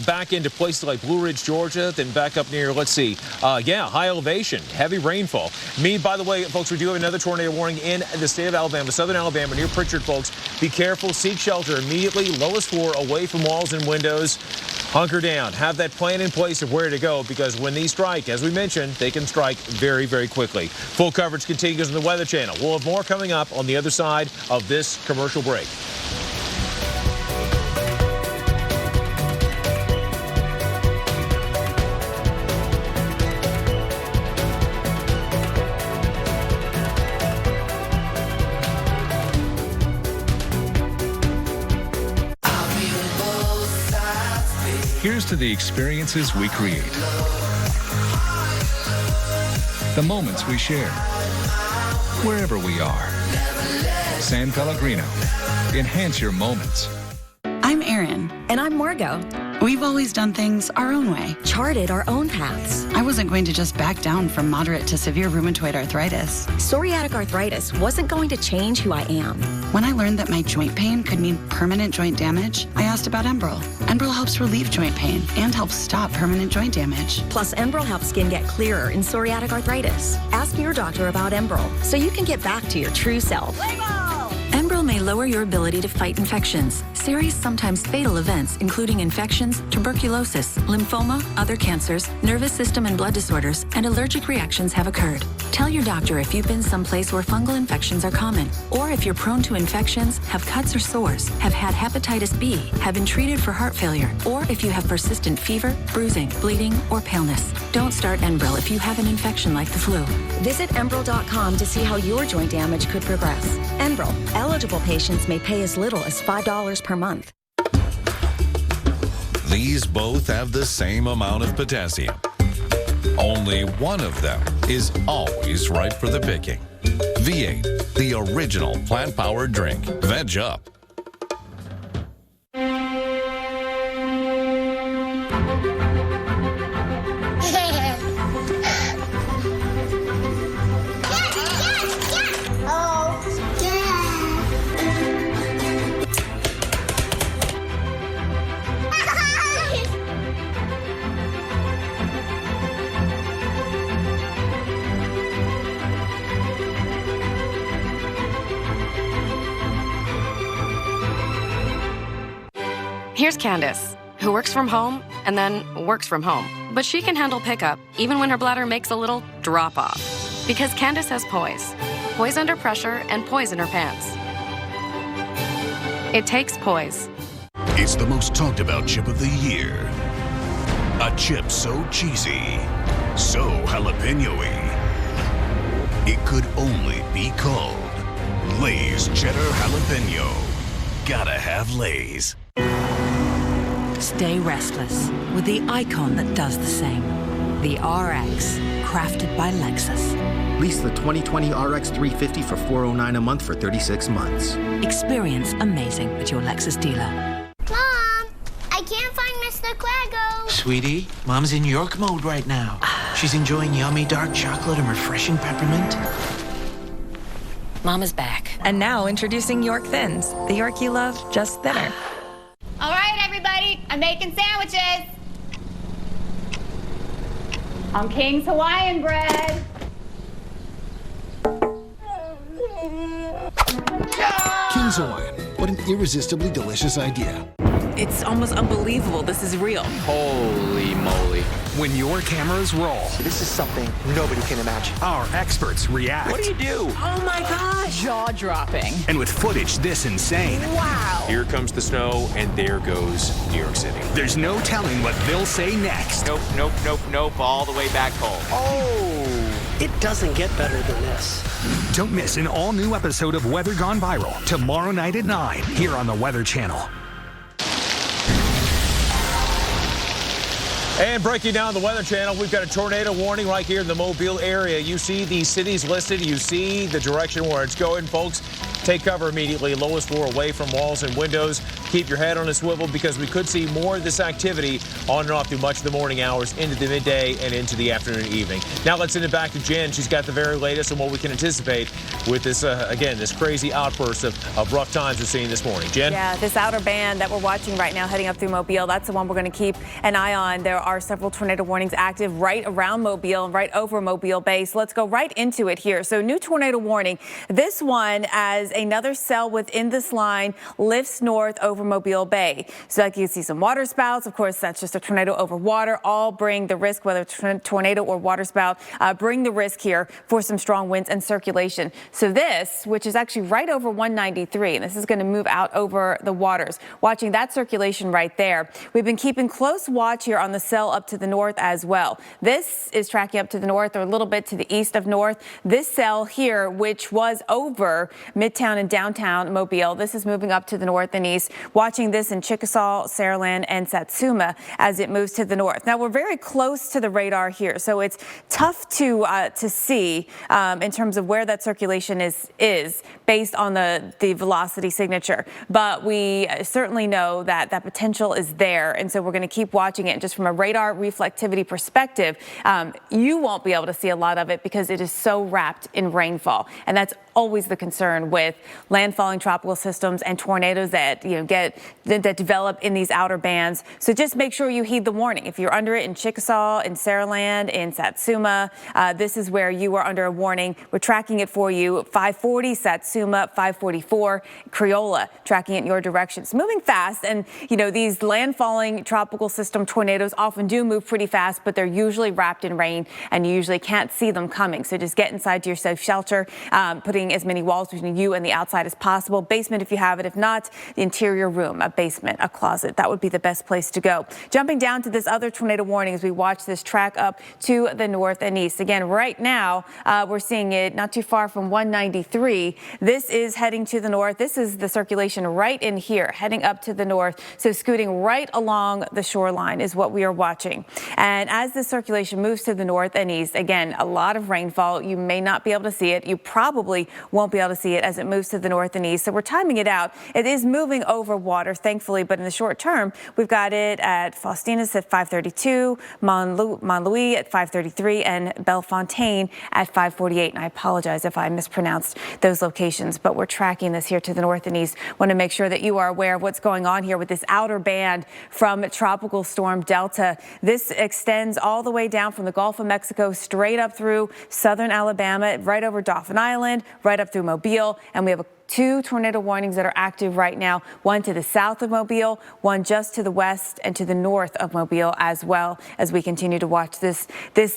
back into places like Blue Ridge, Georgia, then back up near, let's see, high elevation, heavy rainfall. By the way, folks, we do have another tornado warning in the state of Alabama, southern Alabama, near Pritchard, folks. Be careful, seek shelter immediately, lowest floor, away from walls and windows. Hunker down. Have that plan in place of where to go, because when these strike, as we mentioned, they can strike very, very quickly. Full coverage continues on the Weather Channel. We'll have more coming up on the other side of this commercial break. Here's to the experiences we create, the moments we share, wherever we are. San Pellegrino. Enhance your moments. I'm Erin. And I'm Margot. We've always done things our own way. Charted our own paths. I wasn't going to just back down from moderate to severe rheumatoid arthritis. Psoriatic arthritis wasn't going to change who I am. When I learned that my joint pain could mean permanent joint damage, I asked about Enbrel. Enbrel helps relieve joint pain and helps stop permanent joint damage. Plus, Enbrel helps skin get clearer in psoriatic arthritis. Ask your doctor about Enbrel so you can get back to your true self. Enbrel may lower your ability to fight infections. Serious, sometimes fatal events, including infections, tuberculosis, lymphoma, other cancers, nervous system and blood disorders, and allergic reactions have occurred. Tell your doctor if you've been someplace where fungal infections are common, or if you're prone to infections, have cuts or sores, have had hepatitis B, have been treated for heart failure, or if you have persistent fever, bruising, bleeding, or paleness. Don't start Enbrel if you have an infection like the flu. Visit Enbrel.com to see how your joint damage could progress. Enbrel. Eligible patients may pay as little as $5 per month. These both have the same amount of potassium. Only one of them is always ripe for the picking. V8, the original plant-powered drink. Veg up. Here's Candace, who works from home and then works from home. But she can handle pickup even when her bladder makes a little drop off. Because Candace has poise. Poise under pressure and poise in her pants. It takes poise. It's the most talked about chip of the year. A chip so cheesy, so jalapeno-y. It could only be called Lay's Cheddar Jalapeno. Gotta have Lay's. Stay restless with the icon that does the same. The RX, crafted by Lexus. Lease the 2020 RX 350 for $409 a month for 36 months. Experience amazing at your Lexus dealer. Mom, I can't find Mr. Quago. Sweetie, Mom's in York mode right now. She's enjoying yummy dark chocolate and refreshing peppermint. Mama's back. And now introducing York Thins, the York you love, just thinner. All right, everybody, I'm making sandwiches. On King's Hawaiian bread. King's Hawaiian, what an irresistibly delicious idea. It's almost unbelievable. This is real. Holy moly. When your cameras roll, This is something nobody can imagine. our experts react. What do you do? Oh my gosh. Jaw-dropping. And with footage this insane, Wow. Here comes the snow, and there goes New York City. there's no telling what they'll say next. Nope, all the way back home. Oh, it doesn't get better than this. Don't miss an all-new episode of Weather Gone Viral tomorrow night at 9 here on the Weather Channel. And breaking down the Weather Channel, we've got a tornado warning right here in the Mobile area. You see these cities listed. You see the direction where it's going, folks. Take cover immediately. Lowest floor away from walls and windows. Keep your head on a swivel because we could see more of this activity on and off through much of the morning hours into the midday and into the afternoon and evening. Now let's send it back to Jen. She's got the very latest on what we can anticipate with this, again, this crazy outburst of rough times we're seeing this morning. Jen? Yeah, this outer band that we're watching right now heading up through Mobile, that's the one we're going to keep an eye on. There are several tornado warnings active right around Mobile and right over Mobile Bay. So let's go right into it here. So new tornado warning. This one, as another cell within this line, lifts north over Mobile Bay. So like you can see some water spouts. Of course, that's just a tornado over water. All bring the risk, whether it's tornado or water spout, bring the risk here for some strong winds and circulation. So this, which is actually right over 193, and this is going to move out over the waters. Watching that circulation right there. We've been keeping close watch here on the cell up to the north as well. This is tracking up to the north or a little bit to the east of north. This cell here, which was over Midtown and downtown Mobile, this is moving up to the north and east. Watching this in Chickasaw, Saraland, and Satsuma as it moves to the north. Now we're very close to the radar here, so it's tough to see in terms of where that circulation is based on the velocity signature. But we certainly know that that potential is there, and so we're going to keep watching it. Just from a radar reflectivity perspective, you won't be able to see a lot of it because it is so wrapped in rainfall, and that's always the concern with landfalling tropical systems and tornadoes that that develop in these outer bands. So just make sure you heed the warning. If you're under it in Chickasaw, in Saraland, in Satsuma, this is where you are under a warning. We're tracking it for you. 540 Satsuma, 544 Criolla, tracking it in your direction. It's moving fast, and these landfalling tropical system tornadoes often do move pretty fast, but they're usually wrapped in rain, and you usually can't see them coming. So just get inside to your safe shelter, putting as many walls between you and the outside as possible. Basement if you have it. If not, the interior room, a basement, a closet. That would be the best place to go. Jumping down to this other tornado warning as we watch this track up to the north and east. Again, right now, we're seeing it not too far from 193. This is heading to the north. This is the circulation right in here, heading up to the north. So scooting right along the shoreline is what we are watching. And as the circulation moves to the north and east, again, a lot of rainfall. You may not be able to see it. You probably won't be able to see it as it moves to the north and east. So we're timing it out. It is moving over water, thankfully, but in the short term, we've got it at Faustina's at 532, Montlouis at 533, and Bellefontaine at 548. And I apologize if I mispronounced those locations, but we're tracking this here to the north and east. Want to make sure that you are aware of what's going on here with this outer band from Tropical Storm Delta. This extends all the way down from the Gulf of Mexico, straight up through southern Alabama, right over Dauphin Island, right up through Mobile, and we have two tornado warnings that are active right now, one to the south of Mobile, one just to the west and to the north of Mobile as well, as we continue to watch this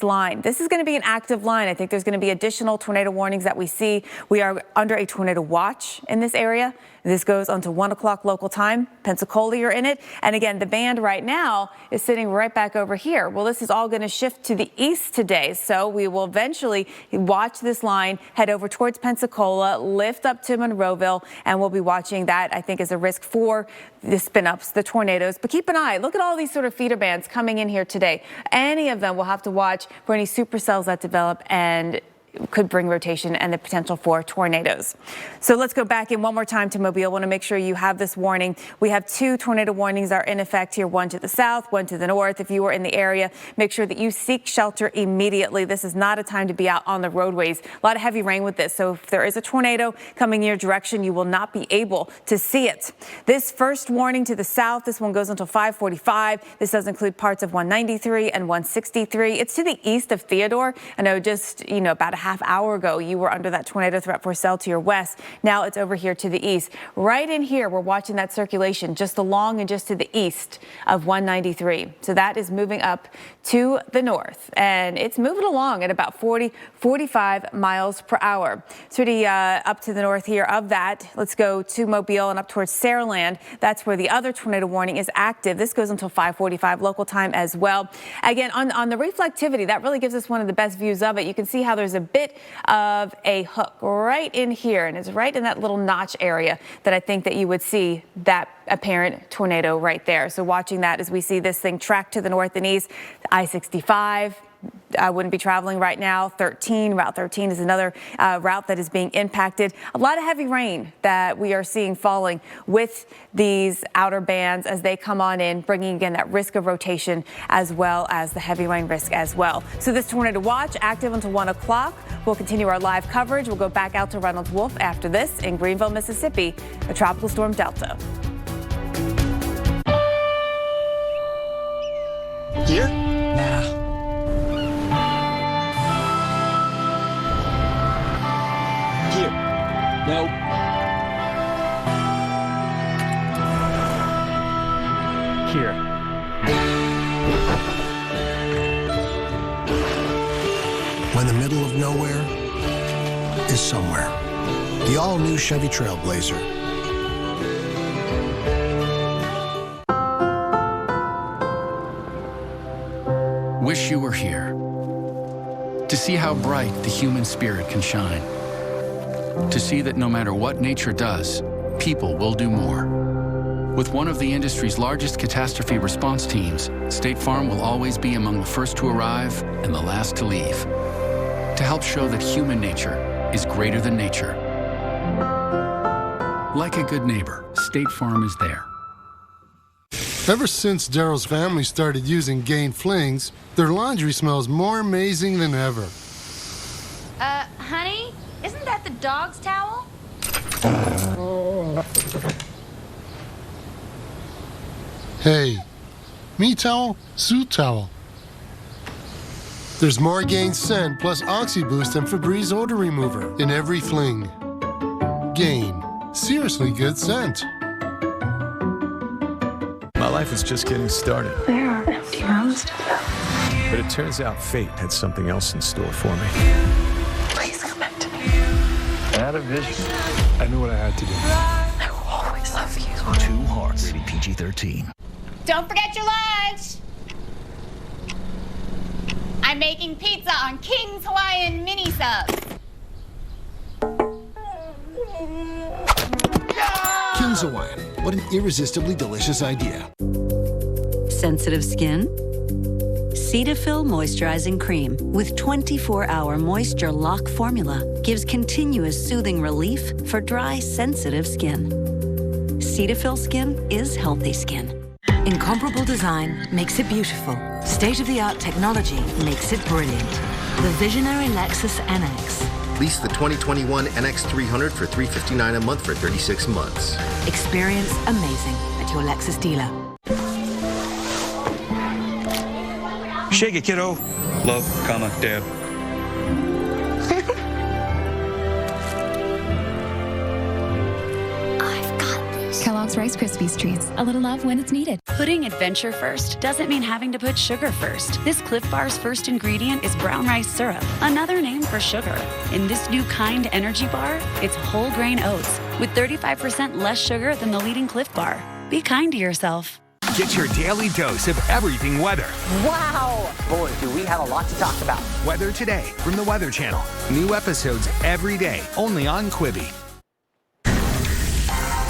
line. This is going to be an active line. I think there's going to be additional tornado warnings that we see. We are under a tornado watch in this area. This goes until 1 o'clock local time. Pensacola, you're in it. And again, the band right now is sitting right back over here. Well, this is all going to shift to the east today. So we will eventually watch this line head over towards Pensacola, lift up to Monroeville, and we'll be watching that, I think, as a risk for the spin-ups, the tornadoes. But keep an eye. Look at all these sort of feeder bands coming in here today. Any of them will have to watch for any supercells that develop and could bring rotation and the potential for tornadoes. So let's go back in one more time to Mobile. I want to make sure you have this warning. We have two tornado warnings are in effect here, one to the south, one to the north. If you are in the area, make sure that you seek shelter immediately. This is not a time to be out on the roadways. A lot of heavy rain with this. So if there is a tornado coming in your direction, you will not be able to see it. This first warning to the south, this one goes until 545. This does include parts of 193 and 163. It's to the east of Theodore. I know just, about a half hour ago, you were under that tornado threat for cell to your west. Now it's over here to the east. Right in here, we're watching that circulation just along and just to the east of 193. So that is moving up to the north, and it's moving along at about 45 miles per hour. So up to the north here of that, let's go to Mobile and up towards Saraland. That's where the other tornado warning is active. This goes until 5:45 local time as well. Again, on the reflectivity, that really gives us one of the best views of it. You can see how there's a bit of a hook right in here, and it's right in that little notch area that I think that you would see that apparent tornado right there. So watching that as we see this thing track to the north and east, I-65. I wouldn't be traveling right now. Route 13 is another route that is being impacted. A lot of heavy rain that we are seeing falling with these outer bands as they come on in, bringing again that risk of rotation as well as the heavy rain risk as well. So this tornado watch active until 1 o'clock. We'll continue our live coverage. We'll go back out to Reynolds Wolf after this in Greenville, Mississippi, a tropical storm Delta. Here? Nah. Here. Nope. Here. When the middle of nowhere is somewhere. The all-new Chevy Trailblazer. Wish you were here to see how bright the human spirit can shine. To see that no matter what nature does, people will do more. With one of the industry's largest catastrophe response teams, State Farm will always be among the first to arrive and the last to leave. To help show that human nature is greater than nature. Like a good neighbor, State Farm is there. Ever since Daryl's family started using Gain Flings, their laundry smells more amazing than ever. Honey, isn't that the dog's towel? Hey, me towel, Sue towel. There's more Gain scent plus OxyBoost and Febreze odor remover in every fling. Gain, seriously good scent. My life is just getting started. There are empty rooms to fill. But it turns out fate had something else in store for me. Please come back to me. I had a vision. I knew what I had to do. I will always love you. 2 Hearts, rated PG-13. Don't forget your lunch. I'm making pizza on King's Hawaiian mini subs. King's Hawaiian. What an irresistibly delicious idea. Sensitive skin? Cetaphil Moisturizing Cream with 24-hour moisture lock formula gives continuous soothing relief for dry, sensitive skin. Cetaphil skin is healthy skin. Incomparable design makes it beautiful. State-of-the-art technology makes it brilliant. The visionary Lexus NX. Lease the 2021 NX 300 for $359 a month for 36 months. Experience amazing at your Lexus dealer. Shake it, kiddo. Love, comma, Dad. Kellogg's Rice Krispies Treats. A little love when it's needed. Putting adventure first doesn't mean having to put sugar first. This Cliff Bar's first ingredient is brown rice syrup, another name for sugar. In this new Kind energy bar, it's whole grain oats with 35% less sugar than the leading Cliff Bar. Be kind to yourself. Get your daily dose of everything weather. Wow! Boy, do we have a lot to talk about. Weather Today from the Weather Channel. New episodes every day, only on Quibi.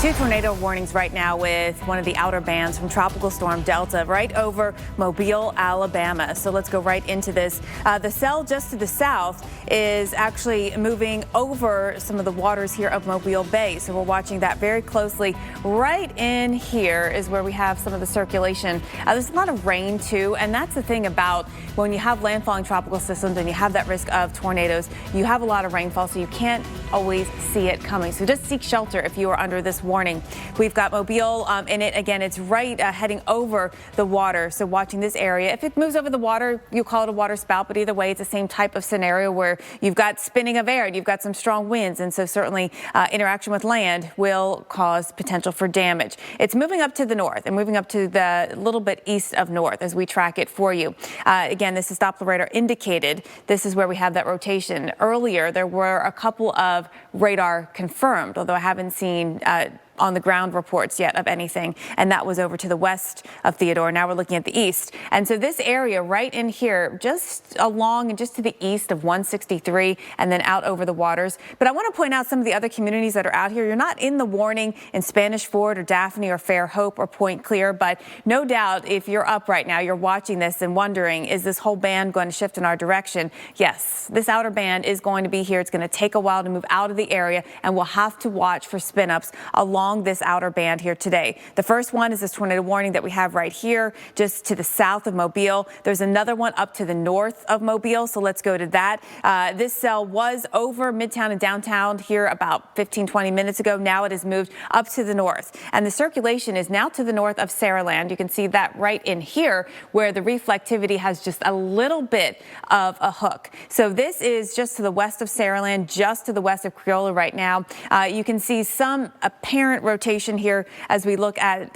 2 tornado warnings right now with one of the outer bands from Tropical Storm Delta right over Mobile, Alabama. So let's go right into this. The cell just to the south is actually moving over some of the waters here of Mobile Bay. So we're watching that very closely. Right in here is where we have some of the circulation. There's a lot of rain too, and that's the thing about when you have landfalling tropical systems and you have that risk of tornadoes, you have a lot of rainfall, so you can't always see it coming. So just seek shelter if you are under this warning. warning. We've got Mobile in it. Again, it's right heading over the water. So watching this area. If it moves over the water, you'll call it a water spout. But either way, it's the same type of scenario where you've got spinning of air and you've got some strong winds. And so certainly interaction with land will cause potential for damage. It's moving up to the north and moving up to the little bit east of north as we track it for you. Again, this is Doppler radar indicated. This is where we have that rotation. Earlier, there were a couple of radar confirmed, although I haven't seen on the ground reports yet of anything, and that was over to the west of Theodore. Now we're looking at the east. And so this area right in here, just along and just to the east of 163 and then out over the waters. But I want to point out some of the other communities that are out here. You're not in the warning in Spanish Fort or Daphne or Fairhope or Point Clear, but no doubt if you're up right now, you're watching this and wondering, is this whole band going to shift in our direction? Yes, this outer band is going to be here. It's going to take a while to move out of the area, and we'll have to watch for spin-ups along this outer band here today. The first one is this tornado warning that we have right here, just to the south of Mobile. There's another one up to the north of Mobile, so let's go to that. This cell was over Midtown and downtown here about 15-20 minutes ago. Now it has moved up to the north, and the circulation is now to the north of Saraland. You can see that right in here where the reflectivity has just a little bit of a hook. So this is just to the west of Saraland, just to the west of Creola right now. You can see some apparent rotation here as we look at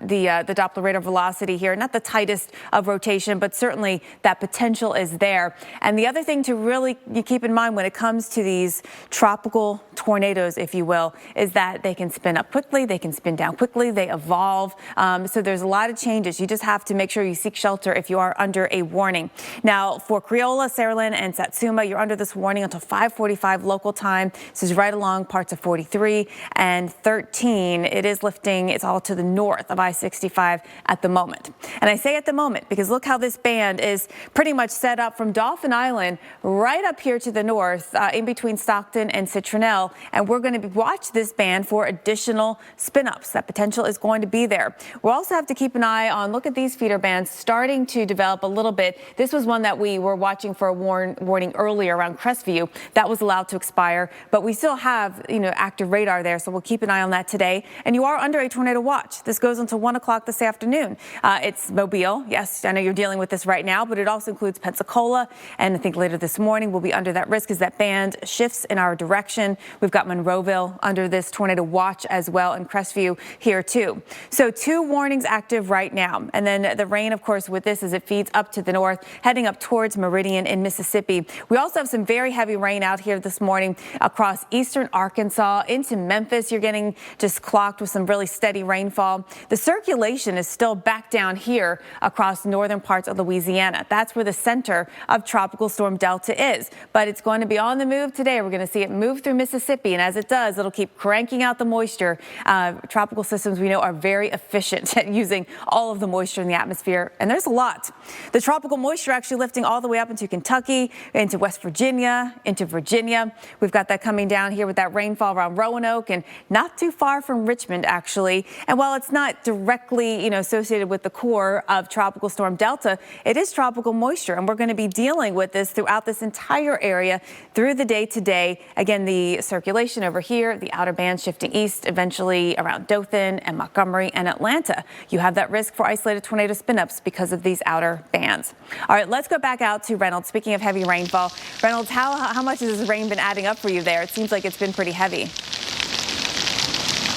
the Doppler radar velocity here. Not the tightest of rotation, but certainly that potential is there. And the other thing to really keep in mind when it comes to these tropical tornadoes, if you will, is that they can spin up quickly, they can spin down quickly, they evolve. So there's a lot of changes. You just have to make sure you seek shelter if you are under a warning. Now, for Creola, Saraland, and Satsuma, you're under this warning until 5:45 local time. This is right along parts of 43 and 13. It is lifting. It's all to the north of I-65 at the moment. And I say at the moment because look how this band is pretty much set up from Dauphin Island right up here to the north, in between Stockton and Citronelle. And we're going to watch this band for additional spin-ups. That potential is going to be there. We'll also have to keep an eye on, look at these feeder bands starting to develop a little bit. This was one that we were watching for a warning earlier around Crestview. That was allowed to expire, but we still have, active radar there. So we'll keep an eye on that today. And you are under a tornado watch. This goes until 1 o'clock this afternoon. It's Mobile. Yes, I know you're dealing with this right now, but it also includes Pensacola. And I think later this morning we'll be under that risk as that band shifts in our direction. We've got Monroeville under this tornado watch as well, and Crestview here too. So 2 warnings active right now. And then the rain, of course, with this as it feeds up to the north, heading up towards Meridian in Mississippi. We also have some very heavy rain out here this morning across eastern Arkansas into Memphis. You're getting just clocked with some really steady rainfall. The circulation is still back down here across northern parts of Louisiana. That's where the center of Tropical Storm Delta is. But it's going to be on the move today. We're going to see it move through Mississippi. And as it does, it'll keep cranking out the moisture. Tropical systems, we know, are very efficient at using all of the moisture in the atmosphere. And there's a lot. The tropical moisture actually lifting all the way up into Kentucky, into West Virginia, into Virginia. We've got that coming down here with that rainfall around Roanoke and not too far from Richmond, actually. And while it's not directly, associated with the core of Tropical Storm Delta, it is tropical moisture. And we're going to be dealing with this throughout this entire area through the day today. Again, the circulation over here, the outer band shifting east, eventually around Dothan and Montgomery and Atlanta. You have that risk for isolated tornado spin-ups because of these outer bands. All right, let's go back out to Reynolds. Speaking of heavy rainfall, Reynolds, how much has this rain been adding up for you there? It seems like it's been pretty heavy.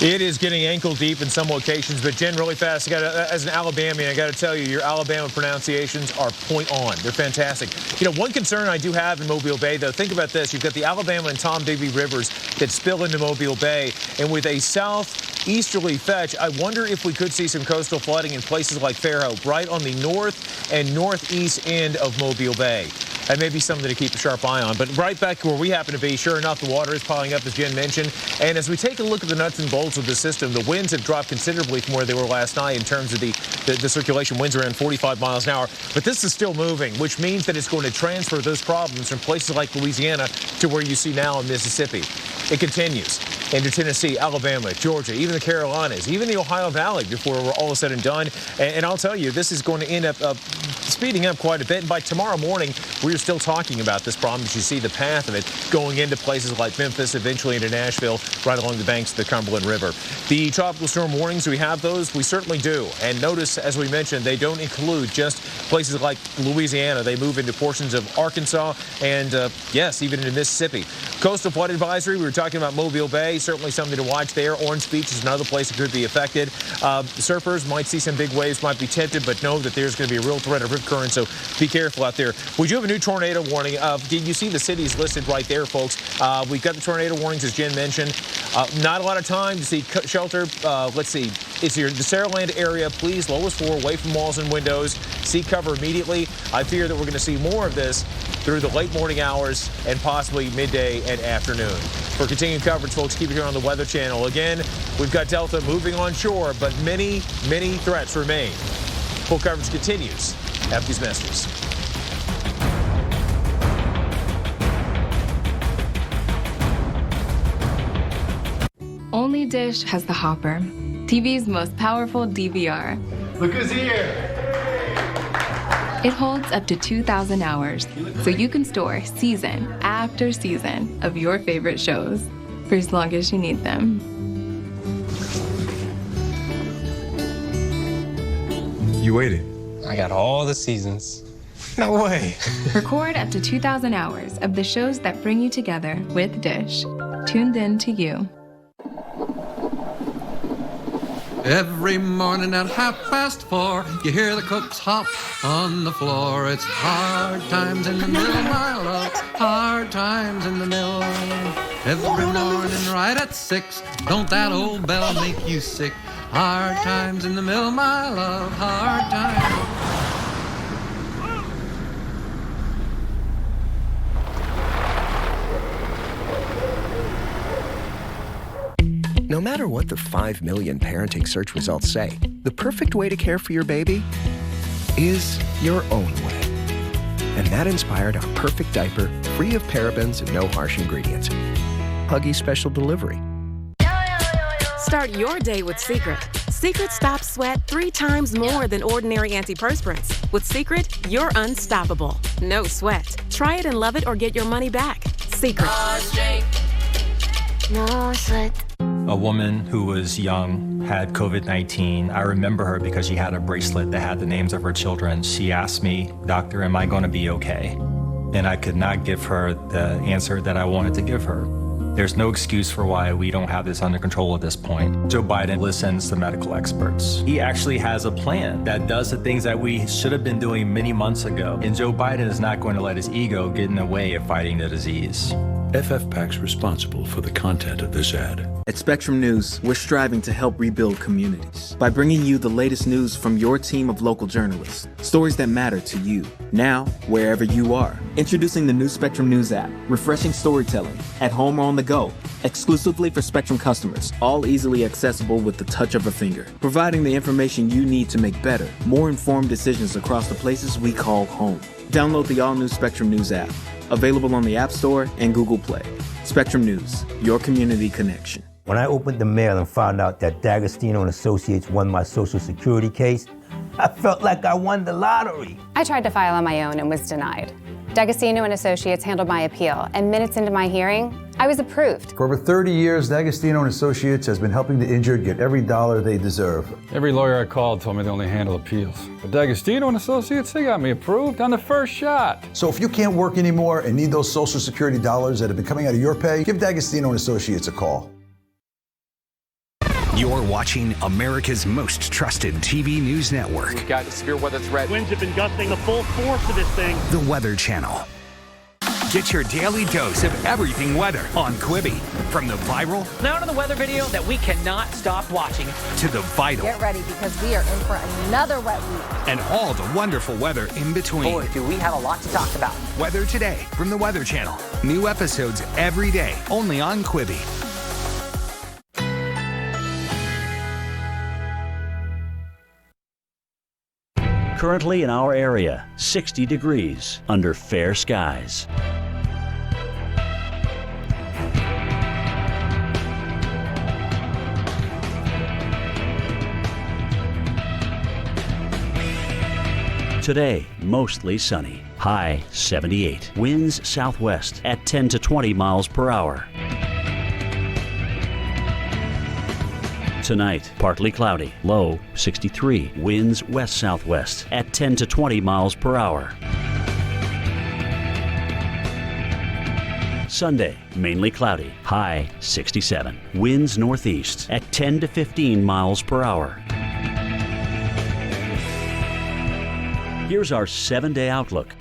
It is getting ankle deep in some locations, but Jen, really fast, as an Alabamian, I got to tell you, your Alabama pronunciations are point on. They're fantastic. One concern I do have in Mobile Bay, though, think about this. You've got the Alabama and Tom Bigby rivers that spill into Mobile Bay, and with a southeasterly fetch, I wonder if we could see some coastal flooding in places like Fairhope, right on the north and northeast end of Mobile Bay. That may be something to keep a sharp eye on. But right back where we happen to be, sure enough, the water is piling up, as Jen mentioned. And as we take a look at the nuts and bolts of the system, the winds have dropped considerably from where they were last night in terms of the circulation. Winds around 45 miles an hour. But this is still moving, which means that it's going to transfer those problems from places like Louisiana to where you see now in Mississippi. It continues. into Tennessee, Alabama, Georgia, even the Carolinas, even the Ohio Valley before we're all said and done. And I'll tell you, this is going to end up speeding up quite a bit. And by tomorrow morning, we're still talking about this problem as you see the path of it going into places like Memphis, eventually into Nashville, right along the banks of the Cumberland River. The tropical storm warnings, we have those? We certainly do. And notice, as we mentioned, they don't include just places like Louisiana. They move into portions of Arkansas and, yes, even into Mississippi. Coastal flood advisory, we were talking about Mobile Bay, certainly something to watch there. Orange Beach is another place that could be affected. Surfers might see some big waves, might be tempted, but know that there's going to be a real threat of rip current, so be careful out there. We do have a new tornado warning. Did you see the cities listed right there, folks? We've got the tornado warnings, as Jen mentioned. Not a lot of time to see shelter. Let's see. It's the Saraland area. Please, lowest floor, away from walls and windows. Seek cover immediately. I fear that we're going to see more of this through the late morning hours and possibly midday and afternoon. For continued coverage, folks, keep it here on the Weather Channel. Again, we've got Delta moving on shore, but many threats remain. Full coverage continues after these messages. Only Dish has the Hopper, TV's most powerful DVR. Look who's here! It holds up to 2,000 hours, so you can store season after season of your favorite shows for as long as you need them. You waited. I got all the seasons. No way. Record up to 2,000 hours of the shows that bring you together with Dish. Tuned in to you. Every morning at 4:30, you hear the cooks hop on the floor. It's hard times in the mill, my love, hard times in the mill. Every morning right at 6, don't that old bell make you sick? Hard times in the mill, my love, hard times. No matter what the 5 million parenting search results say, the perfect way to care for your baby is your own way. And that inspired our perfect diaper, free of parabens and no harsh ingredients. Huggies Special Delivery. Start your day with Secret. Secret stops sweat 3 times more than ordinary antiperspirants. With Secret, you're unstoppable. No sweat. Try it and love it or get your money back. Secret. No sweat. A woman who was young had COVID-19. I remember her because she had a bracelet that had the names of her children. She asked me, "Doctor, am I going to be okay?" And I could not give her the answer that I wanted to give her. There's no excuse for why we don't have this under control at this point. Joe Biden listens to medical experts. He actually has a plan that does the things that we should have been doing many months ago. And Joe Biden is not going to let his ego get in the way of fighting the disease. FFPAC's responsible for the content of this ad. At Spectrum News, we're striving to help rebuild communities by bringing you the latest news from your team of local journalists. Stories that matter to you, now, wherever you are. Introducing the new Spectrum News app. Refreshing storytelling, at home or on the go. Exclusively for Spectrum customers, all easily accessible with the touch of a finger. Providing the information you need to make better, more informed decisions across the places we call home. Download the all-new Spectrum News app. Available on the App Store and Google Play. Spectrum News, your community connection. When I opened the mail and found out that D'Agostino and Associates won my Social Security case, I felt like I won the lottery. I tried to file on my own and was denied. D'Agostino and Associates handled my appeal, and minutes into my hearing, I was approved. For over 30 years, D'Agostino and Associates has been helping the injured get every dollar they deserve. Every lawyer I called told me they only handle appeals. But D'Agostino and Associates, they got me approved on the first shot. So if you can't work anymore and need those Social Security dollars that have been coming out of your pay, give D'Agostino and Associates a call. You're watching America's most trusted TV news network. We've got a severe weather threat. Winds have been gusting the full force of this thing. The Weather Channel. Get your daily dose of everything weather on Quibi. From the viral Now to the weather video that we cannot stop watching. to the vital Get ready because we are in for another wet week. and all the wonderful weather in between. Boy, do we have a lot to talk about. Weather Today from the Weather Channel. New episodes every day, only on Quibi. Currently in our area, 60 degrees under fair skies. Today, mostly sunny. High 78. Winds southwest at 10 to 20 miles per hour. Tonight, partly cloudy. Low 63. Winds west-southwest at 10 to 20 miles per hour. Sunday, mainly cloudy. High 67. Winds northeast at 10 to 15 miles per hour. Here's our 7-day outlook.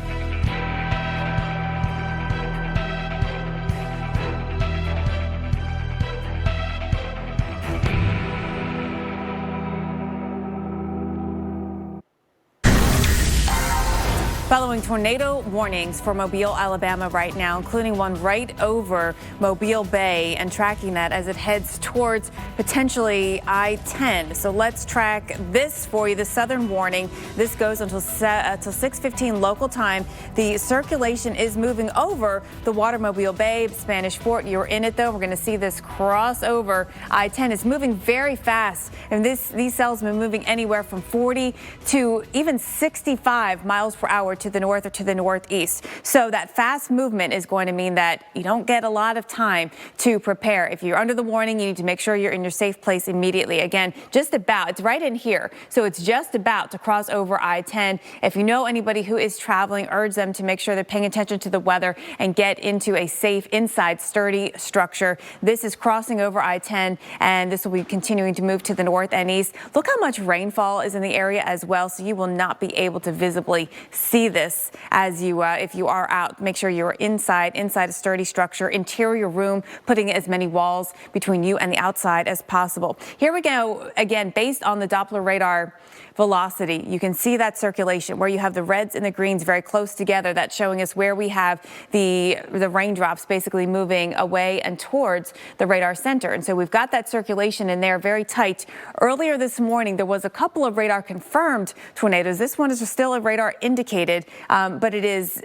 Following tornado warnings for Mobile, Alabama right now, including one right over Mobile Bay, and tracking that as it heads towards potentially I-10. So let's track this for you, the southern warning. This goes until 6:15 local time. The circulation is moving over the water, Mobile Bay, Spanish Fort. You're in it, though. We're going to see this cross over I-10. It's moving very fast, and these cells have been moving anywhere from 40 to even 65 miles per hour to the north or to the northeast. So that fast movement is going to mean that you don't get a lot of time to prepare. If you're under the warning, you need to make sure you're in your safe place immediately. Again, just about, it's right in here. So it's just about to cross over I-10. If you know anybody who is traveling, urge them to make sure they're paying attention to the weather and get into a safe, inside, sturdy structure. This is crossing over I-10, and this will be continuing to move to the north and east. Look how much rainfall is in the area as well, so you will not be able to visibly see this as you, if you are out. Make sure you're inside a sturdy structure, interior room, putting as many walls between you and the outside as possible. Here we go again, based on the Doppler radar velocity. You can see that circulation where you have the reds and the greens very close together. That's showing us where we have the raindrops basically moving away and towards the radar center. And so we've got that circulation in there very tight. Earlier this morning, there was a couple of radar confirmed tornadoes. This one is still a radar indicated, but it is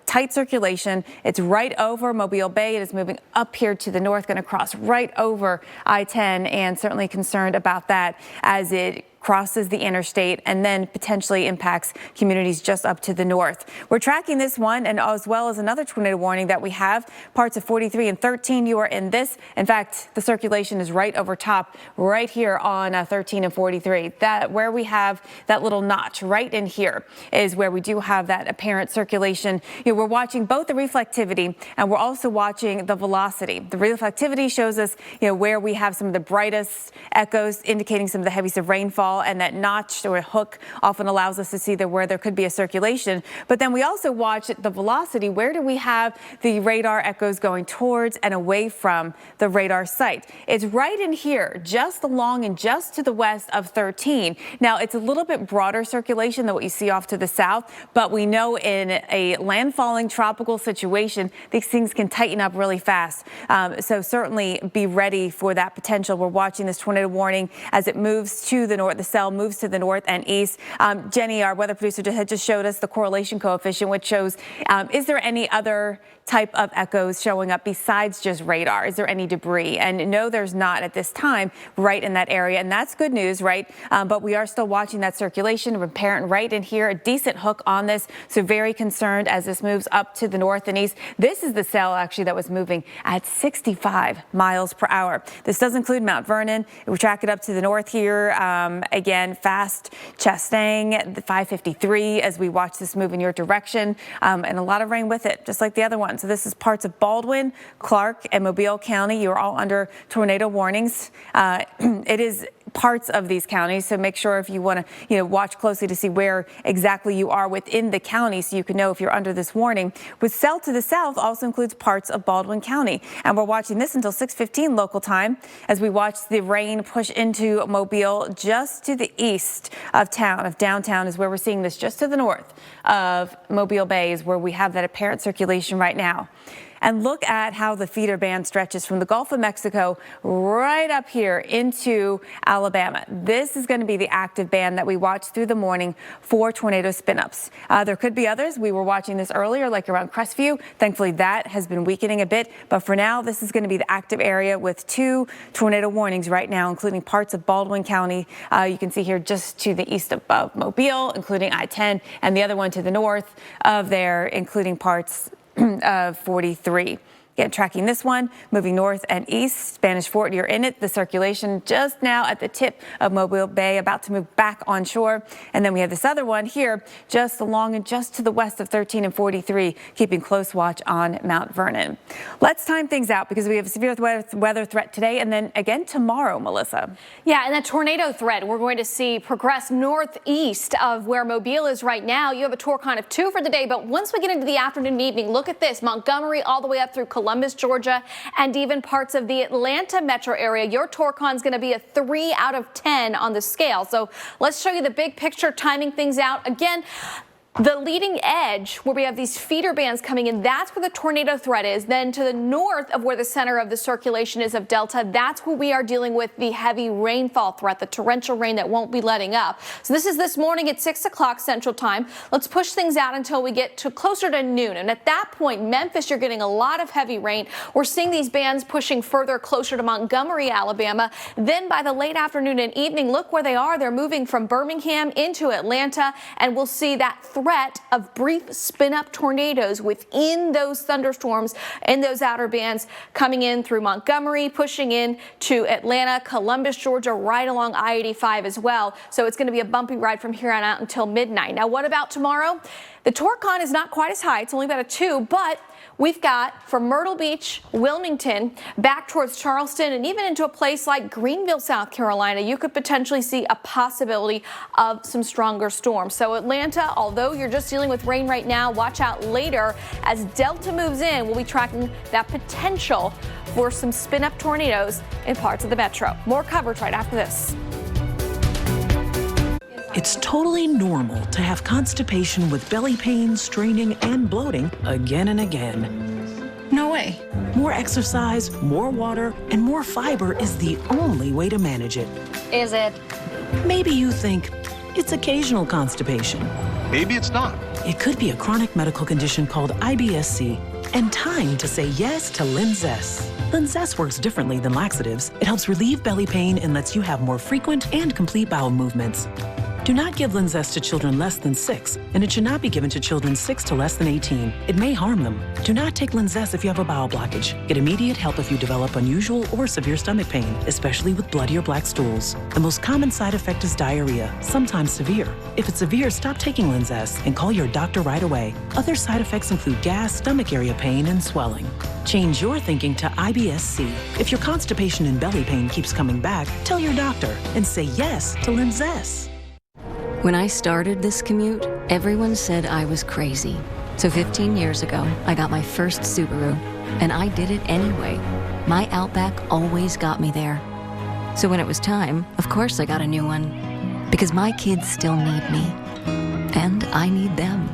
tight circulation. It's right over Mobile Bay. It is moving up here to the north, going to cross right over I-10, and certainly concerned about that as it crosses the interstate and then potentially impacts communities just up to the north. We're tracking this one, and as well as another tornado warning that we have, parts of 43 and 13. You are in this. In fact, the circulation is right over top, right here on 13 and 43. That where we have that little notch right in here is where we do have that apparent circulation. We're watching both the reflectivity and we're also watching the velocity. The reflectivity shows us, where we have some of the brightest echoes, indicating some of the heaviest of rainfall. And that notch or hook often allows us to see where there could be a circulation. But then we also watch the velocity. Where do we have the radar echoes going towards and away from the radar site? It's right in here, just along and just to the west of 13. Now, it's a little bit broader circulation than what you see off to the south, but we know in a landfalling tropical situation, these things can tighten up really fast. So certainly be ready for that potential. We're watching this tornado warning as it moves to the north. The cell moves to the north and east. Jenny, our weather producer, had just showed us the correlation coefficient, which shows, is there any other type of echoes showing up besides just radar? Is there any debris? And no, there's not at this time right in that area. And that's good news, right? But we are still watching that circulation. Apparent right in here, a decent hook on this. So very concerned as this moves up to the north and east. This is the cell actually that was moving at 65 miles per hour. This does include Mount Vernon. We track it up to the north here. Again, fast Chastang, the 553 as we watch this move in your direction, and a lot of rain with it, just like the other one. So this is parts of Baldwin, Clark, and Mobile County. You're all under tornado warnings. It is parts of these counties, so make sure if you want to watch closely to see where exactly you are within the county so you can know if you're under this warning. With cell to the south also includes parts of Baldwin County, and we're watching this until 6:15 local time as we watch the rain push into Mobile. Just to the east of downtown is where we're seeing this. Just to the north of Mobile Bay is where we have that apparent circulation right now. and look at how the feeder band stretches from the Gulf of Mexico right up here into Alabama. This is going to be the active band that we watch through the morning for tornado spin-ups. There could be others. We were watching this earlier, like around Crestview. Thankfully, that has been weakening a bit. But for now, this is going to be the active area with 2 tornado warnings right now, including parts of Baldwin County. You can see here just to the east of Mobile, including I-10, and the other one to the north of there, including parts of 43. Again, tracking this one, moving north and east. Spanish Fort, you're in it. The circulation just now at the tip of Mobile Bay, about to move back onshore. And then we have this other one here, just along and just to the west of 13 and 43, keeping close watch on Mount Vernon. Let's time things out because we have a severe weather threat today and then again tomorrow, Melissa. Yeah, and that tornado threat we're going to see progress northeast of where Mobile is right now. You have a Torcon of 2 for the day, but once we get into the afternoon and evening, look at this. Montgomery all the way up through Columbus, Georgia, and even parts of the Atlanta metro area. Your Torcon is going to be a 3 out of 10 on the scale. So let's show you the big picture, timing things out. Again, the leading edge where we have these feeder bands coming in, that's where the tornado threat is. Then to the north of where the center of the circulation is of Delta, that's where we are dealing with the heavy rainfall threat, the torrential rain that won't be letting up. So this is this morning at 6 o'clock Central Time. Let's push things out until we get to closer to noon. And at that point, Memphis, you're getting a lot of heavy rain. We're seeing these bands pushing further closer to Montgomery, Alabama. Then by the late afternoon and evening, look where they are. They're moving from Birmingham into Atlanta, and we'll see that threat of brief spin-up tornadoes within those thunderstorms and those outer bands coming in through Montgomery, pushing in to Atlanta, Columbus, Georgia, right along I-85 as well. So it's going to be a bumpy ride from here on out until midnight. Now, what about tomorrow? The Torcon is not quite as high. It's only about a 2, but we've got from Myrtle Beach, Wilmington, back towards Charleston, and even into a place like Greenville, South Carolina, you could potentially see a possibility of some stronger storms. So Atlanta, although you're just dealing with rain right now, watch out later as Delta moves in. We'll be tracking that potential for some spin-up tornadoes in parts of the metro. More coverage right after this. It's totally normal to have constipation with belly pain, straining, and bloating again and again. No way. More exercise, more water, and more fiber is the only way to manage it. Is it? Maybe you think it's occasional constipation. Maybe it's not. It could be a chronic medical condition called IBS-C. And time to say yes to Linzess. Linzess works differently than laxatives. It helps relieve belly pain and lets you have more frequent and complete bowel movements. Do not give Linzess to children less than 6, and it should not be given to children 6 to less than 18. It may harm them. Do not take Linzess if you have a bowel blockage. Get immediate help if you develop unusual or severe stomach pain, especially with bloody or black stools. The most common side effect is diarrhea, sometimes severe. If it's severe, stop taking Linzess and call your doctor right away. Other side effects include gas, stomach area pain, and swelling. Change your thinking to IBS-C. If your constipation and belly pain keeps coming back, tell your doctor and say yes to Linzess. When I started this commute, everyone said I was crazy. So 15 years ago, I got my first Subaru, and I did it anyway. My Outback always got me there. So when it was time, of course I got a new one. Because my kids still need me. And I need them.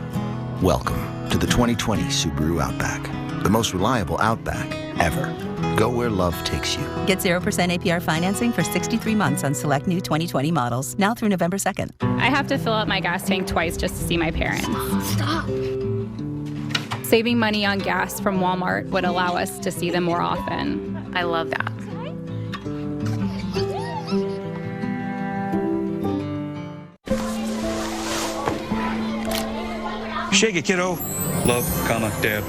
Welcome to the 2020 Subaru Outback. The most reliable Outback ever. Go where love takes you. Get 0% APR financing for 63 months on select new 2020 models, now through November 2nd. I have to fill up my gas tank twice just to see my parents. Stop. Saving money on gas from Walmart would allow us to see them more often. I love that. Shake it, kiddo. Love, comma, Dad.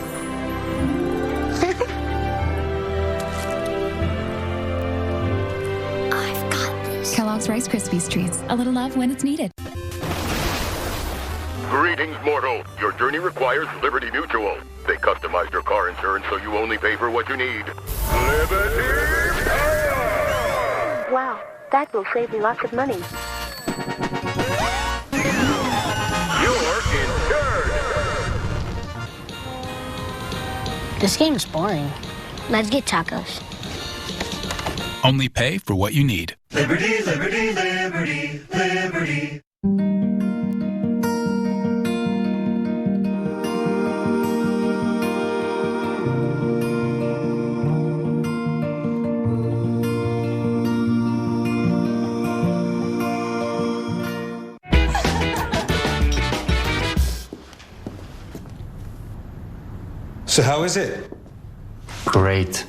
Kellogg's Rice Krispies Treats. A little love when it's needed. Greetings, mortal. Your journey requires Liberty Mutual. They customized your car insurance so you only pay for what you need. Liberty Power! Wow, that will save me lots of money. You're insured! This game is boring. Let's get tacos. Only pay for what you need. Liberty, liberty, liberty, liberty. So how is it? Great.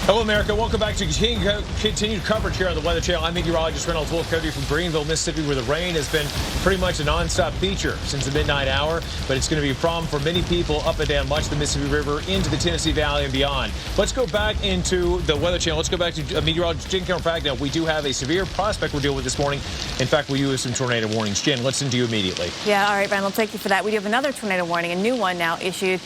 Hello, America. Welcome back to continued coverage here on the Weather Channel. I'm meteorologist Reynolds Wolf Cody from Greenville, Mississippi, where the rain has been pretty much a nonstop feature since the midnight hour. But it's going to be a problem for many people up and down much of the Mississippi River into the Tennessee Valley and beyond. Let's go back into the Weather Channel. Let's go back to meteorologist Jen Cameron-Fagno. We do have a severe prospect we're dealing with this morning. In fact, we do have some tornado warnings. Jen, let's listen to you immediately. Yeah, all right, Reynolds, thank you for that. We do have another tornado warning, a new one now issued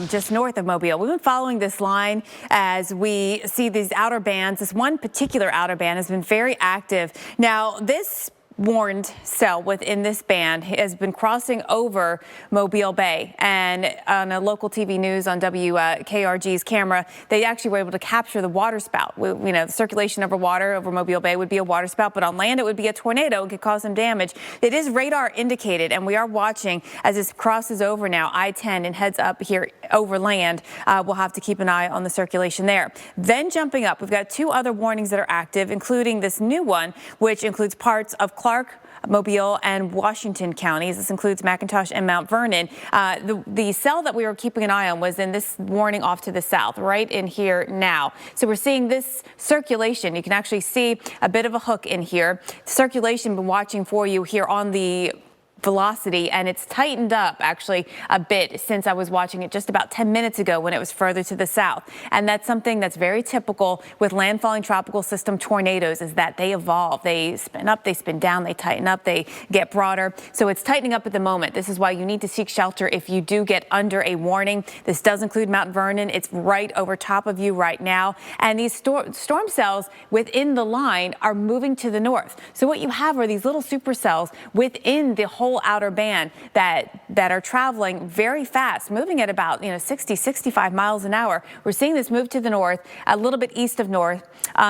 just north of Mobile. We've been following this line as we see these outer bands. This one particular outer band has been very active. Now, this warned cell within this band has been crossing over Mobile Bay, and on a local TV news on WKRG's camera, they actually were able to capture the water spout. The circulation over water over Mobile Bay would be a water spout, but on land it would be a tornado. It could cause some damage. It is radar indicated, and we are watching as this crosses over now I-10 and heads up here over land. We'll have to keep an eye on the circulation there. Then jumping up, we've got two other warnings that are active, including this new one, which includes parts of Clark, Mobile, and Washington counties. This includes McIntosh and Mount Vernon. The cell that we were keeping an eye on was in this warning off to the south, right in here now. So we're seeing this circulation. You can actually see a bit of a hook in here. Circulation been watching for you here on the velocity, and it's tightened up actually a bit since I was watching it just about 10 minutes ago when it was further to the south. And that's something that's very typical with landfalling tropical system tornadoes, is that they evolve. They spin up, they spin down, they tighten up, they get broader. So it's tightening up at the moment. This is why you need to seek shelter if you do get under a warning. This does include Mount Vernon. It's right over top of you right now. And these storm cells within the line are moving to the north. So what you have are these little supercells within the whole outer band that are traveling very fast, moving at about 60, 65 miles an hour. We're seeing this move to the north, a little bit east of north.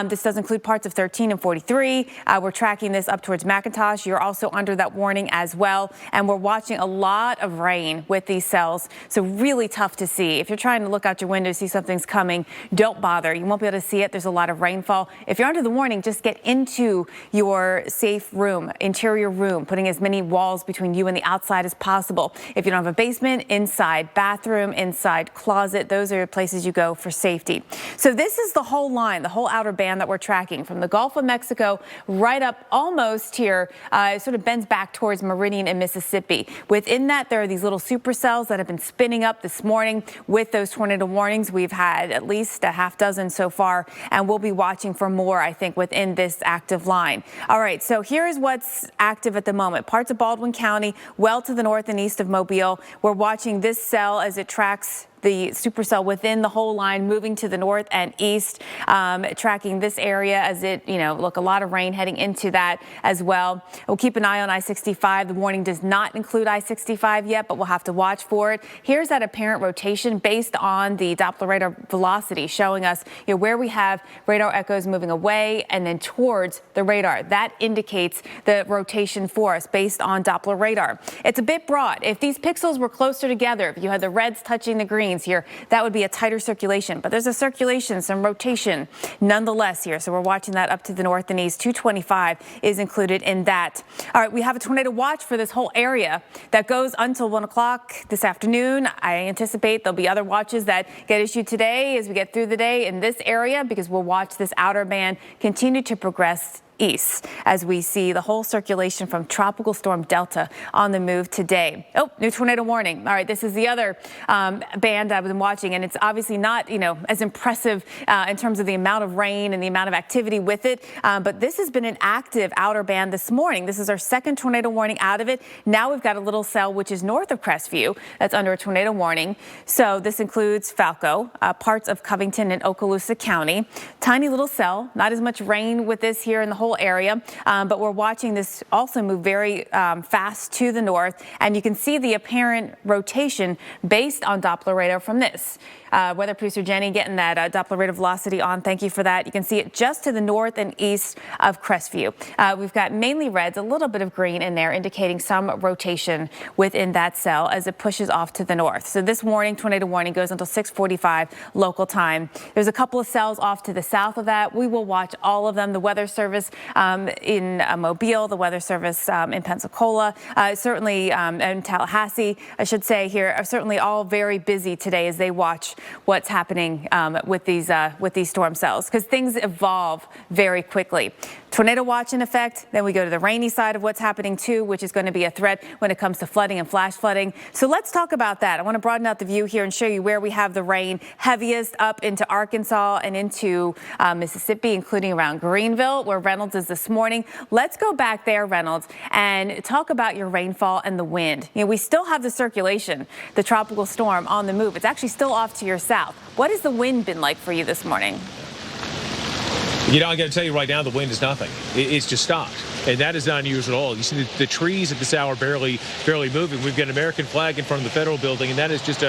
This does include parts of 13 and 43. We're tracking this up towards McIntosh. You're also under that warning as well. And we're watching a lot of rain with these cells. So really tough to see. If you're trying to look out your window, see something's coming, don't bother. You won't be able to see it. There's a lot of rainfall. If you're under the warning, just get into your safe room, interior room, putting as many walls between you and the outside as possible. If you don't have a basement, inside bathroom, inside closet, those are places you go for safety. So this is the whole line, the whole outer band that we're tracking from the Gulf of Mexico right up almost here. It sort of bends back towards Meridian and Mississippi. Within that, there are these little supercells that have been spinning up this morning with those tornado warnings. We've had at least a half dozen so far, and we'll be watching for more, I think, within this active line. All right, so here's what's active at the moment. Parts of Baldwin County, well to the north and east of Mobile. We're watching this cell as it tracks the supercell within the whole line, moving to the north and east, tracking this area as it, look, a lot of rain heading into that as well. We'll keep an eye on I-65. The warning does not include I-65 yet, but we'll have to watch for it. Here's that apparent rotation based on the Doppler radar velocity, showing us where we have radar echoes moving away and then towards the radar. That indicates the rotation for us based on Doppler radar. It's a bit broad. If these pixels were closer together, if you had the reds touching the greens here, that would be a tighter circulation, but there's a circulation, some rotation nonetheless here. So we're watching that up to the north and east. 225 is included in that. All right, we have a tornado watch for this whole area that goes until 1 o'clock this afternoon. I anticipate there'll be other watches that get issued today as we get through the day in this area, because we'll watch this outer band continue to progress east as we see the whole circulation from Tropical Storm Delta on the move today. Oh, new tornado warning. All right, this is the other band I've been watching, and it's obviously not, as impressive in terms of the amount of rain and the amount of activity with it. But this has been an active outer band this morning. This is our second tornado warning out of it. Now we've got a little cell which is north of Crestview that's under a tornado warning. So this includes Falco, parts of Covington and Okaloosa County. Tiny little cell, not as much rain with this here in the whole central area, but we're watching this also move very fast to the north, and you can see the apparent rotation based on Doppler radar from this. Weather producer Jenny getting that Doppler radar velocity on. Thank you for that. You can see it just to the north and east of Crestview. We've got mainly reds, a little bit of green in there, indicating some rotation within that cell as it pushes off to the north. So this warning, tornado warning, goes until 6:45 local time. There's a couple of cells off to the south of that. We will watch all of them. The Weather Service in Mobile, the Weather Service in Pensacola, certainly in Tallahassee, I should say here, are certainly all very busy today as they watch what's happening with these storm cells, because things evolve very quickly. Tornado watch in effect. Then we go to the rainy side of what's happening too, which is going to be a threat when it comes to flooding and flash flooding. So let's talk about that. I want to broaden out the view here and show you where we have the rain heaviest up into Arkansas and into Mississippi, including around Greenville, where Reynolds is this morning. Let's go back there, Reynolds, and talk about your rainfall and the wind. You know, we still have the circulation, the tropical storm on the move. It's actually still off to your south. What has the wind been like for you this morning? You know, I got to tell you right now, the wind is nothing. It's just stopped. And that is not unusual at all. You see the trees at this hour barely moving. We've got an American flag in front of the federal building, and that is just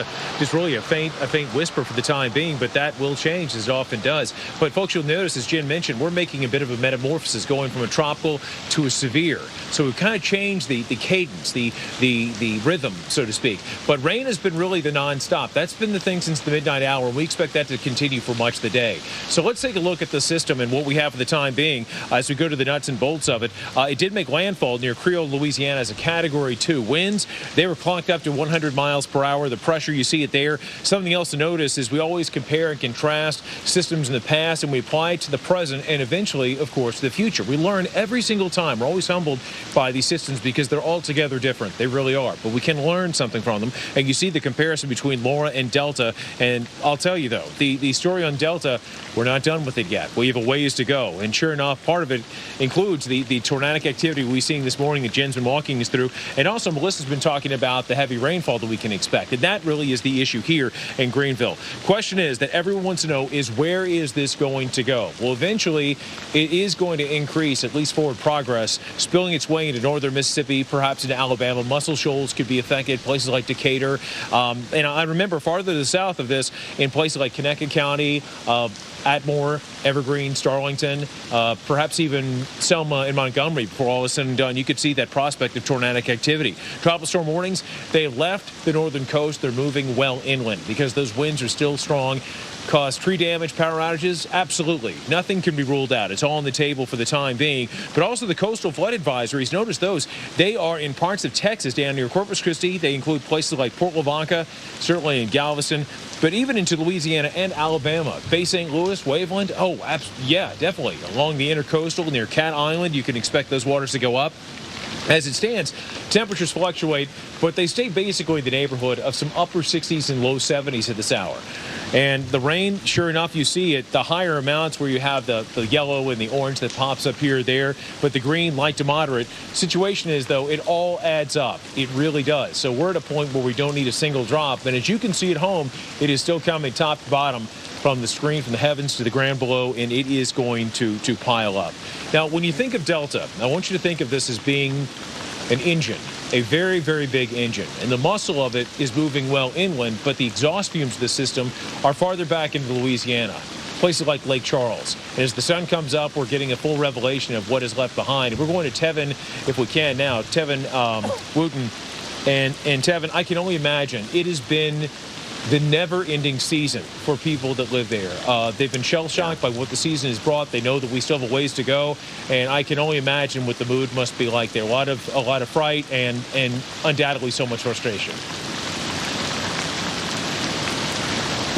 really a faint whisper for the time being. But that will change, as it often does. But folks, you'll notice, as Jen mentioned, we're making a bit of a metamorphosis, going from a tropical to a severe. So we've kind of changed the cadence, the rhythm, so to speak. But rain has been really the nonstop. That's been the thing since the midnight hour, and we expect that to continue for much of the day. So let's take a look at the system and what we have for the time being as we go to the nuts and bolts of it. It did make landfall near Creole, Louisiana as a Category 2. Winds, they were clocked up to 100 miles per hour. The pressure, you see it there. Something else to notice is we always compare and contrast systems in the past, and we apply it to the present and eventually, of course, the future. We learn every single time. We're always humbled by these systems because they're altogether different. They really are. But we can learn something from them. And you see the comparison between Laura and Delta. And I'll tell you, though, the story on Delta, we're not done with it yet. We have a ways to go. And sure enough, part of it includes the tornadic activity we're seeing this morning that Jen's been walking us through. And also, Melissa's been talking about the heavy rainfall that we can expect. And that really is the issue here in Greenville. Question is that everyone wants to know is, where is this going to go? Well, eventually, it is going to increase, at least forward progress, spilling its way into northern Mississippi, perhaps into Alabama. Muscle Shoals could be affected, places like Decatur. And I remember farther to the south of this, in places like Conecuh County, Atmore, Evergreen, Starlington, perhaps even Selma and Montgomery. Before all is said and done, you could see that prospect of tornadic activity. Tropical storm warnings, they left the northern coast. They're moving well inland because those winds are still strong. Cause tree damage, power outages? Absolutely. Nothing can be ruled out. It's all on the table for the time being. But also the coastal flood advisories, notice those. They are in parts of Texas down near Corpus Christi. They include places like Port Lavaca, certainly in Galveston, but even into Louisiana and Alabama. Bay St. Louis, Waveland, yeah, definitely. Along the intercoastal near Cat Island, you can expect those waters to go up. As it stands, temperatures fluctuate, but they stay basically in the neighborhood of some upper 60s and low 70s at this hour. And the rain, sure enough, you see it, the higher amounts where you have the yellow and the orange that pops up here or there, but the green, light to moderate. Situation is, though, it all adds up. It really does. So we're at a point where we don't need a single drop. And as you can see at home, it is still coming top to bottom from the screen, from the heavens to the ground below, and it is going to pile up. Now, when you think of Delta, I want you to think of this as being an engine, a very, very big engine. And the muscle of it is moving well inland, but the exhaust fumes of the system are farther back into Louisiana, places like Lake Charles. And as the sun comes up, we're getting a full revelation of what is left behind. We're going to Tevin, if we can now, Tevin Wooten. And Tevin, I can only imagine it has been the never-ending season for people that live there. They've been shell-shocked by what the season has brought. They know that we still have a ways to go, and I can only imagine what the mood must be like there. A lot of fright and undoubtedly so much frustration.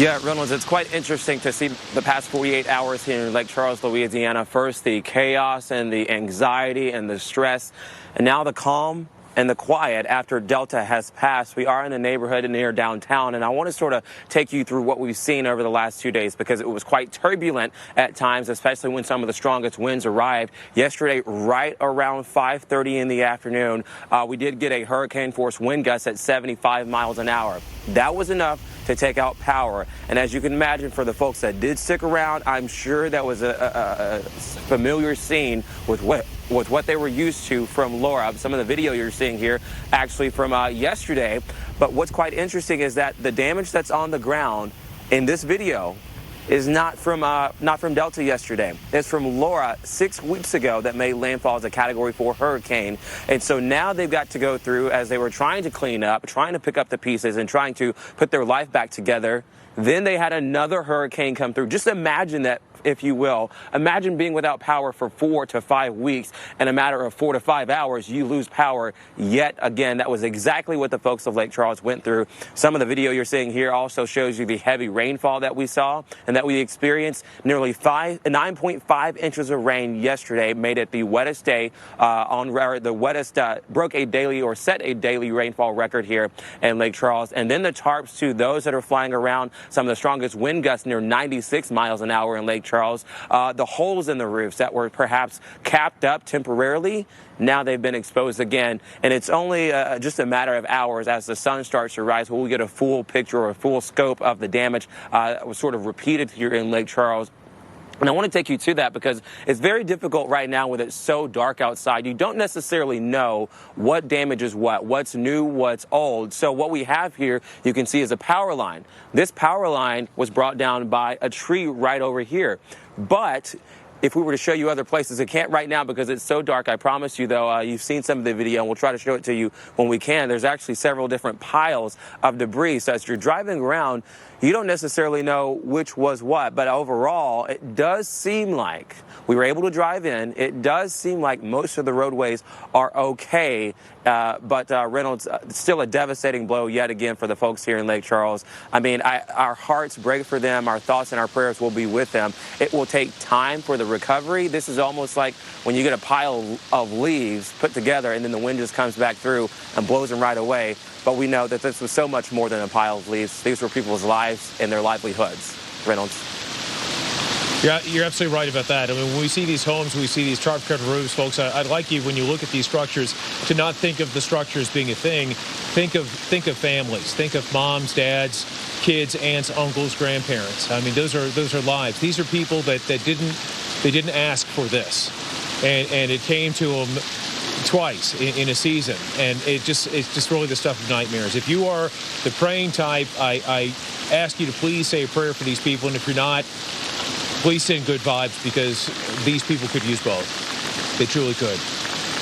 Yeah, Reynolds, it's quite interesting to see the past 48 hours here in Lake Charles, Louisiana. First, the chaos and the anxiety and the stress, and now the calm and the quiet after Delta has passed. We are in a neighborhood near downtown, and I want to sort of take you through what we've seen over the last 2 days because it was quite turbulent at times, especially when some of the strongest winds arrived. Yesterday, right around 5:30 in the afternoon, we did get a hurricane-force wind gust at 75 miles an hour. That was enough to take out power. And as you can imagine, for the folks that did stick around, I'm sure that was a familiar scene with what they were used to from Laura. Some of the video you're seeing here actually from yesterday. But what's quite interesting is that the damage that's on the ground in this video is not from Delta yesterday. It's from Laura 6 weeks ago that made landfall as a Category 4 hurricane. And so now they've got to go through, as they were trying to clean up, trying to pick up the pieces and trying to put their life back together. Then they had another hurricane come through. Just imagine that, if you will. Imagine being without power for 4 to 5 weeks. In a matter of 4 to 5 hours, you lose power yet again. That was exactly what the folks of Lake Charles went through. Some of the video you're seeing here also shows you the heavy rainfall that we saw and that we experienced. Nearly 9.5 inches of rain yesterday made it the wettest day broke a daily or set a daily rainfall record here in Lake Charles. And then the tarps to those that are flying around, some of the strongest wind gusts near 96 miles an hour in Lake Charles. The holes in the roofs that were perhaps capped up temporarily, now they've been exposed again. And it's only just a matter of hours as the sun starts to rise we'll get a full picture or a full scope of the damage that was sort of repeated here in Lake Charles. And I want to take you to that because it's very difficult right now when it's so dark outside. You don't necessarily know what damage is what's new, what's old. So what we have here, you can see, is a power line. This power line was brought down by a tree right over here. But if we were to show you other places, it can't right now because it's so dark. I promise you, though, you've seen some of the video, and we'll try to show it to you when we can. There's actually several different piles of debris. So as you're driving around, you don't necessarily know which was what. But overall, it does seem like we were able to drive in. It does seem like most of the roadways are okay. But Reynolds, still a devastating blow yet again for the folks here in Lake Charles. I mean, our hearts break for them. Our thoughts and our prayers will be with them. It will take time for the recovery. This is almost like when you get a pile of leaves put together and then the wind just comes back through and blows them right away. But we know that this was so much more than a pile of leaves. These were people's lives and their livelihoods. Reynolds. Yeah, you're absolutely right about that. I mean, when we see these homes, we see these tarp-covered roofs, folks, I'd like you, when you look at these structures, to not think of the structures being a thing. Think of families. Think of moms, dads, kids, aunts, uncles, grandparents. I mean, those are lives. These are people that didn't ask for this, and it came to them twice in a season, and it's just really the stuff of nightmares. If you are the praying type, I ask you to please say a prayer for these people, and if you're not, please send good vibes because these people could use both. They truly could.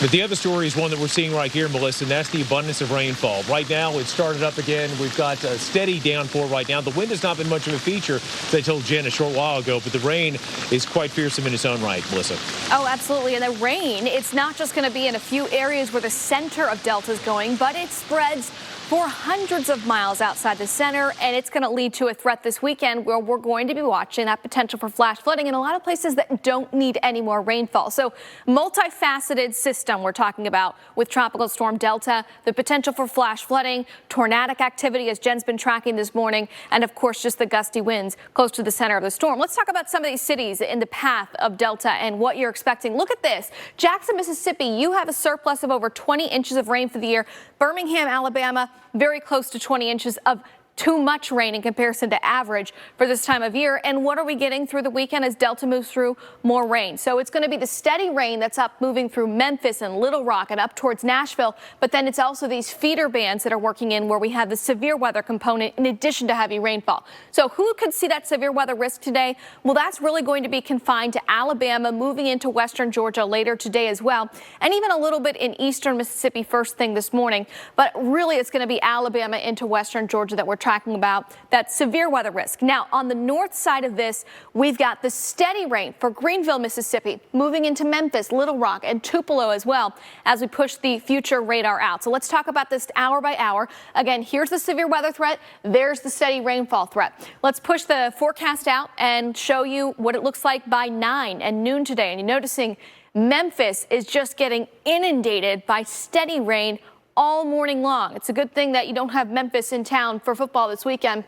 But the other story is one that we're seeing right here, Melissa, and that's the abundance of rainfall. Right now, it started up again. We've got a steady downpour right now. The wind has not been much of a feature, as I told Jen a short while ago, but the rain is quite fearsome in its own right, Melissa. Oh, absolutely. And the rain, it's not just going to be in a few areas where the center of Delta is going, but it spreads for hundreds of miles outside the center, and it's going to lead to a threat this weekend where we're going to be watching that potential for flash flooding in a lot of places that don't need any more rainfall. So multifaceted system we're talking about with Tropical Storm Delta, the potential for flash flooding, tornadic activity as Jen's been tracking this morning, and of course just the gusty winds close to the center of the storm. Let's talk about some of these cities in the path of Delta and what you're expecting. Look at this. Jackson, Mississippi, you have a surplus of over 20 inches of rain for the year. Birmingham, Alabama, very close to 20 inches of too much rain in comparison to average for this time of year. And what are we getting through the weekend as Delta moves through? More rain. So it's going to be the steady rain that's up moving through Memphis and Little Rock and up towards Nashville. But then it's also these feeder bands that are working in where we have the severe weather component in addition to heavy rainfall. So who could see that severe weather risk today? Well, that's really going to be confined to Alabama, moving into western Georgia later today as well, and even a little bit in eastern Mississippi first thing this morning. But really, it's going to be Alabama into western Georgia that we're tracking about that severe weather risk. Now, on the north side of this, we've got the steady rain for Greenville, Mississippi, moving into Memphis, Little Rock, and Tupelo as well as we push the future radar out. So let's talk about this hour by hour. Again, here's the severe weather threat. There's the steady rainfall threat. Let's push the forecast out and show you what it looks like by 9 and noon today. And you're noticing Memphis is just getting inundated by steady rain all morning long. It's a good thing that you don't have Memphis in town for football this weekend.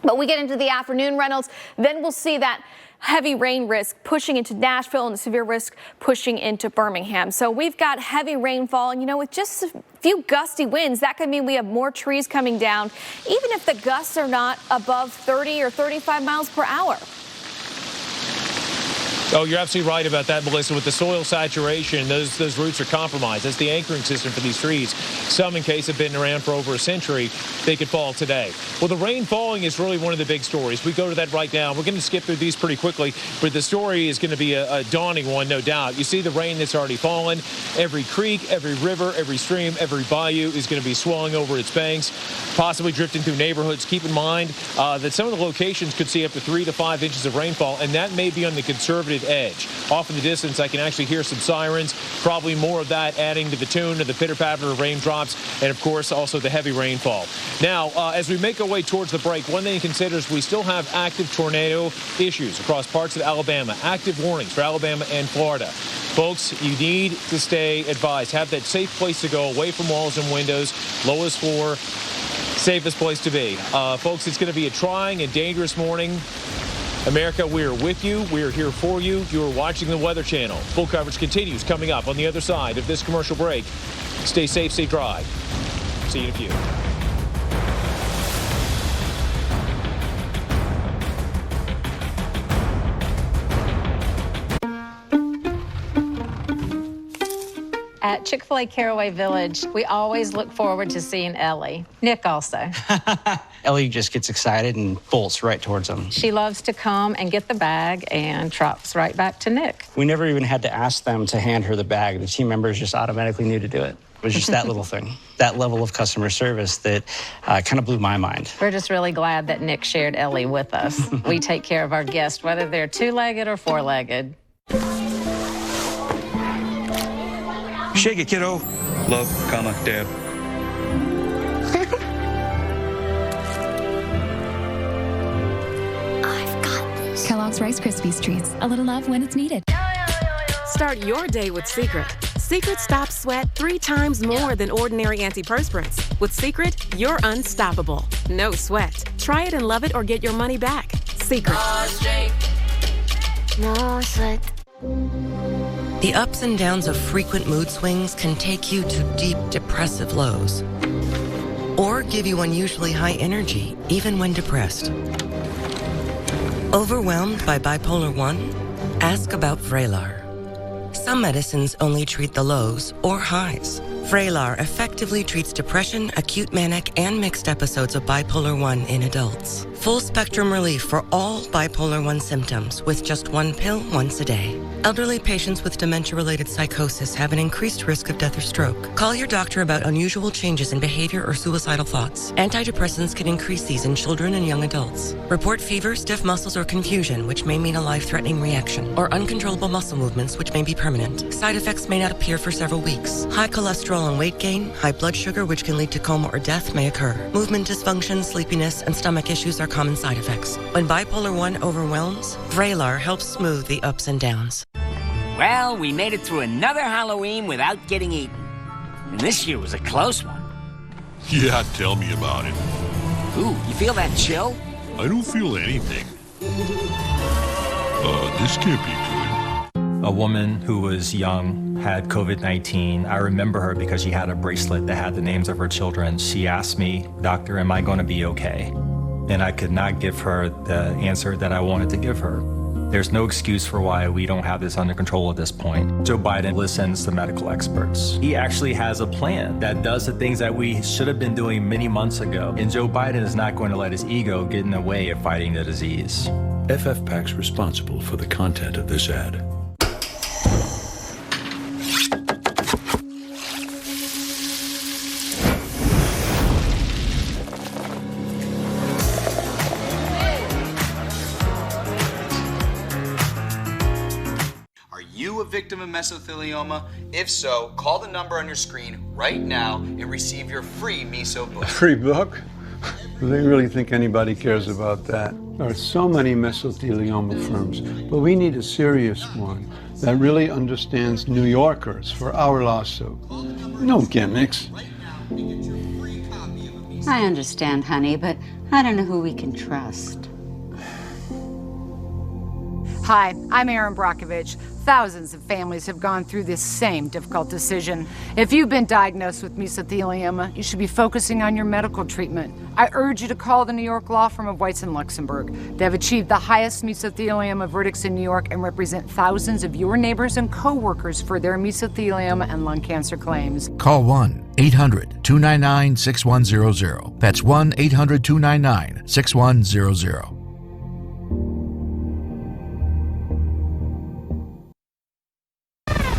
But we get into the afternoon, Reynolds, then we'll see that heavy rain risk pushing into Nashville and the severe risk pushing into Birmingham. So we've got heavy rainfall, and with just a few gusty winds, that could mean we have more trees coming down, even if the gusts are not above 30 or 35 miles per hour. Oh, you're absolutely right about that, Melissa. With the soil saturation, those roots are compromised. That's the anchoring system for these trees. Some, in case have been around for over a century, they could fall today. Well, the rain falling is really one of the big stories. We go to that right now. We're going to skip through these pretty quickly, but the story is going to be a daunting one, no doubt. You see the rain that's already fallen. Every creek, every river, every stream, every bayou is going to be swelling over its banks, possibly drifting through neighborhoods. Keep in mind that some of the locations could see up to 3 to 5 inches of rainfall, and that may be on the conservative edge. Off in the distance, I can actually hear some sirens, probably more of that adding to the tune of the pitter-patter of raindrops, and of course also the heavy rainfall. Now, as we make our way towards the break, one thing to consider is we still have active tornado issues across parts of Alabama, active warnings for Alabama and Florida. Folks, you need to stay advised. Have that safe place to go, away from walls and windows, lowest floor, safest place to be. Folks, it's going to be a trying and dangerous morning. America, we are with you. We are here for you. You are watching the Weather Channel. Full coverage continues coming up on the other side of this commercial break. Stay safe, stay dry. See you in a few. At Chick-fil-A Caraway Village, we always look forward to seeing Ellie. Nick also. Ellie just gets excited and bolts right towards them. She loves to come and get the bag and trots right back to Nick. We never even had to ask them to hand her the bag. The team members just automatically knew to do it. It was just that little thing, that level of customer service that kind of blew my mind. We're just really glad that Nick shared Ellie with us. We take care of our guests, whether they're two-legged or four-legged. Shake it, kiddo. Love, comma, Dad. Kellogg's Rice Krispies Treats. A little love when it's needed. Start your day with Secret. Secret stops sweat 3 times more than ordinary antiperspirants. With Secret, you're unstoppable. No sweat. Try it and love it or get your money back. Secret. No sweat. The ups and downs of frequent mood swings can take you to deep depressive lows, or give you unusually high energy, even when depressed. Overwhelmed by bipolar 1? Ask about Vraylar. Some medicines only treat the lows or highs. Vraylar effectively treats depression, acute manic, and mixed episodes of bipolar 1 in adults. Full spectrum relief for all bipolar 1 symptoms with just 1 pill once a day. Elderly patients with dementia-related psychosis have an increased risk of death or stroke. Call your doctor about unusual changes in behavior or suicidal thoughts. Antidepressants can increase these in children and young adults. Report fever, stiff muscles, or confusion, which may mean a life-threatening reaction, or uncontrollable muscle movements, which may be permanent. Side effects may not appear for several weeks. High cholesterol and weight gain, high blood sugar, which can lead to coma or death, may occur. Movement dysfunction, sleepiness, and stomach issues are common side effects. When bipolar 1 overwhelms, Vraylar helps smooth the ups and downs. Well, we made it through another Halloween without getting eaten. And this year was a close one. Yeah, tell me about it. Ooh, you feel that chill? I don't feel anything. This can't be good. A woman who was young had COVID-19. I remember her because she had a bracelet that had the names of her children. She asked me, "Doctor, am I going to be okay?" And I could not give her the answer that I wanted to give her. There's no excuse for why we don't have this under control at this point. Joe Biden listens to medical experts. He actually has a plan that does the things that we should have been doing many months ago. And Joe Biden is not going to let his ego get in the way of fighting the disease. FFPAC's responsible for the content of this ad. Victim of mesothelioma? If so, call the number on your screen right now and receive your free meso book. A free book? Do they really think anybody cares about that? There are so many mesothelioma firms, but we need a serious one that really understands New Yorkers for our lawsuit. No gimmicks. I understand, honey, but I don't know who we can trust. Hi, I'm Erin Brockovich. Thousands of families have gone through this same difficult decision. If you've been diagnosed with mesothelioma, you should be focusing on your medical treatment. I urge you to call the New York law firm of Weiss & Luxembourg. They have achieved the highest mesothelioma verdicts in New York and represent thousands of your neighbors and co-workers for their mesothelioma and lung cancer claims. Call 1-800-299-6100. That's 1-800-299-6100.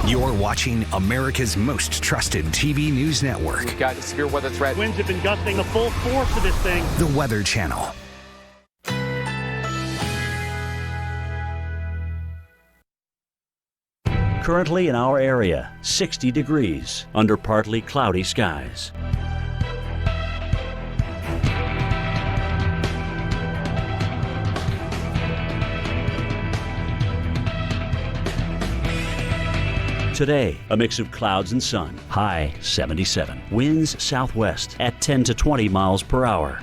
You're watching America's most trusted TV news network. We've got a severe weather threat. Winds have been gusting the full force of this thing. The Weather Channel. Currently in our area, 60 degrees under partly cloudy skies. Today, a mix of clouds and sun. High 77. Winds southwest at 10 to 20 miles per hour.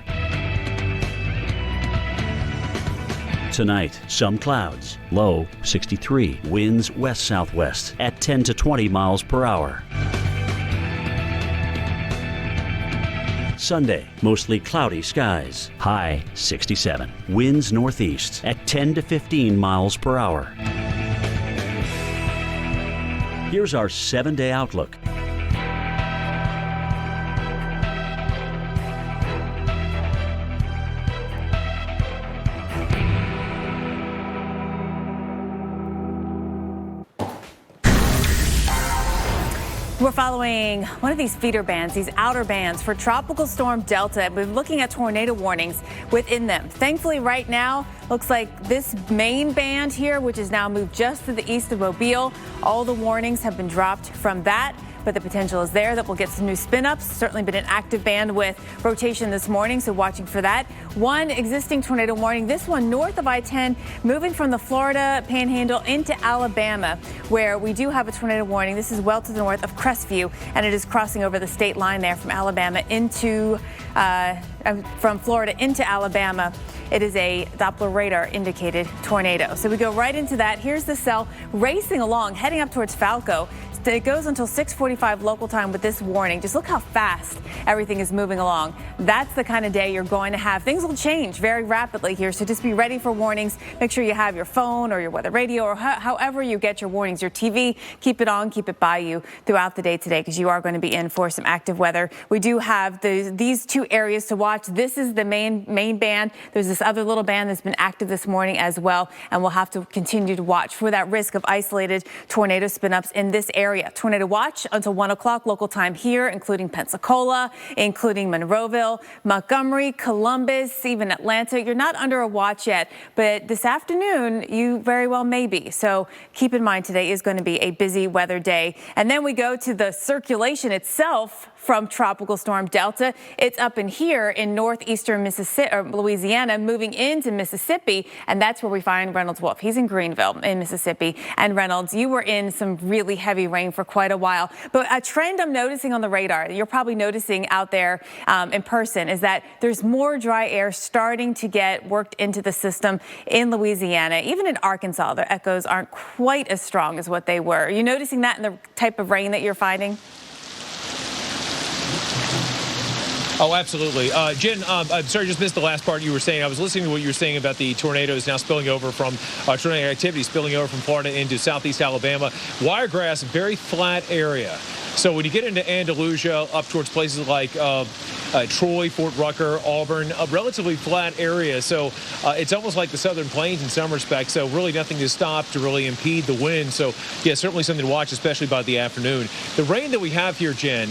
Tonight, some clouds. Low 63. Winds west-southwest at 10 to 20 miles per hour. Sunday, mostly cloudy skies. High 67. Winds northeast at 10 to 15 miles per hour. Here's our 7-day outlook. We're following one of these feeder bands, these outer bands for Tropical Storm Delta. We're looking at tornado warnings within them. Thankfully, right now, looks like this main band here, which is now moved just to the east of Mobile, all the warnings have been dropped from that. But the potential is there that we'll get some new spin-ups. Certainly been an active band with rotation this morning, so watching for that. One existing tornado warning, this one north of I-10, moving from the Florida Panhandle into Alabama, where we do have a tornado warning. This is well to the north of Crestview, and it is crossing over the state line there from Alabama into, from Florida into Alabama. It is a Doppler radar indicated tornado. So we go right into that. Here's the cell racing along, heading up towards Falco. It goes until 6:45 local time with this warning. Just look how fast everything is moving along. That's the kind of day you're going to have. Things will change very rapidly here, so just be ready for warnings. Make sure you have your phone or your weather radio or however you get your warnings. Your TV, keep it on, keep it by you throughout the day today, because you are going to be in for some active weather. We do have these two areas to watch. This is the main band. There's this other little band that's been active this morning as well, and we'll have to continue to watch for that risk of isolated tornado spin-ups in this area. Tornado watch until 1 o'clock local time here, including Pensacola, including Monroeville, Montgomery, Columbus, even Atlanta. You're not under a watch yet, but this afternoon you very well may be. So keep in mind today is going to be a busy weather day. And then we go to the circulation itself from Tropical Storm Delta. It's up in here in northeastern Mississippi, or Louisiana, moving into Mississippi, and that's where we find Reynolds Wolf. He's in Greenville in Mississippi. And Reynolds, you were in some really heavy rain for quite a while. But a trend I'm noticing on the radar, you're probably noticing out there in person, is that there's more dry air starting to get worked into the system in Louisiana. Even in Arkansas, the echoes aren't quite as strong as what they were. Are you noticing that in the type of rain that you're finding? Oh, absolutely. Jen, I'm sorry, just missed the last part you were saying. I was listening to what you were saying about the tornadoes now spilling over from tornado activity spilling over from Florida into southeast Alabama. Wiregrass, very flat area. So when you get into Andalusia, up towards places like Troy, Fort Rucker, Auburn, a relatively flat area. So it's almost like the Southern Plains in some respects. So really nothing to stop to really impede the wind. So, yeah, certainly something to watch, especially by the afternoon. The rain that we have here, Jen,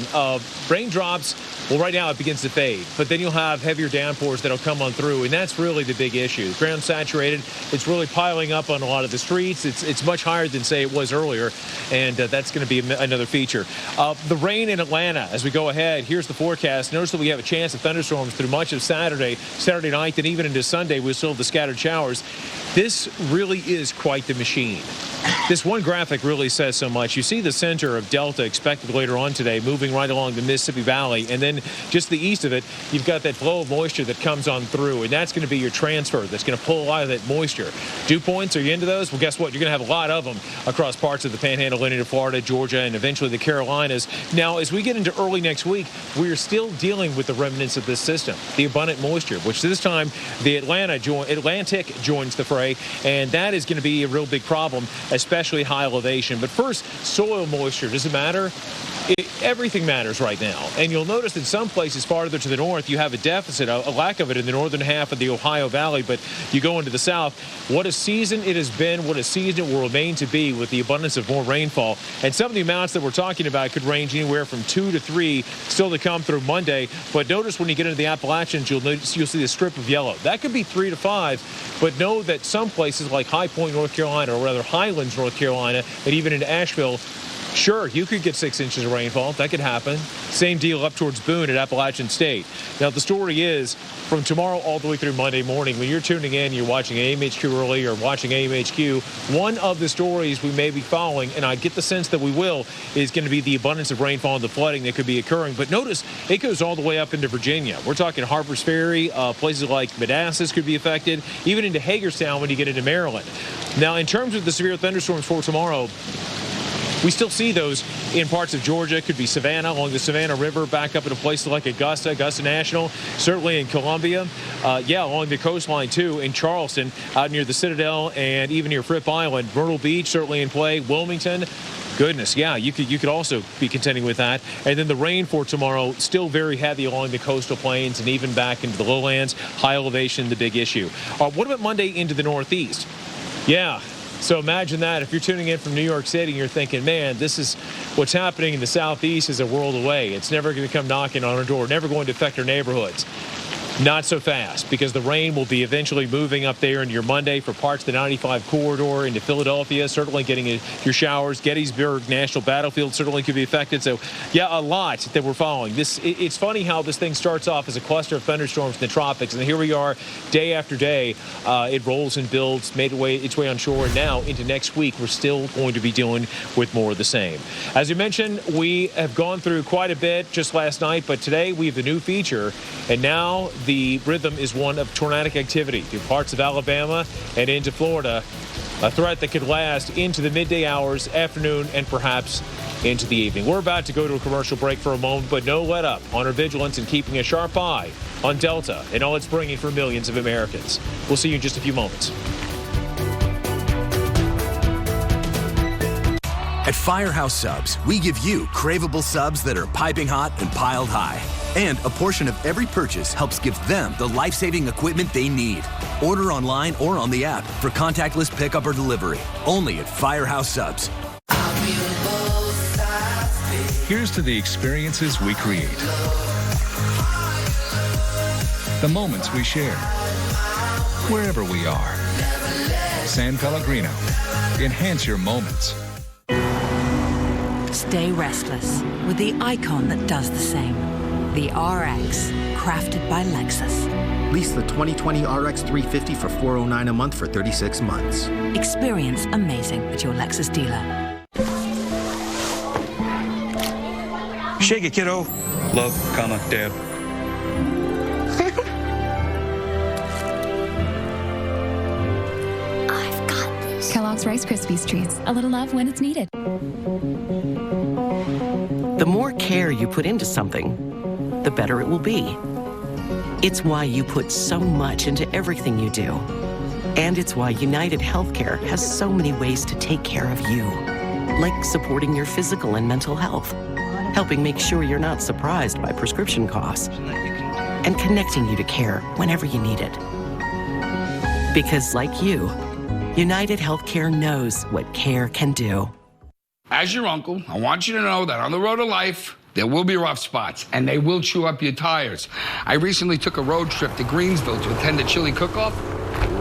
raindrops, well, right now it begins to fade. But then you'll have heavier downpours that'll come on through. And that's really the big issue. The ground's saturated. It's really piling up on a lot of the streets. It's much higher than, say, it was earlier. And that's going to be another feature. The rain in Atlanta as we go ahead. Here's the forecast. Notice that we have a chance of thunderstorms through much of Saturday night, and even into Sunday. We'll still have the scattered showers. This really is quite the machine. This one graphic really says so much. You see the center of Delta expected later on today, moving right along the Mississippi Valley. And then just the east of it, you've got that flow of moisture that comes on through. And that's going to be your transfer that's going to pull a lot of that moisture. Dew points, are you into those? Well, guess what? You're going to have a lot of them across parts of the Panhandle into Florida, Georgia, and eventually the Carolinas. Now, as we get into early next week, we're still dealing with the remnants of this system, the abundant moisture, which this time the Atlantic joins the fray. And that is going to be a real big problem, especially high elevation. But first, soil moisture. Does it matter? Everything matters right now. And you'll notice that some places farther to the north, you have a deficit, a lack of it in the northern half of the Ohio Valley. But you go into the south, what a season it has been, what a season it will remain to be with the abundance of more rainfall. And some of the amounts that we're talking about could range anywhere from 2 to 3 still to come through Monday. But notice when you get into the Appalachians, you'll see a strip of yellow. That could be 3 to 5. But know that some places like High Point, North Carolina, or rather Highlands, North Carolina, and even into Asheville, sure, you could get 6 inches of rainfall. That could happen. Same deal up towards Boone at Appalachian State. Now, the story is from tomorrow all the way through Monday morning, when you're tuning in, you're watching AMHQ early or watching AMHQ, one of the stories we may be following, and I get the sense that we will, is going to be the abundance of rainfall and the flooding that could be occurring. But notice it goes all the way up into Virginia. We're talking Harpers Ferry, places like Manassas could be affected, even into Hagerstown when you get into Maryland. Now, in terms of the severe thunderstorms for tomorrow, we still see those in parts of Georgia. Could be Savannah, along the Savannah River, back up into places like Augusta National, certainly in Columbia. Along the coastline, too, in Charleston, out near the Citadel, and even near Fripp Island. Myrtle Beach, certainly in play. Wilmington. Goodness, yeah, you could also be contending with that. And then the rain for tomorrow, still very heavy along the coastal plains and even back into the lowlands. High elevation, the big issue. What about Monday into the northeast? Yeah. So imagine that. If you're tuning in from New York City and you're thinking, man, this is what's happening in the southeast is a world away. It's never going to come knocking on our door, never going to affect our neighborhoods. Not so fast, because the rain will be eventually moving up there into your Monday for parts of the 95 corridor into Philadelphia, certainly getting your showers. Gettysburg National Battlefield certainly could be affected. So, yeah, a lot that we're following. It's funny how this thing starts off as a cluster of thunderstorms in the tropics, and here we are day after day. It rolls and builds, made its way on shore, and now into next week, we're still going to be dealing with more of the same. As you mentioned, we have gone through quite a bit just last night, but today we have a new feature, and now the rhythm is one of tornadic activity through parts of Alabama and into Florida, a threat that could last into the midday hours, afternoon, and perhaps into the evening. We're about to go to a commercial break for a moment, but no let up on our vigilance and keeping a sharp eye on Delta and all it's bringing for millions of Americans. We'll see you in just a few moments. At Firehouse Subs, we give you craveable subs that are piping hot and piled high. And a portion of every purchase helps give them the life-saving equipment they need. Order online or on the app for contactless pickup or delivery. Only at Firehouse Subs. Here's to the experiences we create. The moments we share. Wherever we are. San Pellegrino. Enhance your moments. Stay restless with the icon that does the same. The RX, crafted by Lexus. Lease the 2020 RX 350 for $409 a month for 36 months. Experience amazing at your Lexus dealer. Shake it, kiddo. Love, comma, Dad. I've got this. Kellogg's Rice Krispies Treats. A little love when it's needed. The more care you put into something, the better it will be. It's why you put so much into everything you do. And it's why United Healthcare has so many ways to take care of you. Like supporting your physical and mental health, helping make sure you're not surprised by prescription costs, and connecting you to care whenever you need it. Because like you, United Healthcare knows what care can do. As your uncle, I want you to know that on the road to life, there will be rough spots, and they will chew up your tires. I recently took a road trip to Greensville to attend a chili cook-off.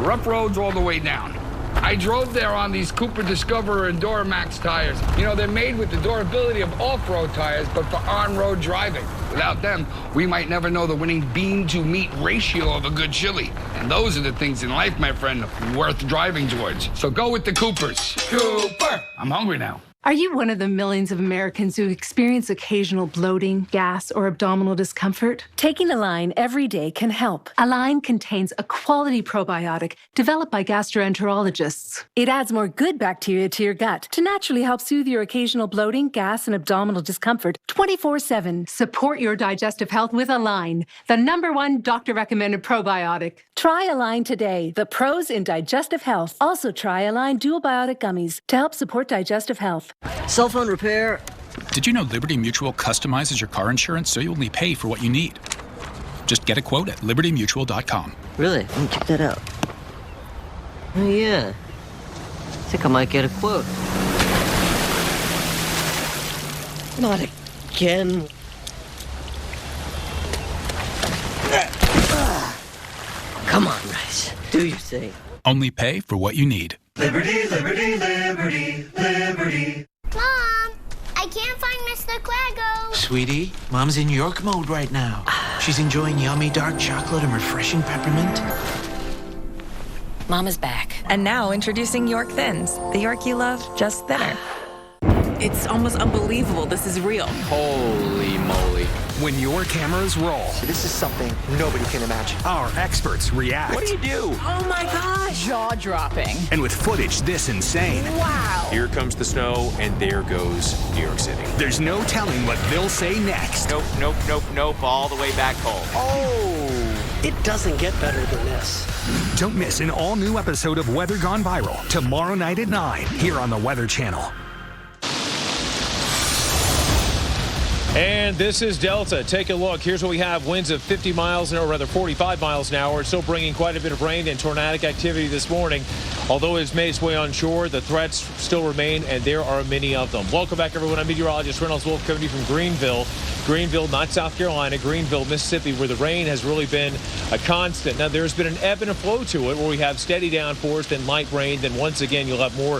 Rough roads all the way down. I drove there on these Cooper Discoverer and Duramax tires. You know, they're made with the durability of off-road tires, but for on-road driving. Without them, we might never know the winning bean-to-meat ratio of a good chili. And those are the things in life, my friend, worth driving towards. So go with the Coopers. Cooper! I'm hungry now. Are you one of the millions of Americans who experience occasional bloating, gas, or abdominal discomfort? Taking Align every day can help. Align contains a quality probiotic developed by gastroenterologists. It adds more good bacteria to your gut to naturally help soothe your occasional bloating, gas, and abdominal discomfort 24/7. Support your digestive health with Align, the #1 doctor-recommended probiotic. Try Align today, the pros in digestive health. Also try Align Dual Biotic Gummies to help support digestive health. Cell phone repair. Did you know Liberty Mutual customizes your car insurance so you only pay for what you need? Just get a quote at libertymutual.com. Really? Let me check that out. Oh, yeah. I think I might get a quote. Not again. Come on, Rice. Do your thing. Only pay for what you need. Liberty, liberty, liberty, liberty. Mom, I can't find Mr. Quaggo. Sweetie, Mom's in York mode right now. She's enjoying yummy dark chocolate and refreshing peppermint. Mama's back. And now introducing York Thins. The York you love, just thinner. It's almost unbelievable. This is real. Holy moly. When your cameras roll, this is something nobody can imagine. Our experts react. What do you do? Oh my gosh. Jaw-dropping. And with footage this insane. Wow. Here comes the snow, and there goes New York City. There's no telling what they'll say next. Nope, nope, nope, nope, all the way back home. Oh, it doesn't get better than this. Don't miss an all-new episode of Weather Gone Viral tomorrow night at 9 here on the Weather Channel. And this is Delta. Take a look. Here's what we have. Winds of 50 miles an hour, or rather 45 miles an hour. It's still bringing quite a bit of rain and tornadic activity this morning. Although it's made its way onshore, the threats still remain, and there are many of them. Welcome back, everyone. I'm meteorologist Reynolds Wolf coming to you from Greenville. Greenville, not South Carolina, Greenville, Mississippi, where the rain has really been a constant. Now, there's been an ebb and a flow to it, where we have steady downpours, then light rain, then once again you'll have more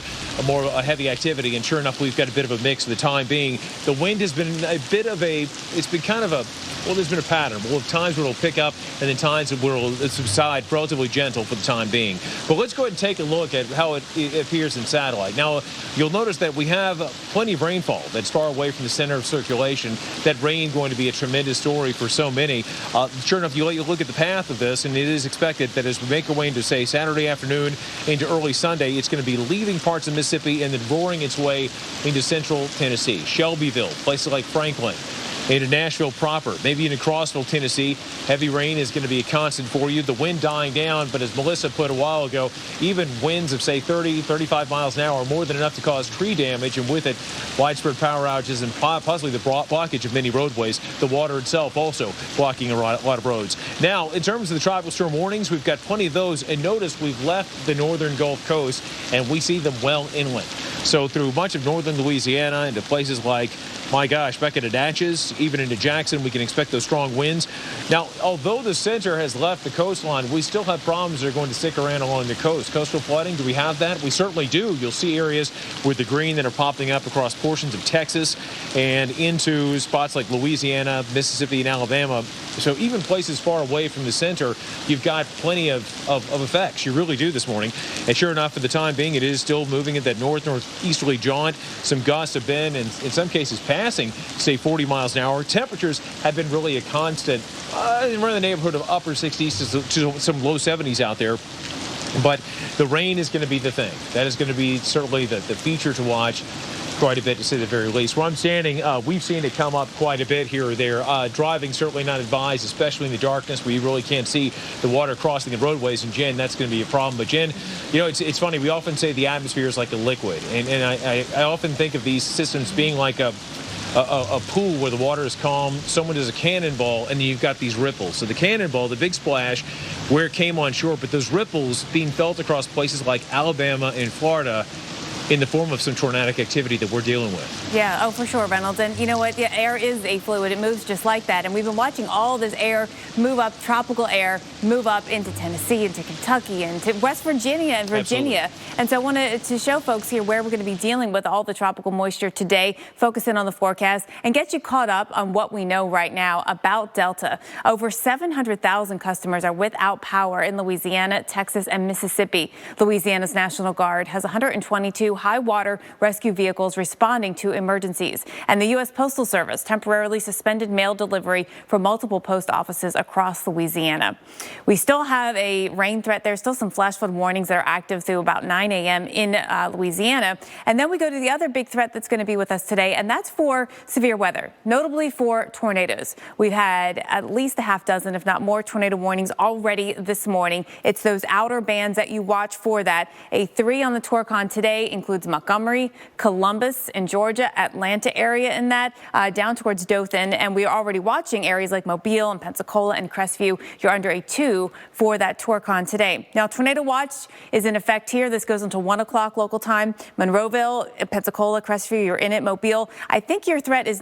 heavy activity. And sure enough, we've got a bit of a mix for the time being. The wind has been a bit of it's been kind of there's been a pattern. We'll have times where it'll pick up and then times where it'll subside, relatively gentle for the time being. But let's go ahead and take a look at how it appears in satellite. Now, you'll notice that we have plenty of rainfall that's far away from the center of circulation. That rain going to be a tremendous story for so many. Sure enough, you look at the path of this, and it is expected that as we make our way into, say, Saturday afternoon into early Sunday, it's going to be leaving parts of Mississippi and then roaring its way into central Tennessee, Shelbyville, places like Franklin, into Nashville proper, maybe into Crossville, Tennessee. Heavy rain is going to be a constant for you. The wind dying down, but as Melissa put a while ago, even winds of, say, 30, 35 miles an hour are more than enough to cause tree damage, and with it, widespread power outages and possibly the blockage of many roadways. The water itself also blocking a lot of roads. Now, in terms of the tropical storm warnings, we've got plenty of those, and notice we've left the northern Gulf Coast, and we see them well inland. So through much of northern Louisiana into places like, my gosh, back into Natchez, even into Jackson, we can expect those strong winds. Now, although the center has left the coastline, we still have problems that are going to stick around along the coast. Coastal flooding, do we have that? We certainly do. You'll see areas with the green that are popping up across portions of Texas and into spots like Louisiana, Mississippi, and Alabama. So even places far away from the center, you've got plenty of effects. You really do this morning. And sure enough, for the time being, it is still moving at that northeasterly jaunt. Some gusts have been, and in some cases, passing, say, 40 miles an hour. Temperatures have been really a constant, around the neighborhood of upper 60s to some low 70s out there. But the rain is going to be the thing. That is going to be certainly the feature to watch. Quite a bit, to say the very least. Where I'm standing, we've seen it come up quite a bit here or there. Driving certainly not advised, especially in the darkness where you really can't see the water crossing the roadways. And Jen, that's going to be a problem. But Jen, you know, it's funny. We often say the atmosphere is like a liquid, and I often think of these systems being like a pool where the water is calm. Someone does a cannonball, and you've got these ripples. So the cannonball, the big splash, where it came on shore, but those ripples being felt across places like Alabama and Florida. in the form of some tornadic activity that we're dealing with. Yeah, oh, for sure, Reynolds. And you know what? Yeah, air is a fluid. It moves just like that. And we've been watching all this air move up, tropical air move up into Tennessee, into Kentucky, and to West Virginia and Virginia. Absolutely. And so I wanted to show folks here where we're going to be dealing with all the tropical moisture today, focus in on the forecast, and get you caught up on what we know right now about Delta. Over 700,000 customers are without power in Louisiana, Texas, and Mississippi. Louisiana's National Guard has 122 high water rescue vehicles responding to emergencies. And the U.S. Postal Service temporarily suspended mail delivery for multiple post offices across Louisiana. We still have a rain threat. There's still some flash flood warnings that are active through about 9 a.m. in Louisiana. And then we go to the other big threat that's going to be with us today, and that's for severe weather, notably for tornadoes. We've had at least a half dozen, if not more, tornado warnings already this morning. It's those outer bands that you watch for that. A 3 on the Torcon today includes Montgomery, Columbus in Georgia, Atlanta area in that, down towards Dothan. And we are already watching areas like Mobile and Pensacola and Crestview. You're under a 2 for that Torcon today. Now, tornado watch is in effect here. This goes until 1 o'clock local time. Monroeville, Pensacola, Crestview, you're in it. Mobile, I think your threat is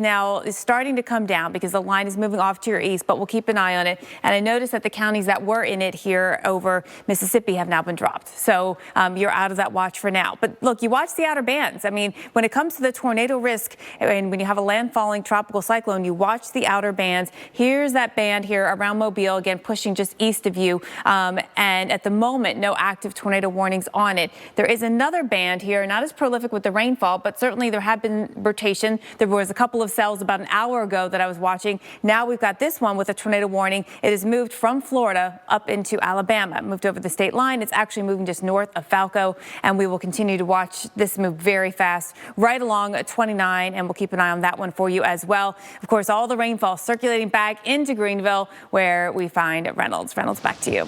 starting to come down because the line is moving off to your east, but we'll keep an eye on it. And I noticed that the counties that were in it here over Mississippi have now been dropped. So you're out of that watch for now. But look, you watch the outer bands. I mean, when it comes to the tornado risk, and when you have a landfalling tropical cyclone, you watch the outer bands. Here's that band here around Mobile, again, pushing just east of you. And at the moment, no active tornado warnings on it. There is another band here, not as prolific with the rainfall, but certainly there have been rotation. There was a couple of cells about an hour ago that I was watching. Now we've got this one with a tornado warning. It has moved from Florida up into Alabama. It moved over the state line. It's actually moving just north of Falco, and we will continue to watch this move very fast right along 29, and we'll keep an eye on that one for you as well. Of course, all the rainfall circulating back into Greenville, where we find Reynolds. Reynolds, back to you.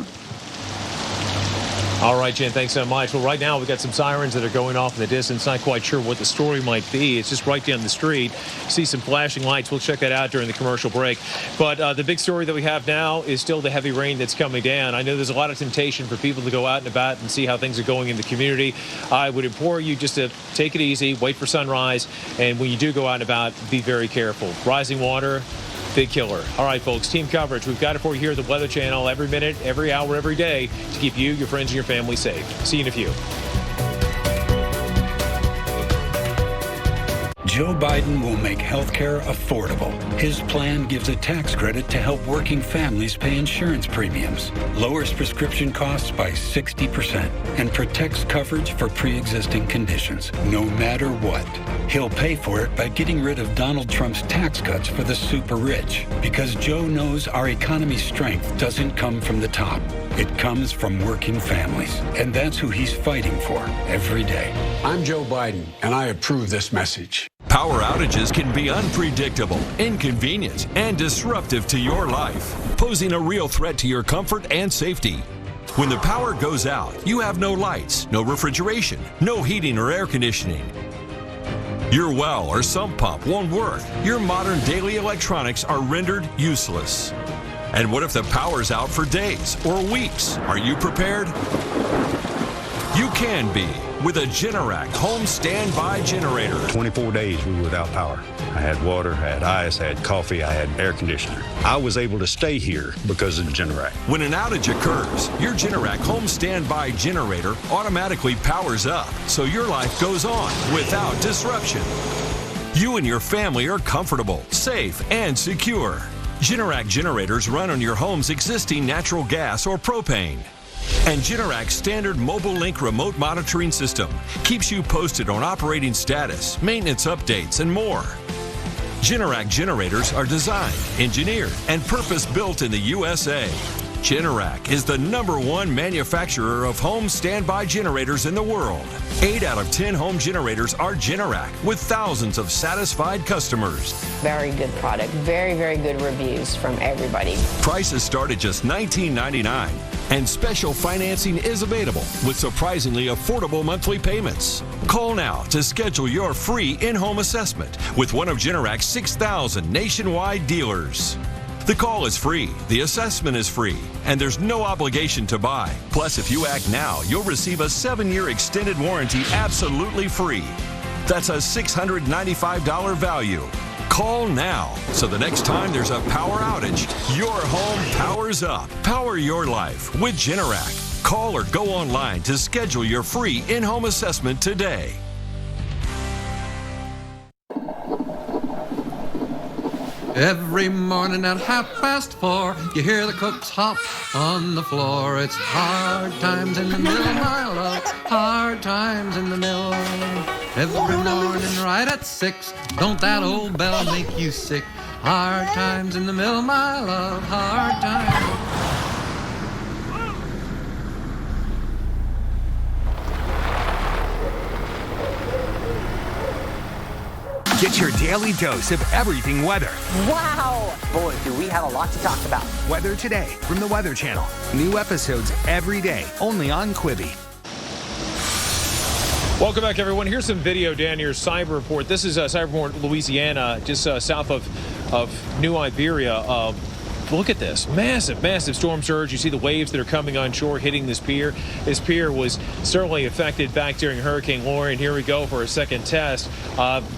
All right, Jen, thanks so much. Well, right now we've got some sirens that are going off in the distance. Not quite sure what the story might be. It's just right down the street. See some flashing lights. We'll check that out during the commercial break. But the big story that we have now is still the heavy rain that's coming down. I know there's a lot of temptation for people to go out and about and see how things are going in the community. I would implore you just to take it easy, wait for sunrise, and when you do go out and about, be very careful. Rising water, big killer. All right, folks, team coverage. We've got it for you here at the Weather Channel every minute, every hour, every day to keep you, your friends, and your family safe. See you in a few. Joe Biden will make healthcare affordable. His plan gives a tax credit to help working families pay insurance premiums, lowers prescription costs by 60%, and protects coverage for pre-existing conditions, no matter what. He'll pay for it by getting rid of Donald Trump's tax cuts for the super rich, because Joe knows our economy's strength doesn't come from the top. It comes from working families, and that's who he's fighting for every day. I'm Joe Biden, and I approve this message. Power outages can be unpredictable, inconvenient, and disruptive to your life, posing a real threat to your comfort and safety. When the power goes out, you have no lights, no refrigeration, no heating or air conditioning. Your well or sump pump won't work. Your modern daily electronics are rendered useless. And what if the power's out for days or weeks? Are you prepared? You can be with a Generac home standby generator. 24 days we were without power. I had water, I had ice, I had coffee, I had air conditioner. I was able to stay here because of the Generac. When an outage occurs, your Generac home standby generator automatically powers up, so your life goes on without disruption. You and your family are comfortable, safe, and secure. Generac generators run on your home's existing natural gas or propane. And Generac's standard Mobile Link remote monitoring system keeps you posted on operating status, maintenance updates, and more. Generac generators are designed, engineered, and purpose-built in the USA. Generac is the #1 manufacturer of home standby generators in the world. 8 out of 10 home generators are Generac, with thousands of satisfied customers. Very good product, very, very good reviews from everybody. Prices start at just $19.99, and special financing is available with surprisingly affordable monthly payments. Call now to schedule your free in-home assessment with one of Generac's 6,000 nationwide dealers. The call is free, the assessment is free, and there's no obligation to buy. Plus, if you act now, you'll receive a 7-year extended warranty absolutely free. That's a $695 value. Call now, so the next time there's a power outage, your home powers up. Power your life with Generac. Call or go online to schedule your free in-home assessment today. Every morning at 4:30, you hear the cooks hop on the floor. It's hard times in the mill, my love, hard times in the mill. Every morning right at 6, don't that old bell make you sick? Hard times in the mill, my love, hard times. Get your daily dose of everything weather. Wow! Boy, do we have a lot to talk about. Weather Today from the Weather Channel. New episodes every day, only on Quibi. Welcome back, everyone. Here's some video down near Cyber Report. This is Cyber Report, Louisiana, just south of New Iberia. Look at this. Massive, massive storm surge. You see the waves that are coming on shore hitting this pier. This pier was certainly affected back during Hurricane Laura. Here we go for a second test.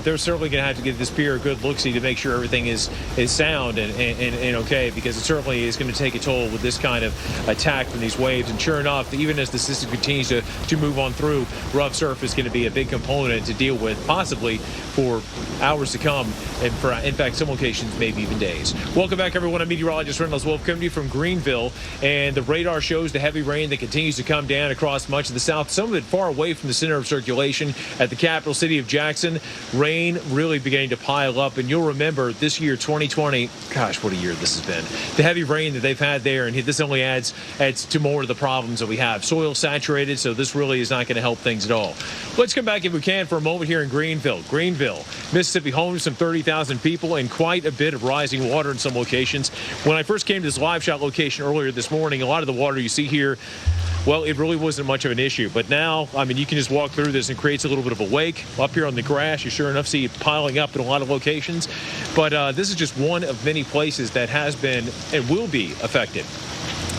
They're certainly going to have to give this pier a good look-see to make sure everything is sound and okay, because it certainly is going to take a toll with this kind of attack from these waves. And sure enough, even as the system continues to move on through, rough surf is going to be a big component to deal with, possibly for hours to come, and for, in fact, some locations, maybe even days. Welcome back, everyone. I'm meteorologist Reynolds Wolf coming to you from Greenville, and the radar shows the heavy rain that continues to come down across much of the south, some of it far away from the center of circulation at the capital city of Jackson. Rain really beginning to pile up, and you'll remember this year, 2020, gosh, what a year this has been. The heavy rain that they've had there, and this only adds to more of the problems that we have. Soil saturated, so this really is not going to help things at all. Let's come back, if we can, for a moment here in Greenville. Greenville, Mississippi, home to some 30,000 people and quite a bit of rising water in some locations. When I first came to this live shot location earlier this morning, a lot of the water you see here, well, it really wasn't much of an issue. But now, I mean, you can just walk through this and it creates a little bit of a wake. Up here on the grass, you sure enough see it piling up in a lot of locations. But this is just one of many places that has been and will be affected.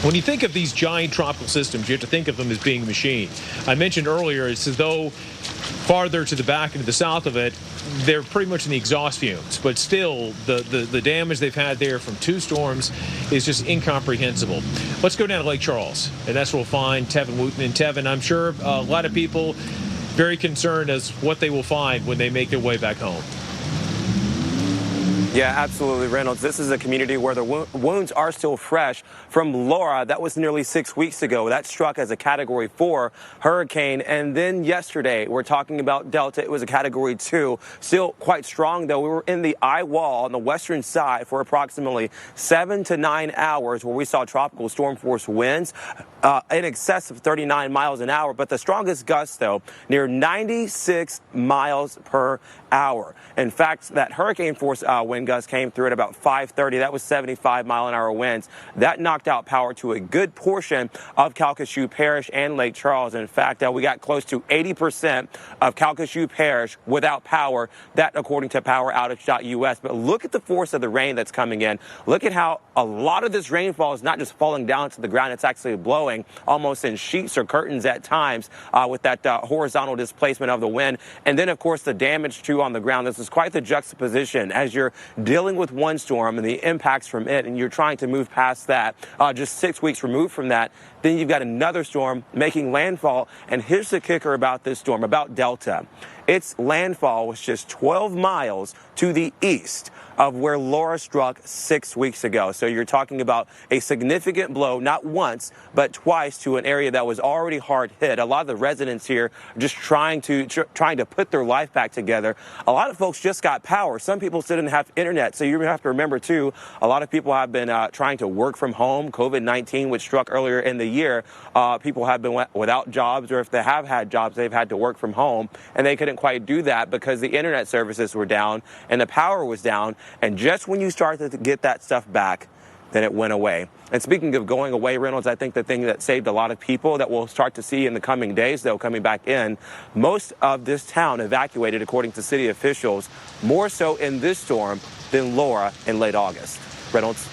When you think of these giant tropical systems, you have to think of them as being a machine. I mentioned earlier, it's as though farther to the back and to the south of it, they're pretty much in the exhaust fumes. But still, the damage they've had there from 2 storms is just incomprehensible. Let's go down to Lake Charles, and that's where we'll find Tevin Wooten. And Tevin, I'm sure a lot of people very concerned as what they will find when they make their way back home. Yeah, absolutely, Reynolds. This is a community where the wounds are still fresh from Laura. That was nearly 6 weeks ago. That struck as a Category 4 hurricane. And then yesterday, we're talking about Delta. It was a Category 2. Still quite strong, though. We were in the eye wall on the western side for approximately 7 to 9 hours, where we saw tropical storm force winds in excess of 39 miles an hour. But the strongest gusts, though, near 96 miles per hour. In fact, that hurricane force wind gust came through at about 5:30. That was 75-mile-an-hour winds. That knocked out power to a good portion of Calcasieu Parish and Lake Charles. In fact, we got close to 80% of Calcasieu Parish without power. That, according to poweroutage.us. But look at the force of the rain that's coming in. Look at how a lot of this rainfall is not just falling down to the ground. It's actually blowing almost in sheets or curtains at times with that horizontal displacement of the wind. And then, of course, the damage, too, on the ground. This is quite the juxtaposition as you're dealing with one storm and the impacts from it, and you're trying to move past that. Just 6 weeks removed from that, then you've got another storm making landfall. And here's the kicker about this storm, about Delta. Its landfall was just 12 miles to the east of where Laura struck 6 weeks ago. So you're talking about a significant blow, not once, but twice, to an area that was already hard hit. A lot of the residents here are just trying to put their life back together. A lot of folks just got power. Some people still didn't have internet. So you have to remember, too, a lot of people have been trying to work from home. COVID-19, which struck earlier in the year, people have been without jobs, or if they have had jobs, they've had to work from home, and they couldn't quite do that because the internet services were down and the power was down. And just when you started to get that stuff back, then it went away. And speaking of going away, Reynolds, I think the thing that saved a lot of people that we'll start to see in the coming days, though, coming back in, most of this town evacuated, according to city officials, more so in this storm than Laura in late August. Reynolds?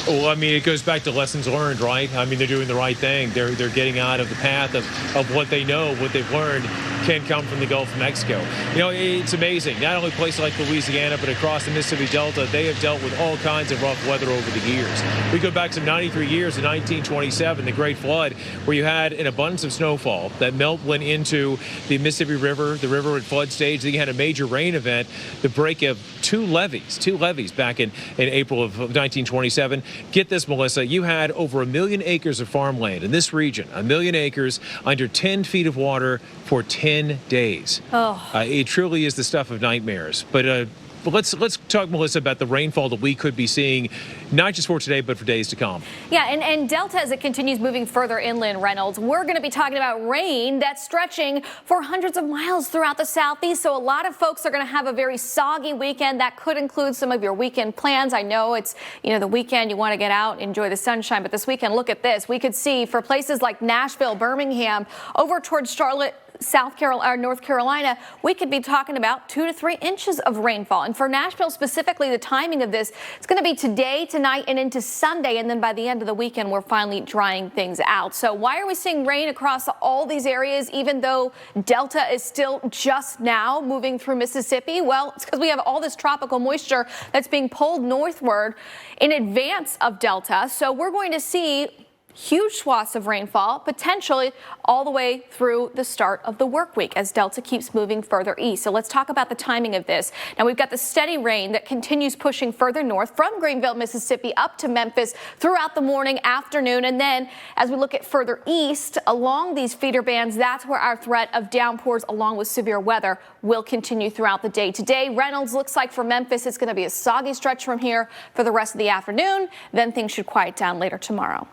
Well, I mean, it goes back to lessons learned, right? I mean, they're doing the right thing. They're getting out of the path of what they know, what they've learned can come from the Gulf of Mexico. You know, it's amazing. Not only places like Louisiana, but across the Mississippi Delta, they have dealt with all kinds of rough weather over the years. We go back some 93 years in 1927, the Great Flood, where you had an abundance of snowfall. That melt went into the Mississippi River. The river at flood stage. Then you had a major rain event, the break of two levees back in April of 1927. Get this, Melissa, you had over 1 million acres of farmland in this region, 1 million acres under 10 feet of water for 10 days. It truly is the stuff of nightmares. But let's talk, Melissa, about the rainfall that we could be seeing, not just for today, but for days to come. Yeah, and Delta, as it continues moving further inland, Reynolds, we're going to be talking about rain that's stretching for hundreds of miles throughout the southeast. So a lot of folks are going to have a very soggy weekend. That could include some of your weekend plans. I know it's, the weekend, you want to get out, enjoy the sunshine. But this weekend, look at this. We could see for places like Nashville, Birmingham, over towards Charlotte, North Carolina, we could be talking about 2 to 3 inches of rainfall. And for Nashville specifically, the timing of this, it's going to be today, tonight, and into Sunday. And then by the end of the weekend, we're finally drying things out. So why are we seeing rain across all these areas, even though Delta is still just now moving through Mississippi? Well, it's because we have all this tropical moisture that's being pulled northward in advance of Delta. So we're going to see huge swaths of rainfall, potentially all the way through the start of the work week as Delta keeps moving further east. So let's talk about the timing of this. Now, we've got the steady rain that continues pushing further north from Greenville, Mississippi, up to Memphis throughout the morning, afternoon. And then as we look at further east along these feeder bands, that's where our threat of downpours along with severe weather will continue throughout the day. Today, Reynolds, looks like for Memphis, it's going to be a soggy stretch from here for the rest of the afternoon. Then things should quiet down later tomorrow.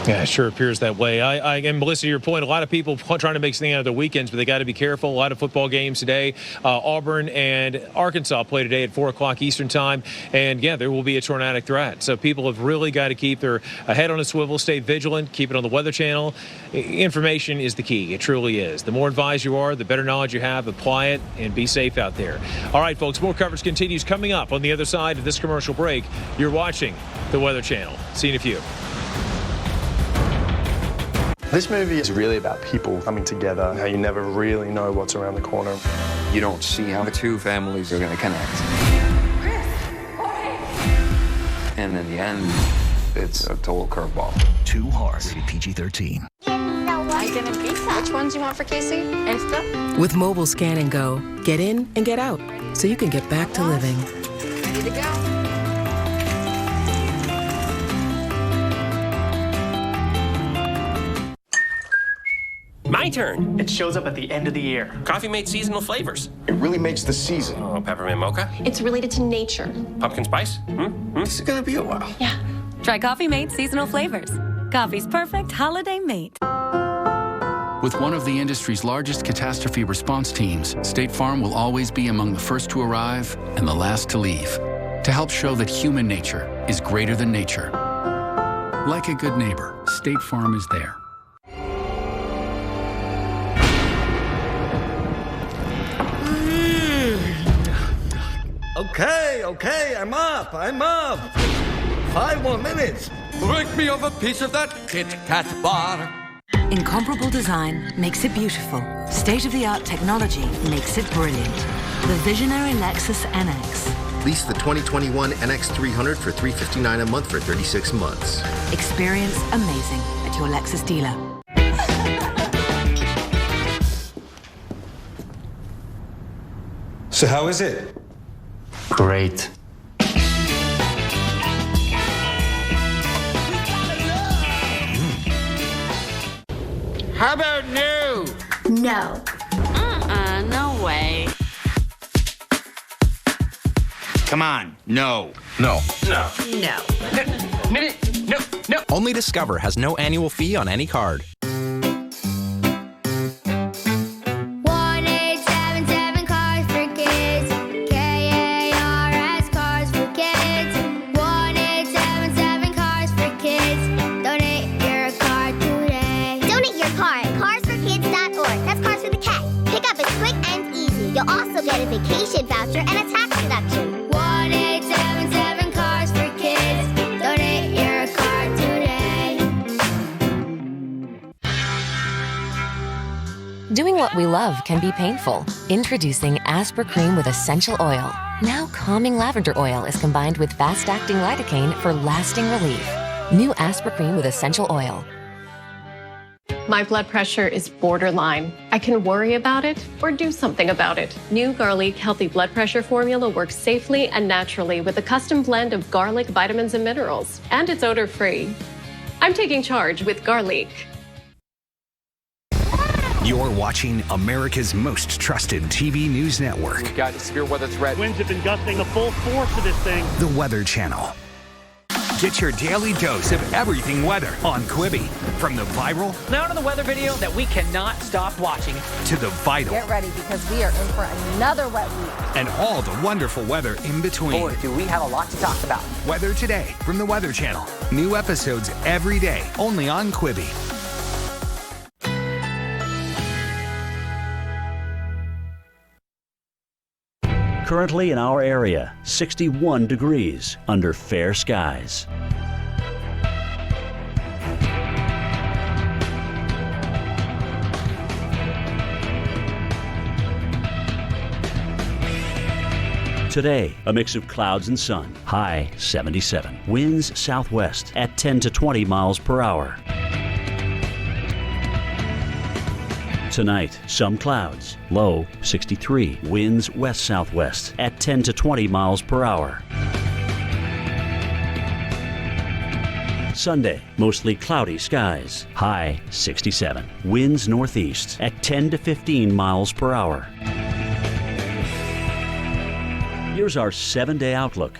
Yeah, it sure appears that way. And Melissa, to your point, a lot of people trying to make something out of their weekends, but they got to be careful. A lot of football games today. Auburn and Arkansas play today at 4 o'clock Eastern time. And yeah, there will be a tornadic threat. So people have really got to keep their head on a swivel, stay vigilant, keep it on the Weather Channel. Information is the key. It truly is. The more advised you are, the better knowledge you have. Apply it and be safe out there. All right, folks, more coverage continues coming up on the other side of this commercial break. You're watching the Weather Channel. See you in a few. This movie is really about people coming together, how you never really know what's around the corner. You don't see how the two families are going to connect. And in the end, it's a total curveball. Too hard. Rated PG-13. Which ones you want for Casey? Esta? With Mobile Scan and Go, get in and get out so you can get back to living. Ready to go. My turn. It shows up at the end of the year. Coffee Mate seasonal flavors. It really makes the season. Oh, peppermint mocha. It's related to nature. Pumpkin spice. This is gonna be a while. Yeah. Try Coffee Mate seasonal flavors. Coffee's perfect holiday mate. With one of the industry's largest catastrophe response teams, State Farm will always be among the first to arrive and the last to leave, to help show that human nature is greater than nature. Like a good neighbor, State Farm is there. Okay, I'm up. 5 more minutes. Break me off a piece of that Kit Kat bar. Incomparable design makes it beautiful. State-of-the-art technology makes it brilliant. The visionary Lexus NX. Lease the 2021 NX 300 for $359 a month for 36 months. Experience amazing at your Lexus dealer. So how is it? Great. How about no? No. No way. Come on, no. No. No. No. Only Discover has no annual fee on any card. 1877 Cars for Kids. KARS Cars for Kids. 1877 Cars for Kids. Donate your car today. Donate your car at carsforkids.org. That's Cars with a K. Pickup is quick and easy. You'll also get a vacation voucher and a tax deduction. 1877 Cars for Kids. Doing what we love can be painful. Introducing Aspercreme with essential oil. Now calming lavender oil is combined with fast-acting lidocaine for lasting relief. New Aspercreme with essential oil. My blood pressure is borderline. I can worry about it or do something about it. New Garlic Healthy Blood Pressure Formula works safely and naturally with a custom blend of garlic, vitamins, and minerals. And it's odor-free. I'm taking charge with Garlic. You're watching America's most trusted TV news network. We've got a severe weather threat. Winds have been gusting the full force of this thing. The Weather Channel. Get your daily dose of everything weather on Quibi. From the viral Now to the weather video that we cannot stop watching. to the vital Get ready because we are in for another wet week. and all the wonderful weather in between. Boy, do we have a lot to talk about. Weather Today from the Weather Channel. New episodes every day, only on Quibi. Currently in our area, 61 degrees under fair skies. Today, a mix of clouds and sun. High 77. Winds southwest at 10 to 20 miles per hour. Tonight, some clouds. Low 63. Winds west-southwest at 10 to 20 miles per hour. Sunday, mostly cloudy skies. High 67. Winds northeast at 10 to 15 miles per hour. Here's our 7-day outlook.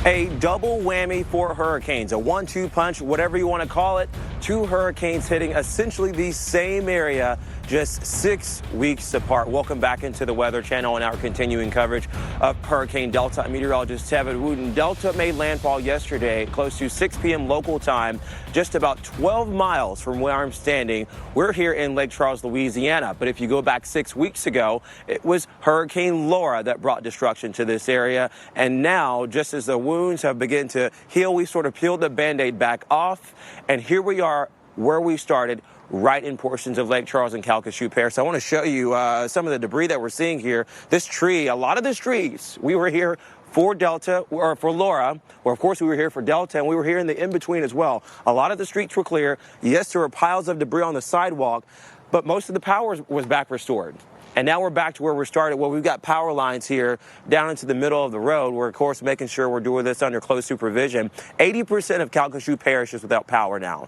A double whammy for hurricanes, a 1-2 punch, whatever you want to call it. 2 hurricanes hitting essentially the same area just 6 weeks apart. Welcome back into the Weather Channel and our continuing coverage of Hurricane Delta. I'm meteorologist Tevin Wooten. Delta made landfall yesterday close to 6 p.m. local time, just about 12 miles from where I'm standing. We're here in Lake Charles, Louisiana. But if you go back 6 weeks ago, it was Hurricane Laura that brought destruction to this area. And now, just as the wounds have begun to heal, we sort of peeled the Band-Aid back off. And here we are where we started, right in portions of Lake Charles and Calcasieu Parish. So I want to show you some of the debris that we're seeing here. This tree, a lot of this trees, we were here for Delta, or for Laura, or of course we were here for Delta, and we were here in the in-between as well. A lot of the streets were clear. Yes, there were piles of debris on the sidewalk, but most of the power was back restored. And now we're back to where we started. Well, we've got power lines here down into the middle of the road. We're, of course, making sure we're doing this under close supervision. 80% of Calcasieu Parish is without power now.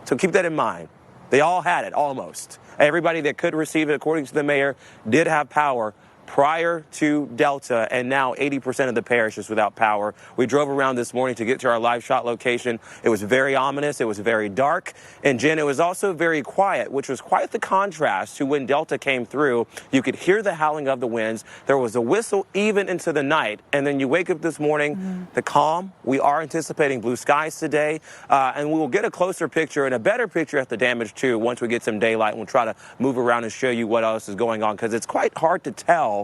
So keep that in mind. They all had it, almost. Everybody that could receive it, according to the mayor, did have power prior to Delta, and now 80% of the parish is without power. We drove around this morning to get to our live shot location. It was very ominous. It was very dark. And Jen, it was also very quiet, which was quite the contrast to when Delta came through. You could hear the howling of the winds. There was a whistle even into the night. And then you wake up this morning, the calm. We are anticipating blue skies today. And we will get a closer picture and a better picture at the damage, too, once we get some daylight. We'll try to move around and show you what else is going on, because it's quite hard to tell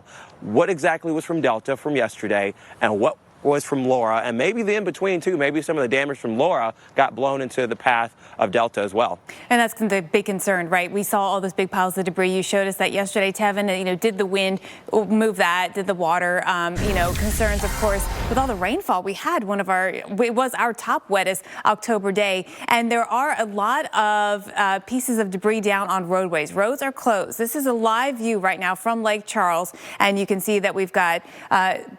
what exactly was from Delta from yesterday and what was from Laura, and maybe the in-between, too. Maybe some of the damage from Laura got blown into the path of Delta as well. And that's the big concern, right? We saw all those big piles of debris. You showed us that yesterday, Tevin. Did the wind move that? Did the water? Concerns, of course, with all the rainfall we had. It was our top wettest October day. And there are a lot of pieces of debris down on roadways. Roads are closed. This is a live view right now from Lake Charles. And you can see that we've got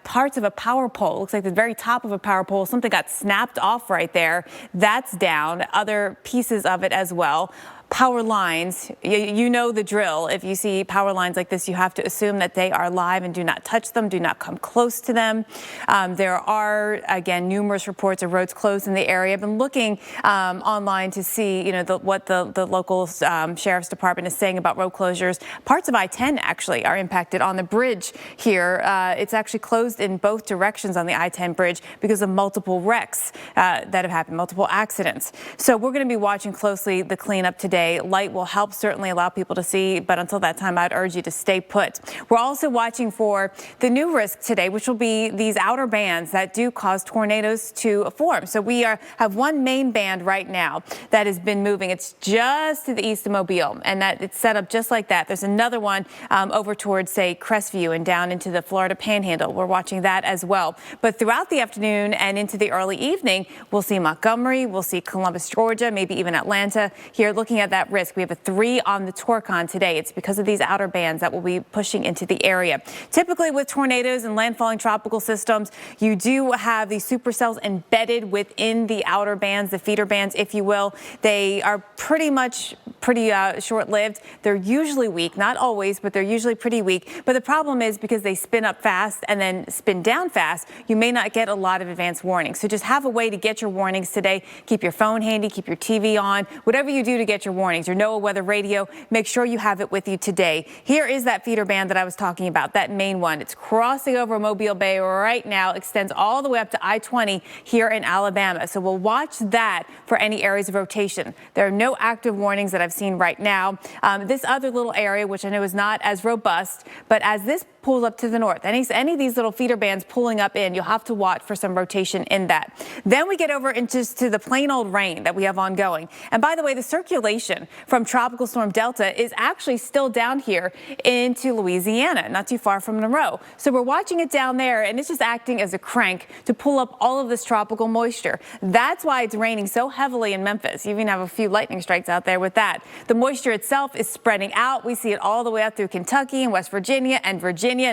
parts of a power pole. Looks like the very top of a power pole. Something got snapped off right there. That's down. Other pieces of it as well. Power lines, you know the drill. If you see power lines like this, you have to assume that they are live and do not touch them, do not come close to them. There are, again, numerous reports of roads closed in the area. I've been looking online to see, what the local sheriff's department is saying about road closures. Parts of I-10 actually are impacted on the bridge here. It's actually closed in both directions on the I-10 bridge because of multiple wrecks that have happened, multiple accidents. So we're going to be watching closely the cleanup today. today. Light will help certainly allow people to see, but until that time, I'd urge you to stay put. We're also watching for the new risk today, which will be these outer bands that do cause tornadoes to form. So we have one main band right now that has been moving. It's just to the east of Mobile, and that it's set up just like that. There's another one over towards, say, Crestview and down into the Florida Panhandle. We're watching that as well. But throughout the afternoon and into the early evening, we'll see Montgomery, we'll see Columbus, Georgia, maybe even Atlanta. Here, looking at that risk, we have a 3 on the Torcon today. It's because of these outer bands that will be pushing into the area. Typically with tornadoes and landfalling tropical systems, you do have these supercells embedded within the outer bands, the feeder bands, if you will. They are pretty short-lived. They're usually weak, not always, but they're usually pretty weak. But the problem is because they spin up fast and then spin down fast, you may not get a lot of advance warning. So just have a way to get your warnings today. Keep your phone handy, keep your TV on, whatever you do to get your warnings. Your NOAA weather radio, make sure you have it with you today. Here is that feeder band that I was talking about, that main one. It's crossing over Mobile Bay right now, extends all the way up to I-20 here in Alabama. So we'll watch that for any areas of rotation. There are no active warnings that I've seen right now. This other little area, which I know is not as robust, but as this pulls up to the north, any of these little feeder bands pulling up in, you'll have to watch for some rotation in that. Then we get over into the plain old rain that we have ongoing. And by the way, the circulation from Tropical Storm Delta is actually still down here into Louisiana, not too far from Monroe. So we're watching it down there, and it's just acting as a crank to pull up all of this tropical moisture. That's why it's raining so heavily in Memphis. You even have a few lightning strikes out there with that. The moisture itself is spreading out. We see it all the way up through Kentucky and West Virginia and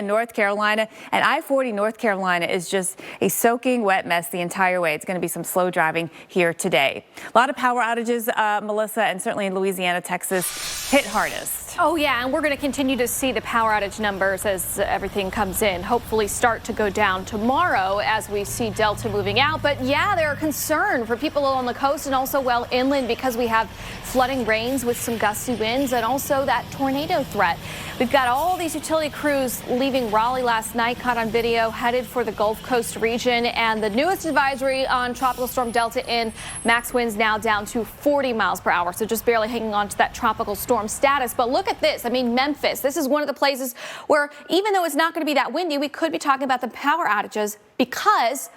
North Carolina, and I-40 North Carolina is just a soaking wet mess the entire way. It's going to be some slow driving here today. A lot of power outages, Melissa, and certainly in Louisiana, Texas, hit hardest. Oh, yeah, and we're going to continue to see the power outage numbers as everything comes in, hopefully start to go down tomorrow as we see Delta moving out. But, yeah, there are concerns for people along the coast and also well inland because we have flooding rains with some gusty winds and also that tornado threat. We've got all these utility crews leaving Raleigh last night, caught on video, headed for the Gulf Coast region. And the newest advisory on Tropical Storm Delta in max winds now down to 40 miles per hour. So just barely hanging on to that tropical storm status. But look at this. I mean, Memphis, this is one of the places where even though it's not going to be that windy, we could be talking about the power outages because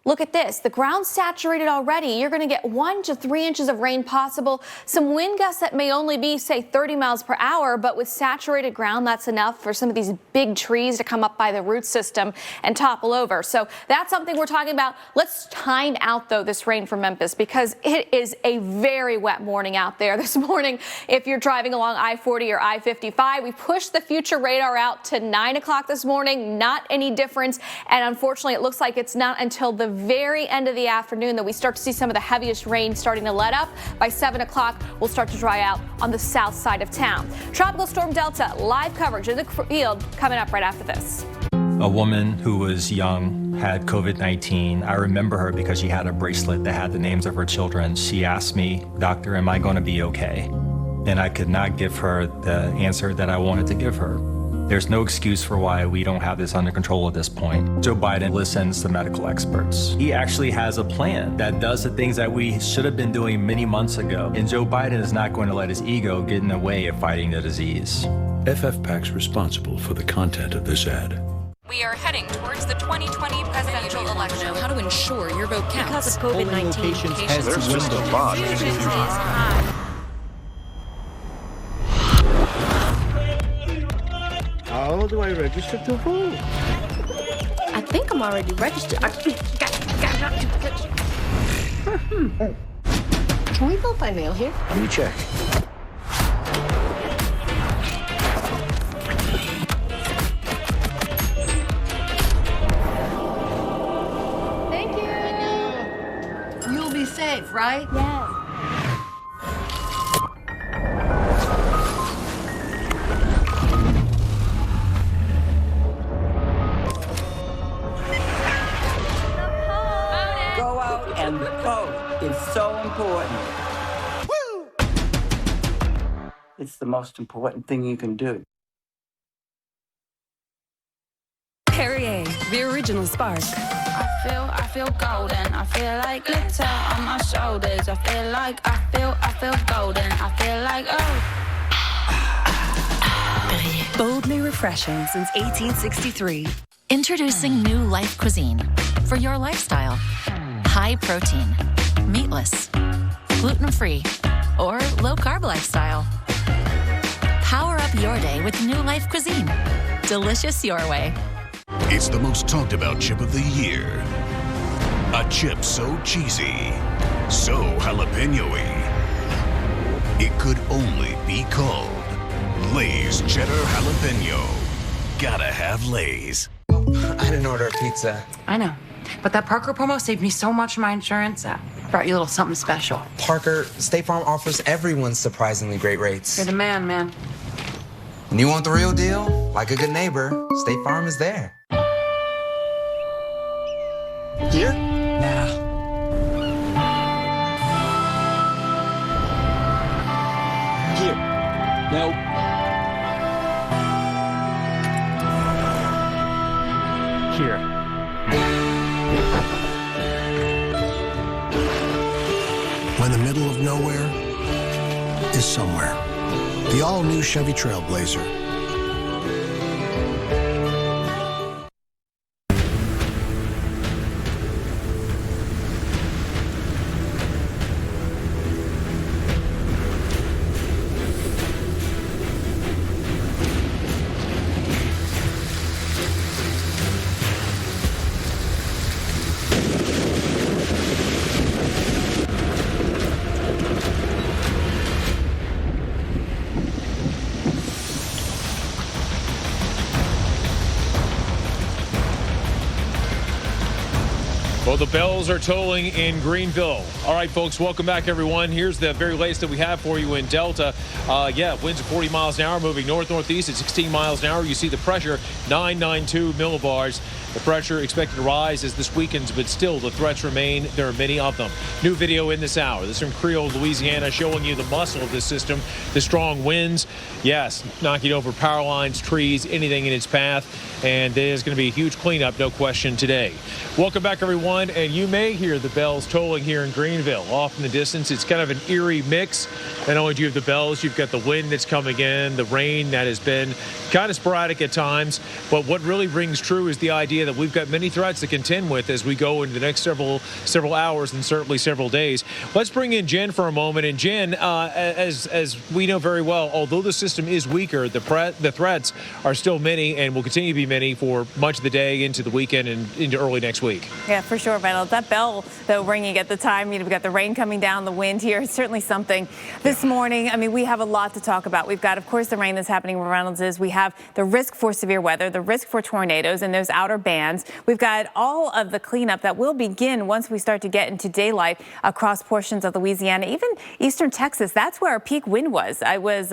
look at this. The ground's saturated already. You're going to get 1 to 3 inches of rain possible. Some wind gusts that may only be, say, 30 miles per hour, but with saturated ground, that's enough for some of these big trees to come up by the root system and topple over. So that's something we're talking about. Let's time out, though, this rain for Memphis because it is a very wet morning out there this morning. If you're driving along I-40 or I-55, we pushed the future radar out to 9 o'clock this morning. Not any difference. And unfortunately, it looks like it's not until the very end of the afternoon that we start to see some of the heaviest rain starting to let up. By 7 o'clock, we'll start to dry out on the south side of town. Tropical Storm Delta, live coverage in the field coming up right after this. A woman who was young had COVID-19. I remember her because she had a bracelet that had the names of her children. She asked me, "Doctor, am I going to be okay?" And I could not give her the answer that I wanted to give her. There's no excuse for why we don't have this under control at this point. Joe Biden listens to medical experts. He actually has a plan that does the things that we should have been doing many months ago. And Joe Biden is not going to let his ego get in the way of fighting the disease. FFPAC's responsible for the content of this ad. We are heading towards the 2020 presidential election. How to ensure your vote counts. Because of COVID-19, There's just a lot. How do I register to vote? I think I'm already registered. Can we vote by mail here? Let me check. Thank you. You'll be safe, right? Yes. And vote is so important. Woo! It's the most important thing you can do. Perrier, the original spark. I feel golden. I feel like glitter on my shoulders. I feel golden. I feel like, Boldly refreshing since 1863. Introducing new Life Cuisine for your lifestyle. High protein, meatless, gluten-free, or low-carb lifestyle. Power up your day with new Life Cuisine. Delicious your way. It's the most talked about chip of the year. A chip so cheesy, so jalapeno-y. It could only be called Lay's Cheddar Jalapeno. Gotta have Lay's. I didn't order a pizza. I know. But that Parker promo saved me so much on my insurance. Brought you a little something special. Parker, State Farm offers everyone surprisingly great rates. You're the man, man. And you want the real deal? Like a good neighbor, State Farm is there. Here? Yeah. Here. No. Here. When the middle of nowhere is somewhere. The all-new Chevy Trailblazer. Well, the bells are tolling in Greenville. All right, folks, welcome back, everyone. Here's the very latest that we have for you in Delta. Winds at 40 miles an hour, moving north-northeast at 16 miles an hour. You see the pressure, 992 millibars. The pressure expected to rise as this weekends, but still the threats remain. There are many of them. New video in this hour. This is from Creole, Louisiana, showing you the muscle of this system, the strong winds. Yes, knocking over power lines, trees, anything in its path. And there's going to be a huge cleanup, no question, today. Welcome back, everyone. And you may hear the bells tolling here in Greenville. Off in the distance, it's kind of an eerie mix. Not only do you have the bells, you've got the wind that's coming in, the rain that has been kind of sporadic at times. But what really rings true is the idea that we've got many threats to contend with as we go into the next several hours and certainly several days. Let's bring in Jen for a moment. And Jen, as we know very well, although the system is weaker, the threats are still many and will continue to be many for much of the day into the weekend and into early next week. Yeah, for sure, Reynolds. That bell, though, ringing at the time, we've got the rain coming down, the wind here. It's certainly something. This morning, I mean, we have a lot to talk about. We've got, of course, the rain that's happening where Reynolds is. We have the risk for severe weather, the risk for tornadoes and those outer bands. We've got all of the cleanup that will begin once we start to get into daylight across portions of Louisiana, even eastern Texas. That's where our peak wind was. I was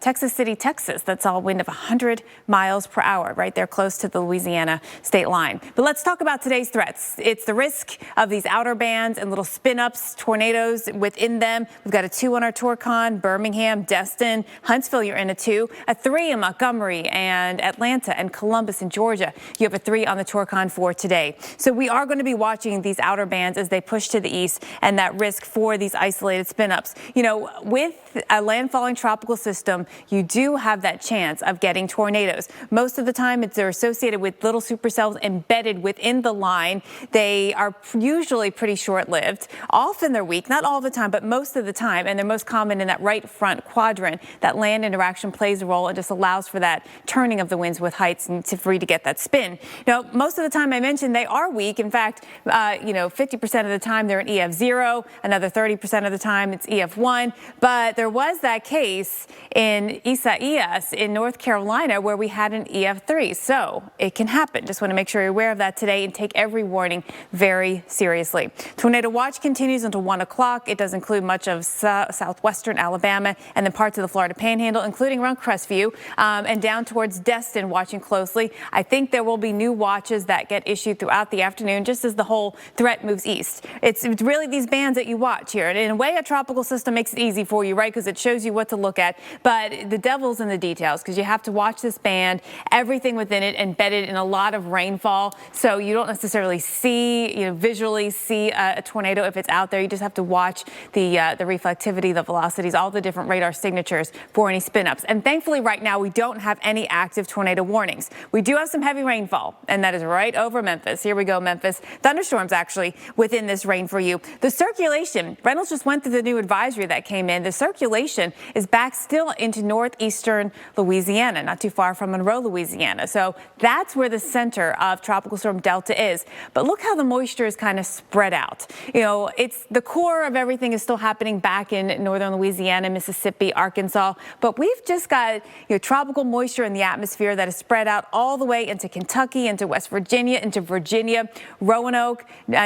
Texas City, Texas. That's all wind of 100 miles per hour right there close to the Louisiana state line. But let's talk about today's threats. It's the risk of these outer bands and little spin-ups, tornadoes within them. We've got a 2 on our Torcon, Birmingham, Destin, Huntsville, you're in a 2, a 3 in Montgomery and Atlanta and Columbus in Georgia. You have a 3 on the Torcon for today. So we are going to be watching these outer bands as they push to the east and that risk for these isolated spin-ups. You know, with a landfalling tropical system, you do have that chance of getting tornadoes. Most of the time, they're associated with little supercells embedded within the line. They are usually pretty short-lived. Often they're weak, not all the time, but most of the time, and they're most common in that right front quadrant. That land interaction plays a role and just allows for that turning of the winds with heights and for you to get that spin. Now, most of the time I mentioned they are weak. In fact, 50% of the time they're in EF0, another 30% of the time it's EF1. But there was that case in Isaias in North Carolina where we had an EF3. So it can happen. Just want to make sure you're aware of that today and take every warning very seriously. Tornado watch continues until 1 o'clock. It does include much of southwestern Alabama and then parts of the Florida Panhandle, including around Crestview. And and down towards Destin, watching closely. I think there will be new watches that get issued throughout the afternoon, just as the whole threat moves east. It's really these bands that you watch here. And in a way, a tropical system makes it easy for you, right? Because it shows you what to look at. But the devil's in the details, because you have to watch this band, everything within it embedded in a lot of rainfall. So you don't necessarily see, visually see a tornado if it's out there. You just have to watch the reflectivity, the velocities, all the different radar signatures for any spin-ups. And thankfully, right now, we don't have any active tornado warnings. We do have some heavy rainfall, and that is right over Memphis. Here we go, Memphis. Thunderstorms actually within this rain for you. The circulation, Reynolds just went through the new advisory that came in. The circulation is back still into northeastern Louisiana, not too far from Monroe, Louisiana. So that's where the center of Tropical Storm Delta is. But look how the moisture is kind of spread out. It's the core of everything is still happening back in northern Louisiana, Mississippi, Arkansas. But we've just got tropical moisture in the atmosphere that is spread out all the way into Kentucky, into West Virginia, into Virginia, Roanoke,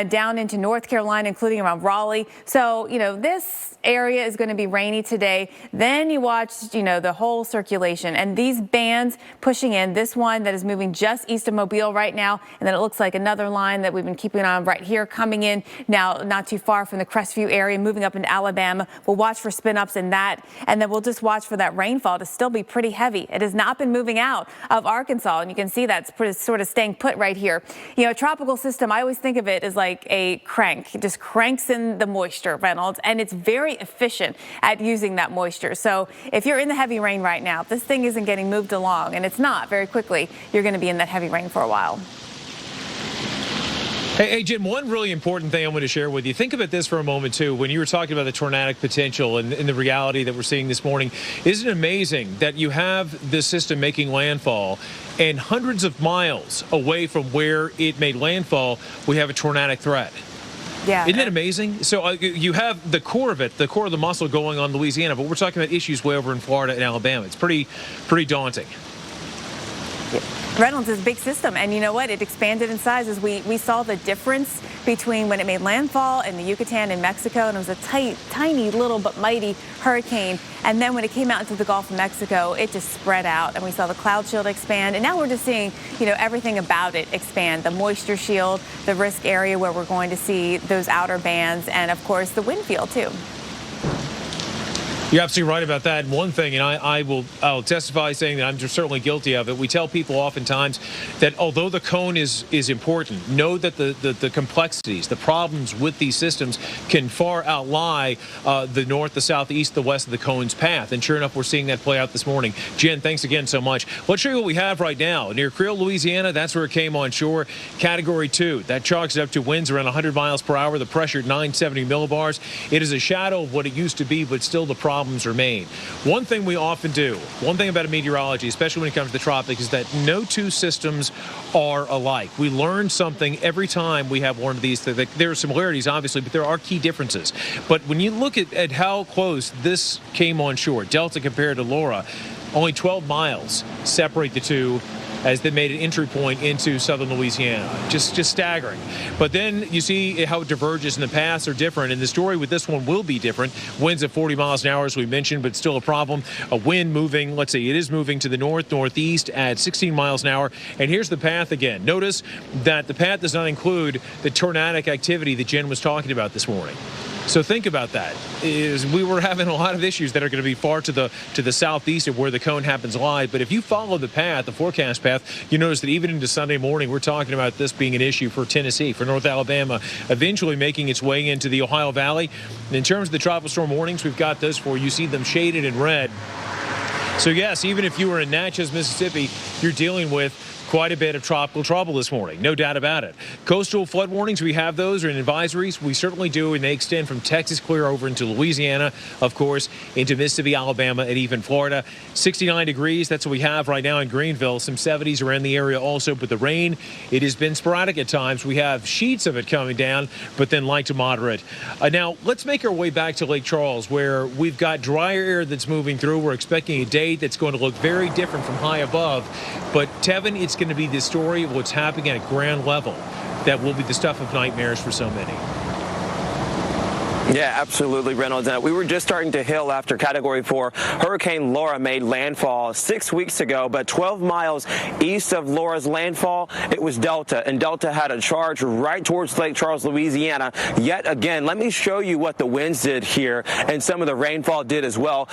down into North Carolina, including around Raleigh. So, this area is going to be rainy today. Then you watch, the whole circulation and these bands pushing in. This one that is moving just east of Mobile right now. And then it looks like another line that we've been keeping on right here coming in now, not too far from the Crestview area, moving up into Alabama. We'll watch for spin ups in that. And then we'll just watch for that rainfall to still be pretty heavy. It has not been moving out of Arkansas. And you can see that's sort of staying put right here. A tropical system, I always think of it as like a crank. It just cranks in the moisture, Reynolds, and it's very efficient at using that moisture. So if you're in the heavy rain right now, if this thing isn't getting moved along, and it's not very quickly, you're going to be in that heavy rain for a while. Hey, Jim, one really important thing I want to share with you. Think about this for a moment, too. When you were talking about the tornadic potential and the reality that we're seeing this morning, isn't it amazing that you have this system making landfall and hundreds of miles away from where it made landfall, we have a tornadic threat? Yeah. Isn't it amazing? So you have the core of it, the core of the muscle going on Louisiana, but we're talking about issues way over in Florida and Alabama. It's pretty daunting. Reynolds is a big system, and you know what? It expanded in size as we saw the difference between when it made landfall in the Yucatan in Mexico, and it was a tiny little but mighty hurricane. And then when it came out into the Gulf of Mexico, it just spread out, and we saw the cloud shield expand. And now we're just seeing, everything about it expand. The moisture shield, the risk area where we're going to see those outer bands, and of course the wind field too. You're absolutely right about that. And one thing, and I'll testify saying that I'm just certainly guilty of it. We tell people oftentimes that although the cone is important, know that the complexities, the problems with these systems can far outlie the north, the south, the east, the west of the cone's path. And sure enough, we're seeing that play out this morning. Jen, thanks again so much. Let's show you what we have right now. Near Creole, Louisiana, that's where it came on shore. Category 2. That chalks it up to winds around 100 miles per hour. The pressure at 970 millibars. It is a shadow of what it used to be, but still the problems remain. One thing we often do, one thing about meteorology, especially when it comes to the tropics, is that no two systems are alike. We learn something every time we have one of these. There are similarities, obviously, but there are key differences. But when you look at how close this came on shore, Delta compared to Laura, only 12 miles separate the two as they made an entry point into southern Louisiana. Just staggering. But then you see how it diverges, and the paths are different, and the story with this one will be different. Winds at 40 miles an hour, as we mentioned, but still a problem. A wind moving, let's see, it is moving to the northeast at 16 miles an hour. And here's the path again. Notice that the path does not include the tornadic activity that Jen was talking about this morning. So think about that. We were having a lot of issues that are going to be far to the southeast of where the cone happens live. But if you follow the path, the forecast path, you notice that even into Sunday morning, we're talking about this being an issue for Tennessee, for North Alabama, eventually making its way into the Ohio Valley. And in terms of the tropical storm warnings, we've got this for you. You see them shaded in red. So yes, even if you were in Natchez, Mississippi, you're dealing with quite a bit of tropical trouble this morning, no doubt about it. Coastal flood warnings, we have those, or in advisories, we certainly do, and they extend from Texas clear over into Louisiana, of course, into Mississippi, Alabama, and even Florida. 69 degrees, that's what we have right now in Greenville. Some 70s around the area also, but the rain, it has been sporadic at times. We have sheets of it coming down, but then light to moderate. Now, let's make our way back to Lake Charles, where we've got drier air that's moving through. We're expecting a day that's going to look very different from high above, but Tevin, it's going to be the story of what's happening at ground level that will be the stuff of nightmares for so many. Yeah, absolutely, Reynolds. We were just starting to hail after Category 4. Hurricane Laura made landfall 6 weeks ago, but 12 miles east of Laura's landfall, it was Delta, and Delta had a charge right towards Lake Charles, Louisiana. Yet again, let me show you what the winds did here, and some of the rainfall did as well.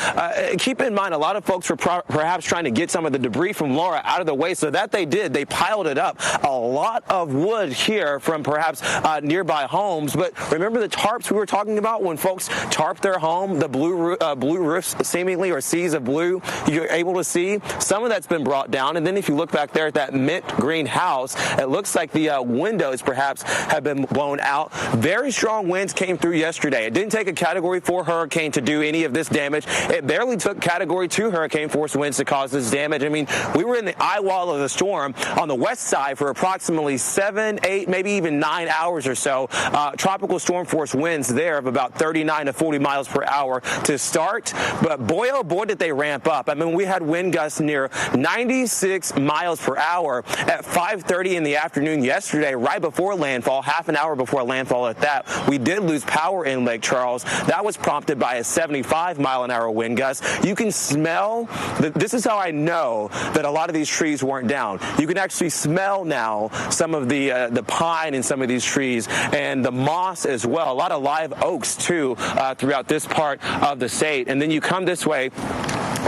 Keep in mind, a lot of folks were perhaps trying to get some of the debris from Laura out of the way, so that they did. They piled it up. A lot of wood here from perhaps nearby homes, but remember the tarps we were talking about when folks tarp their home, the blue roofs seemingly, or seas of blue you're able to see? Some of that's been brought down, and then if you look back there at that mint green house, it looks like the windows perhaps have been blown out. Very strong winds came through yesterday. It didn't take a Category 4 hurricane to do any of this damage. It barely took Category 2 hurricane force winds to cause this damage. I mean, we were in the eye wall of the storm on the west side for approximately 7, 8, maybe even 9 hours or so. Tropical storm force winds there of about 39 to 40 miles per hour to start. But boy, oh boy, did they ramp up. I mean, we had wind gusts near 96 miles per hour at 5:30 in the afternoon yesterday, right before landfall, half an hour before landfall at that. We did lose power in Lake Charles. That was prompted by a 75-mile-an-hour wind gust. You can smell, this is how I know that a lot of these trees weren't down. You can actually smell now some of the pine in some of these trees, and the moss as well. A lot of live oaks too throughout this part of the state. And then you come this way,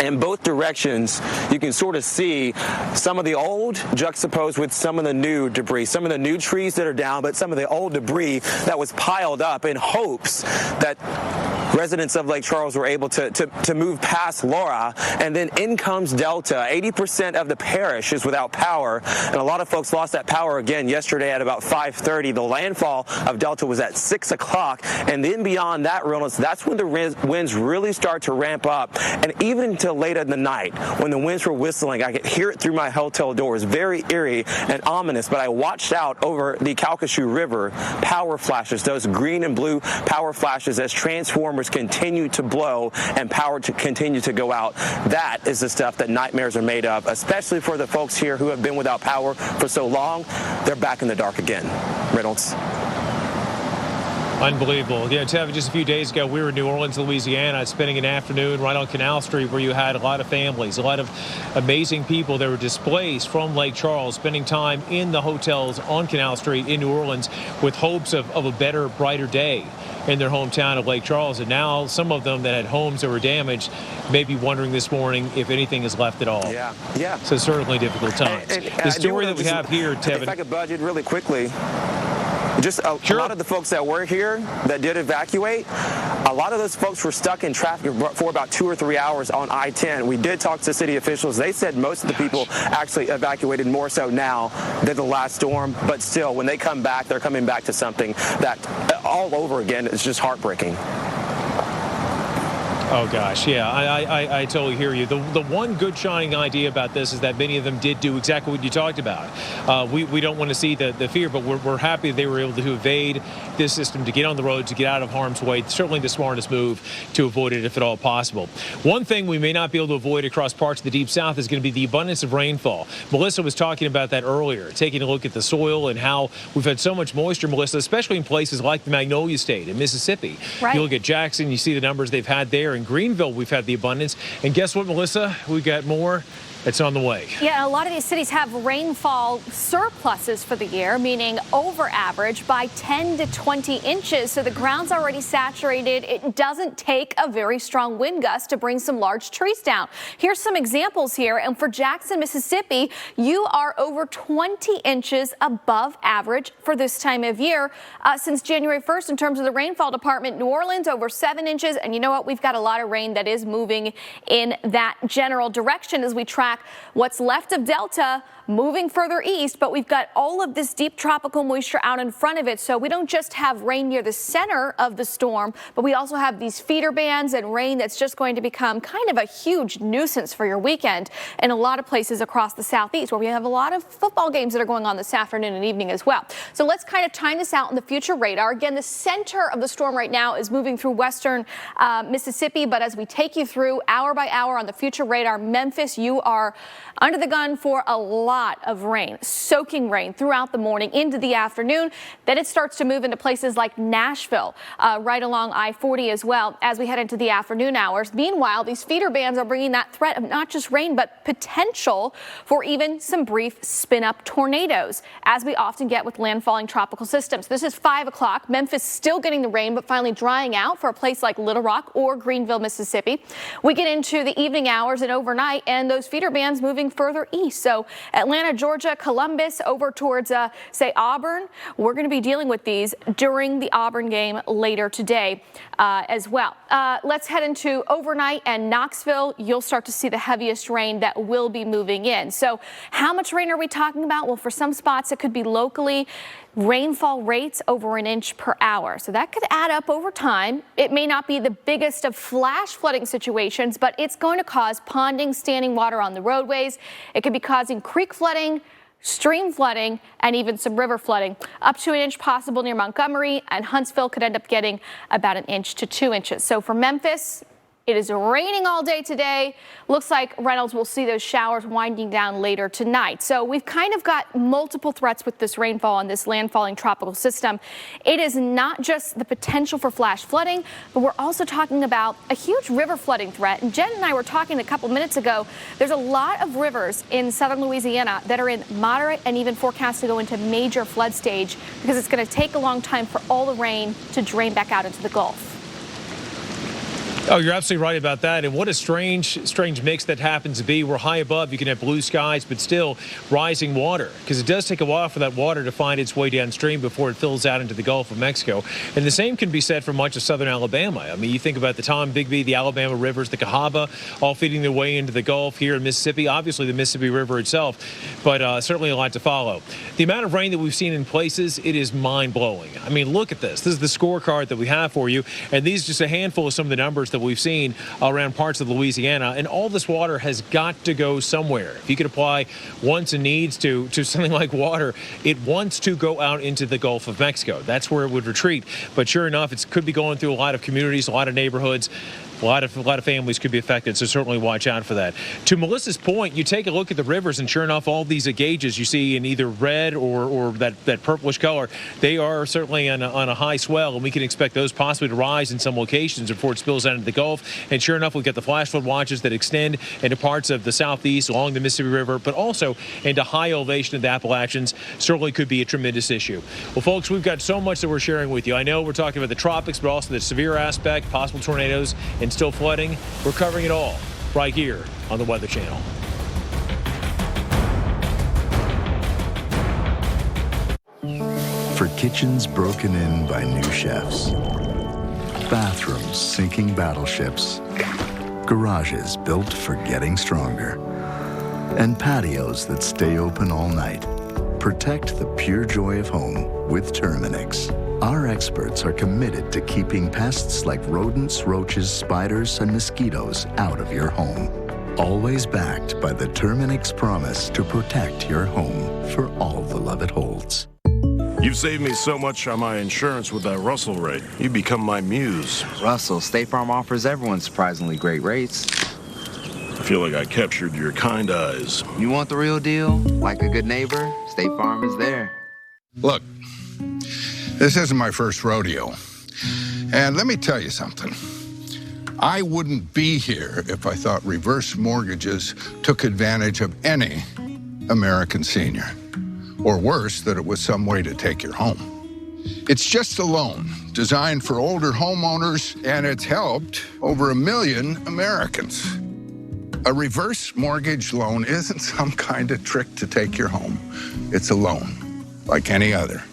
in both directions, you can sort of see some of the old juxtaposed with some of the new debris, some of the new trees that are down, but some of the old debris that was piled up in hopes that residents of Lake Charles were able to move past Laura. And then in comes Delta. 80% of the parish is without power, and a lot of folks lost that power again yesterday at about 5:30. The landfall of Delta was at 6 o'clock, and then beyond that, Reynolds, that's when the winds really start to ramp up. And even until late in the night, when the winds were whistling, I could hear it through my hotel doors. Very eerie and ominous, but I watched out over the Calcasieu River, power flashes, those green and blue power flashes as transformers continue to blow and power to continue to go out. That is the stuff that nightmares are made of, especially for the folks here who have been without power for so long. They're back in the dark again. Reynolds. Unbelievable. Yeah, Tevin, just a few days ago, we were in New Orleans, Louisiana, spending an afternoon right on Canal Street where you had a lot of families, a lot of amazing people that were displaced from Lake Charles, spending time in the hotels on Canal Street in New Orleans with hopes of a better, brighter day in their hometown of Lake Charles. And now some of them that had homes that were damaged may be wondering this morning if anything is left at all. Yeah. So certainly difficult times. The story that we have here, Tevin. If I could budget really quickly. Just a lot of the folks that were here that did evacuate, a lot of those folks were stuck in traffic for about 2 or 3 hours on I-10. We did talk to city officials. They said most of the people actually evacuated more so now than the last storm. But still, when they come back, they're coming back to something that all over again is just heartbreaking. Oh, gosh, yeah, I totally hear you. The one good shining idea about this is that many of them did do exactly what you talked about. We don't want to see the fear, but we're happy they were able to evade this system, to get on the road, to get out of harm's way. Certainly the smartest move to avoid it if at all possible. One thing we may not be able to avoid across parts of the Deep South is going to be the abundance of rainfall. Melissa was talking about that earlier, taking a look at the soil and how we've had so much moisture, Melissa, especially in places like the Magnolia State in Mississippi. Right. You look at Jackson, you see the numbers they've had there. In Greenville, we've had the abundance. And guess what, Melissa? We got more. It's on the way. Yeah, a lot of these cities have rainfall surpluses for the year, meaning over average by 10 to 20 inches. So the ground's already saturated. It doesn't take a very strong wind gust to bring some large trees down. Here's some examples here. And for Jackson, Mississippi, you are over 20 inches above average for this time of year since January 1st in terms of the rainfall department. New Orleans over 7 inches. And you know what? We've got a lot of rain that is moving in that general direction as we track what's left of Delta moving further east, but we've got all of this deep tropical moisture out in front of it. So we don't just have rain near the center of the storm, but we also have these feeder bands and rain that's just going to become kind of a huge nuisance for your weekend in a lot of places across the southeast, where we have a lot of football games that are going on this afternoon and evening as well. So let's kind of time this out in the future radar. Again, the center of the storm right now is moving through western Mississippi, but as we take you through hour by hour on the future radar, Memphis, you are are under the gun for a lot of rain, soaking rain throughout the morning into the afternoon. Then it starts to move into places like Nashville, right along I-40 as well as we head into the afternoon hours. Meanwhile, these feeder bands are bringing that threat of not just rain, but potential for even some brief spin-up tornadoes, as we often get with landfalling tropical systems. This is 5 o'clock. Memphis still getting the rain, but finally drying out for a place like Little Rock or Greenville, Mississippi. We get into the evening hours and overnight, and those feeder bands moving further east. So Atlanta, Georgia, Columbus, over towards, say, Auburn. We're going to be dealing with these during the Auburn game later today as well. Let's head into overnight and Knoxville. You'll start to see the heaviest rain that will be moving in. So how much rain are we talking about? Well, for some spots, it could be locally rainfall rates over an inch per hour. So that could add up over time. It may not be the biggest of flash flooding situations, but it's going to cause ponding, standing water on the roadways. It could be causing creek flooding, stream flooding, and even some river flooding. Up to an inch possible near Montgomery, and Huntsville could end up getting about an inch to 2 inches. So for Memphis, it is raining all day today. Looks like Reynolds will see those showers winding down later tonight. So we've kind of got multiple threats with this rainfall and this landfalling tropical system. It is not just the potential for flash flooding, but we're also talking about a huge river flooding threat. And Jen and I were talking a couple minutes ago. There's a lot of rivers in southern Louisiana that are in moderate and even forecast to go into major flood stage because it's going to take a long time for all the rain to drain back out into the Gulf. Oh, you're absolutely right about that. And what a strange mix that happens to be. We're high above. You can have blue skies, but still rising water, because it does take a while for that water to find its way downstream before it fills out into the Gulf of Mexico. And the same can be said for much of southern Alabama. I mean, you think about the Tombigbee, the Alabama rivers, the Cahaba, all feeding their way into the Gulf here in Mississippi. Obviously, the Mississippi River itself, but certainly a lot to follow. The amount of rain that we've seen in places, it is mind-blowing. I mean, look at this. This is the scorecard that we have for you, and these are just a handful of some of the numbers that we've seen around parts of Louisiana, and all this water has got to go somewhere. If you could apply wants and needs to something like water, it wants to go out into the Gulf of Mexico. That's where it would retreat. But sure enough, it could be going through a lot of communities, a lot of neighborhoods. A lot of families could be affected, so certainly watch out for that. To Melissa's point, you take a look at the rivers, and sure enough, all these gauges you see in either red or that purplish color, they are certainly on a high swell, and we can expect those possibly to rise in some locations before it spills out into the Gulf. And sure enough, we've got the flash flood watches that extend into parts of the southeast along the Mississippi River, but also into high elevation of the Appalachians. Certainly could be a tremendous issue. Well, folks, we've got so much that we're sharing with you. I know we're talking about the tropics, but also the severe aspect, possible tornadoes, and still flooding. We're covering it all right here on the Weather Channel. For kitchens broken in by new chefs, bathrooms sinking battleships, garages built for getting stronger, and patios that stay open all night. Protect the pure joy of home with Terminix. Our experts are committed to keeping pests like rodents, roaches, spiders, and mosquitoes out of your home. Always backed by the Terminix promise to protect your home for all the love it holds. You've saved me so much on my insurance with that Russell rate. You become my muse. Russell, State Farm offers everyone surprisingly great rates. I feel like I captured your kind eyes. You want the real deal? Like a good neighbor, State Farm is there. Look, this isn't my first rodeo. And let me tell you something. I wouldn't be here if I thought reverse mortgages took advantage of any American senior. Or worse, that it was some way to take your home. It's just a loan designed for older homeowners, and it's helped over 1 million Americans. A reverse mortgage loan isn't some kind of trick to take your home. It's a loan, like any other.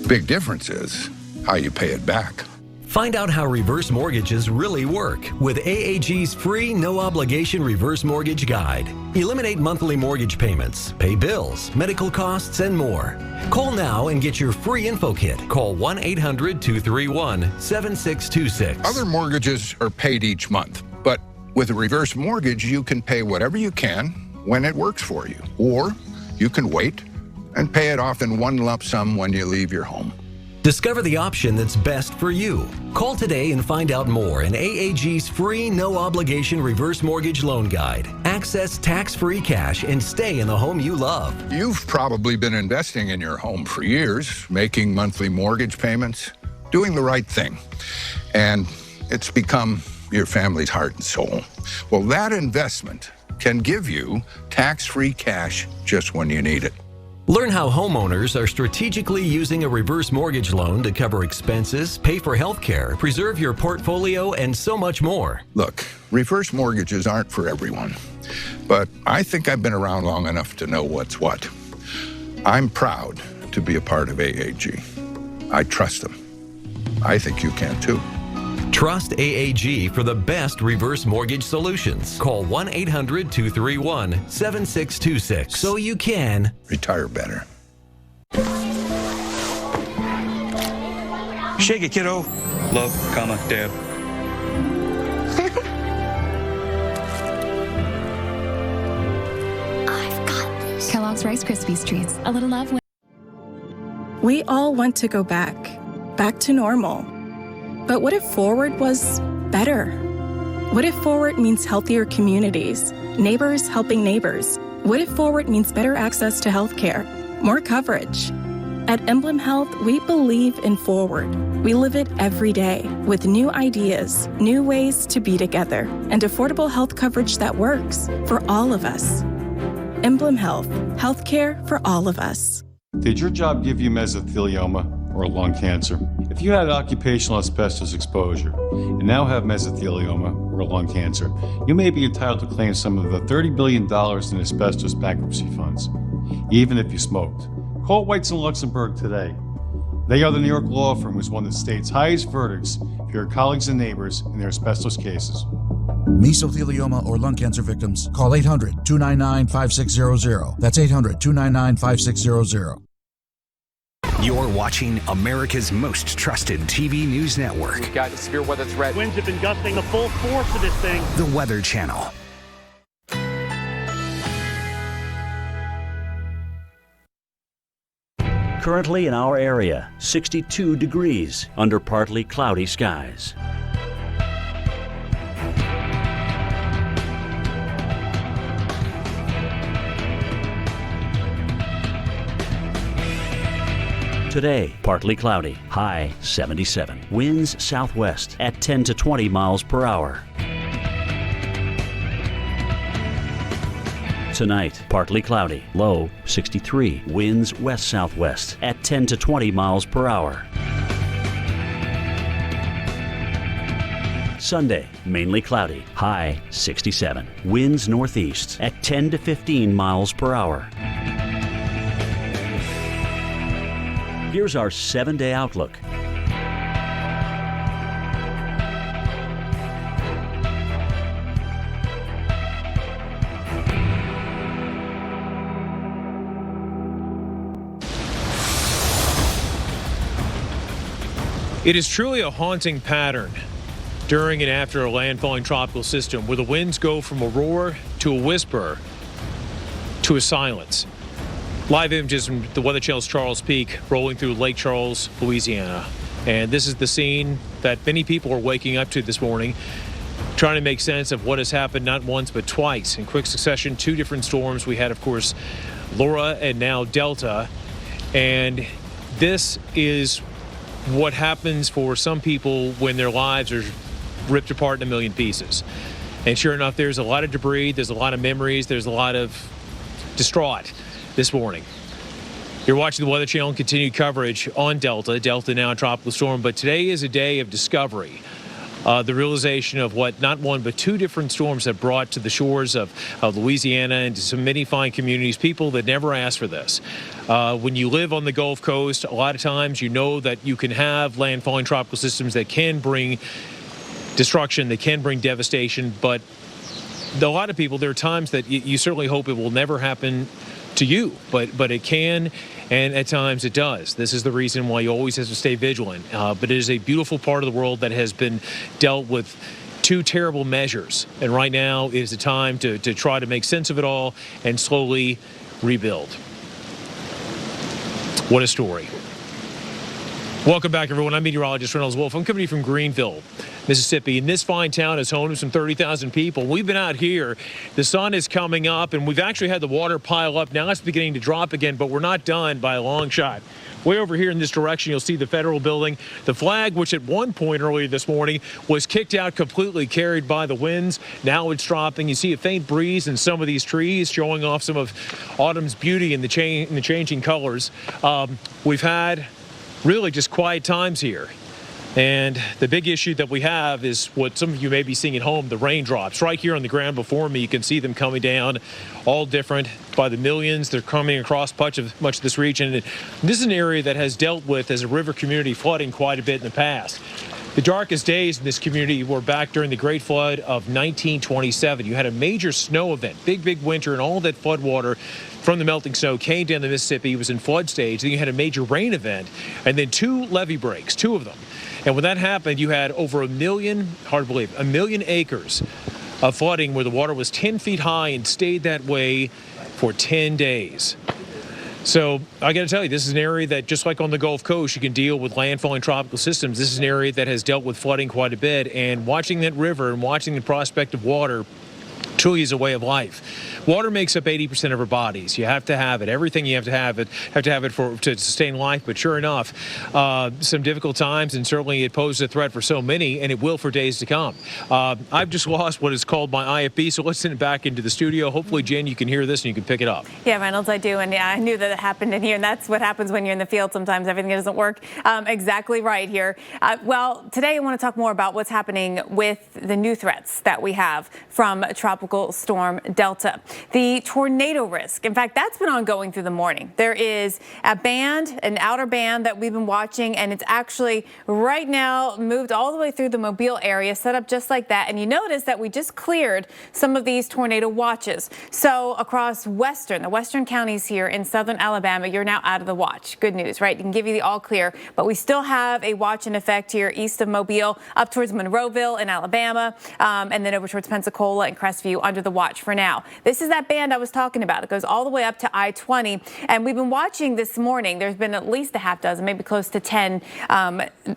Big difference is how you pay it back. Find out how reverse mortgages really work with AAG's free no-obligation reverse mortgage guide. Eliminate monthly mortgage payments, pay bills, medical costs, and more. Call now and get your free info kit. Call 1-800-231-7626. Other mortgages are paid each month, but with a reverse mortgage, you can pay whatever you can when it works for you. Or you can wait and pay it off in one lump sum when you leave your home. Discover the option that's best for you. Call today and find out more in AAG's free no-obligation reverse mortgage loan guide. Access tax-free cash and stay in the home you love. You've probably been investing in your home for years, making monthly mortgage payments, doing the right thing. And it's become your family's heart and soul. Well, that investment can give you tax-free cash just when you need it. Learn how homeowners are strategically using a reverse mortgage loan to cover expenses, pay for health care, preserve your portfolio, and so much more. Look, reverse mortgages aren't for everyone, but I think I've been around long enough to know what's what. I'm proud to be a part of AAG. I trust them. I think you can too. Trust AAG for the best reverse mortgage solutions. Call 1-800-231-7626 so you can retire better. Shake it, kiddo. Love, Dad. Kellogg's Rice Krispies Treats. A little love. We all want to go back to normal. But what if forward was better? What if forward means healthier communities, neighbors helping neighbors? What if forward means better access to healthcare, more coverage? At Emblem Health, we believe in forward. We live it every day with new ideas, new ways to be together, and affordable health coverage that works for all of us. Emblem Health, healthcare for all of us. Did your job give you mesothelioma or lung cancer? If you had occupational asbestos exposure and now have mesothelioma or lung cancer, you may be entitled to claim some of the $30 billion in asbestos bankruptcy funds, even if you smoked. Call Whites & Luxembourg today. They are the New York law firm who's won the state's highest verdicts for your colleagues and neighbors in their asbestos cases. Mesothelioma or lung cancer victims, call 800-299-5600. That's 800-299-5600. You're watching America's most trusted TV news network. We've got a severe weather threat. Winds have been gusting the full force of this thing. The Weather Channel. Currently in our area, 62 degrees under partly cloudy skies. Today, partly cloudy, high 77. Winds southwest at 10 to 20 miles per hour. Tonight, partly cloudy, low 63. Winds west-southwest at 10 to 20 miles per hour. Sunday, mainly cloudy, high 67. Winds northeast at 10 to 15 miles per hour. Here's our 7-day outlook. It is truly a haunting pattern during and after a landfalling tropical system where the winds go from a roar to a whisper to a silence. Live images from the Weather Channel's Charles Peak rolling through Lake Charles, Louisiana. And this is the scene that many people are waking up to this morning, trying to make sense of what has happened not once but twice in quick succession. 2 different storms. We had, of course, Laura and now Delta. And this is what happens for some people when their lives are ripped apart in a million pieces. And sure enough, there's a lot of debris, there's a lot of memories, there's a lot of distraught this morning. You're watching the Weather Channel, continued coverage on Delta. Delta now a tropical storm, but today is a day of discovery. The realization of what not one but 2 different storms have brought to the shores of Louisiana and to so many fine communities, people that never asked for this. When you live on the Gulf Coast, a lot of times you know that you can have landfalling tropical systems that can bring destruction, that can bring devastation, but a lot of people, there are times that you certainly hope it will never happen to you, but it can, and at times it does. This is the reason why you always have to stay vigilant. But it is a beautiful part of the world that has been dealt with 2 terrible measures, and right now is the time to try to make sense of it all and slowly rebuild. What a story. Welcome back, everyone. I'm meteorologist Reynolds Wolf. I'm coming to you from Greenville, Mississippi. And this fine town is home to some 30,000 people. We've been out here. The sun is coming up, and we've actually had the water pile up. Now it's beginning to drop again, but we're not done by a long shot. Way over here in this direction, you'll see the federal building. The flag, which at one point earlier this morning was kicked out completely, carried by the winds. Now it's dropping. You see a faint breeze in some of these trees, showing off some of autumn's beauty in the changing colors. We've had really just quiet times here. And the big issue that we have is what some of you may be seeing at home, the raindrops. Right here on the ground before me, you can see them coming down, all different by the millions. They're coming across much of this region. And this is an area that has dealt with, as a river community, flooding quite a bit in the past. The darkest days in this community were back during the Great Flood of 1927. You had a major snow event, big winter, and all that flood water from the melting snow came down the Mississippi. It was in flood stage. Then you had a major rain event, and then 2 levee breaks, 2 of them. And when that happened, you had over 1 million, hard to believe, 1 million acres of flooding where the water was 10 feet high and stayed that way for 10 days. So I got to tell you, this is an area that, just like on the Gulf Coast, you can deal with landfalling tropical systems. This is an area that has dealt with flooding quite a bit. And watching that river and watching the prospect of water truly is a way of life. Water makes up 80% of our bodies. You have to have it. Everything you have to have it to sustain life. But sure enough, some difficult times, and certainly it poses a threat for so many, and it will for days to come. I've just lost what is called my IFB, so let's send it back into the studio. Hopefully, Jen, you can hear this and you can pick it up. Yeah, Reynolds, I do, and yeah, I knew that it happened in here, and that's what happens when you're in the field. Sometimes everything doesn't work exactly right here. Well, today I want to talk more about what's happening with the new threats that we have from Tropical Storm Delta. The tornado risk, in fact, that's been ongoing through the morning. There is a band, an outer band that we've been watching, and it's actually right now moved all the way through the Mobile area, set up just like that. And you notice that we just cleared some of these tornado watches. So across the western counties here in southern Alabama, you're now out of the watch. Good news, right? You can give you the all clear, but we still have a watch in effect here east of Mobile, up towards Monroeville in Alabama, and then over towards Pensacola and Crestview under the watch for now. This is that band I was talking about. It goes all the way up to I-20, and we've been watching this morning. There's been at least a half dozen, maybe close to 10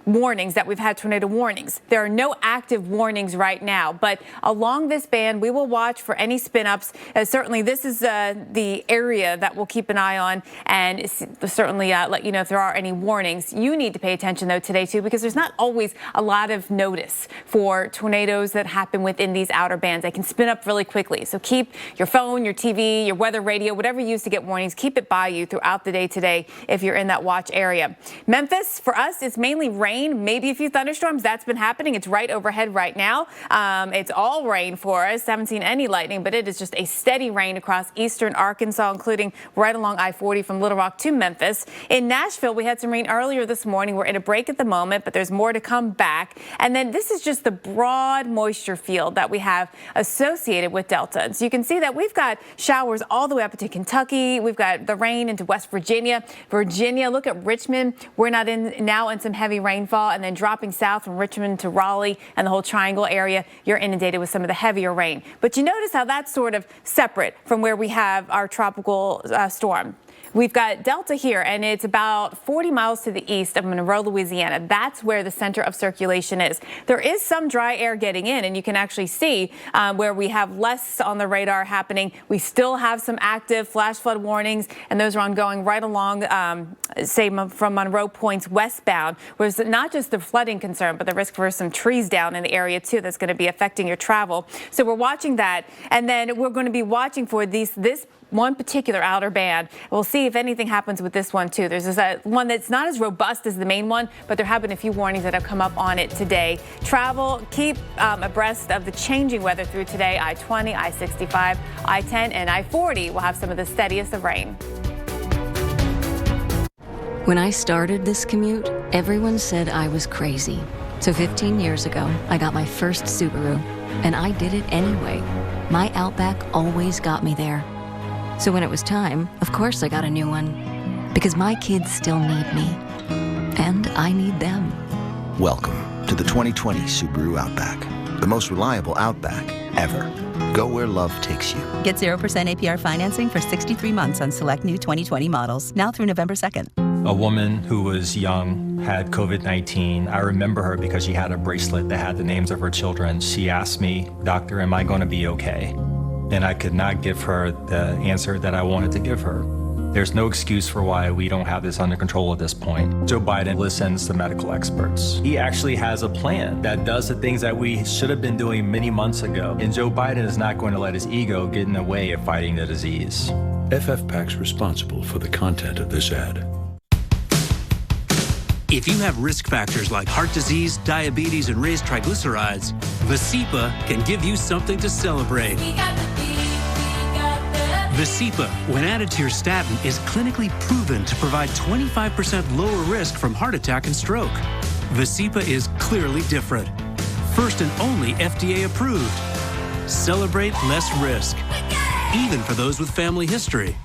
warnings that we've had, tornado warnings. There are no active warnings right now, but along this band, we will watch for any spin-ups. Certainly, this is the area that we'll keep an eye on, and certainly let you know if there are any warnings. You need to pay attention, though, today, too, because there's not always a lot of notice for tornadoes that happen within these outer bands. They can spin up really quickly, so keep your phone, your TV, your weather radio, whatever you use to get warnings, keep it by you throughout the day today if you're in that watch area. Memphis, for us, it's mainly rain, maybe a few thunderstorms. That's been happening. It's right overhead right now. It's all rain for us. Haven't seen any lightning, but it is just a steady rain across eastern Arkansas, including right along I-40 from Little Rock to Memphis. In Nashville, we had some rain earlier this morning. We're in a break at the moment, but there's more to come back. And then this is just the broad moisture field that we have associated with Delta. And so you can see that we've got showers all the way up to Kentucky. We've got the rain into West Virginia. Look at Richmond. We're now in some heavy rainfall, and then dropping south from Richmond to Raleigh and the whole Triangle area, you're inundated with some of the heavier rain. But you notice how that's sort of separate from where we have our tropical storm. We've got Delta here, and it's about 40 miles to the east of Monroe, Louisiana. That's where the center of circulation is. There is some dry air getting in, and you can actually see where we have less on the radar happening. We still have some active flash flood warnings, and those are ongoing right along, say, from Monroe Points westbound, where it's not just the flooding concern, but the risk for some trees down in the area, too, that's going to be affecting your travel. So we're watching that, and then we're going to be watching for this one particular outer band. We'll see if anything happens with this one, too. There's this one that's not as robust as the main one, but there have been a few warnings that have come up on it today. Travel, keep abreast of the changing weather through today. I-20, I-65, I-10, and I-40 will have some of the steadiest of rain. When I started this commute, everyone said I was crazy. So 15 years ago, I got my first Subaru, and I did it anyway. My Outback always got me there. So when it was time, of course I got a new one. Because my kids still need me. And I need them. Welcome to the 2020 Subaru Outback. The most reliable Outback ever. Go where love takes you. Get 0% APR financing for 63 months on select new 2020 models. Now through November 2nd. A woman who was young, had COVID-19. I remember her because she had a bracelet that had the names of her children. She asked me, "Doctor, am I going to be okay?" And I could not give her the answer that I wanted to give her. There's no excuse for why we don't have this under control at this point. Joe Biden listens to medical experts. He actually has a plan that does the things that we should have been doing many months ago. And Joe Biden is not going to let his ego get in the way of fighting the disease. FFPAC's responsible for the content of this ad. If you have risk factors like heart disease, diabetes, and raised triglycerides, Vascepa can give you something to celebrate. Vascepa, when added to your statin, is clinically proven to provide 25% lower risk from heart attack and stroke. Vascepa is clearly different. First and only FDA approved. Celebrate less risk, even for those with family history.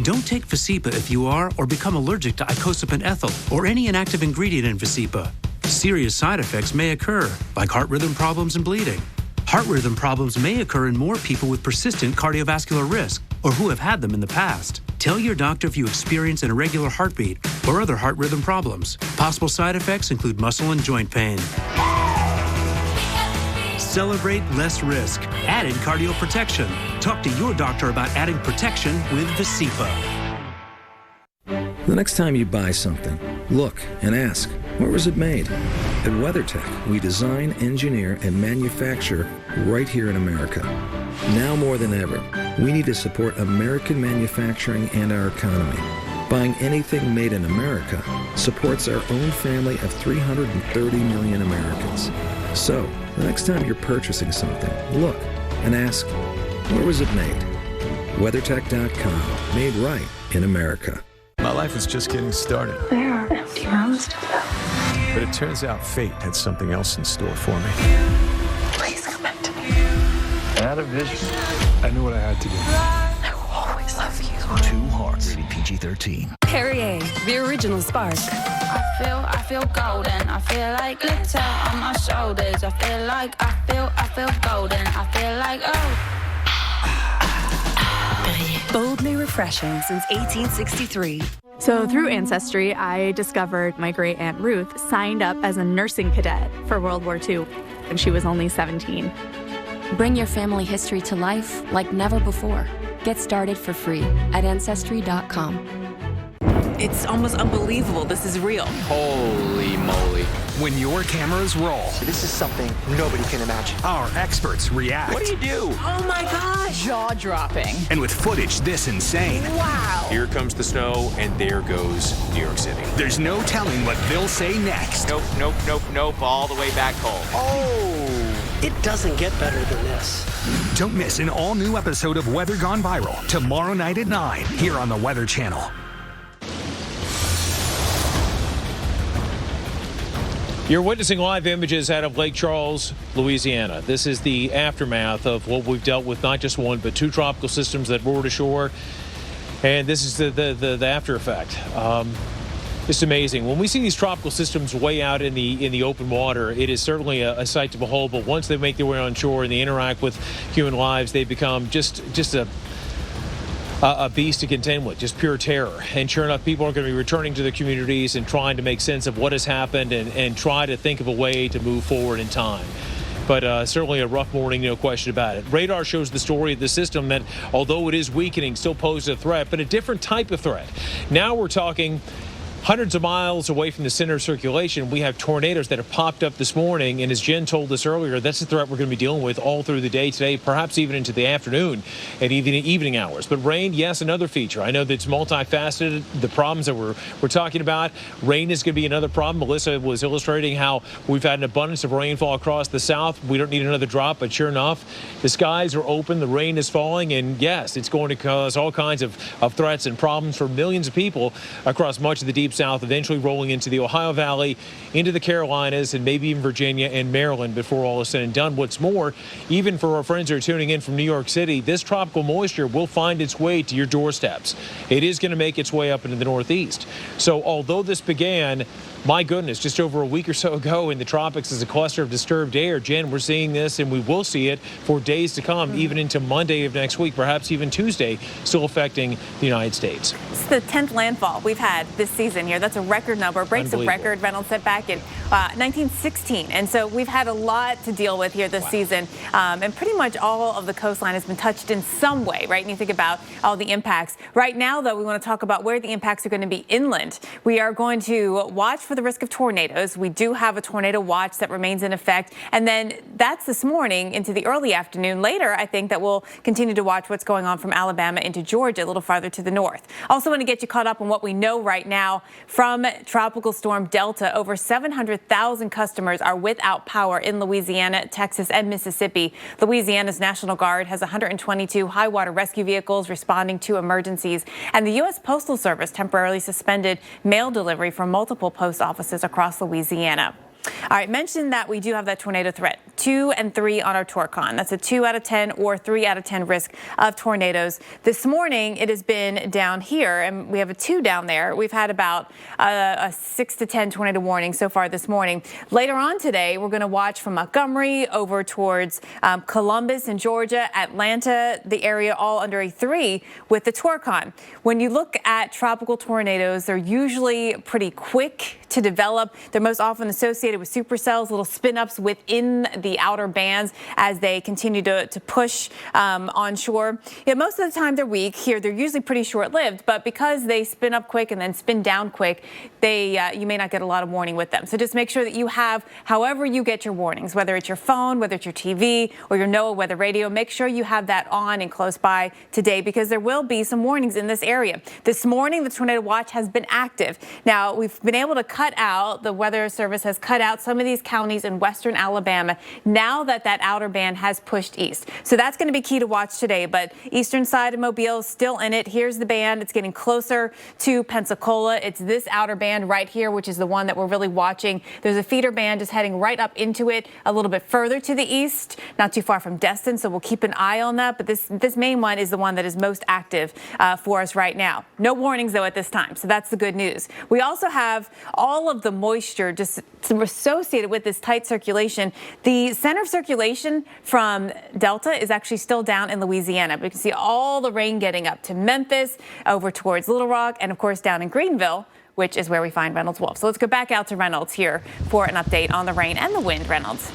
Don't take Vascepa if you are or become allergic to icosapent ethyl or any inactive ingredient in Vascepa. Serious side effects may occur, like heart rhythm problems and bleeding. Heart rhythm problems may occur in more people with persistent cardiovascular risk or who have had them in the past. Tell your doctor if you experience an irregular heartbeat or other heart rhythm problems. Possible side effects include muscle and joint pain. Celebrate less risk. Added cardio protection. Talk to your doctor about adding protection with Vascepa. The next time you buy something, look and ask, where was it made? At WeatherTech, we design, engineer, and manufacture right here in America. Now more than ever, we need to support American manufacturing and our economy. Buying anything made in America supports our own family of 330 million Americans. So, the next time you're purchasing something, look and ask, where was it made? WeatherTech.com, made right in America. My life was just getting started. There are empty rooms to fill. But it turns out fate had something else in store for me. Please come back to me. I had a vision. I knew what I had to do. I will always love you. Two Hearts, rated PG-13. Perrier, the original Spark. I feel golden. I feel like glitter on my shoulders. I feel golden. I feel like, Boldly refreshing since 1863. So through Ancestry, I discovered my great Aunt Ruth signed up as a nursing cadet for World War II, and she was only 17. Bring your family history to life like never before. Get started for free at Ancestry.com. It's almost unbelievable this is real. Holy moly. When your cameras roll, this is something nobody can imagine. Our experts react. What do you do? Oh my gosh. Jaw-dropping. And with footage this insane. Wow. Here comes the snow, and there goes New York City. There's no telling what they'll say next. Nope, all the way back home. Oh, it doesn't get better than this. Don't miss an all-new episode of Weather Gone Viral tomorrow night at 9 here on the Weather Channel. You're witnessing live images out of Lake Charles, Louisiana. This is the aftermath of what we've dealt with, not just one, but two tropical systems that roared ashore. And this is the after effect. It's amazing. When we see these tropical systems way out in the open water, it is certainly a sight to behold. But once they make their way on shore and they interact with human lives, they become just a beast to contend with, just pure terror. And sure enough, people are going to be returning to their communities and trying to make sense of what has happened and try to think of a way to move forward in time. But certainly a rough morning, no question about it. Radar shows the story of the system that, although it is weakening, still poses a threat, but a different type of threat. Now we're talking hundreds of miles away from the center of circulation. We have tornadoes that have popped up this morning, and as Jen told us earlier, that's the threat we're going to be dealing with all through the day today, perhaps even into the afternoon and even evening hours. But rain, yes, another feature. I know that it's multifaceted. The problems that we're talking about, rain is going to be another problem. Melissa was illustrating how we've had an abundance of rainfall across the south. We don't need another drop, but sure enough, the skies are open, the rain is falling, and yes, it's going to cause all kinds of threats and problems for millions of people across much of the deep south, eventually rolling into the Ohio Valley, into the Carolinas, and maybe even Virginia and Maryland before all is said and done. What's more, even for our friends who are tuning in from New York City, this tropical moisture will find its way to your doorsteps. It is going to make its way up into the Northeast. So although this began my goodness, just over a week or so ago in the tropics is a cluster of disturbed air. Jen, we're seeing this, and we will see it for days to come, even into Monday of next week, perhaps even Tuesday, still affecting the United States. It's the 10th landfall we've had this season here. That's a record number. Breaks a record, Reynolds said, back in 1916. And so we've had a lot to deal with here this season. And pretty much all of the coastline has been touched in some way, right? And you think about all the impacts. Right now, though, we want to talk about where the impacts are going to be inland. We are going to watch for the risk of tornadoes. We do have a tornado watch that remains in effect. And then that's this morning into the early afternoon. Later, I think that we'll continue to watch what's going on from Alabama into Georgia, a little farther to the north. Also want to get you caught up on what we know right now from Tropical Storm Delta. Over 700,000 customers are without power in Louisiana, Texas, and Mississippi. Louisiana's National Guard has 122 high water rescue vehicles responding to emergencies. And the U.S. Postal Service temporarily suspended mail delivery from multiple post offices across Louisiana. All right, mentioned that we do have that tornado threat, 2 and 3 on our Torcon. That's a 2 out of 10 or 3 out of 10 risk of tornadoes. This morning, it has been down here, and we have a 2 down there. We've had about a 6 to 10 tornado warning so far this morning. Later on today, we're going to watch from Montgomery over towards Columbus in Georgia, Atlanta, the area all under a 3 with the Torcon. When you look at tropical tornadoes, they're usually pretty quick to develop. They're most often associated with supercells, little spin-ups within the outer bands as they continue to push onshore. Yeah, most of the time they're weak. Here, they're usually pretty short-lived, but because they spin up quick and then spin down quick, you may not get a lot of warning with them. So just make sure that you have, however you get your warnings, whether it's your phone, whether it's your TV, or your NOAA weather radio, make sure you have that on and close by today because there will be some warnings in this area. This morning, the tornado watch has been active. Now, we've been able to the Weather Service has cut out some of these counties in western Alabama now that outer band has pushed east. So that's going to be key to watch today. But eastern side of Mobile is still in it. Here's the band. It's getting closer to Pensacola. It's this outer band right here, which is the one that we're really watching. There's a feeder band just heading right up into it a little bit further to the east, not too far from Destin. So we'll keep an eye on that. But this main one is the one that is most active for us right now. No warnings, though, at this time. So that's the good news. We also have all of the moisture just associated with this tight circulation. The center of circulation from Delta is actually still down in Louisiana. We can see all the rain getting up to Memphis, over towards Little Rock, and of course down in Greenville, which is where we find Reynolds Wolf. So let's go back out to Reynolds here for an update on the rain and the wind. Reynolds.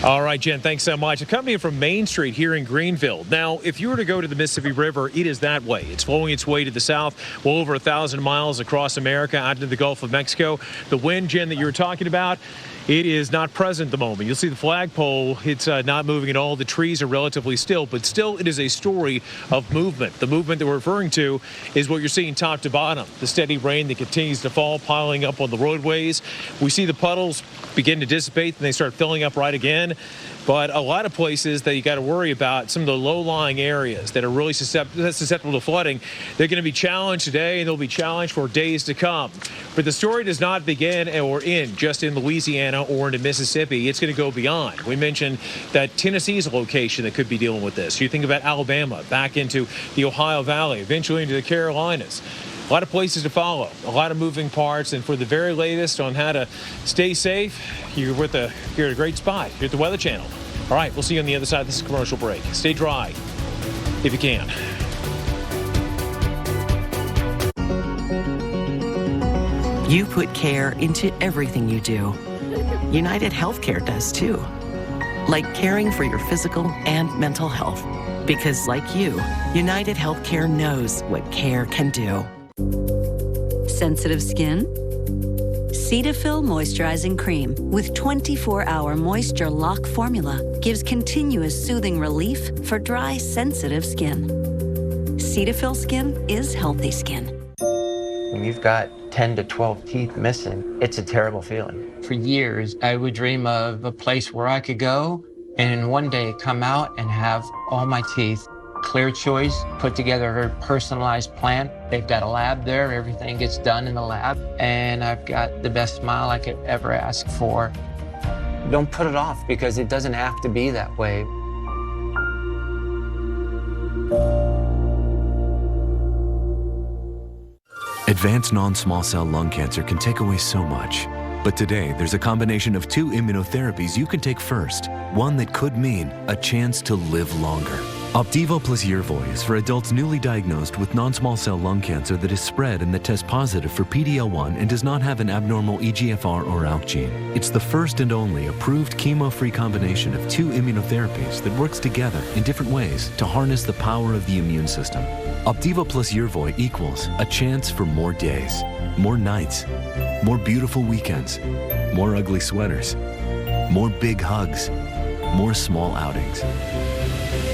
All right, Jen, thanks so much. Coming in from Main Street here in Greenville. Now, if you were to go to the Mississippi River, it is that way. It's flowing its way to the south, well over 1,000 miles across America, out into the Gulf of Mexico. The wind, Jen, that you were talking about, it is not present at the moment. You'll see the flagpole. It's not moving at all. The trees are relatively still, but still it is a story of movement. The movement that we're referring to is what you're seeing top to bottom. The steady rain that continues to fall, piling up on the roadways. We see the puddles begin to dissipate and they start filling up right again. But a lot of places that you got to worry about, some of the low-lying areas that are really susceptible to flooding, they're going to be challenged today and they'll be challenged for days to come. But the story does not begin or end just in Louisiana or into Mississippi. It's going to go beyond. We mentioned that Tennessee's a location that could be dealing with this. You think about Alabama, back into the Ohio Valley, eventually into the Carolinas. A lot of places to follow, a lot of moving parts, and for the very latest on how to stay safe, you're at a great spot. You're at the Weather Channel. All right, we'll see you on the other side of this commercial break. Stay dry if you can. You put care into everything you do. United Healthcare does too. Like caring for your physical and mental health. Because like you, United Healthcare knows what care can do. Sensitive skin? Cetaphil Moisturizing Cream with 24-hour moisture lock formula gives continuous soothing relief for dry, sensitive skin. Cetaphil skin is healthy skin. When you've got 10 to 12 teeth missing, it's a terrible feeling. For years, I would dream of a place where I could go and one day come out and have all my teeth. Clear Choice put together a personalized plan. They've got a lab there. Everything gets done in the lab. And I've got the best smile I could ever ask for. Don't put it off because it doesn't have to be that way. Advanced non-small cell lung cancer can take away so much. But today, there's a combination of 2 immunotherapies you can take first. One that could mean a chance to live longer. Opdivo plus Yervoy is for adults newly diagnosed with non-small cell lung cancer that is spread and that tests positive for PD-L1 and does not have an abnormal EGFR or ALK gene. It's the first and only approved chemo-free combination of 2 immunotherapies that works together in different ways to harness the power of the immune system. Opdivo plus Yervoy equals a chance for more days, more nights, more beautiful weekends, more ugly sweaters, more big hugs, more small outings.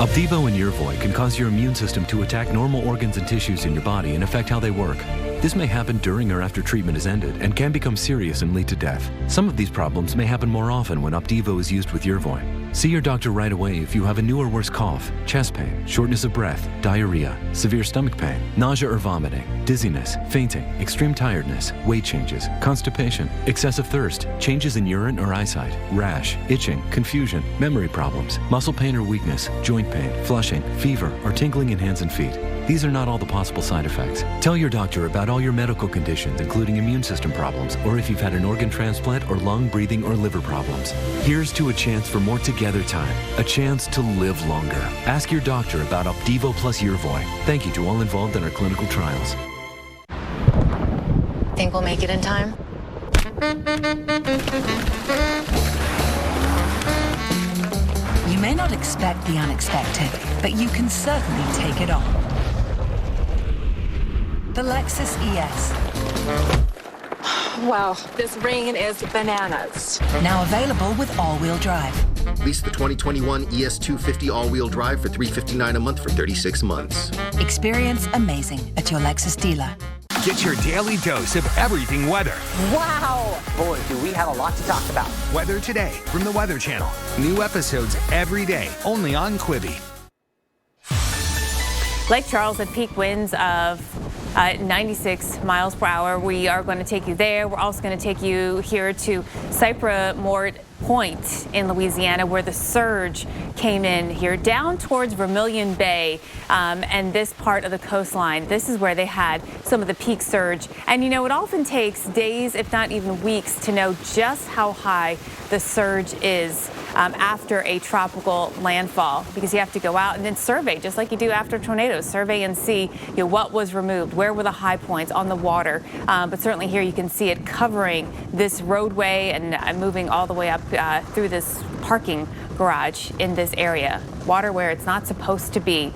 Opdivo and Yervoy can cause your immune system to attack normal organs and tissues in your body and affect how they work. This may happen during or after treatment is ended and can become serious and lead to death. Some of these problems may happen more often when Opdivo is used with Yervoy. See your doctor right away if you have a new or worse cough, chest pain, shortness of breath, diarrhea, severe stomach pain, nausea or vomiting, dizziness, fainting, extreme tiredness, weight changes, constipation, excessive thirst, changes in urine or eyesight, rash, itching, confusion, memory problems, muscle pain or weakness, joint pain, flushing, fever, or tingling in hands and feet. These are not all the possible side effects. Tell your doctor about all your medical conditions, including immune system problems, or if you've had an organ transplant or lung, breathing, or liver problems. Here's to a chance for more together time, a chance to live longer. Ask your doctor about Opdivo plus Yervoy. Thank you to all involved in our clinical trials. Think we'll make it in time? You may not expect the unexpected, but you can certainly take it on. The Lexus ES. Wow, this rain is bananas. Now available with all-wheel drive. Lease the 2021 ES250 all-wheel drive for $359 a month for 36 months. Experience amazing at your Lexus dealer. Get your daily dose of everything weather. Wow! Boy, do we have a lot to talk about. Weather Today from the Weather Channel. New episodes every day, only on Quibi. Lake Charles had peak winds of 96 miles per hour. We are going to take you there. We're also going to take you here to Cypress Mort Point in Louisiana, where the surge came in here down towards Vermilion Bay and this part of the coastline. This is where they had some of the peak surge. And you know, it often takes days, if not even weeks, to know just how high the surge is after a tropical landfall, because you have to go out and then survey, just like you do after tornadoes, survey and see what was removed, where were the high points on the water. But certainly here you can see it covering this roadway and moving all the way up through this parking garage in this area. Water where it's not supposed to be.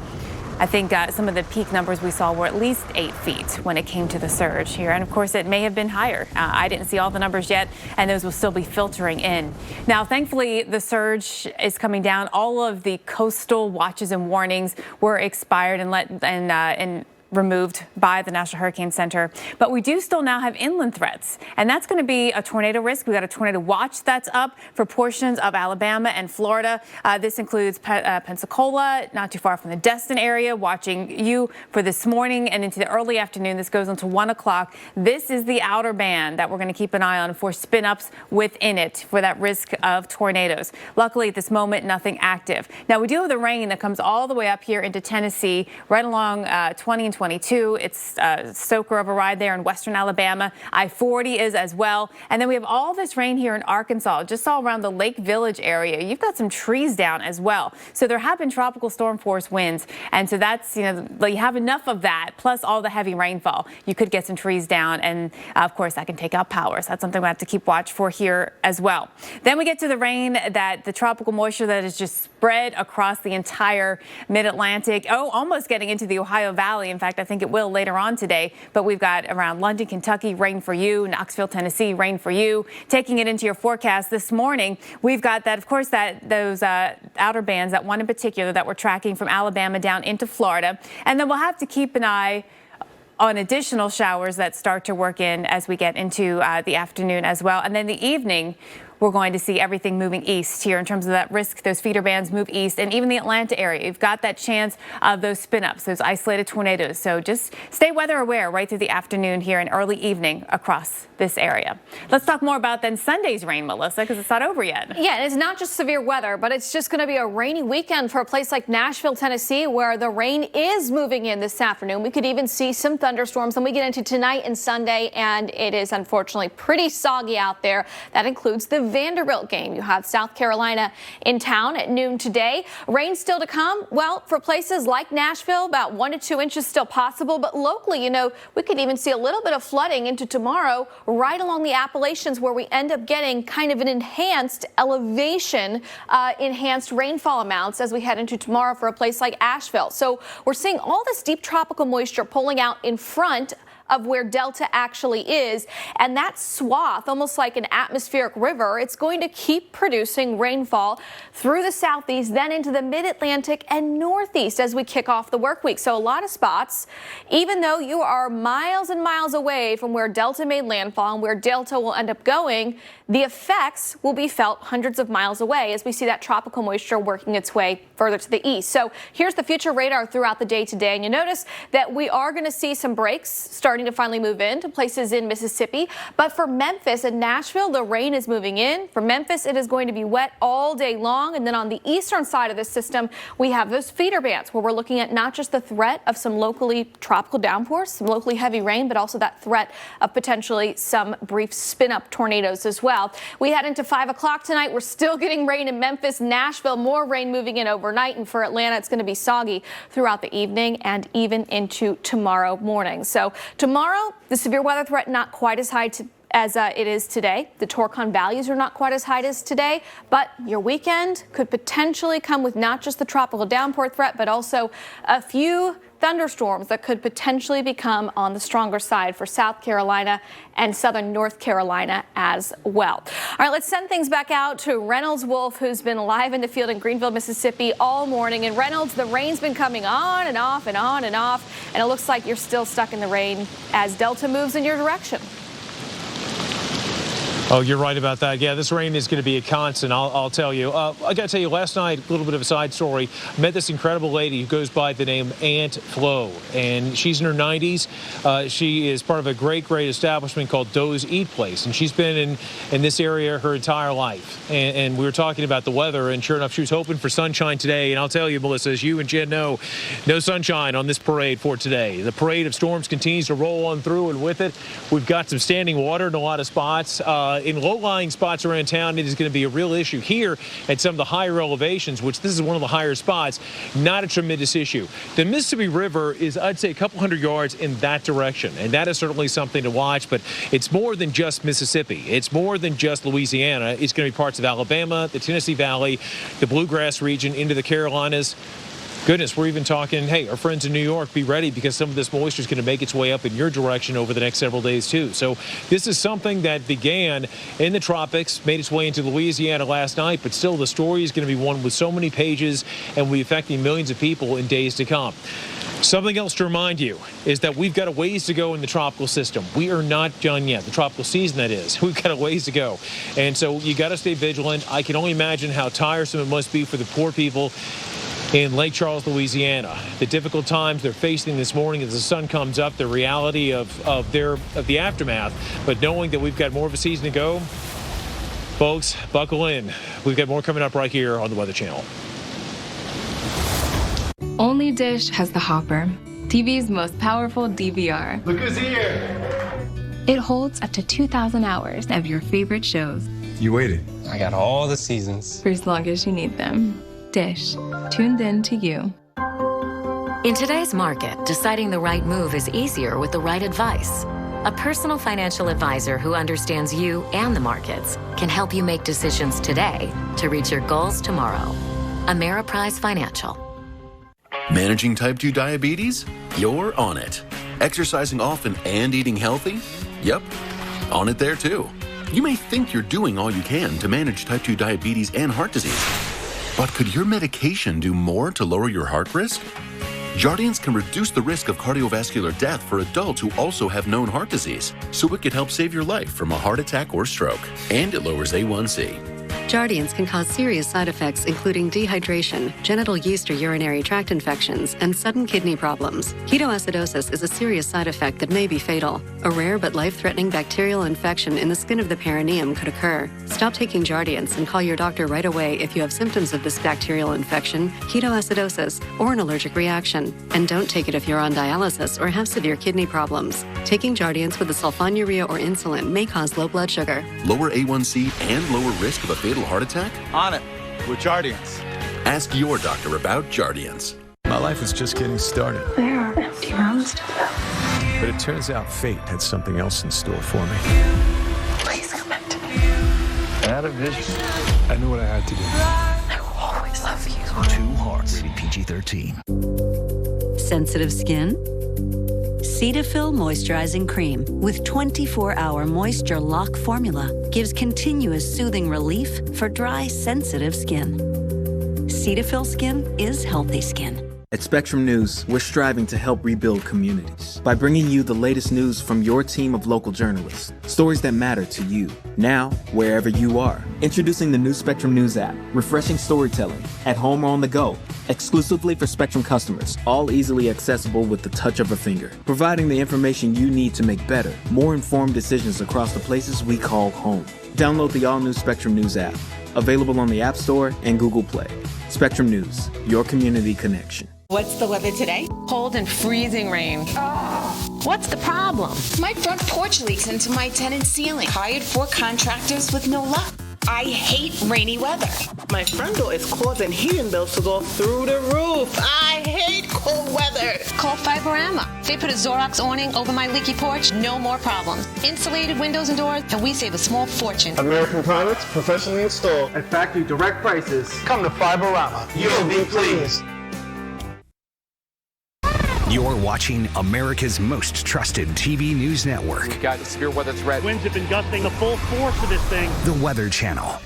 I think some of the peak numbers we saw were at least 8 feet when it came to the surge here. And of course, it may have been higher. I didn't see all the numbers yet, and those will still be filtering in. Now, thankfully, the surge is coming down. All of the coastal watches and warnings were expired and removed by the National Hurricane Center. But we do still now have inland threats, and that's going to be a tornado risk. We've got a tornado watch that's up for portions of Alabama and Florida. This includes Pensacola, not too far from the Destin area, watching you for this morning and into the early afternoon. This goes until 1 o'clock. This is the outer band that we're going to keep an eye on for spin-ups within it for that risk of tornadoes. Luckily, at this moment, nothing active. Now, we do have the rain that comes all the way up here into Tennessee, right along 20 and 22. It's a soaker of a ride there in western Alabama. I-40 is as well. And then we have all this rain here in Arkansas, just all around the Lake Village area. You've got some trees down as well. So there have been tropical storm force winds. And so that's, you have enough of that, plus all the heavy rainfall. You could get some trees down. And of course, that can take out power. So that's something we have to keep watch for here as well. Then we get to the rain, the tropical moisture that is just spread across the entire mid-Atlantic. Almost getting into the Ohio Valley. In fact, I think it will later on today, but we've got around London, Kentucky, rain for you, Knoxville, Tennessee, rain for you. Taking it into your forecast this morning, we've got that, of course, those outer bands, that one in particular that we're tracking from Alabama down into Florida. And then we'll have to keep an eye on additional showers that start to work in as we get into the afternoon as well. And then the evening, we're going to see everything moving east here in terms of that risk. Those feeder bands move east, and even the Atlanta area, you've got that chance of those spin-ups, those isolated tornadoes. So just stay weather aware right through the afternoon here and early evening across this area. Let's talk more about then Sunday's rain, Melissa, because it's not over yet. Yeah, and it's not just severe weather, but it's just going to be a rainy weekend for a place like Nashville, Tennessee, where the rain is moving in this afternoon. We could even see some thunderstorms when we get into tonight and Sunday, and it is unfortunately pretty soggy out there. That includes the Vanderbilt game. You have South Carolina in town at noon today. Rain still to come. Well, for places like Nashville, about 1 to 2 inches still possible, but locally, we could even see a little bit of flooding into tomorrow right along the Appalachians, where we end up getting kind of an enhanced elevation, enhanced rainfall amounts as we head into tomorrow for a place like Asheville. So we're seeing all this deep tropical moisture pulling out in front of where Delta actually is, and that swath, almost like an atmospheric river, it's going to keep producing rainfall through the southeast, then into the mid-Atlantic and northeast as we kick off the work week. So a lot of spots, even though you are miles and miles away from where Delta made landfall and where Delta will end up going, the effects will be felt hundreds of miles away as we see that tropical moisture working its way further to the east. So here's the future radar throughout the day today, and you notice that we are going to see some breaks starting to finally move into places in Mississippi. But for Memphis and Nashville, the rain is moving in. For Memphis, it is going to be wet all day long. And then on the eastern side of the system, we have those feeder bands where we're looking at not just the threat of some locally tropical downpours, some locally heavy rain, but also that threat of potentially some brief spin-up tornadoes as well. We head into 5 o'clock tonight. We're still getting rain in Memphis, Nashville, more rain moving in overnight. And for Atlanta, it's going to be soggy throughout the evening and even into tomorrow morning. So tomorrow, the severe weather threat not quite as high as it is today. The Torcon values are not quite as high as today, but your weekend could potentially come with not just the tropical downpour threat, but also a few thunderstorms that could potentially become on the stronger side for South Carolina and southern North Carolina as well. All right, let's send things back out to Reynolds Wolf, who's been live in the field in Greenville, Mississippi all morning. And Reynolds, the rain's been coming on and off and on and off, and it looks like you're still stuck in the rain as Delta moves in your direction. Oh, you're right about that. Yeah, this rain is going to be a constant, I'll tell you. I got to tell you, last night, a little bit of a side story. I met this incredible lady who goes by the name Aunt Flo, and she's in her 90s. She is part of a great establishment called Doe's Eat Place, and she's been in this area her entire life. And we were talking about the weather, and sure enough, she was hoping for sunshine today. And I'll tell you, Melissa, as you and Jen know, no sunshine on this parade for today. The parade of storms continues to roll on through, and with it, we've got some standing water in a lot of spots. In low-lying spots around town, it is going to be a real issue. Here at some of the higher elevations, which this is one of the higher spots, not a tremendous issue. The Mississippi River is, I'd say, a couple hundred yards in that direction, and that is certainly something to watch, but it's more than just Mississippi. It's more than just Louisiana. It's going to be parts of Alabama, the Tennessee Valley, the Bluegrass region, into the Carolinas. Goodness, we're even talking, hey, our friends in New York, be ready because some of this moisture is going to make its way up in your direction over the next several days, too. So this is something that began in the tropics, made its way into Louisiana last night, but still the story is going to be one with so many pages and will be affecting millions of people in days to come. Something else to remind you is that we've got a ways to go in the tropical system. We are not done yet. The tropical season, that is. We've got a ways to go. And so you got to stay vigilant. I can only imagine how tiresome it must be for the poor people in Lake Charles, Louisiana. The difficult times they're facing this morning as the sun comes up, the reality of the aftermath, but knowing that we've got more of a season to go, folks, buckle in. We've got more coming up right here on the Weather Channel. Only Dish has the Hopper, TV's most powerful DVR. Look who's here! It holds up to 2,000 hours of your favorite shows. You waited. I got all the seasons. For as long as you need them. Dish, tuned in to you. In today's market, deciding the right move is easier with the right advice. A personal financial advisor who understands you and the markets can help you make decisions today to reach your goals tomorrow. Ameriprise Financial. Managing type 2 diabetes? You're on it. Exercising often and eating healthy? Yep, on it there too. You may think you're doing all you can to manage type 2 diabetes and heart disease. But could your medication do more to lower your heart risk? Jardiance can reduce the risk of cardiovascular death for adults who also have known heart disease, so it could help save your life from a heart attack or stroke. And it lowers A1C. Jardiance can cause serious side effects, including dehydration, genital yeast or urinary tract infections, and sudden kidney problems. Ketoacidosis is a serious side effect that may be fatal. A rare but life-threatening bacterial infection in the skin of the perineum could occur. Stop taking Jardiance and call your doctor right away if you have symptoms of this bacterial infection, ketoacidosis, or an allergic reaction. And don't take it if you're on dialysis or have severe kidney problems. Taking Jardiance with the sulfonylurea or insulin may cause low blood sugar. Lower A1C and lower risk of a fatal heart attack? On it with Jardiance. Ask your doctor about Jardiance. My life is just getting started. There are empty rooms to fill. But it turns out fate had something else in store for me. Please come back to me. I had a vision. I knew what I had to do. I will always love you. 2 Hearts, rated PG-13. Sensitive skin? Cetaphil Moisturizing Cream with 24-hour moisture lock formula gives continuous soothing relief for dry, sensitive skin. Cetaphil skin is healthy skin. At Spectrum News, we're striving to help rebuild communities by bringing you the latest news from your team of local journalists. Stories that matter to you, now, wherever you are. Introducing the new Spectrum News app, refreshing storytelling, at home or on the go, exclusively for Spectrum customers, all easily accessible with the touch of a finger. Providing the information you need to make better, more informed decisions across the places we call home. Download the all-new Spectrum News app, available on the App Store and Google Play. Spectrum News, your community connection. What's the weather today? Cold and freezing rain. What's the problem? My front porch leaks into my tenant's ceiling. Hired 4 contractors with no luck. I hate rainy weather. My front door is causing heating bills to go through the roof. I hate cold weather. Call Fiberama. They put a Xerox awning over my leaky porch. No more problems. Insulated windows and doors, and we save a small fortune. American products, professionally installed at factory direct prices. Come to Fiberama. You'll be pleased. You're watching America's most trusted TV news network. We've got a severe weather threat. Winds have been gusting the full force of this thing. The Weather Channel.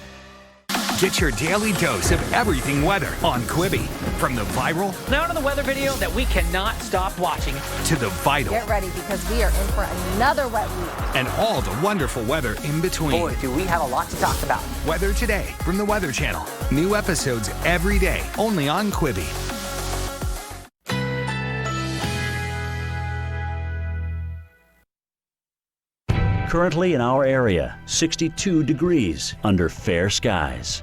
Get your daily dose of everything weather on Quibi. From the viral Now to the weather video that we cannot stop watching. to the vital Get ready because we are in for another wet week. and all the wonderful weather in between. Boy, do we have a lot to talk about. Weather Today from the Weather Channel. New episodes every day, only on Quibi. Currently in our area, 62 degrees under fair skies.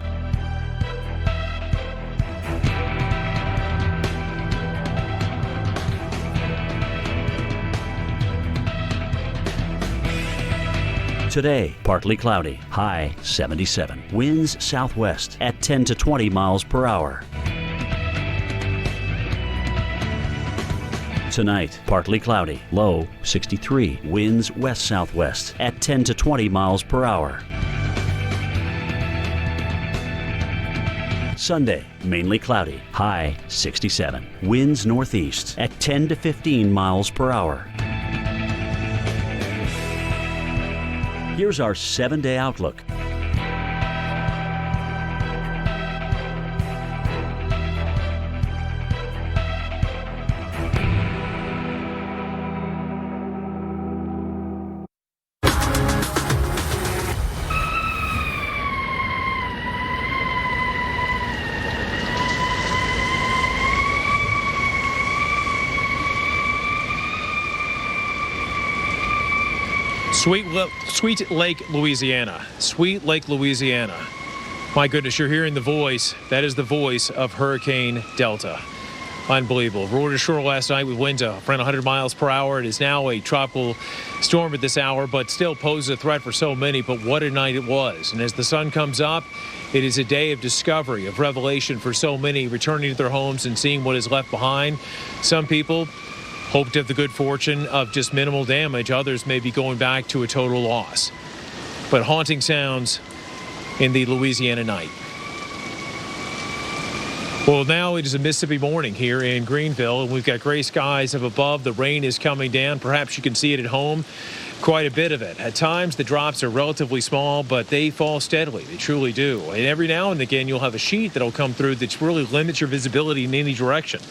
Today, partly cloudy, high 77. Winds southwest at 10 to 20 miles per hour. Tonight, partly cloudy, low 63. Winds west-southwest at 10 to 20 miles per hour. Sunday, mainly cloudy, high 67. Winds northeast at 10 to 15 miles per hour. Here's our 7-day outlook. Sweet Lake, Louisiana. Sweet Lake, Louisiana. My goodness, you're hearing the voice. That is the voice of Hurricane Delta. Unbelievable. Roared ashore last night with winds around 100 miles per hour. It is now a tropical storm at this hour, but still poses a threat for so many. But what a night it was. And as the sun comes up, it is a day of discovery, of revelation for so many, returning to their homes and seeing what is left behind. Some people hope to have the good fortune of just minimal damage. Others may be going back to a total loss. But haunting sounds in the Louisiana night. Well, now it is a Mississippi morning here in Greenville, and we've got gray skies up above. The rain is coming down. Perhaps you can see it at home. Quite a bit of it. At times, the drops are relatively small, but they fall steadily. They truly do. And every now and again, you'll have a sheet that'll come through that really limits your visibility in any direction.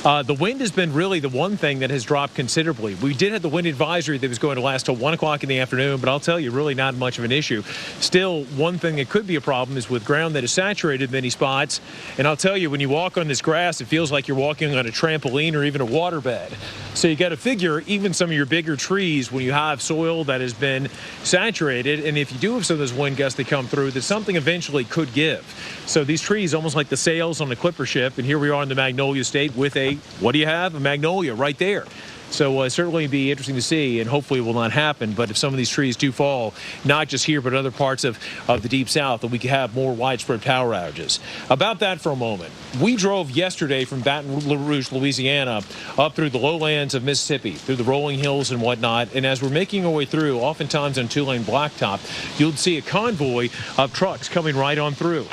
The wind has been really the one thing that has dropped considerably. We did have the wind advisory that was going to last till 1 o'clock in the afternoon, but I'll tell you, really not much of an issue. Still, one thing that could be a problem is with ground that is saturated in many spots. And I'll tell you, when you walk on this grass, it feels like you're walking on a trampoline or even a waterbed. So you got to figure even some of your bigger trees, when you have soil that has been saturated, and if you do have some of those wind gusts that come through, that something eventually could give. So these trees, almost like the sails on a clipper ship, and here we are in the Magnolia State with what do you have? A magnolia right there. So certainly be interesting to see, and hopefully it will not happen. But if some of these trees do fall, not just here, but other parts of the Deep South, that we could have more widespread power outages. About that for a moment. We drove yesterday from Baton Rouge, Louisiana, up through the lowlands of Mississippi, through the rolling hills and whatnot. And as we're making our way through, oftentimes on two-lane blacktop, you'll see a convoy of trucks coming right on through.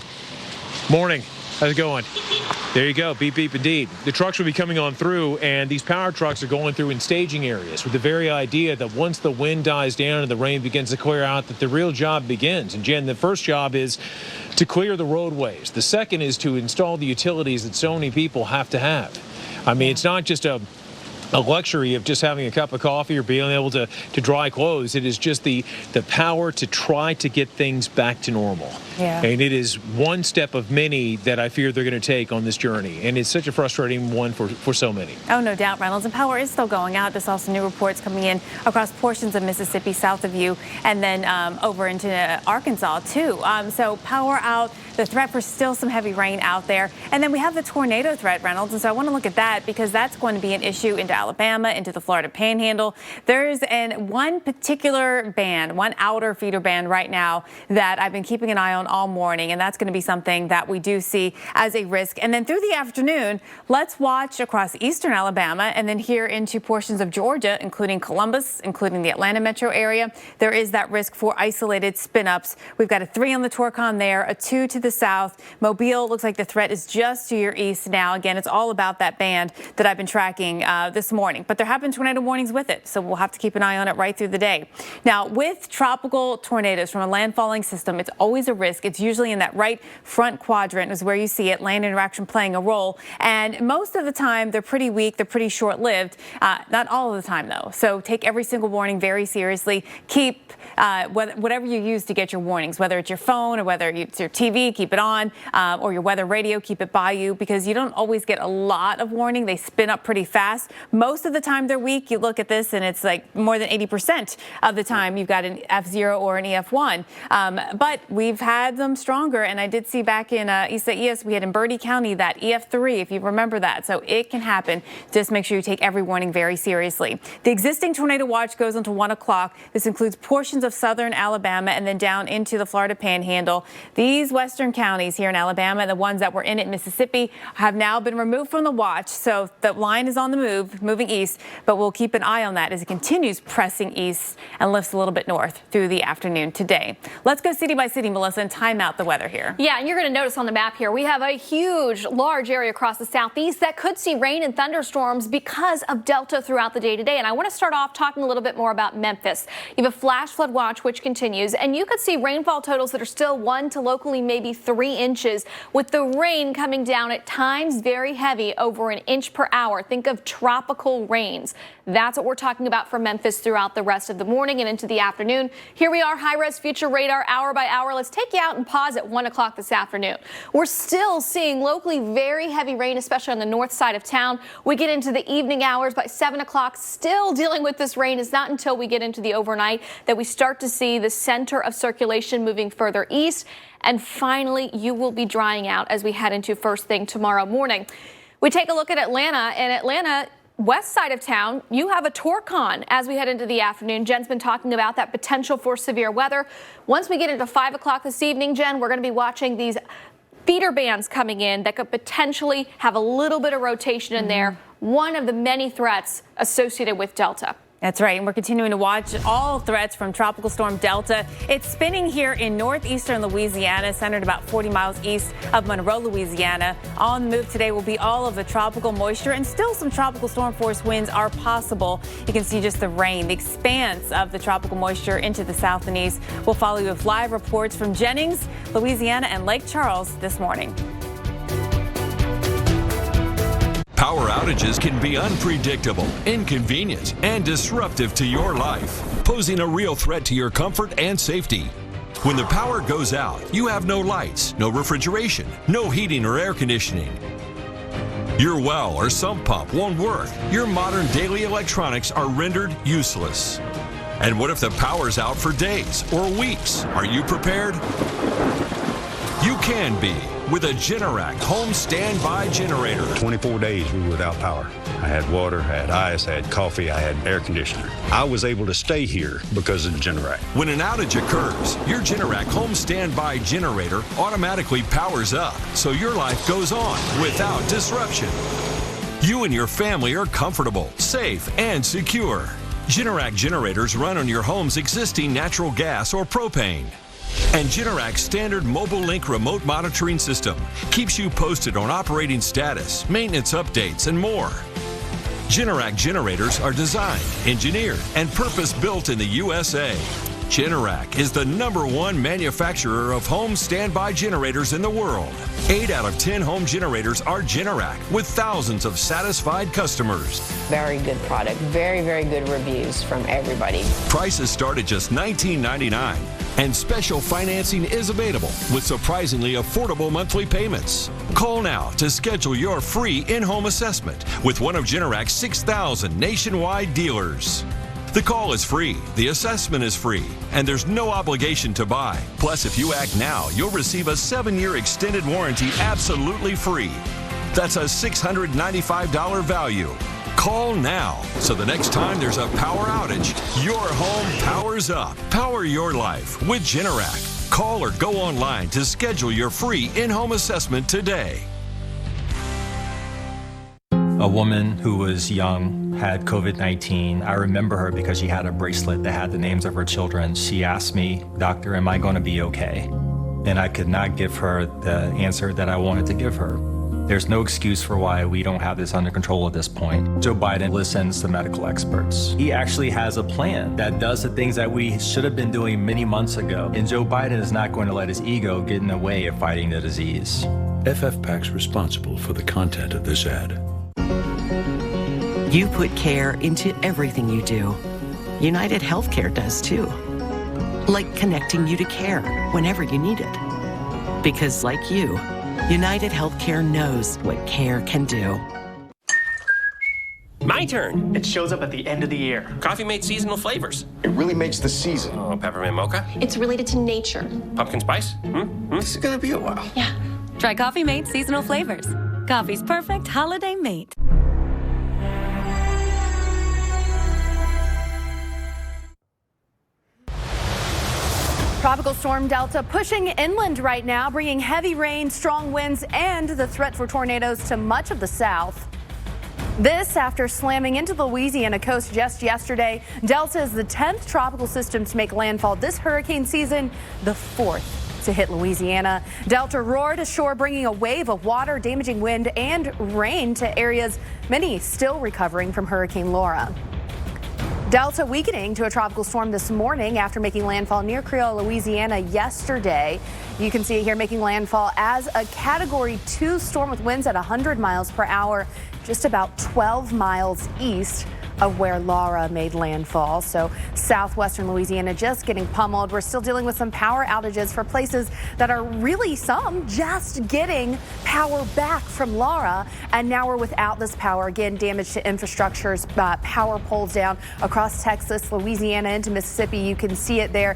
Morning. How's it going? There you go. Beep, beep, indeed. The trucks will be coming on through, and these power trucks are going through in staging areas with the very idea that once the wind dies down and the rain begins to clear out, that the real job begins. And Jen, the first job is to clear the roadways. The second is to install the utilities that so many people have to have. I mean, it's not just a luxury of just having a cup of coffee or being able to dry clothes. It is just the power to try to get things back to normal. Yeah. And it is one step of many that I fear they're going to take on this journey. And it's such a frustrating one for so many. Oh, no doubt, Reynolds. And power is still going out. There's also new reports coming in across portions of Mississippi south of you, and then over into Arkansas, too. So power out, the threat for still some heavy rain out there. And then we have the tornado threat, Reynolds. And so I want to look at that because that's going to be an issue into Alabama, into the Florida Panhandle. There's one particular band, one outer feeder band right now that I've been keeping an eye on all morning, and that's going to be something that we do see as a risk. And then through the afternoon, let's watch across eastern Alabama and then here into portions of Georgia, including Columbus, including the Atlanta metro area. There is that risk for isolated spin-ups. We've got a 3 on the Torcon there, a 2 to the south. Mobile looks like the threat is just to your east now. Again, it's all about that band that I've been tracking this morning, but there have been tornado warnings with it, so we'll have to keep an eye on it right through the day. Now, with tropical tornadoes from a landfalling system, it's always a risk. It's usually in that right front quadrant is where you see it, land interaction playing a role, and most of the time they're pretty weak, they're pretty short-lived. Not all of the time, though, so take every single warning very seriously. Keep whatever you use to get your warnings, whether it's your phone or whether it's your TV, keep it on, or your weather radio, keep it by you, because you don't always get a lot of warning. They spin up pretty fast. Most of the time they're weak. You look at this and it's like more than 80% of the time you've got an F0 or an EF1. But we've had them stronger, and I did see back in Isaias, we had in Bertie County that EF3, if you remember that. So it can happen. Just make sure you take every warning very seriously. The existing tornado watch goes until 1 o'clock. This includes portions of southern Alabama and then down into the Florida Panhandle. These western counties here in Alabama, the ones that were in it, Mississippi, have now been removed from the watch. So the line is on the move, moving east, but we'll keep an eye on that as it continues pressing east and lifts a little bit north through the afternoon today. Let's go city by city, Melissa, and time out the weather here. Yeah, and you're going to notice on the map here, we have a huge, large area across the southeast that could see rain and thunderstorms because of Delta throughout the day today. And I want to start off talking a little bit more about Memphis. You have a flash flood watch, which continues, and you could see rainfall totals that are still 1 to locally maybe 3 inches, with the rain coming down at times very heavy, over 1 inch per hour. Think of tropical rains. That's what we're talking about for Memphis throughout the rest of the morning and into the afternoon. Here we are, high-res future radar hour by hour. Let's take you out and pause at 1 o'clock this afternoon. We're still seeing locally very heavy rain, especially on the north side of town. We get into the evening hours by 7 o'clock, still dealing with this rain. It's not until we get into the overnight that we start to see the center of circulation moving further east. And finally, you will be drying out as we head into first thing tomorrow morning. We take a look at Atlanta, and Atlanta, west side of town, you have a Torcon as we head into the afternoon. Jen's been talking about that potential for severe weather. Once we get into 5 o'clock this evening, Jen, we're going to be watching these feeder bands coming in that could potentially have a little bit of rotation in there. One of the many threats associated with Delta. That's right, and we're continuing to watch all threats from Tropical Storm Delta. It's spinning here in northeastern Louisiana, centered about 40 miles east of Monroe, Louisiana. On the move today will be all of the tropical moisture, and still some tropical storm force winds are possible. You can see just the rain, the expanse of the tropical moisture into the south and east. We'll follow you with live reports from Jennings, Louisiana, and Lake Charles this morning. Power outages can be unpredictable, inconvenient, and disruptive to your life, posing a real threat to your comfort and safety. When the power goes out, you have no lights, no refrigeration, no heating or air conditioning. Your well or sump pump won't work. Your modern daily electronics are rendered useless. And what if the power's out for days or weeks? Are you prepared? You can be with a Generac home standby generator. 24 days we were without power. I had water, I had ice, I had coffee, I had air conditioner. I was able to stay here because of Generac. When an outage occurs, your Generac home standby generator automatically powers up, so your life goes on without disruption. You and your family are comfortable, safe, and secure. Generac generators run on your home's existing natural gas or propane. And Generac's standard Mobile Link remote monitoring system keeps you posted on operating status, maintenance updates, and more. Generac generators are designed, engineered, and purpose-built in the USA. Generac is the #1 manufacturer of home standby generators in the world. 8 out of 10 home generators are Generac, with thousands of satisfied customers. Very good product, very, very good reviews from everybody. Prices start at just $19.99, and special financing is available with surprisingly affordable monthly payments. Call now to schedule your free in-home assessment with one of Generac's 6,000 nationwide dealers. The call is free, the assessment is free, and there's no obligation to buy. Plus, if you act now, you'll receive a 7-year extended warranty absolutely free. That's a $695 value. Call now, so the next time there's a power outage, your home powers up. Power your life with Generac. Call or go online to schedule your free in-home assessment today. A woman who was young had COVID-19. I remember her because she had a bracelet that had the names of her children. She asked me, "Doctor, am I going to be okay?" And I could not give her the answer that I wanted to give her. There's no excuse for why we don't have this under control at this point. Joe Biden listens to medical experts. He actually has a plan that does the things that we should have been doing many months ago. And Joe Biden is not going to let his ego get in the way of fighting the disease. FFPAC's responsible for the content of this ad. You put care into everything you do. United Healthcare does too. Like connecting you to care whenever you need it. Because like you, United Healthcare knows what care can do. My turn. It shows up at the end of the year. Coffee Mate seasonal flavors. It really makes the season. Oh, peppermint mocha. It's related to nature. Pumpkin spice. This is gonna be a while. Yeah. Try Coffee Mate seasonal flavors. Coffee's perfect holiday mate. Tropical storm Delta pushing inland right now, bringing heavy rain, strong winds, and the threat for tornadoes to much of the south. This after slamming into the Louisiana coast just yesterday. Delta is the 10th tropical system to make landfall this hurricane season, the 4th to hit Louisiana. Delta roared ashore, bringing a wave of water, damaging wind, and rain to areas many still recovering from Hurricane Laura. Delta weakening to a tropical storm this morning after making landfall near Creole, Louisiana yesterday. You can see it here making landfall as a Category 2 storm with winds at 100 miles per hour, just about 12 miles east of where Laura made landfall. So southwestern Louisiana just getting pummeled. We're still dealing with some power outages for places that are really some just getting power back from Laura. And now we're without this power. Again, damage to infrastructures, power poles down across Texas, Louisiana into Mississippi. You can see it there.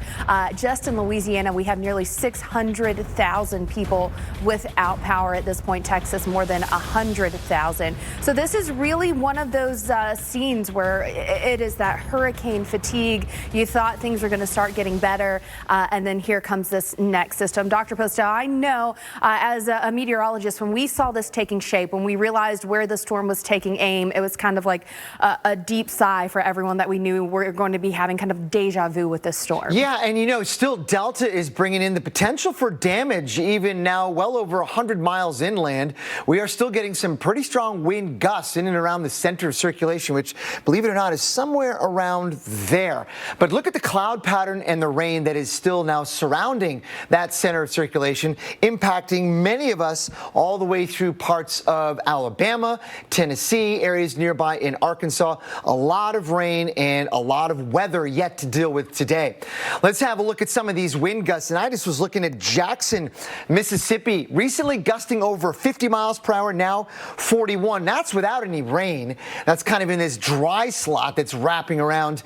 Just in Louisiana, we have nearly 600,000 people without power at this point. Texas, more than 100,000. So this is really one of those scenes where it is that hurricane fatigue. You thought things were going to start getting better, and then here comes this next system. Dr. Postel, I know as a meteorologist, when we saw this taking shape, when we realized where the storm was taking aim, it was kind of like a deep sigh for everyone that we knew we're going to be having kind of deja vu with this storm. Yeah, and you know, still Delta is bringing in the potential for damage, even now well over 100 miles inland. We are still getting some pretty strong wind gusts in and around the center of circulation, which believe it or not, is somewhere around there. But look at the cloud pattern and the rain that is still now surrounding that center of circulation, impacting many of us all the way through parts of Alabama, Tennessee, areas nearby in Arkansas. A lot of rain and a lot of weather yet to deal with today. Let's have a look at some of these wind gusts. And I just was looking at Jackson, Mississippi, recently gusting over 50 miles per hour, now 41. That's without any rain. That's kind of in this dry slot that's wrapping around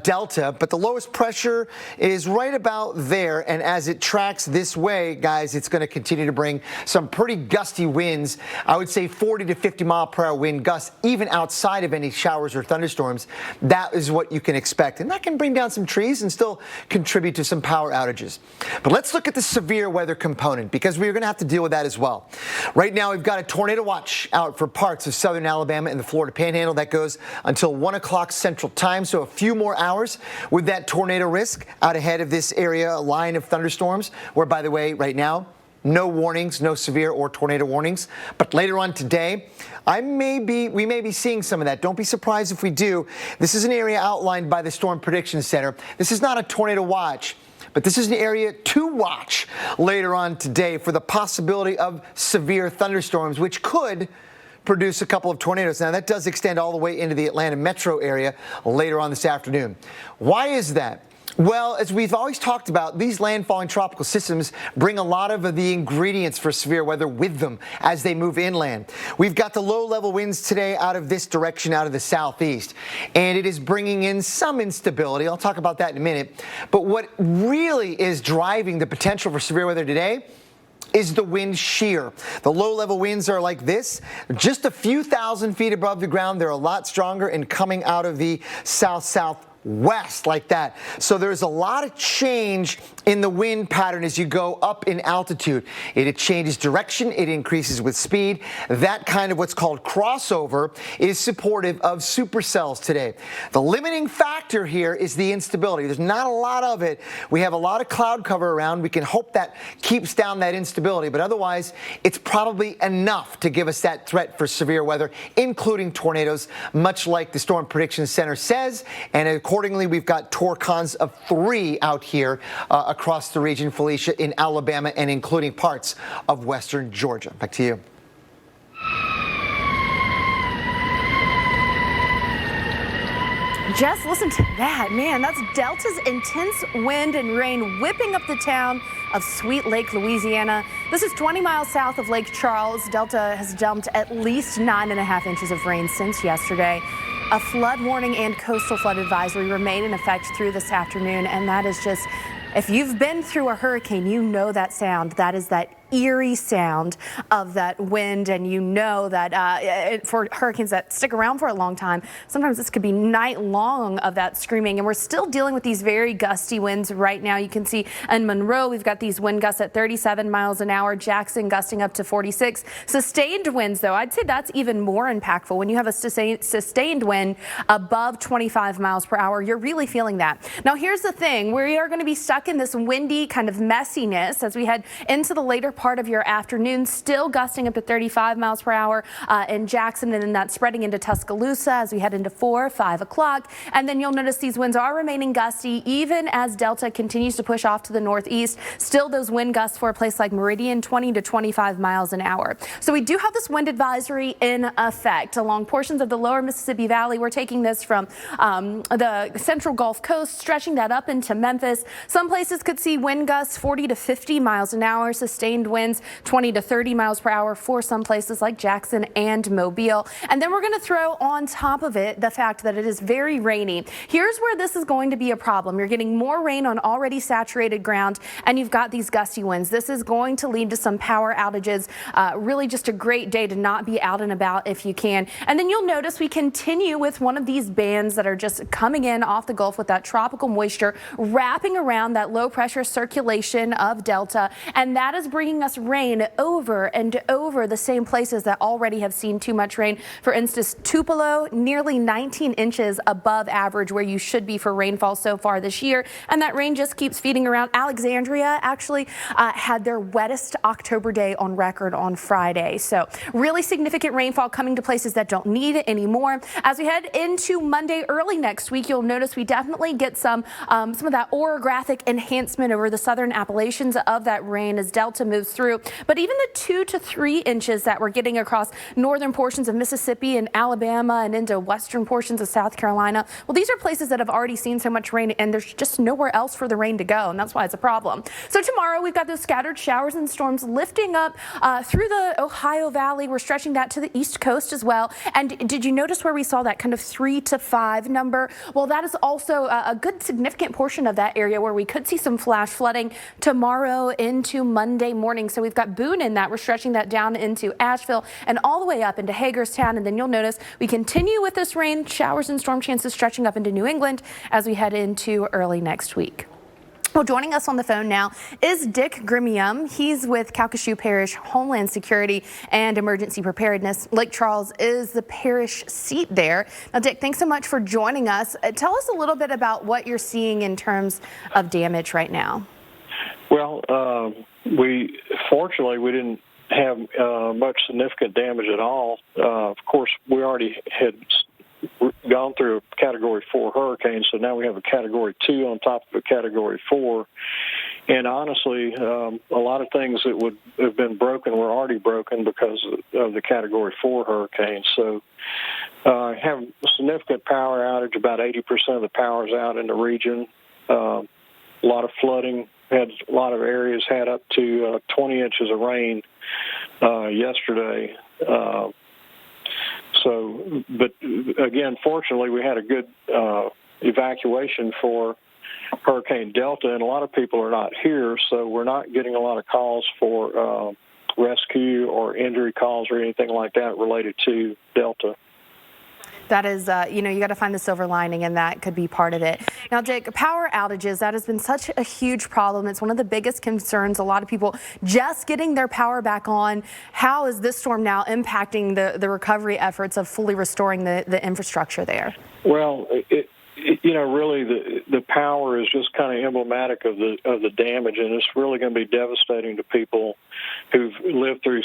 Delta. But the lowest pressure is right about there. And as it tracks this way, guys, it's going to continue to bring some pretty gusty winds. I would say 40 to 50 mile per hour wind gusts, even outside of any showers or thunderstorms. That is what you can expect. And that can bring down some trees and still contribute to some power outages. But let's look at the severe weather component, because we're going to have to deal with that as well. Right now, we've got a tornado watch out for parts of southern Alabama and the Florida Panhandle. That goes until 1 o'clock Central Time, so a few more hours with that tornado risk out ahead of this area, a line of thunderstorms, where, by the way, right now, no warnings, no severe or tornado warnings. But later on today, we may be seeing some of that. Don't be surprised if we do. This is an area outlined by the Storm Prediction Center. This is not a tornado watch, but this is an area to watch later on today for the possibility of severe thunderstorms, which could produce a couple of tornadoes. Now, that does extend all the way into the Atlanta metro area later on this afternoon. Why is that? Well, as we've always talked about, these landfalling tropical systems bring a lot of the ingredients for severe weather with them as they move inland. We've got the low-level winds today out of this direction, out of the southeast, and it is bringing in some instability. I'll talk about that in a minute. But what really is driving the potential for severe weather today is the wind shear. The low-level winds are like this, just a few thousand feet above the ground. They're a lot stronger and coming out of the south-southwest like that. So there's a lot of change in the wind pattern as you go up in altitude. It changes direction, it increases with speed. That kind of what's called crossover is supportive of supercells today. The limiting factor here is the instability. There's not a lot of it. We have a lot of cloud cover around. We can hope that keeps down that instability, but otherwise it's probably enough to give us that threat for severe weather, including tornadoes, much like the Storm Prediction Center says. And accordingly, we've got torcons of 3 out here across the region, Felicia, in Alabama and including parts of western Georgia. Back to you. Jess, listen to that. Man, that's Delta's intense wind and rain whipping up the town of Sweet Lake, Louisiana. This is 20 miles south of Lake Charles. Delta has dumped at least 9.5 inches of rain since yesterday. A flood warning and coastal flood advisory remain in effect through this afternoon, and that is just, if you've been through a hurricane, you know that sound. That is that eerie sound of that wind, and you know that for hurricanes that stick around for a long time, sometimes this could be night long of that screaming. And we're still dealing with these very gusty winds right now. You can see in Monroe, we've got these wind gusts at 37 miles an hour, Jackson gusting up to 46. Sustained winds, though, I'd say that's even more impactful. When you have a sustained wind above 25 miles per hour, you're really feeling that. Now, here's the thing. We are going to be stuck in this windy kind of messiness as we head into the later part of your afternoon, still gusting up to 35 miles per hour in Jackson, and then that's spreading into Tuscaloosa as we head into 4, 5 o'clock. And then you'll notice these winds are remaining gusty even as Delta continues to push off to the northeast. Still those wind gusts for a place like Meridian, 20 to 25 miles an hour. So we do have this wind advisory in effect along portions of the lower Mississippi Valley. We're taking this from the central Gulf Coast, stretching that up into Memphis. Some places could see wind gusts 40 to 50 miles an hour, sustained winds 20 to 30 miles per hour for some places like Jackson and Mobile. And then we're going to throw on top of it the fact that it is very rainy. Here's where this is going to be a problem. You're getting more rain on already saturated ground, and you've got these gusty winds. This is going to lead to some power outages. Really just a great day to not be out and about if you can. And then you'll notice we continue with one of these bands that are just coming in off the Gulf with that tropical moisture wrapping around that low pressure circulation of Delta, and that is bringing showing us rain over and over the same places that already have seen too much rain. For instance, Tupelo, nearly 19 inches above average where you should be for rainfall so far this year. And that rain just keeps feeding around. Alexandria actually had their wettest October day on record on Friday. So really significant rainfall coming to places that don't need it anymore. As we head into Monday early next week, you'll notice we definitely get some of that orographic enhancement over the southern Appalachians of that rain as Delta moves through. But even the 2 to 3 inches that we're getting across northern portions of Mississippi and Alabama and into western portions of South Carolina, well, these are places that have already seen so much rain and there's just nowhere else for the rain to go, and that's why it's a problem. So tomorrow we've got those scattered showers and storms lifting up through the Ohio Valley. We're stretching that to the East Coast as well. And did you notice where we saw that kind of 3 to 5 number? Well, that is also a good significant portion of that area where we could see some flash flooding tomorrow into Monday morning. So we've got Boone in that. We're stretching that down into Asheville and all the way up into Hagerstown. And then you'll notice we continue with this rain, showers and storm chances stretching up into New England as we head into early next week. Well, joining us on the phone now is Dick Grimium. He's with Calcasieu Parish Homeland Security and Emergency Preparedness. Lake Charles is the parish seat there. Now, Dick, thanks so much for joining us. Tell us a little bit about what you're seeing in terms of damage right now. Well, fortunately, we didn't have much significant damage at all. Of course, we already had gone through a Category 4 hurricane, so now we have a Category 2 on top of a Category 4. And honestly, a lot of things that would have been broken were already broken because of the Category 4 hurricane. So have a significant power outage. About 80% of the power's out in the region. A lot of flooding. Had a lot of areas had up to 20 inches of rain yesterday. But again, fortunately, we had a good evacuation for Hurricane Delta, and a lot of people are not here, so we're not getting a lot of calls for rescue or injury calls or anything like that related to Delta. That is, you got to find the silver lining, and that could be part of it. Now, Dick, power outages, that has been such a huge problem. It's one of the biggest concerns. A lot of people just getting their power back on. How is this storm now impacting the recovery efforts of fully restoring the infrastructure there? Well, really the power is just kind of emblematic of the damage, and it's really going to be devastating to people who've lived through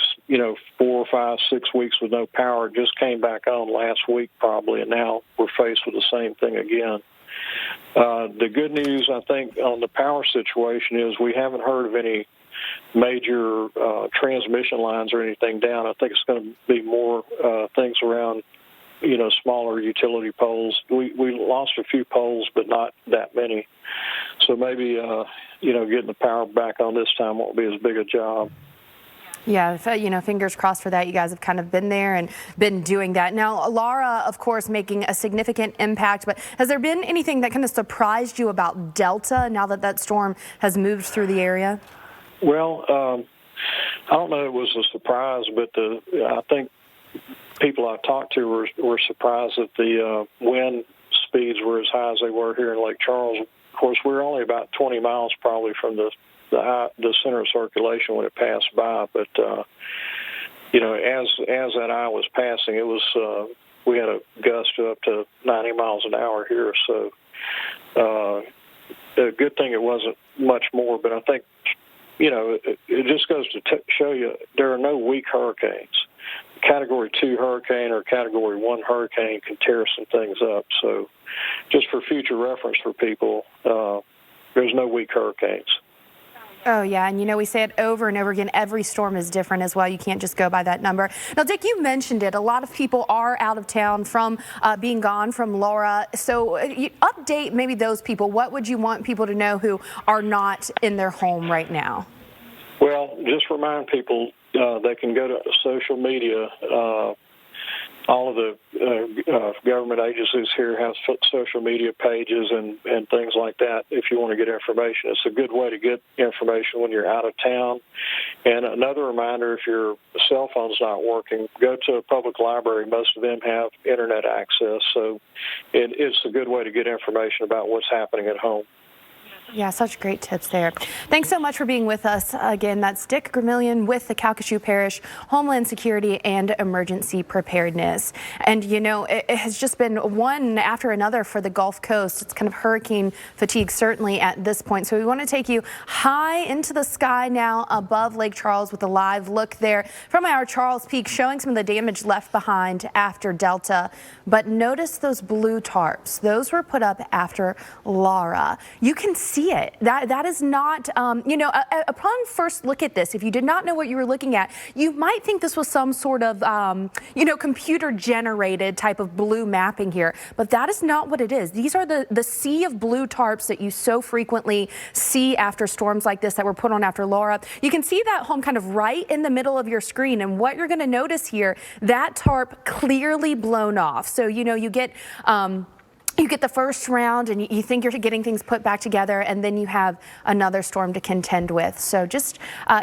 4, 5, 6 weeks with no power. Just came back on last week probably, and now we're faced with the same thing again. The good news, I think, on the power situation is we haven't heard of any major transmission lines or anything down. I think it's going to be more things around smaller utility poles. We lost a few poles, but not that many. So maybe, getting the power back on this time won't be as big a job. Yeah, fingers crossed for that. You guys have kind of been there and been doing that. Now, Laura, of course, making a significant impact, but has there been anything that kind of surprised you about Delta now that storm has moved through the area? Well, I don't know if it was a surprise, but I think people I talked to were surprised that the wind speeds were as high as they were here in Lake Charles. Of course, we're only about 20 miles probably from the center of circulation when it passed by. But as that eye was passing, it was we had a gust up to 90 miles an hour here. So a good thing it wasn't much more. But I think it just goes to show you there are no weak hurricanes. Category 2 hurricane or Category 1 hurricane can tear some things up. So just for future reference for people, there's no weak hurricanes. Oh, yeah. And, we say it over and over again. Every storm is different as well. You can't just go by that number. Now, Dick, you mentioned it. A lot of people are out of town from being gone from Laura. So update maybe those people. What would you want people to know who are not in their home right now? Well, just remind people they can go to social media. All of the government agencies here have social media pages and things like that if you want to get information. It's a good way to get information when you're out of town. And another reminder, if your cell phone's not working, go to a public library. Most of them have internet access, so it's a good way to get information about what's happening at home. Yeah, such great tips there. Thanks so much for being with us. Again, that's Dick Gramillion with the Calcasieu Parish Homeland Security and Emergency Preparedness. And, you know, it has just been one after another for the Gulf Coast. It's kind of hurricane fatigue, certainly at this point. So we want to take you high into the sky now above Lake Charles with a live look there from our Charles Peak, showing some of the damage left behind after Delta. But notice those blue tarps. Those were put up after Laura. You can see it. That is not, you know, upon first look at this, if you did not know what you were looking at, you might think this was some sort of, you know, computer generated type of blue mapping here, but that is not what it is. These are the sea of blue tarps that you so frequently see after storms like this that were put on after Laura. You can see that home kind of right in the middle of your screen, and what you're going to notice here, that tarp clearly blown off. So, you know, you get the first round and you think you're getting things put back together, and then you have another storm to contend with. So just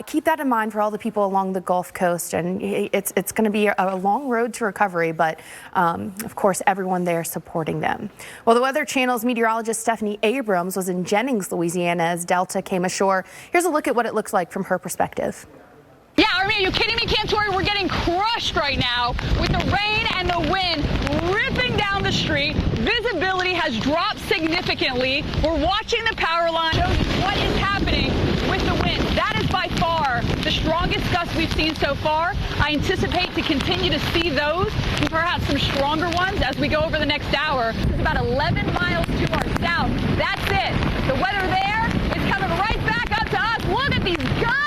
keep that in mind for all the people along the Gulf Coast. And it's going to be a long road to recovery, but of course, everyone there supporting them. Well, the Weather Channel's meteorologist Stephanie Abrams was in Jennings, Louisiana as Delta came ashore. Here's a look at what it looks like from her perspective. Yeah, I mean, are you kidding me, Cantori? We're getting crushed right now with the rain and the wind ripping down the street. Visibility has dropped significantly. We're watching the power line. Shows what is happening with the wind. That is by far the strongest gust we've seen so far. I anticipate to continue to see those and perhaps some stronger ones as we go over the next hour. It's about 11 miles to our south. That's it. The weather there is coming right back up to us. Look at these gusts.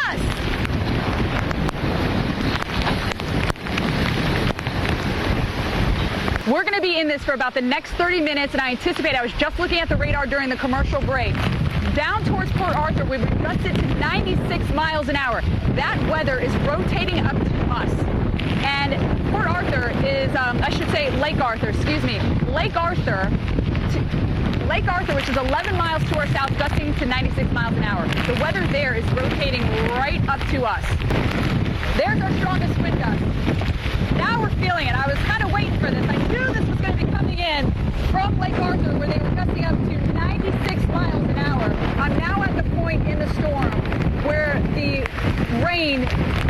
We're going to be in this for about the next 30 minutes, and I anticipate, I was just looking at the radar during the commercial break, down towards Port Arthur, we've adjusted to 96 miles an hour. That weather is rotating up to us. And Port Arthur is, I should say Lake Arthur, excuse me. Lake Arthur, which is 11 miles to our south, gusting to 96 miles an hour. The weather there is rotating right up to us. There's our strongest wind gust. Now we're feeling it. I was kind of waiting for this. I knew this was going to be coming in from Lake Arthur, where they were gusting up to 96 miles an hour. I'm now at the point in the storm where the rain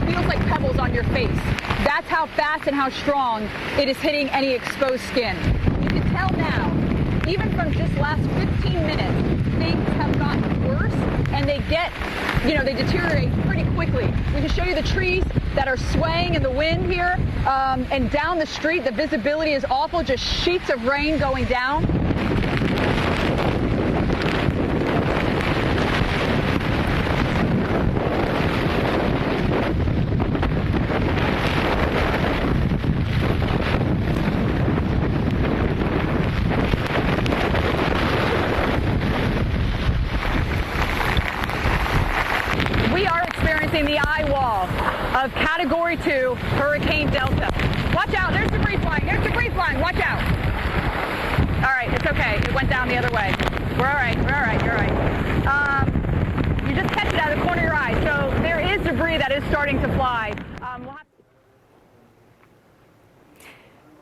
feels like pebbles on your face. That's how fast and how strong it is hitting any exposed skin. You can tell now, even from just last 15 minutes, things have gotten worse, and they get, you know, they deteriorate pretty quickly. We can show you the trees that are swaying in the wind here, and down the street, the visibility is awful, just sheets of rain going down. The eye wall of Category 2 Hurricane Delta. Watch out, there's debris flying, watch out. All right, it's okay, it went down the other way. We're all right, you're all right. You just catch it out of the corner of your eye. So there is debris that is starting to fly.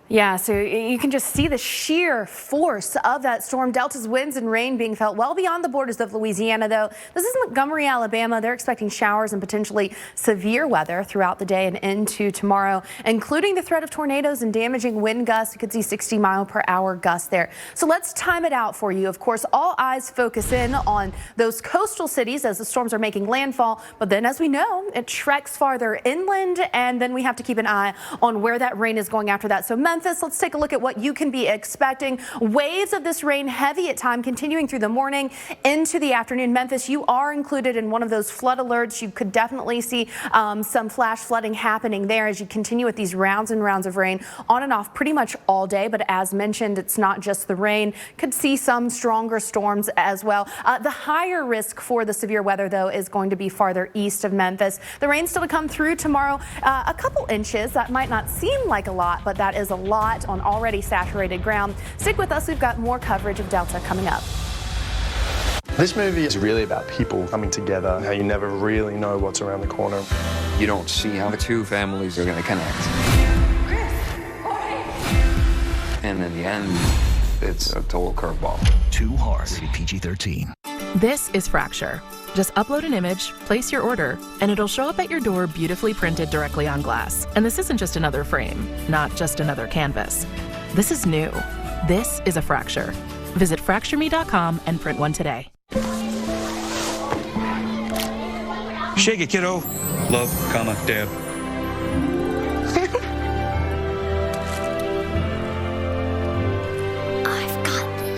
Yeah, so you can just see the sheer force of that storm. Delta's winds and rain being felt well beyond the borders of Louisiana, though. This is Montgomery, Alabama. They're expecting showers and potentially severe weather throughout the day and into tomorrow, including the threat of tornadoes and damaging wind gusts. You could see 60-mile-per-hour gusts there. So let's time it out for you. Of course, all eyes focus in on those coastal cities as the storms are making landfall. But then, as we know, it treks farther inland, and then we have to keep an eye on where that rain is going after that. So Memphis, let's take a look at what you can be expecting. Waves of this rain heavy at time continuing through the morning into the afternoon. Memphis, you are included in one of those flood alerts. You could definitely see some flash flooding happening there as you continue with these rounds and rounds of rain on and off pretty much all day. But as mentioned, it's not just the rain. Could see some stronger storms as well. The higher risk for the severe weather, though, is going to be farther east of Memphis. The rain still to come through tomorrow. A couple inches. That might not seem like a lot, but that is a lot on already saturated ground. Stick with us. We've got more coverage of Delta coming up. This movie is really about people coming together, how you never really know what's around the corner. You don't see how the two families are going to connect. And in the end, it's a total curveball. Too Hard, PG-13. This is Fracture. Just upload an image, place your order, and it'll show up at your door beautifully printed directly on glass. And this isn't just another frame, not just another canvas. This is new. This is a Fracture. Visit FractureMe.com and print one today. Shake it, kiddo. Love, Dad.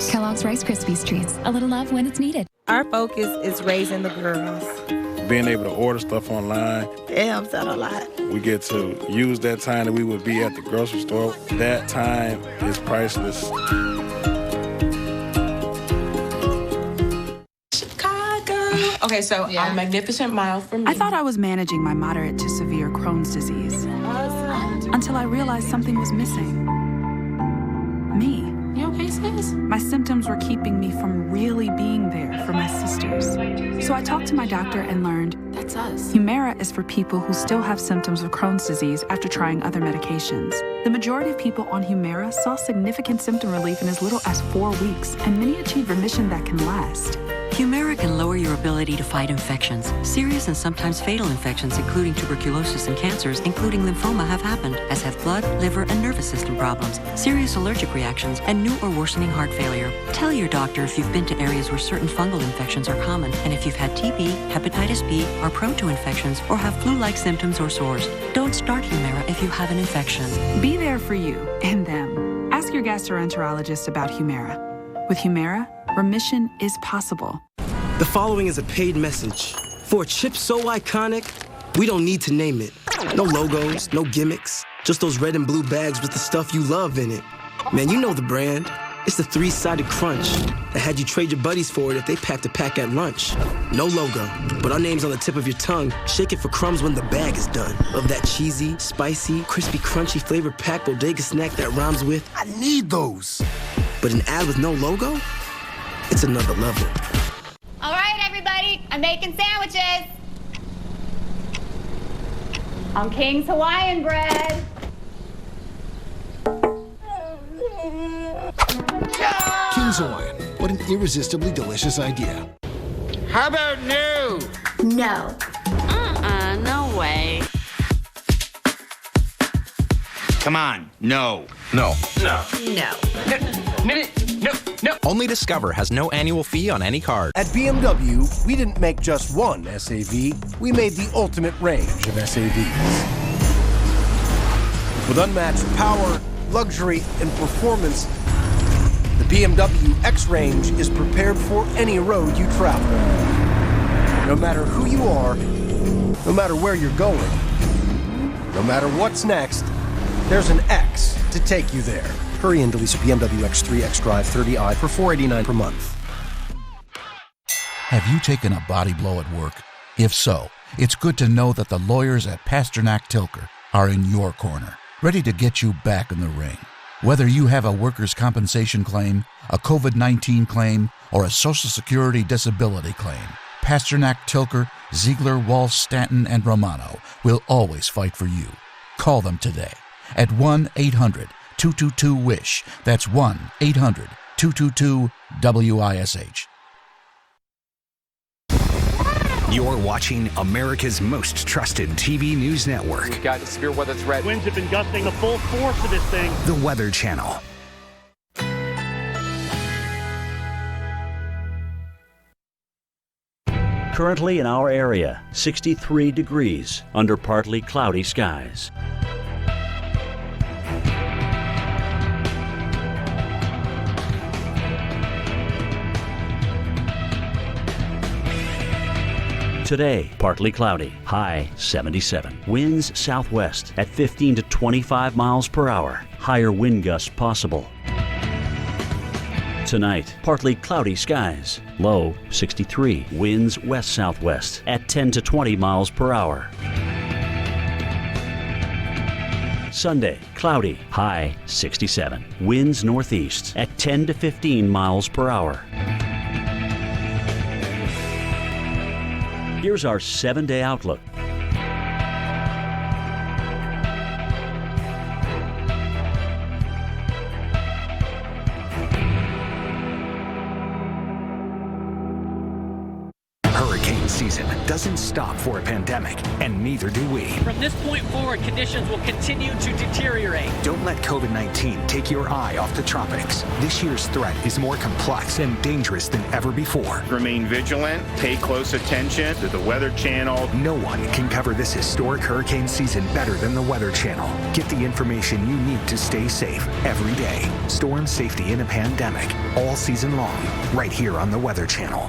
Kellogg's Rice Krispies Treats. A little love when it's needed. Our focus is raising the girls. Being able to order stuff online. It helps out a lot. We get to use that time that we would be at the grocery store. That time is priceless. Chicago. Okay, so a Magnificent Mile for me. I thought I was managing my moderate to severe Crohn's disease until I realized something was missing. Me. You okay, sis? My symptoms were keeping me from really being there for my sisters. So I talked to my doctor and learned that's us. Humira is for people who still have symptoms of Crohn's disease after trying other medications. The majority of people on Humira saw significant symptom relief in as little as 4 weeks, and many achieved remission that can last. Humira can lower your ability to fight infections. Serious and sometimes fatal infections, including tuberculosis and cancers, including lymphoma, have happened, as have blood, liver, and nervous system problems, serious allergic reactions, and new or worsening heart failure. Tell your doctor if you've been to areas where certain fungal infections are common, and if you've had TB, hepatitis B, are prone to infections, or have flu-like symptoms or sores. Don't start Humira if you have an infection. Be there for you and them. Ask your gastroenterologist about Humira. With Humira, remission is possible. The following is a paid message. For a chip so iconic, we don't need to name it. No logos, no gimmicks, just those red and blue bags with the stuff you love in it. Man, you know the brand. It's the three-sided crunch that had you trade your buddies for it if they packed a pack at lunch. No logo, but our name's on the tip of your tongue. Shake it for crumbs when the bag is done. Of that cheesy, spicy, crispy, crunchy flavor packed bodega snack that rhymes with I need those. But an ad with no logo? It's another level. All right, everybody, I'm making sandwiches. On King's Hawaiian bread. King's Hawaiian. What an irresistibly delicious idea. How about no? No. No way. Come on, no. No. No. No. Only Discover has no annual fee on any card. At BMW, we didn't make just one SAV, we made the ultimate range of SAVs. With unmatched power, luxury, and performance, the BMW X-Range is prepared for any road you travel. No matter who you are, no matter where you're going, no matter what's next, there's an X to take you there. Hurry in to lease a BMW X3 xDrive 30i for $489 per month. Have you taken a body blow at work? If so, it's good to know that the lawyers at Pasternak Tilker are in your corner, ready to get you back in the ring. Whether you have a workers' compensation claim, a COVID-19 claim, or a Social Security disability claim, Pasternak Tilker, Ziegler, Walsh, Stanton, and Romano will always fight for you. Call them today at 1-800-222-WISH. That's 1-800-222-WISH. You're watching America's most trusted TV news network. We've got a severe weather threat. Winds have been gusting the full force of this thing. The Weather Channel. Currently in our area, 63 degrees under partly cloudy skies. Today, partly cloudy, high 77. Winds southwest at 15 to 25 miles per hour. Higher wind gusts possible. Tonight, partly cloudy skies, low 63. Winds west-southwest at 10 to 20 miles per hour. Sunday, cloudy, high 67. Winds northeast at 10 to 15 miles per hour. Here's our 7-day outlook. Hurricane season doesn't stop for a pandemic, and neither do we. From this point forward, conditions will continue to deteriorate. Don't let COVID-19 take your eye off the tropics. This year's threat is more complex and dangerous than ever before. Remain vigilant, pay close attention to the Weather Channel. No one can cover this historic hurricane season better than the Weather Channel. Get the information you need to stay safe every day. Storm safety in a pandemic, all season long, right here on the Weather Channel.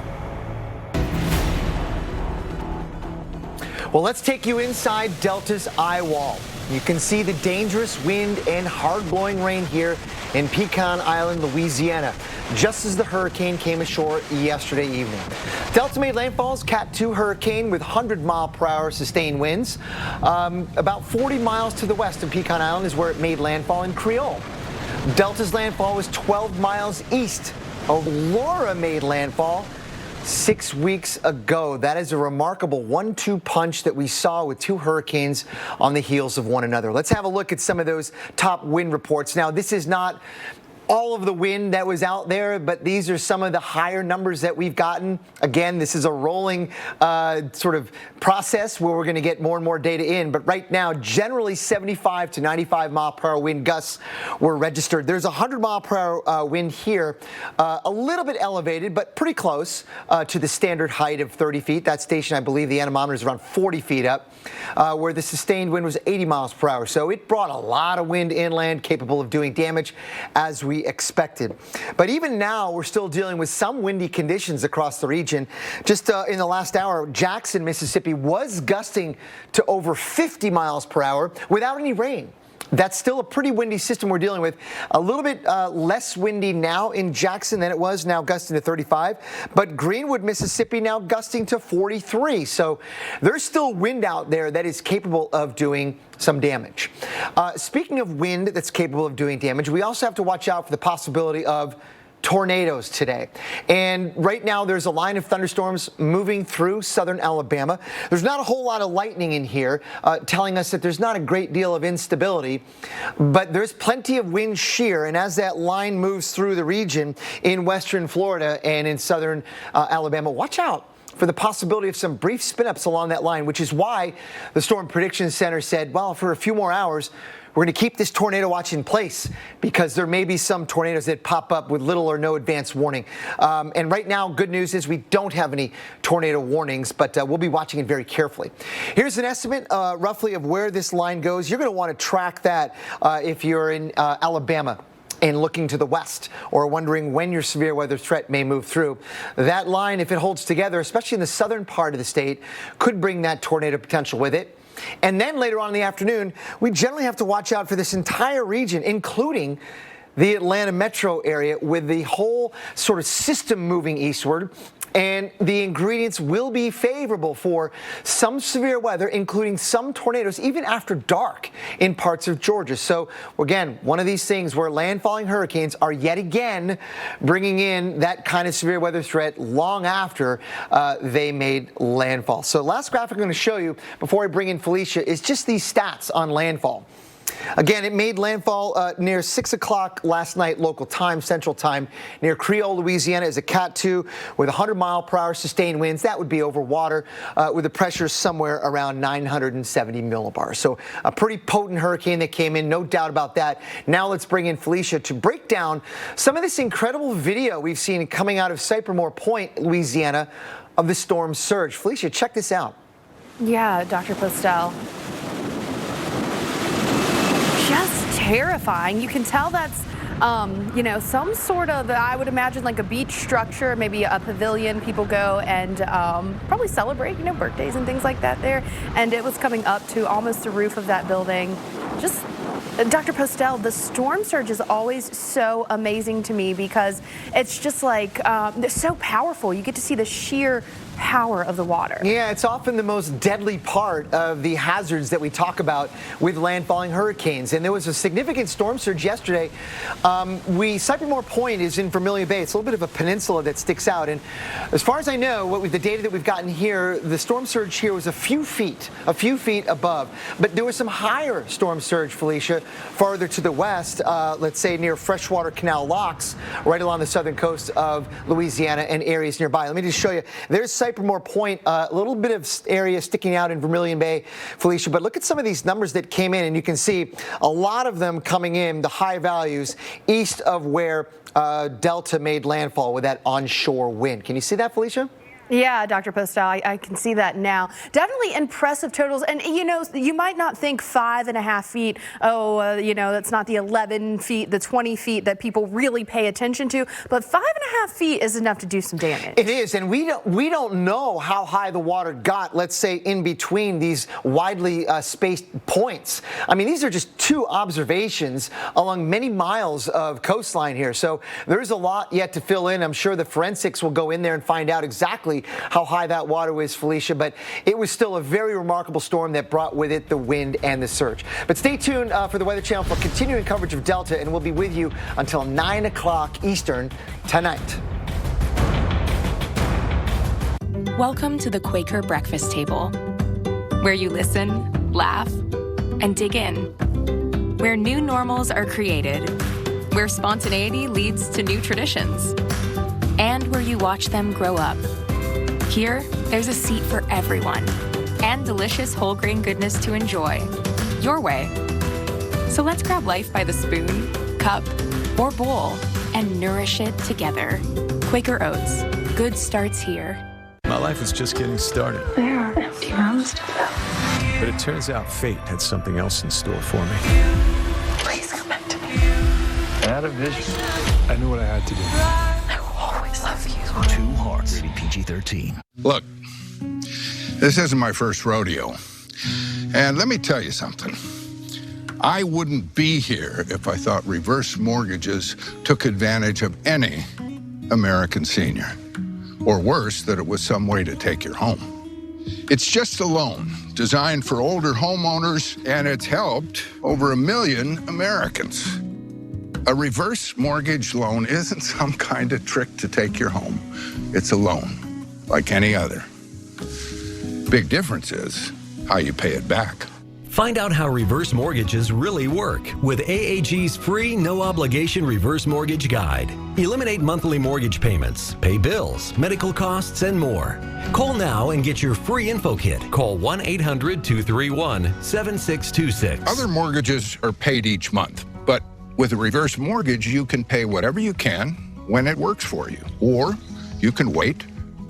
Well, let's take you inside Delta's eye wall. You can see the dangerous wind and hard-blowing rain here in Pecan Island, Louisiana, just as the hurricane came ashore yesterday evening. Delta made landfall as Cat 2 hurricane with 100-mile-per-hour sustained winds. About 40 miles to the west of Pecan Island is where it made landfall in Creole. Delta's landfall was 12 miles east. Laura made landfall 6 weeks ago. That is a remarkable 1-2 punch that we saw with two hurricanes on the heels of one another. Let's have a look at some of those top wind reports. Now, this is not all of the wind that was out there, but these are some of the higher numbers that we've gotten. Again, this is a rolling sort of process where we're going to get more and more data in. But right now, generally 75 to 95 mile per hour wind gusts were registered. There's a 100 mile per hour wind here, a little bit elevated, but pretty close to the standard height of 30 feet. That station, I believe, the anemometer is around 40 feet up, where the sustained wind was 80 miles per hour. So it brought a lot of wind inland capable of doing damage as we expected. But even now, we're still dealing with some windy conditions across the region. Just in the last hour, Jackson, Mississippi was gusting to over 50 miles per hour without any rain. That's still a pretty windy system we're dealing with. A little bit less windy now in Jackson than it was, now gusting to 35. But Greenwood, Mississippi now gusting to 43. So there's still wind out there that is capable of doing some damage. Speaking of wind that's capable of doing damage, we also have to watch out for the possibility of tornadoes today. And right now there's a line of thunderstorms moving through southern Alabama. There's not a whole lot of lightning in here, telling us that there's not a great deal of instability, but there's plenty of wind shear. And as that line moves through the region in western Florida and in southern Alabama, watch out for the possibility of some brief spin-ups along that line, which is why the Storm Prediction Center said, well, for a few more hours, we're going to keep this tornado watch in place because there may be some tornadoes that pop up with little or no advance warning. And right now, good news is we don't have any tornado warnings, but we'll be watching it very carefully. Here's an estimate roughly of where this line goes. You're going to want to track that if you're in Alabama and looking to the west or wondering when your severe weather threat may move through. That line, if it holds together, especially in the southern part of the state, could bring that tornado potential with it. And then later on in the afternoon, we generally have to watch out for this entire region, including the Atlanta metro area, with the whole sort of system moving eastward. And the ingredients will be favorable for some severe weather, including some tornadoes, even after dark in parts of Georgia. So, again, one of these things where landfalling hurricanes are yet again bringing in that kind of severe weather threat long after they made landfall. So, last graphic I'm going to show you before I bring in Felicia is just these stats on landfall. Again, it made landfall near 6 o'clock last night, local time, central time, near Creole, Louisiana, as a Cat 2 with 100 mile per hour sustained winds. That would be over water with the pressure somewhere around 970 millibars. So a pretty potent hurricane that came in, no doubt about that. Now let's bring in Felicia to break down some of this incredible video we've seen coming out of Cypremore Point, Louisiana, of the storm surge. Felicia, check this out. Yeah, Dr. Postel. Just terrifying. You can tell that's, you know, some sort of, I would imagine, like a beach structure, maybe a pavilion. People go and probably celebrate, you know, birthdays and things like that there. And it was coming up to almost the roof of that building. Just, Dr. Postel, the storm surge is always so amazing to me because it's just like, they're so powerful. You get to see the sheer power of the water. Yeah, it's often the most deadly part of the hazards that we talk about with landfalling hurricanes. And there was a significant storm surge yesterday. Cypremore Point is in Vermilion Bay. It's a little bit of a peninsula that sticks out. And as far as I know, with the data that we've gotten here, the storm surge here was a few feet above. But there was some higher storm surge, Felicia, farther to the west, let's say near Freshwater Canal Locks, right along the southern coast of Louisiana and areas nearby. Let me just show you. There's Kuipermoor Point, a little bit of area sticking out in Vermilion Bay, Felicia, but look at some of these numbers that came in, and you can see a lot of them coming in, the high values, east of where Delta made landfall with that onshore wind. Can you see that, Felicia? Yeah, Dr. Postel, I can see that now. Definitely impressive totals. And, you know, you might not think 5.5 feet, you know, that's not the 11 feet, the 20 feet that people really pay attention to. But 5.5 feet is enough to do some damage. It is. And we don't know how high the water got, let's say, in between these widely spaced points. I mean, these are just two observations along many miles of coastline here. So there's a lot yet to fill in. I'm sure the forensics will go in there and find out exactly how high that water was, Felicia, but it was still a very remarkable storm that brought with it the wind and the surge. But stay tuned for the Weather Channel for continuing coverage of Delta, and we'll be with you until 9 o'clock Eastern tonight. Welcome to the Quaker Breakfast Table, where you listen, laugh, and dig in, where new normals are created, where spontaneity leads to new traditions, and where you watch them grow up. Here, there's a seat for everyone and delicious whole grain goodness to enjoy your way. So let's grab life by the spoon, cup, or bowl and nourish it together. Quaker Oats. Good starts here. My life is just getting started. There are empty rooms to fill. But it turns out fate had something else in store for me. Please come back to me. I had a vision. I knew what I had to do. I will always love you. Two Hearts, rated PG-13. Look, this isn't my first rodeo. And let me tell you something. I wouldn't be here if I thought reverse mortgages took advantage of any American senior. Or worse, that it was some way to take your home. It's just a loan designed for older homeowners, and it's helped over 1 million Americans. A reverse mortgage loan isn't some kind of trick to take your home. It's a loan, like any other. Big difference is how you pay it back. Find out how reverse mortgages really work with AAG's free no-obligation reverse mortgage guide. Eliminate monthly mortgage payments, pay bills, medical costs, and more. Call now and get your free info kit. Call 1-800-231-7626. Other mortgages are paid each month, but with a reverse mortgage, you can pay whatever you can when it works for you. Or you can wait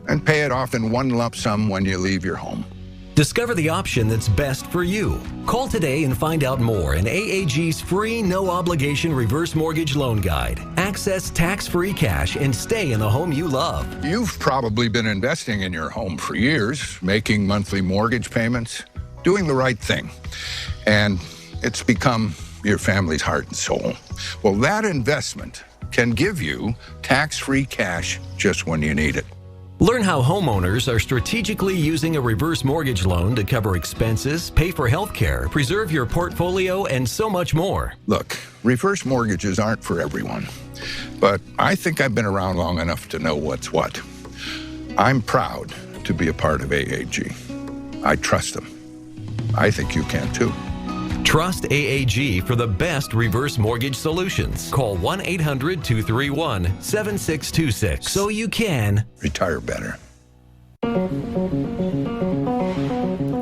and pay it off in one lump sum when you leave your home. Discover the option that's best for you. Call today and find out more in AAG's free no-obligation reverse mortgage loan guide. Access tax-free cash and stay in the home you love. You've probably been investing in your home for years, making monthly mortgage payments, doing the right thing. And it's become your family's heart and soul. Well, that investment can give you tax-free cash just when you need it. Learn how homeowners are strategically using a reverse mortgage loan to cover expenses, pay for health care, preserve your portfolio, and so much more. Look, reverse mortgages aren't for everyone, but I think I've been around long enough to know what's what. I'm proud to be a part of AAG. I trust them. I think you can too. Trust AAG for the best reverse mortgage solutions. Call 1-800-231-7626 so you can retire better.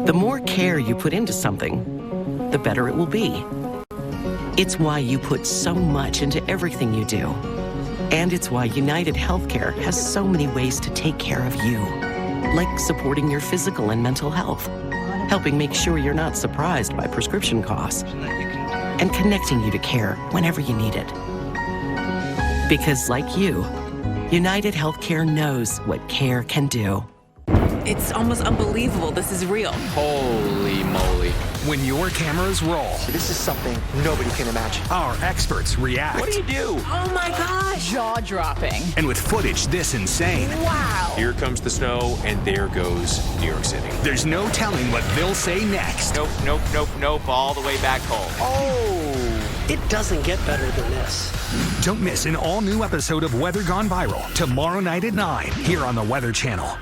The more care you put into something, the better it will be. It's why you put so much into everything you do. And it's why United Healthcare has so many ways to take care of you, like supporting your physical and mental health, helping make sure you're not surprised by prescription costs, and connecting you to care whenever you need it. Because like you, United Healthcare knows what care can do. It's almost unbelievable this is real. Holy moly. When your cameras roll, This is something nobody can imagine. our experts react. What do you do? Oh my gosh. Jaw-dropping. And with footage this insane, Wow. Here comes the snow, and there goes New York City. there's no telling what they'll say next. Nope, all the way back home. Oh, It doesn't get better than this. Don't miss an all-new episode of Weather Gone Viral tomorrow night at 9 here on the Weather Channel.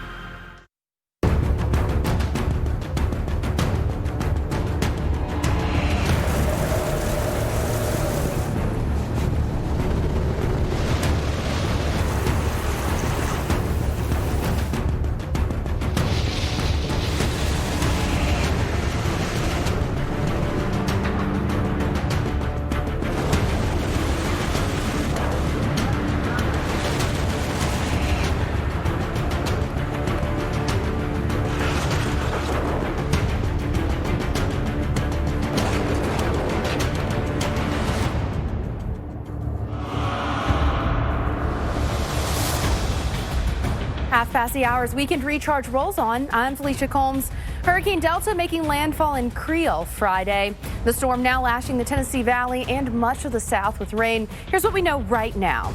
past the hour's Weekend Recharge rolls on. I'm Felicia Combs. Hurricane Delta making landfall in Creole Friday. The storm now lashing the Tennessee Valley and much of the South with rain. Here's what we know right now.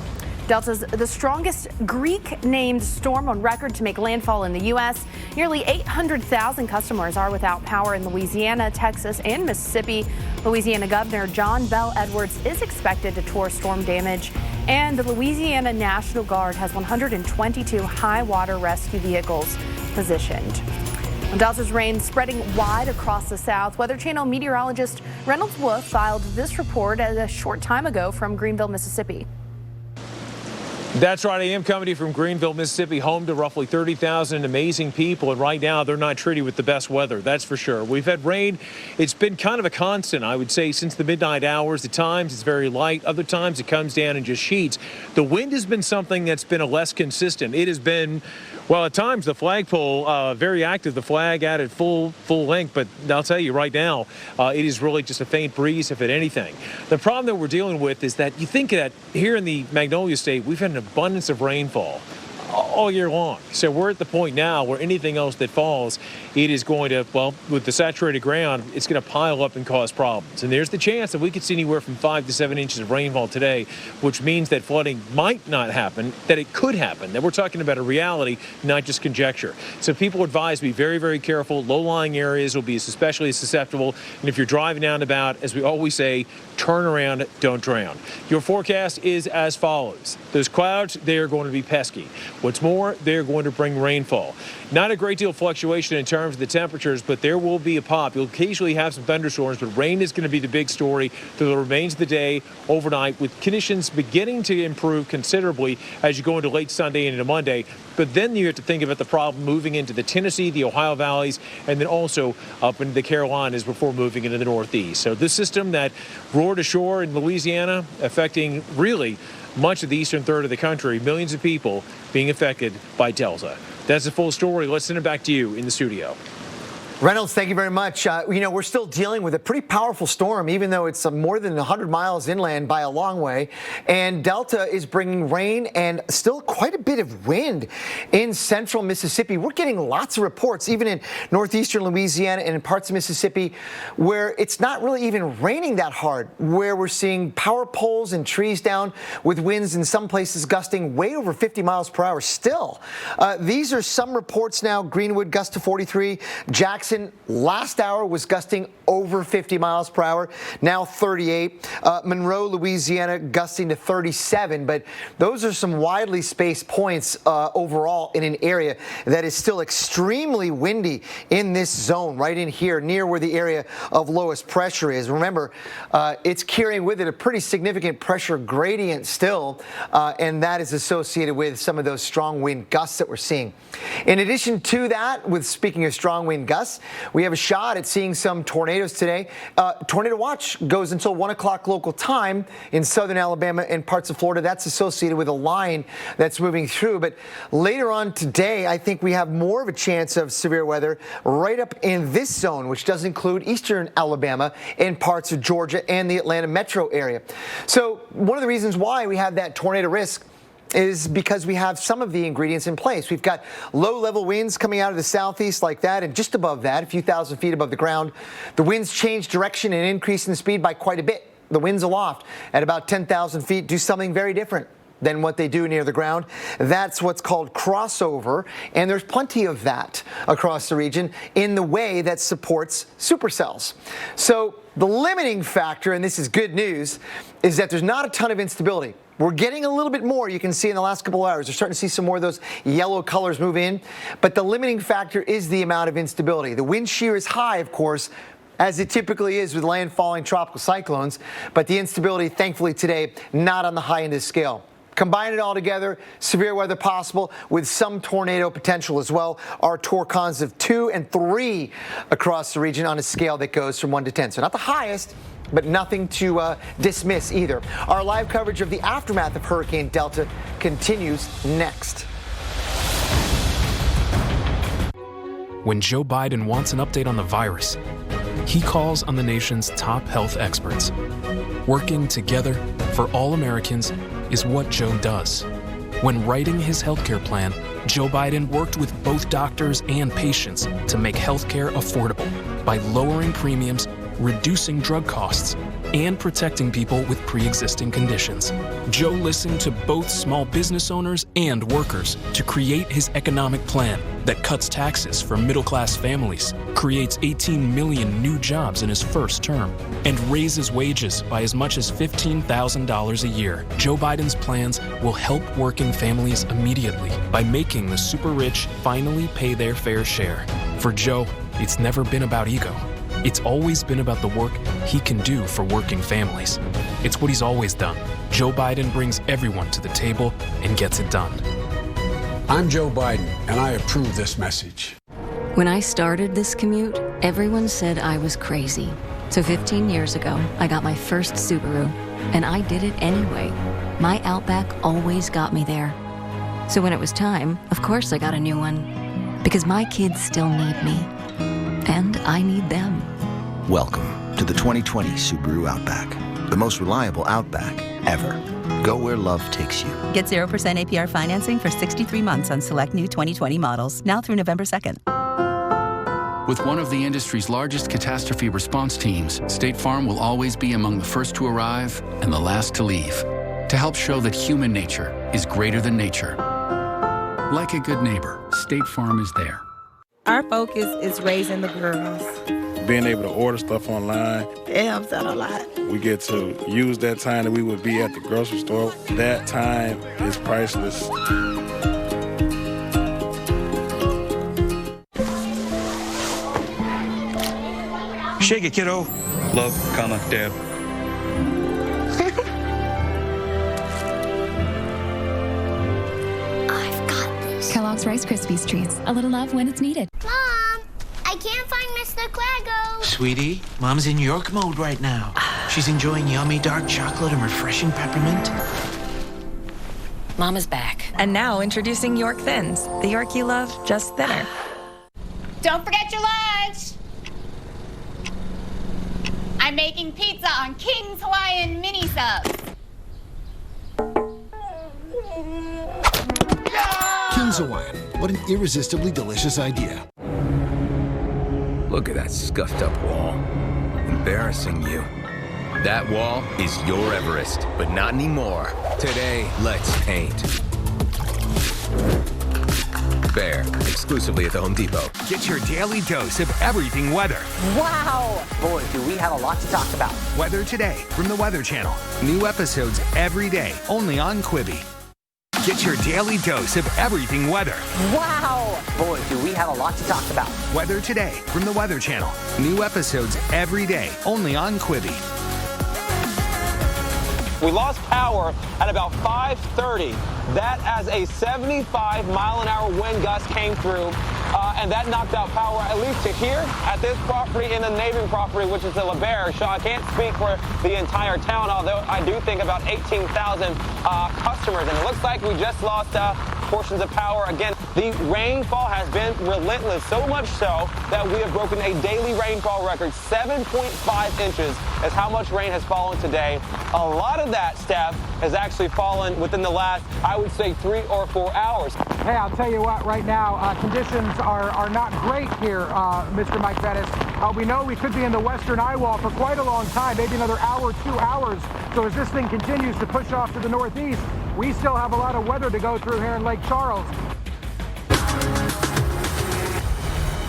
Delta's the strongest Greek-named storm on record to make landfall in the U.S. Nearly 800,000 customers are without power in Louisiana, Texas, and Mississippi. Louisiana Governor John Bel Edwards is expected to tour storm damage, and the Louisiana National Guard has 122 high-water rescue vehicles positioned. Delta's rain spreading wide across the South. Weather Channel meteorologist Reynolds Wolf filed this report a short time ago from Greenville, Mississippi. That's right. I am coming to you from Greenville, Mississippi, home to roughly 30,000 amazing people. And right now, they're not treated with the best weather. That's for sure. We've had rain. It's been kind of a constant, I would say, since the midnight hours. At times, it's very light. Other times, it comes down and just sheets. The wind has been something that's been a less consistent. It has been, well, at times, the flagpole, very active. The flag out at full length. But I'll tell you right now, it is really just a faint breeze, if at anything. The problem that we're dealing with is that you think that here in the Magnolia State, we've had an abundance of rainfall all year long. So we're at the point now where anything else that falls, it is going to, well, with the saturated ground, it's going to pile up and cause problems. And there's the chance that we could see anywhere from 5 to 7 inches of rainfall today, which means that flooding might not happen, that it could happen, that we're talking about a reality, not just conjecture. So people are advised to be very, very careful. Low-lying areas will be especially susceptible. And if you're driving out and about, as we always say, turn around, don't drown. Your forecast is as follows. Those clouds, they are going to be pesky. What's more, they're going to bring rainfall. Not a great deal of fluctuation in terms of the temperatures, but there will be a pop. You'll occasionally have some thunderstorms, but rain is going to be the big story through the remains of the day overnight, with conditions beginning to improve considerably as you go into late Sunday and into Monday. But then you have to think about the problem moving into the Tennessee, the Ohio valleys, and then also up into the Carolinas before moving into the Northeast. So this system that roared ashore in Louisiana, affecting really much of the eastern third of the country, millions of people being affected by Delta. That's the full story. Let's send it back to you in the studio. Reynolds, thank you very much. We're still dealing with a pretty powerful storm, even though it's more than 100 miles inland by a long way. And Delta is bringing rain and still quite a bit of wind in central Mississippi. We're getting lots of reports, even in northeastern Louisiana and in parts of Mississippi, where it's not really even raining that hard, where we're seeing power poles and trees down with winds in some places gusting way over 50 miles per hour still. These are some reports now. Greenwood gust to 43. Jackson last hour was gusting over 50 miles per hour, now 38. Monroe, Louisiana, gusting to 37. But those are some widely spaced points overall in an area that is still extremely windy in this zone, right in here, near where the area of lowest pressure is. Remember, it's carrying with it a pretty significant pressure gradient still, and that is associated with some of those strong wind gusts that we're seeing. In addition to that, speaking of strong wind gusts, we have a shot at seeing some tornadoes today. Tornado watch goes until 1 o'clock local time in southern Alabama and parts of Florida. That's associated with a line that's moving through. But later on today, I think we have more of a chance of severe weather right up in this zone, which does include eastern Alabama and parts of Georgia and the Atlanta metro area. So one of the reasons why we have that tornado risk is because we have some of the ingredients in place. We've got low-level winds coming out of the southeast like that, and just above that, a few thousand feet above the ground, the winds change direction and increase in speed by quite a bit. The winds aloft at about 10,000 feet do something very different than what they do near the ground. That's what's called crossover, and there's plenty of that across the region in the way that supports supercells. So the limiting factor, and this is good news, is that there's not a ton of instability. We're getting a little bit more. You can see in the last couple of hours, we're starting to see some more of those yellow colors move in. But the limiting factor is the amount of instability. The wind shear is high, of course, as it typically is with landfalling tropical cyclones. But the instability, thankfully today, not on the high end of the scale. Combine it all together, severe weather possible with some tornado potential as well. Our torcons of 2 and 3 across the region on a scale that goes from 1 to 10. So not the highest, but nothing to dismiss either. Our live coverage of the aftermath of Hurricane Delta continues next. When Joe Biden wants an update on the virus, he calls on the nation's top health experts. Working together for all Americans is what Joe does. When writing his healthcare plan, Joe Biden worked with both doctors and patients to make healthcare affordable by lowering premiums, reducing drug costs, and protecting people with pre-existing conditions. Joe listened to both small business owners and workers to create his economic plan that cuts taxes for middle-class families, creates 18 million new jobs in his first term, and raises wages by as much as $15,000 a year. Joe Biden's plans will help working families immediately by making the super rich finally pay their fair share. For Joe, it's never been about ego. It's always been about the work he can do for working families. It's what he's always done. Joe Biden brings everyone to the table and gets it done. I'm Joe Biden, and I approve this message. When I started this commute, everyone said I was crazy. So 15 years ago, I got my first Subaru, and I did it anyway. My Outback always got me there. So when it was time, of course I got a new one. Because my kids still need me. And I need them. Welcome to the 2020 Subaru Outback, the most reliable Outback ever. Go where love takes you. Get 0% APR financing for 63 months on select new 2020 models, now through November 2nd. With one of the industry's largest catastrophe response teams, State Farm will always be among the first to arrive and the last to leave, to help show that human nature is greater than nature. Like a good neighbor, State Farm is there. Our focus is raising the girls. Being able to order stuff online. It helps out a lot. We get to use that time that we would be at the grocery store. That time is priceless. Shake it, kiddo. Love, comma, Dad. Kellogg's Rice Krispies treats. A little love when it's needed. Mom, I can't find Mr. Quaggo. Sweetie, Mom's in York mode right now. She's enjoying yummy dark chocolate and refreshing peppermint. Mama's back. And now introducing York Thins, the York you love, just thinner. Don't forget your lunch. I'm making pizza on King's Hawaiian mini subs. King's Hawaiian. What an irresistibly delicious idea. Look at that scuffed up wall. Embarrassing you. That wall is your Everest, but not anymore. Today, let's paint. Behr, exclusively at the Home Depot. Get your daily dose of everything weather. Wow! Boy, do we have a lot to talk about. Weather Today from the Weather Channel. New episodes every day, only on Quibi. Get your daily dose of everything weather. Wow! Boy, do we have a lot to talk about. Weather Today from the Weather Channel. New episodes every day, only on Quibi. We lost power at about 5:30. That as a 75-mile-an-hour wind gust came through, and that knocked out power at least to here at this property and the neighboring property, which is the LeBaire. Sean, I can't speak for the entire town, although I do think about 18,000 customers. And it looks like we just lost portions of power again. The rainfall has been relentless, so much so that we have broken a daily rainfall record. 7.5 inches is how much rain has fallen today. A lot of that, Steph, has actually fallen within the last, I would say, 3 or 4 hours. Hey, I'll tell you what, right now, conditions are not great here, Mr. Mike Bettis. We know we could be in the western eye wall for quite a long time, maybe another hour, 2 hours. So as this thing continues to push off to the northeast, we still have a lot of weather to go through here in Lake Charles.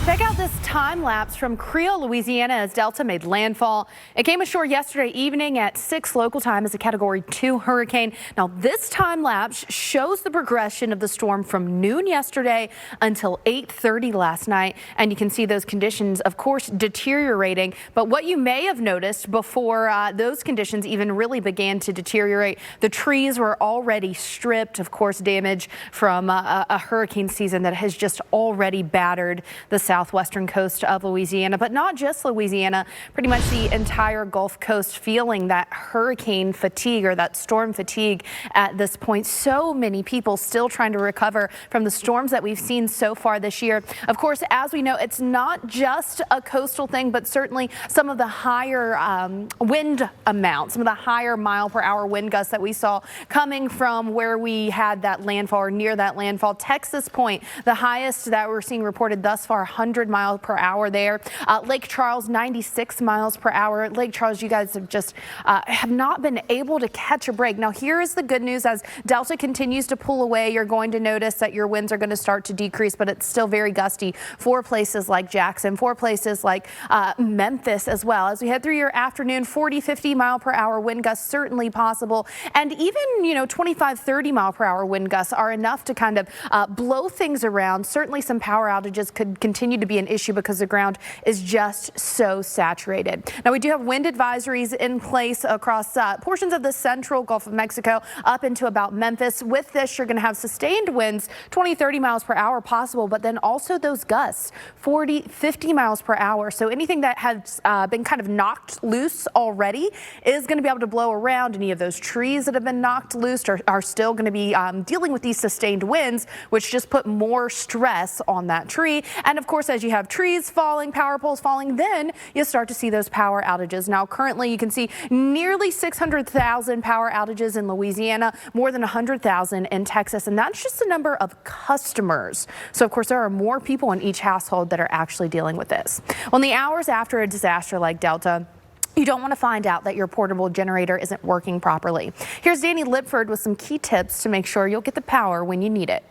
Check out this time lapse from Creole, Louisiana as Delta made landfall. It came ashore yesterday evening at 6 local time as a Category 2 hurricane. Now this time lapse shows the progression of the storm from noon yesterday until 8:30 last night. And you can see those conditions, of course, deteriorating. But what you may have noticed before those conditions even really began to deteriorate, the trees were already stripped, of course, damage from a hurricane season that has just already battered the southwest southwestern coast of Louisiana, but not just Louisiana, pretty much the entire Gulf Coast feeling that hurricane fatigue or that storm fatigue at this point. So many people still trying to recover from the storms that we've seen so far this year. Of course, as we know, it's not just a coastal thing, but certainly some of the higher wind amounts, some of the higher mile-per-hour wind gusts that we saw coming from where we had that landfall or near that landfall. Texas Point, the highest that we're seeing reported thus far, 100 miles per hour there. Lake Charles, 96 miles per hour. Lake Charles, you guys have just have not been able to catch a break. Now, here is the good news. As Delta continues to pull away, you're going to notice that your winds are going to start to decrease, but it's still very gusty for places like Jackson, for places like Memphis as well. As we head through your afternoon, 40, 50 mile per hour wind gusts certainly possible. And even, 25, 30 mile per hour wind gusts are enough to kind of blow things around. Certainly some power outages could continue to be an issue because the ground is just so saturated. Now, we do have wind advisories in place across portions of the central Gulf of Mexico up into about Memphis. With this, you're going to have sustained winds, 20, 30 miles per hour possible, but then also those gusts, 40, 50 miles per hour. So anything that has been kind of knocked loose already is going to be able to blow around. Any of those trees that have been knocked loose are still going to be dealing with these sustained winds, which just put more stress on that tree. And of course, as you have trees falling, power poles falling, then you start to see those power outages. Now, currently, you can see nearly 600,000 power outages in Louisiana, more than 100,000 in Texas, and that's just the number of customers. So, of course, there are more people in each household that are actually dealing with this. Well, in the hours after a disaster like Delta, you don't want to find out that your portable generator isn't working properly. Here's Danny Lipford with some key tips to make sure you'll get the power when you need it.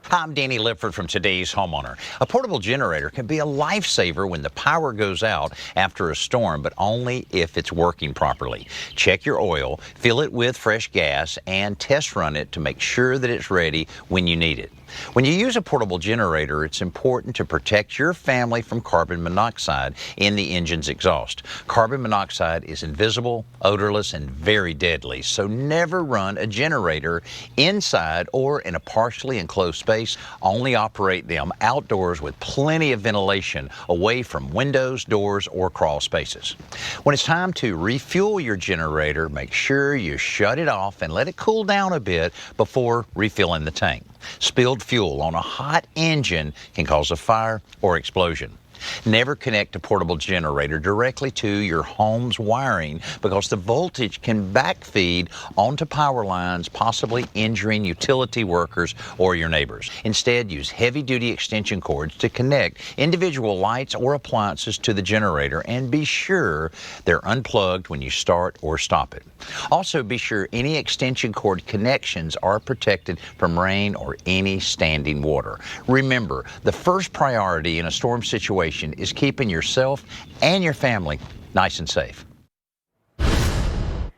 Hi, I'm Danny Lipford from Today's Homeowner. A portable generator can be a lifesaver when the power goes out after a storm, but only if it's working properly. Check your oil, fill it with fresh gas, and test run it to make sure that it's ready when you need it. When you use a portable generator, it's important to protect your family from carbon monoxide in the engine's exhaust. Carbon monoxide is invisible, odorless, and very deadly, so never run a generator inside or in a partially enclosed space. Only operate them outdoors with plenty of ventilation away from windows, doors, or crawl spaces. When it's time to refuel your generator, make sure you shut it off and let it cool down a bit before refilling the tank. Spilled fuel on a hot engine can cause a fire or explosion. Never connect a portable generator directly to your home's wiring because the voltage can backfeed onto power lines, possibly injuring utility workers or your neighbors. Instead, use heavy-duty extension cords to connect individual lights or appliances to the generator and be sure they're unplugged when you start or stop it. Also, be sure any extension cord connections are protected from rain or any standing water. Remember, the first priority in a storm situation is keeping yourself and your family nice and safe.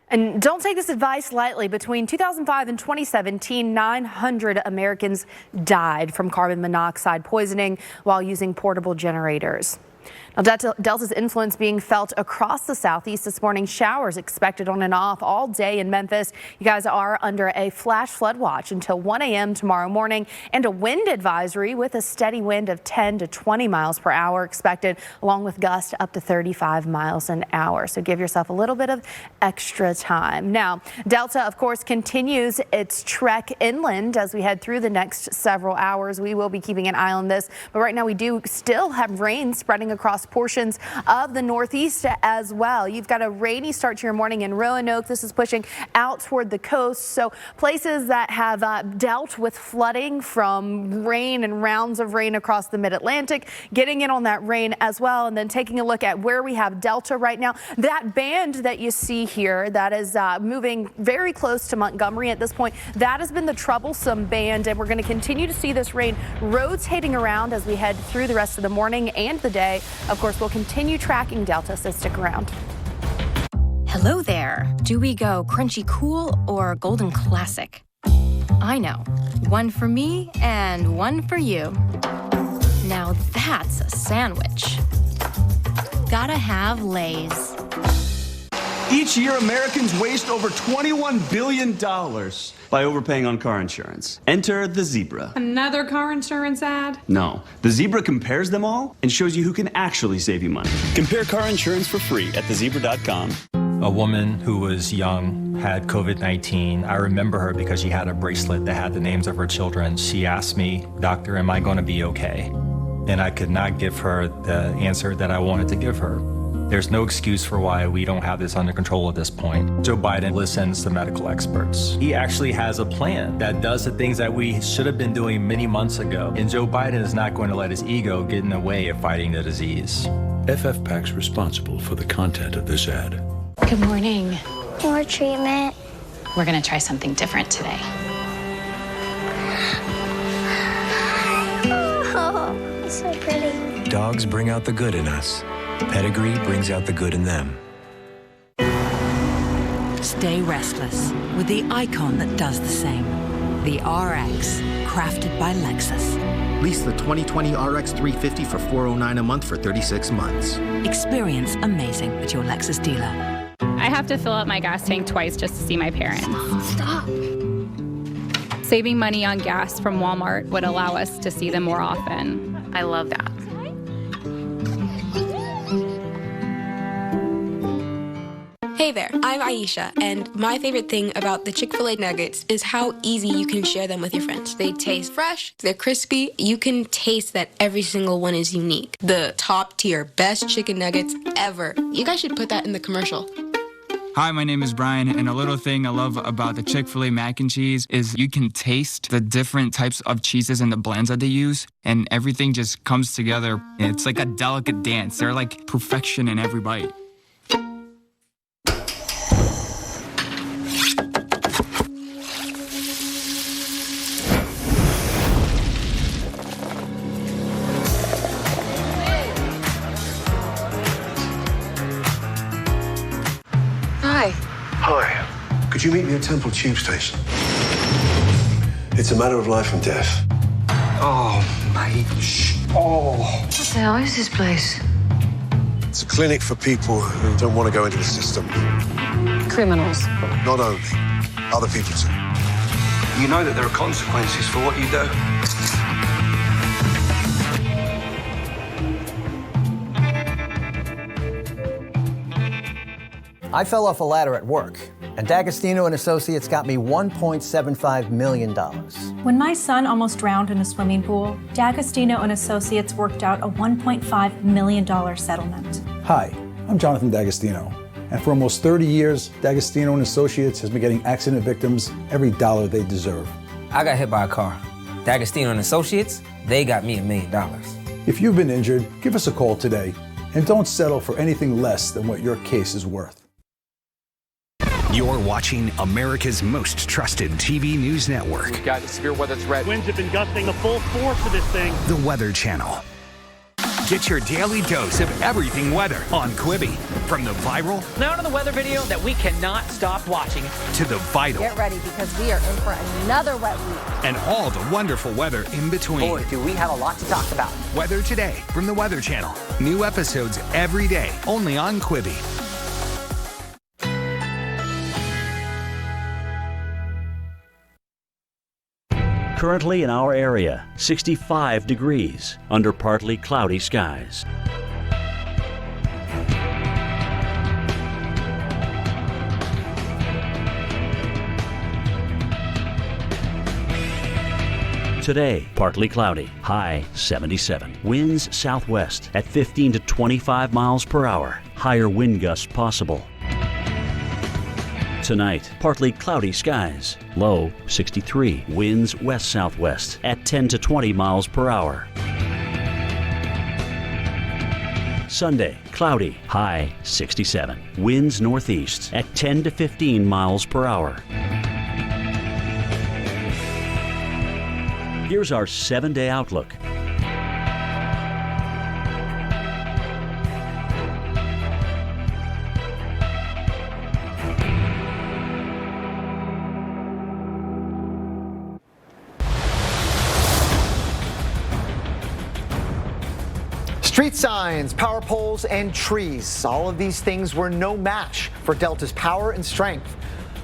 And don't take this advice lightly. Between 2005 and 2017, 900 Americans died from carbon monoxide poisoning while using portable generators. Now, Delta's influence being felt across the southeast this morning. Showers expected on and off all day in Memphis. You guys are under a flash flood watch until 1 a.m. tomorrow morning, and a wind advisory with a steady wind of 10 to 20 miles per hour expected, along with gusts up to 35 miles an hour. So give yourself a little bit of extra time. Now, Delta, of course, continues its trek inland as we head through the next several hours. We will be keeping an eye on this, but right now we do still have rain spreading across portions of the northeast as well. You've got a rainy start to your morning in Roanoke. This is pushing out toward the coast. So places that have dealt with flooding from rain and rounds of rain across the mid-Atlantic, getting in on that rain as well. And then taking a look at where we have Delta right now. That band that you see here that is moving very close to Montgomery at this point, that has been the troublesome band. And we're going to continue to see this rain rotating around as we head through the rest of the morning and the day. Of course, we'll continue tracking Delta, so stick around. Hello there. Do we go crunchy cool or golden classic? I know. One for me and one for you. Now that's a sandwich. Gotta have Lay's. Each year, Americans waste over $21 billion by overpaying on car insurance. Enter the Zebra. Another car insurance ad? No, the Zebra compares them all and shows you who can actually save you money. Compare car insurance for free at thezebra.com. A woman who was young had COVID-19. I remember her because she had a bracelet that had the names of her children. She asked me, "Doctor, am I going to be okay?" And I could not give her the answer that I wanted to give her. There's no excuse for why we don't have this under control at this point. Joe Biden listens to medical experts. He actually has a plan that does the things that we should have been doing many months ago. And Joe Biden is not going to let his ego get in the way of fighting the disease. FFPAC's responsible for the content of this ad. Good morning. More treatment. We're going to try something different today. Oh, it's so pretty. Dogs bring out the good in us. Pedigree brings out the good in them. Stay restless with the icon that does the same. The RX, crafted by Lexus. Lease the 2020 RX 350 for $409 a month for 36 months. Experience amazing at your Lexus dealer. I have to fill up my gas tank twice just to see my parents. Stop. Saving money on gas from Walmart would allow us to see them more often. I love that. Hey there, I'm Aisha, and my favorite thing about the Chick-fil-A nuggets is how easy you can share them with your friends. They taste fresh, they're crispy, you can taste that every single one is unique. The top tier, best chicken nuggets ever. You guys should put that in the commercial. Hi, my name is Brian, and a little thing I love about the Chick-fil-A mac and cheese is you can taste the different types of cheeses and the blends that they use, and everything just comes together. It's like a delicate dance. They're like perfection in every bite. Hi. Could you meet me at Temple Tube Station? It's a matter of life and death. Oh, mate. Shh. Oh. What the hell is this place? It's a clinic for people who don't want to go into the system. Criminals. Not only, other people too. You know that there are consequences for what you do. I fell off a ladder at work, and D'Agostino and Associates got me $1.75 million. When my son almost drowned in a swimming pool, D'Agostino and Associates worked out a $1.5 million settlement. Hi, I'm Jonathan D'Agostino, and for almost 30 years, D'Agostino and Associates has been getting accident victims every dollar they deserve. I got hit by a car. D'Agostino and Associates, they got me $1 million. If you've been injured, give us a call today, and don't settle for anything less than what your case is worth. You're watching America's most trusted TV news network. We've got a severe weather threat. Winds have been gusting the full force of this thing. The Weather Channel. Get your daily dose of everything weather on Quibi. From the viral Now to the weather video that we cannot stop watching. to the vital Get ready because we are in for another wet week. and all the wonderful weather in between. Boy, do we have a lot to talk about. Weather Today from the Weather Channel. New episodes every day, only on Quibi. Currently in our area, 65 degrees under partly cloudy skies. Today, partly cloudy, high 77. Winds southwest at 15 to 25 miles per hour. Higher wind gusts possible. Tonight, partly cloudy skies, low 63. Winds west-southwest at 10 to 20 miles per hour. Sunday, cloudy, high 67. Winds northeast at 10 to 15 miles per hour. Here's our 7-day outlook. Street signs, power poles, and trees. All of these things were no match for Delta's power and strength.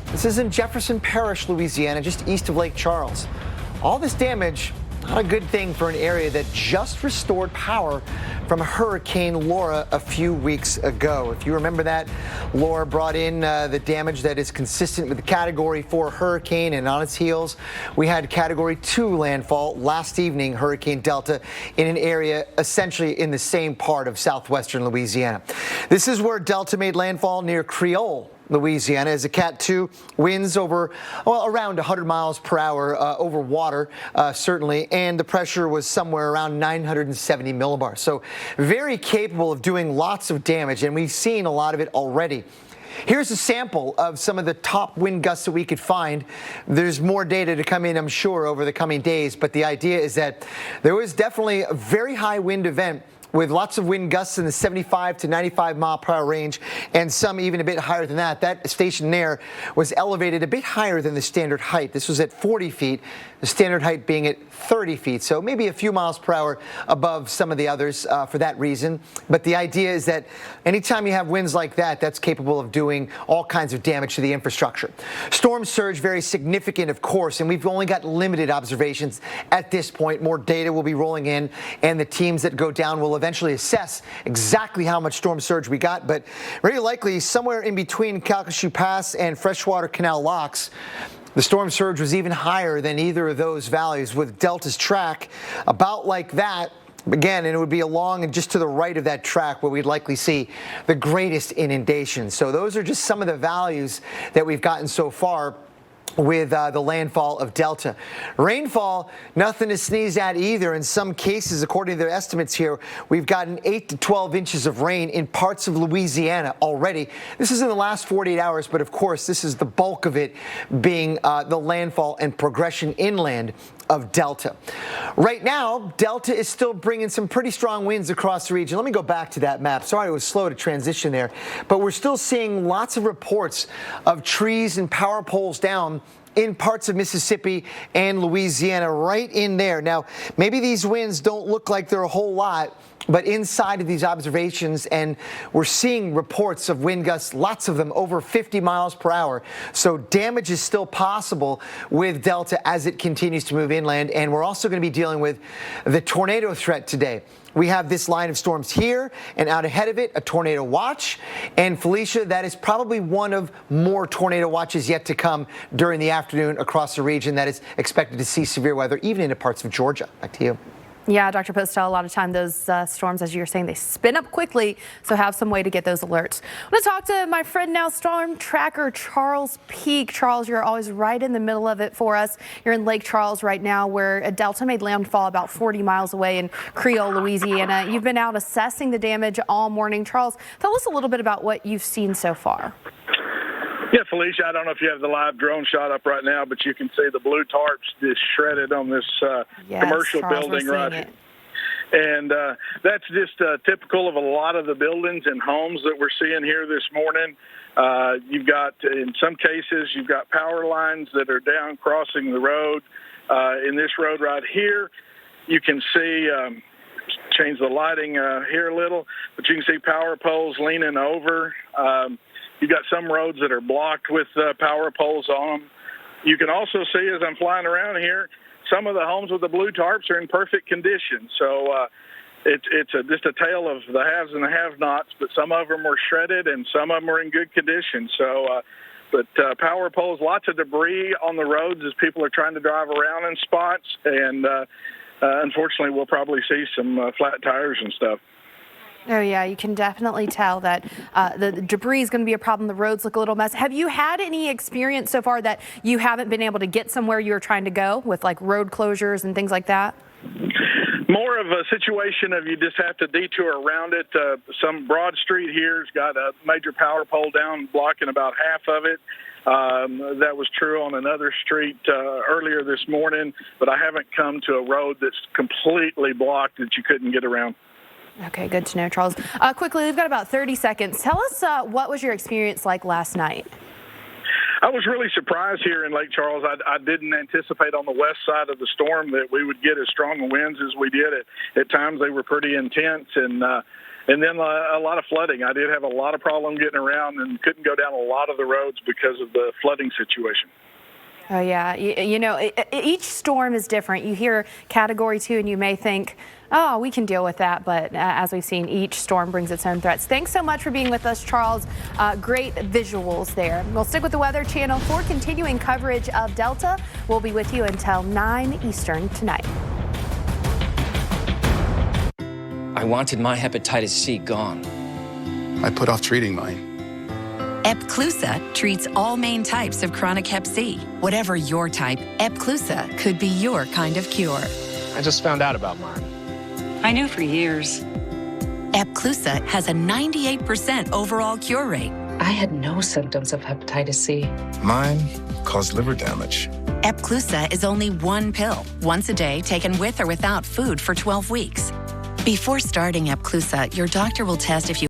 This is in Jefferson Parish, Louisiana, just east of Lake Charles. All this damage, not a good thing for an area that just restored power from Hurricane Laura a few weeks ago. If you remember that, Laura brought in the damage that is consistent with the Category 4 hurricane, and on its heels, we had Category 2 landfall last evening, Hurricane Delta, in an area essentially in the same part of southwestern Louisiana. This is where Delta made landfall near Creole, Louisiana, as a Cat 2 winds over, well, around 100 miles per hour over water, certainly, and the pressure was somewhere around 970 millibars. So very capable of doing lots of damage, and we've seen a lot of it already. Here's a sample of some of the top wind gusts that we could find. There's more data to come in, I'm sure, over the coming days, but the idea is that there was definitely a very high wind event with lots of wind gusts in the 75 to 95 mile per hour range, and some even a bit higher than that. That station there was elevated a bit higher than the standard height. This was at 40 feet, the standard height being at 30 feet, so maybe a few miles per hour above some of the others for that reason. But the idea is that anytime you have winds like that, that's capable of doing all kinds of damage to the infrastructure. Storm surge, very significant, of course, and we've only got limited observations at this point. More data will be rolling in, and the teams that go down will eventually assess exactly how much storm surge we got, but very likely somewhere in between Calcasieu Pass and Freshwater Canal locks, the storm surge was even higher than either of those valleys, with Delta's track about like that. Again, and it would be along and just to the right of that track where we'd likely see the greatest inundations. So those are just some of the values that we've gotten so far with the landfall of Delta. Rainfall, nothing to sneeze at either. In some cases, according to their estimates here, we've gotten 8 to 12 inches of rain in parts of Louisiana already. This is in the last 48 hours, but of course, this is the bulk of it being the landfall and progression inland of Delta. Right now, Delta is still bringing some pretty strong winds across the region. Let me go back to that map. Sorry, it was slow to transition there, but we're still seeing lots of reports of trees and power poles down in parts of Mississippi and Louisiana, right in there. Now, maybe these winds don't look like they're a whole lot, but inside of these observations, and we're seeing reports of wind gusts, lots of them over 50 miles per hour. So damage is still possible with Delta as it continues to move inland. And we're also going to be dealing with the tornado threat today. We have this line of storms here, and out ahead of it, a tornado watch. And Felicia, that is probably one of more tornado watches yet to come during the afternoon across the region that is expected to see severe weather, even into parts of Georgia. Back to you. Yeah, Dr. Postel, a lot of time those storms, as you're saying, they spin up quickly, so have some way to get those alerts. I'm going to talk to my friend now, storm tracker Charles Peak. Charles, you're always right in the middle of it for us. You're in Lake Charles right now, where a Delta made landfall about 40 miles away in Creole, Louisiana. You've been out assessing the damage all morning. Charles, tell us a little bit about what you've seen so far. Yeah, Felicia, I don't know if you have the live drone shot up right now, but you can see the blue tarps just shredded on this commercial Charles, building right here. And that's just typical of a lot of the buildings and homes that we're seeing here this morning. You've got, in some cases, you've got power lines that are down crossing the road. In this road right here, you can see, change the lighting here a little, but you can see power poles leaning over. You've got some roads that are blocked with power poles on them. You can also see, as I'm flying around here, some of the homes with the blue tarps are in perfect condition. So it's just a tale of the haves and the have-nots, but some of them were shredded and some of them are in good condition. So, but power poles, lots of debris on the roads as people are trying to drive around in spots. And unfortunately, we'll probably see some flat tires and stuff. Oh, yeah, you can definitely tell that the debris is going to be a problem. The roads look a little mess. Have you had any experience so far that you haven't been able to get somewhere you were trying to go with, like, road closures and things like that? More of a situation of you just have to detour around it. Some Broad Street here has got a major power pole down blocking about half of it. That was true on another street earlier this morning, but I haven't come to a road that's completely blocked that you couldn't get around. Okay, good to know, Charles. Quickly, we've got about 30 seconds. Tell us what was your experience like last night? I was really surprised here in Lake Charles. I didn't anticipate on the west side of the storm that we would get as strong winds as we did. At times they were pretty intense, and then a lot of flooding. I did have a lot of problem getting around and couldn't go down a lot of the roads because of the flooding situation. Oh, yeah. You know, each storm is different. You hear Category 2 and you may think, oh, we can deal with that. But as we've seen, each storm brings its own threats. Thanks so much for being with us, Charles. Great visuals there. We'll stick with the Weather Channel for continuing coverage of Delta. We'll be with you until 9 Eastern tonight. I wanted my hepatitis C gone. I put off treating mine. Epclusa treats all main types of chronic hep C. Whatever your type, Epclusa could be your kind of cure. I just found out about mine. I knew for years. Epclusa has a 98% overall cure rate. I had no symptoms of hepatitis C. Mine caused liver damage. Epclusa is only one pill, once a day, taken with or without food for 12 weeks. Before starting Epclusa, your doctor will test if you